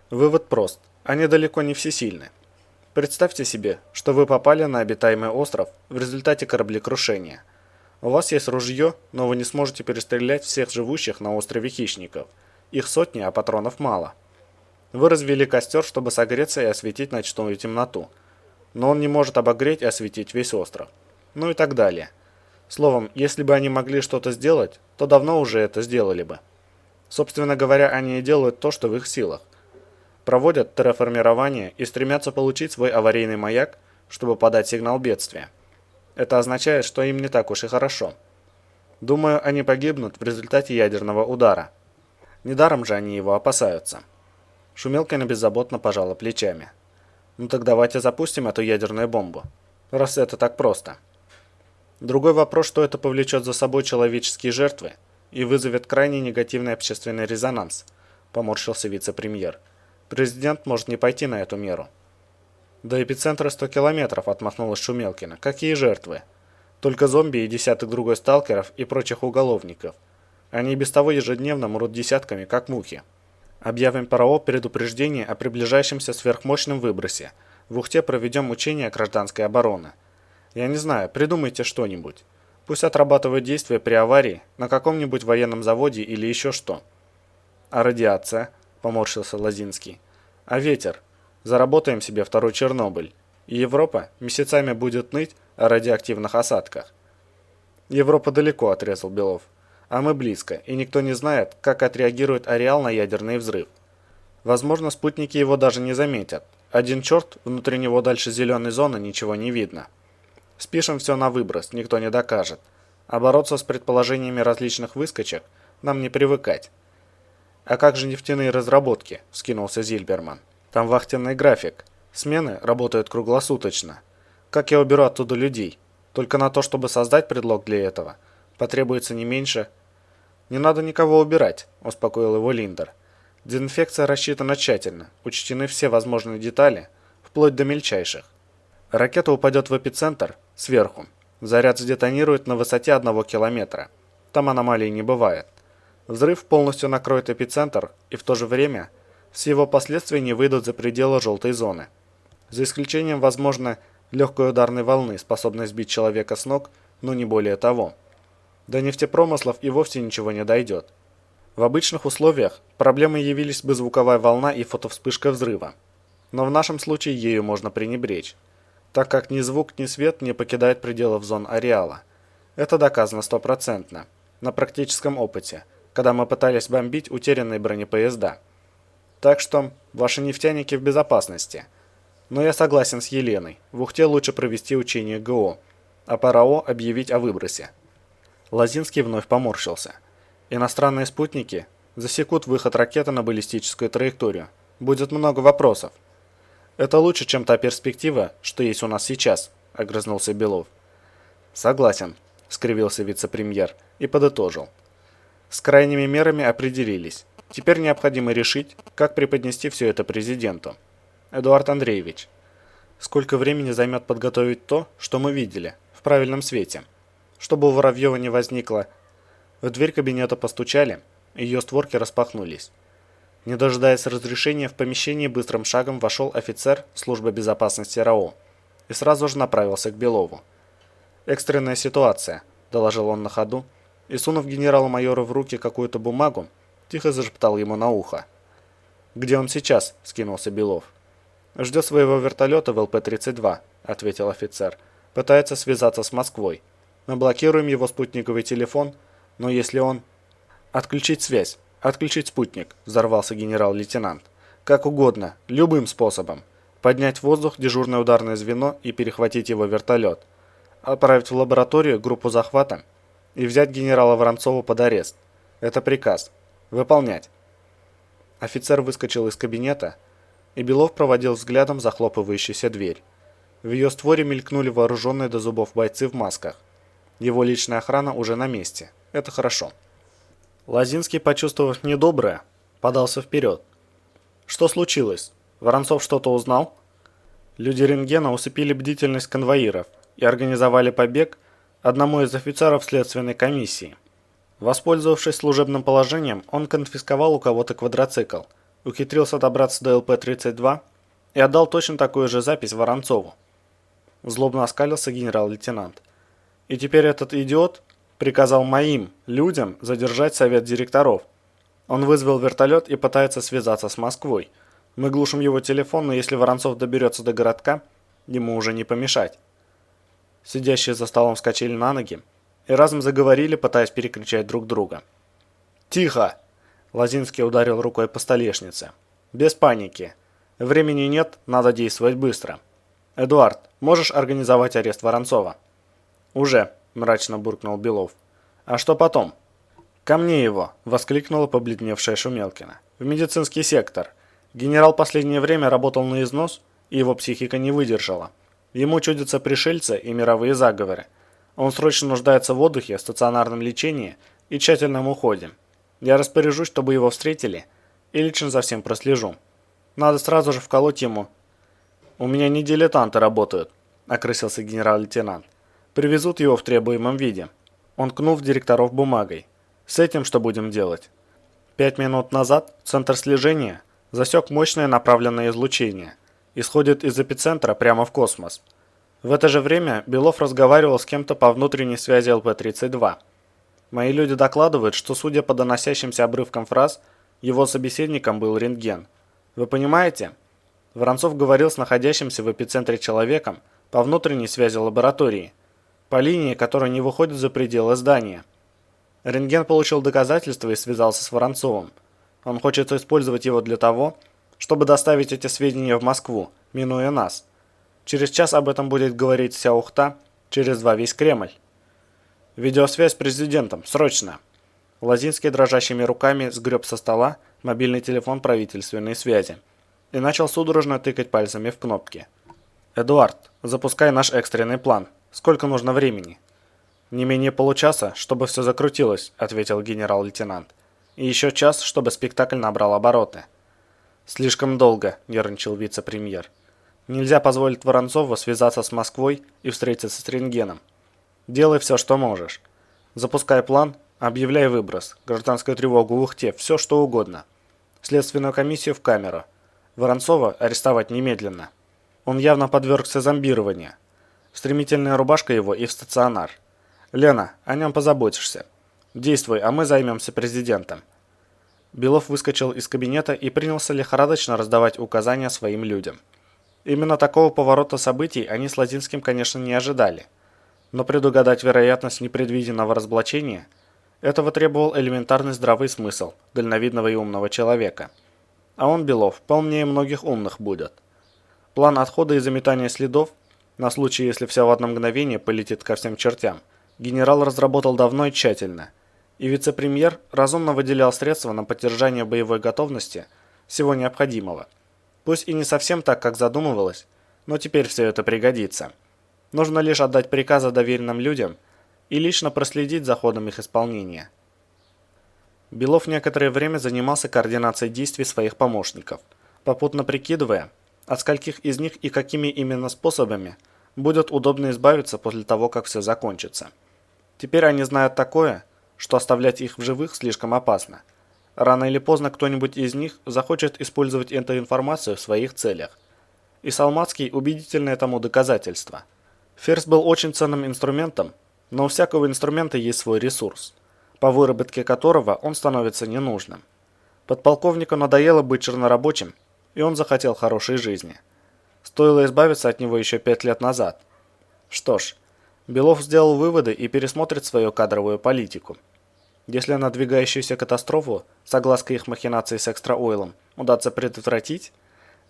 Вывод прост. Они далеко не всесильны. Представьте себе, что вы попали на обитаемый остров в результате кораблекрушения. У вас есть ружье, но вы не сможете перестрелять всех живущих на острове хищников. Их сотни, а патронов мало. Вы развели костер, чтобы согреться и осветить ночную темноту. Но он не может обогреть и осветить весь остров. Ну и так далее. Словом, если бы они могли что-то сделать, то давно уже это сделали бы. Собственно говоря, они и делают то, что в их силах. Проводят терраформирование и стремятся получить свой аварийный маяк, чтобы подать сигнал бедствия. Это означает, что им не так уж и хорошо. Думаю, они погибнут в результате ядерного удара. Недаром же они его опасаются. Шумелкина беззаботно пожала плечами. Ну так давайте запустим эту ядерную бомбу, раз это так просто. Другой вопрос, что это повлечет за собой человеческие жертвы и вызовет крайне негативный общественный резонанс, поморщился вице-премьер. Президент может не пойти на эту меру. До эпицентра 100 километров, отмахнулась Шумелкина. Какие жертвы? Только зомби и десяток другой сталкеров и прочих уголовников. Они и без того ежедневно мрут десятками, как мухи. Объявим ПРО предупреждение о приближающемся сверхмощном выбросе. В Ухте проведем учения гражданской обороны. Я не знаю, придумайте что-нибудь. Пусть отрабатывают действия при аварии на каком-нибудь военном заводе или еще что. А радиация? Поморщился Лозинский. А ветер? Заработаем себе второй Чернобыль. И Европа месяцами будет ныть о радиоактивных осадках. Европа далеко, отрезал Белов. а мы близко, и никто не знает, как отреагирует ареал на ядерный взрыв. Возможно, спутники его даже не заметят. Один черт, внутри него дальше зеленой зоны ничего не видно. Спишем все на выброс, никто не докажет. А бороться с предположениями различных выскочек нам не привыкать. «А как же нефтяные разработки?» – вскинулся Зильберман. «Там вахтенный график. Смены работают круглосуточно. Как я уберу оттуда людей? Только на то, чтобы создать предлог для этого, потребуется не меньше...» «Не надо никого убирать», – успокоил его Линдер. «Дезинфекция рассчитана тщательно, учтены все возможные детали, вплоть до мельчайших. Ракета упадет в эпицентр сверху. Заряд сдетонирует на высоте 1 километра. Там аномалий не бывает. Взрыв полностью накроет эпицентр, и в то же время все его последствия не выйдут за пределы желтой зоны. За исключением, возможно, легкой ударной волны, способной сбить человека с ног, но не более того. До нефтепромыслов и вовсе ничего не дойдет. В обычных условиях проблемой явились бы звуковая волна и фотовспышка взрыва. Но в нашем случае ею можно пренебречь, так как ни звук, ни свет не покидают пределов зон ареала. Это доказано стопроцентно, на практическом опыте, когда мы пытались бомбить утерянные бронепоезда. Так что ваши нефтяники в безопасности. Но я согласен с Еленой, в Ухте лучше провести учение ГО, а по РАО объявить о выбросе. Лозинский вновь поморщился. Иностранные спутники засекут выход ракеты на баллистическую траекторию. Будет много вопросов. «Это лучше, чем та перспектива, что есть у нас сейчас», – огрызнулся Белов. «Согласен», – скривился вице-премьер и подытожил. «С крайними мерами определились. Теперь необходимо решить, как преподнести все это президенту. Эдуард Андреевич, сколько времени займет подготовить то, что мы видели, в правильном свете? Чтобы у Воробьева не возникло...» В дверь кабинета постучали, ее створки распахнулись. Не дожидаясь разрешения, в помещение быстрым шагом вошел офицер службы безопасности РАО и сразу же направился к Белову. «Экстренная ситуация», – доложил он на ходу, и, сунув генералу-майору в руки какую-то бумагу, тихо зашептал ему на ухо. «Где он сейчас?» – скинулся Белов. «Ждет своего вертолета в ЛП-32», – ответил офицер. «Пытается связаться с Москвой. Мы блокируем его спутниковый телефон, но если он...» «Отключить связь. Отключить спутник», – взорвался генерал-лейтенант. «Как угодно, любым способом. Поднять в воздух дежурное ударное звено и перехватить его вертолет. Отправить в лабораторию группу захвата и взять генерала Воронцова под арест. Это приказ. Выполнять». Офицер выскочил из кабинета, и Белов проводил взглядом захлопывающуюся дверь. В ее створе мелькнули вооруженные до зубов бойцы в масках. Его личная охрана уже на месте. Это хорошо. Лозинский, почувствовав недоброе, подался вперед. «Что случилось? Воронцов что-то узнал?» Люди рентгена усыпили бдительность конвоиров и организовали побег одному из офицеров следственной комиссии. Воспользовавшись служебным положением, он конфисковал у кого-то квадроцикл, ухитрился добраться до ЛП-32 и отдал точно такую же запись Воронцову. Злобно оскалился генерал-лейтенант. «И теперь этот идиот приказал моим людям задержать совет директоров. Он вызвал вертолет и пытается связаться с Москвой. Мы глушим его телефон, но если Воронцов доберется до городка, ему уже не помешать». Сидящие за столом вскочили на ноги и разом заговорили, пытаясь перекричать друг друга. «Тихо!» – Лозинский ударил рукой по столешнице. «Без паники. Времени нет, надо действовать быстро. Эдуард, можешь организовать арест Воронцова?» «Уже», – мрачно буркнул Белов. «А что потом?» «Ко мне его!» – воскликнула побледневшая Шумелкина. «В медицинский сектор. Генерал последнее время работал на износ, и его психика не выдержала. Ему чудятся пришельцы и мировые заговоры. Он срочно нуждается в отдыхе, стационарном лечении и тщательном уходе. Я распоряжусь, чтобы его встретили, и лично за всем прослежу. Надо сразу же вколоть ему...» «У меня не дилетанты работают», – окрысился генерал-лейтенант. «Привезут его в требуемом виде». Он кнул в директоров бумагой. «С этим что будем делать?» 5 минут назад центр слежения засек мощное направленное излучение. Исходит из эпицентра прямо в космос. В это же время Белов разговаривал с кем-то по внутренней связи ЛП-32. Мои люди докладывают, что, судя по доносящимся обрывкам фраз, его собеседником был рентген. Вы понимаете? Воронцов говорил с находящимся в эпицентре человеком по внутренней связи лаборатории, по линии, которая не выходит за пределы здания. Рентген получил доказательства и связался с Воронцовым. Он хочет использовать его для того, чтобы доставить эти сведения в Москву, минуя нас. Через час об этом будет говорить вся Ухта, через 2 весь Кремль. Видеосвязь с президентом, срочно. Лозинский дрожащими руками сгреб со стола мобильный телефон правительственной связи и начал судорожно тыкать пальцами в кнопки. «Эдуард, запускай наш экстренный план. Сколько нужно времени?» «Не менее получаса, чтобы все закрутилось», — ответил генерал-лейтенант. «И еще час, чтобы спектакль набрал обороты». «Слишком долго», — нервничал вице-премьер. «Нельзя позволить Воронцову связаться с Москвой и встретиться с рентгеном. Делай все, что можешь. Запускай план, объявляй выброс, гражданскую тревогу в Ухте, все что угодно. Следственную комиссию в камеру. Воронцова арестовать немедленно. Он явно подвергся зомбированию. Стремительная рубашка его и в стационар. Лена, о нем позаботишься. Действуй, а мы займемся президентом». Белов выскочил из кабинета и принялся лихорадочно раздавать указания своим людям. Именно такого поворота событий они с Лозинским, конечно, не ожидали. Но предугадать вероятность непредвиденного разоблачения – этого требовал элементарный здравый смысл дальновидного и умного человека. А он, Белов, полнее многих умных будет. План отхода и заметания следов, на случай, если все в одно мгновение полетит ко всем чертям, генерал разработал давно и тщательно. И вице-премьер разумно выделял средства на поддержание боевой готовности всего необходимого. Пусть и не совсем так, как задумывалось, но теперь все это пригодится. Нужно лишь отдать приказы доверенным людям и лично проследить за ходом их исполнения. Белов некоторое время занимался координацией действий своих помощников, попутно прикидывая, от скольких из них и какими именно способами будет удобно избавиться после того, как все закончится. Теперь они знают такое, что оставлять их в живых слишком опасно. Рано или поздно кто-нибудь из них захочет использовать эту информацию в своих целях. И Салмацкий – убедительное тому доказательство. Ферзь был очень ценным инструментом, но у всякого инструмента есть свой ресурс, по выработке которого он становится ненужным. Подполковнику надоело быть чернорабочим, и он захотел хорошей жизни. Стоило избавиться от него еще 5 лет назад. Что ж, Белов сделал выводы и пересмотрит свою кадровую политику. Если надвигающуюся катастрофу, согласно их махинаций с экстраойлом, удастся предотвратить,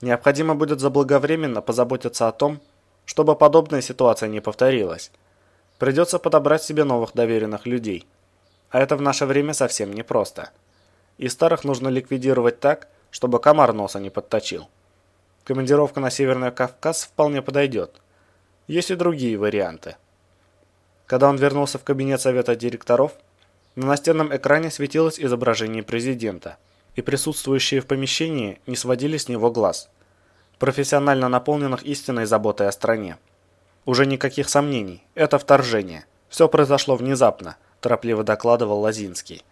необходимо будет заблаговременно позаботиться о том, чтобы подобная ситуация не повторилась. Придется подобрать себе новых доверенных людей. А это в наше время совсем непросто. И старых нужно ликвидировать так, чтобы комар носа не подточил. Командировка на Северный Кавказ вполне подойдет. Есть и другие варианты. Когда он вернулся в кабинет совета директоров, на настенном экране светилось изображение президента, и присутствующие в помещении не сводили с него глаз, профессионально наполненных истинной заботой о стране. Уже никаких сомнений, это вторжение. Все произошло внезапно, торопливо докладывал Лозинский.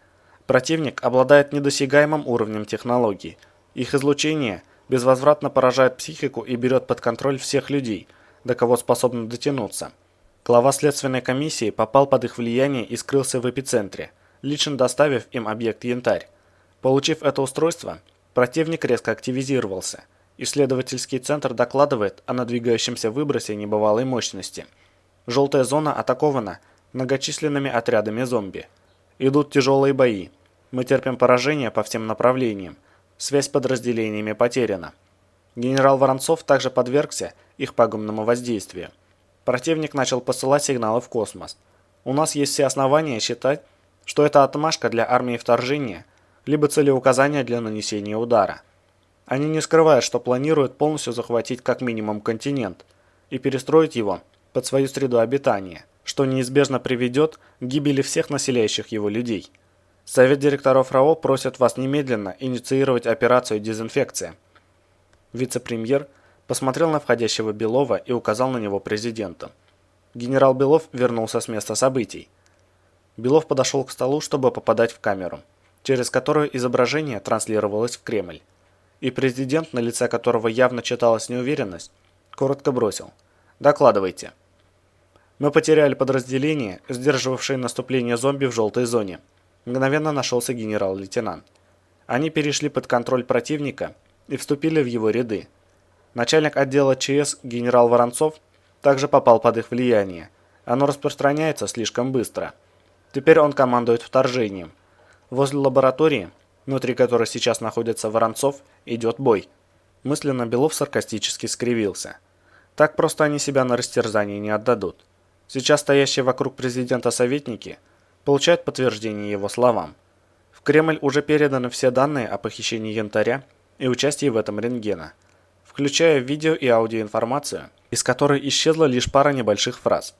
Противник обладает недосягаемым уровнем технологий. Их излучение безвозвратно поражает психику и берет под контроль всех людей, до кого способны дотянуться. Глава следственной комиссии попал под их влияние и скрылся в эпицентре, лично доставив им объект «Янтарь». Получив это устройство, противник резко активизировался. Исследовательский центр докладывает о надвигающемся выбросе небывалой мощности. Желтая зона атакована многочисленными отрядами зомби. Идут тяжелые бои. Мы терпим поражение по всем направлениям. Связь с подразделениями потеряна. Генерал Воронцов также подвергся их пагубному воздействию. Противник начал посылать сигналы в космос. У нас есть все основания считать, что это отмашка для армии вторжения, либо целеуказание для нанесения удара. Они не скрывают, что планируют полностью захватить как минимум континент и перестроить его под свою среду обитания, что неизбежно приведет к гибели всех населяющих его людей. Совет директоров РАО просит вас немедленно инициировать операцию «Дезинфекция». Вице-премьер посмотрел на входящего Белова и указал на него президенту. Генерал Белов вернулся с места событий. Белов подошел к столу, чтобы попадать в камеру, через которую изображение транслировалось в Кремль. И президент, на лице которого явно читалась неуверенность, коротко бросил: «Докладывайте». «Мы потеряли подразделение, сдерживавшее наступление зомби в желтой зоне», мгновенно нашелся генерал-лейтенант. «Они перешли под контроль противника и вступили в его ряды. Начальник отдела ЧС генерал Воронцов также попал под их влияние. Оно распространяется слишком быстро. Теперь он командует вторжением. Возле лаборатории, внутри которой сейчас находится Воронцов, идет бой. Мысленно Белов саркастически скривился. Так просто они себя на растерзание не отдадут. Сейчас стоящие вокруг президента советники получают подтверждение его словам. В Кремль уже переданы все данные о похищении янтаря и участии в этом рентгена, включая видео и аудиоинформацию, из которой исчезла лишь пара небольших фраз.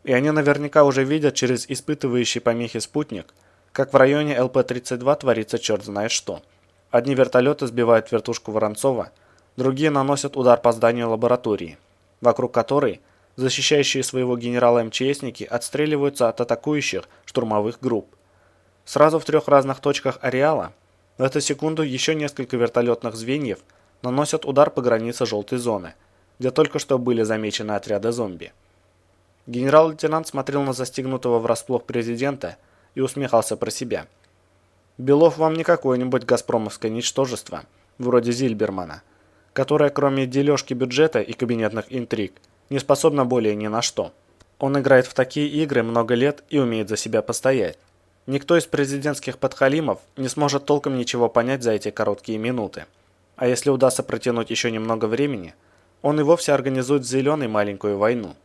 И они наверняка уже видят через испытывающий помехи спутник, как в районе ЛП-32 творится черт знает что. Одни вертолеты сбивают вертушку Воронцова, другие наносят удар по зданию лаборатории, вокруг которой защищающие своего генерала МЧСники отстреливаются от атакующих штурмовых групп. Сразу в 3 разных точках ареала в эту секунду еще несколько вертолетных звеньев наносят удар по границе желтой зоны, где только что были замечены отряды зомби. Генерал-лейтенант смотрел на застигнутого врасплох президента и усмехался про себя. Белов вам не какое-нибудь газпромовское ничтожество, вроде Зильбермана, которое кроме дележки бюджета и кабинетных интриг не способно более ни на что. Он играет в такие игры много лет и умеет за себя постоять. Никто из президентских подхалимов не сможет толком ничего понять за эти короткие минуты. А если удастся протянуть еще немного времени, он и вовсе организует с Зеленой маленькую войну.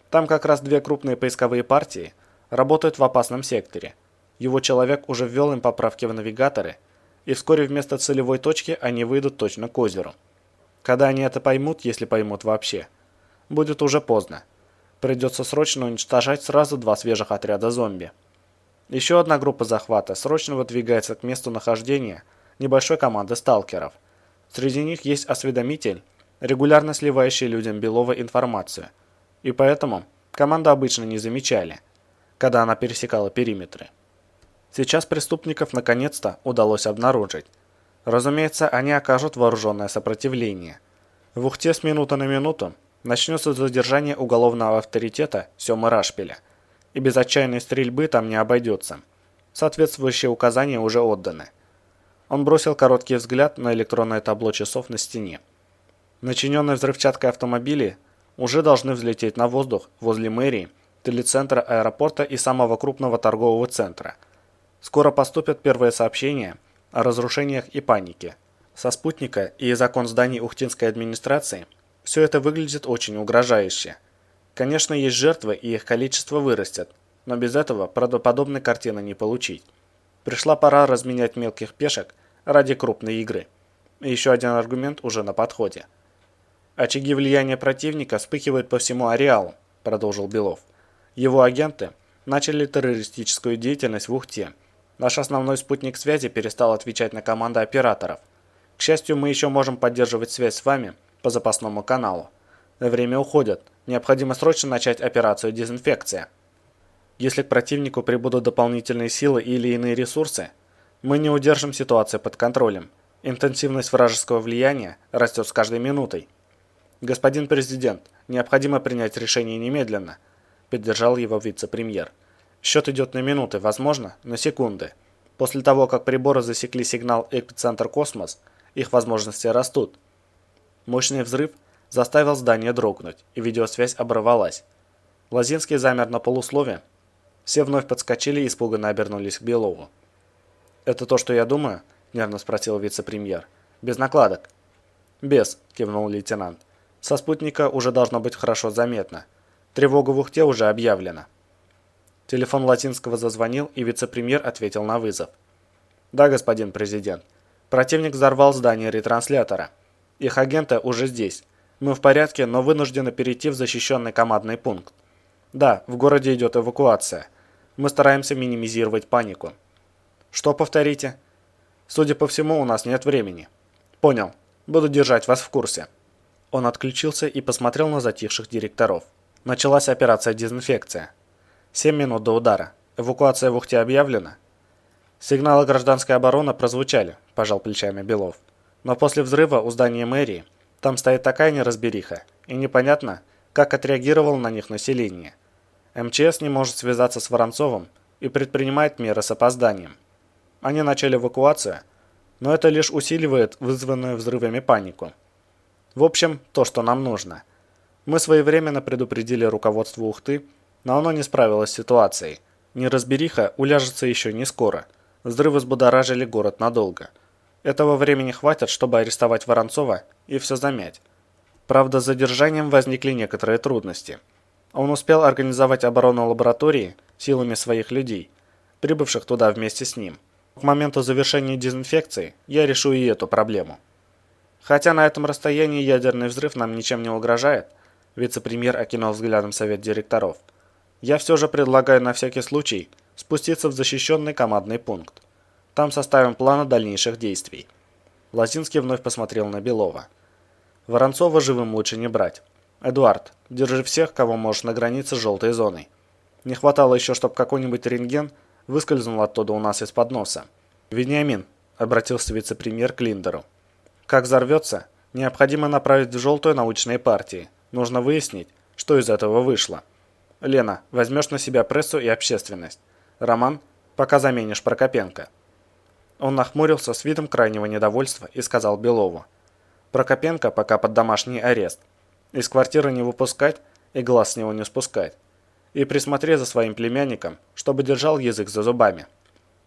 Там как раз 2 крупные поисковые партии работают в опасном секторе. Его человек уже ввел им поправки в навигаторы, и вскоре вместо целевой точки они выйдут точно к озеру. Когда они это поймут, если поймут вообще, будет уже поздно. Придется срочно уничтожать сразу 2 свежих отряда зомби. Еще одна группа захвата срочно выдвигается к месту нахождения небольшой команды сталкеров. Среди них есть осведомитель, регулярно сливающий людям Белова информацию. И поэтому команду обычно не замечали, когда она пересекала периметры. Сейчас преступников наконец-то удалось обнаружить. Разумеется, они окажут вооруженное сопротивление. В Ухте с минуты на минуту начнется задержание уголовного авторитета Семы Рашпиля. И без отчаянной стрельбы там не обойдется. Соответствующие указания уже отданы. Он бросил короткий взгляд на электронное табло часов на стене. Начиненные взрывчаткой автомобили уже должны взлететь на воздух возле мэрии, телецентра аэропорта и самого крупного торгового центра. Скоро поступят первые сообщения о разрушениях и панике. Со спутника и из окон зданий Ухтинской администрации все это выглядит очень угрожающе. Конечно, есть жертвы, и их количество вырастет, но без этого правдоподобной картины не получить. Пришла пора разменять мелких пешек ради крупной игры. И еще один аргумент уже на подходе. «Очаги влияния противника вспыхивают по всему ареалу», – продолжил Белов. «Его агенты начали террористическую деятельность в Ухте. Наш основной спутник связи перестал отвечать на команды операторов. К счастью, мы еще можем поддерживать связь с вами по запасному каналу. Время уходит. Необходимо срочно начать операцию «Дезинфекция». Если к противнику прибудут дополнительные силы или иные ресурсы, мы не удержим ситуацию под контролем. Интенсивность вражеского влияния растет с каждой минутой. Господин президент, необходимо принять решение немедленно, поддержал его вице-премьер. Счет идет на минуты, возможно, на секунды. После того, как приборы засекли сигнал «Эпицентр Космос», их возможности растут. Мощный взрыв заставил здание дрогнуть, и видеосвязь оборвалась. Лозинский замер на полуслове. Все вновь подскочили и испуганно обернулись к Белову. «Это то, что я думаю?» – нервно спросил вице-премьер. «Без накладок?» «Без», – кивнул лейтенант. «Со спутника уже должно быть хорошо заметно. Тревога в Ухте уже объявлена». Телефон Лозинского зазвонил, и вице-премьер ответил на вызов. «Да, господин президент. Противник взорвал здание ретранслятора. Их агенты уже здесь. Мы в порядке, но вынуждены перейти в защищенный командный пункт. Да, в городе идет эвакуация. Мы стараемся минимизировать панику». «Что повторите?» «Судя по всему, у нас нет времени». «Понял. Буду держать вас в курсе». Он отключился и посмотрел на затихших директоров. Началась операция «Дезинфекция». 7 минут до удара. Эвакуация в Ухте объявлена? Сигналы гражданской обороны прозвучали, пожал плечами Белов. Но после взрыва у здания мэрии там стоит такая неразбериха, и непонятно, как отреагировало на них население. МЧС не может связаться с Воронцовым и предпринимает меры с опозданием. Они начали эвакуацию, но это лишь усиливает вызванную взрывами панику. В общем, то, что нам нужно. Мы своевременно предупредили руководство Ухты, но оно не справилось с ситуацией. Неразбериха уляжется еще не скоро. Взрывы взбудоражили город надолго. Этого времени хватит, чтобы арестовать Воронцова и все замять. Правда, с задержанием возникли некоторые трудности. Он успел организовать оборону лаборатории силами своих людей, прибывших туда вместе с ним. К моменту завершения дезинфекции я решу и эту проблему. Хотя на этом расстоянии ядерный взрыв нам ничем не угрожает, вице-премьер окинул взглядом совет директоров, я все же предлагаю на всякий случай спуститься в защищенный командный пункт. Там составим план дальнейших действий. Лозинский вновь посмотрел на Белова. Воронцова живым лучше не брать. Эдуард, держи всех, кого можешь на границе с желтой зоной. Не хватало еще, чтобы какой-нибудь рентген выскользнул оттуда у нас из-под носа. Вениамин, обратился вице-премьер к Линдеру. Как взорвется, необходимо направить в желтую научные партии. Нужно выяснить, что из этого вышло. Лена, возьмешь на себя прессу и общественность. Роман, пока заменишь Прокопенко. Он нахмурился с видом крайнего недовольства и сказал Белову. Прокопенко пока под домашний арест. Из квартиры не выпускать и глаз с него не спускать. И присмотри за своим племянником, чтобы держал язык за зубами.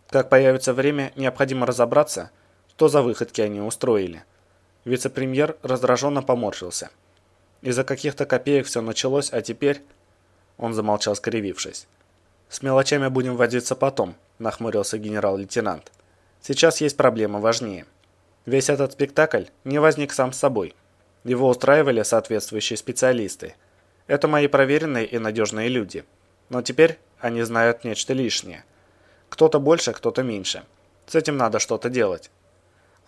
Как появится время, необходимо разобраться, что за выходки они устроили. Вице-премьер раздраженно поморщился. Из-за каких-то копеек все началось, а теперь... Он замолчал, скривившись. «С мелочами будем возиться потом», – нахмурился генерал-лейтенант. «Сейчас есть проблема важнее. Весь этот спектакль не возник сам с собой. Его устраивали соответствующие специалисты. Это мои проверенные и надежные люди. Но теперь они знают нечто лишнее. Кто-то больше, кто-то меньше. С этим надо что-то делать».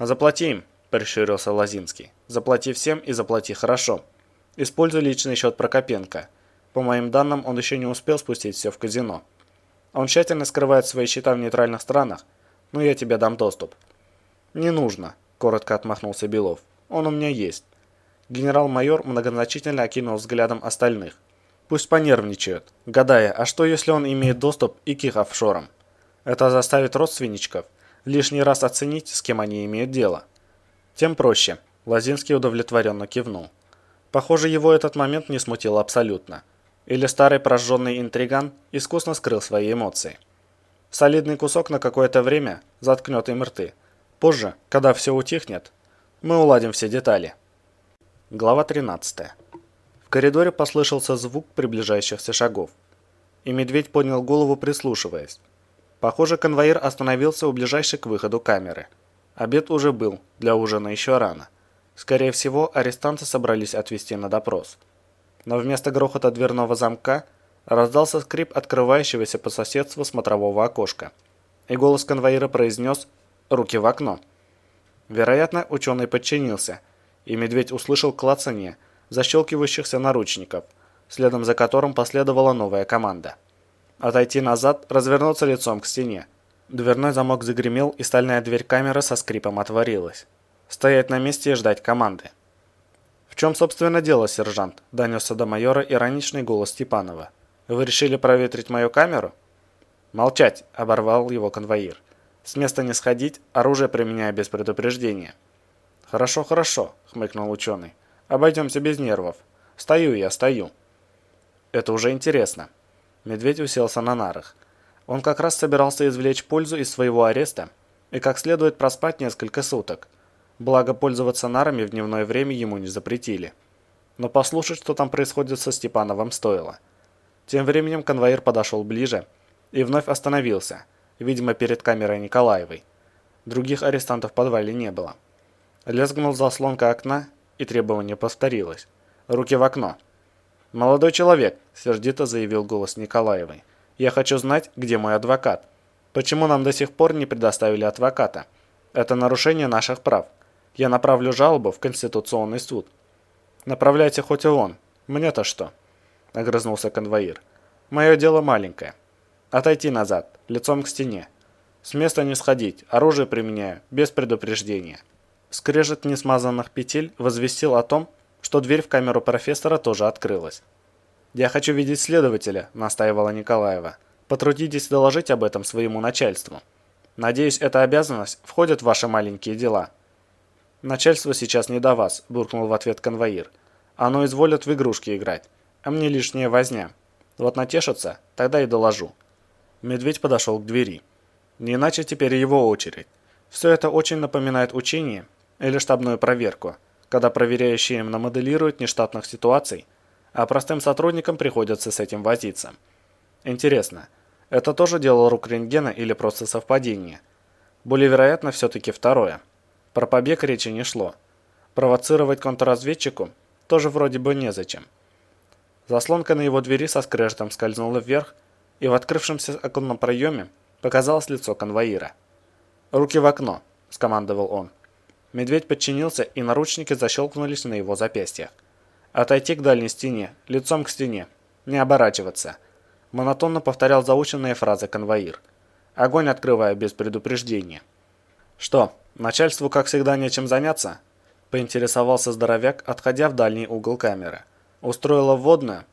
«Заплати им», – прищурился Лозинский. «Заплати всем и заплати хорошо. Используй личный счет Прокопенко. По моим данным, он еще не успел спустить все в казино. Он тщательно скрывает свои счета в нейтральных странах, но я тебе дам доступ». «Не нужно», – коротко отмахнулся Белов. «Он у меня есть». Генерал-майор многозначительно окинул взглядом остальных. Пусть понервничают, гадая, а что если он имеет доступ и к их офшорам? Это заставит родственничков лишний раз оценить, с кем они имеют дело. Тем проще. Лозинский удовлетворенно кивнул. Похоже, его этот момент не смутил абсолютно. Или старый прожженный интриган искусно скрыл свои эмоции. Солидный кусок на какое-то время заткнет им рты. Позже, когда все утихнет, мы уладим все детали. Глава 13. В коридоре послышался звук приближающихся шагов. И медведь поднял голову, прислушиваясь. Похоже, конвоир остановился у ближайшей к выходу камеры. Обед уже был, для ужина еще рано. Скорее всего, арестанты собрались отвезти на допрос. Но вместо грохота дверного замка раздался скрип открывающегося по соседству смотрового окошка. И голос конвоира произнес «Руки в окно». Вероятно, ученый подчинился, и медведь услышал клацанье защелкивающихся наручников, следом за которым последовала новая команда. Отойти назад, развернуться лицом к стене. Дверной замок загремел, и стальная дверь камеры со скрипом отворилась. Стоять на месте и ждать команды. «В чем, собственно, дело, сержант?» – донесся до майора ироничный голос Степанова. «Вы решили проветрить мою камеру?» «Молчать!» – оборвал его конвоир. «С места не сходить, оружие применяя без предупреждения». «Хорошо, хорошо», – хмыкнул ученый. «Обойдемся без нервов. Стою я, стою». «Это уже интересно». Медведь уселся на нарах. Он как раз собирался извлечь пользу из своего ареста и как следует проспать несколько суток. Благо, пользоваться нарами в дневное время ему не запретили. Но послушать, что там происходит со Степановым, стоило. Тем временем конвоир подошел ближе и вновь остановился, видимо, перед камерой Николаевой. Других арестантов в подвале не было. Лязгнул заслонка окна, и требование повторилось. «Руки в окно!» «Молодой человек», – сердито заявил голос Николаевой. «Я хочу знать, где мой адвокат. Почему нам до сих пор не предоставили адвоката? Это нарушение наших прав. Я направлю жалобу в Конституционный суд». «Направляйте хоть и он. Мне-то что?» – огрызнулся конвоир. «Мое дело маленькое. Отойти назад, лицом к стене. С места не сходить, оружие применяю, без предупреждения». Скрежет несмазанных петель возвестил о том, что дверь в камеру профессора тоже открылась. «Я хочу видеть следователя», – настаивала Николаева. «Потрудитесь доложить об этом своему начальству. Надеюсь, эта обязанность входит в ваши маленькие дела». «Начальство сейчас не до вас», – буркнул в ответ конвоир. «Оно изволит в игрушки играть, а мне лишняя возня. Вот натешится, тогда и доложу». Медведь подошел к двери. Не иначе теперь его очередь. Все это очень напоминает учение или штабную проверку, когда проверяющие именно моделируют нештатных ситуаций, а простым сотрудникам приходится с этим возиться. Интересно, это тоже дело рук рентгена или просто совпадение? Более вероятно все-таки второе. Про побег речи не шло. Провоцировать контрразведчику тоже вроде бы незачем. Заслонка на его двери со скрежетом скользнула вверх, и в открывшемся оконном проеме показалось лицо конвоира. «Руки в окно», – скомандовал он. Медведь подчинился, и наручники защелкнулись на его запястьях. «Отойти к дальней стене, лицом к стене, не оборачиваться», – монотонно повторял заученные фразы конвоир. «Огонь открывая без предупреждения». «Что, начальству, как всегда, нечем заняться?» – поинтересовался здоровяк, отходя в дальний угол камеры. «Устроила вводную?»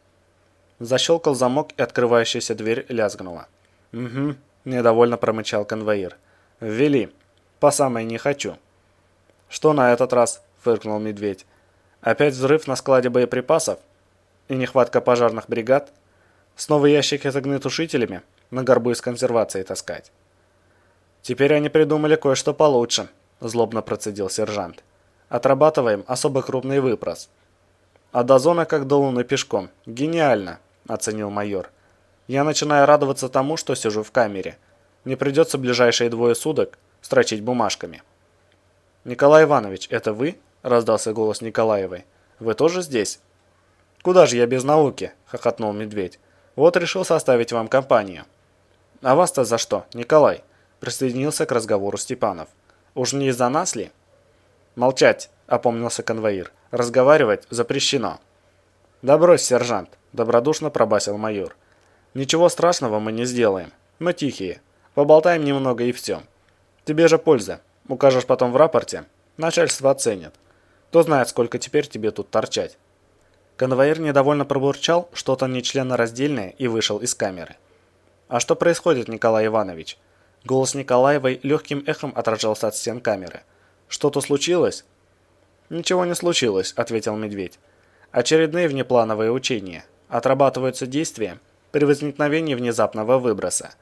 Защелкал замок, и открывающаяся дверь лязгнула. «Угу», – недовольно промычал конвоир. «Ввели. По самой не хочу». «Что на этот раз?» – фыркнул медведь. «Опять взрыв на складе боеприпасов? И нехватка пожарных бригад? Снова ящики с огнетушителями на горбу из консервации таскать?» «Теперь они придумали кое-что получше», – злобно процедил сержант. «Отрабатываем особо крупный выпрос». «А до зоны как до луны пешком. Гениально», – оценил майор. «Я начинаю радоваться тому, что сижу в камере. Не придется ближайшие 2 суток строчить бумажками». «Николай Иванович, это вы?» – раздался голос Николаевой. «Вы тоже здесь?» «Куда же я без науки?» – хохотнул медведь. «Вот решил составить вам компанию». «А вас-то за что, Николай?» – присоединился к разговору Степанов. «Уж не из-за нас ли?» «Молчать!» – опомнился конвоир. «Разговаривать запрещено». «Да брось, сержант!» – добродушно пробасил майор. «Ничего страшного мы не сделаем. Мы тихие. Поболтаем немного и все. Тебе же польза. Укажешь потом в рапорте. Начальство оценит. Кто знает, сколько теперь тебе тут торчать». Конвоир недовольно пробурчал что-то нечленораздельное и вышел из камеры. «А что происходит, Николай Иванович?» Голос Николаевой легким эхом отражался от стен камеры. «Что-то случилось?» «Ничего не случилось», — ответил медведь. «Очередные внеплановые учения. Отрабатываются действия при возникновении внезапного выброса.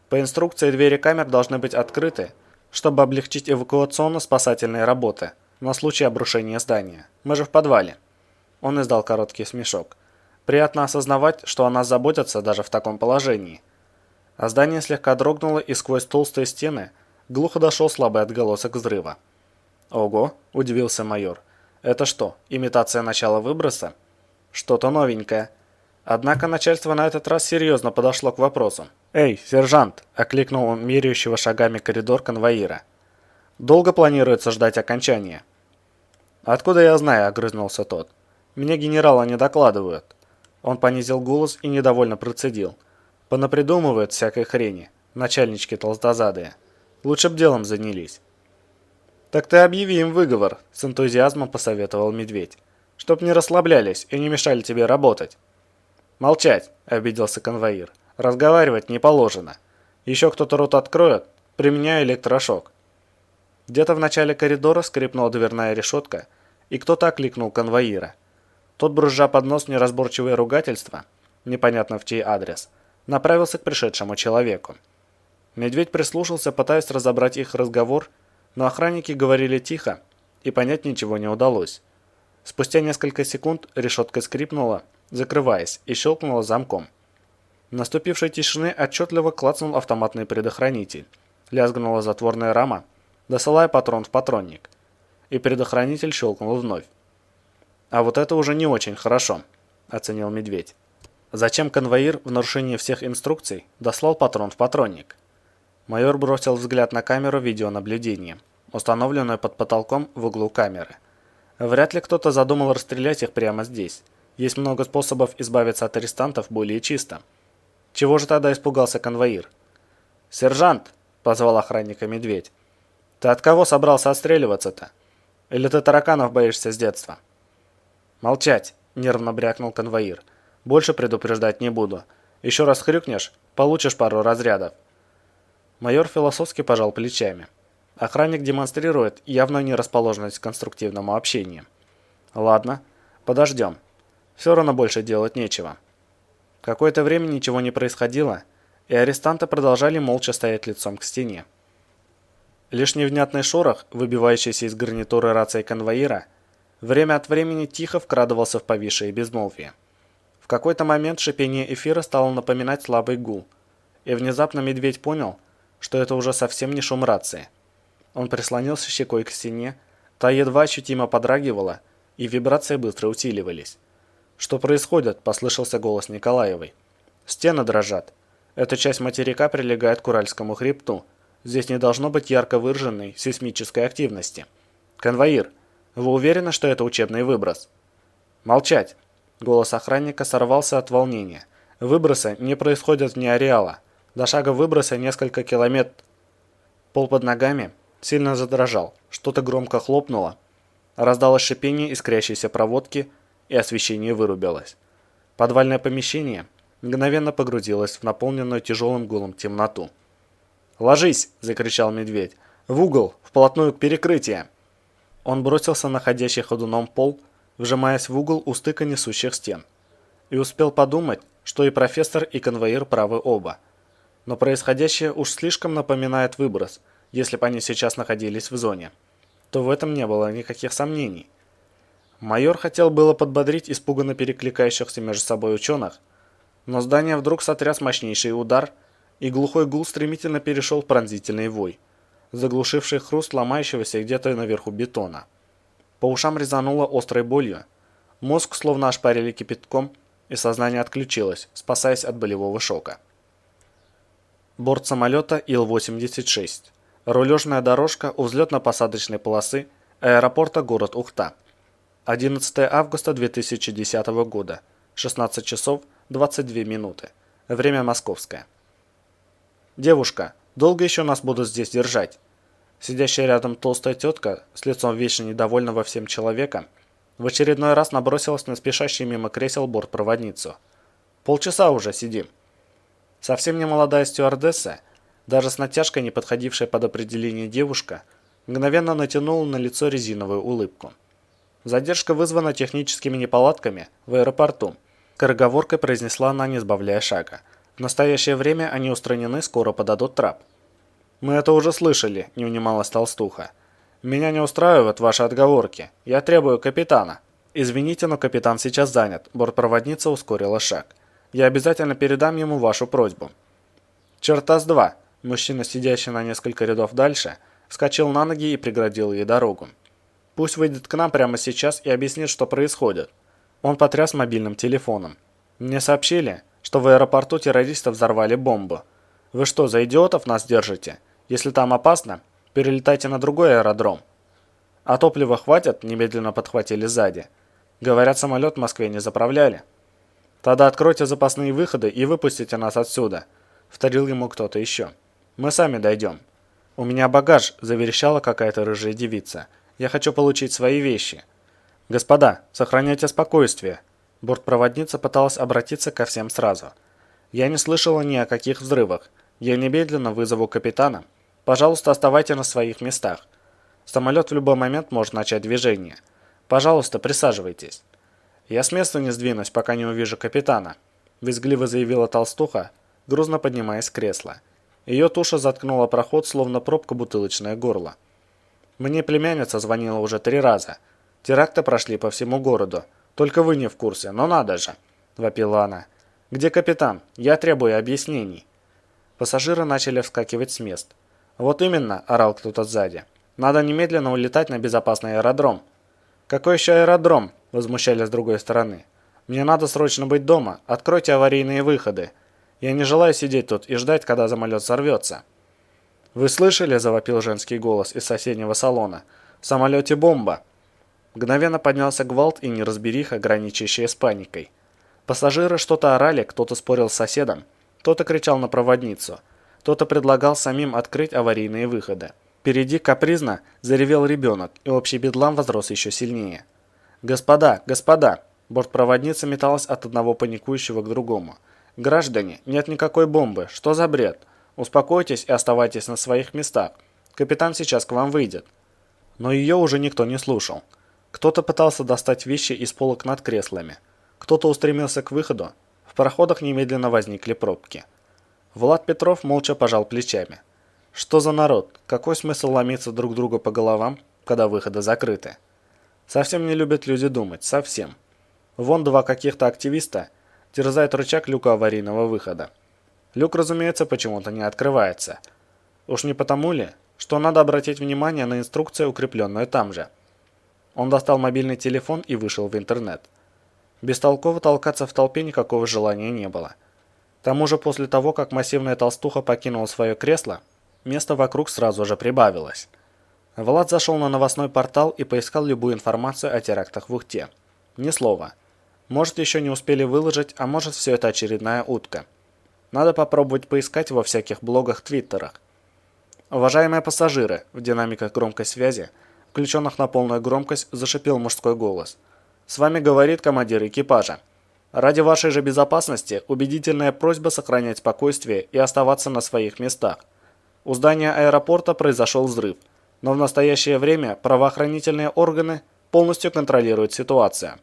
По инструкции двери камер должны быть открыты, чтобы облегчить эвакуационно-спасательные работы на случай обрушения здания. Мы же в подвале». Он издал короткий смешок. «Приятно осознавать, что о нас заботятся даже в таком положении». А здание слегка дрогнуло, и сквозь толстые стены глухо дошел слабый отголосок взрыва. «Ого!» – удивился майор. «Это что, имитация начала выброса?» «Что-то новенькое». Однако начальство на этот раз серьезно подошло к вопросу. «Эй, сержант!» – окликнул он меряющего шагами коридор конвоира. «Долго планируется ждать окончания?» «Откуда я знаю?» – огрызнулся тот. «Мне генерала не докладывают». Он понизил голос и недовольно процедил. «Понапридумывают всякой хрени, начальнички толстозадые. Лучше б делом занялись». «Так ты объяви им выговор», – с энтузиазмом посоветовал медведь. «Чтоб не расслаблялись и не мешали тебе работать». «Молчать», – обиделся конвоир. «Разговаривать не положено. Еще кто-то рот откроет, применяю электрошок». Где-то в начале коридора скрипнула дверная решетка, и кто-то окликнул конвоира. Тот, брызжа под нос неразборчивое ругательство, непонятно в чей адрес, направился к пришедшему человеку. Медведь прислушался, пытаясь разобрать их разговор, но охранники говорили тихо, и понять ничего не удалось. Спустя несколько секунд решетка скрипнула, закрываясь, и щелкнула замком. В наступившей тишины отчетливо клацнул автоматный предохранитель, лязгнула затворная рама, досылая патрон в патронник, и предохранитель щелкнул вновь. «А вот это уже не очень хорошо», – оценил медведь. «Зачем конвоир в нарушении всех инструкций дослал патрон в патронник?» Майор бросил взгляд на камеру видеонаблюдения, установленную под потолком в углу камеры. Вряд ли кто-то задумал расстрелять их прямо здесь. Есть много способов избавиться от арестантов более чисто. Чего же тогда испугался конвоир? «Сержант!» – позвал охранника медведь. «Ты от кого собрался отстреливаться-то? Или ты тараканов боишься с детства?» «Молчать!» – нервно брякнул конвоир. «Больше предупреждать не буду. Еще раз хрюкнешь – получишь пару разрядов». Майор философски пожал плечами. Охранник демонстрирует явную нерасположенность к конструктивному общению. «Ладно, подождем. Все равно больше делать нечего». Какое-то время ничего не происходило, и арестанты продолжали молча стоять лицом к стене. Лишь невнятный шорох, выбивающийся из гарнитуры рации конвоира, время от времени тихо вкрадывался в повисшее безмолвие. В какой-то момент шипение эфира стало напоминать слабый гул, и внезапно медведь понял, что это уже совсем не шум рации. Он прислонился щекой к стене, та едва ощутимо подрагивала, и вибрации быстро усиливались. «Что происходит?» – послышался голос Николаевой. «Стены дрожат. Эта часть материка прилегает к Уральскому хребту. Здесь не должно быть ярко выраженной сейсмической активности. Конвоир, вы уверены, что это учебный выброс?» «Молчать!» Голос охранника сорвался от волнения. «Выбросы не происходят вне ареала. До шага выброса несколько километров». Пол под ногами сильно задрожал, что-то громко хлопнуло. Раздалось шипение искрящейся проводки, и освещение вырубилось. Подвальное помещение мгновенно погрузилось в наполненную тяжелым гулом темноту. «Ложись!» – закричал медведь. «В угол, вплотную к перекрытию!» Он бросился на ходящий ходуном пол, вжимаясь в угол у стыка несущих стен. И успел подумать, что и профессор, и конвоир правы оба. Но происходящее уж слишком напоминает выброс, если бы они сейчас находились в зоне. То в этом не было никаких сомнений. Майор хотел было подбодрить испуганно перекликающихся между собой ученых, но здание вдруг сотряс мощнейший удар, и глухой гул стремительно перешел в пронзительный вой, заглушивший хруст ломающегося где-то наверху бетона. По ушам резануло острой болью, мозг словно ошпарили кипятком, и сознание отключилось, спасаясь от болевого шока. Борт самолета Ил-86. Рулежная дорожка у взлетно-посадочной полосы аэропорта город Ухта. 11 августа 2010 года. 16 часов 22 минуты. Время московское. «Девушка, долго еще нас будут здесь держать?» Сидящая рядом толстая тетка с лицом вечно недовольного всем человека в очередной раз набросилась на спешащий мимо кресел бортпроводницу. «Полчаса уже сидим». Совсем не молодая стюардесса, даже с натяжкой не подходившая под определение девушка, мгновенно натянула на лицо резиновую улыбку. «Задержка вызвана техническими неполадками в аэропорту», скороговоркой произнесла она, не сбавляя шага. «В настоящее время они устранены, скоро подадут трап». «Мы это уже слышали», – не унималась толстуха. «Меня не устраивают ваши отговорки. Я требую капитана». «Извините, но капитан сейчас занят», – бортпроводница ускорила шаг. «Я обязательно передам ему вашу просьбу». «Черта с два!» – мужчина, сидящий на несколько рядов дальше, вскочил на ноги и преградил ей дорогу. «Пусть выйдет к нам прямо сейчас и объяснит, что происходит». Он потряс мобильным телефоном. «Мне сообщили, что в аэропорту террористов взорвали бомбу. Вы что, за идиотов нас держите? Если там опасно, перелетайте на другой аэродром». «А топлива хватит?» – немедленно подхватили сзади. «Говорят, самолет в Москве не заправляли». «Тогда откройте запасные выходы и выпустите нас отсюда», – вторил ему кто-то еще. «Мы сами дойдем». «У меня багаж», – заверещала какая-то рыжая девица. «Я хочу получить свои вещи». «Господа, сохраняйте спокойствие». Бортпроводница пыталась обратиться ко всем сразу. «Я не слышала ни о каких взрывах. Я немедленно вызову капитана. Пожалуйста, оставайтесь на своих местах. Самолет в любой момент может начать движение. Пожалуйста, присаживайтесь». «Я с места не сдвинусь, пока не увижу капитана», – визгливо заявила толстуха, грузно поднимаясь с кресла. Ее туша заткнула проход, словно пробка бутылочное горло. «Мне племянница звонила уже 3 раза. Теракты прошли по всему городу. Только вы не в курсе, но надо же», – вопила она. «Где капитан? Я требую объяснений». Пассажиры начали вскакивать с мест. «Вот именно», – орал кто-то сзади. «Надо немедленно улетать на безопасный аэродром». «Какой еще аэродром?» – возмущались с другой стороны. «Мне надо срочно быть дома. Откройте аварийные выходы. Я не желаю сидеть тут и ждать, когда самолет сорвется». «Вы слышали?» – завопил женский голос из соседнего салона. «В самолете бомба». Мгновенно поднялся гвалт и неразбериха, граничащая с паникой. Пассажиры что-то орали, кто-то спорил с соседом, кто-то кричал на проводницу, кто-то предлагал самим открыть аварийные выходы. Впереди капризно заревел ребенок, и общий бедлам возрос еще сильнее. «Господа, господа!» Бортпроводница металась от одного паникующего к другому. «Граждане, нет никакой бомбы. Что за бред? Успокойтесь и оставайтесь на своих местах. Капитан сейчас к вам выйдет». Но ее уже никто не слушал. Кто-то пытался достать вещи из полок над креслами. Кто-то устремился к выходу. В проходах немедленно возникли пробки. Влад Петров молча пожал плечами. Что за народ? Какой смысл ломиться друг другу по головам, когда выходы закрыты? Совсем не любят люди думать, совсем. Вон два каких-то активиста терзают рычаг люка аварийного выхода. Люк, разумеется, почему-то не открывается. Уж не потому ли, что надо обратить внимание на инструкцию, укрепленную там же. Он достал мобильный телефон и вышел в интернет. Бестолково толкаться в толпе никакого желания не было. К тому же после того, как массивная толстуха покинула свое кресло, места вокруг сразу же прибавилось. Влад зашел на новостной портал и поискал любую информацию о терактах в Ухте. Ни слова. Может, еще не успели выложить, а может, все это очередная утка. Надо попробовать поискать во всяких блогах, твиттерах. Уважаемые пассажиры, в динамиках громкой связи, включенных на полную громкость, зашипел мужской голос. С вами говорит командир экипажа. Ради вашей же безопасности убедительная просьба сохранять спокойствие и оставаться на своих местах. У здания аэропорта произошел взрыв, но в настоящее время правоохранительные органы полностью контролируют ситуацию.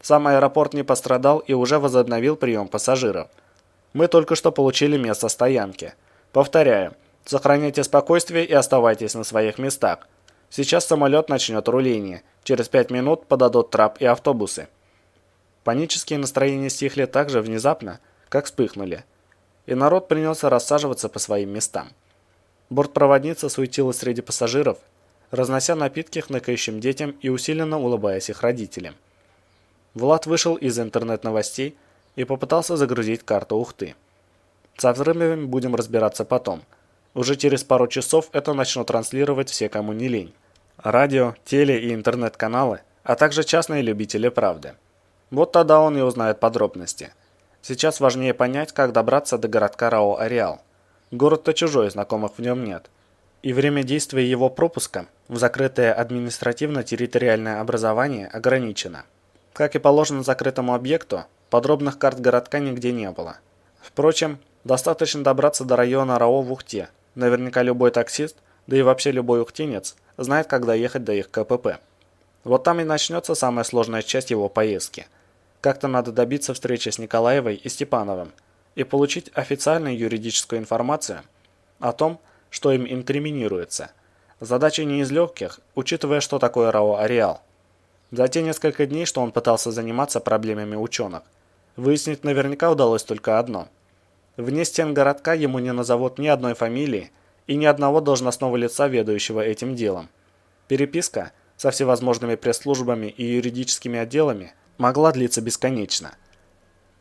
Сам аэропорт не пострадал и уже возобновил прием пассажиров. Мы только что получили место стоянки. Повторяю, сохраняйте спокойствие и оставайтесь на своих местах. Сейчас самолет начнет руление. Через 5 минут подадут трап и автобусы. Панические настроения стихли так же внезапно, как вспыхнули. И народ принялся рассаживаться по своим местам. Бортпроводница суетилась среди пассажиров, разнося напитки хныкающим детям и усиленно улыбаясь их родителям. Влад вышел из интернет-новостей и попытался загрузить карту Ухты. Со взрывами будем разбираться потом. Уже через пару часов это начнут транслировать все, кому не лень. Радио, теле- и интернет-каналы, а также частные любители правды. Вот тогда он и узнает подробности. Сейчас важнее понять, как добраться до городка РАО «Ареал». Город-то чужой, знакомых в нем нет. И время действия его пропуска в закрытое административно-территориальное образование ограничено. Как и положено закрытому объекту, подробных карт городка нигде не было. Впрочем, достаточно добраться до района РАО в Ухте. Наверняка любой таксист, да и вообще любой ухтинец, знает, как доехать до их КПП. Вот там и начнется самая сложная часть его поездки. Как-то надо добиться встречи с Николаевой и Степановым и получить официальную юридическую информацию о том, что им инкриминируется. Задача не из легких, учитывая, что такое РАО «Ареал». За те несколько дней, что он пытался заниматься проблемами ученых, выяснить наверняка удалось только одно. Вне стен городка ему не назовут ни одной фамилии и ни одного должностного лица, ведущего этим делом. Переписка со всевозможными пресс-службами и юридическими отделами могла длиться бесконечно.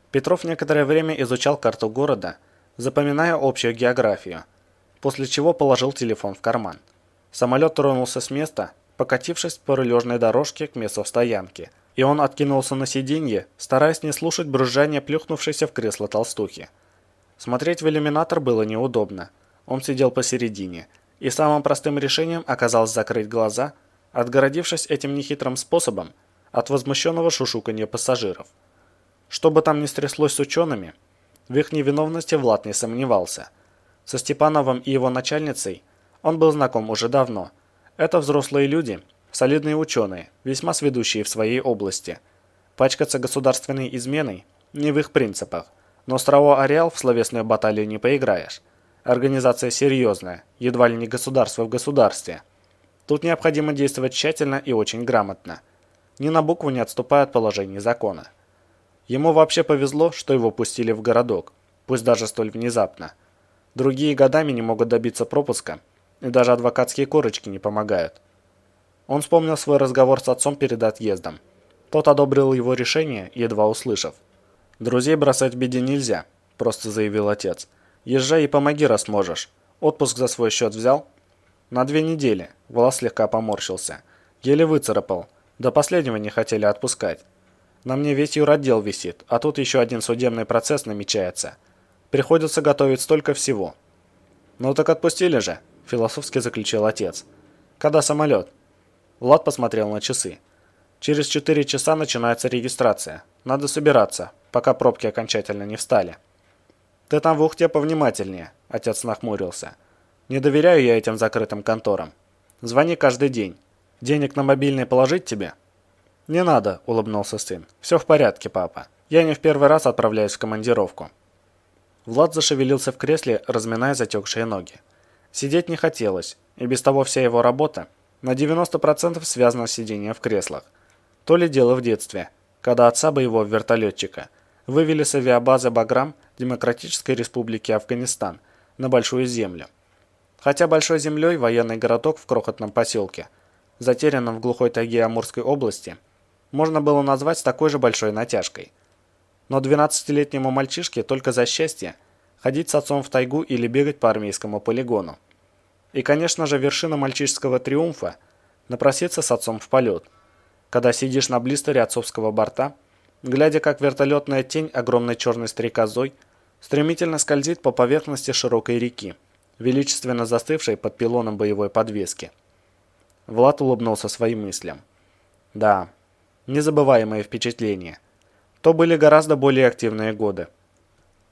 Петров некоторое время изучал карту города, запоминая общую географию, после чего положил телефон в карман. Самолет тронулся с места, покатившись по рулежной дорожке к месту стоянки, и он откинулся на сиденье, стараясь не слушать брюзжания плюхнувшейся в кресло толстухи. Смотреть в иллюминатор было неудобно. Он сидел посередине, и самым простым решением оказалось закрыть глаза, отгородившись этим нехитрым способом от возмущенного шушуканья пассажиров. Что бы там ни стряслось с учеными, в их невиновности Влад не сомневался. Со Степановым и его начальницей он был знаком уже давно. Это взрослые люди, солидные ученые, весьма сведущие в своей области. Пачкаться государственной изменой не в их принципах, но с РАО «Ареал» в словесную баталию не поиграешь. Организация серьезная, едва ли не государство в государстве. Тут необходимо действовать тщательно и очень грамотно, ни на букву не отступая от положений закона. Ему вообще повезло, что его пустили в городок, пусть даже столь внезапно. Другие годами не могут добиться пропуска, и даже адвокатские корочки не помогают. Он вспомнил свой разговор с отцом перед отъездом. Тот одобрил его решение, едва услышав. «Друзей бросать в беде нельзя», – просто заявил отец. «Езжай и помоги, раз можешь. Отпуск за свой счет взял?» «На 2 недели», – Влас слегка поморщился. «Еле выцарапал. До последнего не хотели отпускать. На мне весь юротдел висит, а тут еще один судебный процесс намечается. Приходится готовить столько всего». «Ну так отпустили же», – философски заключил отец. «Когда самолет?» Влад посмотрел на часы. «Через 4 часа начинается регистрация. Надо собираться, пока пробки окончательно не встали». «Ты там в Ухте повнимательнее», – отец нахмурился. «Не доверяю я этим закрытым конторам. Звони каждый день. Денег на мобильный положить тебе?» «Не надо», – улыбнулся сын. «Все в порядке, папа. Я не в первый раз отправляюсь в командировку». Влад зашевелился в кресле, разминая затекшие ноги. Сидеть не хотелось, и без того вся его работа на 90% связана с сидением в креслах. То ли дело в детстве, когда отца боевого вертолетчика вывели с авиабазы «Баграм» Демократической Республики Афганистан на Большую Землю. Хотя Большой Землей военный городок в крохотном поселке, затерянном в глухой тайге Амурской области, можно было назвать с такой же большой натяжкой. Но 12-летнему мальчишке только за счастье ходить с отцом в тайгу или бегать по армейскому полигону. И, конечно же, вершина мальчишеского триумфа – напроситься с отцом в полет, когда сидишь на блистере отцовского борта, глядя, как вертолетная тень огромной черной стрекозой стремительно скользит по поверхности широкой реки, величественно застывшей под пилоном боевой подвески. Влад улыбнулся своим мыслям. Да, незабываемые впечатления. То были гораздо более активные годы.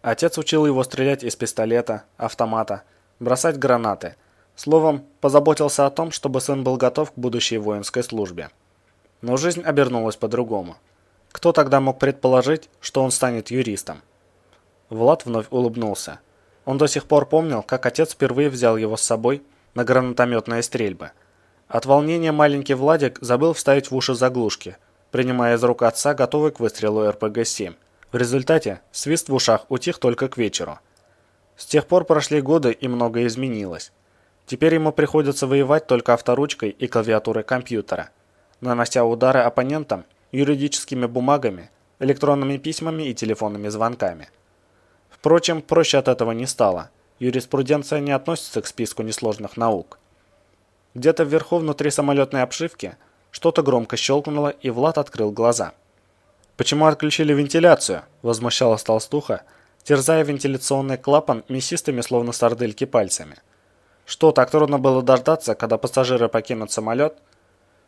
Отец учил его стрелять из пистолета, автомата, бросать гранаты. Словом, позаботился о том, чтобы сын был готов к будущей воинской службе. Но жизнь обернулась по-другому. Кто тогда мог предположить, что он станет юристом? Влад вновь улыбнулся. Он до сих пор помнил, как отец впервые взял его с собой на гранатометные стрельбы. От волнения маленький Владик забыл вставить в уши заглушки, принимая из рук отца готовый к выстрелу РПГ-7. В результате свист в ушах утих только к вечеру. С тех пор прошли годы, и многое изменилось. Теперь ему приходится воевать только авторучкой и клавиатурой компьютера, нанося удары оппонентам юридическими бумагами, электронными письмами и телефонными звонками. Впрочем, проще от этого не стало. Юриспруденция не относится к списку несложных наук. Где-то вверху внутри самолетной обшивки что-то громко щелкнуло, и Влад открыл глаза. «Почему отключили вентиляцию?» – возмущалась толстуха, терзая вентиляционный клапан мясистыми, словно сардельки, пальцами. «Что, так трудно было дождаться, когда пассажиры покинут самолет?»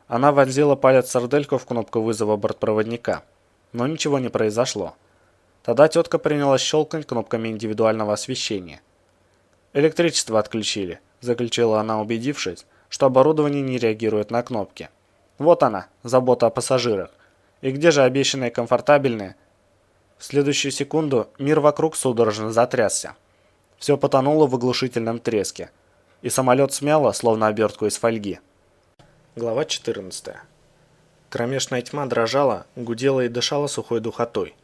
Она вонзила палец сардельку в кнопку вызова бортпроводника, но ничего не произошло. Тогда тетка принялась щелкать кнопками индивидуального освещения. «Электричество отключили», – заключила она, убедившись, что оборудование не реагирует на кнопки. «Вот она, забота о пассажирах. И где же обещанные комфортабельные?» В следующую секунду мир вокруг судорожно затрясся. Все потонуло в оглушительном треске, и самолет смяло, словно обертку из фольги. Глава 14. Кромешная тьма дрожала, гудела и дышала сухой духотой,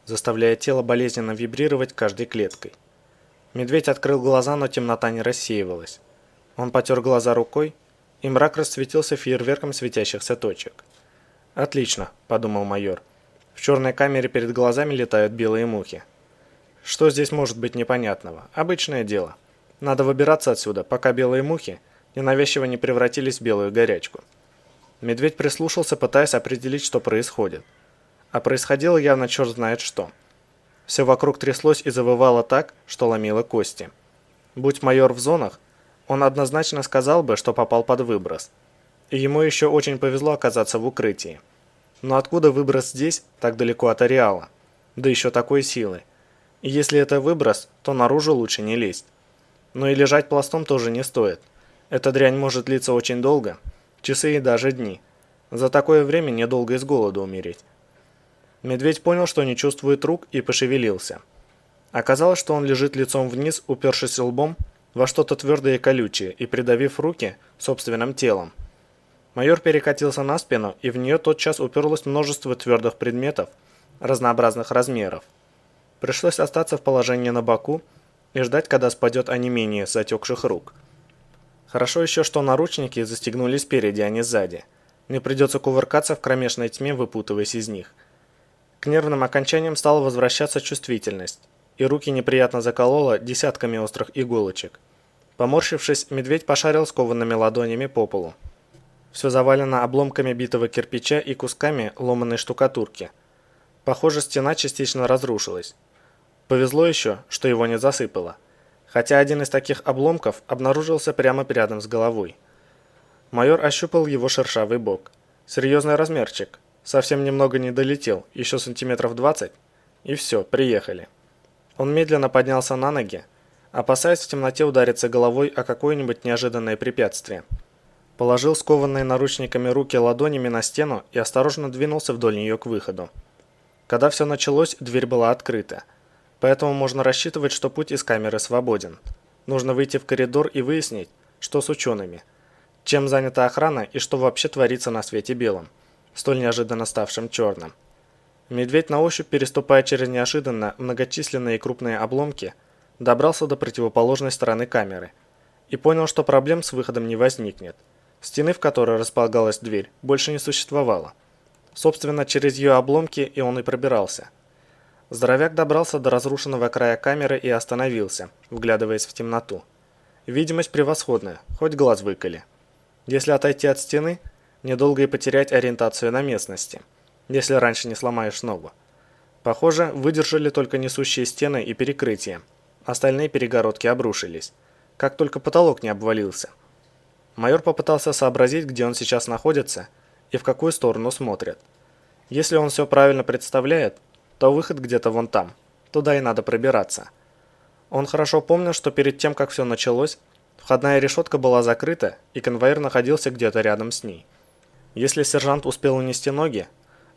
заставляя тело болезненно вибрировать каждой клеткой. Медведь открыл глаза, но темнота не рассеивалась. Он потер глаза рукой, и мрак расцветился фейерверком светящихся точек. «Отлично», – подумал майор. «В черной камере перед глазами летают белые мухи. Что здесь может быть непонятного? Обычное дело. Надо выбираться отсюда, пока белые мухи ненавязчиво не превратились в белую горячку». Медведь прислушался, пытаясь определить, что происходит. А происходило явно черт знает что. Все вокруг тряслось и завывало так, что ломило кости. Будь майор в зонах, он однозначно сказал бы, что попал под выброс. И ему еще очень повезло оказаться в укрытии. Но откуда выброс здесь, так далеко от ареала? Да еще такой силы. И если это выброс, то наружу лучше не лезть. Но и лежать пластом тоже не стоит. Эта дрянь может длиться очень долго, часы и даже дни. За такое время недолго и с голоду умереть. Медведь понял, что не чувствует рук, и пошевелился. Оказалось, что он лежит лицом вниз, упершись лбом во что-то твердое и колючее, и придавив руки собственным телом. Майор перекатился на спину, и в нее тотчас уперлось множество твердых предметов разнообразных размеров. Пришлось остаться в положении на боку и ждать, когда спадет онемение с затекших рук. Хорошо еще, что наручники застегнули спереди, а не сзади. Не придется кувыркаться в кромешной тьме, выпутываясь из них. К нервным окончаниям стала возвращаться чувствительность, и руки неприятно закололо десятками острых иголочек. Поморщившись, медведь пошарил скованными ладонями по полу. Все завалено обломками битого кирпича и кусками ломаной штукатурки. Похоже, стена частично разрушилась. Повезло еще, что его не засыпало, хотя один из таких обломков обнаружился прямо рядом с головой. Майор ощупал его шершавый бок. Серьезный размерчик. Совсем немного не долетел, еще сантиметров 20, и все, приехали. Он медленно поднялся на ноги, опасаясь в темноте удариться головой о какое-нибудь неожиданное препятствие. Положил скованные наручниками руки ладонями на стену и осторожно двинулся вдоль нее к выходу. Когда все началось, дверь была открыта. Поэтому можно рассчитывать, что путь из камеры свободен. Нужно выйти в коридор и выяснить, что с учеными, чем занята охрана и что вообще творится на свете белом, столь неожиданно ставшим черным. Медведь на ощупь, переступая через неожиданно многочисленные и крупные обломки, добрался до противоположной стороны камеры и понял, что проблем с выходом не возникнет. Стены, в которой располагалась дверь, больше не существовало. Собственно, через ее обломки и он и пробирался. Здоровяк добрался до разрушенного края камеры и остановился, вглядываясь в темноту. Видимость превосходная, хоть глаз выколи. Если отойти от стены, недолго и потерять ориентацию на местности, если раньше не сломаешь ногу. Похоже, выдержали только несущие стены и перекрытия. Остальные перегородки обрушились, как только потолок не обвалился. Майор попытался сообразить, где он сейчас находится и в какую сторону смотрит. Если он все правильно представляет, то выход где-то вон там, туда и надо пробираться. Он хорошо помнил, что перед тем, как все началось, входная решетка была закрыта, и конвоир находился где-то рядом с ней. Если сержант успел унести ноги,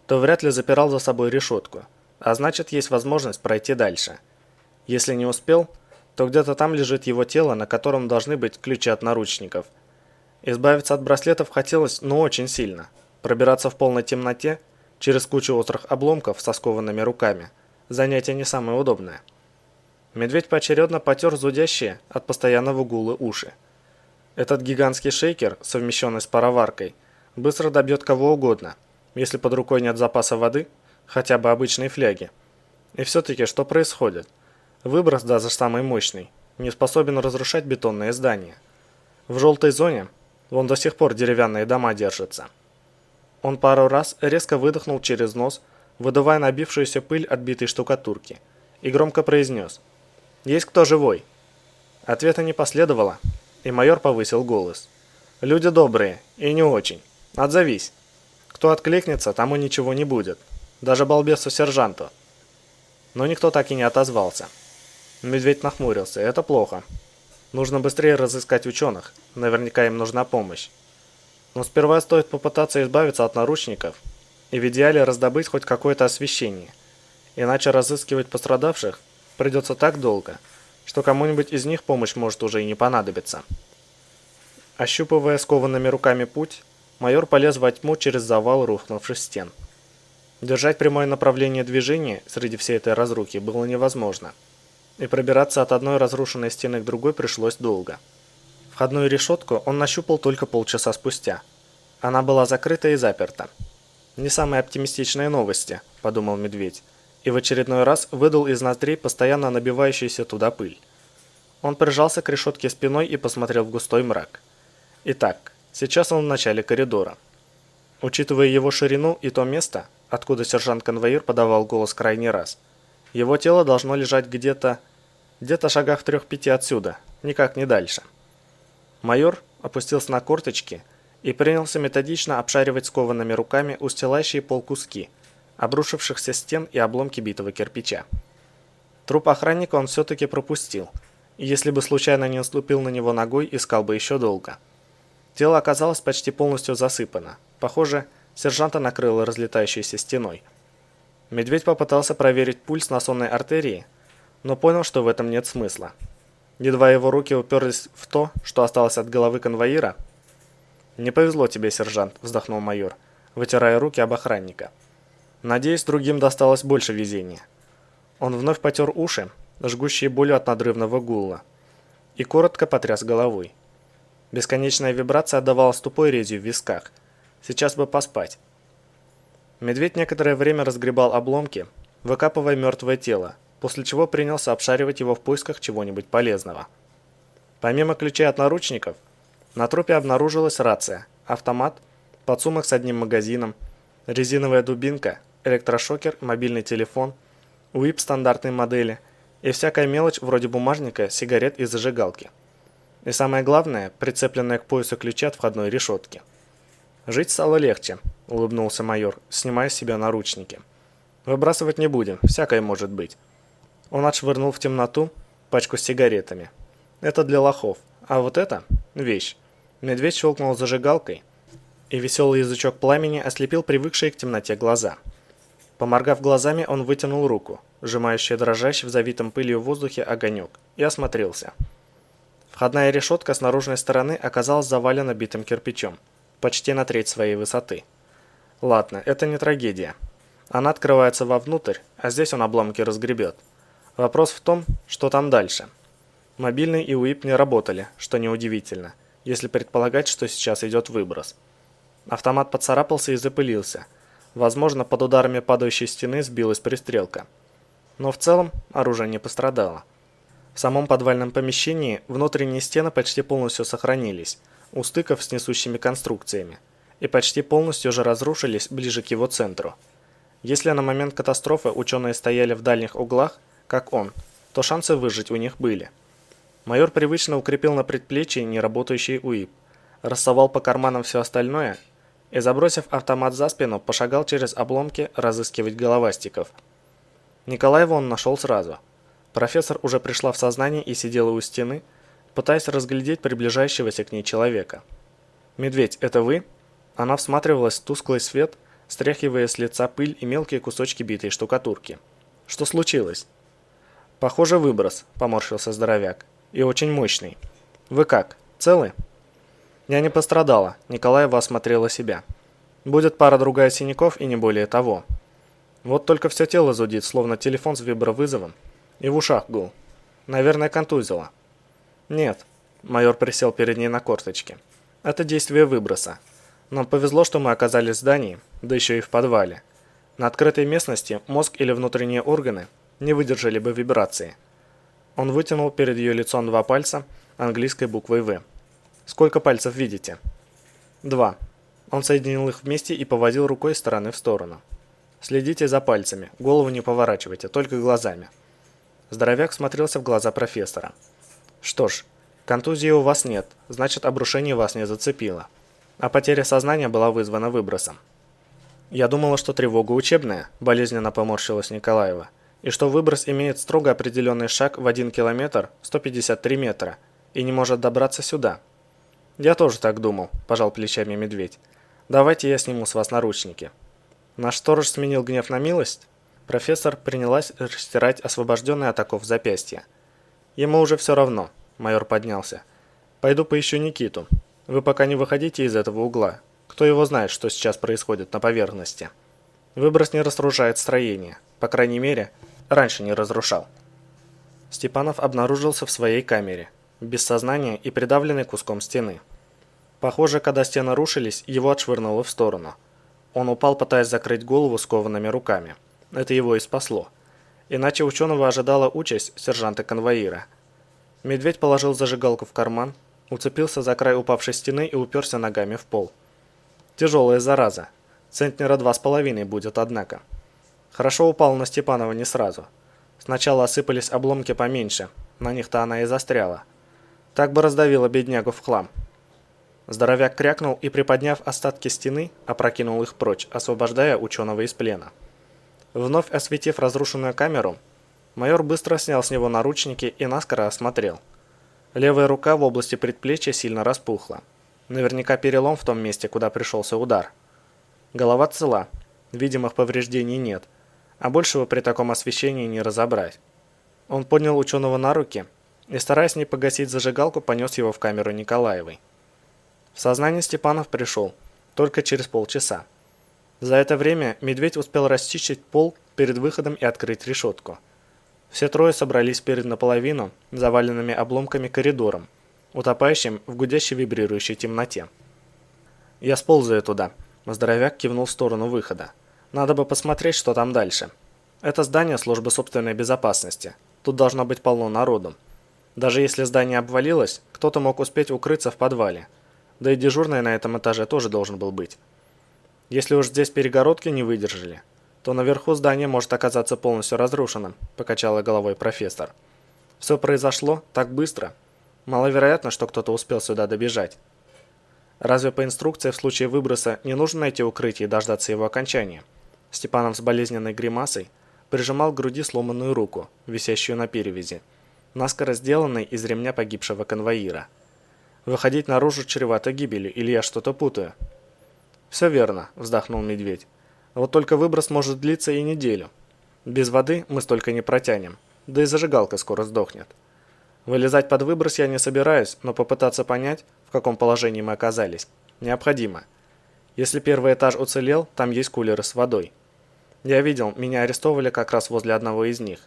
то вряд ли запирал за собой решетку, а значит, есть возможность пройти дальше. Если не успел, то где-то там лежит его тело, на котором должны быть ключи от наручников. Избавиться от браслетов хотелось, но очень сильно. Пробираться в полной темноте, через кучу острых обломков со скованными руками, занятие не самое удобное. Медведь поочередно потер зудящие от постоянного гула уши. Этот гигантский шейкер, совмещенный с пароваркой, быстро добьет кого угодно, если под рукой нет запаса воды, хотя бы обычной фляги. И все-таки что происходит? Выброс, даже самый мощный, не способен разрушать бетонные здания. В желтой зоне вон до сих пор деревянные дома держатся. Он пару раз резко выдохнул через нос, выдувая набившуюся пыль от битой штукатурки, и громко произнес: «Есть кто живой?» Ответа не последовало, и майор повысил голос: «Люди добрые и не очень. Отзовись. Кто откликнется, тому ничего не будет. Даже балбесу-сержанту». Но никто так и не отозвался. Медведь нахмурился. Это плохо. Нужно быстрее разыскать ученых. Наверняка им нужна помощь. Но сперва стоит попытаться избавиться от наручников и в идеале раздобыть хоть какое-то освещение. Иначе разыскивать пострадавших придется так долго, что кому-нибудь из них помощь может уже и не понадобиться. Ощупывая скованными руками путь, майор полез во тьму через завал рухнувших стен. Держать прямое направление движения среди всей этой разрухи было невозможно, и пробираться от одной разрушенной стены к другой пришлось долго. Входную решетку он нащупал только полчаса спустя. Она была закрыта и заперта. «Не самые оптимистичные новости», – подумал Медведь, и в очередной раз выдул из ноздрей постоянно набивающуюся туда пыль. Он прижался к решетке спиной и посмотрел в густой мрак. Итак, сейчас он в начале коридора. Учитывая его ширину и то место, откуда сержант-конвоир подавал голос крайний раз, его тело должно лежать где-то шагах в 3-5 отсюда, никак не дальше. Майор опустился на корточки и принялся методично обшаривать скованными руками устилающие пол куски обрушившихся стен и обломки битого кирпича. Труп охранника он все-таки пропустил, и если бы случайно не наступил на него ногой, искал бы еще долго. Тело оказалось почти полностью засыпано. Похоже, сержанта накрыло разлетающейся стеной. Медведь попытался проверить пульс на сонной артерии, но понял, что в этом нет смысла. Едва его руки уперлись в то, что осталось от головы конвоира. «Не повезло тебе, сержант», – вздохнул майор, вытирая руки об охранника. «Надеюсь, другим досталось больше везения». Он вновь потер уши, жгущие болью от надрывного гула, и коротко потряс головой. Бесконечная вибрация отдавалась тупой резью в висках. Сейчас бы поспать. Медведь некоторое время разгребал обломки, выкапывая мертвое тело, после чего принялся обшаривать его в поисках чего-нибудь полезного. Помимо ключей от наручников, на трупе обнаружилась рация, автомат, подсумок с одним магазином, резиновая дубинка, электрошокер, мобильный телефон, УИП стандартной модели и всякая мелочь вроде бумажника, сигарет и зажигалки. И самое главное, прицепленные к поясу ключи от входной решетки. «Жить стало легче», – улыбнулся майор, снимая с себя наручники. «Выбрасывать не будем, всякое может быть». Он отшвырнул в темноту пачку с сигаретами. «Это для лохов, а вот это – вещь». Медведь щелкнул зажигалкой, и веселый язычок пламени ослепил привыкшие к темноте глаза. Поморгав глазами, он вытянул руку сжимающий дрожащий в завитом пылью воздухе огонек, и осмотрелся. Входная решетка с наружной стороны оказалась завалена битым кирпичом, почти на треть своей высоты. Ладно, это не трагедия. Она открывается вовнутрь, а здесь он обломки разгребет. Вопрос в том, что там дальше. Мобильный и УИП не работали, что неудивительно, если предполагать, что сейчас идет выброс. Автомат поцарапался и запылился. Возможно, под ударами падающей стены сбилась пристрелка. Но в целом оружие не пострадало. В самом подвальном помещении внутренние стены почти полностью сохранились, у стыков с несущими конструкциями, и почти полностью же разрушились ближе к его центру. Если на момент катастрофы ученые стояли в дальних углах, как он, то шансы выжить у них были. Майор привычно укрепил на предплечье неработающий УИП, рассовал по карманам все остальное и, забросив автомат за спину, пошагал через обломки разыскивать головастиков. Николаева он нашел сразу. Профессор уже пришла в сознание и сидела у стены, пытаясь разглядеть приближающегося к ней человека. «Медведь, это вы?» Она всматривалась в тусклый свет, стряхивая с лица пыль и мелкие кусочки битой штукатурки. «Что случилось?» «Похоже, выброс», — поморщился здоровяк. «И очень мощный. Вы как, целы?» «Я не пострадала», — Николаева осмотрела себя. «Будет пара-другая синяков и не более того. Вот только все тело зудит, словно телефон с вибровызовом, и в ушах гул. Наверное, контузило». «Нет», — майор присел перед ней на корточки. «Это действие выброса. Нам повезло, что мы оказались в здании, да еще и в подвале. На открытой местности мозг или внутренние органы не выдержали бы вибрации». Он вытянул перед ее лицом 2 пальца английской буквой «В». «Сколько пальцев видите?» 2. Он соединил их вместе и поводил рукой из стороны в сторону. «Следите за пальцами, голову не поворачивайте, только глазами». Здоровяк смотрелся в глаза профессора. «Что ж, контузии у вас нет, значит, обрушение вас не зацепило. А потеря сознания была вызвана выбросом». «Я думала, что тревога учебная», – болезненно поморщилась Николаева, «и что выброс имеет строго определенный шаг в 1 километр 153 метра и не может добраться сюда». «Я тоже так думал», – пожал плечами медведь. «Давайте я сниму с вас наручники». Наш сторож сменил гнев на милость. Профессор принялась растирать освобожденное от оков запястье. «Ему уже все равно», – майор поднялся. «Пойду поищу Никиту. Вы пока не выходите из этого угла. Кто его знает, что сейчас происходит на поверхности. Выброс не разрушает строение. По крайней мере, раньше не разрушал». Степанов обнаружился в своей камере, без сознания и придавленный куском стены. Похоже, когда стены рушились, его отшвырнуло в сторону. Он упал, пытаясь закрыть голову скованными руками. Это его и спасло. Иначе ученого ожидала участь сержанта-конвоира. Медведь положил зажигалку в карман, уцепился за край упавшей стены и уперся ногами в пол. Тяжелая зараза. Центнера 2,5 будет, однако. Хорошо упал на Степанова не сразу. Сначала осыпались обломки поменьше, на них-то она и застряла. Так бы раздавила беднягу в хлам. Здоровяк крякнул и, приподняв остатки стены, опрокинул их прочь, освобождая ученого из плена. Вновь осветив разрушенную камеру, майор быстро снял с него наручники и наскоро осмотрел. Левая рука в области предплечья сильно распухла. Наверняка перелом в том месте, куда пришелся удар. Голова цела, видимых повреждений нет, а большего при таком освещении не разобрать. Он поднял ученого на руки и, стараясь не погасить зажигалку, понес его в камеру Николаевой. В сознание Степанов пришел только через полчаса. За это время медведь успел расчистить пол перед выходом и открыть решетку. Все трое собрались перед наполовину заваленными обломками коридором, утопающим в гудящей вибрирующей темноте. «Я сползаю туда», – здоровяк кивнул в сторону выхода. «Надо бы посмотреть, что там дальше. Это здание службы собственной безопасности. Тут должно быть полно народу. Даже если здание обвалилось, кто-то мог успеть укрыться в подвале. Да и дежурный на этом этаже тоже должен был быть. Если уж здесь перегородки не выдержали, то наверху здание может оказаться полностью разрушенным», – покачала головой профессор. «Все произошло так быстро. Маловероятно, что кто-то успел сюда добежать. Разве по инструкции в случае выброса не нужно найти укрытие и дождаться его окончания?» Степанов с болезненной гримасой прижимал к груди сломанную руку, висящую на перевязи, наскоро сделанной из ремня погибшего конвоира. «Выходить наружу чревато гибелью, или я что-то путаю?» «Все верно», – вздохнул медведь. «Вот только выброс может длиться и неделю. Без воды мы столько не протянем, да и зажигалка скоро сдохнет. Вылезать под выброс я не собираюсь, но попытаться понять, в каком положении мы оказались, необходимо. Если первый этаж уцелел, там есть кулеры с водой. Я видел, меня арестовывали как раз возле одного из них.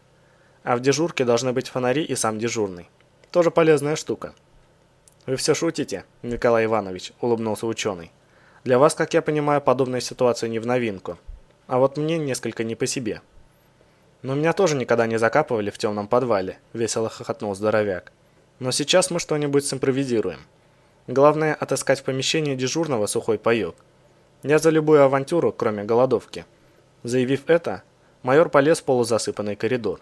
А в дежурке должны быть фонари и сам дежурный. Тоже полезная штука. «Вы все шутите, Николай Иванович», – улыбнулся ученый. «Для вас, как я понимаю, подобная ситуация не в новинку. А вот мне несколько не по себе». «Но меня тоже никогда не закапывали в темном подвале», – весело хохотнул здоровяк. «Но сейчас мы что-нибудь симпровизируем. Главное – отыскать в помещении дежурного сухой паёк. Я за любую авантюру, кроме голодовки». Заявив это, майор полез в полузасыпанный коридор.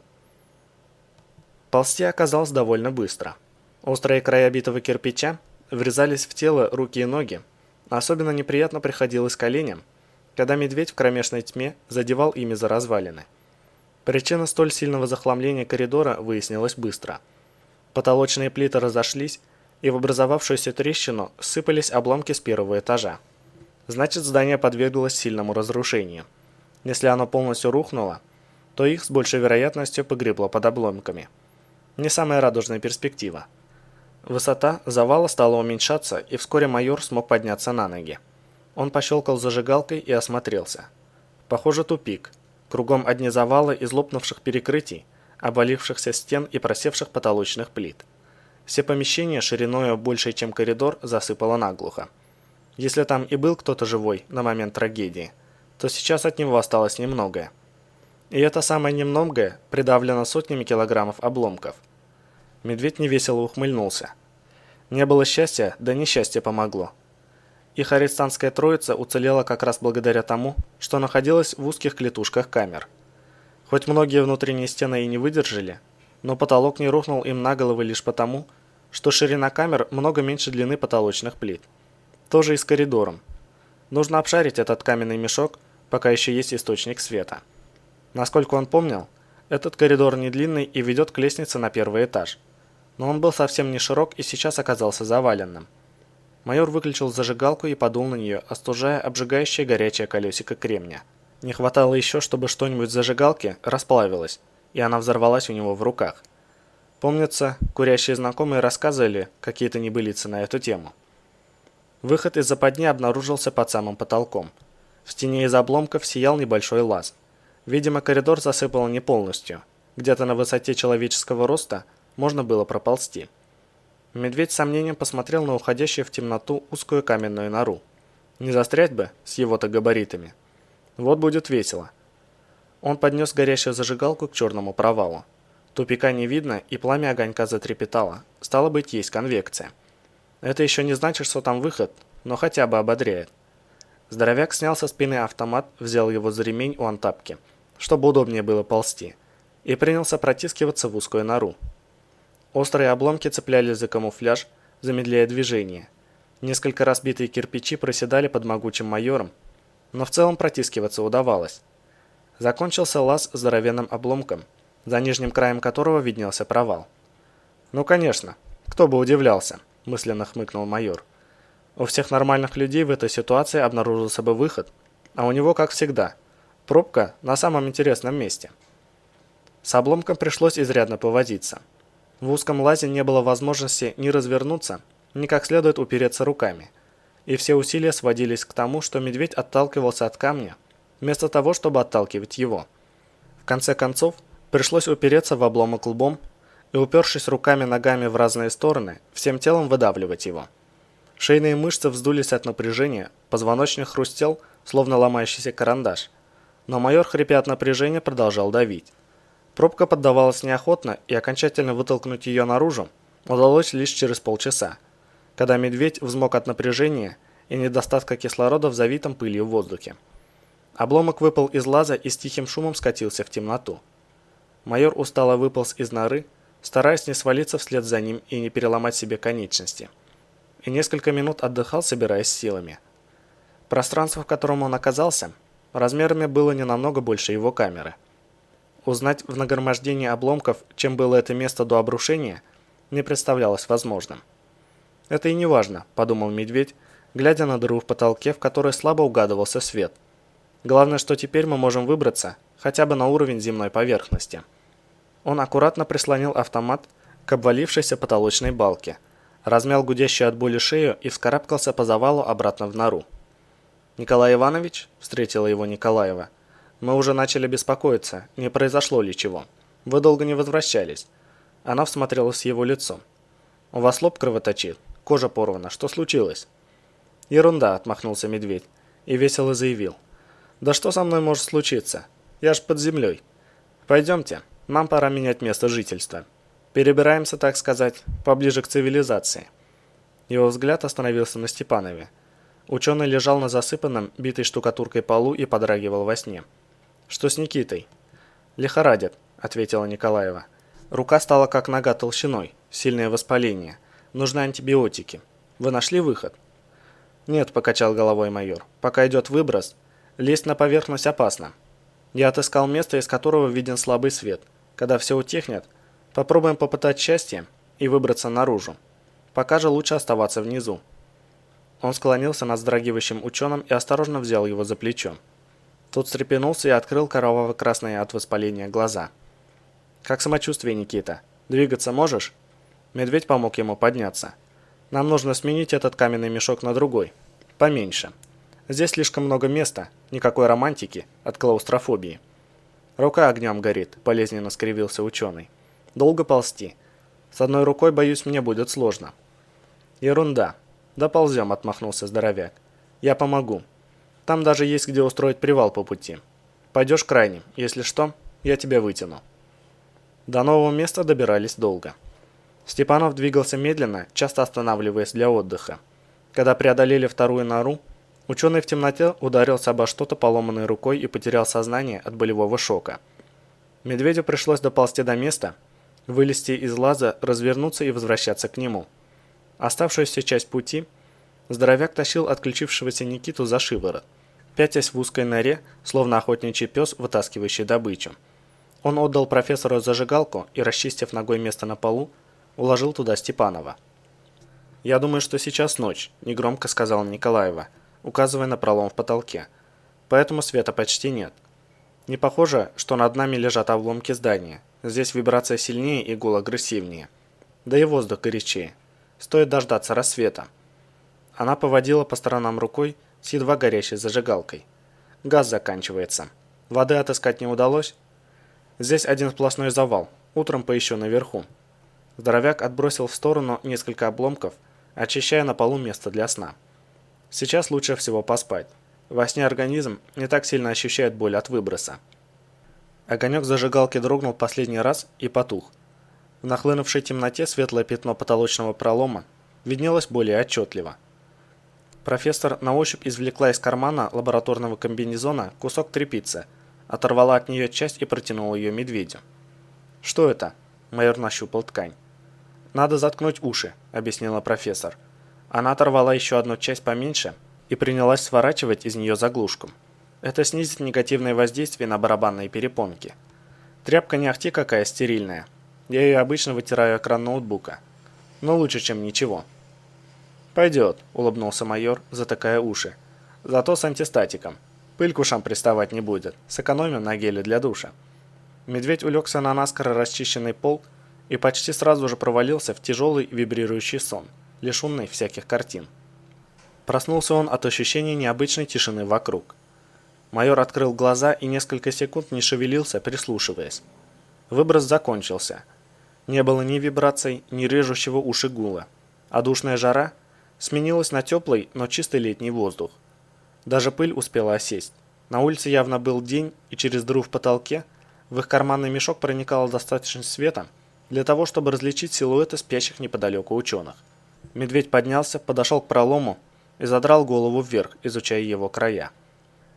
Ползти оказалось довольно быстро. Острые края битого кирпича врезались в тело, руки и ноги. Особенно неприятно приходилось коленям, когда медведь в кромешной тьме задевал ими за развалины. Причина столь сильного захламления коридора выяснилась быстро. Потолочные плиты разошлись, и в образовавшуюся трещину сыпались обломки с первого этажа. Значит, здание подверглось сильному разрушению. Если оно полностью рухнуло, то их с большей вероятностью погребло под обломками. Не самая радужная перспектива. Высота завала стала уменьшаться, и вскоре майор смог подняться на ноги. Он пощелкал зажигалкой и осмотрелся. Похоже, тупик. Кругом одни завалы из лопнувших перекрытий, обвалившихся стен и просевших потолочных плит. Все помещения шириною больше, чем коридор, засыпало наглухо. Если там и был кто-то живой на момент трагедии, то сейчас от него осталось немногое. И это самое немногое придавлено сотнями килограммов обломков. Медведь невесело ухмыльнулся. Не было счастья, да несчастье помогло. Их арестантская троица уцелела как раз благодаря тому, что находилась в узких клетушках камер. Хоть многие внутренние стены и не выдержали, но потолок не рухнул им на головы лишь потому, что ширина камер много меньше длины потолочных плит. Тоже и с коридором. Нужно обшарить этот каменный мешок, пока еще есть источник света. Насколько он помнил, этот коридор не длинный и ведет к лестнице на первый этаж. Но он был совсем не широк и сейчас оказался заваленным. Майор выключил зажигалку и подул на нее, остужая обжигающее горячее колесико кремня. Не хватало еще, чтобы что-нибудь с зажигалки расплавилось, и она взорвалась у него в руках. Помнится, курящие знакомые рассказывали какие-то небылицы на эту тему. Выход из западни обнаружился под самым потолком. В стене из обломков сиял небольшой лаз. Видимо, коридор засыпало не полностью. Где-то на высоте человеческого роста можно было проползти. Медведь с сомнением посмотрел на уходящую в темноту узкую каменную нору. Не застрять бы с его-то габаритами. Вот будет весело. Он поднес горящую зажигалку к черному провалу. Тупика не видно, и пламя огонька затрепетало. Стало быть, есть конвекция. Это еще не значит, что там выход, но хотя бы ободряет. Здоровяк снял со спины автомат, взял его за ремень у антапки, чтобы удобнее было ползти, и принялся протискиваться в узкую нору. Острые обломки цеплялись за камуфляж, замедляя движение. Несколько раз битые кирпичи проседали под могучим майором, но в целом протискиваться удавалось. Закончился лаз здоровенным обломком, за нижним краем которого виднелся провал. «Ну, конечно, кто бы удивлялся», – мысленно хмыкнул майор. «У всех нормальных людей в этой ситуации обнаружился бы выход, а у него, как всегда, пробка на самом интересном месте». С обломком пришлось изрядно повозиться. В узком лазе не было возможности ни развернуться, ни как следует упереться руками, и все усилия сводились к тому, что медведь отталкивался от камня, вместо того, чтобы отталкивать его. В конце концов, пришлось упереться в обломок лбом и, упершись руками-ногами в разные стороны, всем телом выдавливать его. Шейные мышцы вздулись от напряжения, позвоночник хрустел, словно ломающийся карандаш, но майор, хрипя от напряжения, продолжал давить. Пробка поддавалась неохотно, и окончательно вытолкнуть ее наружу удалось лишь через полчаса, когда медведь взмок от напряжения и недостатка кислорода в завитом пылью воздухе. Обломок выпал из лаза и с тихим шумом скатился в темноту. Майор устало выполз из норы, стараясь не свалиться вслед за ним и не переломать себе конечности. И несколько минут отдыхал, собираясь силами. Пространство, в котором он оказался, размерами было не намного больше его камеры. Узнать в нагромождении обломков, чем было это место до обрушения, не представлялось возможным. «Это и не важно», – подумал медведь, глядя на дыру в потолке, в которой слабо угадывался свет. «Главное, что теперь мы можем выбраться, хотя бы на уровень земной поверхности. Он аккуратно прислонил автомат к обвалившейся потолочной балке, размял гудящую от боли шею и вскарабкался по завалу обратно в нору. «Николай Иванович?» – встретила его Николаева. «Мы уже начали беспокоиться, не произошло ли чего. Вы долго не возвращались». Она всмотрелась в его лицо. «У вас лоб кровоточит, кожа порвана, что случилось?» «Ерунда», – отмахнулся медведь и весело заявил. «Да что со мной может случиться? Я ж под землей. Пойдемте, нам пора менять место жительства. Перебираемся, так сказать, поближе к цивилизации». Его взгляд остановился на Степанове. Ученый лежал на засыпанном, битой штукатуркой полу и подрагивал во сне. «Что с Никитой?» «Лихорадит», – ответила Николаева. «Рука стала как нога толщиной, сильное воспаление. Нужны антибиотики. Вы нашли выход?» «Нет», – покачал головой майор. «Пока идет выброс, лезть на поверхность опасно. Я отыскал место, из которого виден слабый свет. Когда все утихнет, попробуем попытать счастье и выбраться наружу. Пока же лучше оставаться внизу». Он склонился над вздрагивающим ученым и осторожно взял его за плечо. Тот встрепенулся и открыл кроваво-красные от воспаления глаза. «Как самочувствие, Никита? Двигаться можешь?» Медведь помог ему подняться. «Нам нужно сменить этот каменный мешок на другой. Поменьше. Здесь слишком много места, никакой романтики от клаустрофобии». «Рука огнем горит», – болезненно скривился ученый. «Долго ползти? С одной рукой, боюсь, мне будет сложно». «Ерунда. Доползем», – отмахнулся здоровяк. «Я помогу. Там даже есть где устроить привал по пути. Пойдешь крайним, если что, я тебя вытяну». До нового места добирались долго. Степанов двигался медленно, часто останавливаясь для отдыха. Когда преодолели вторую нору, ученый в темноте ударился обо что-то поломанной рукой и потерял сознание от болевого шока. Медведю пришлось доползти до места, вылезти из лаза, развернуться и возвращаться к нему. Оставшуюся часть пути здоровяк тащил отключившегося Никиту за шиворот, пятясь в узкой норе, словно охотничий пес, вытаскивающий добычу. Он отдал профессору зажигалку и, расчистив ногой место на полу, уложил туда Степанова. «Я думаю, что сейчас ночь», – негромко сказала Николаева, указывая на пролом в потолке. «Поэтому света почти нет. Не похоже, что над нами лежат обломки здания. Здесь вибрация сильнее и гул агрессивнее. Да и воздух горячее. Стоит дождаться рассвета». Она поводила по сторонам рукой с едва горящей зажигалкой. «Газ заканчивается. Воды отыскать не удалось? Здесь один сплошной завал. Утром поищу наверху». Здоровяк отбросил в сторону несколько обломков, очищая на полу место для сна. Сейчас лучше всего поспать. Во сне организм не так сильно ощущает боль от выброса. Огонек зажигалки дрогнул последний раз и потух. В нахлынувшей темноте светлое пятно потолочного пролома виднелось более отчетливо. Профессор на ощупь извлекла из кармана лабораторного комбинезона кусок тряпицы, оторвала от нее часть и протянула ее медведю. «Что это?» – майор нащупал ткань. «Надо заткнуть уши», – объяснила профессор. Она оторвала еще одну часть поменьше и принялась сворачивать из нее заглушку. Это снизит негативное воздействие на барабанные перепонки. Тряпка не ахти какая стерильная. Я ее обычно вытираю экран ноутбука. Но лучше, чем ничего. «Пойдет», – улыбнулся майор, затыкая уши. «Зато с антистатиком. Пыль к ушам приставать не будет. Сэкономим на геле для душа». Медведь улегся на наскоро расчищенный пол и почти сразу же провалился в тяжелый вибрирующий сон, лишенный всяких картин. Проснулся он от ощущения необычной тишины вокруг. Майор открыл глаза и несколько секунд не шевелился, прислушиваясь. Выброс закончился. Не было ни вибраций, ни режущего уши гула, а душная жара сменилась на теплый, но чистый летний воздух. Даже пыль успела осесть. На улице явно был день, и через дыру в потолке в их карманный мешок проникало достаточно света для того, чтобы различить силуэты спящих неподалеку ученых. Медведь поднялся, подошел к пролому и задрал голову вверх, изучая его края.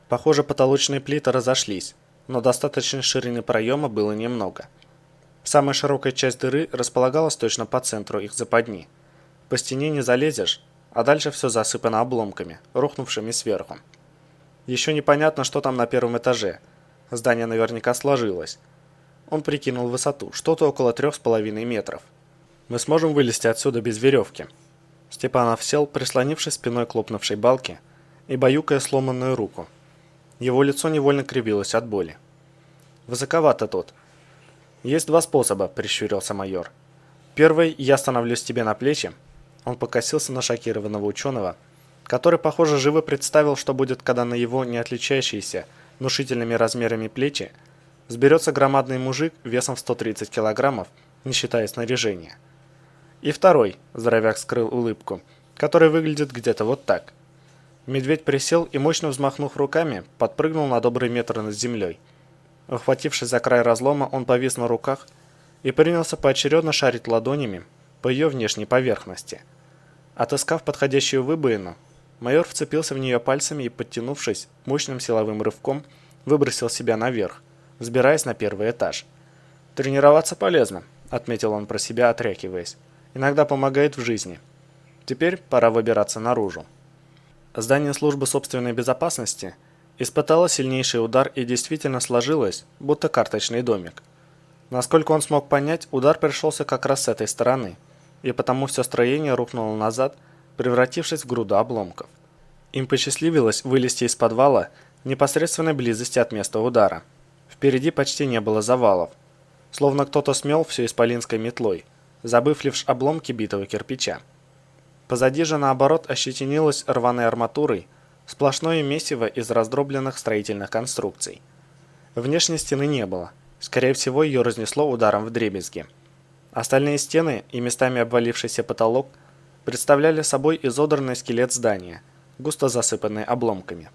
Похоже, потолочные плиты разошлись, но достаточной ширины проема было немного. Самая широкая часть дыры располагалась точно по центру их западни. По стене не залезешь, а дальше все засыпано обломками, рухнувшими сверху. Еще непонятно, что там на первом этаже. Здание наверняка сложилось. Он прикинул высоту, что-то около 3,5 метров. «Мы сможем вылезти отсюда без веревки?» Степанов сел, прислонившись спиной к лопнувшей балке и баюкая сломанную руку. Его лицо невольно кривилось от боли. Высоковато тут. Есть два способа, прищурился майор. Первый, я становлюсь тебе на плечи. Он покосился на шокированного ученого, который, похоже, живо представил, что будет, когда на его не отличающиеся внушительными размерами плечи сберется громадный мужик весом в 130 килограммов, не считая снаряжения. И второй, здоровяк скрыл улыбку, который выглядит где-то вот так. Медведь присел и, мощно взмахнув руками, подпрыгнул на добрый метр над землей. Ухватившись за край разлома, он повис на руках и принялся поочередно шарить ладонями по ее внешней поверхности. Отыскав подходящую выбоину, майор вцепился в нее пальцами и, подтянувшись мощным силовым рывком, выбросил себя наверх, взбираясь на первый этаж. «Тренироваться полезно», — отметил он про себя, отряхиваясь. «Иногда помогает в жизни. Теперь пора выбираться наружу». Здание службы собственной безопасности испытало сильнейший удар и действительно сложилось, будто карточный домик. Насколько он смог понять, удар пришелся как раз с этой стороны, и потому все строение рухнуло назад, превратившись в груду обломков. Им посчастливилось вылезти из подвала в непосредственной близости от места удара. Впереди почти не было завалов, словно кто-то смел все исполинской метлой, забыв лишь обломки битого кирпича. Позади же, наоборот, ощетинилось рваной арматурой сплошное месиво из раздробленных строительных конструкций. Внешней стены не было, скорее всего, ее разнесло ударом вдребезги. Остальные стены и местами обвалившийся потолок представляли собой изодранный скелет здания, густо засыпанный обломками.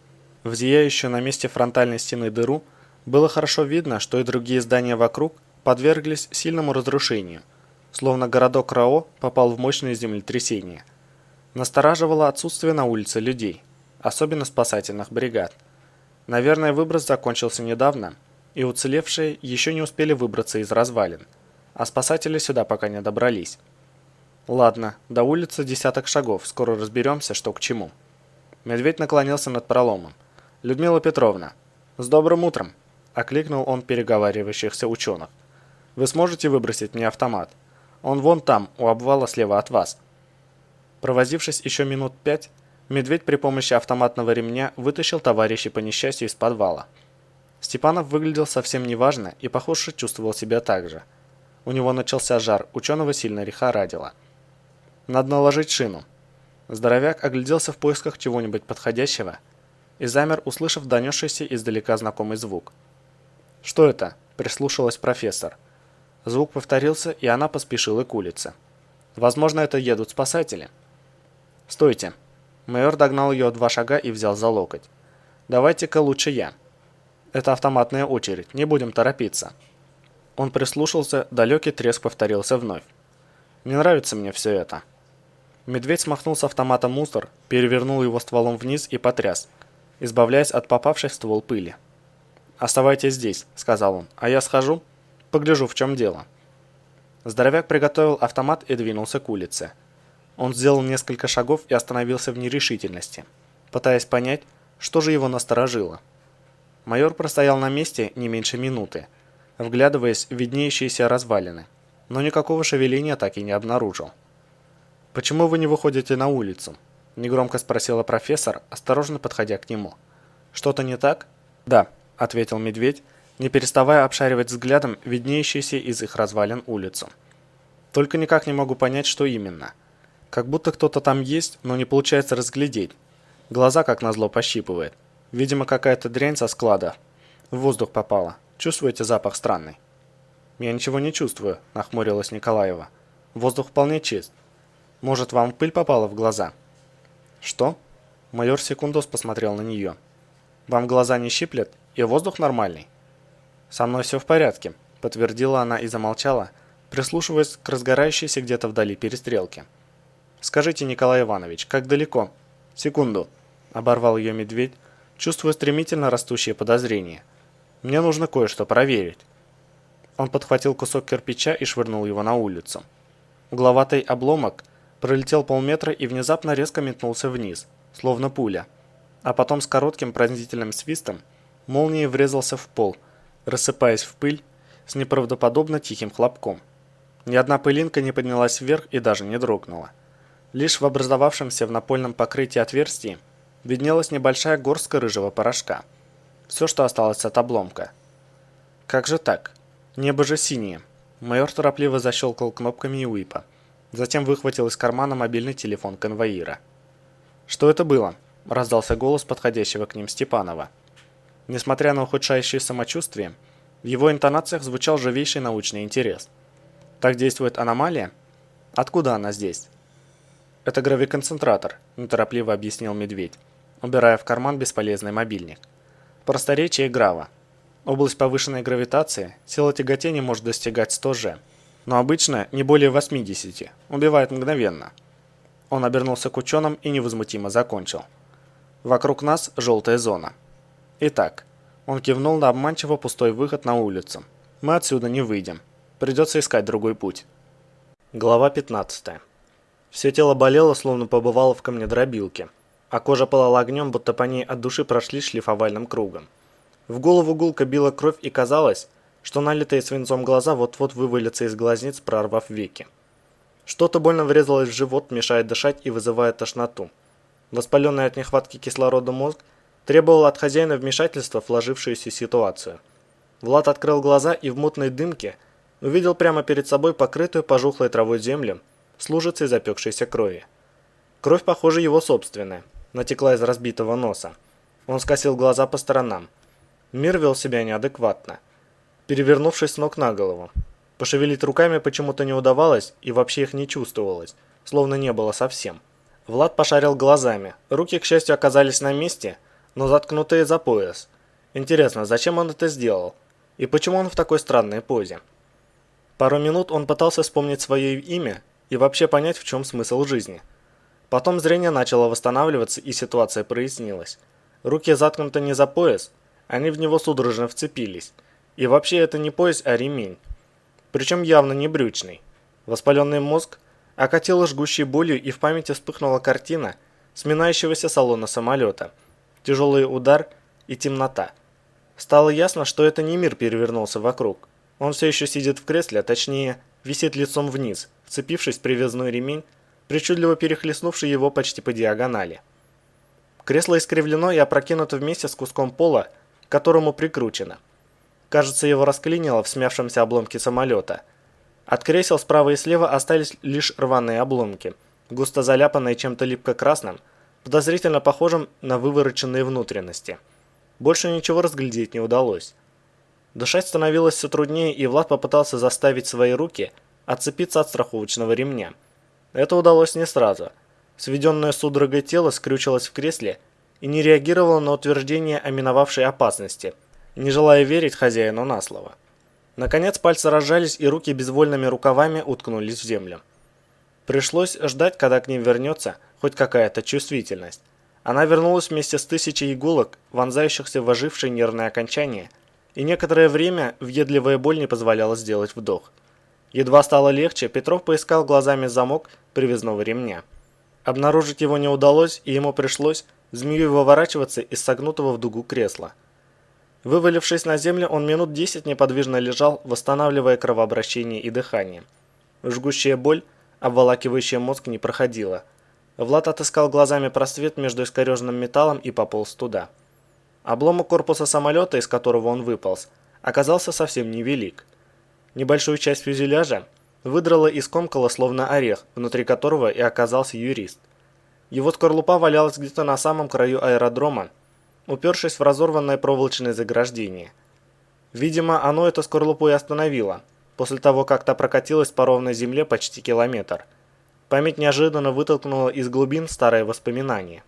В зияющую на месте фронтальной стены дыру было хорошо видно, что и другие здания вокруг подверглись сильному разрушению, словно городок Рао попал в мощное землетрясение. Настораживало отсутствие на улице людей, особенно спасательных бригад. Наверное, выброс закончился недавно, и уцелевшие еще не успели выбраться из развалин, а спасатели сюда пока не добрались. Ладно, до улицы десяток шагов, скоро разберемся, что к чему. Медведь наклонился над проломом. «Людмила Петровна, с добрым утром!» – окликнул он переговаривающихся ученых. «Вы сможете выбросить мне автомат? Он вон там, у обвала слева от вас». Провозившись еще минут 5, Медведь при помощи автоматного ремня вытащил товарищей по несчастью из подвала. Степанов выглядел совсем неважно и, похоже, чувствовал себя так же. У него начался жар, ученого сильно лихорадило. «Надо наложить шину». Здоровяк огляделся в поисках чего-нибудь подходящего и замер, услышав донесшийся издалека знакомый звук. «Что это?» – прислушалась профессор. Звук повторился, и она поспешила к улице. «Возможно, это едут спасатели». «Стойте!» Майор догнал ее 2 шага и взял за локоть. «Давайте-ка лучше я. Это автоматная очередь, не будем торопиться». Он прислушался, далекий треск повторился вновь. «Не нравится мне все это». Медведь смахнул с автомата мусор, перевернул его стволом вниз и потряс, избавляясь от попавшей в ствол пыли. «Оставайтесь здесь», — сказал он, — «а я схожу, погляжу, в чем дело». Здоровяк приготовил автомат и двинулся к улице. Он сделал несколько шагов и остановился в нерешительности, пытаясь понять, что же его насторожило. Майор простоял на месте не меньше минуты, вглядываясь в виднеющиеся развалины, но никакого шевеления так и не обнаружил. «Почему вы не выходите на улицу?» – негромко спросила профессор, осторожно подходя к нему. «Что-то не так?» «Да», – ответил Медведь, не переставая обшаривать взглядом виднеющуюся из их развалин улицу. «Только никак не могу понять, что именно. Как будто кто-то там есть, но не получается разглядеть. Глаза, как назло, пощипывает. Видимо, какая-то дрянь со склада. В воздух попала. Чувствуете запах странный?» «Я ничего не чувствую», – нахмурилась Николаева. «Воздух вполне чист. Может, вам пыль попала в глаза?» «Что?» Майор секунду посмотрел на нее. «Вам глаза не щиплет? И воздух нормальный?» «Со мной все в порядке», – подтвердила она и замолчала, прислушиваясь к разгорающейся где-то вдали перестрелке. «Скажите, Николай Иванович, как далеко?» «Секунду», – оборвал ее Медведь, чувствуя стремительно растущее подозрение. «Мне нужно кое-что проверить». Он подхватил кусок кирпича и швырнул его на улицу. Угловатый обломок пролетел полметра и внезапно резко метнулся вниз, словно пуля, а потом с коротким пронзительным свистом молнией врезался в пол, рассыпаясь в пыль с неправдоподобно тихим хлопком. Ни одна пылинка не поднялась вверх и даже не дрогнула. Лишь в образовавшемся в напольном покрытии отверстии виднелась небольшая горстка рыжего порошка. Все, что осталось от обломка. Как же так? Небо же синее. Майор торопливо защелкал кнопками УИПа. Затем выхватил из кармана мобильный телефон конвоира. «Что это было?» – раздался голос подходящего к ним Степанова. Несмотря на ухудшающее самочувствие, в его интонациях звучал живейший научный интерес. «Так действует аномалия? Откуда она здесь?» «Это гравиконцентратор», – неторопливо объяснил Медведь, убирая в карман бесполезный мобильник. «Просторечие грава. Область повышенной гравитации, сила тяготения может достигать 100 G, но обычно не более 80, убивает мгновенно». Он обернулся к ученым и невозмутимо закончил. «Вокруг нас желтая зона. Итак», он кивнул на обманчиво пустой выход на улицу. «Мы отсюда не выйдем. Придется искать другой путь». Глава 15. Все тело болело, словно побывало в камнедробилке, а кожа пылала огнем, будто по ней от души прошли шлифовальным кругом. В голову гулко била кровь, и казалось, что налитые свинцом глаза вот-вот вывалятся из глазниц, прорвав веки. Что-то больно врезалось в живот, мешая дышать и вызывая тошноту. Воспаленный от нехватки кислорода мозг требовал от хозяина вмешательства в сложившуюся ситуацию. Влад открыл глаза и в мутной дымке увидел прямо перед собой покрытую пожухлой травой землю с лужицей запекшейся крови. Кровь, похоже, его собственная, натекла из разбитого носа. Он скосил глаза по сторонам. Мир вел себя неадекватно, перевернувшись с ног на голову. Пошевелить руками почему-то не удавалось и вообще их не чувствовалось, словно не было совсем. Влад пошарил глазами. Руки, к счастью, оказались на месте, но заткнутые за пояс. Интересно, зачем он это сделал? И почему он в такой странной позе? Пару минут он пытался вспомнить свое имя и вообще понять, в чем смысл жизни. Потом зрение начало восстанавливаться, и ситуация прояснилась. Руки заткнуты не за пояс, они в него судорожно вцепились. И вообще это не пояс, а ремень. Причем явно не брючный. Воспаленный мозг окатило жгущей болью, и в памяти вспыхнула картина сминающегося салона самолета. Тяжелый удар и темнота. Стало ясно, что это не мир перевернулся вокруг. Он все еще сидит в кресле, а точнее, висит лицом вниз, вцепившись в привязной ремень, причудливо перехлестнувший его почти по диагонали. Кресло искривлено и опрокинуто вместе с куском пола, к которому прикручено. Кажется, его расклинило в смявшемся обломке самолета. От кресел справа и слева остались лишь рваные обломки, густо заляпанные чем-то липко-красным, подозрительно похожим на вывороченные внутренности. Больше ничего разглядеть не удалось. Дышать становилось все труднее, и Влад попытался заставить свои руки отцепиться от страховочного ремня. Это удалось не сразу. Сведенное судорогой тело скрючилось в кресле и не реагировало на утверждение о миновавшей опасности, не желая верить хозяину на слово. Наконец пальцы разжались, и руки безвольными рукавами уткнулись в землю. Пришлось ждать, когда к ним вернется хоть какая-то чувствительность. Она вернулась вместе с тысячей иголок, вонзающихся в ожившие нервные окончания, и некоторое время въедливая боль не позволяла сделать вдох. Едва стало легче, Петров поискал глазами замок привязного ремня. Обнаружить его не удалось, и ему пришлось змеей выворачиваться из согнутого в дугу кресла. Вывалившись на землю, он минут 10 неподвижно лежал, восстанавливая кровообращение и дыхание. Жгущая боль, обволакивающая мозг, не проходила. Влад отыскал глазами просвет между искореженным металлом и пополз туда. Обломок корпуса самолета, из которого он выполз, оказался совсем невелик. Небольшую часть фюзеляжа выдрала и скомкала словно орех, внутри которого и оказался юрист. Его скорлупа валялась где-то на самом краю аэродрома, упершись в разорванное проволочное заграждение. Видимо, оно эту скорлупу и остановило, после того, как та прокатилась по ровной земле почти километр. Память неожиданно вытолкнула из глубин старое воспоминание.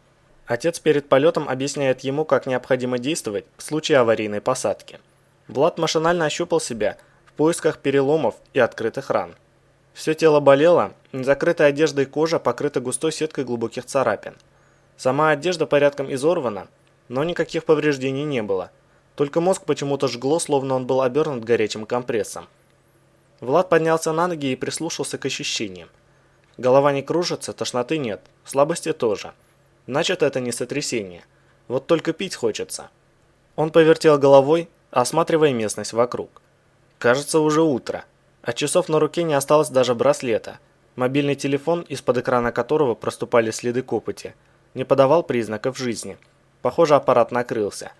Отец перед полетом объясняет ему, как необходимо действовать в случае аварийной посадки. Влад машинально ощупал себя в поисках переломов и открытых ран. Все тело болело, незакрытая одежда и кожа покрыта густой сеткой глубоких царапин. Сама одежда порядком изорвана, но никаких повреждений не было. Только мозг почему-то жгло, словно он был обернут горячим компрессом. Влад поднялся на ноги и прислушался к ощущениям. Голова не кружится, тошноты нет, слабости тоже. Значит, это не сотрясение. Вот только пить хочется. Он повертел головой, осматривая местность вокруг. Кажется, уже утро. От часов на руке не осталось даже браслета. Мобильный телефон, из-под экрана которого проступали следы копоти, не подавал признаков жизни. Похоже, аппарат накрылся.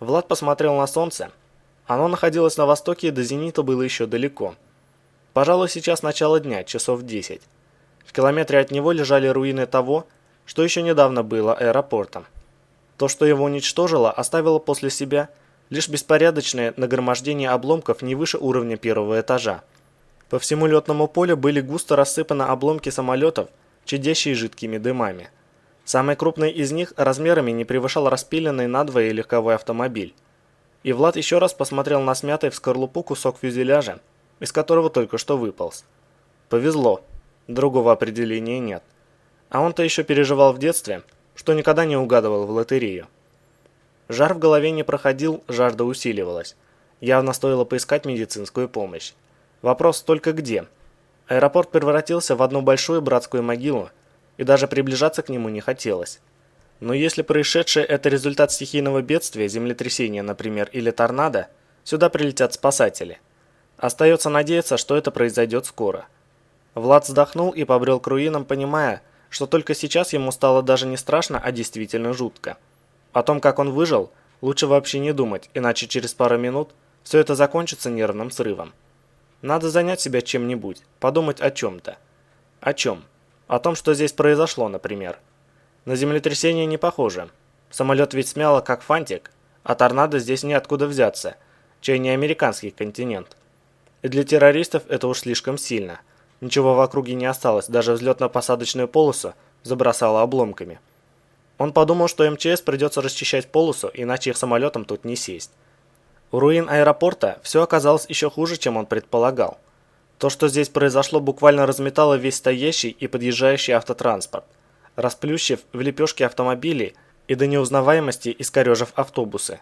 Влад посмотрел на солнце. Оно находилось на востоке, и до зенита было еще далеко. Пожалуй, сейчас начало дня, часов 10. В километре от него лежали руины того, что еще недавно было аэропортом. То, что его уничтожило, оставило после себя лишь беспорядочное нагромождение обломков не выше уровня первого этажа. По всему летному полю были густо рассыпаны обломки самолетов, чадящие жидкими дымами. Самый крупный из них размерами не превышал распиленный надвое легковой автомобиль. И Влад еще раз посмотрел на смятый в скорлупу кусок фюзеляжа, из которого только что выполз. Повезло, другого определения нет. А он-то еще переживал в детстве, что никогда не угадывал в лотерею. Жар в голове не проходил, жажда усиливалась. Явно стоило поискать медицинскую помощь. Вопрос только где. Аэропорт превратился в одну большую братскую могилу, и даже приближаться к нему не хотелось. Но если происшедшее – это результат стихийного бедствия, землетрясения, например, или торнадо, сюда прилетят спасатели. Остается надеяться, что это произойдет скоро. Влад вздохнул и побрел к руинам, понимая, что только сейчас ему стало даже не страшно, а действительно жутко. О том, как он выжил, лучше вообще не думать, иначе через пару минут все это закончится нервным срывом. Надо занять себя чем-нибудь, подумать о чем-то. О чем? О том, что здесь произошло, например. На землетрясение не похоже. Самолет ведь смяло как фантик, а торнадо здесь неоткуда взяться, чай не американский континент. И для террористов это уж слишком сильно. Ничего в округе не осталось, даже взлетно-посадочную полосу забросало обломками. Он подумал, что МЧС придется расчищать полосу, иначе их самолетом тут не сесть. У руин аэропорта все оказалось еще хуже, чем он предполагал. То, что здесь произошло, буквально разметало весь стоящий и подъезжающий автотранспорт, расплющив в лепешки автомобилей и до неузнаваемости искорежив автобусы.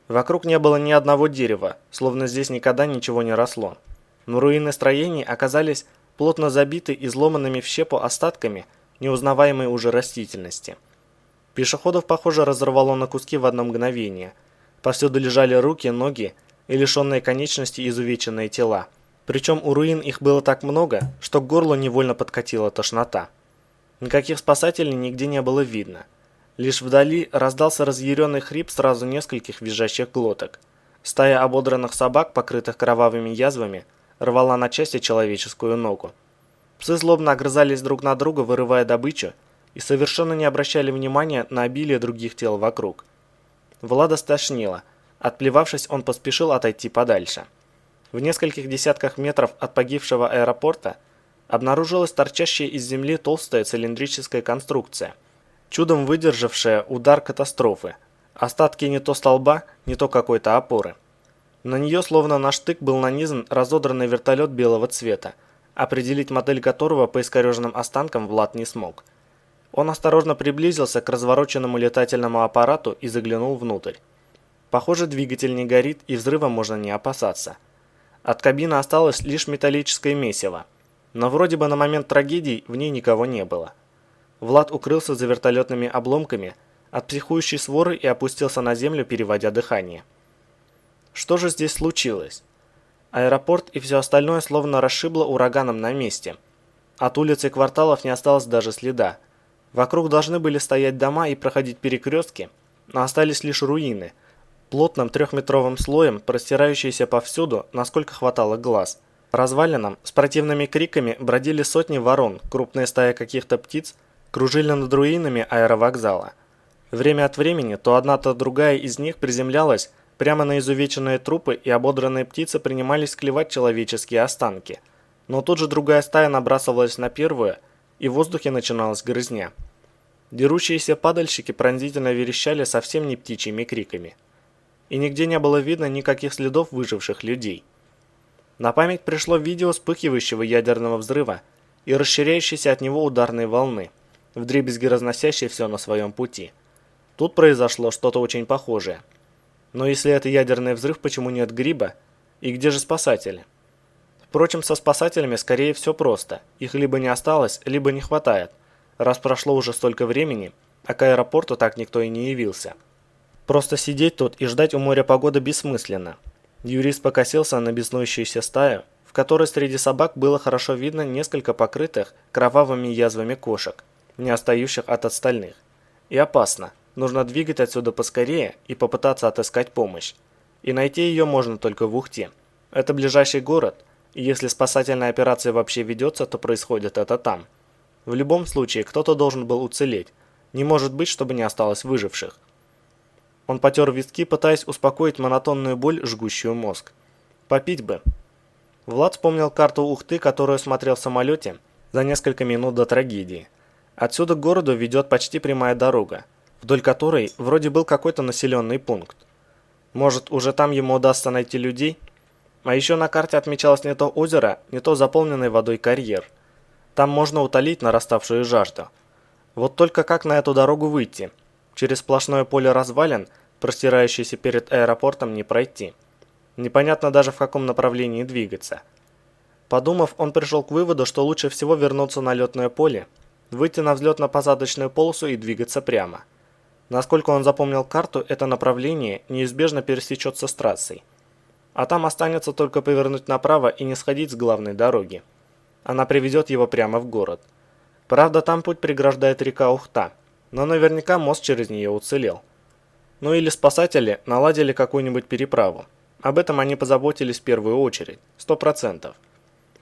Вокруг не было ни одного дерева, словно здесь никогда ничего не росло. Но руины строений оказались плотно забиты изломанными в щепу остатками неузнаваемой уже растительности. Пешеходов, похоже, разорвало на куски в одно мгновение. Повсюду лежали руки, ноги и лишенные конечностей изувеченные тела. Причем у руин их было так много, что к горлу невольно подкатила тошнота. Никаких спасателей нигде не было видно. Лишь вдали раздался разъяренный хрип сразу нескольких визжащих глоток. Стая ободранных собак, покрытых кровавыми язвами, рвала на части человеческую ногу. Псы злобно огрызались друг на друга, вырывая добычу, и совершенно не обращали внимания на обилие других тел вокруг. Влада стошнило. Отплевавшись, он поспешил отойти подальше. В нескольких десятках метров от погибшего аэропорта обнаружилась торчащая из земли толстая цилиндрическая конструкция, чудом выдержавшая удар катастрофы, остатки не то столба, не то какой-то опоры. На нее словно на штык был нанизан разодранный вертолет белого цвета, определить модель которого по искореженным останкам Влад не смог. Он осторожно приблизился к развороченному летательному аппарату и заглянул внутрь. Похоже, двигатель не горит и взрыва можно не опасаться. От кабины осталось лишь металлическое месиво, но вроде бы на момент трагедии в ней никого не было. Влад укрылся за вертолетными обломками от психующей своры и опустился на землю, переводя дыхание. Что же здесь случилось? Аэропорт и все остальное словно расшибло ураганом на месте. От улиц и кварталов не осталось даже следа. Вокруг должны были стоять дома и проходить перекрестки, но остались лишь руины, плотным трехметровым слоем, простирающиеся повсюду, насколько хватало глаз. По развалинам с противными криками бродили сотни ворон, крупная стая каких-то птиц кружили над руинами аэровокзала. Время от времени то одна, то другая из них приземлялась прямо на изувеченные трупы, и ободранные птицы принимались клевать человеческие останки. Но тут же другая стая набрасывалась на первую, и в воздухе начиналась грызня. Дерущиеся падальщики пронзительно верещали совсем не птичьими криками. И нигде не было видно никаких следов выживших людей. На память пришло видео вспыхивающего ядерного взрыва и расширяющейся от него ударной волны, вдребезги разносящей все на своем пути. Тут произошло что-то очень похожее. Но если это ядерный взрыв, почему нет гриба? И где же спасатели? Впрочем, со спасателями скорее все просто. Их либо не осталось, либо не хватает, раз прошло уже столько времени, а к аэропорту так никто и не явился. Просто сидеть тут и ждать у моря погоды бессмысленно. Юрист покосился на беснующуюся стаю, в которой среди собак было хорошо видно несколько покрытых кровавыми язвами кошек, не отстающих от остальных. И опасно. Нужно двигать отсюда поскорее и попытаться отыскать помощь. И найти ее можно только в Ухте. Это ближайший город, и если спасательная операция вообще ведется, то происходит это там. В любом случае, кто-то должен был уцелеть. Не может быть, чтобы не осталось выживших. Он потер виски, пытаясь успокоить монотонную боль, жгущую мозг. Попить бы. Влад вспомнил карту Ухты, которую смотрел в самолете за несколько минут до трагедии. Отсюда к городу ведет почти прямая дорога, вдоль которой вроде был какой-то населенный пункт. Может, уже там ему удастся найти людей? А еще на карте отмечалось не то озеро, не то заполненный водой карьер. Там можно утолить нараставшую жажду. Вот только как на эту дорогу выйти? Через сплошное поле развалин, простирающееся перед аэропортом, не пройти. Непонятно даже в каком направлении двигаться. Подумав, он пришел к выводу, что лучше всего вернуться на летное поле, выйти на взлетно-посадочную полосу и двигаться прямо. Насколько он запомнил карту, это направление неизбежно пересечется с трассой. А там останется только повернуть направо и не сходить с главной дороги. Она приведет его прямо в город. Правда, там путь преграждает река Ухта, но наверняка мост через нее уцелел. Ну или спасатели наладили какую-нибудь переправу. Об этом они позаботились в первую очередь, 100%.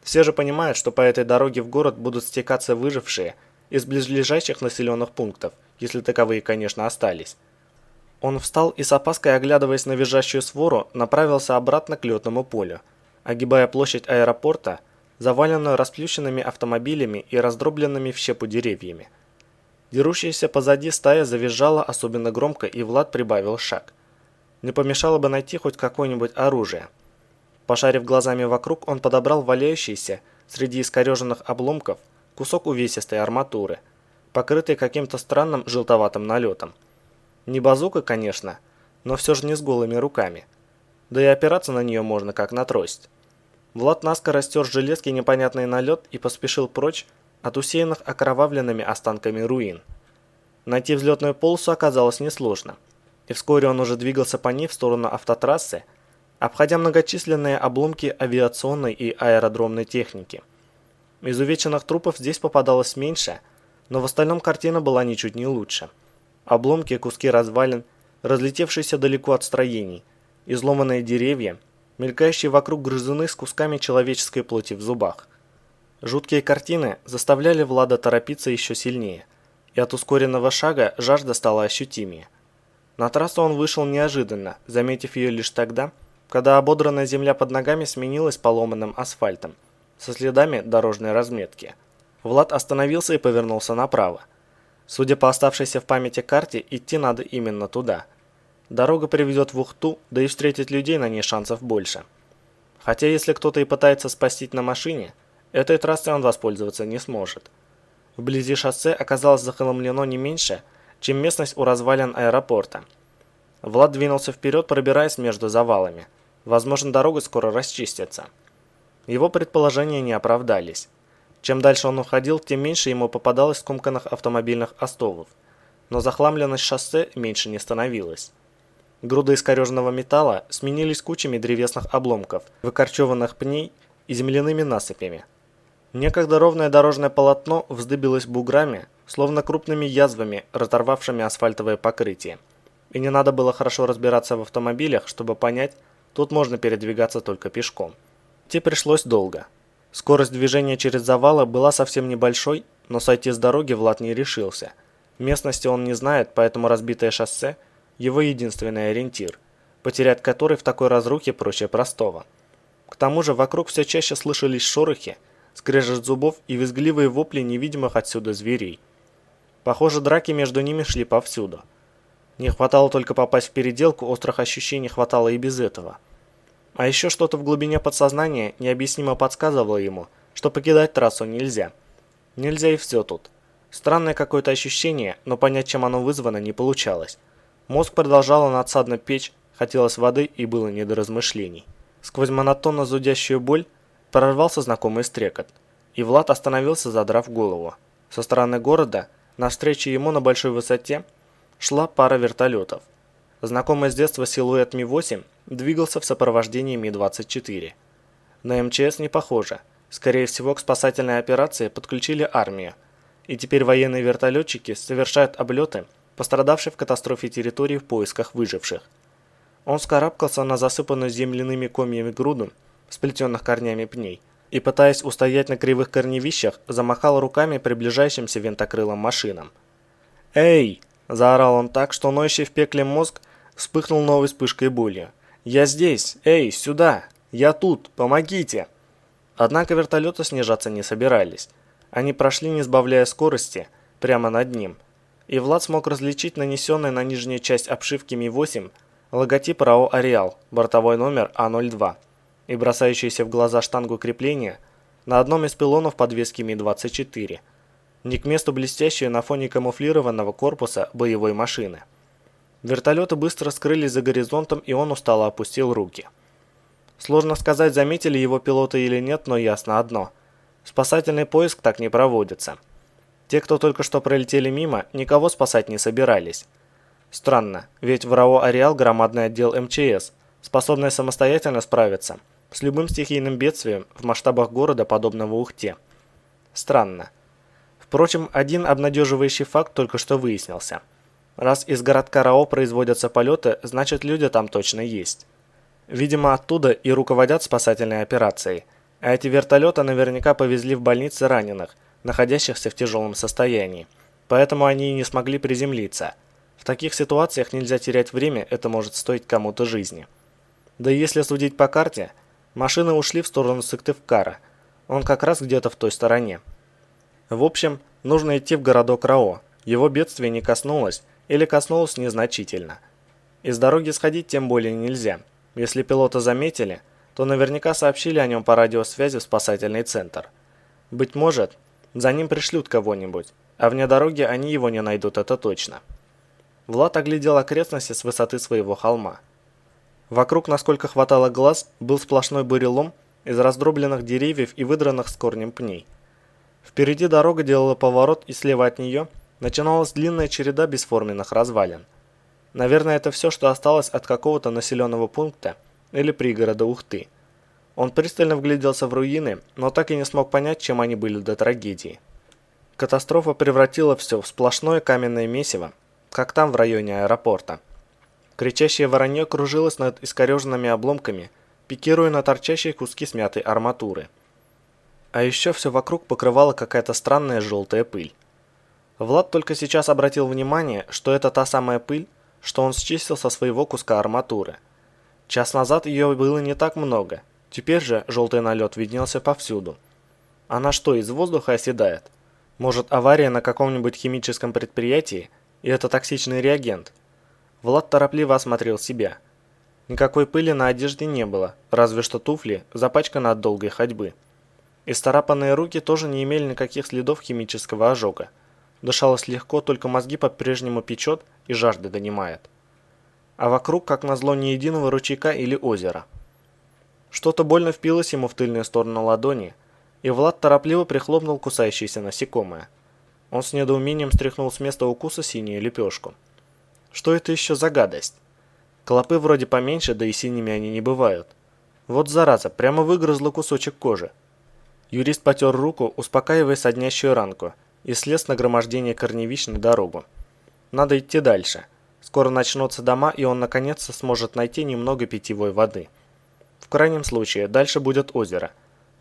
Все же понимают, что по этой дороге в город будут стекаться выжившие из близлежащих населенных пунктов, если таковые, конечно, остались. Он встал и с опаской, оглядываясь на визжащую свору, направился обратно к летному полю, огибая площадь аэропорта, заваленную расплющенными автомобилями и раздробленными в щепу деревьями. Дерущаяся позади стая завизжала особенно громко, и Влад прибавил шаг. Не помешало бы найти хоть какое-нибудь оружие. Пошарив глазами вокруг, он подобрал валяющийся среди искореженных обломков кусок увесистой арматуры, покрытый каким-то странным желтоватым налетом. Не базука, конечно, но все же не с голыми руками. Да и опираться на нее можно как на трость. Влад наскоро стер с железки непонятный налет и поспешил прочь от усеянных окровавленными останками руин. Найти взлетную полосу оказалось несложно, и вскоре он уже двигался по ней в сторону автотрассы, обходя многочисленные обломки авиационной и аэродромной техники. Изувеченных трупов здесь попадалось меньше, но в остальном картина была ничуть не лучше. Обломки, куски развалин, разлетевшиеся далеко от строений, изломанные деревья, мелькающие вокруг грызуны с кусками человеческой плоти в зубах. Жуткие картины заставляли Влада торопиться еще сильнее, и от ускоренного шага жажда стала ощутимее. На трассу он вышел неожиданно, заметив ее лишь тогда, когда ободранная земля под ногами сменилась поломанным асфальтом, со следами дорожной разметки. Влад остановился и повернулся направо. Судя по оставшейся в памяти карте, идти надо именно туда. Дорога приведет в Ухту, да и встретить людей на ней шансов больше. Хотя если кто-то и пытается спастись на машине, этой трассой он воспользоваться не сможет. Вблизи шоссе оказалось захламлено не меньше, чем местность у развалин аэропорта. Влад двинулся вперед, пробираясь между завалами. Возможно, дорога скоро расчистится. Его предположения не оправдались. Чем дальше он уходил, тем меньше ему попадалось скомканных автомобильных остовов. Но захламленность шоссе меньше не становилась. Груды искореженного металла сменились кучами древесных обломков, выкорчеванных пней и земляными насыпями. Некогда ровное дорожное полотно вздыбилось буграми, словно крупными язвами, разорвавшими асфальтовое покрытие. И не надо было хорошо разбираться в автомобилях, чтобы понять, тут можно передвигаться только пешком. Идти пришлось долго. Скорость движения через завалы была совсем небольшой, но сойти с дороги Влад не решился. Местности он не знает, поэтому разбитое шоссе – его единственный ориентир, потерять который в такой разрухе проще простого. К тому же вокруг все чаще слышались шорохи, скрежет зубов и визгливые вопли невидимых отсюда зверей. Похоже, драки между ними шли повсюду. Не хватало только попасть в переделку, острых ощущений хватало и без этого. А еще что-то в глубине подсознания необъяснимо подсказывало ему, что покидать трассу нельзя. Нельзя и все тут. Странное какое-то ощущение, но понять, чем оно вызвано, не получалось. Мозг продолжало надсадно печь, хотелось воды и было не до размышлений. Сквозь монотонно зудящую боль прорвался знакомый стрекот, и Влад остановился, задрав голову. Со стороны города, навстречу ему на большой высоте, шла пара вертолетов. Знакомый с детства силуэт Ми-8 двигался в сопровождении Ми-24. На МЧС не похоже. Скорее всего, к спасательной операции подключили армию, и теперь военные вертолетчики совершают облеты пострадавшей в катастрофе территории в поисках выживших. Он вскарабкался на засыпанную земляными комьями груду сплетенных корнями пней и, пытаясь устоять на кривых корневищах, замахал руками приближающимся винтокрылым машинам. «Эй!» – заорал он так, что ноющий в пекле мозг вспыхнул новой вспышкой боли. «Я здесь! Эй, сюда! Я тут! Помогите!» Однако вертолеты снижаться не собирались. Они прошли, не сбавляя скорости, прямо над ним. И Влад смог различить нанесенный на нижнюю часть обшивки Ми-8 логотип РАО «Ареал», бортовой номер А-02 и бросающуюся в глаза штангу крепления на одном из пилонов подвески Ми-24, не к месту блестящую на фоне камуфлированного корпуса боевой машины. Вертолеты быстро скрылись за горизонтом, и он устало опустил руки. Сложно сказать, заметили его пилоты или нет, но ясно одно – спасательный поиск так не проводится. Те, кто только что пролетели мимо, никого спасать не собирались. Странно, ведь в РАО «Ареал» громадный отдел МЧС, способный самостоятельно справиться с любым стихийным бедствием в масштабах города, подобного Ухте. Странно. Впрочем, один обнадеживающий факт только что выяснился. Раз из городка РАО производятся полеты, значит, люди там точно есть. Видимо, оттуда и руководят спасательной операцией, а эти вертолеты наверняка повезли в больницы раненых, находящихся в тяжелом состоянии, поэтому они и не смогли приземлиться. В таких ситуациях нельзя терять время, это может стоить кому-то жизни. Да и если судить по карте, машины ушли в сторону Сыктывкара, он как раз где-то в той стороне. В общем, нужно идти в городок РАО, его бедствие не коснулось или коснулось незначительно. Из дороги сходить тем более нельзя. Если пилота заметили, то наверняка сообщили о нем по радиосвязи в спасательный центр. Быть может, за ним пришлют кого-нибудь, а вне дороги они его не найдут, это точно. Влад оглядел окрестности с высоты своего холма. Вокруг, насколько хватало глаз, был сплошной бурелом из раздробленных деревьев и выдранных с корнем пней. Впереди дорога делала поворот, и слева от нее начиналась длинная череда бесформенных развалин. Наверное, это все, что осталось от какого-то населенного пункта или пригорода Ухты. Он пристально вгляделся в руины, но так и не смог понять, чем они были до трагедии. Катастрофа превратила все в сплошное каменное месиво, как там в районе аэропорта. Кричащее воронье кружилось над искореженными обломками, пикируя на торчащие куски смятой арматуры. А еще все вокруг покрывала какая-то странная желтая пыль. Влад только сейчас обратил внимание, что это та самая пыль, что он счистил со своего куска арматуры. Час назад ее было не так много, теперь же желтый налет виднелся повсюду. Она что, из воздуха оседает? Может, авария на каком-нибудь химическом предприятии, и это токсичный реагент? Влад торопливо осмотрел себя. Никакой пыли на одежде не было, разве что туфли запачканы от долгой ходьбы. Исцарапанные руки тоже не имели никаких следов химического ожога. Дышалось легко, только мозги по-прежнему печет и жажда донимает. А вокруг, как назло, ни единого ручейка или озера. Что-то больно впилось ему в тыльную сторону ладони, и Влад торопливо прихлопнул кусающееся насекомое. Он с недоумением стряхнул с места укуса синюю лепешку. Что это еще за гадость? Клопы вроде поменьше, да и синими они не бывают. Вот зараза, прямо выгрызла кусочек кожи. Юрист потер руку, успокаивая соднящую ранку, и слез с нагромождения корневищ на дорогу. Надо идти дальше. Скоро начнутся дома, и он наконец-то сможет найти немного питьевой воды. В крайнем случае, дальше будет озеро.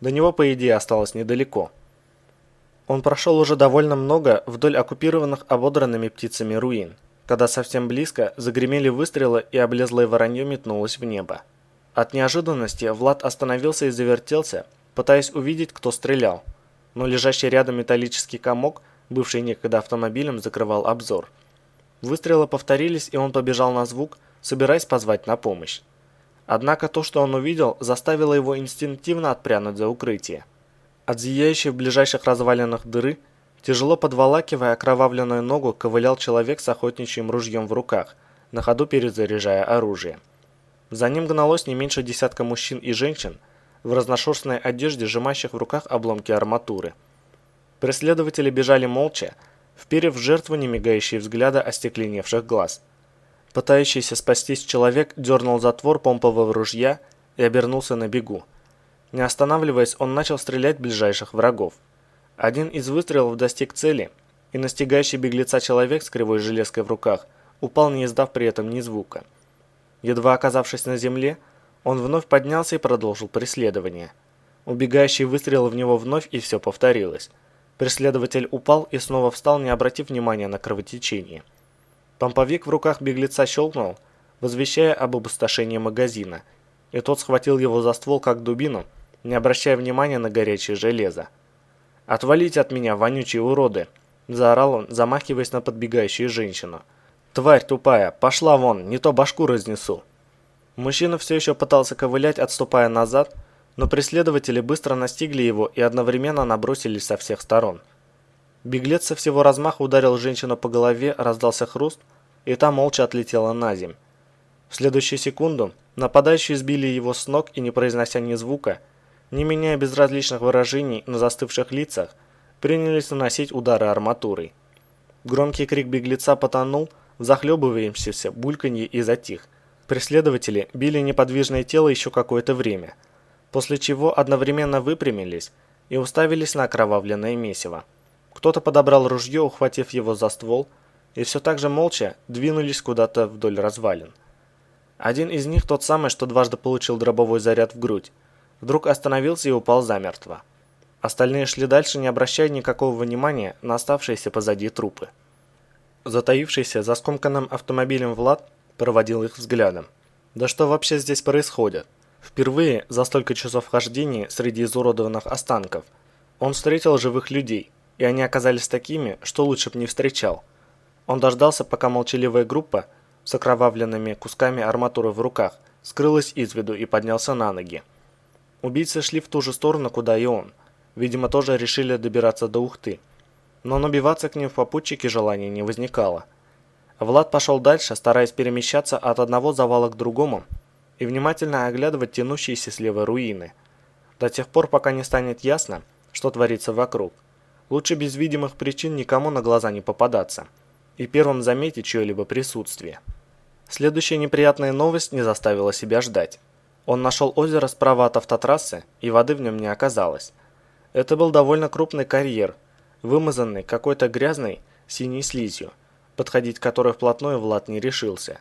До него, по идее, осталось недалеко. Он прошел уже довольно много вдоль оккупированных ободранными птицами руин, когда совсем близко загремели выстрелы, и облезлое воронье метнулось в небо. От неожиданности Влад остановился и завертелся, пытаясь увидеть, кто стрелял, но лежащий рядом металлический комок, бывший некогда автомобилем, закрывал обзор. Выстрелы повторились, и он побежал на звук, собираясь позвать на помощь. Однако то, что он увидел, заставило его инстинктивно отпрянуть за укрытие. От зияющей в ближайших развалинах дыры, тяжело подволакивая окровавленную ногу, ковылял человек с охотничьим ружьем в руках, на ходу перезаряжая оружие. За ним гналось не меньше десятка мужчин и женщин, в разношерстной одежде, сжимающих в руках обломки арматуры. Преследователи бежали молча, вперев в жертву немигающие взгляды остекленевших глаз. Пытающийся спастись человек дернул затвор помпового ружья и обернулся на бегу. Не останавливаясь, он начал стрелять в ближайших врагов. Один из выстрелов достиг цели, и настигающий беглеца человек с кривой железкой в руках упал, не издав при этом ни звука. Едва оказавшись на земле, он вновь поднялся и продолжил преследование. Убегающий выстрелил в него вновь, и все повторилось. Преследователь упал и снова встал, не обратив внимания на кровотечение. Помповик в руках беглеца щелкнул, возвещая об опустошении магазина, и тот схватил его за ствол как дубину, не обращая внимания на горячее железо. «Отвалите от меня, вонючие уроды!» – заорал он, замахиваясь на подбегающую женщину. «Тварь тупая, пошла вон, не то башку разнесу!» Мужчина все еще пытался ковылять, отступая назад, но преследователи быстро настигли его и одновременно набросились со всех сторон. Беглец со всего размаха ударил женщину по голове, раздался хруст, и та молча отлетела на земь. В следующую секунду нападающие сбили его с ног и, не произнося ни звука, не меняя безразличных выражений на застывших лицах, принялись наносить удары арматурой. Громкий крик беглеца потонул в захлебывающемся бульканье и затих. Преследователи били неподвижное тело еще какое-то время, после чего одновременно выпрямились и уставились на окровавленное месиво. Кто-то подобрал ружье, ухватив его за ствол, и все так же молча двинулись куда-то вдоль развалин. Один из них, тот самый, что дважды получил дробовой заряд в грудь, вдруг остановился и упал замертво. Остальные шли дальше, не обращая никакого внимания на оставшиеся позади трупы. Затаившийся за скомканным автомобилем Влад проводил их взглядом. Да что вообще здесь происходит? Впервые за столько часов хождения среди изуродованных останков он встретил живых людей, и они оказались такими, что лучше б не встречал. Он дождался, пока молчаливая группа с окровавленными кусками арматуры в руках скрылась из виду, и поднялся на ноги. Убийцы шли в ту же сторону, куда и он. Видимо, тоже решили добираться до Ухты. Но набиваться к ним в попутчики желания не возникало. Влад пошел дальше, стараясь перемещаться от одного завала к другому и внимательно оглядывать тянущиеся слева руины. До тех пор, пока не станет ясно, что творится вокруг. Лучше без видимых причин никому на глаза не попадаться и первым заметить чье-либо присутствие. Следующая неприятная новость не заставила себя ждать. Он нашел озеро справа от автотрассы, и воды в нем не оказалось. Это был довольно крупный карьер, вымазанный какой-то грязной синей слизью, подходить к которой вплотную Влад не решился.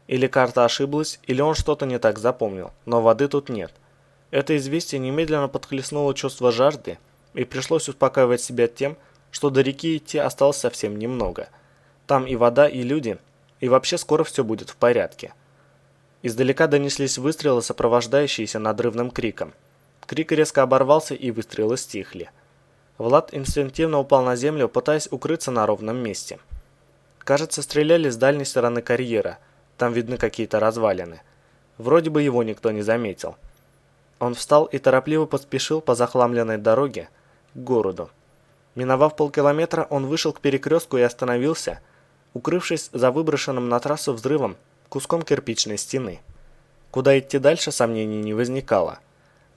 Или карта ошиблась, или он что-то не так запомнил, но воды тут нет. Это известие немедленно подхлестнуло чувство жажды, и пришлось успокаивать себя тем, что до реки идти осталось совсем немного. Там и вода, и люди, и вообще скоро все будет в порядке. Издалека донеслись выстрелы, сопровождающиеся надрывным криком. Крик резко оборвался, и выстрелы стихли. Влад инстинктивно упал на землю, пытаясь укрыться на ровном месте. Кажется, стреляли с дальней стороны карьера, там видны какие-то развалины. Вроде бы его никто не заметил. Он встал и торопливо поспешил по захламленной дороге к городу. Миновав полкилометра, он вышел к перекрестку и остановился, укрывшись за выброшенным на трассу взрывом куском кирпичной стены. Куда идти дальше, сомнений не возникало.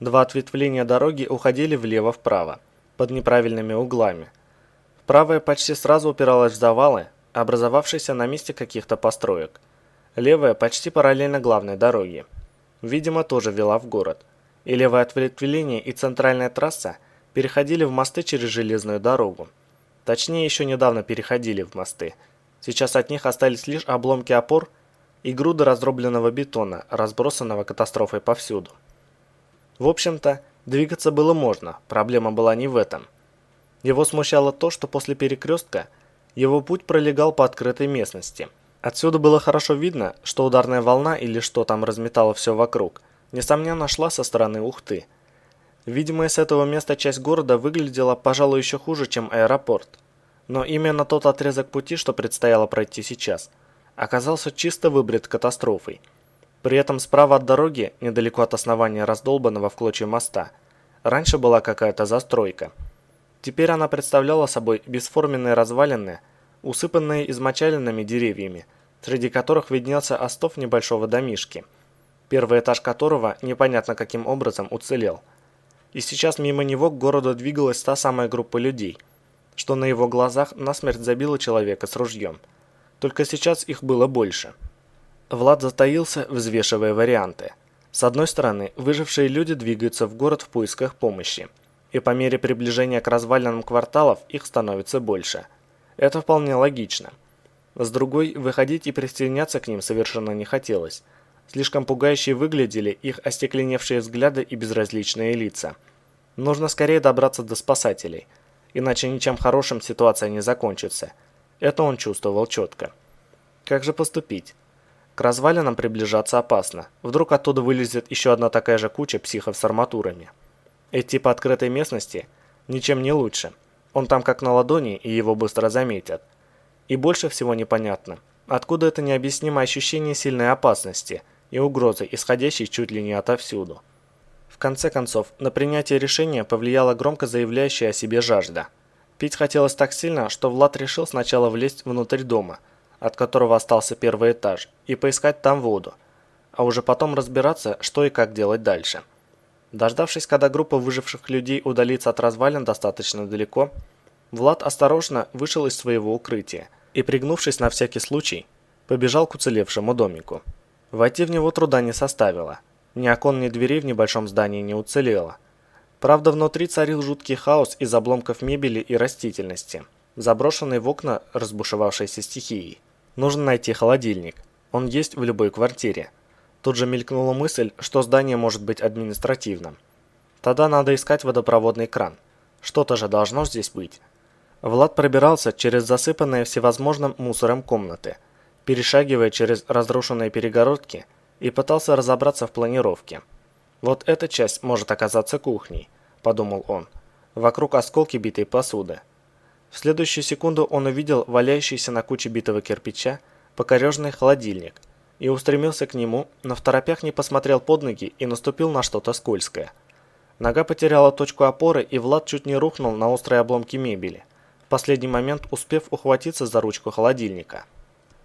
Два ответвления дороги уходили влево-вправо, под неправильными углами. Правая почти сразу упиралась в завалы, образовавшиеся на месте каких-то построек. Левая почти параллельно главной дороге. Видимо, тоже вела в город. И левое ответвление, и центральная трасса переходили в мосты через железную дорогу. Точнее, еще недавно переходили в мосты. Сейчас от них остались лишь обломки опор и груды раздробленного бетона, разбросанного катастрофой повсюду. В общем-то, двигаться было можно, проблема была не в этом. Его смущало то, что после перекрестка его путь пролегал по открытой местности. Отсюда было хорошо видно, что ударная волна или что там разметало все вокруг, несомненно шла со стороны Ухты. Видимая с этого места часть города выглядела, пожалуй, еще хуже, чем аэропорт. Но именно тот отрезок пути, что предстояло пройти сейчас, оказался чисто выбрит катастрофой. При этом справа от дороги, недалеко от основания раздолбанного в клочья моста, раньше была какая-то застройка. Теперь она представляла собой бесформенные развалины, усыпанные измочаленными деревьями, среди которых виднелся остов небольшого домишки, первый этаж которого непонятно каким образом уцелел. И сейчас мимо него к городу двигалась та самая группа людей, что на его глазах насмерть забила человека с ружьем. Только сейчас их было больше. Влад затаился, взвешивая варианты. С одной стороны, выжившие люди двигаются в город в поисках помощи, и по мере приближения к развалинам кварталов их становится больше. Это вполне логично. С другой, выходить и присоединяться к ним совершенно не хотелось. Слишком пугающе выглядели их остекленевшие взгляды и безразличные лица. Нужно скорее добраться до спасателей, иначе ничем хорошим ситуация не закончится. Это он чувствовал четко. Как же поступить? К развалинам приближаться опасно. Вдруг оттуда вылезет еще одна такая же куча психов с арматурами. Идти по открытой местности ничем не лучше. Он там как на ладони, и его быстро заметят. И больше всего непонятно, откуда это необъяснимое ощущение сильной опасности и угрозы, исходящей чуть ли не отовсюду. В конце концов, на принятие решения повлияла громко заявляющая о себе жажда. Пить хотелось так сильно, что Влад решил сначала влезть внутрь дома, от которого остался первый этаж, и поискать там воду, а уже потом разбираться, что и как делать дальше. Дождавшись, когда группа выживших людей удалится от развалин достаточно далеко, Влад осторожно вышел из своего укрытия и, пригнувшись на всякий случай, побежал к уцелевшему домику. Войти в него труда не составило. Ни окон, ни дверей в небольшом здании не уцелело. Правда, внутри царил жуткий хаос из обломков мебели и растительности, заброшенный в окна разбушевавшейся стихией. Нужно найти холодильник. Он есть в любой квартире. Тут же мелькнула мысль, что здание может быть административным. Тогда надо искать водопроводный кран. Что-то же должно здесь быть. Влад пробирался через засыпанные всевозможным мусором комнаты, перешагивая через разрушенные перегородки, и пытался разобраться в планировке. «Вот эта часть может оказаться кухней», – подумал он. Вокруг осколки битой посуды. В следующую секунду он увидел валяющийся на куче битого кирпича покореженный холодильник и устремился к нему, но второпях не посмотрел под ноги и наступил на что-то скользкое. Нога потеряла точку опоры, и Влад чуть не рухнул на острые обломки мебели, в последний момент успев ухватиться за ручку холодильника.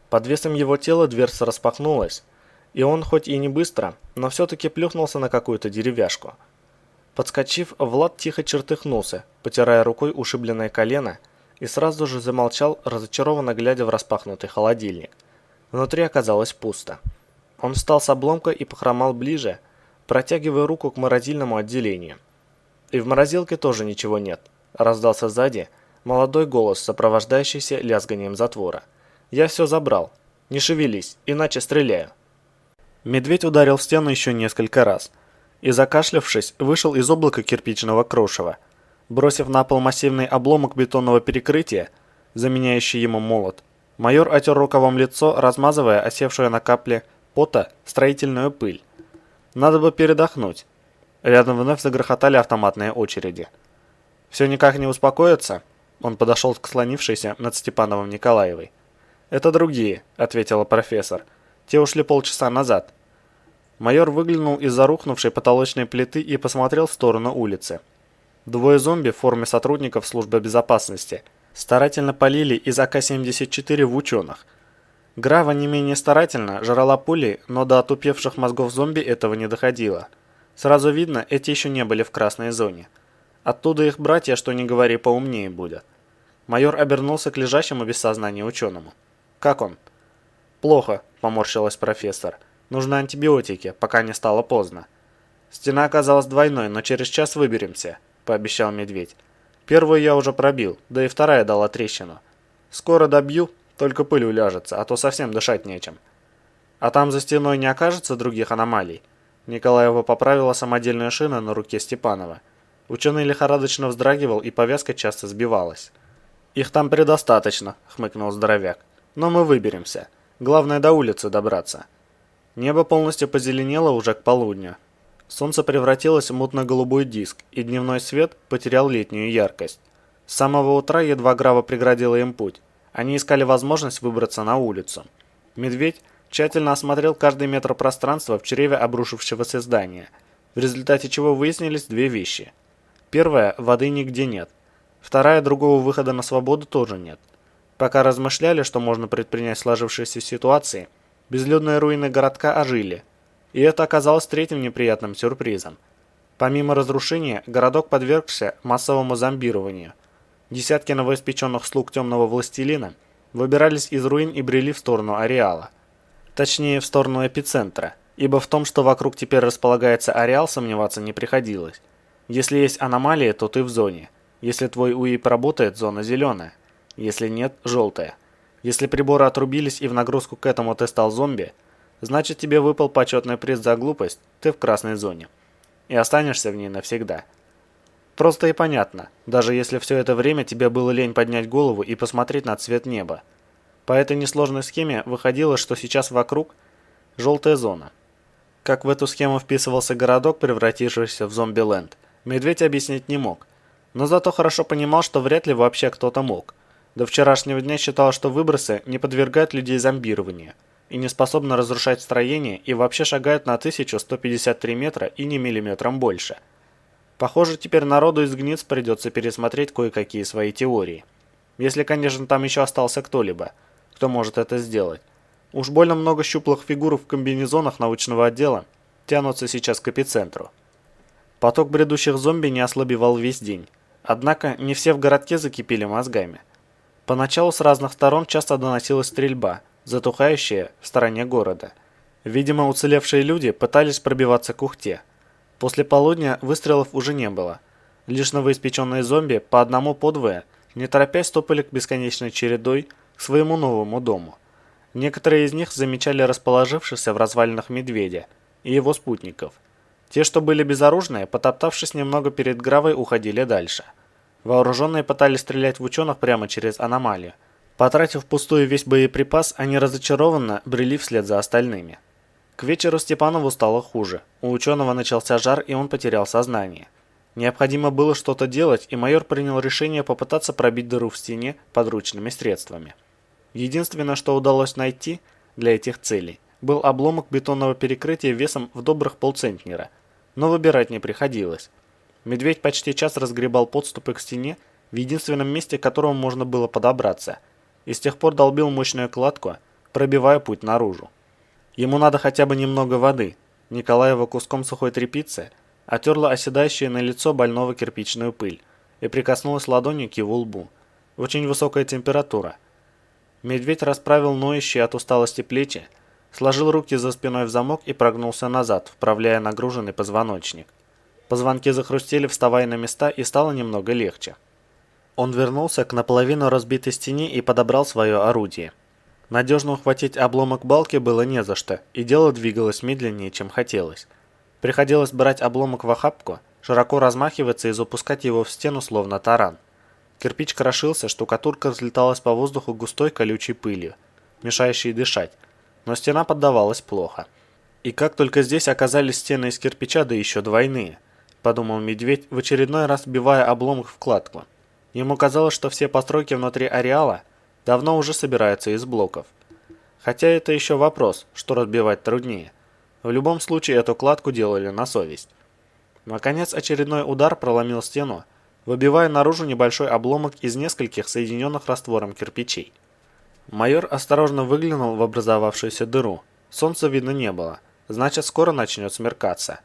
Под весом его тела дверца распахнулась, и он, хоть и не быстро, но все-таки плюхнулся на какую-то деревяшку. Подскочив, Влад тихо чертыхнулся, потирая рукой ушибленное колено, и сразу же замолчал, разочарованно глядя в распахнутый холодильник. Внутри оказалось пусто. Он встал с обломка и похромал ближе, протягивая руку к морозильному отделению. «И в морозилке тоже ничего нет», – раздался сзади молодой голос, сопровождающийся лязганием затвора. «Я все забрал. Не шевелись, иначе стреляю». Медведь ударил в стену еще несколько раз и, закашлявшись, вышел из облака кирпичного крошева. Бросив на пол массивный обломок бетонного перекрытия, заменяющий ему молот, майор отер рукавом лицо, размазывая осевшую на капле пота строительную пыль. Надо бы передохнуть. Рядом вновь загрохотали автоматные очереди. «Все никак не успокоится?» Он подошел к склонившейся над Степановым Николаевой. «Это другие», — ответила профессор. «Те ушли полчаса назад». Майор выглянул из-за рухнувшей потолочной плиты и посмотрел в сторону улицы. Двое зомби в форме сотрудников службы безопасности старательно полили из АК-74 в ученых. Грава не менее старательно жрала пули, но до отупевших мозгов зомби этого не доходило. Сразу видно, эти еще не были в красной зоне. Оттуда их братья, что ни говори, поумнее будут. Майор обернулся к лежащему без сознания ученому. «Как он?» «Плохо», – поморщилась профессор. «Нужны антибиотики, пока не стало поздно». «Стена оказалась двойной, но через час выберемся», – пообещал медведь. «Первую я уже пробил, да и вторая дала трещину. Скоро добью, только пыль уляжется, а то совсем дышать нечем». «А там за стеной не окажется других аномалий?» Николаева поправила самодельную шину на руке Степанова. Ученый лихорадочно вздрагивал, и повязка часто сбивалась. «Их там предостаточно», – хмыкнул здоровяк. «Но мы выберемся. Главное до улицы добраться». Небо полностью позеленело уже к полудню. Солнце превратилось в мутно-голубой диск, и дневной свет потерял летнюю яркость. С самого утра едва Грава преградила им путь. Они искали возможность выбраться на улицу. Медведь тщательно осмотрел каждый метр пространства в чреве обрушившегося здания, в результате чего выяснились две вещи. Первая – воды нигде нет. Вторая – другого выхода на свободу тоже нет. Пока размышляли, что можно предпринять в сложившейся ситуации, безлюдные руины городка ожили, и это оказалось третьим неприятным сюрпризом. Помимо разрушения, городок подвергся массовому зомбированию. Десятки новоиспеченных слуг темного властелина выбирались из руин и брели в сторону ареала. Точнее, в сторону эпицентра, ибо в том, что вокруг теперь располагается ареал, сомневаться не приходилось. Если есть аномалии, то ты в зоне. Если твой УИП работает, зона зеленая. Если нет, желтая. Если приборы отрубились и в нагрузку к этому ты стал зомби, Значит, тебе выпал почетный приз за глупость, ты в красной зоне. И останешься в ней навсегда. Просто и понятно, даже если все это время тебе было лень поднять голову и посмотреть на цвет неба. По этой несложной схеме выходило, что сейчас вокруг желтая зона. Как в эту схему вписывался городок, превратившийся в зомби-ленд, Медведь объяснить не мог. Но зато хорошо понимал, что вряд ли вообще кто-то мог. До вчерашнего дня считал, что выбросы не подвергают людей зомбированию и не способны разрушать строения и вообще шагают на 1153 метра и не миллиметром больше. Похоже, теперь народу из гниц придется пересмотреть кое-какие свои теории. Если, конечно, там еще остался кто-либо, кто может это сделать. Уж больно много щуплых фигур в комбинезонах научного отдела тянутся сейчас к эпицентру. Поток бредущих зомби не ослабевал весь день. Однако не все в городке закипели мозгами. Поначалу с разных сторон часто доносилась стрельба, затухающая в стороне города. Видимо, уцелевшие люди пытались пробиваться к Ухте. После полудня выстрелов уже не было. Лишь новоиспеченные зомби по одному по двое, не торопясь, топали к бесконечной чередой к своему новому дому. Некоторые из них замечали расположившихся в развалинах медведя и его спутников. Те, что были безоружные, потоптавшись немного перед Гравой, уходили дальше. Вооруженные пытались стрелять в ученых прямо через аномалию. Потратив впустую весь боеприпас, они разочарованно брели вслед за остальными. К вечеру Степанову стало хуже. У ученого начался жар, и он потерял сознание. Необходимо было что-то делать, и майор принял решение попытаться пробить дыру в стене подручными средствами. Единственное, что удалось найти для этих целей, был обломок бетонного перекрытия весом в добрых полцентнера, но выбирать не приходилось. Медведь почти час разгребал подступы к стене в единственном месте, к которому можно было подобраться, и с тех пор долбил мощную кладку, пробивая путь наружу. Ему надо хотя бы немного воды. Николаева куском сухой тряпицы отерла оседающую на лицо больного кирпичную пыль и прикоснулась ладонью к его лбу. Очень высокая температура. Медведь расправил ноющие от усталости плечи, сложил руки за спиной в замок и прогнулся назад, вправляя нагруженный позвоночник. Позвонки захрустели, вставая на места, и стало немного легче. Он вернулся к наполовину разбитой стене и подобрал свое орудие. Надежно ухватить обломок балки было не за что, и дело двигалось медленнее, чем хотелось. Приходилось брать обломок в охапку, широко размахиваться и запускать его в стену, словно таран. Кирпич крошился, штукатурка разлеталась по воздуху густой колючей пылью, мешающей дышать, но стена поддавалась плохо. И как только здесь оказались стены из кирпича, да еще двойные, подумал Медведь, в очередной раз вбивая обломок в кладку. Ему казалось, что все постройки внутри ареала давно уже собираются из блоков. Хотя это еще вопрос, что разбивать труднее. В любом случае эту кладку делали на совесть. Наконец очередной удар проломил стену, выбивая наружу небольшой обломок из нескольких соединенных раствором кирпичей. Майор осторожно выглянул в образовавшуюся дыру. Солнца видно не было, значит скоро начнет смеркаться.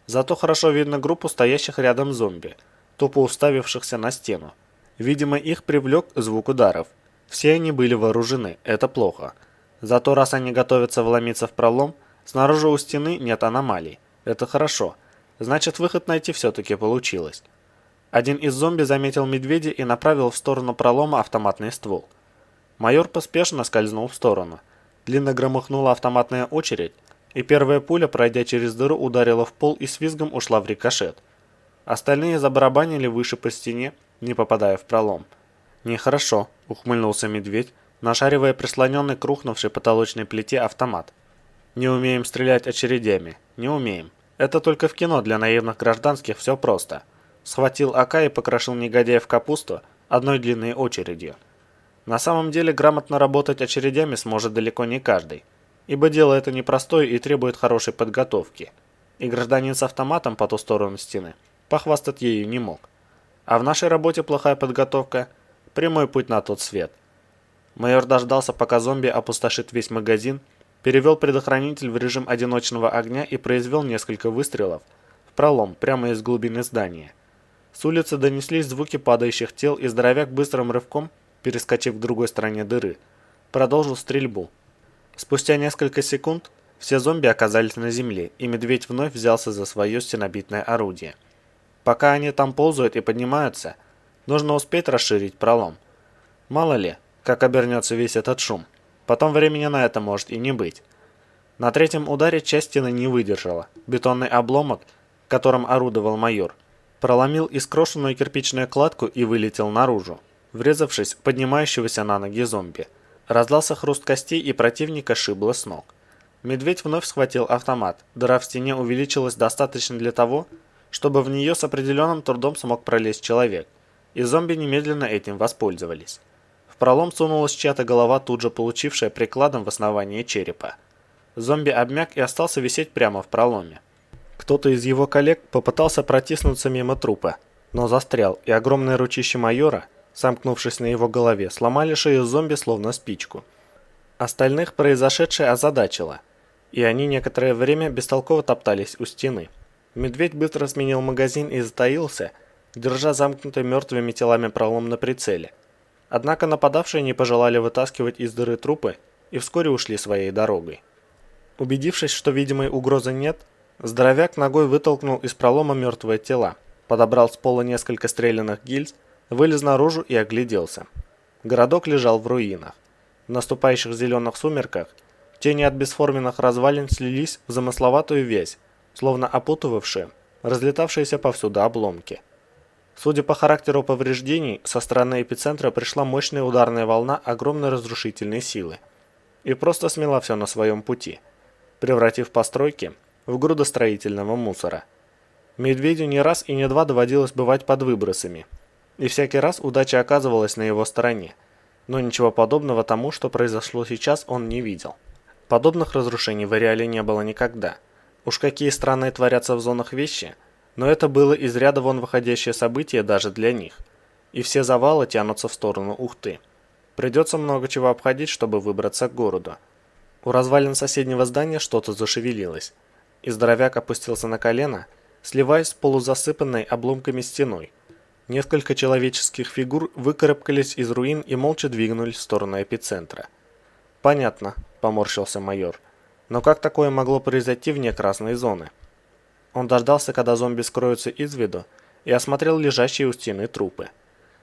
Зато хорошо видно группу стоящих рядом зомби, тупо уставившихся на стену. Видимо, их привлек звук ударов. Все они были вооружены, это плохо. Зато раз они готовятся вломиться в пролом, снаружи у стены нет аномалий. Это хорошо. Значит, выход найти все-таки получилось. Один из зомби заметил медведя и направил в сторону пролома автоматный ствол. Майор поспешно скользнул в сторону. Длинно громыхнула автоматная очередь, и первая пуля, пройдя через дыру, ударила в пол и с визгом ушла в рикошет. Остальные забарабанили выше по стене, не попадая в пролом. «Нехорошо», — ухмыльнулся медведь, нашаривая прислоненный к рухнувшей потолочной плите автомат. «Не умеем стрелять очередями. Не умеем. Это только в кино для наивных гражданских все просто». Схватил АК и покрошил негодяя в капусту одной длинной очередью. На самом деле грамотно работать очередями сможет далеко не каждый, ибо дело это непростое и требует хорошей подготовки. И гражданин с автоматом по ту сторону стены похвастать ею не мог. А в нашей работе плохая подготовка – прямой путь на тот свет. Майор дождался, пока зомби опустошит весь магазин, перевел предохранитель в режим одиночного огня и произвел несколько выстрелов в пролом прямо из глубины здания. С улицы донеслись звуки падающих тел, и здоровяк быстрым рывком, перескочив к другой стороне дыры, продолжил стрельбу. Спустя несколько секунд все зомби оказались на земле, и медведь вновь взялся за свое стенобитное орудие. Пока они там ползают и поднимаются, нужно успеть расширить пролом. Мало ли, как обернется весь этот шум. Потом времени на это может и не быть. На третьем ударе часть стены не выдержала. Бетонный обломок, которым орудовал майор, проломил искрошенную кирпичную кладку и вылетел наружу, врезавшись в поднимающегося на ноги зомби. Раздался хруст костей, и противника шибло с ног. Медведь вновь схватил автомат. Дыра в стене увеличилась достаточно для того, чтобы в нее с определенным трудом смог пролезть человек, и зомби немедленно этим воспользовались. В пролом сунулась чья-то голова, тут же получившая прикладом в основании черепа. Зомби обмяк и остался висеть прямо в проломе. Кто-то из его коллег попытался протиснуться мимо трупа, но застрял, и огромное ручище майора, сомкнувшись на его голове, сломали шею зомби словно спичку. Остальных произошедшее озадачило, и они некоторое время бестолково топтались у стены. Медведь быстро сменил магазин и затаился, держа замкнутый мертвыми телами пролом на прицеле. Однако нападавшие не пожелали вытаскивать из дыры трупы и вскоре ушли своей дорогой. Убедившись, что видимой угрозы нет, здоровяк ногой вытолкнул из пролома мертвые тела, подобрал с пола несколько стрелянных гильз, вылез наружу и огляделся. Городок лежал в руинах. В наступающих зеленых сумерках тени от бесформенных развалин слились в замысловатую вязь, словно опутывавшие разлетавшиеся повсюду обломки. Судя по характеру повреждений, со стороны эпицентра пришла мощная ударная волна огромной разрушительной силы и просто смела все на своем пути, превратив постройки в грудостроительного мусора. Медведю не раз и не два доводилось бывать под выбросами, и всякий раз удача оказывалась на его стороне, но ничего подобного тому, что произошло сейчас, он не видел. Подобных разрушений в ареале не было никогда. Уж какие странные творятся в зонах вещи, но это было из ряда вон выходящее событие даже для них, и все завалы тянутся в сторону Ухты. Придется много чего обходить, чтобы выбраться к городу. У развалин соседнего здания что-то зашевелилось, и здоровяк опустился на колено, сливаясь с полузасыпанной обломками стеной. Несколько человеческих фигур выкарабкались из руин и молча двинулись в сторону эпицентра. «Понятно», — поморщился майор. «Но как такое могло произойти вне красной зоны?» Он дождался, когда зомби скроются из виду, и осмотрел лежащие у стены трупы.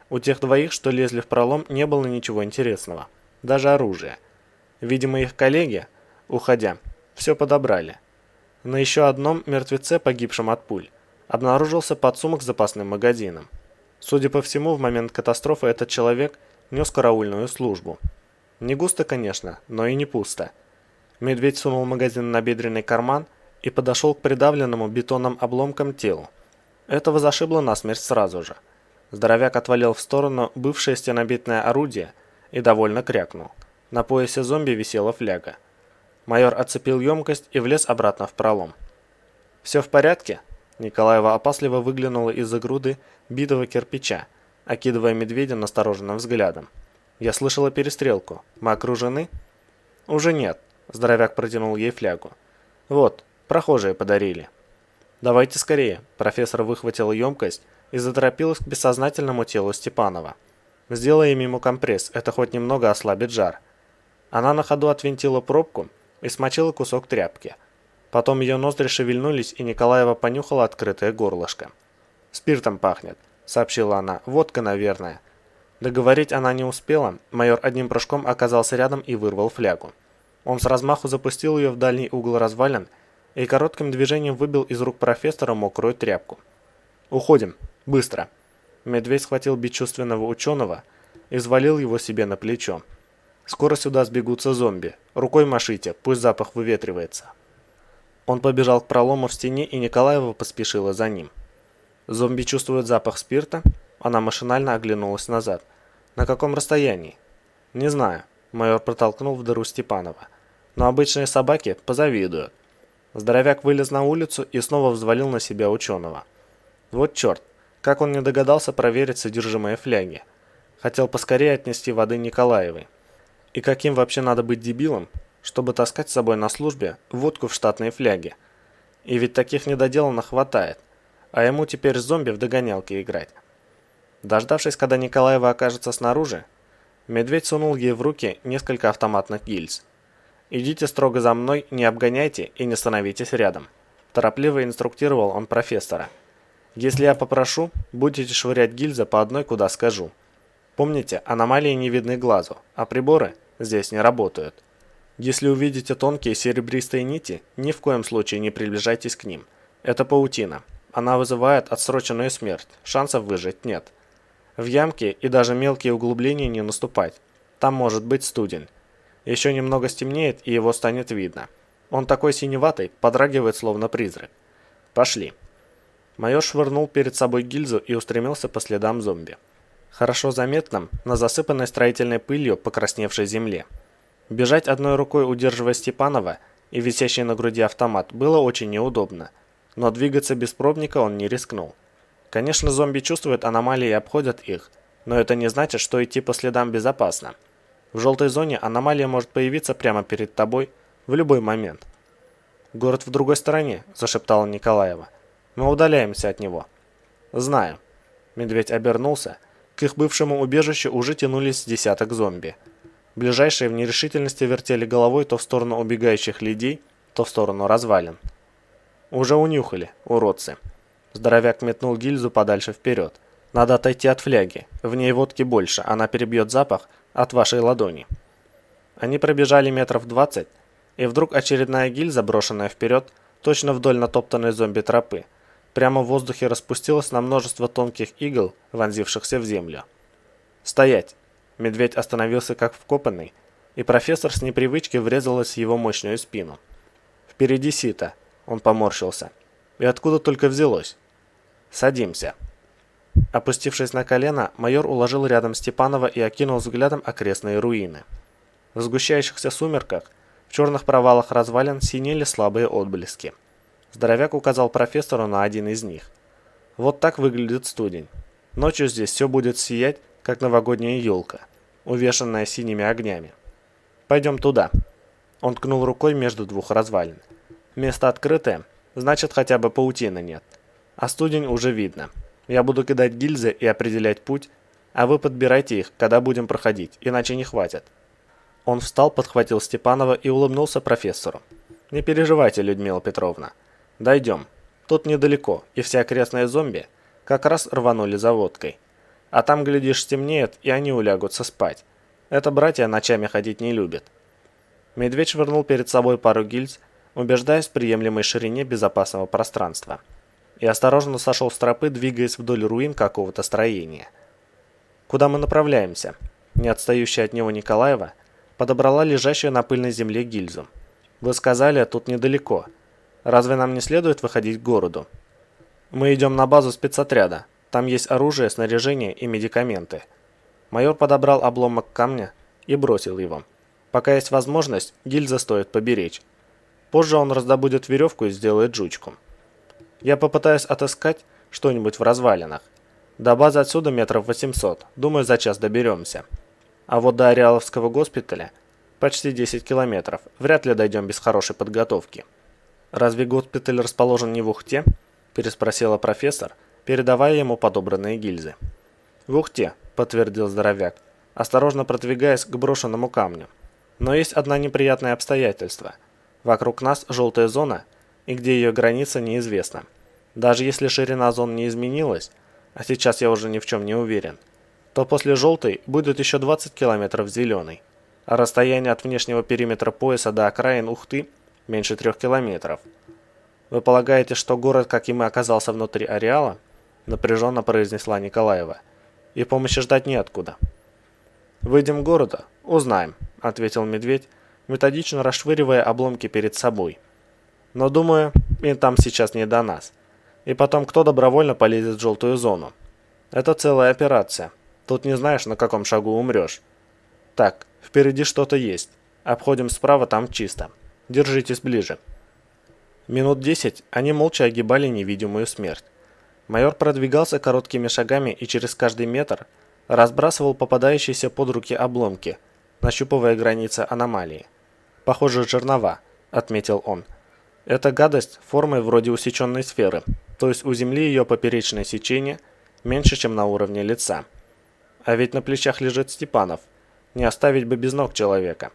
У тех двоих, что лезли в пролом, не было ничего интересного, даже оружия. Видимо, их коллеги, уходя, все подобрали. На еще одном мертвеце, погибшем от пуль, обнаружился подсумок с запасным магазином. Судя по всему, в момент катастрофы этот человек нес караульную службу. Не густо, конечно, но и не пусто. Медведь сунул магазин на набедренный карман и подошел к придавленному бетонным обломкам телу. Этого зашибло насмерть сразу же. Здоровяк отвалил в сторону бывшее стенобитное орудие и довольно крякнул. На поясе зомби висела фляга. Майор отцепил емкость и влез обратно в пролом. «Все в порядке?» Николаева опасливо выглянула из-за груды битого кирпича, окидывая медведя настороженным взглядом. «Я слышала перестрелку. Мы окружены?» «Уже нет», — здоровяк протянул ей флягу. «Вот, прохожие подарили». «Давайте скорее», — профессор выхватил емкость и заторопилась к бессознательному телу Степанова. «Сделаем ему компресс, это хоть немного ослабит жар». Она на ходу отвинтила пробку и смочила кусок тряпки. Потом ее ноздри шевельнулись, и Николаева понюхала открытое горлышко. «Спиртом пахнет», — сообщила она. «Водка, наверное». Договорить она не успела, майор одним прыжком оказался рядом и вырвал флягу. Он с размаху запустил ее в дальний угол развалин и коротким движением выбил из рук профессора мокрую тряпку. «Уходим! Быстро!» Медведь схватил бесчувственного ученого и взвалил его себе на плечо. «Скоро сюда сбегутся зомби. Рукой машите, пусть запах выветривается». Он побежал к пролому в стене, и Николаева поспешила за ним. «Зомби чувствуют запах спирта?» Она машинально оглянулась назад. «На каком расстоянии?» «Не знаю», — майор протолкнул в дыру Степанова. «Но обычные собаки позавидуют». Здоровяк вылез на улицу и снова взвалил на себя ученого. Вот черт, как он не догадался проверить содержимое фляги. Хотел поскорее отнести воды Николаевой. И каким вообще надо быть дебилом, чтобы таскать с собой на службе водку в штатной фляге? И ведь таких недоделанных хватает, а ему теперь с зомби в догонялки играть. Дождавшись, когда Николаева окажется снаружи, медведь сунул ей в руки несколько автоматных гильз. «Идите строго за мной, не обгоняйте и не становитесь рядом», – торопливо инструктировал он профессора. «Если я попрошу, будете швырять гильзы по одной, куда скажу. Помните, аномалии не видны глазу, а приборы здесь не работают». Если увидите тонкие серебристые нити, ни в коем случае не приближайтесь к ним. Это паутина. Она вызывает отсроченную смерть, шансов выжить нет. В ямки и даже мелкие углубления не наступать. Там может быть студень. Еще немного стемнеет, и его станет видно. Он такой синеватый, подрагивает словно призрак. Пошли. Майор швырнул перед собой гильзу и устремился по следам зомби. Хорошо заметным на засыпанной строительной пылью покрасневшей земле. Бежать одной рукой, удерживая Степанова и висящий на груди автомат, было очень неудобно. Но двигаться без пробника он не рискнул. Конечно, зомби чувствуют аномалии и обходят их, но это не значит, что идти по следам безопасно. В желтой зоне аномалия может появиться прямо перед тобой в любой момент. «Город в другой стороне», – зашептала Николаева. «Мы удаляемся от него». «Знаю». Медведь обернулся. К их бывшему убежищу уже тянулись десяток зомби. Ближайшие в нерешительности вертели головой то в сторону убегающих людей, то в сторону развалин. «Уже унюхали, уродцы». Здоровяк метнул гильзу подальше вперед. «Надо отойти от фляги. В ней водки больше, она перебьет запах от вашей ладони». Они пробежали метров 20, и вдруг очередная гильза, брошенная вперед, точно вдоль натоптанной зомби-тропы, прямо в воздухе распустилась на множество тонких игл, вонзившихся в землю. «Стоять!» Медведь остановился как вкопанный, и профессор с непривычки врезалась в его мощную спину. «Впереди сито!» Он поморщился. «И откуда только взялось?» «Садимся!» Опустившись на колено, майор уложил рядом Степанова и окинул взглядом окрестные руины. В сгущающихся сумерках, в черных провалах развалин синели слабые отблески. Здоровяк указал профессору на один из них. «Вот так выглядит студень. Ночью здесь все будет сиять, как новогодняя елка, увешанная синими огнями. Пойдем туда». Он ткнул рукой между двух развалин. «Место открытое, значит, хотя бы паутины нет. А студень уже видно. Я буду кидать гильзы и определять путь, а вы подбирайте их, когда будем проходить, иначе не хватит». Он встал, подхватил Степанова и улыбнулся профессору. «Не переживайте, Людмила Петровна. Дойдем. Тут недалеко, и все окрестные зомби как раз рванули за водкой. А там, глядишь, стемнеет, и они улягутся спать. Это братья ночами ходить не любят». Медведь швырнул перед собой пару гильз, убеждаясь в приемлемой ширине безопасного пространства, и осторожно сошел с тропы, двигаясь вдоль руин какого-то строения. «Куда мы направляемся?» Не отстающая от него Николаева подобрала лежащую на пыльной земле гильзу. «Вы сказали, тут недалеко. Разве нам не следует выходить к городу?» «Мы идем на базу спецотряда. Там есть оружие, снаряжение и медикаменты». Майор подобрал обломок камня и бросил его. «Пока есть возможность, гильзы стоит поберечь. Позже он раздобудет веревку и сделает жучку. Я попытаюсь отыскать что-нибудь в развалинах. До базы отсюда метров 800. Думаю, за час доберемся. А вот до Ареаловского госпиталя почти 10 километров. Вряд ли дойдем без хорошей подготовки». «Разве госпиталь расположен не в Ухте?» – переспросила профессор, передавая ему подобранные гильзы. «В Ухте», – подтвердил здоровяк, осторожно продвигаясь к брошенному камню. «Но есть одно неприятное обстоятельство. Вокруг нас желтая зона, и где ее граница неизвестна. Даже если ширина зон не изменилась, а сейчас я уже ни в чем не уверен, то после желтой будет еще 20 километров зеленой, а расстояние от внешнего периметра пояса до окраин Ухты меньше 3 километров. Вы полагаете, что город, как и мы, оказался внутри ареала?» – напряженно произнесла Николаева. «И помощи ждать неоткуда». «Выйдем города, узнаем», – ответил Медведь, методично расшвыривая обломки перед собой. «Но думаю, им там сейчас не до нас. И потом, кто добровольно полезет в желтую зону? Это целая операция. Тут не знаешь, на каком шагу умрешь. Так, впереди что-то есть. Обходим справа, там чисто. Держитесь ближе». Минут 10 они молча огибали невидимую смерть. Майор продвигался короткими шагами и через каждый метр разбрасывал попадающиеся под руки обломки, нащупывая границы аномалии. «Похоже, жернова», — отметил он. «Эта гадость формой вроде усеченной сферы, то есть у Земли ее поперечное сечение меньше, чем на уровне лица. А ведь на плечах лежит Степанов. Не оставить бы без ног человека.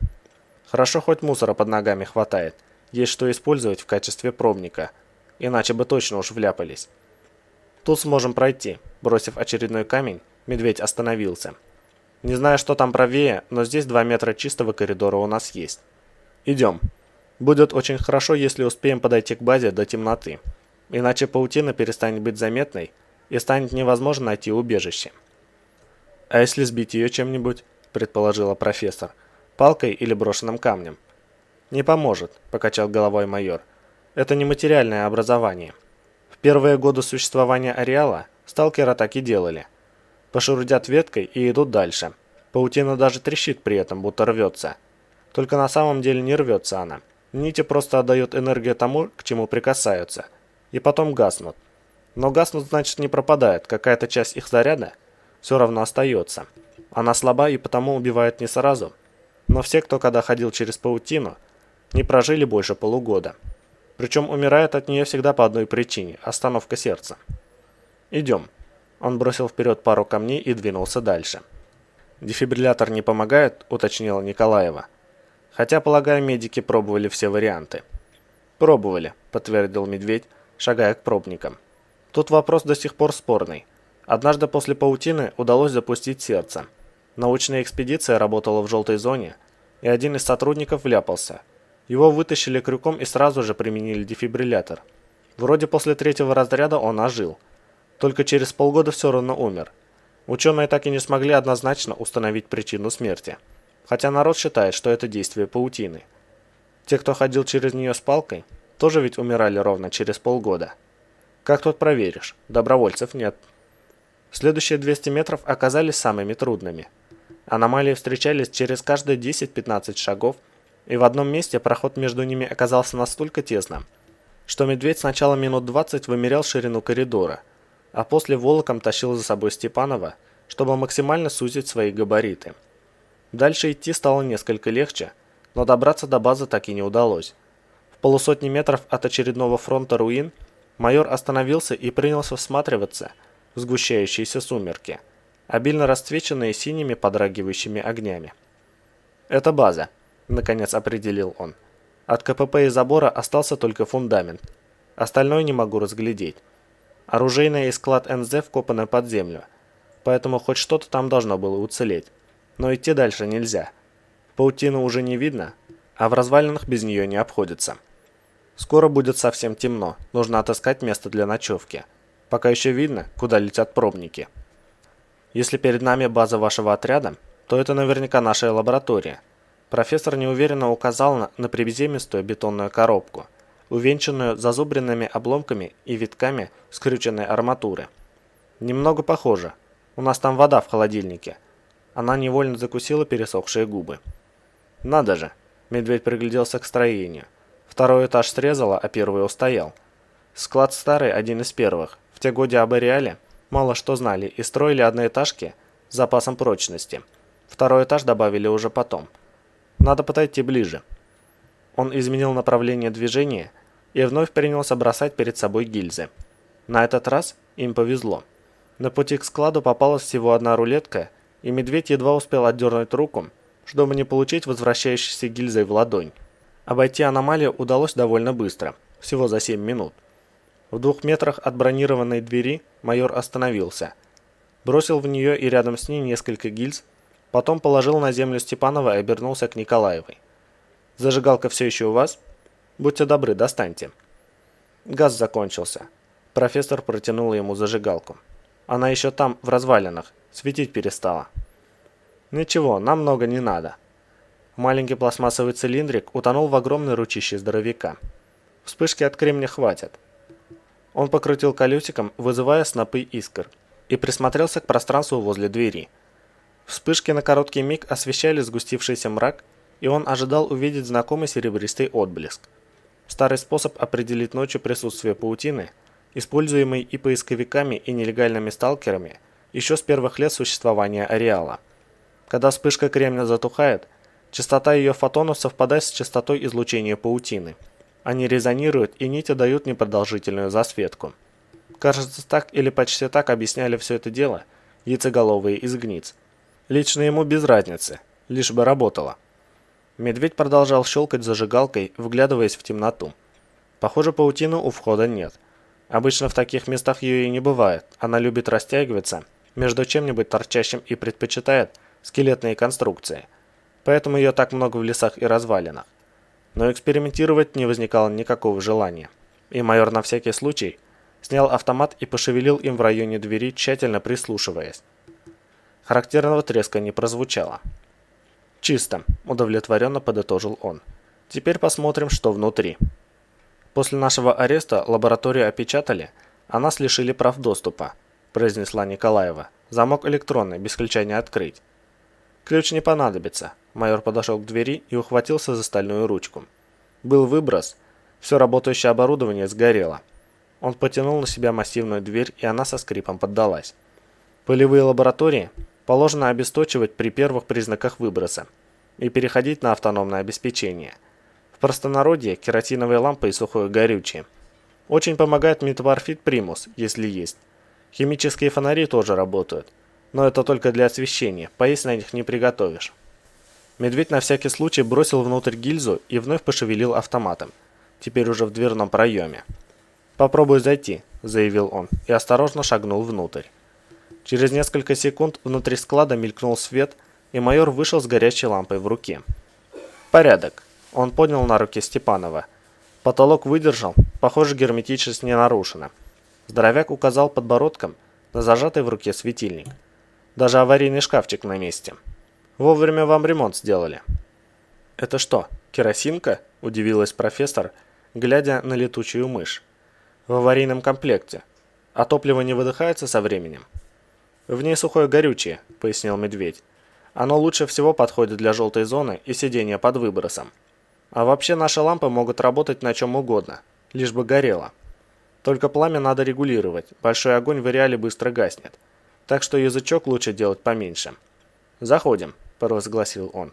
Хорошо, хоть мусора под ногами хватает. Есть что использовать в качестве пробника. Иначе бы точно уж вляпались. Тут сможем пройти». Бросив очередной камень, Медведь остановился. «Не знаю, что там правее, но здесь 2 метра чистого коридора у нас есть». Идем. Будет очень хорошо, если успеем подойти к базе до темноты. Иначе паутина перестанет быть заметной и станет невозможно найти убежище. А если сбить ее чем-нибудь, предположила профессор, палкой или брошенным камнем? Не поможет, покачал головой майор. Это не материальное образование. В первые годы существования ареала сталкеры так и делали. Пошурдят веткой и идут дальше. Паутина даже трещит при этом, будто рвется. Только на самом деле не рвется она. Нити просто отдают энергию тому, к чему прикасаются. И потом гаснут. Но гаснут значит не пропадает, какая-то часть их заряда все равно остается. Она слаба и потому убивает не сразу. Но все, кто когда ходил через паутину, не прожили больше полугода. Причем умирают от нее всегда по одной причине – остановка сердца. «Идем». Он бросил вперед пару камней и двинулся дальше. «Дефибриллятор не помогает?» – уточнила Николаева. Хотя, полагаю, медики пробовали все варианты. «Пробовали», – подтвердил Медведь, шагая к пробникам. «Тут вопрос до сих пор спорный. Однажды после паутины удалось запустить сердце. Научная экспедиция работала в желтой зоне, и один из сотрудников вляпался. Его вытащили крюком и сразу же применили дефибриллятор. Вроде после 3-го разряда он ожил. Только через полгода все равно умер. Ученые так и не смогли однозначно установить причину смерти. Хотя народ считает, что это действие паутины. Те, кто ходил через нее с палкой, тоже ведь умирали ровно через полгода. Как тут проверишь? Добровольцев нет». Следующие 200 метров оказались самыми трудными. Аномалии встречались через каждые 10-15 шагов, и в одном месте проход между ними оказался настолько тесным, что Медведь сначала минут 20 вымерял ширину коридора, а после волоком тащил за собой Степанова, чтобы максимально сузить свои габариты. Дальше идти стало несколько легче, но добраться до базы так и не удалось. В полусотни метров от очередного фронта руин майор остановился и принялся всматриваться в сгущающиеся сумерки, обильно расцвеченные синими подрагивающими огнями. «Это база», — наконец определил он. «От КПП и забора остался только фундамент. Остальное не могу разглядеть. Оружейная и склад НЗ вкопаны под землю, поэтому хоть что-то там должно было уцелеть. Но идти дальше нельзя. Паутину уже не видно, а в развалинах без нее не обходится. Скоро будет совсем темно, нужно отыскать место для ночевки. Пока еще видно, куда летят пробники. Если перед нами база вашего отряда, то это наверняка наша лаборатория». Профессор неуверенно указал на приземистую бетонную коробку, увенчанную зазубренными обломками и витками скрюченной арматуры. «Немного похоже. У нас там вода в холодильнике». Она невольно закусила пересохшие губы. «Надо же!» Медведь пригляделся к строению. Второй этаж срезало, а первый устоял. Склад старый, один из первых. В те годы об ареале мало что знали и строили одноэтажки с запасом прочности. Второй этаж добавили уже потом. Надо подойти ближе. Он изменил направление движения и вновь принялся бросать перед собой гильзы. На этот раз им повезло. На пути к складу попалась всего одна рулетка, и Медведь едва успел отдернуть руку, чтобы не получить возвращающейся гильзой в ладонь. Обойти аномалию удалось довольно быстро, всего за 7 минут. В 2 метрах от бронированной двери майор остановился. Бросил в нее и рядом с ней несколько гильз, потом положил на землю Степанова и обернулся к Николаевой. «Зажигалка все еще у вас? Будьте добры, достаньте». Газ закончился. Профессор протянул ему зажигалку. «Она еще там, в развалинах, светить перестала». «Ничего, нам много не надо». Маленький пластмассовый цилиндрик утонул в огромной ручище здоровяка. «Вспышки от кремня хватит». Он покрутил колесиком, вызывая снопы искр, и присмотрелся к пространству возле двери. Вспышки на короткий миг освещали сгустившийся мрак, и он ожидал увидеть знакомый серебристый отблеск. Старый способ определить ночью присутствие паутины, используемый и поисковиками, и нелегальными сталкерами еще с первых лет существования ареала. Когда вспышка кремня затухает, частота ее фотонов совпадает с частотой излучения паутины. Они резонируют, и нити дают непродолжительную засветку. Кажется, так или почти так объясняли все это дело яйцеголовые из гниц. Лично ему без разницы, лишь бы работало. Медведь продолжал щелкать зажигалкой, вглядываясь в темноту. Похоже, паутины у входа нет. Обычно в таких местах ее и не бывает, она любит растягиваться между чем-нибудь торчащим и предпочитает скелетные конструкции. Поэтому ее так много в лесах и развалинах. Но экспериментировать не возникало никакого желания, и майор на всякий случай снял автомат и пошевелил им в районе двери, тщательно прислушиваясь. Характерного треска не прозвучало. «Чисто», – удовлетворенно подытожил он. «Теперь посмотрим, что внутри». «После нашего ареста лабораторию опечатали, а нас лишили прав доступа», – произнесла Николаева. «Замок электронный, без ключа не открыть». «Ключ не понадобится». Майор подошел к двери и ухватился за стальную ручку. Был выброс, все работающее оборудование сгорело. Он потянул на себя массивную дверь, и она со скрипом поддалась. Полевые лаборатории положено обесточивать при первых признаках выброса и переходить на автономное обеспечение. В простонародье керосиновые лампы и сухое горючее. Очень помогает метаморфит примус, если есть. Химические фонари тоже работают, но это только для освещения, поесть на них не приготовишь. Медведь на всякий случай бросил внутрь гильзу и вновь пошевелил автоматом, теперь уже в дверном проеме. «Попробуй зайти», – заявил он, и осторожно шагнул внутрь. Через несколько секунд внутри склада мелькнул свет, и майор вышел с горящей лампой в руке. «Порядок», – он поднял на руки Степанова. «Потолок выдержал, похоже, герметичность не нарушена». Здоровяк указал подбородком на зажатый в руке светильник. «Даже аварийный шкафчик на месте. Вовремя вам ремонт сделали». «Это что, керосинка?» – удивилась профессор, глядя на летучую мышь. «В аварийном комплекте. А топливо не выдыхается со временем?» «В ней сухое горючее», – пояснил Медведь. «Оно лучше всего подходит для желтой зоны и сидения под выбросом. А вообще наши лампы могут работать на чем угодно, лишь бы горело. Только пламя надо регулировать, большой огонь в реале быстро гаснет. Так что язычок лучше делать поменьше». «Заходим», – провозгласил он.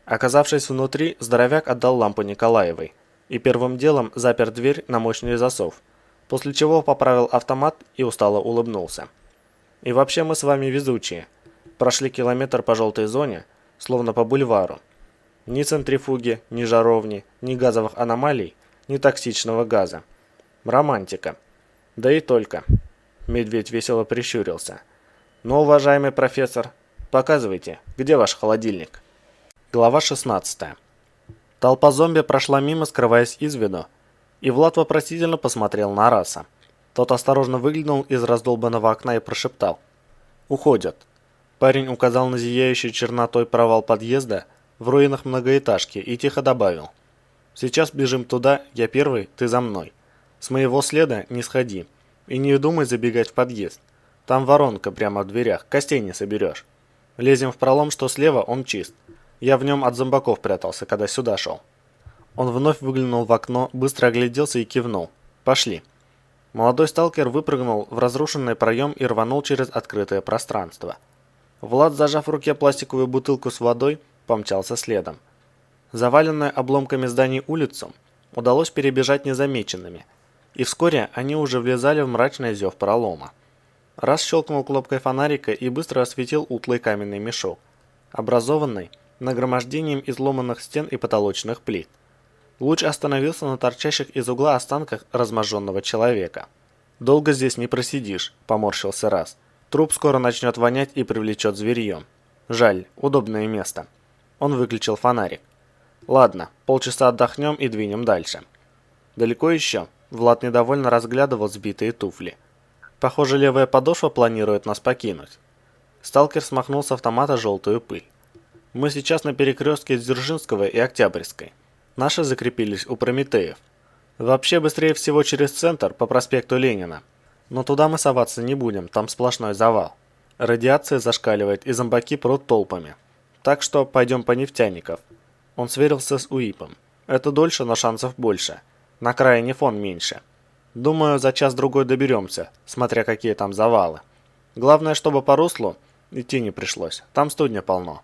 Оказавшись внутри, здоровяк отдал лампу Николаевой и первым делом запер дверь на мощный засов, после чего поправил автомат и устало улыбнулся. «И вообще мы с вами везучие. Прошли километр по желтой зоне, словно по бульвару. Ни центрифуги, ни жаровни, ни газовых аномалий, ни токсичного газа. Романтика. Да и только». Медведь весело прищурился. «Ну, уважаемый профессор, показывайте, где ваш холодильник?» Глава 16. Толпа зомби прошла мимо, скрываясь из виду, и Влад вопросительно посмотрел на Раса. Тот осторожно выглянул из раздолбанного окна и прошептал: «Уходят». Парень указал на зияющий чернотой провал подъезда в руинах многоэтажки и тихо добавил: «Сейчас бежим туда, я первый, ты за мной. С моего следа не сходи и не думай забегать в подъезд. Там воронка прямо в дверях, костей не соберешь. Лезем в пролом, что слева, он чист. Я в нем от зомбаков прятался, когда сюда шел». Он вновь выглянул в окно, быстро огляделся и кивнул: «Пошли». Молодой сталкер выпрыгнул в разрушенный проем и рванул через открытое пространство. Влад, зажав в руке пластиковую бутылку с водой, помчался следом. Заваленную обломками зданий улицу удалось перебежать незамеченными, и вскоре они уже влезали в мрачный зев пролома. Раз щелкнул кнопкой фонарика и быстро осветил утлый каменный мешок, образованный нагромождением изломанных стен и потолочных плит. Луч остановился на торчащих из угла останках разможженного человека. «Долго здесь не просидишь», – поморщился Раз. «Труп скоро начнет вонять и привлечет зверье. Жаль, удобное место». Он выключил фонарик. «Ладно, полчаса отдохнем и двинем дальше». «Далеко еще?» – Влад недовольно разглядывал сбитые туфли. «Похоже, левая подошва планирует нас покинуть». Сталкер смахнул с автомата желтую пыль. «Мы сейчас на перекрестке Дзержинского и Октябрьской. Наши закрепились у Прометеев. Вообще быстрее всего через центр по проспекту Ленина. Но туда мы соваться не будем, там сплошной завал. Радиация зашкаливает и зомбаки прут толпами. Так что пойдем по Нефтяников». Он сверился с УИПом. «Это дольше, но шансов больше. На крайне фон меньше. Думаю, за час-другой доберемся, смотря какие там завалы. Главное, чтобы по руслу идти не пришлось, там студня полно».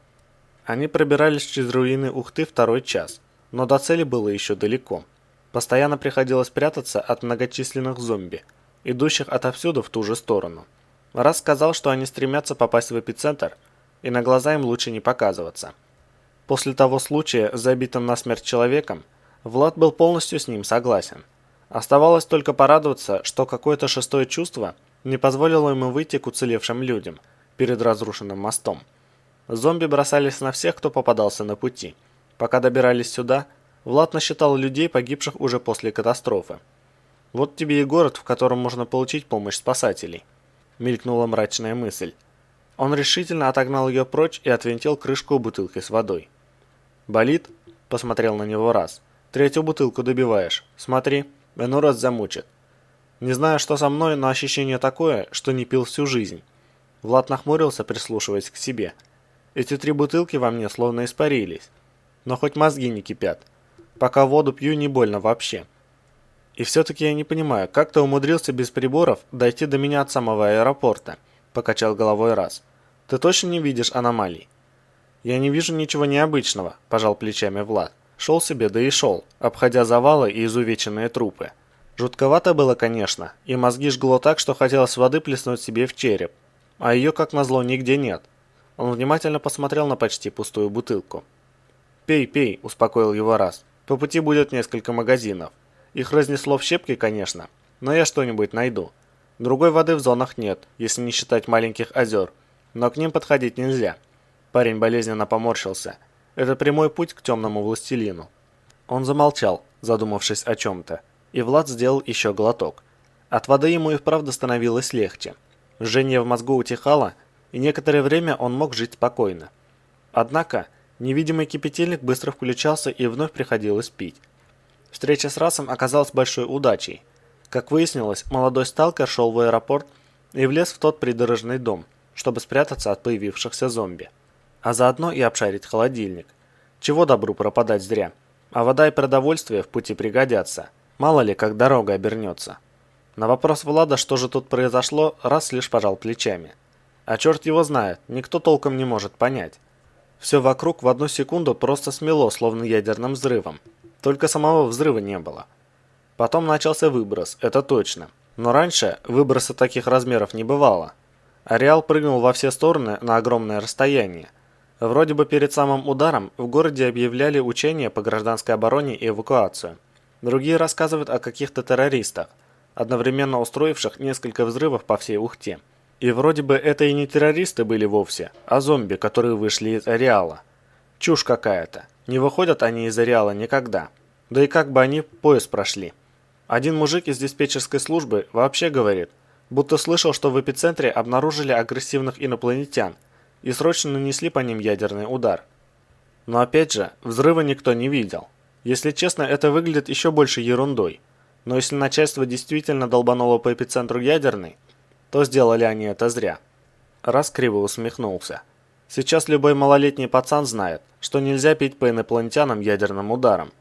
Они пробирались через руины Ухты второй час. Но до цели было еще далеко. Постоянно приходилось прятаться от многочисленных зомби, идущих отовсюду в ту же сторону. Раз сказал, что они стремятся попасть в эпицентр, и на глаза им лучше не показываться. После того случая с забитым насмерть человеком, Влад был полностью с ним согласен. Оставалось только порадоваться, что какое-то шестое чувство не позволило ему выйти к уцелевшим людям перед разрушенным мостом. Зомби бросались на всех, кто попадался на пути. Пока добирались сюда, Влад насчитал людей, погибших уже после катастрофы. Вот тебе и город, в котором можно получить помощь спасателей. Мелькнула мрачная мысль. Он решительно отогнал ее прочь и отвинтил крышку бутылки с водой. «Болит?» – посмотрел на него раз. «Третью бутылку добиваешь. Смотри, иной раз замучит». Не знаю, что со мной, но ощущение такое, что не пил всю жизнь. Влад нахмурился, прислушиваясь к себе. Эти 3 бутылки во мне словно испарились. Но хоть мозги не кипят. Пока воду пью, не больно вообще. И все-таки я не понимаю, как ты умудрился без приборов дойти до меня от самого аэропорта? Покачал головой раз. Ты точно не видишь аномалий? Я не вижу ничего необычного, пожал плечами Влад. Шел себе, да и шел, обходя завалы и изувеченные трупы. Жутковато было, конечно, и мозги жгло так, что хотелось воды плеснуть себе в череп. А ее, как назло, нигде нет. Он внимательно посмотрел на почти пустую бутылку. «Пей, пей», – успокоил его раз. «По пути будет несколько магазинов. Их разнесло в щепки, конечно, но я что-нибудь найду. Другой воды в зонах нет, если не считать маленьких озер, но к ним подходить нельзя». Парень болезненно поморщился. «Это прямой путь к темному властелину». Он замолчал, задумавшись о чем-то. И Влад сделал еще глоток. От воды ему и вправду становилось легче. Жжение в мозгу утихало, и некоторое время он мог жить спокойно. Однако, невидимый кипятильник быстро включался и вновь приходилось пить. Встреча с Расом оказалась большой удачей. Как выяснилось, молодой сталкер шел в аэропорт и влез в тот придорожный дом, чтобы спрятаться от появившихся зомби. А заодно и обшарить холодильник. Чего добру пропадать зря. А вода и продовольствие в пути пригодятся. Мало ли, как дорога обернется. На вопрос Влада, что же тут произошло, Рас лишь пожал плечами. А черт его знает, никто толком не может понять. Все вокруг в одну секунду просто смело, словно ядерным взрывом. Только самого взрыва не было. Потом начался выброс, это точно. Но раньше выброса таких размеров не бывало. Ареал прыгнул во все стороны на огромное расстояние. Вроде бы перед самым ударом в городе объявляли учения по гражданской обороне и эвакуацию. Другие рассказывают о каких-то террористах, одновременно устроивших несколько взрывов по всей Ухте. И вроде бы это и не террористы были вовсе, а зомби, которые вышли из ареала. Чушь какая-то. Не выходят они из ареала никогда. Да и как бы они пояс прошли. Один мужик из диспетчерской службы вообще говорит, будто слышал, что в эпицентре обнаружили агрессивных инопланетян и срочно нанесли по ним ядерный удар. Но опять же, взрыва никто не видел. Если честно, это выглядит еще больше ерундой. Но если начальство действительно долбануло по эпицентру ядерный, то сделали они это зря. Раз криво усмехнулся. Сейчас любой малолетний пацан знает, что нельзя пить по инопланетянам ядерным ударом.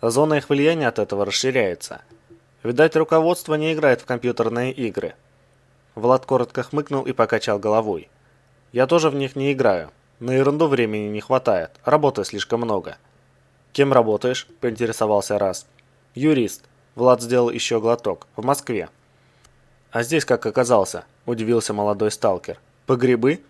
Зона их влияния от этого расширяется. Видать, руководство не играет в компьютерные игры. Влад коротко хмыкнул и покачал головой. Я тоже в них не играю. На ерунду времени не хватает, работы слишком много. «Кем работаешь?» – поинтересовался Раз. «Юрист». Влад сделал еще глоток. «В Москве». «А здесь как оказался?» – удивился молодой сталкер. «По грибы?»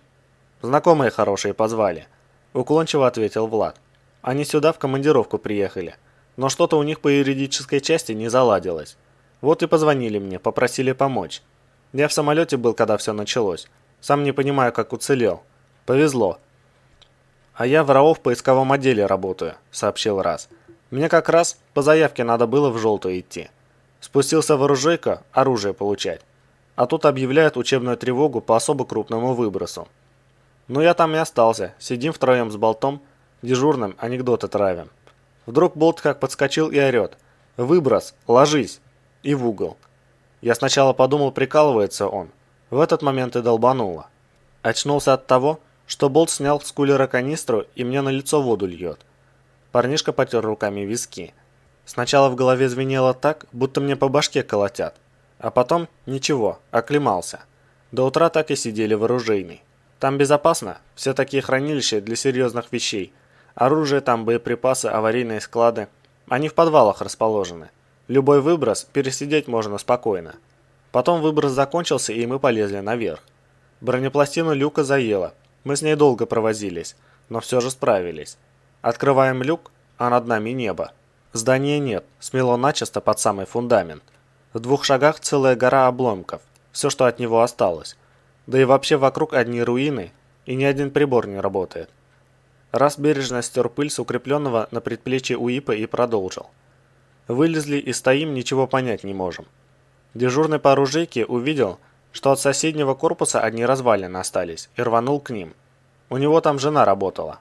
«Знакомые хорошие позвали», – уклончиво ответил Влад. «Они сюда в командировку приехали, но что-то у них по юридической части не заладилось. Вот и позвонили мне, попросили помочь. Я в самолете был, когда все началось. Сам не понимаю, как уцелел. Повезло». «А я в РАО в поисковом отделе работаю», – сообщил Раз. «Мне как раз по заявке надо было в желтую идти. Спустился в оружейку оружие получать. А тут объявляют учебную тревогу по особо крупному выбросу. Ну я там и остался, сидим втроем с Болтом, дежурным анекдоты травим. Вдруг Болт как подскочил и орет: «Выброс, ложись!» И в угол. Я сначала подумал, прикалывается он. В этот момент и долбануло. Очнулся от того, что Болт снял с кулера канистру и мне на лицо воду льет. Парнишка потер руками виски. Сначала в голове звенело так, будто мне по башке колотят. А потом ничего, оклемался. До утра так и сидели в оружейной. Там безопасно, все такие хранилища для серьезных вещей. Оружие там, боеприпасы, аварийные склады. Они в подвалах расположены. Любой выброс пересидеть можно спокойно. Потом выброс закончился, и мы полезли наверх. Бронепластину люка заело. Мы с ней долго провозились, но все же справились. Открываем люк, а над нами небо. Здания нет, смело начисто под самый фундамент. В 2 шагах целая гора обломков, все, что от него осталось. Да и вообще вокруг одни руины, и ни один прибор не работает. Раз бережно стер пыль с укрепленного на предплечье УИПа и продолжил. Вылезли и стоим, ничего понять не можем. Дежурный по оружейке увидел, что от соседнего корпуса одни развалины остались, и рванул к ним. У него там жена работала.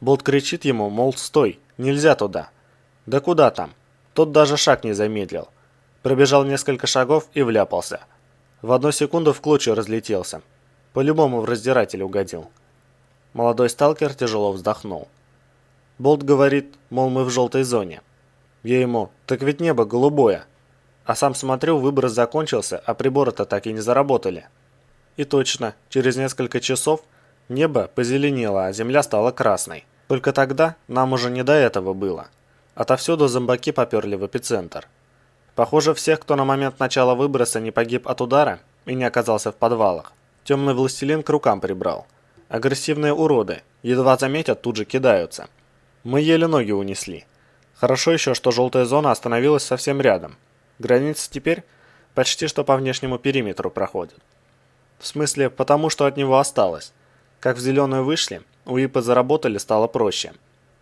Болт кричит ему, мол, стой, нельзя туда. Да куда там? Тот даже шаг не замедлил. Пробежал несколько шагов и вляпался. В одну секунду в клочья разлетелся. По-любому в раздиратель угодил. Молодой сталкер тяжело вздохнул. Болт говорит, мол, мы в желтой зоне. Я ему, так ведь небо голубое. А сам смотрю, выброс закончился, а приборы-то так и не заработали. И точно, через несколько часов небо позеленело, а земля стала красной. Только тогда нам уже не до этого было. Отовсюду зомбаки поперли в эпицентр. Похоже, всех, кто на момент начала выброса не погиб от удара и не оказался в подвалах, темный властелин к рукам прибрал. Агрессивные уроды, едва заметят, тут же кидаются. Мы еле ноги унесли. Хорошо еще, что желтая зона остановилась совсем рядом. Граница теперь почти что по внешнему периметру проходит. В смысле, потому что от него осталось. Как в зеленую вышли, УИПы заработали, стало проще.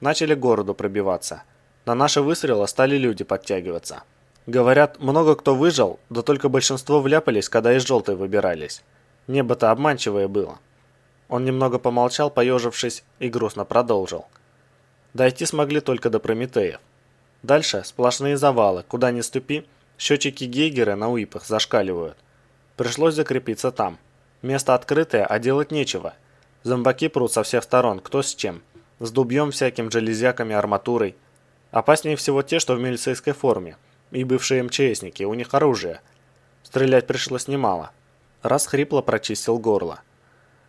Начали к городу пробиваться. На наши выстрелы стали люди подтягиваться. Говорят, много кто выжил, да только большинство вляпались, когда из желтой выбирались. Небо-то обманчивое было. Он немного помолчал, поежившись, и грустно продолжил. Дойти смогли только до Прометеев. Дальше сплошные завалы, куда ни ступи, счетчики Гейгера на УИПах зашкаливают. Пришлось закрепиться там. Место открытое, а делать нечего. Зомбаки прут со всех сторон, кто с чем. С дубьем всяким, железяками, арматурой. Опаснее всего те, что в милицейской форме. И бывшие МЧСники, у них оружие. Стрелять пришлось немало. Раз хрипло прочистил горло.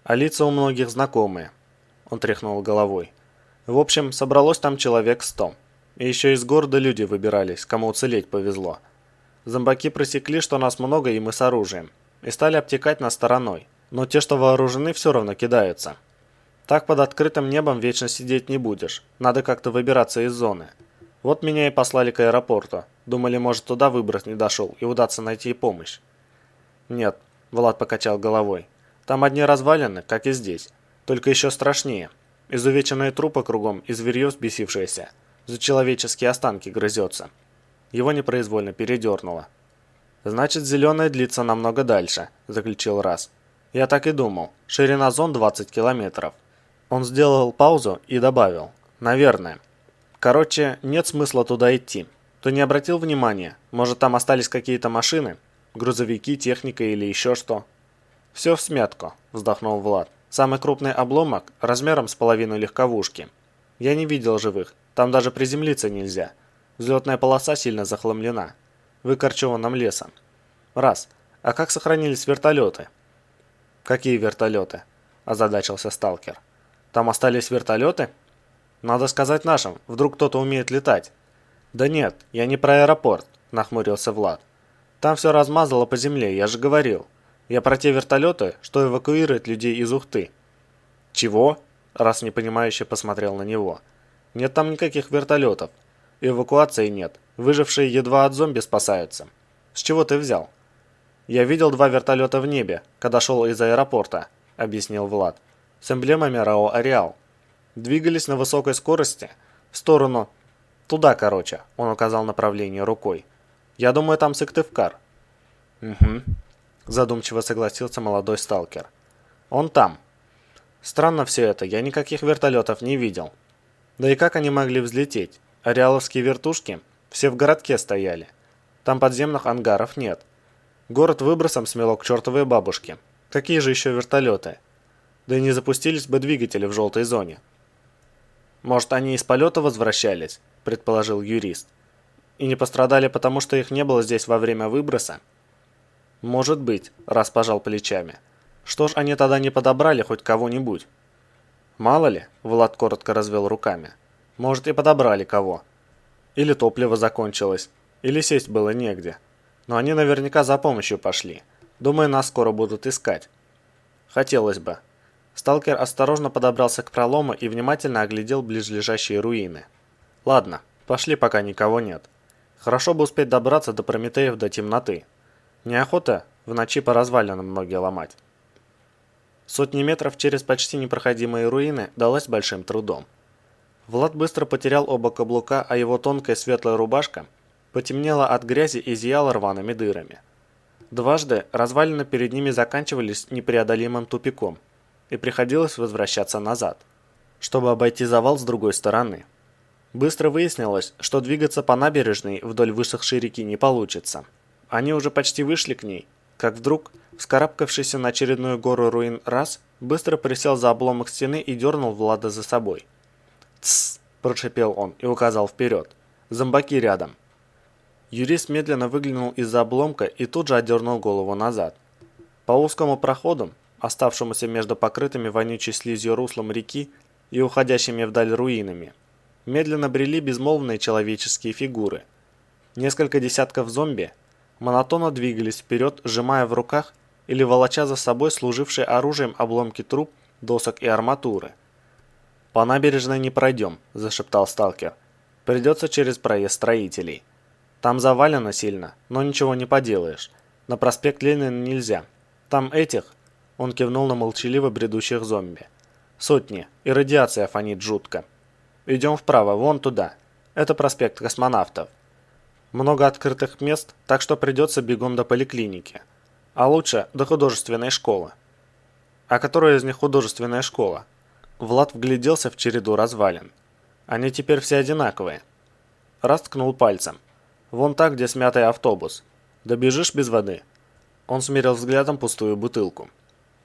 А лица у многих знакомые. Он тряхнул головой. В общем, собралось там человек 100. И еще из города люди выбирались, кому уцелеть повезло. Зомбаки просекли, что нас много и мы с оружием. И стали обтекать нас стороной. Но те, что вооружены, все равно кидаются. Так под открытым небом вечно сидеть не будешь. Надо как-то выбираться из зоны. Вот меня и послали к аэропорту. Думали, может, туда выброс не дошел и удастся найти помощь. Нет, Влад покачал головой. Там одни развалины, как и здесь. Только еще страшнее. Изувеченные трупы кругом и зверье взбесившееся. За человеческие останки грызется. Его непроизвольно передернуло. «Значит, зеленая длится намного дальше», – заключил Раз. «Я так и думал. Ширина зон 20 километров». Он сделал паузу и добавил. «Наверное. Короче, нет смысла туда идти. Ты не обратил внимания? Может, там остались какие-то машины? Грузовики, техника или еще что?» «Все в смятку», – вздохнул Влад. «Самый крупный обломок размером с половину легковушки. Я не видел живых. Там даже приземлиться нельзя. Взлетная полоса сильно захламлена. Выкорчеванным лесом. Раз. А как сохранились вертолеты?» «Какие вертолеты?» – озадачился сталкер. «Там остались вертолеты?» «Надо сказать нашим, вдруг кто-то умеет летать». «Да нет, я не про аэропорт», – нахмурился Влад. «Там все размазало по земле, я же говорил. Я про те вертолеты, что эвакуируют людей из Ухты». «Чего?» – Раз непонимающе посмотрел на него. «Нет там никаких вертолетов. Эвакуации нет. Выжившие едва от зомби спасаются. С чего ты взял?» «Я видел 2 вертолета в небе, когда шел из аэропорта», — объяснил Влад. «С эмблемами РАО «Ареал». Двигались на высокой скорости в сторону... Туда, короче», — он указал направление рукой. «Я думаю, там Сыктывкар». «Угу», — задумчиво согласился молодой сталкер. «Он там. Странно все это, я никаких вертолетов не видел. Да и как они могли взлететь? Ареаловские вертушки все в городке стояли. Там подземных ангаров нет. Город выбросом смело к чертовой бабушке. Какие же еще вертолеты? Да и не запустились бы двигатели в желтой зоне». «Может, они из полета возвращались?» – предположил юрист. «И не пострадали, потому что их не было здесь во время выброса?» «Может быть», – Раз пожал плечами. «Что ж они тогда не подобрали хоть кого-нибудь?» «Мало ли», – Влад коротко развел руками. «Может, и подобрали кого. Или топливо закончилось, или сесть было негде. Но они наверняка за помощью пошли. Думаю, нас скоро будут искать». «Хотелось бы». Сталкер осторожно подобрался к пролому и внимательно оглядел близлежащие руины. «Ладно, пошли, пока никого нет. Хорошо бы успеть добраться до Прометеев до темноты. Неохота в ночи по развалинам ноги ломать». Сотни метров через почти непроходимые руины далась большим трудом. Влад быстро потерял оба каблука, а его тонкая светлая рубашка потемнела от грязи и зияла рваными дырами. Дважды развалины перед ними заканчивались непреодолимым тупиком, и приходилось возвращаться назад, чтобы обойти завал с другой стороны. Быстро выяснилось, что двигаться по набережной вдоль высохшей реки не получится. Они уже почти вышли к ней, как вдруг, вскарабкавшийся на очередную гору руин Раз, быстро присел за обломок стены и дернул Влада за собой. «Тссс!» – прошипел он и указал вперед. «Зомбаки рядом!» Юрист медленно выглянул из-за обломка и тут же отдернул голову назад. По узкому проходу, оставшемуся между покрытыми вонючей слизью руслом реки и уходящими вдаль руинами, медленно брели безмолвные человеческие фигуры. Несколько десятков зомби монотонно двигались вперед, сжимая в руках или волоча за собой служившие оружием обломки труб, досок и арматуры. «По набережной не пройдем», – зашептал сталкер. «Придется через проезд строителей. Там завалено сильно, но ничего не поделаешь. На проспект Ленина нельзя. Там этих...» – он кивнул на молчаливо бредущих зомби. «Сотни, и радиация фонит жутко. Идем вправо, вон туда. Это проспект Космонавтов. Много открытых мест, так что придется бегом до поликлиники. А лучше до художественной школы». «А которая из них художественная школа?» Влад вгляделся в череду развалин. «Они теперь все одинаковые». Раз ткнул пальцем. «Вон так, где смятый автобус. Добежишь без воды?» Он смерил взглядом пустую бутылку.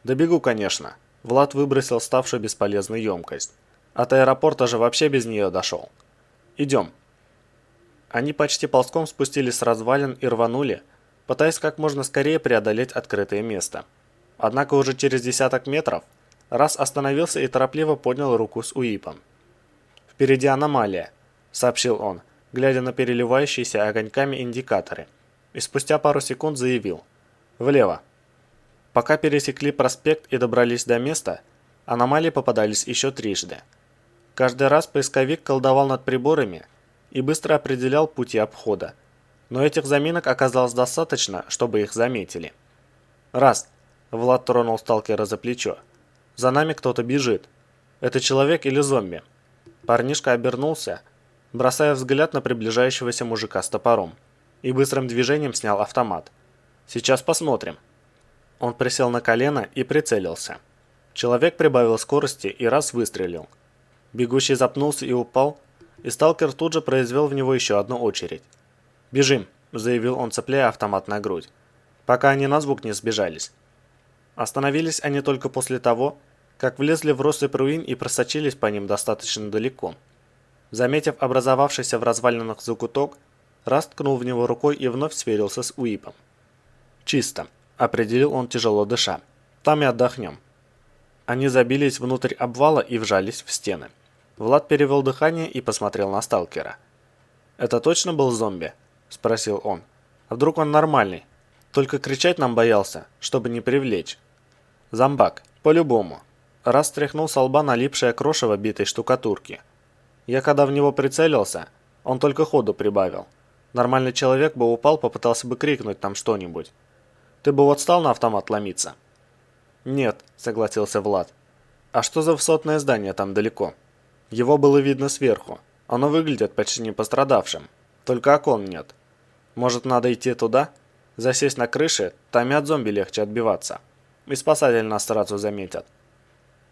«Добегу, конечно». Влад выбросил ставшую бесполезной емкость. От аэропорта же вообще без нее дошел. «Идем». Они почти ползком спустились с развалин и рванули, пытаясь как можно скорее преодолеть открытое место. Однако уже через десяток метров Раз остановился и торопливо поднял руку с УИПом. «Впереди аномалия», — сообщил он, глядя на переливающиеся огоньками индикаторы, и спустя пару секунд заявил: «Влево». Пока пересекли проспект и добрались до места, аномалии попадались еще трижды. Каждый раз поисковик колдовал над приборами и быстро определял пути обхода, но этих заминок оказалось достаточно, чтобы их заметили. «Раз», — Влад тронул сталкера за плечо, — «за нами кто-то бежит. Это человек или зомби?» Парнишка обернулся, бросая взгляд на приближающегося мужика с топором, и быстрым движением снял автомат. «Сейчас посмотрим». Он присел на колено и прицелился. Человек прибавил скорости и раз выстрелил. Бегущий запнулся и упал, и сталкер тут же произвел в него еще одну очередь. «Бежим», — заявил он, цепляя автомат на грудь, пока они на звук не сбежались. Остановились они только после того, как влезли в россыпь руин и просочились по ним достаточно далеко. Заметив образовавшийся в развалинах закуток, Раз ткнул в него рукой и вновь сверился с УИПом. «Чисто», — определил он, тяжело дыша. «Там и отдохнем». Они забились внутрь обвала и вжались в стены. Влад перевел дыхание и посмотрел на сталкера. «Это точно был зомби?» – спросил он. «А вдруг он нормальный? Только кричать нам боялся, чтобы не привлечь». «Зомбак, по-любому». Раз стряхнул со лба налипшее крошево битой штукатурки. «Я когда в него прицелился, он только ходу прибавил. Нормальный человек бы упал, попытался бы крикнуть там что-нибудь. Ты бы вот стал на автомат ломиться?» «Нет», – согласился Влад. «А что за высотное здание там далеко?» Его было видно сверху. Оно выглядит почти не пострадавшим. Только окон нет. Может, надо идти туда? Засесть на крыше, там и от зомби легче отбиваться. И спасатели нас сразу заметят».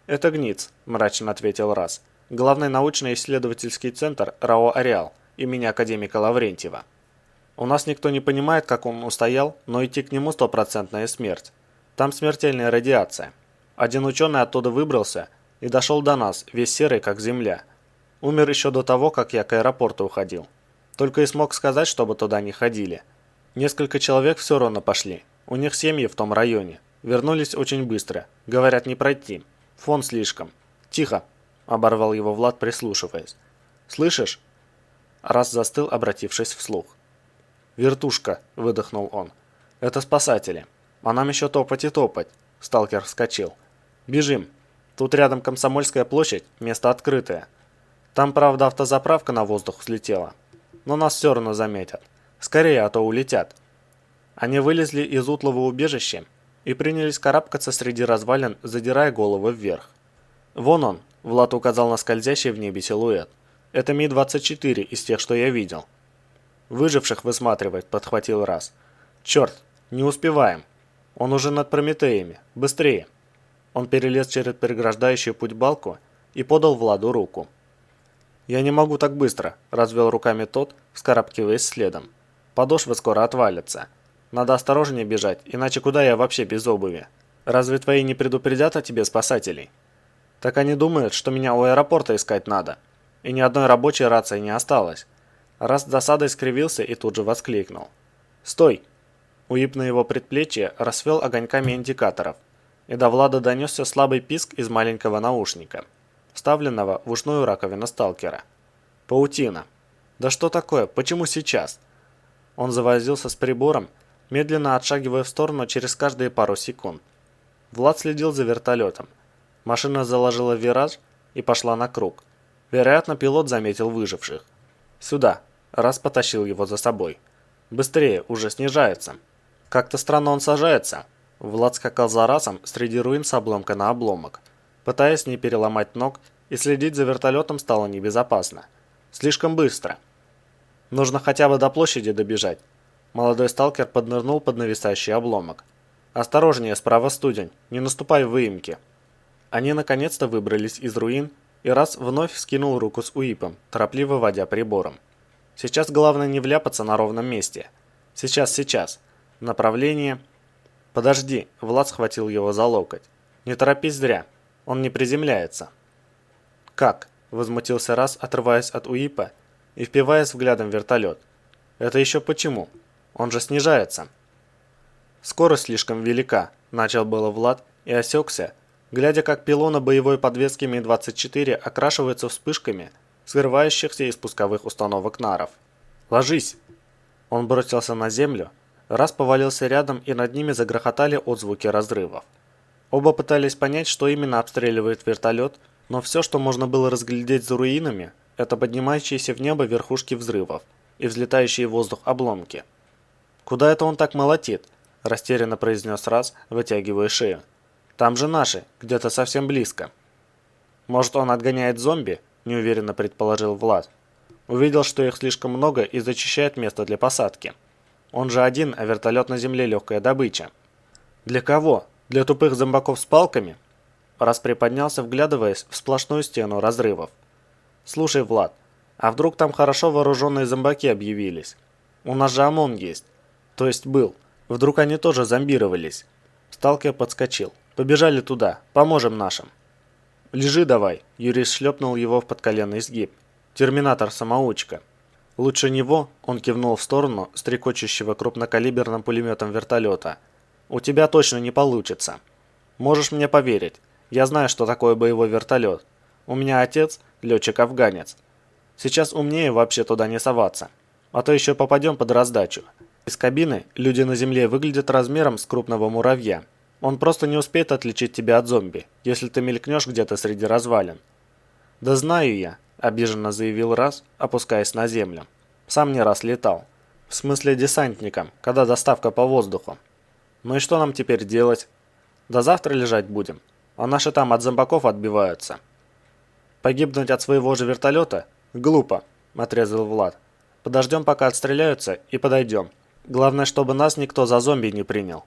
«Это ГНИЦ», – мрачно ответил Раз. «Главный научно-исследовательский центр РАО «Ареал» имени академика Лаврентьева. У нас никто не понимает, как он устоял, но идти к нему стопроцентная смерть. Там смертельная радиация. Один ученый оттуда выбрался и дошел до нас, весь серый, как земля. Умер еще до того, как я к аэропорту уходил. Только и смог сказать, чтобы туда не ходили. Несколько человек все равно пошли. У них семьи в том районе. Вернулись очень быстро. Говорят, не пройти. Фон слишком. Тихо, оборвал его Влад, прислушиваясь. Слышишь? Раз застыл, обратившись вслух. «Вертушка», — выдохнул он. «Это спасатели. А нам еще топать и топать». Сталкер вскочил. «Бежим. Тут рядом Комсомольская площадь, место открытое. Там, правда, автозаправка на воздух взлетела. Но нас все равно заметят. Скорее, а то улетят». Они вылезли из утлого убежища и принялись карабкаться среди развалин, задирая головы вверх. «Вон он», — Влад указал на скользящий в небе силуэт. «Это Ми-24 из тех, что я видел». «Выживших высматривать», — подхватил Раз. «Черт, не успеваем. Он уже над Прометеями. Быстрее!» Он перелез через преграждающую путь балку и подал Владу руку. «Я не могу так быстро», – развел руками тот, вскарабкиваясь следом. «Подошвы скоро отвалятся. Надо осторожнее бежать, иначе куда я вообще без обуви? Разве твои не предупредят о тебе спасателей? Так они думают, что меня у аэропорта искать надо. И ни одной рабочей рации не осталось». Раз с досадой скривился и тут же воскликнул. «Стой!» Уип на его предплечье расцвел огоньками индикаторов, и до Влада донесся слабый писк из маленького наушника, вставленного в ушную раковину сталкера. «Паутина! Да что такое? Почему сейчас?» Он завозился с прибором, медленно отшагивая в сторону через каждые пару секунд. Влад следил за вертолетом. Машина заложила вираж и пошла на круг. Вероятно, пилот заметил выживших. «Сюда!» Раз потащил его за собой. «Быстрее, уже снижается!» «Как-то странно он сажается!» Влад скакал за Разом среди руин с обломка на обломок, пытаясь не переломать ног, и следить за вертолетом стало небезопасно. Слишком быстро. Нужно хотя бы до площади добежать. Молодой сталкер поднырнул под нависающий обломок. «Осторожнее, справа студень, не наступай в выемки». Они наконец-то выбрались из руин, и Раз вновь вскинул руку с Уипом, торопливо водя прибором. «Сейчас главное не вляпаться на ровном месте. Сейчас. Направление...» «Подожди», — Влад схватил его за локоть. «Не торопись зря, он не приземляется». «Как?» — возмутился Раз, отрываясь от Уипа и впиваясь взглядом в вертолет. «Это еще почему? Он же снижается». «Скорость слишком велика», — начал было Влад и осекся, глядя, как пилоны боевой подвески Ми-24 окрашиваются вспышками срывающихся из пусковых установок наров. «Ложись!» Он бросился на землю, Раз повалился рядом, и над ними загрохотали отзвуки разрывов. Оба пытались понять, что именно обстреливает вертолет, но все, что можно было разглядеть за руинами, это поднимающиеся в небо верхушки взрывов и взлетающие в воздух обломки. «Куда это он так молотит?» – растерянно произнес Раз, вытягивая шею. «Там же наши, где-то совсем близко». «Может, он отгоняет зомби?» – неуверенно предположил Влад. Увидел, что их слишком много и зачищает место для посадки. Он же один, а вертолет на земле легкая добыча. «Для кого? Для тупых зомбаков с палками?» Раз приподнялся, вглядываясь в сплошную стену разрывов. «Слушай, Влад, а вдруг там хорошо вооруженные зомбаки объявились? У нас же ОМОН есть. То есть был. Вдруг они тоже зомбировались?» Сталкер подскочил. «Побежали туда. Поможем нашим». «Лежи давай», — Юрий шлепнул его в подколенный сгиб. «Терминатор-самоучка». «Лучше него», — он кивнул в сторону стрекочущего крупнокалиберным пулеметом вертолета. «У тебя точно не получится. Можешь мне поверить. Я знаю, что такое боевой вертолет. У меня отец — летчик-афганец. Сейчас умнее вообще туда не соваться. А то еще попадем под раздачу. Из кабины люди на земле выглядят размером с крупного муравья. Он просто не успеет отличить тебя от зомби, если ты мелькнешь где-то среди развалин». «Да знаю я», — обиженно заявил Раз, опускаясь на землю. «Сам не раз летал. В смысле десантником, когда доставка по воздуху. Ну и что нам теперь делать? До завтра лежать будем, а наши там от зомбаков отбиваются». «Погибнуть от своего же вертолета? Глупо», — отрезал Влад. «Подождем, пока отстреляются, и подойдем. Главное, чтобы нас никто за зомби не принял.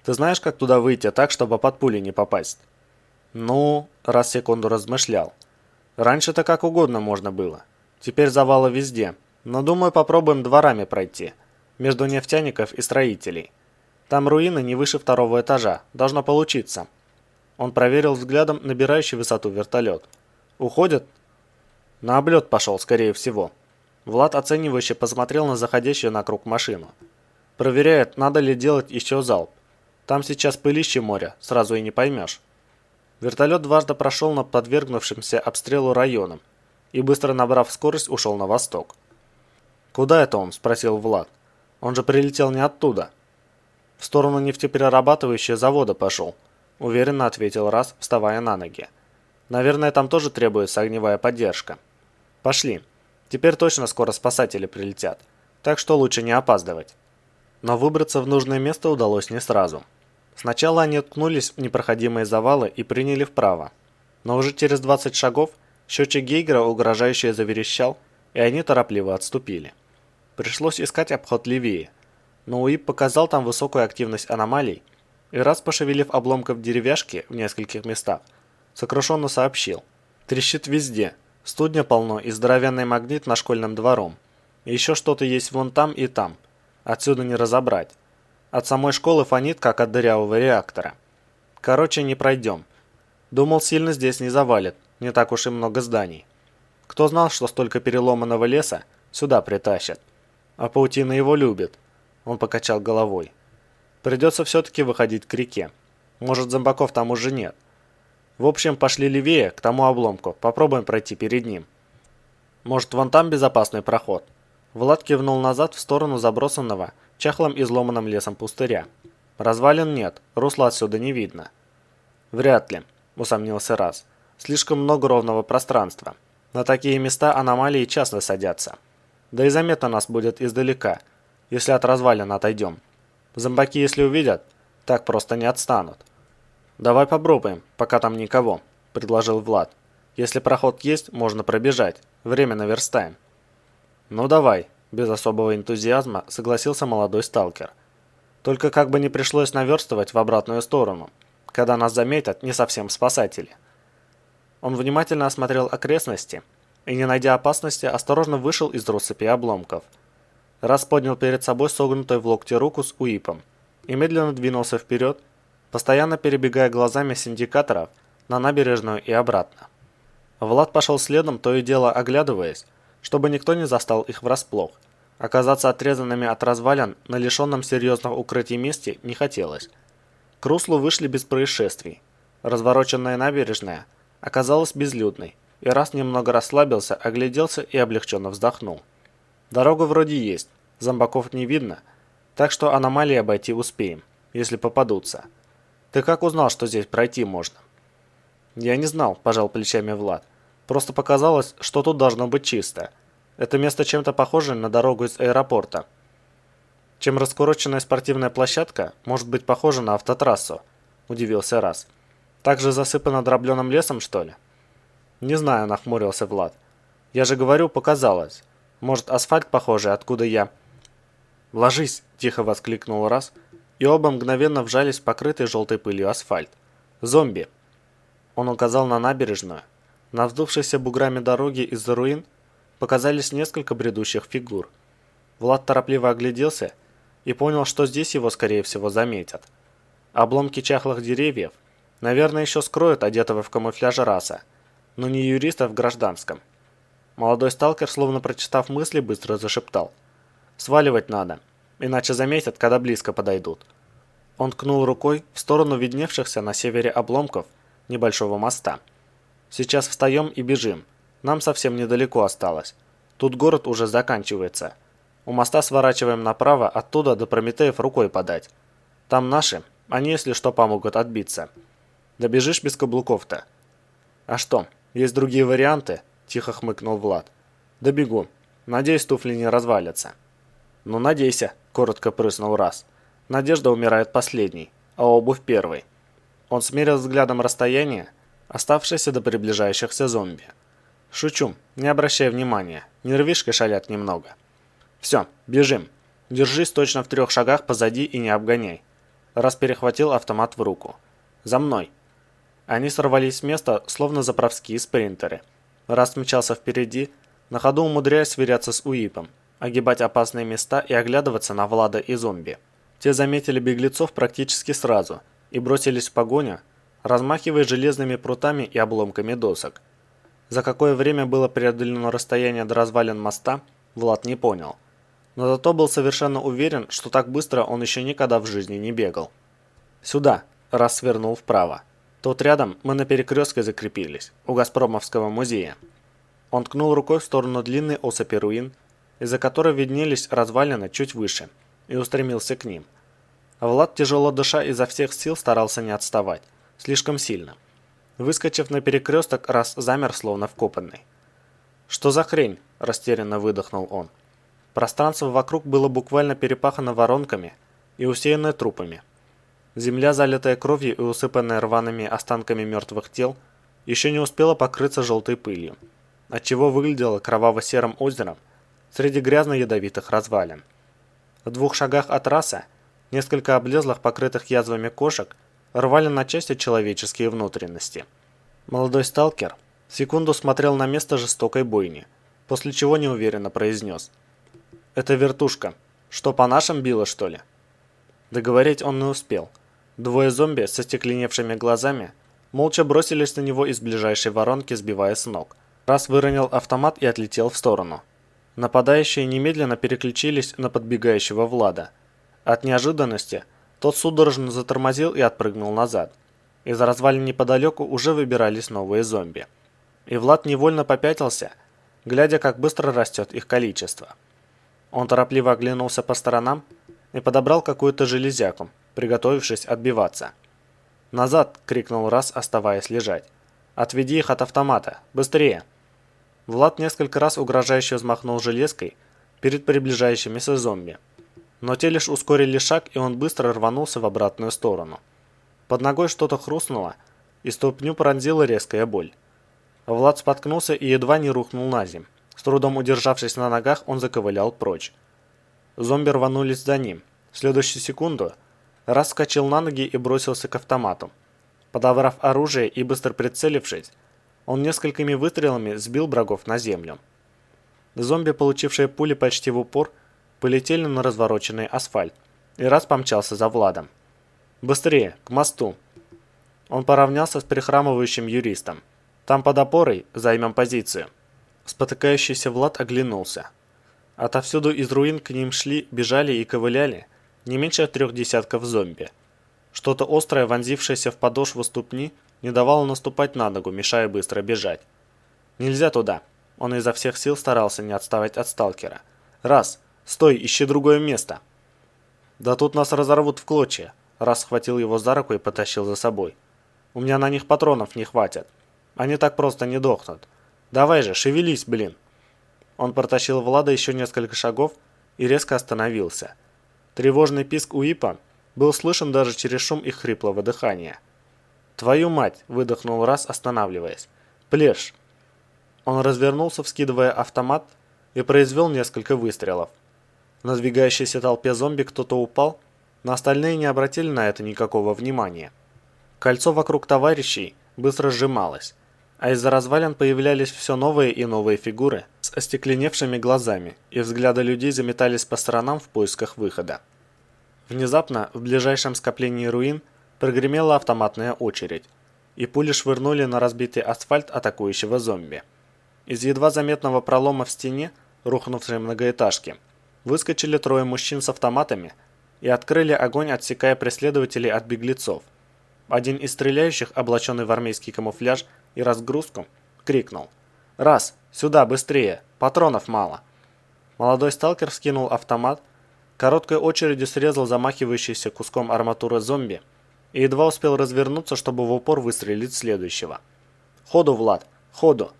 Ты знаешь, как туда выйти так, чтобы под пули не попасть?» «Ну...» — Раз секунду размышлял. «Раньше-то как угодно можно было. Теперь завалы везде. Но, думаю, попробуем дворами пройти. Между нефтяников и строителей. Там руины не выше 2-го этажа. Должно получиться». Он проверил взглядом набирающий высоту вертолет. «Уходят?» «На облет пошел, скорее всего». Влад оценивающе посмотрел на заходящую на круг машину. «Проверяет, надо ли делать еще залп. Там сейчас пылище моря, сразу и не поймешь». Вертолет дважды прошел над подвергнувшимся обстрелу районом и, быстро набрав скорость, ушел на восток. «Куда это он?» – спросил Влад. «Он же прилетел не оттуда». «В сторону нефтеперерабатывающего завода пошел», – уверенно ответил Раз, вставая на ноги. «Наверное, там тоже требуется огневая поддержка. Пошли. Теперь точно скоро спасатели прилетят, так что лучше не опаздывать». Но выбраться в нужное место удалось не сразу. Сначала они уткнулись в непроходимые завалы и приняли вправо. Но уже через 20 шагов счетчик Гейгера угрожающе заверещал, и они торопливо отступили. Пришлось искать обход левее, но УИП показал там высокую активность аномалий, и раз пошевелив обломков деревяшки в нескольких местах, сокрушенно сообщил: «Трещит везде, студня полно и здоровенный магнит над школьным двором. И еще что-то есть вон там и там. Отсюда не разобрать. От самой школы фонит, как от дырявого реактора. Короче, не пройдем. Думал, сильно здесь не завалит, не так уж и много зданий. Кто знал, что столько переломанного леса сюда притащат? А паутина его любит». Он покачал головой. «Придется все-таки выходить к реке. Может, зомбаков там уже нет. В общем, пошли левее, к тому обломку. Попробуем пройти перед ним. Может, вон там безопасный проход?» Влад кивнул назад в сторону забросанного, чахлым изломанным лесом пустыря. «Развалин нет, русла отсюда не видно». «Вряд ли», — усомнился Раз. «Слишком много ровного пространства. На такие места аномалии часто садятся. Да и заметно нас будет издалека, если от развалин отойдем. Зомбаки, если увидят, так просто не отстанут». «Давай попробуем, пока там никого», — предложил Влад. «Если проход есть, можно пробежать. Время наверстаем». «Ну давай», — без особого энтузиазма согласился молодой сталкер. «Только как бы не пришлось наверстывать в обратную сторону, когда нас заметят не совсем спасатели». Он внимательно осмотрел окрестности и, не найдя опасности, осторожно вышел из россыпи обломков. Раз поднял перед собой согнутой в локте руку с УИПом и медленно двинулся вперед, постоянно перебегая глазами с индикаторов на набережную и обратно. Влад пошел следом, то и дело оглядываясь, чтобы никто не застал их врасплох. Оказаться отрезанными от развалин на лишенном серьезных укрытий месте не хотелось. К руслу вышли без происшествий. Развороченная набережная оказалась безлюдной, и Раз немного расслабился, огляделся и облегченно вздохнул. Дорога вроде есть, зомбаков не видно, так что аномалии обойти успеем, если попадутся. Ты как узнал, что здесь пройти можно? Я не знал, пожал плечами Влад. Просто показалось, что тут должно быть чисто. Это место чем-то похоже на дорогу из аэропорта. Чем раскуроченная спортивная площадка может быть похожа на автотрассу? Удивился Раз. Также засыпана дробленым лесом, что ли? Не знаю, нахмурился Влад. Я же говорю, показалось. Может, асфальт похожий, откуда я... «Ложись!» – тихо воскликнул Раз, и оба мгновенно вжались в покрытый желтой пылью асфальт. «Зомби!» Он указал на набережную. На вздувшейся буграми дороги из-за руин показались несколько бредущих фигур. Влад торопливо огляделся и понял, что здесь его, скорее всего, заметят. Обломки чахлых деревьев, наверное, еще скроют одетого в камуфляж Раса, но не юриста в гражданском. Молодой сталкер, словно прочитав мысли, быстро зашептал: «Сваливать надо, иначе заметят, когда близко подойдут». Он ткнул рукой в сторону видневшихся на севере обломков небольшого моста. «Сейчас встаем и бежим. Нам совсем недалеко осталось. Тут город уже заканчивается. У моста сворачиваем направо, оттуда до Прометеев рукой подать. Там наши, они, если что, помогут отбиться. Добежишь без каблуков-то?» «А что, есть другие варианты?» – тихо хмыкнул Влад. «Добегу. Надеюсь, туфли не развалятся». «Ну, надейся», – коротко прыснул Раз. «Надежда умирает последней, а обувь первой». Он смерил взглядом расстояние, оставшееся до приближающихся зомби. «Шучу, не обращай внимания, нервишки шалят немного». «Все, бежим. Держись точно в 3 шагах позади и не обгоняй». Раз перехватил автомат в руку. «За мной». Они сорвались с места, словно заправские спринтеры. Раз мчался впереди, на ходу умудряясь сверяться с УИПом, огибать опасные места и оглядываться на Влада и зомби. Те заметили беглецов практически сразу и бросились в погоню, размахивая железными прутами и обломками досок. За какое время было преодолено расстояние до развалин моста, Влад не понял. Но зато был совершенно уверен, что так быстро он еще никогда в жизни не бегал. «Сюда!» – Раз свернул вправо. «Тут рядом мы на перекрестке закрепились, у Газпромовского музея». Он ткнул рукой в сторону длинной осыпи руин, из-за которой виднелись развалины чуть выше, и устремился к ним. Влад, тяжело дыша, изо всех сил старался не отставать. Слишком сильно. Выскочив на перекресток, Раз замер, словно вкопанный. «Что за хрень?» – растерянно выдохнул он. Пространство вокруг было буквально перепахано воронками и усеяно трупами. Земля, залитая кровью и усыпанная рваными останками мертвых тел, еще не успела покрыться желтой пылью, отчего выглядело кроваво-серым озером среди грязно-ядовитых развалин. В 2 шагах от раса несколько облезлых, покрытых язвами кошек рвали на части человеческие внутренности. Молодой сталкер секунду смотрел на место жестокой бойни, после чего неуверенно произнес: «Это вертушка. Что, по нашим било, что ли?» Договорить он не успел. 2 зомби со стекленевшими глазами молча бросились на него из ближайшей воронки, сбивая с ног. Раз выронил автомат и отлетел в сторону. Нападающие немедленно переключились на подбегающего Влада. От неожиданности тот судорожно затормозил и отпрыгнул назад. Из развалин неподалеку уже выбирались новые зомби. И Влад невольно попятился, глядя, как быстро растет их количество. Он торопливо оглянулся по сторонам и подобрал какую-то железяку, приготовившись отбиваться. «Назад!» — крикнул Раз, оставаясь лежать. «Отведи их от автомата! Быстрее!» Влад несколько раз угрожающе взмахнул железкой перед приближающимися зомби. Но те лишь ускорили шаг, и он быстро рванулся в обратную сторону. Под ногой что-то хрустнуло, и ступню пронзила резкая боль. Влад споткнулся и едва не рухнул на землю. С трудом удержавшись на ногах, он заковылял прочь. Зомби рванулись за ним. В следующую секунду Раз вскочил на ноги и бросился к автомату. Подобрав оружие и быстро прицелившись, он несколькими выстрелами сбил врагов на землю. Зомби, получившие пули почти в упор, полетели на развороченный асфальт, и Раз помчался за Владом. «Быстрее, к мосту!» Он поравнялся с прихрамывающим юристом. «Там под опорой займем позицию». Спотыкающийся Влад оглянулся. Отовсюду из руин к ним бежали и ковыляли не меньше 3 десятков зомби. Что-то острое, вонзившееся в подошву ступни, не давало наступать на ногу, мешая быстро бежать. «Нельзя туда!» Он изо всех сил старался не отставать от сталкера. «Раз! Стой! Ищи другое место!» «Да тут нас разорвут в клочья!» Раз схватил его за руку и потащил за собой. «У меня на них патронов не хватит. Они так просто не дохнут. Давай же, шевелись, блин!» Он протащил Влада еще несколько шагов и резко остановился. Тревожный писк Уипа был слышен даже через шум их хриплого дыхания. «Твою мать!» – выдохнул Раз, останавливаясь. «Плешь!» Он развернулся, вскидывая автомат, и произвел несколько выстрелов. В надвигающейся толпе зомби кто-то упал, но остальные не обратили на это никакого внимания. Кольцо вокруг товарищей быстро сжималось, а из-за развалин появлялись все новые и новые фигуры с остекленевшими глазами, и взгляды людей заметались по сторонам в поисках выхода. Внезапно в ближайшем скоплении руин прогремела автоматная очередь, и пули швырнули на разбитый асфальт атакующего зомби. Из едва заметного пролома в стене рухнувшей многоэтажки выскочили 3 мужчин с автоматами и открыли огонь, отсекая преследователей от беглецов. Один из стреляющих, облаченный в армейский камуфляж и разгрузку, крикнул: «Раз! Сюда, быстрее! Патронов мало!» Молодой сталкер вскинул автомат, короткой очередью срезал замахивающийся куском арматуры зомби и едва успел развернуться, чтобы в упор выстрелить следующего. «Ходу, Влад! Ходу!»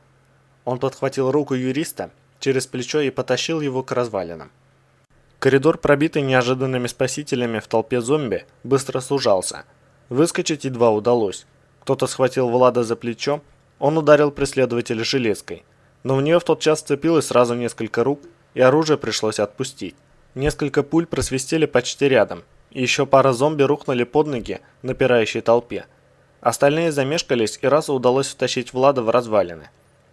Он подхватил руку юриста через плечо и потащил его к развалинам. Коридор, пробитый неожиданными спасителями в толпе зомби, быстро сужался. Выскочить едва удалось. Кто-то схватил Влада за плечо, он ударил преследователя железкой, но в нее в тот час вцепилось сразу несколько рук, и оружие пришлось отпустить. Несколько пуль просвистели почти рядом, и еще пара зомби рухнули под ноги напирающей толпе. Остальные замешкались, и Разу удалось втащить Влада в развалины.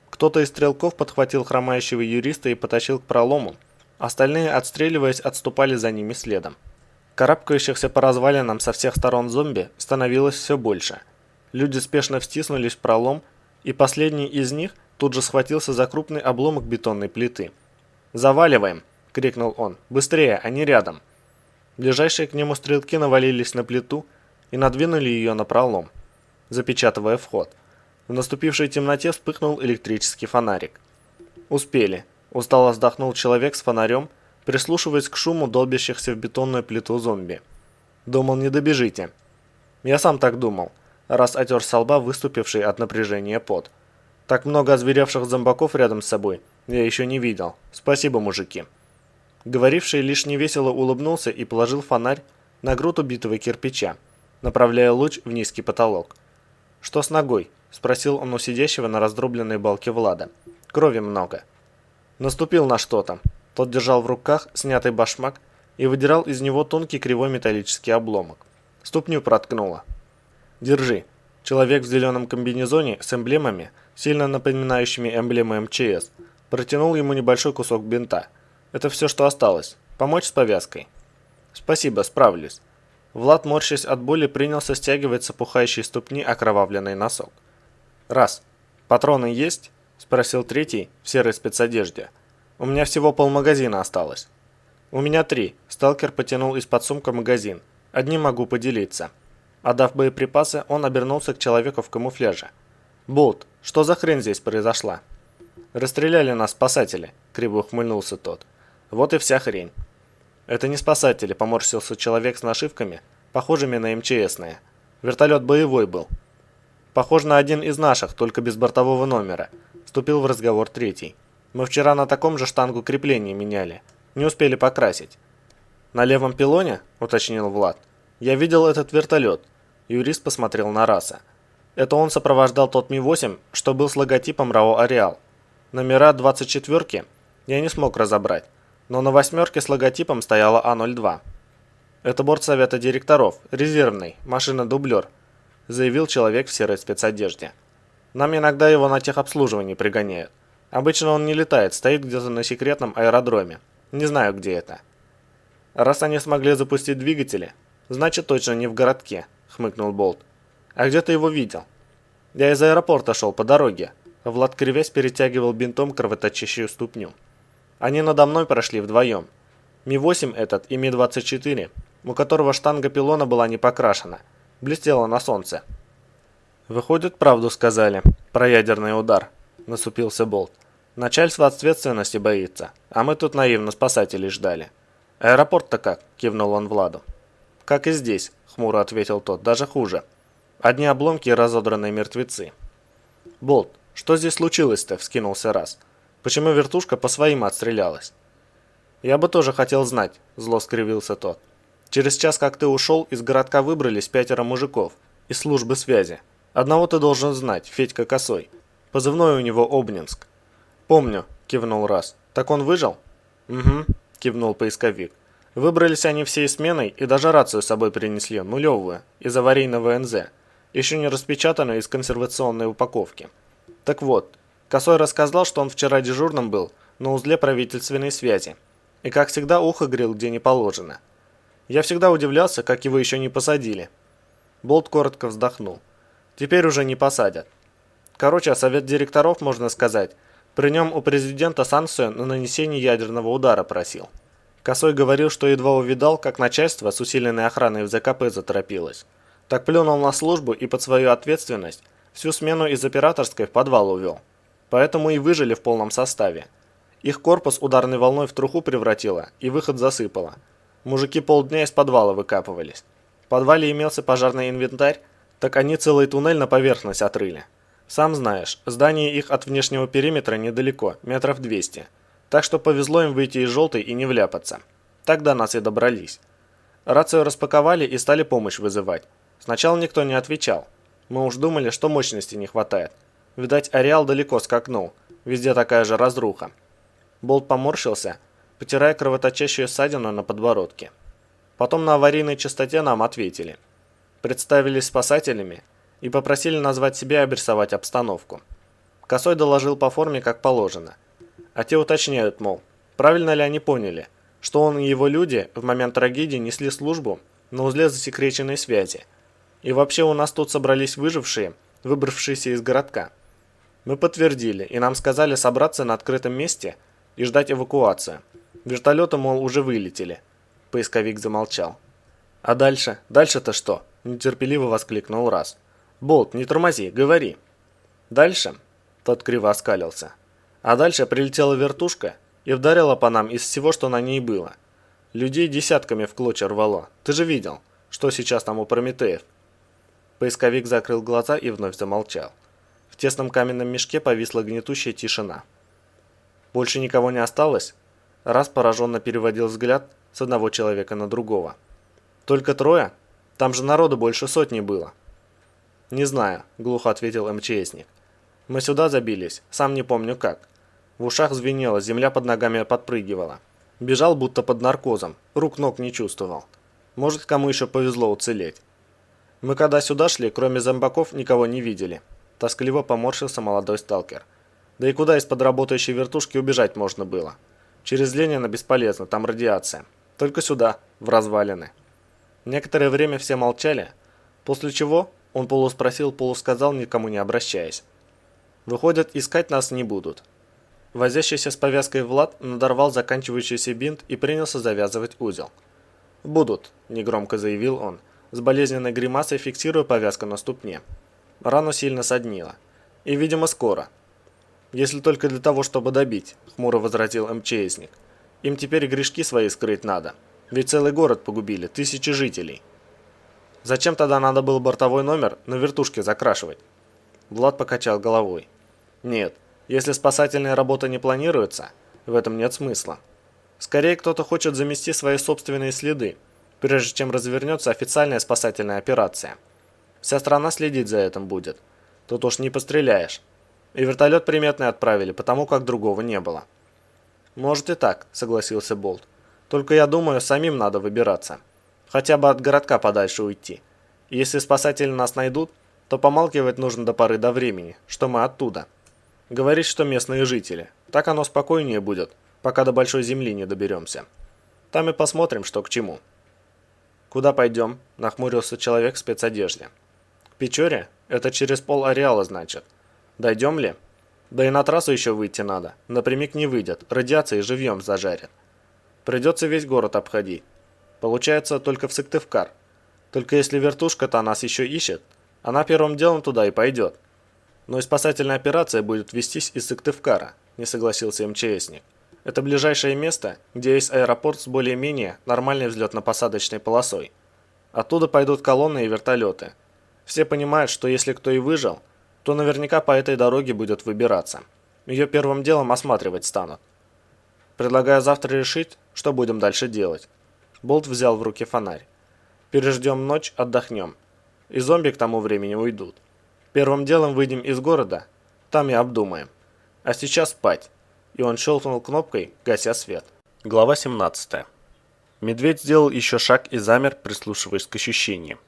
Кто-то из стрелков подхватил хромающего юриста и потащил к пролому, остальные, отстреливаясь, отступали за ними следом. Карабкающихся по развалинам со всех сторон зомби становилось все больше. Люди спешно втиснулись в пролом, и последний из них тут же схватился за крупный обломок бетонной плиты. «Заваливаем!» – крикнул он. «Быстрее, они рядом!» Ближайшие к нему стрелки навалились на плиту и надвинули ее на пролом, запечатывая вход. В наступившей темноте вспыхнул электрический фонарик. «Успели!» – устало вздохнул человек с фонарем, прислушиваясь к шуму долбящихся в бетонную плиту зомби. «Думал, не добежите». «Я сам так думал», раз отер со лба выступивший от напряжения пот. «Так много озверевших зомбаков рядом с собой я еще не видел. Спасибо, мужики». Говоривший лишь невесело улыбнулся и положил фонарь на груд убитого кирпича. направляя луч в низкий потолок. «Что с ногой?» – спросил он у сидящего на раздробленной балке Влада. «Крови много». Наступил на что-то. Тот держал в руках снятый башмак и выдирал из него тонкий кривой металлический обломок. Ступню проткнуло. «Держи». Человек в зеленом комбинезоне с эмблемами, сильно напоминающими эмблемы МЧС, протянул ему небольшой кусок бинта. «Это все, что осталось. Помочь с повязкой?» «Спасибо, справлюсь». Влад, морщась от боли, принялся стягивать с опухающей ступни окровавленный носок. «Раз. Патроны есть?» – спросил третий в серой спецодежде. «У меня всего полмагазина осталось». «У меня 3. Сталкер потянул из-под сумка магазин. Одним могу поделиться». Отдав боеприпасы, он обернулся к человеку в камуфляже. «Болт, что за хрень здесь произошла?» «Расстреляли нас спасатели», – криво ухмыльнулся тот. «Вот и вся хрень». «Это не спасатели», – поморщился человек с нашивками, похожими на МЧСные. «Вертолет боевой был». «Похож на один из наших, только без бортового номера», – вступил в разговор третий. «Мы вчера на таком же штангу крепления меняли. Не успели покрасить». «На левом пилоне?» – уточнил Влад. «Я видел этот вертолет». Юрист посмотрел на Раса. «Это он сопровождал тот Ми-8, что был с логотипом РАО «Ареал». Номера 24-ки я не смог разобрать, но на 8-ке с логотипом стояла А-02. «Это бортсовета директоров, резервный, машина-дублер», заявил человек в серой спецодежде. «Нам иногда его на техобслуживание пригоняют. Обычно он не летает, стоит где-то на секретном аэродроме. Не знаю, где это». «Раз они смогли запустить двигатели, значит точно не в городке», хмыкнул Болт. «А где ты его видел?» «Я из аэропорта шел по дороге». Влад, кривясь, перетягивал бинтом кровоточащую ступню. «Они надо мной прошли вдвоем. Ми-8 этот и Ми-24, у которого штанга пилона была не покрашена, блестела на солнце». «Выходит, правду сказали про ядерный удар», – насупился Болт. «Начальство ответственности боится, а мы тут наивно спасателей ждали». «Аэропорт-то как?» – кивнул он Владу. «Как и здесь», – хмуро ответил тот, – «даже хуже. Одни обломки и разодранные мертвецы». «Болт, что здесь случилось-то?» – вскинулся Раз. «Почему вертушка по своим отстрелялась?» «Я бы тоже хотел знать», – зло скривился тот. «Через час, как ты ушел, из городка выбрались 5 мужиков из службы связи. Одного ты должен знать, Федька Косой. Позывной у него Обнинск». «Помню», – кивнул Раз. «Так он выжил?» «Угу», – кивнул поисковик. «Выбрались они всей сменой и даже рацию с собой принесли, нулевую, из аварийного НЗ, еще не распечатанную из консервационной упаковки. Так вот, Косой рассказал, что он вчера дежурным был на узле правительственной связи, и как всегда ухо грел где не положено. Я всегда удивлялся, как его еще не посадили». Болт коротко вздохнул. «Теперь уже не посадят. Короче, совет директоров, можно сказать, при нем у президента санкцию на нанесение ядерного удара просил. Косой говорил, что едва увидал, как начальство с усиленной охраной в ЗКП заторопилось. Так плюнул на службу и под свою ответственность всю смену из операторской в подвал увел. Поэтому и выжили в полном составе. Их корпус ударной волной в труху превратило и выход засыпало. Мужики полдня из подвала выкапывались. В подвале имелся пожарный инвентарь, так они целый туннель на поверхность отрыли. Сам знаешь, здание их от внешнего периметра недалеко, метров 200. Так что повезло им выйти из желтой и не вляпаться. Так до нас и добрались. Рацию распаковали и стали помощь вызывать. Сначала никто не отвечал. Мы уж думали, что мощности не хватает. Видать, ареал далеко скакнул. Везде такая же разруха. Болт поморщился, потирая кровоточащую ссадину на подбородке. Потом на аварийной частоте нам ответили. Представились спасателями и попросили назвать себя и обрисовать обстановку. Косой доложил по форме, как положено. А те уточняют, мол, правильно ли они поняли, что он и его люди в момент трагедии несли службу на узле засекреченной связи. И вообще у нас тут собрались выжившие, выбравшиеся из городка. Мы подтвердили, и нам сказали собраться на открытом месте и ждать эвакуацию. Вертолеты, мол, уже вылетели. Поисковик замолчал. «А дальше? Дальше-то что?» – нетерпеливо воскликнул Раз. «Болт, не тормози, говори». «Дальше?» – тот криво оскалился. «А дальше прилетела вертушка и вдарила по нам из всего, что на ней было. Людей десятками в клочья рвало. Ты же видел, что сейчас там у Прометеев?» Поисковик закрыл глаза и вновь замолчал. В тесном каменном мешке повисла гнетущая тишина. «Больше никого не осталось?» Раз пораженно переводил взгляд с одного человека на другого. «Только 3? Там же народу больше сотни было». «Не знаю», — глухо ответил МЧСник. «Мы сюда забились, сам не помню как. В ушах звенело, земля под ногами подпрыгивала. Бежал будто под наркозом, рук-ног не чувствовал. Может, кому еще повезло уцелеть. Мы когда сюда шли, кроме зомбаков, никого не видели». Тоскливо поморщился молодой сталкер. «Да и куда из-под работающей вертушки убежать можно было? Через Ленина бесполезно, там радиация. Только сюда, в развалины». Некоторое время все молчали, после чего он полуспросил, полусказал, никому не обращаясь: «Выходят, искать нас не будут». Возящийся с повязкой Влад надорвал заканчивающийся бинт и принялся завязывать узел. «Будут», – негромко заявил он, с болезненной гримасой фиксируя повязку на ступне. Рану сильно соднило. «И, видимо, скоро». «Если только для того, чтобы добить», – хмуро возразил МЧСник. «Им теперь грешки свои скрыть надо. Ведь целый город погубили, тысячи жителей». «Зачем тогда надо было бортовой номер на вертушке закрашивать?» Влад покачал головой. «Нет, если спасательная работа не планируется, в этом нет смысла. Скорее, кто-то хочет замести свои собственные следы, прежде чем развернется официальная спасательная операция. Вся страна следить за этим будет. Тут уж не постреляешь. И вертолет приметный отправили, потому как другого не было». «Может и так», — согласился Болт. «Только я думаю, самим надо выбираться. Хотя бы от городка подальше уйти. И если спасатели нас найдут, то помалкивать нужно до поры до времени, что мы оттуда. Говорить, что местные жители. Так оно спокойнее будет, пока до Большой Земли не доберемся. Там и посмотрим, что к чему». «Куда пойдем?» – нахмурился человек в спецодежде. «К Печоре? Это через пол-ареала, значит. Дойдем ли? Да и на трассу еще выйти надо. Напрямик не выйдет, радиацией живьем зажарят. Придется весь город обходить. Получается, только в Сыктывкар. Только если вертушка-то нас еще ищет, она первым делом туда и пойдет. Но и спасательная операция будет вестись из Сыктывкара», – не согласился МЧСник. «Это ближайшее место, где есть аэропорт с более-менее нормальной взлетно-посадочной полосой. Оттуда пойдут колонны и вертолеты. Все понимают, что если кто и выжил, то наверняка по этой дороге будет выбираться. Ее первым делом осматривать станут. Предлагаю завтра решить, что будем дальше делать». Болт взял в руки фонарь. «Переждем ночь, отдохнем. И зомби к тому времени уйдут. Первым делом выйдем из города, там и обдумаем. А сейчас спать». И он щелкнул кнопкой, гася свет. Глава 17. Медведь сделал еще шаг и замер, прислушиваясь к ощущениям.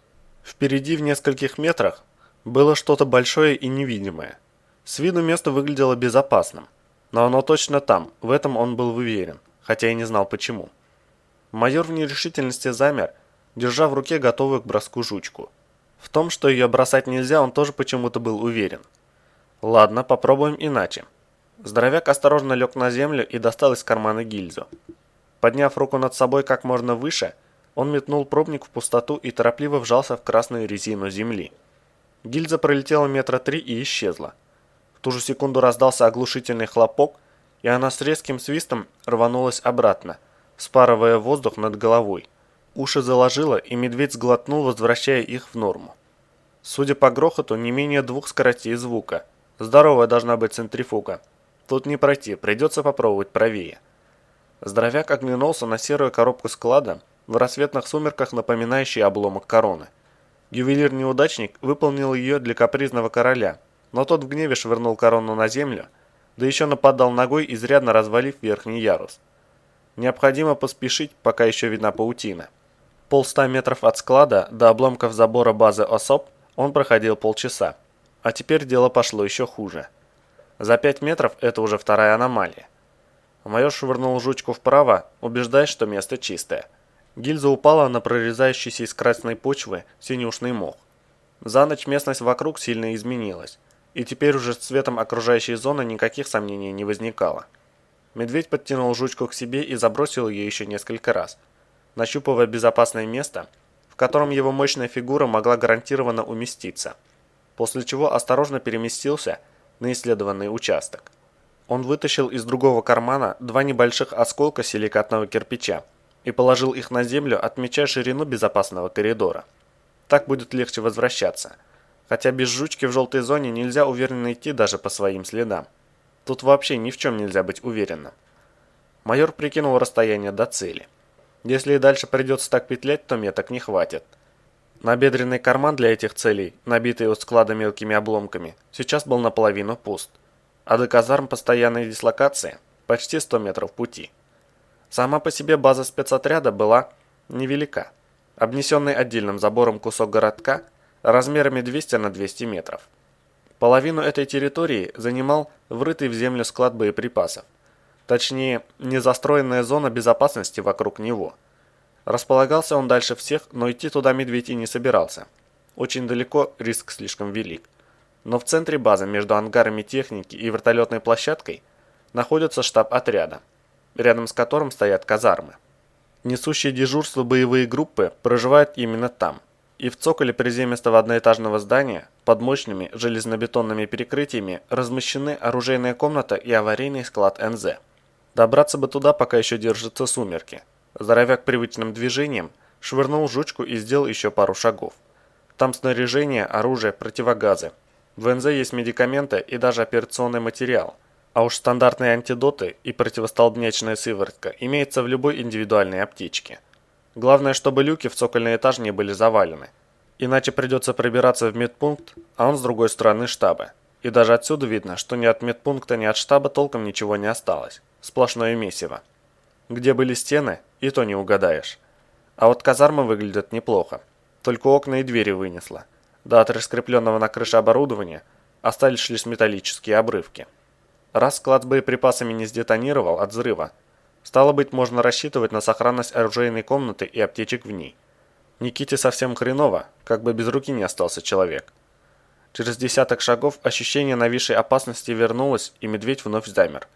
Впереди в нескольких метрах было что-то большое и невидимое. С виду место выглядело безопасным, но оно точно там, в этом он был уверен, хотя и не знал почему. Майор в нерешительности замер, держа в руке готовую к броску жучку. В том, что ее бросать нельзя, он тоже почему-то был уверен. «Ладно, попробуем иначе». Здоровяк осторожно лег на землю и достал из кармана гильзу. Подняв руку над собой как можно выше, он метнул пробник в пустоту и торопливо вжался в красную резину земли. Гильза пролетела метра 3 и исчезла. В ту же секунду раздался оглушительный хлопок, и она с резким свистом рванулась обратно, вспарывая воздух над головой. Уши заложило, и медведь сглотнул, возвращая их в норму. Судя по грохоту, не менее 2 скоростей звука. Здоровая должна быть центрифуга. Тут не пройти, придется попробовать правее. Здоровяк оглянулся на серую коробку склада, в рассветных сумерках напоминающий обломок короны. Ювелир-неудачник выполнил ее для капризного короля, но тот в гневе швырнул корону на землю, да еще нападал ногой, изрядно развалив верхний ярус. Необходимо поспешить, пока еще видна паутина. 100 метров от склада до обломков забора базы ОСОП он проходил полчаса, а теперь дело пошло еще хуже. За 5 метров это уже вторая аномалия. Майор швырнул жучку вправо, убеждаясь, что место чистое. Гильза упала на прорезающийся из красной почвы синюшный мох. За ночь местность вокруг сильно изменилась, и теперь уже с цветом окружающей зоны никаких сомнений не возникало. Медведь подтянул жучку к себе и забросил ее еще несколько раз, нащупывая безопасное место, в котором его мощная фигура могла гарантированно уместиться, после чего осторожно переместился на исследованный участок. Он вытащил из другого кармана 2 небольших осколка силикатного кирпича и положил их на землю, отмечая ширину безопасного коридора. Так будет легче возвращаться, хотя без жучки в желтой зоне нельзя уверенно идти даже по своим следам. Тут вообще ни в чем нельзя быть уверенным. Майор прикинул расстояние до цели. Если и дальше придется так петлять, то меток не хватит. Набедренный карман для этих целей, набитый у склада мелкими обломками, сейчас был наполовину пуст, а до казарм постоянной дислокации почти 100 метров пути. Сама по себе база спецотряда была невелика, обнесенный отдельным забором кусок городка размерами 200 на 200 метров. Половину этой территории занимал врытый в землю склад боеприпасов, точнее, незастроенная зона безопасности вокруг него. Располагался он дальше всех, но идти туда медведь и не собирался. Очень далеко, риск слишком велик. Но в центре базы, между ангарами техники и вертолетной площадкой, находится штаб отряда, рядом с которым стоят казармы. Несущие дежурство боевые группы проживают именно там. И в цоколе приземистого одноэтажного здания под мощными железнобетонными перекрытиями размещены оружейная комната и аварийный склад НЗ. Добраться бы туда, пока еще держатся сумерки. Здоровяк привычным движением швырнул жучку и сделал еще пару шагов. Там снаряжение, оружие, противогазы. В НЗ есть медикаменты и даже операционный материал. А уж стандартные антидоты и противостолбнячная сыворотка имеется в любой индивидуальной аптечке. Главное, чтобы люки в цокольный этаж не были завалены. Иначе придется пробираться в медпункт, а он с другой стороны штаба. И даже отсюда видно, что ни от медпункта, ни от штаба толком ничего не осталось. Сплошное месиво. Где были стены, и то не угадаешь. А вот казармы выглядят неплохо. Только окна и двери вынесло. Да от раскрепленного на крыше оборудования остались лишь металлические обрывки. Раз склад с боеприпасами не сдетонировал от взрыва, стало быть, можно рассчитывать на сохранность оружейной комнаты и аптечек в ней. Никите совсем хреново, как бы без руки не остался человек. Через десяток шагов ощущение нависшей опасности вернулось, и медведь вновь замер,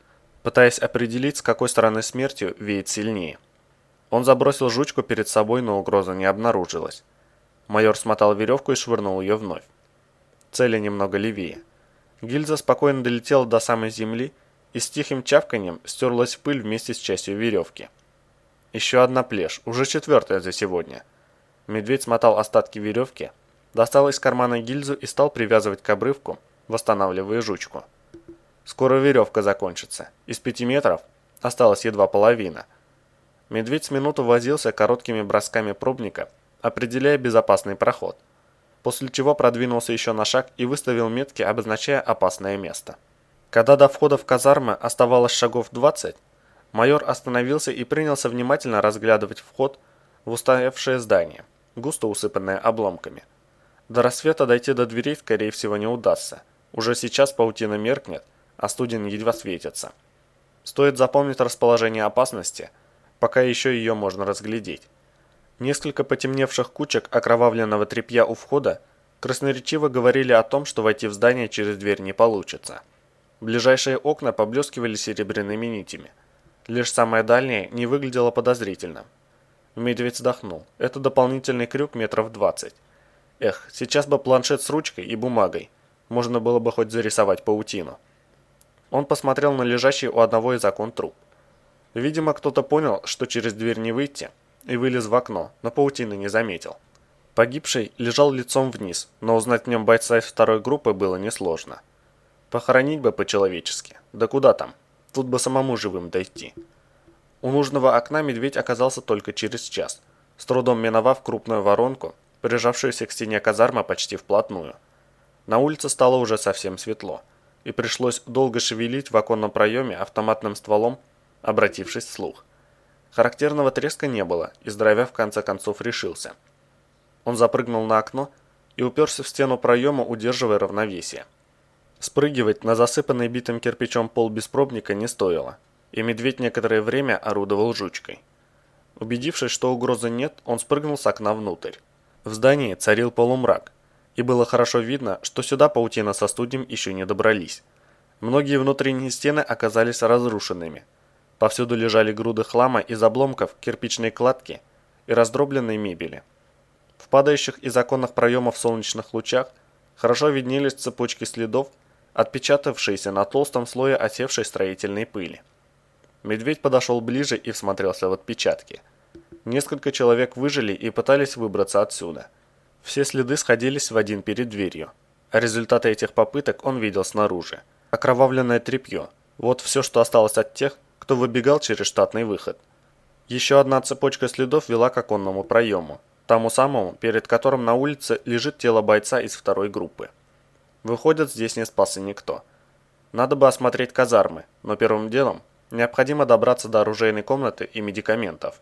пытаясь определить, с какой стороны смертью веет сильнее. Он забросил жучку перед собой, но угроза не обнаружилась. Майор смотал веревку и швырнул ее вновь. Цели немного левее. Гильза спокойно долетела до самой земли и с тихим чавканьем стерлась в пыль вместе с частью веревки. Еще одна плешь, уже четвертая за сегодня. Медведь смотал остатки веревки, достал из кармана гильзу и стал привязывать к обрывку, восстанавливая жучку. Скоро веревка закончится. Из 5 метров осталась едва половина. Медведь с минуту возился короткими бросками пробника, определяя безопасный проход, после чего продвинулся еще на шаг и выставил метки, обозначая опасное место. Когда до входа в казармы оставалось шагов 20, майор остановился и принялся внимательно разглядывать вход в устоявшее здание, густо усыпанное обломками. До рассвета дойти до дверей, скорее всего, не удастся. Уже сейчас паутина меркнет, а студень едва светится. Стоит запомнить расположение опасности, пока еще ее можно разглядеть. Несколько потемневших кучек окровавленного тряпья у входа красноречиво говорили о том, что войти в здание через дверь не получится. Ближайшие окна поблескивали серебряными нитями. Лишь самое дальнее не выглядело подозрительным. Медведь вздохнул. Это дополнительный крюк метров 20. Эх, сейчас бы планшет с ручкой и бумагой. Можно было бы хоть зарисовать паутину. Он посмотрел на лежащий у одного из окон труп. Видимо, кто-то понял, что через дверь не выйти, и вылез в окно, но паутины не заметил. Погибший лежал лицом вниз, но узнать в нем бойца из второй группы было несложно. Похоронить бы по-человечески. Да куда там? Тут бы самому живым дойти. У нужного окна медведь оказался только через час, с трудом миновав крупную воронку, прижавшуюся к стене казармы почти вплотную. На улице стало уже совсем светло, и пришлось долго шевелить в оконном проеме автоматным стволом, обратившись вслух. Характерного треска не было, и здоровяк в конце концов решился. Он запрыгнул на окно и уперся в стену проема, удерживая равновесие. Спрыгивать на засыпанный битым кирпичом пол без пробника не стоило, и медведь некоторое время орудовал жучкой. Убедившись, что угрозы нет, он спрыгнул с окна внутрь. В здании царил полумрак, и было хорошо видно, что сюда паутина со студнем еще не добрались. Многие внутренние стены оказались разрушенными. Повсюду лежали груды хлама из обломков, кирпичной кладки и раздробленной мебели. В падающих из оконных проемов солнечных лучах хорошо виднелись цепочки следов, отпечатавшиеся на толстом слое осевшей строительной пыли. Медведь подошел ближе и всмотрелся в отпечатки. Несколько человек выжили и пытались выбраться отсюда. Все следы сходились в один перед дверью, а результаты этих попыток он видел снаружи. Окровавленное тряпье – вот все, что осталось от тех, кто выбегал через штатный выход. Еще одна цепочка следов вела к оконному проему. Тому самому, перед которым на улице лежит тело бойца из второй группы. Выходит, здесь не спасся никто. Надо бы осмотреть казармы, но первым делом необходимо добраться до оружейной комнаты и медикаментов.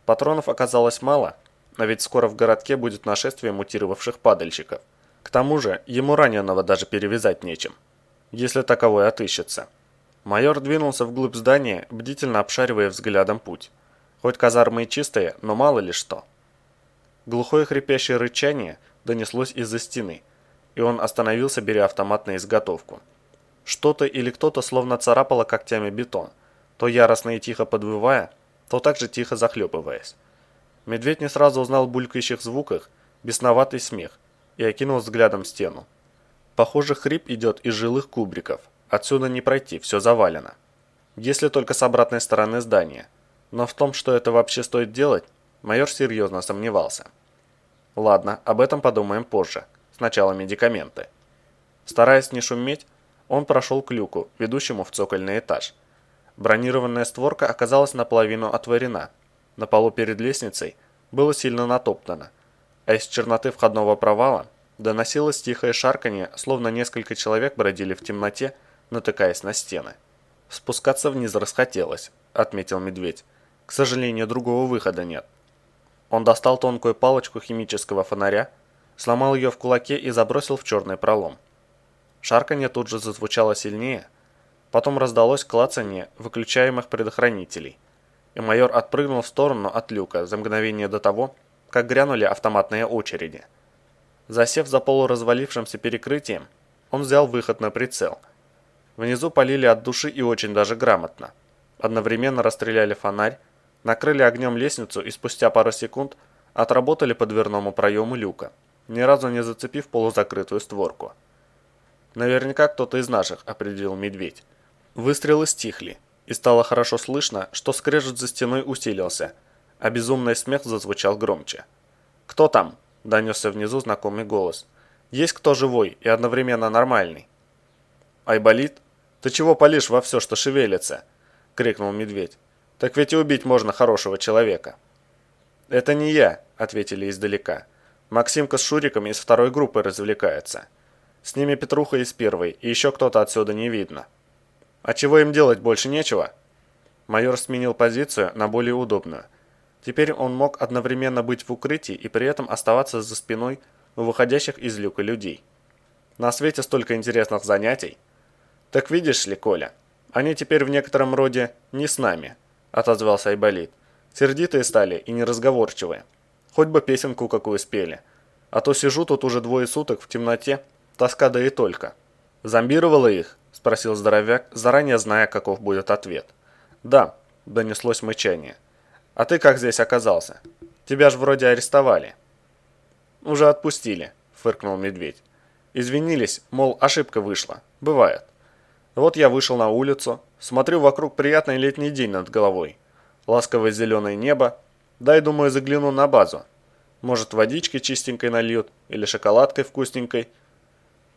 Патронов оказалось мало, а ведь скоро в городке будет нашествие мутировавших падальщиков. К тому же, ему раненого даже перевязать нечем, если таковой отыщется. Майор двинулся вглубь здания, бдительно обшаривая взглядом путь. Хоть казармы и чистые, но мало ли что. Глухое хрипящее рычание донеслось из-за стены, и он остановился, беря автомат на изготовку. Что-то или кто-то словно царапало когтями бетон, то яростно и тихо подвывая, то также тихо захлебываясь. Медведь не сразу узнал в булькающих звуках бесноватый смех и окинул взглядом стену. Похоже, хрип идет из жилых кубриков. Отсюда не пройти, все завалено. Если только с обратной стороны здания. Но в том, что это вообще стоит делать, майор серьезно сомневался. Ладно, об этом подумаем позже. Сначала медикаменты. Стараясь не шуметь, он прошел к люку, ведущему в цокольный этаж. Бронированная створка оказалась наполовину отворена. На полу перед лестницей было сильно натоптано, а из черноты входного провала доносилось тихое шарканье, словно несколько человек бродили в темноте, натыкаясь на стены. «Спускаться вниз расхотелось», — отметил медведь. «К сожалению, другого выхода нет». Он достал тонкую палочку химического фонаря, сломал ее в кулаке и забросил в черный пролом. Шарканье тут же зазвучало сильнее, потом раздалось клацанье выключаемых предохранителей, и майор отпрыгнул в сторону от люка за мгновение до того, как грянули автоматные очереди. Засев за полуразвалившимся перекрытием, он взял выход на прицел. Внизу полили от души и очень даже грамотно. Одновременно расстреляли фонарь, накрыли огнем лестницу и спустя пару секунд отработали по дверному проему люка, ни разу не зацепив полузакрытую створку. «Наверняка кто-то из наших», — определил медведь. Выстрелы стихли, и стало хорошо слышно, что скрежет за стеной усилился, а безумный смех зазвучал громче. «Кто там?» — донесся внизу знакомый голос. «Есть кто живой и одновременно нормальный?» «Айболит? Ты чего палишь во все, что шевелится?» — крикнул медведь. «Так ведь и убить можно хорошего человека». «Это не я», — ответили издалека. «Максимка с Шуриком из второй группы развлекается. С ними Петруха из первой, и еще кто-то отсюда не видно». «А чего им делать, больше нечего?» Майор сменил позицию на более удобную. Теперь он мог одновременно быть в укрытии и при этом оставаться за спиной у выходящих из люка людей. На свете столько интересных занятий. «Так видишь ли, Коля, они теперь в некотором роде не с нами», — отозвался Айболит. «Сердитые стали и неразговорчивые. Хоть бы песенку какую спели. А то сижу тут уже 2 суток в темноте, тоска да и только». «Зомбировала их?» — спросил здоровяк, заранее зная, каков будет ответ. «Да», — донеслось мычание. «А ты как здесь оказался? Тебя ж вроде арестовали». «Уже отпустили», — фыркнул медведь. «Извинились, мол, ошибка вышла. Бывает. Вот я вышел на улицу, смотрю, вокруг приятный летний день над головой. Ласковое зеленое небо. Дай, думаю, загляну на базу. Может, водички чистенькой нальют или шоколадкой вкусненькой».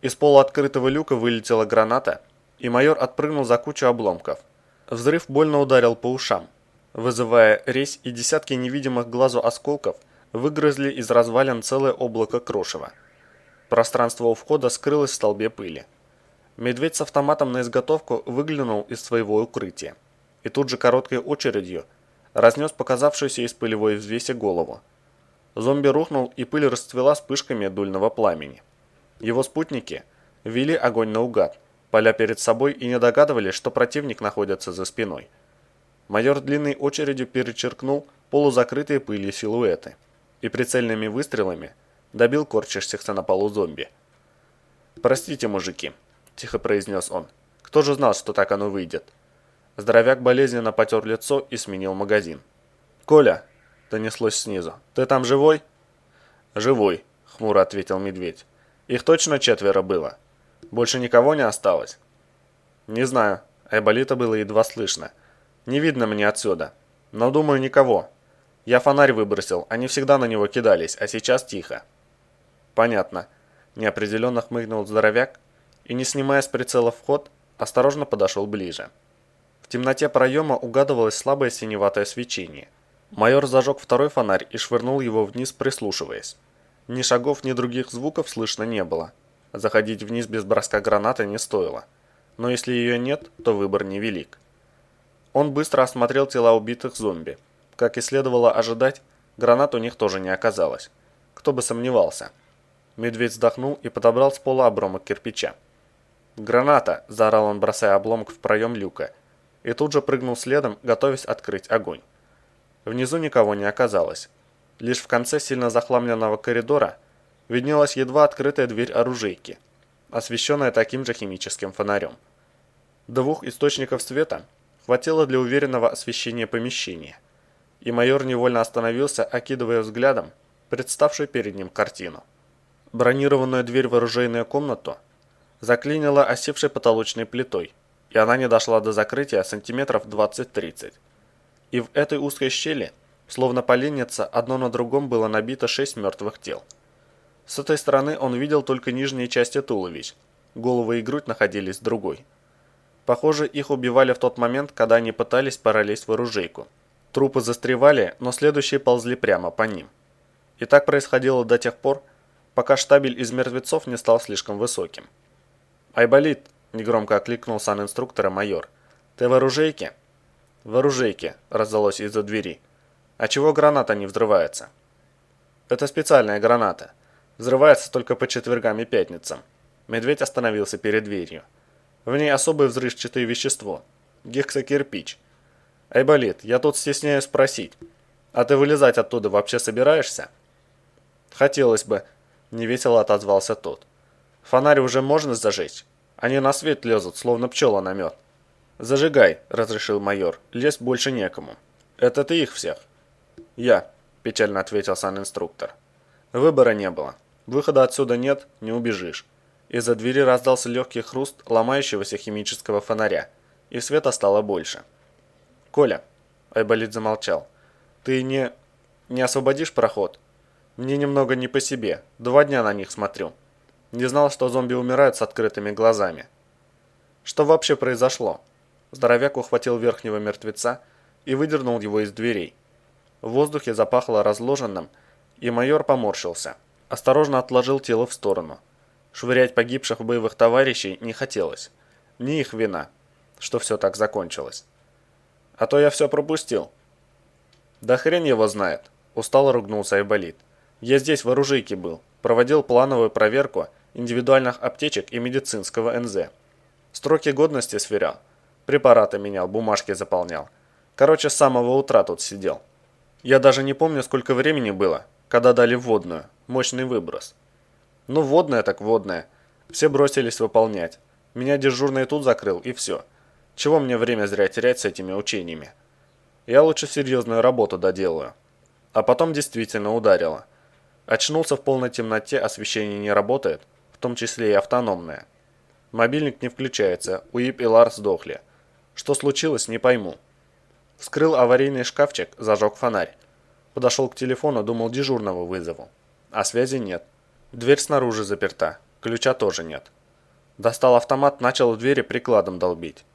Из полуоткрытого люка вылетела граната, и майор отпрыгнул за кучу обломков. Взрыв больно ударил по ушам, вызывая резь, и десятки невидимых глазу осколков выгрызли из развалин целое облако крошева. Пространство у входа скрылось в столбе пыли. Медведь с автоматом на изготовку выглянул из своего укрытия, и тут же короткой очередью разнес показавшуюся из пылевой взвеси голову. Зомби рухнул, и пыль расцвела вспышками дульного пламени. Его спутники вели огонь наугад, поля перед собой и не догадывались, что противник находится за спиной. Майор длинной очередью перечеркнул полузакрытые пылью силуэты и прицельными выстрелами добил корчащихся на полу зомби. «Простите, мужики», – тихо произнес он. «Кто же знал, что так оно выйдет?» Здоровяк болезненно потер лицо и сменил магазин. «Коля», – донеслось снизу, – «ты там живой?» «Живой», – хмуро ответил медведь. «Их точно 4 было? Больше никого не осталось?» «Не знаю», – Айболита было едва слышно. «Не видно мне отсюда. Но, думаю, никого. Я фонарь выбросил, они всегда на него кидались, а сейчас тихо». «Понятно», – неопределенно хмыкнул здоровяк и, не снимая с прицела вход, осторожно подошел ближе. В темноте проема угадывалось слабое синеватое свечение. Майор зажег второй фонарь и швырнул его вниз, прислушиваясь. Ни шагов, ни других звуков слышно не было. Заходить вниз без броска гранаты не стоило. Но если ее нет, то выбор невелик. Он быстро осмотрел тела убитых зомби. Как и следовало ожидать, гранат у них тоже не оказалось. Кто бы сомневался. Медведь вздохнул и подобрал с пола обломок кирпича. «Граната!» – заорал он, бросая обломок в проем люка. И тут же прыгнул следом, готовясь открыть огонь. Внизу никого не оказалось. Лишь в конце сильно захламленного коридора виднелась едва открытая дверь оружейки, освещенная таким же химическим фонарем. Двух источников света хватило для уверенного освещения помещения, и майор невольно остановился, окидывая взглядом представшую перед ним картину. Бронированную дверь в оружейную комнату заклинило осевшей потолочной плитой, и она не дошла до закрытия сантиметров 20-30. И в этой узкой щели, словно поленница, одно на другом было набито 6 мертвых тел. С этой стороны он видел только нижние части туловищ, головы и грудь находились в другой. Похоже, их убивали в тот момент, когда они пытались пролезть в оружейку. Трупы застревали, но следующие ползли прямо по ним. И так происходило до тех пор, пока штабель из мертвецов не стал слишком высоким. «Айболит!» – негромко окликнул санинструктора майор. «Ты в оружейке?» «В оружейке», – раздалось из-за двери. «А чего граната не взрывается?» «Это специальная граната. Взрывается только по четвергам и пятницам». Медведь остановился перед дверью. В ней особое взрывчатое вещество – гексокирпич. «Айболит, я тут стесняюсь спросить, а ты вылезать оттуда вообще собираешься?» «Хотелось бы», – невесело отозвался тот. «Фонарь уже можно зажечь? Они на свет лезут, словно пчела на мед». «Зажигай», – разрешил майор, – «лезть больше некому». «Это ты их всех?» «Я», – печально ответил санинструктор. Выбора не было. Выхода отсюда нет, не убежишь. Из-за двери раздался легкий хруст ломающегося химического фонаря, и света стало больше. «Коля», – Айболит замолчал, – «ты не освободишь проход? Мне немного не по себе, 2 дня на них смотрю. Не знал, что зомби умирают с открытыми глазами». «Что вообще произошло?» Здоровяк ухватил верхнего мертвеца и выдернул его из дверей. В воздухе запахло разложенным, и майор поморщился. Осторожно отложил тело в сторону. Швырять погибших боевых товарищей не хотелось. Не их вина, что все так закончилось. «А то я все пропустил». «Да хрен его знает», – устало ругнулся Айболит. «Я здесь в оружейке был, проводил плановую проверку индивидуальных аптечек и медицинского НЗ. Строки годности сверял, препараты менял, бумажки заполнял. Короче, с самого утра тут сидел. Я даже не помню, сколько времени было, когда дали вводную, мощный выброс. Ну, вводная так вводная. Все бросились выполнять. Меня дежурный тут закрыл, и все. Чего мне время зря терять с этими учениями? Я лучше серьезную работу доделаю». А потом действительно ударило. Очнулся в полной темноте, освещение не работает, в том числе и автономное. Мобильник не включается, Уип и Лар сдохли. Что случилось, не пойму. Вскрыл аварийный шкафчик, зажег фонарь. Подошел к телефону, думал, дежурного вызову. А связи нет. Дверь снаружи заперта, ключа тоже нет. Достал автомат, начал в двери прикладом долбить.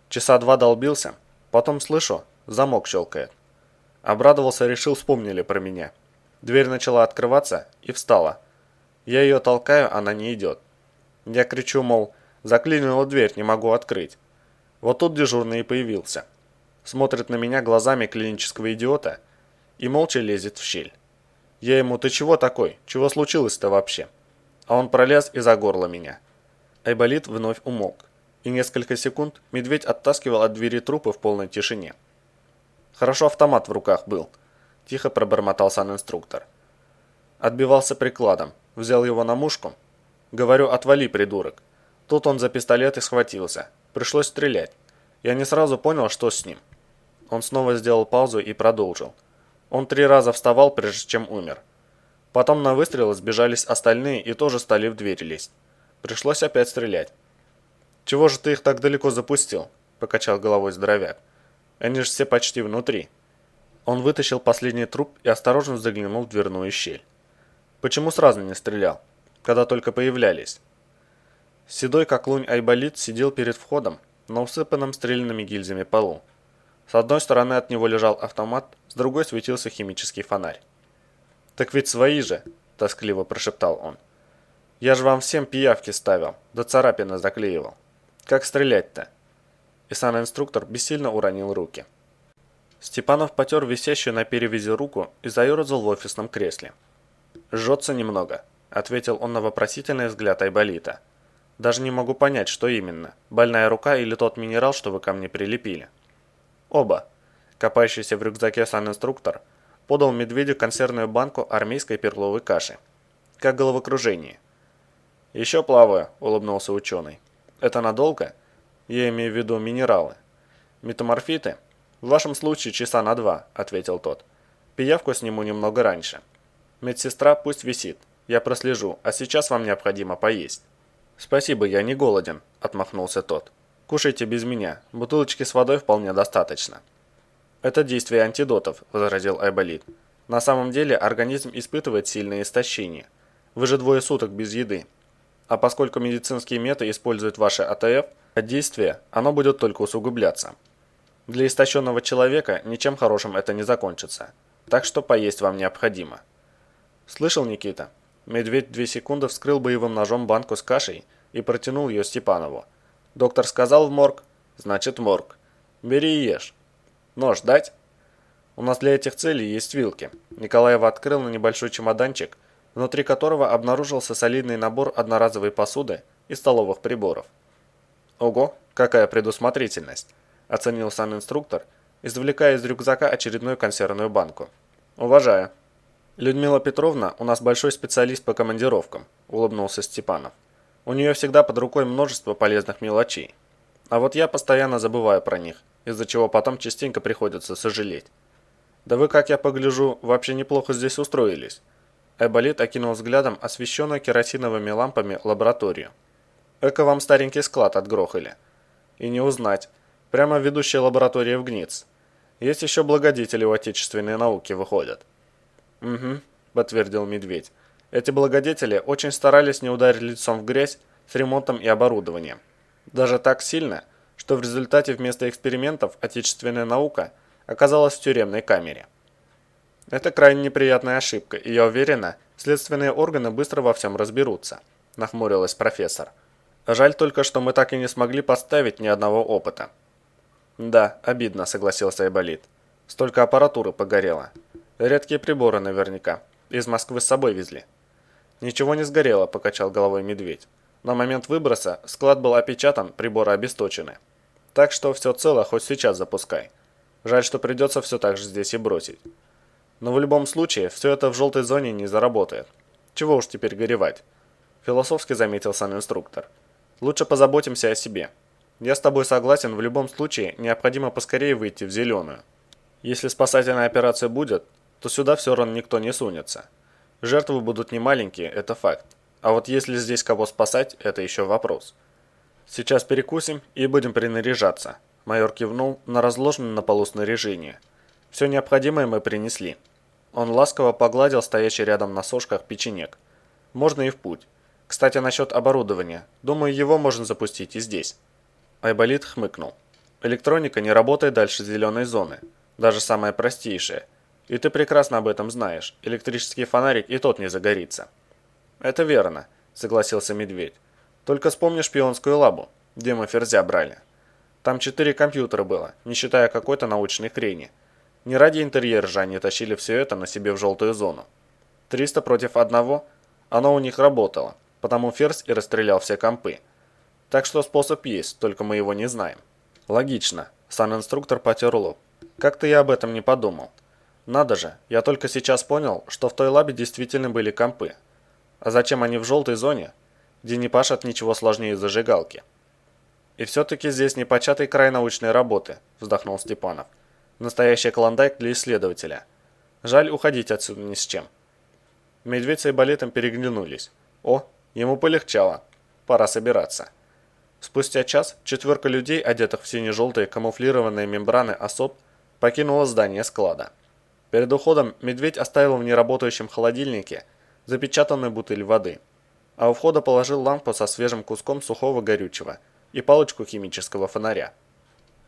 Часа 2 долбился, потом слышу, замок щелкает. Обрадовался, решил, вспомнили про меня. Дверь начала открываться и встала. Я ее толкаю, она не идет. Я кричу, мол, заклинила дверь, не могу открыть. Вот тут дежурный и появился. Смотрит на меня глазами клинического идиота и молча лезет в щель. Я ему: «Ты чего такой? Чего случилось-то вообще?» А он пролез и за горло меня. Айболит вновь умолк. И несколько секунд медведь оттаскивал от двери трупы в полной тишине. «Хорошо автомат в руках был», – тихо пробормотал санинструктор. Отбивался прикладом, взял его на мушку. Говорю: «Отвали, придурок». Тут он за пистолет и схватился. Пришлось стрелять. Я не сразу понял, что с ним. Он снова сделал паузу и продолжил. Он 3 раза вставал, прежде чем умер. Потом на выстрелы сбежались остальные и тоже стали в дверь лезть. Пришлось опять стрелять. «Чего же ты их так далеко запустил?» – покачал головой здоровяк. «Они же все почти внутри». Он вытащил последний труп и осторожно заглянул в дверную щель. «Почему сразу не стрелял, когда только появлялись?» Седой как лунь Айболит сидел перед входом на усыпанном стрелянными гильзами полу. С одной стороны от него лежал автомат, с другой светился химический фонарь. «Так ведь свои же!» – тоскливо прошептал он. «Я же вам всем пиявки ставил, да царапины заклеивал. Как стрелять-то?» И инструктор бессильно уронил руки. Степанов потер висящую на перевязи руку и заерзал в офисном кресле. «Жжется немного», – ответил он на вопросительный взгляд Айболита. «Даже не могу понять, что именно, больная рука или тот минерал, что вы ко мне прилепили». «Оба». Копающийся в рюкзаке инструктор подал медведю консервную банку армейской перловой каши. Как головокружение. «Еще плаваю», – улыбнулся ученый. «Это надолго?» «Я имею в виду минералы». «Метаморфиты?» «В вашем случае часа на 2», – ответил тот. «Пиявку сниму немного раньше. Медсестра пусть висит. Я прослежу, а сейчас вам необходимо поесть». «Спасибо, я не голоден», – отмахнулся тот. «Кушайте без меня. Бутылочки с водой вполне достаточно». «Это действие антидотов», – возразил Айболит. «На самом деле организм испытывает сильное истощение. Вы же 2 суток без еды. А поскольку медицинские меты используют ваши АТФ, от действия оно будет только усугубляться. Для истощенного человека ничем хорошим это не закончится. Так что поесть вам необходимо». «Слышал, Никита?» Медведь 2 секунды вскрыл боевым ножом банку с кашей и протянул ее Степанову. «Доктор сказал в морг? Значит морг. Бери и ешь. Нож дать?» «У нас для этих целей есть вилки». Николаева открыл на небольшой чемоданчик, внутри которого обнаружился солидный набор одноразовой посуды и столовых приборов. «Ого, какая предусмотрительность!» – оценил сам инструктор, извлекая из рюкзака очередную консервную банку. «Уважаю». «Людмила Петровна у нас большой специалист по командировкам», – улыбнулся Степанов. «У нее всегда под рукой множество полезных мелочей. А вот я постоянно забываю про них, из-за чего потом частенько приходится сожалеть. Да вы, как я погляжу, вообще неплохо здесь устроились». Айболит окинул взглядом освещенную керосиновыми лампами лабораторию. «Эко вам старенький склад отгрохали. И не узнать. Прямо ведущая лаборатория в ГНИЦ. Есть еще благодетели у отечественной науки выходят». «Угу», – подтвердил Медведь. «Эти благодетели очень старались не ударить лицом в грязь с ремонтом и оборудованием. Даже так сильно, что в результате вместо экспериментов отечественная наука оказалась в тюремной камере». «Это крайне неприятная ошибка, и я уверена, следственные органы быстро во всем разберутся», – нахмурилась профессор. «Жаль только, что мы так и не смогли поставить ни одного опыта». «Да, обидно», – согласился Айболит. «Столько аппаратуры погорело. Редкие приборы наверняка. Из Москвы с собой везли». «Ничего не сгорело», – покачал головой Медведь. «На момент выброса склад был опечатан, приборы обесточены. Так что все цело, хоть сейчас запускай. Жаль, что придется все так же здесь и бросить. Но в любом случае, все это в желтой зоне не заработает. Чего уж теперь горевать?» Философски заметил сам инструктор. «Лучше позаботимся о себе. Я с тобой согласен, в любом случае необходимо поскорее выйти в зеленую. Если спасательная операция будет, то сюда все равно никто не сунется. Жертвы будут немаленькие, это факт. А вот если здесь кого спасать, это еще вопрос. Сейчас перекусим и будем принаряжаться». Майор кивнул на разложенное на полу снаряжение. «Все необходимое мы принесли». Он ласково погладил стоящий рядом на сошках печенек. «Можно и в путь. Кстати, насчет оборудования. Думаю, его можно запустить и здесь». Айболит хмыкнул. «Электроника не работает дальше зеленой зоны. Даже самая простейшая. И ты прекрасно об этом знаешь. Электрический фонарик и тот не загорится». «Это верно», — согласился Медведь. «Только вспомни шпионскую лабу, где мы ферзя брали. Там 4 компьютера было, не считая какой-то научной хрени. Не ради интерьера же они тащили все это на себе в желтую зону. 300 против 1, оно у них работало, потому ферзь и расстрелял все компы. Так что способ есть, только мы его не знаем». «Логично», — сам инструктор потер лоб. «Как-то я об этом не подумал. Надо же, я только сейчас понял, что в той лабе действительно были компы. А зачем они в желтой зоне, где не пашут ничего сложнее зажигалки?» «И все-таки здесь непочатый край научной работы», – вздохнул Степанов. «Настоящий клондайк для исследователя. Жаль уходить отсюда ни с чем». Медведь с Айболитом переглянулись. О, ему полегчало. Пора собираться. Спустя час 4 людей, одетых в сине-желтые камуфлированные мембраны особ, покинула здание склада. Перед уходом Медведь оставил в неработающем холодильнике запечатанную бутыль воды, а у входа положил лампу со свежим куском сухого горючего и палочку химического фонаря.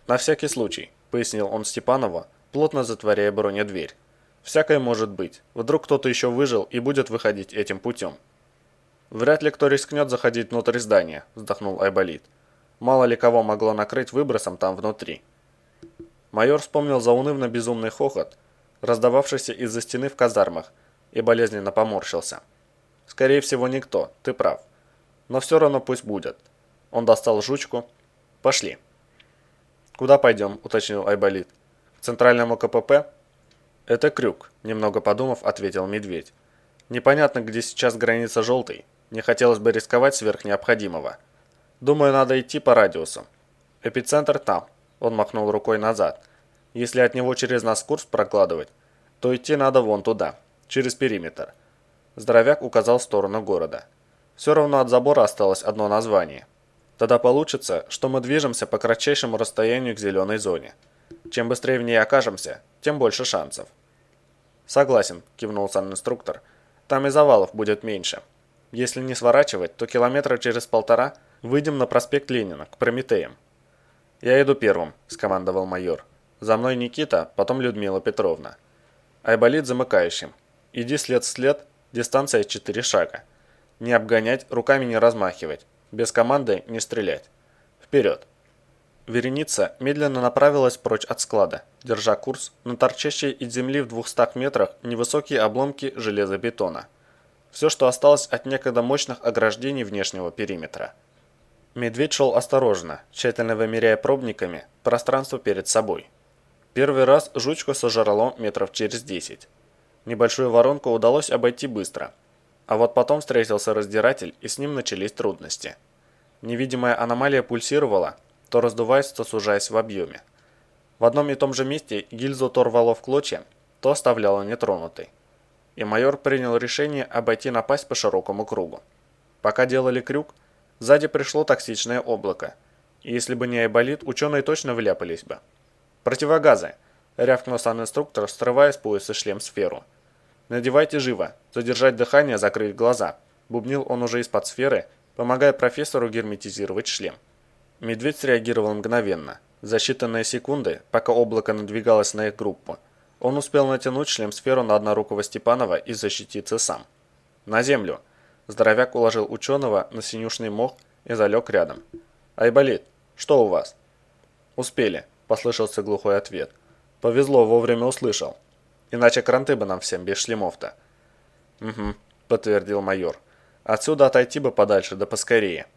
«На всякий случай», пояснил он Степанову, плотно затворяя бронедверь. «Всякое может быть. Вдруг кто-то еще выжил и будет выходить этим путем». «Вряд ли кто рискнет заходить внутрь здания», – вздохнул Айболит. «Мало ли кого могло накрыть выбросом там внутри». Майор вспомнил заунывно-безумный хохот, раздававшийся из-за стены в казармах, и болезненно поморщился. «Скорее всего, никто, ты прав. Но все равно пусть будет». Он достал жучку. «Пошли». «Куда пойдем?» – уточнил Айболит. «К центральному КПП?» «Это Крюк», – немного подумав, ответил Медведь. «Непонятно, где сейчас граница желтой. Не хотелось бы рисковать сверх необходимого. Думаю, надо идти по радиусу. Эпицентр там». Он махнул рукой назад. «Если от него через нас курс прокладывать, то идти надо вон туда, через периметр». Здоровяк указал в сторону города. «Все равно от забора осталось одно название. Тогда получится, что мы движемся по кратчайшему расстоянию к зеленой зоне. Чем быстрее в ней окажемся, тем больше шансов». «Согласен», – кивнул санинструктор. «Там и завалов будет меньше. Если не сворачивать, то километра через 1,5 выйдем на проспект Ленина, к Прометеям». «Я иду первым», – скомандовал майор. «За мной Никита, потом Людмила Петровна. Айболит замыкающим. Иди след в след, дистанция 4 шага. Не обгонять, руками не размахивать. Без команды не стрелять. Вперед!» Вереница медленно направилась прочь от склада, держа курс на торчащие из земли в 200 метрах невысокие обломки железобетона. Все, что осталось от некогда мощных ограждений внешнего периметра. Медведь шел осторожно, тщательно вымеряя пробниками пространство перед собой. Первый раз жучку сожрало метров через 10. Небольшую воронку удалось обойти быстро. А вот потом встретился раздиратель, и с ним начались трудности. Невидимая аномалия пульсировала, то раздуваясь, то сужаясь в объеме. В одном и том же месте гильзу то рвало в клочья, то оставляло нетронутой. И майор принял решение обойти напасть по широкому кругу. Пока делали крюк, сзади пришло токсичное облако, и если бы не Айболит, ученые точно вляпались бы. «Противогазы!» – рявкнул санинструктор, срывая с пояса шлем-сферу. «Надевайте живо, задержать дыхание, закрыть глаза», – бубнил он уже из-под сферы, помогая профессору герметизировать шлем. Медведь среагировал мгновенно. За считанные секунды, пока облако надвигалось на их группу, он успел натянуть шлем-сферу на однорукого Степанова и защититься сам. «На землю!» Здоровяк уложил ученого на синюшный мох и залег рядом. «Айболит, что у вас?» «Успели», – послышался глухой ответ. «Повезло, вовремя услышал. Иначе кранты бы нам всем без шлемов-то». «Угу», – подтвердил майор. «Отсюда отойти бы подальше, да поскорее.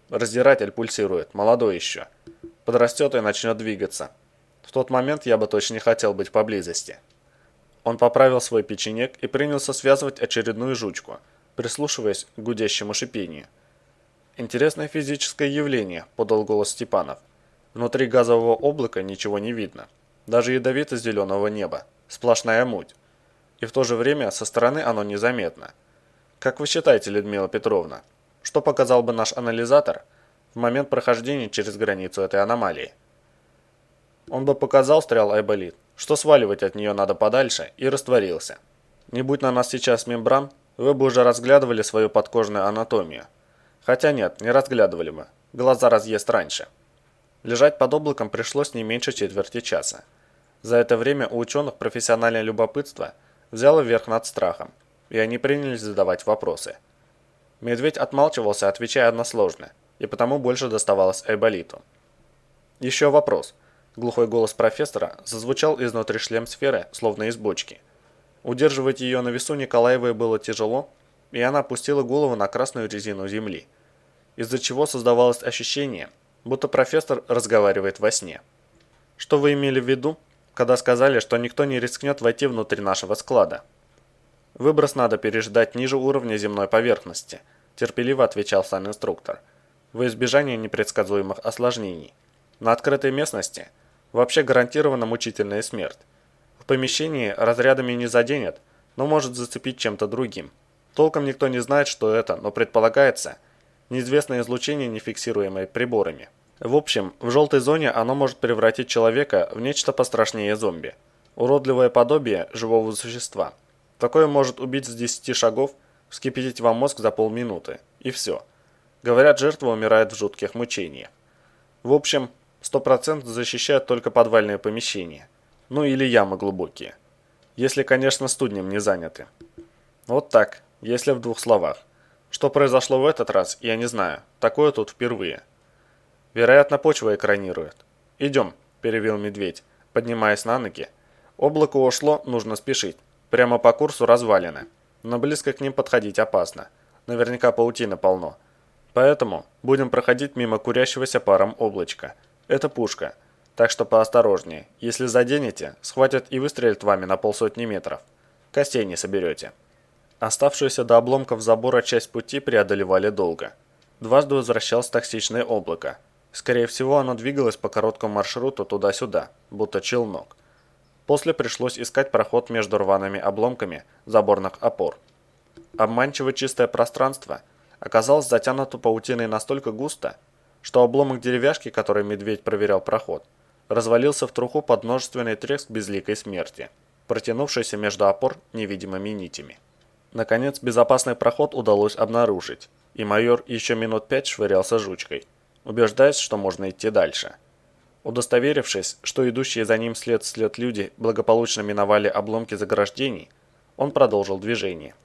Раздиратель пульсирует, молодой еще. Подрастет и начнет двигаться. В тот момент я бы точно не хотел быть поблизости». Он поправил свой печенек и принялся связывать очередную жучку, прислушиваясь к гудящему шипению. «Интересное физическое явление», – подал голос Степанов. «Внутри газового облака ничего не видно. Даже ядовито-зеленого неба. Сплошная муть. И в то же время со стороны оно незаметно. Как вы считаете, Людмила Петровна, что показал бы наш анализатор в момент прохождения через границу этой аномалии?» «Он бы показал, — стрял Айболит, — что сваливать от нее надо подальше, и растворился. Не будь на нас сейчас мембран, вы бы уже разглядывали свою подкожную анатомию. Хотя нет, не разглядывали бы. Глаза разъест раньше». Лежать под облаком пришлось не меньше четверти часа. За это время у ученых профессиональное любопытство взяло верх над страхом, и они принялись задавать вопросы. Медведь отмалчивался, отвечая односложно, и потому больше доставалось Айболиту. «Еще вопрос». Глухой голос профессора зазвучал изнутри шлем-сферы, словно из бочки. Удерживать ее на весу Николаевой было тяжело, и она опустила голову на красную резину земли, из-за чего создавалось ощущение, будто профессор разговаривает во сне. «Что вы имели в виду, когда сказали, что никто не рискнет войти внутрь нашего склада?» «Выброс надо переждать ниже уровня земной поверхности», – терпеливо отвечал сам инструктор, «во избежание непредсказуемых осложнений. На открытой местности вообще гарантирована мучительная смерть. В помещении разрядами не заденет, но может зацепить чем-то другим. Толком никто не знает, что это, но предполагается неизвестное излучение, не фиксируемое приборами. В общем, в желтой зоне оно может превратить человека в нечто пострашнее зомби. Уродливое подобие живого существа. Такое может убить с 10 шагов, вскипятить вам мозг за полминуты. И все. Говорят, жертва умирает в жутких мучениях. В общем, 100% защищают только подвальные помещения. Ну или ямы глубокие. Если, конечно, студнем не заняты. Вот так, если в двух словах. Что произошло в этот раз, я не знаю. Такое тут впервые. Вероятно, почва экранирует. «Идем», – перевел медведь, поднимаясь на ноги. Облако ушло, нужно спешить. Прямо по курсу развалины. Но близко к ним подходить опасно. Наверняка паутины полно. Поэтому будем проходить мимо курящегося паром облачка. Это пушка. Так что поосторожнее. Если заденете, схватят и выстрелят вами на 50 метров. Костей не соберете. Оставшуюся до обломков забора часть пути преодолевали долго. Дважды возвращалось токсичное облако. Скорее всего, оно двигалось по короткому маршруту туда-сюда, будто челнок. После пришлось искать проход между рваными обломками заборных опор. Обманчиво чистое пространство оказалось затянуто паутиной настолько густо, что обломок деревяшки, который медведь проверял проход, развалился в труху под множественный треск безликой смерти, протянувшийся между опор невидимыми нитями. Наконец, безопасный проход удалось обнаружить, и майор еще минут 5 швырялся жучкой, убеждаясь, что можно идти дальше. Удостоверившись, что идущие за ним след в след люди благополучно миновали обломки заграждений, он продолжил движение.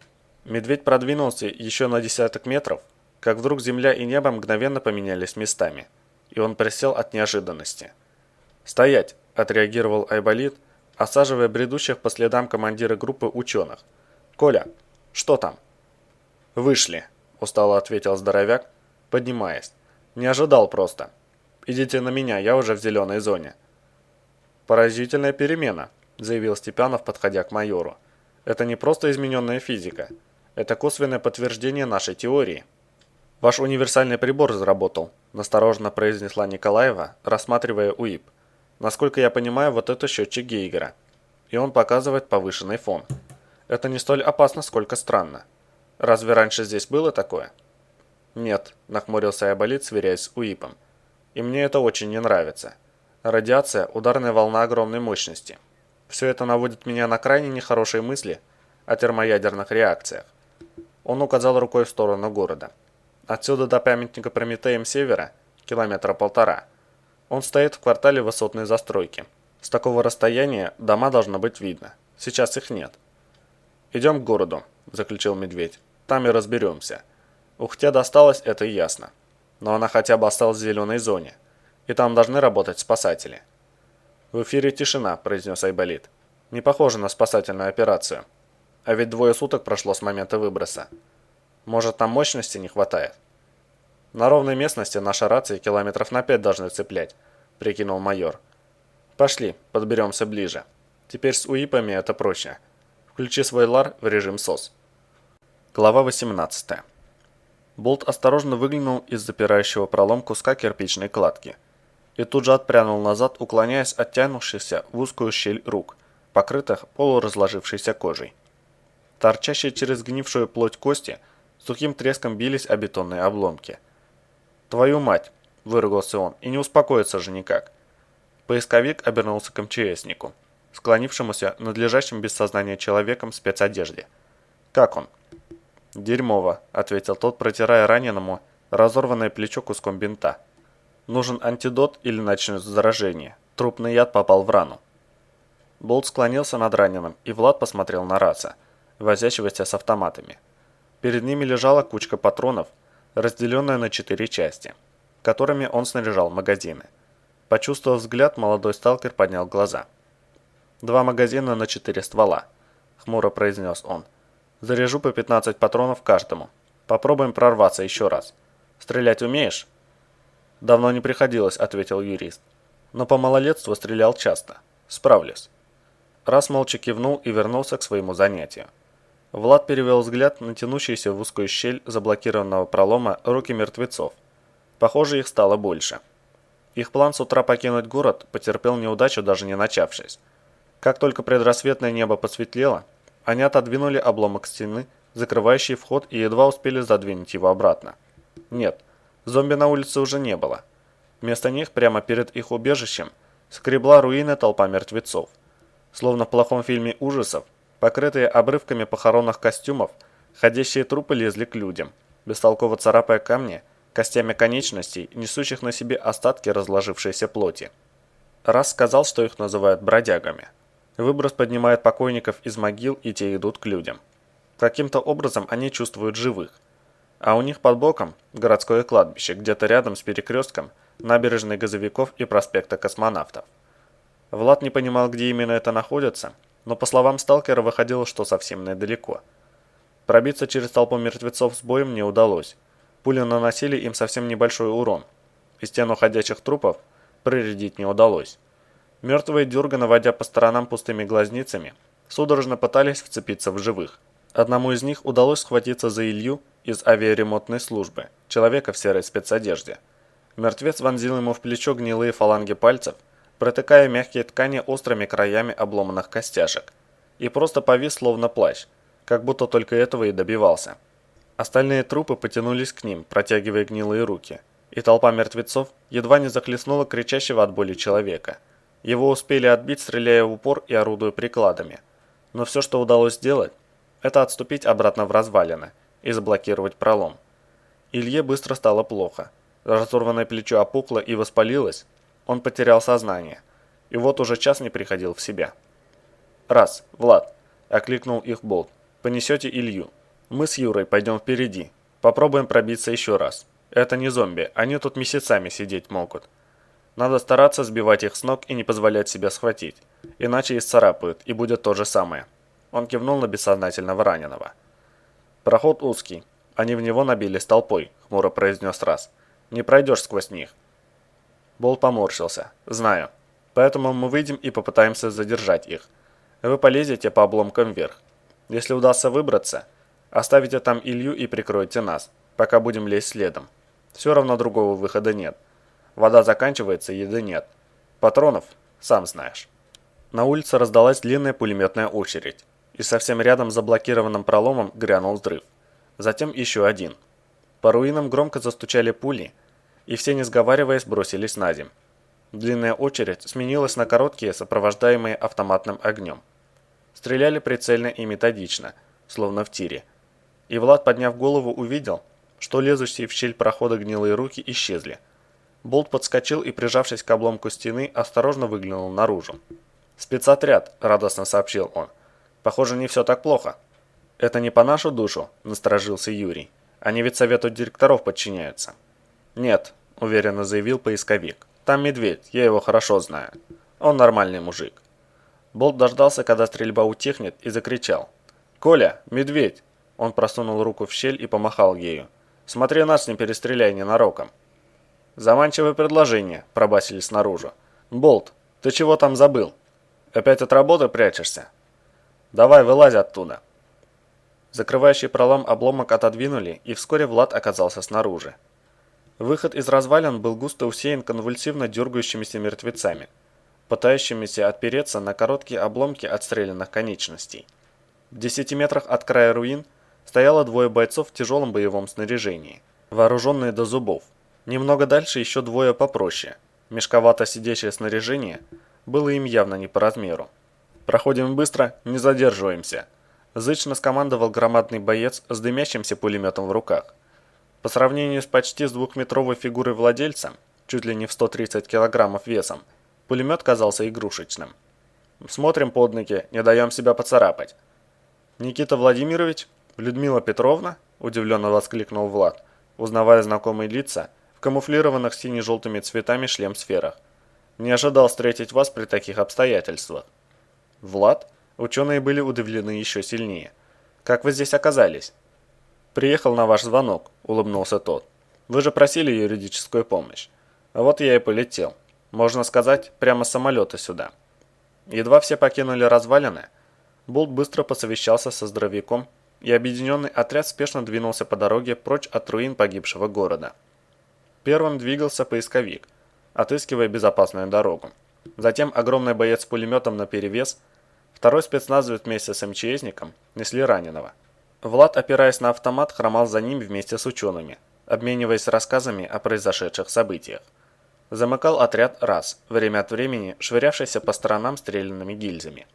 Медведь продвинулся еще на десяток метров, как вдруг земля и небо мгновенно поменялись местами, и он присел от неожиданности. «Стоять!» – отреагировал Айболит, осаживая бредущих по следам командира группы ученых. «Коля, что там?» «Вышли», – устало ответил здоровяк, поднимаясь. «Не ожидал просто. Идите на меня, я уже в зеленой зоне». «Поразительная перемена», – заявил Степанов, подходя к майору. «Это не просто измененная физика. Это косвенное подтверждение нашей теории». «Ваш универсальный прибор заработал», – настороженно произнесла Николаева, рассматривая УИП. «Насколько я понимаю, вот это счетчик Гейгера. И он показывает повышенный фон. Это не столь опасно, сколько странно. Разве раньше здесь было такое?» «Нет», – нахмурился Айболит, сверяясь с УИПом. «И мне это очень не нравится. Радиация – ударная волна огромной мощности. Все это наводит меня на крайне нехорошие мысли о термоядерных реакциях». Он указал рукой в сторону города. «Отсюда до памятника Прометеям Севера километра 1,5. Он стоит в квартале высотной застройки. С такого расстояния дома должно быть видно. Сейчас их нет». «Идем к городу», – заключил медведь. «Там и разберемся. Ухте досталось, это ясно. Но она хотя бы осталась в зеленой зоне. И там должны работать спасатели». «В эфире тишина», – произнес Айболит. «Не похоже на спасательную операцию. А ведь 2 суток прошло с момента выброса. Может, там мощности не хватает?» «На ровной местности наши рации километров на 5 должны цеплять», – прикинул майор. «Пошли, подберемся ближе. Теперь с УИПами это проще. Включи свой лар в режим СОС». Глава 18. Болт осторожно выглянул из запирающего пролом куска кирпичной кладки и тут же отпрянул назад, уклоняясь от тянувшихся в узкую щель рук, покрытых полуразложившейся кожей. Торчащие через гнившую плоть кости сухим треском бились о бетонные обломки. «Твою мать!» – выругался он, и не успокоится же никак. Поисковик обернулся к МЧСнику, склонившемуся над лежащим без сознания человеком в спецодежде. «Как он?» «Дерьмово», – ответил тот, протирая раненому разорванное плечо куском бинта. «Нужен антидот или начнется заражение. Трупный яд попал в рану». Болт склонился над раненым, и Влад посмотрел на Раца, возящегося с автоматами. Перед ними лежала кучка патронов, разделенная на 4 части, которыми он снаряжал магазины. Почувствовав взгляд, молодой сталкер поднял глаза. 2 магазина на 4 ствола, хмуро произнес он. «Заряжу по 15 патронов каждому. Попробуем прорваться еще раз. Стрелять умеешь?» «Давно не приходилось», — ответил юрист. «Но по малолетству стрелял часто. Справлюсь». Раз молча кивнул и вернулся к своему занятию. Влад перевел взгляд на тянущиеся в узкую щель заблокированного пролома руки мертвецов. Похоже, их стало больше. Их план с утра покинуть город потерпел неудачу, даже не начавшись. Как только предрассветное небо посветлело, они отодвинули обломок стены, закрывающий вход, и едва успели задвинуть его обратно. Нет, зомби на улице уже не было. Вместо них, прямо перед их убежищем, скребла руины толпа мертвецов. Словно в плохом фильме ужасов, покрытые обрывками похоронных костюмов, ходящие трупы лезли к людям, бестолково царапая камни костями конечностей, несущих на себе остатки разложившейся плоти. Раз сказал, что их называют бродягами. Выброс поднимает покойников из могил, и те идут к людям. Каким-то образом они чувствуют живых. А у них под боком городское кладбище, где-то рядом с перекрестком набережной Газовиков и проспекта Космонавтов. Влад не понимал, где именно это находится, но по словам сталкера выходило, что совсем недалеко. Пробиться через толпу мертвецов с боем не удалось. Пули наносили им совсем небольшой урон. И стену ходячих трупов проредить не удалось. Мертвые, дерганно водя по сторонам пустыми глазницами, судорожно пытались вцепиться в живых. Одному из них удалось схватиться за Илью из авиаремонтной службы, человека в серой спецодежде. Мертвец вонзил ему в плечо гнилые фаланги пальцев, протыкая мягкие ткани острыми краями обломанных костяшек, и просто повис словно плащ, как будто только этого и добивался. Остальные трупы потянулись к ним, протягивая гнилые руки, и толпа мертвецов едва не захлестнула кричащего от боли человека. Его успели отбить, стреляя в упор и орудуя прикладами. Но все, что удалось сделать, это отступить обратно в развалины и заблокировать пролом. Илье быстро стало плохо. Разорванное плечо опухло и воспалилось, он потерял сознание, и вот уже час не приходил в себя. «Раз, Влад!» – окликнул их Болт. «Понесете Илью. Мы с Юрой пойдем впереди. Попробуем пробиться еще раз. Это не зомби, они тут месяцами сидеть могут. Надо стараться сбивать их с ног и не позволять себя схватить, иначе исцарапают, и будет то же самое». Он кивнул на бессознательного раненого. «Проход узкий. Они в него набились толпой», – хмуро произнес Раз. «Не пройдешь сквозь них». Болт поморщился. «Знаю. Поэтому мы выйдем и попытаемся задержать их. Вы полезете по обломкам вверх. Если удастся выбраться, оставите там Илью и прикройте нас, пока будем лезть следом. Все равно другого выхода нет. Вода заканчивается, еды нет. Патронов, сам знаешь». На улице раздалась длинная пулеметная очередь, и совсем рядом с заблокированным проломом грянул взрыв. Затем еще один. По руинам громко застучали пули, и все, не сговариваясь, бросились на землю. Длинная очередь сменилась на короткие, сопровождаемые автоматным огнем. Стреляли прицельно и методично, словно в тире. И Влад, подняв голову, увидел, что лезущие в щель прохода гнилые руки исчезли. Болт подскочил и, прижавшись к обломку стены, осторожно выглянул наружу. «Спецотряд», – радостно сообщил он. «Похоже, не все так плохо». «Это не по нашу душу?» – насторожился Юрий. «Они ведь совету директоров подчиняются». «Нет», – уверенно заявил поисковик. «Там медведь, я его хорошо знаю. Он нормальный мужик». Болт дождался, когда стрельба утихнет, и закричал. «Коля, медведь!» Он просунул руку в щель и помахал ею. «Смотри, нас не перестреляй ненароком». «Заманчивое предложение», – пробасили снаружи. «Болт, ты чего там забыл? Опять от работы прячешься? Давай, вылазь оттуда». Закрывающий пролом обломок отодвинули, и вскоре Влад оказался снаружи. Выход из развалин был густо усеян конвульсивно дергающимися мертвецами, пытающимися отпереться на короткие обломки отстрелянных конечностей. В 10 метрах от края руин стояло двое бойцов в тяжелом боевом снаряжении, вооруженные до зубов. Немного дальше еще двое попроще. Мешковато сидящее снаряжение было им явно не по размеру. «Проходим быстро, не задерживаемся», – зычно скомандовал громадный боец с дымящимся пулеметом в руках. По сравнению с почти с двухметровой фигурой владельца, чуть ли не в 130 килограммов весом, пулемет казался игрушечным. «Смотрим под ноги, не даем себя поцарапать». «Никита Владимирович? Людмила Петровна?» – удивленно воскликнул Влад, узнавая знакомые лица в камуфлированных сине-желтыми цветами шлем-сферах. «Не ожидал встретить вас при таких обстоятельствах». «Влад?» Ученые были удивлены еще сильнее. «Как вы здесь оказались?» «Приехал на ваш звонок», – улыбнулся тот. «Вы же просили юридическую помощь. А вот я и полетел. Можно сказать, прямо с самолета сюда». Едва все покинули развалины, Болт быстро посовещался со здоровяком, и объединенный отряд спешно двинулся по дороге прочь от руин погибшего города. Первым двигался поисковик, отыскивая безопасную дорогу. Затем огромный боец с пулеметом наперевес, второй спецназовец вместе с МЧСником несли раненого. Влад, опираясь на автомат, хромал за ним вместе с учеными, обмениваясь рассказами о произошедших событиях. Замыкал отряд Раз, время от времени швырявшийся по сторонам стрелянными гильзами.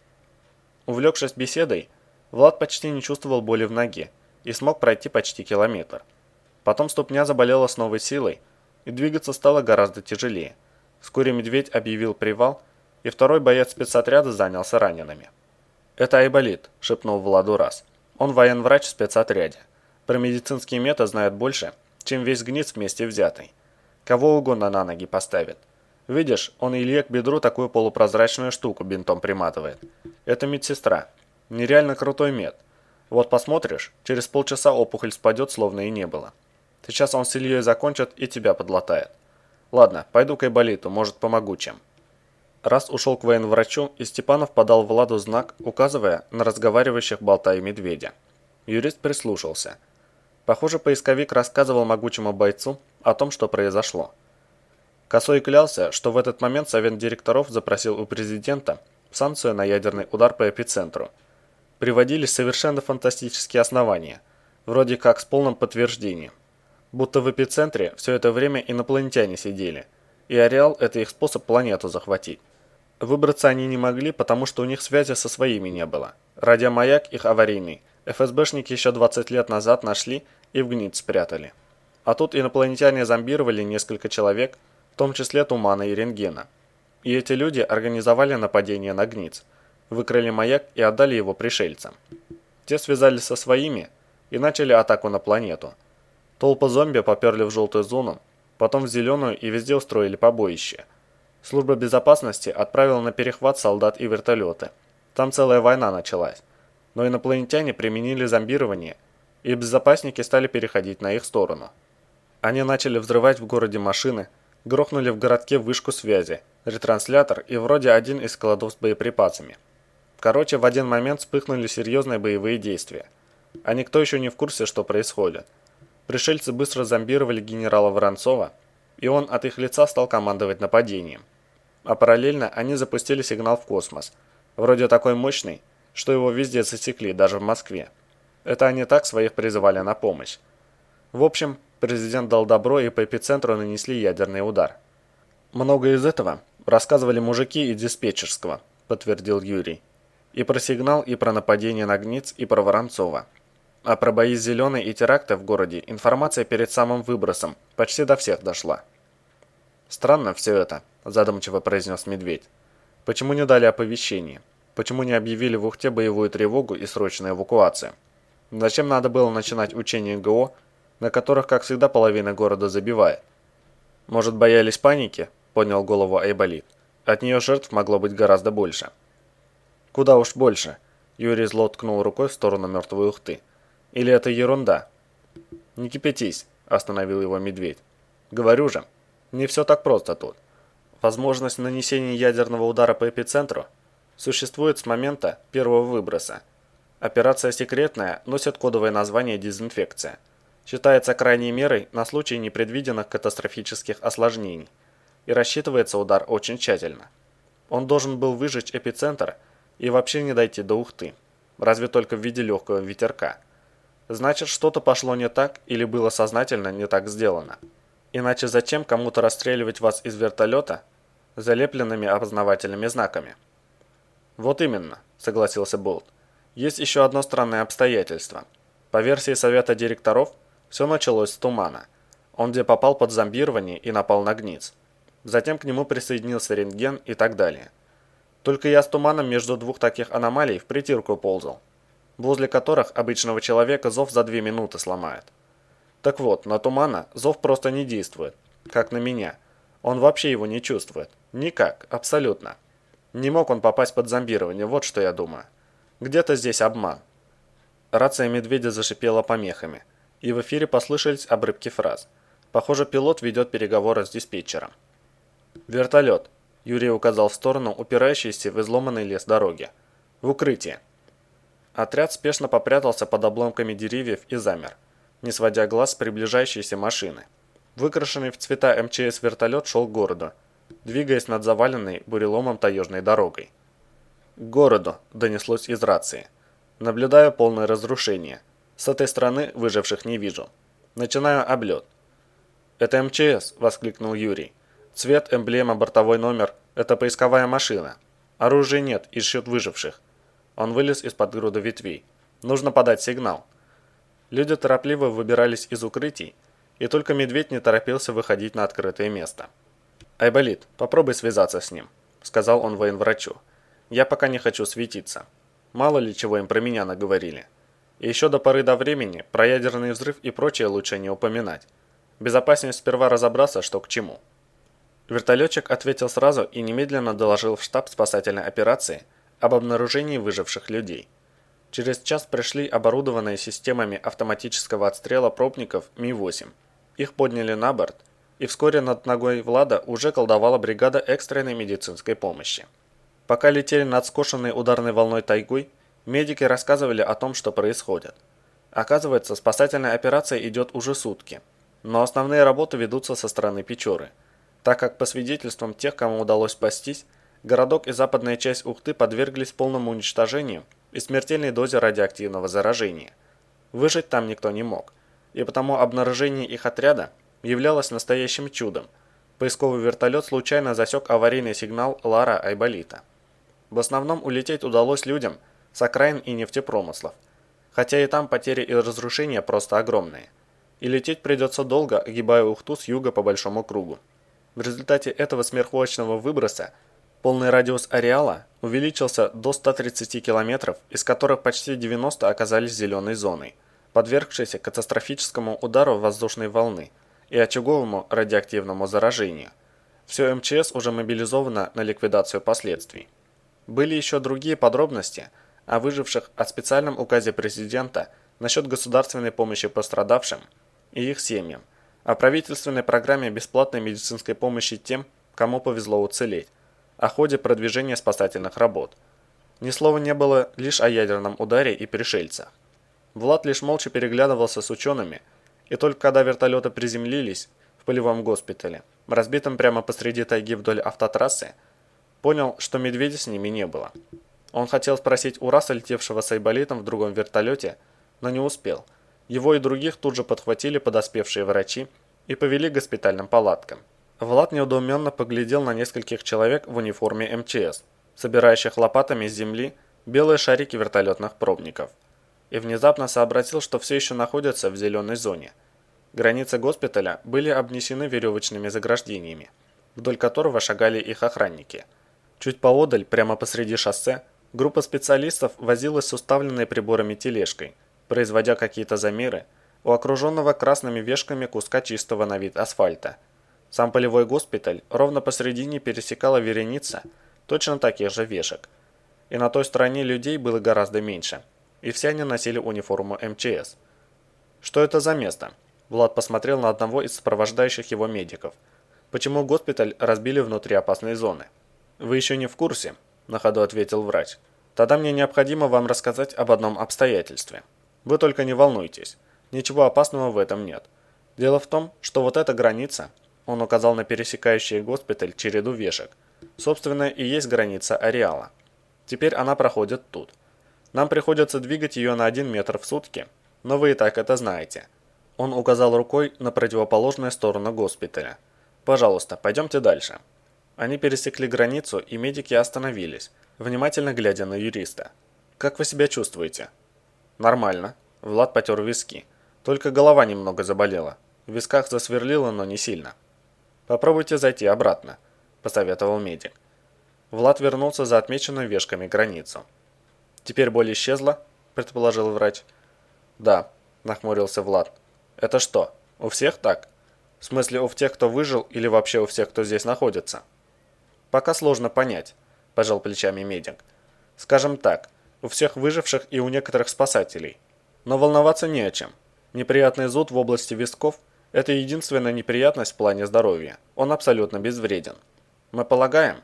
Увлекшись беседой, Влад почти не чувствовал боли в ноге и смог пройти почти километр. Потом ступня заболела с новой силой, и двигаться стало гораздо тяжелее. Вскоре Медведь объявил привал, и второй боец спецотряда занялся ранеными. «Это Айболит», – шепнул Владу раз. «Он военврач в спецотряде. Про медицинский метод знает больше, чем весь ГНИЦ вместе взятый. Кого угодно на ноги поставит. Видишь, он Илье к бедру такую полупрозрачную штуку бинтом приматывает. Это медсестра. Нереально крутой мед. Вот посмотришь, через полчаса опухоль спадет, словно и не было. Сейчас он с Ильей закончит и тебя подлатает. Ладно, пойду к Айболиту, может, помогу чем». Раз ушел к военврачу, и Степанов подал Владу знак, указывая на разговаривающих Болта и Медведя. Юрист прислушался. Похоже, поисковик рассказывал могучему бойцу о том, что произошло. Косой клялся, что в этот момент совет директоров запросил у президента санкцию на ядерный удар по эпицентру. Приводились совершенно фантастические основания, вроде как с полным подтверждением. Будто в эпицентре все это время инопланетяне сидели, и Ареал – это их способ планету захватить. Выбраться они не могли, потому что у них связи со своими не было. Радиомаяк их аварийный ФСБшники еще 20 лет назад нашли и в ГНИЦ спрятали. А тут инопланетяне зомбировали несколько человек, в том числе Тумана и Рентгена. И эти люди организовали нападение на ГНИЦ, выкрали маяк и отдали его пришельцам. Те связались со своими и начали атаку на планету. Толпы зомби поперли в желтую зону, потом в зеленую и везде устроили побоище. Служба безопасности отправила на перехват солдат и вертолеты. Там целая война началась. Но инопланетяне применили зомбирование, и безопасники стали переходить на их сторону. Они начали взрывать в городе машины, грохнули в городке вышку связи, ретранслятор и вроде один из складов с боеприпасами. Короче, в один момент вспыхнули серьезные боевые действия. А никто еще не в курсе, что происходит. Пришельцы быстро зомбировали генерала Воронцова, и он от их лица стал командовать нападением. А параллельно они запустили сигнал в космос, вроде такой мощный, что его везде засекли, даже в Москве. Это они так своих призывали на помощь. В общем, президент дал добро, и по эпицентру нанесли ядерный удар. «Много из этого рассказывали мужики из диспетчерского», – подтвердил Юрий. «И про сигнал, и про нападение на ГНИЦ, и про Воронцова. А про бои с Зеленой и теракты в городе информация перед самым выбросом почти до всех дошла». «Странно все это», – задумчиво произнес Медведь. «Почему не дали оповещение? Почему не объявили в Ухте боевую тревогу и срочную эвакуацию? Зачем надо было начинать учения ГО, на которых, как всегда, половина города забивает? Может, боялись паники?» – поднял голову Айболит. «От нее жертв могло быть гораздо больше». «Куда уж больше», – Юрий зло ткнул рукой в сторону мертвой Ухты. «Или это ерунда?» «Не кипятись», – остановил его Медведь. «Говорю же, не все так просто тут. Возможность нанесения ядерного удара по эпицентру существует с момента первого выброса. Операция секретная носит кодовое название «дезинфекция». Считается крайней мерой на случай непредвиденных катастрофических осложнений. И рассчитывается удар очень тщательно. Он должен был выжечь эпицентр и вообще не дойти до Ухты, разве только в виде легкого ветерка. Значит, что-то пошло не так или было сознательно не так сделано. Иначе зачем кому-то расстреливать вас из вертолета залепленными опознавательными знаками?» «Вот именно», – согласился Болт. «Есть еще одно странное обстоятельство. По версии совета директоров, все началось с Тумана. Он где попал под зомбирование и напал на ГНИЦ. Затем к нему присоединился Рентген и так далее. Только я с Туманом между двух таких аномалий в притирку ползал, возле которых обычного человека зов за 2 минуты сломает. Так вот, на Тумана зов просто не действует, как на меня. Он вообще его не чувствует. Никак, абсолютно. Не мог он попасть под зомбирование, вот что я думаю. Где-то здесь обман». Рация Медведя зашипела помехами, и в эфире послышались обрывки фраз. Похоже, пилот ведет переговоры с диспетчером. «Вертолет», – Юрий указал в сторону упирающейся в изломанный лес дороги. «В укрытие». Отряд спешно попрятался под обломками деревьев и замер, не сводя глаз с приближающейся машины. Выкрашенный в цвета МЧС вертолет шел к городу, двигаясь над заваленной буреломом таежной дорогой. «К городу», – донеслось из рации. «Наблюдаю полное разрушение. С этой стороны выживших не вижу. Начинаю облет». «Это МЧС», – воскликнул Юрий. «Цвет, эмблема, бортовой номер – это поисковая машина. Оружия нет, ищут выживших». Он вылез из-под груда ветвей. «Нужно подать сигнал». Люди торопливо выбирались из укрытий, и только медведь не торопился выходить на открытое место. «Айболит, попробуй связаться с ним», — сказал он военврачу. «Я пока не хочу светиться. Мало ли чего им про меня наговорили. И еще до поры до времени про ядерный взрыв и прочее лучше не упоминать. Безопаснее сперва разобраться, что к чему». Вертолетчик ответил сразу и немедленно доложил в штаб спасательной операции об обнаружении выживших людей. Через час пришли оборудованные системами автоматического отстрела пробников Ми-8. Их подняли на борт, и вскоре над ногой Влада уже колдовала бригада экстренной медицинской помощи. Пока летели над скошенной ударной волной тайгой, медики рассказывали о том, что происходит. Оказывается, спасательная операция идет уже сутки, но основные работы ведутся со стороны Печоры, так как по свидетельствам тех, кому удалось спастись, городок и западная часть Ухты подверглись полному уничтожению и смертельной дозе радиоактивного заражения. Выжить там никто не мог, и потому обнаружение их отряда являлось настоящим чудом. Поисковый вертолет случайно засек аварийный сигнал Лара Айболита. В основном улететь удалось людям с окраин и нефтепромыслов, хотя и там потери и разрушения просто огромные. И лететь придется долго, огибая Ухту с юга по большому кругу. В результате этого сверхурочного выброса полный радиус ареала увеличился до 130 километров, из которых почти 90 оказались зеленой зоной, подвергшейся катастрофическому удару воздушной волны и очаговому радиоактивному заражению. Все МЧС уже мобилизовано на ликвидацию последствий. Были еще другие подробности о выживших, о специальном указе президента насчет государственной помощи пострадавшим и их семьям, о правительственной программе бесплатной медицинской помощи тем, кому повезло уцелеть, о ходе продвижения спасательных работ. Ни слова не было лишь о ядерном ударе и пришельцах. Влад лишь молча переглядывался с учеными, и только когда вертолеты приземлились в полевом госпитале, разбитом прямо посреди тайги вдоль автотрассы, понял, что медведя с ними не было. Он хотел спросить у Раса, летевшего с Айболитом в другом вертолете, но не успел. Его и других тут же подхватили подоспевшие врачи и повели к госпитальным палаткам. Влад недоуменно поглядел на нескольких человек в униформе МЧС, собирающих лопатами с земли белые шарики вертолетных пробников, и внезапно сообразил, что все еще находится в зеленой зоне. Границы госпиталя были обнесены веревочными заграждениями, вдоль которого шагали их охранники. Чуть поодаль, прямо посреди шоссе, группа специалистов возилась с уставленной приборами тележкой, производя какие-то замеры у окруженного красными вешками куска чистого на вид асфальта. Сам полевой госпиталь ровно посередине пересекала вереница точно таких же вешек. И на той стороне людей было гораздо меньше, и все они носили униформу МЧС. «Что это за место?» Влад посмотрел на одного из сопровождающих его медиков. «Почему госпиталь разбили внутри опасной зоны?» «Вы еще не в курсе?» – на ходу ответил врач. «Тогда мне необходимо вам рассказать об одном обстоятельстве. Вы только не волнуйтесь, ничего опасного в этом нет. Дело в том, что вот эта граница, он указал на пересекающий госпиталь череду вешек, собственно и есть граница ареала. Теперь она проходит тут. Нам приходится двигать ее на 1 метр в сутки, но вы и так это знаете». Он указал рукой на противоположную сторону госпиталя. «Пожалуйста, пойдемте дальше». Они пересекли границу, и медики остановились, внимательно глядя на юриста. «Как вы себя чувствуете?» «Нормально». Влад потер виски. Только голова немного заболела. В висках засверлило, но не сильно. «Попробуйте зайти обратно», – посоветовал медик. Влад вернулся за отмеченную вешками границу. «Теперь боль исчезла?» – предположил врач. «Да», – нахмурился Влад. «Это что, у всех так? В смысле, у тех, кто выжил, или вообще у всех, кто здесь находится?» «Пока сложно понять», – пожал плечами медик. «Скажем так, у всех выживших и у некоторых спасателей. Но волноваться не о чем. Неприятный зуд в области висков – это единственная неприятность в плане здоровья. Он абсолютно безвреден. Мы полагаем,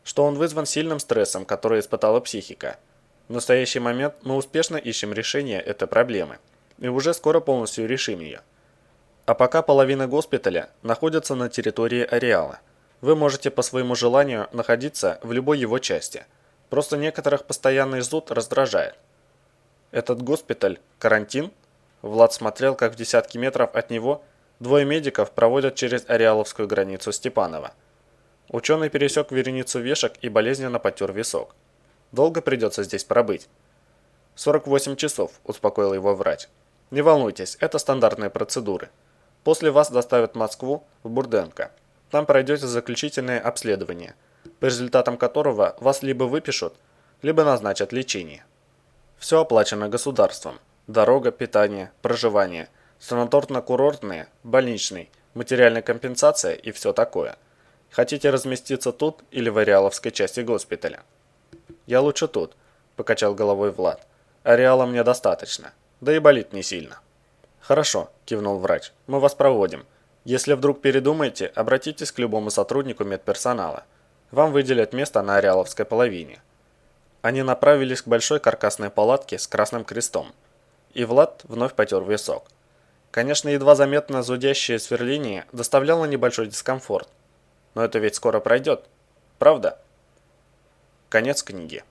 что он вызван сильным стрессом, который испытала психика. В настоящий момент мы успешно ищем решение этой проблемы. И уже скоро полностью решим ее. А пока половина госпиталя находится на территории ареала. Вы можете по своему желанию находиться в любой его части. Просто некоторых постоянный зуд раздражает. Этот госпиталь – карантин?» Влад смотрел, как в десятки метров от него двое медиков проводят через ареаловскую границу Степанова. Ученый пересек вереницу вешек и болезненно потер висок. «Долго придется здесь пробыть?» 48 часов, успокоил его врач. «Не волнуйтесь, это стандартные процедуры. После вас доставят в Москву, в Бурденко. Там пройдете заключительное обследование, по результатам которого вас либо выпишут, либо назначат лечение. Все оплачено государством. Дорога, питание, проживание, санаторно-курортные, больничный, материальная компенсация и все такое. Хотите разместиться тут или в Ареаловской части госпиталя? Я лучше тут, покачал головой Влад. Ареала мне достаточно, да и болит не сильно. Хорошо, кивнул врач, мы вас проводим. Если вдруг передумаете, обратитесь к любому сотруднику медперсонала. Вам выделят место на Ареаловской половине. Они направились к большой каркасной палатке с красным крестом. И Влад вновь потер висок. Конечно, едва заметно зудящее сверление доставляло небольшой дискомфорт. Но это ведь скоро пройдет. Правда? Конец книги.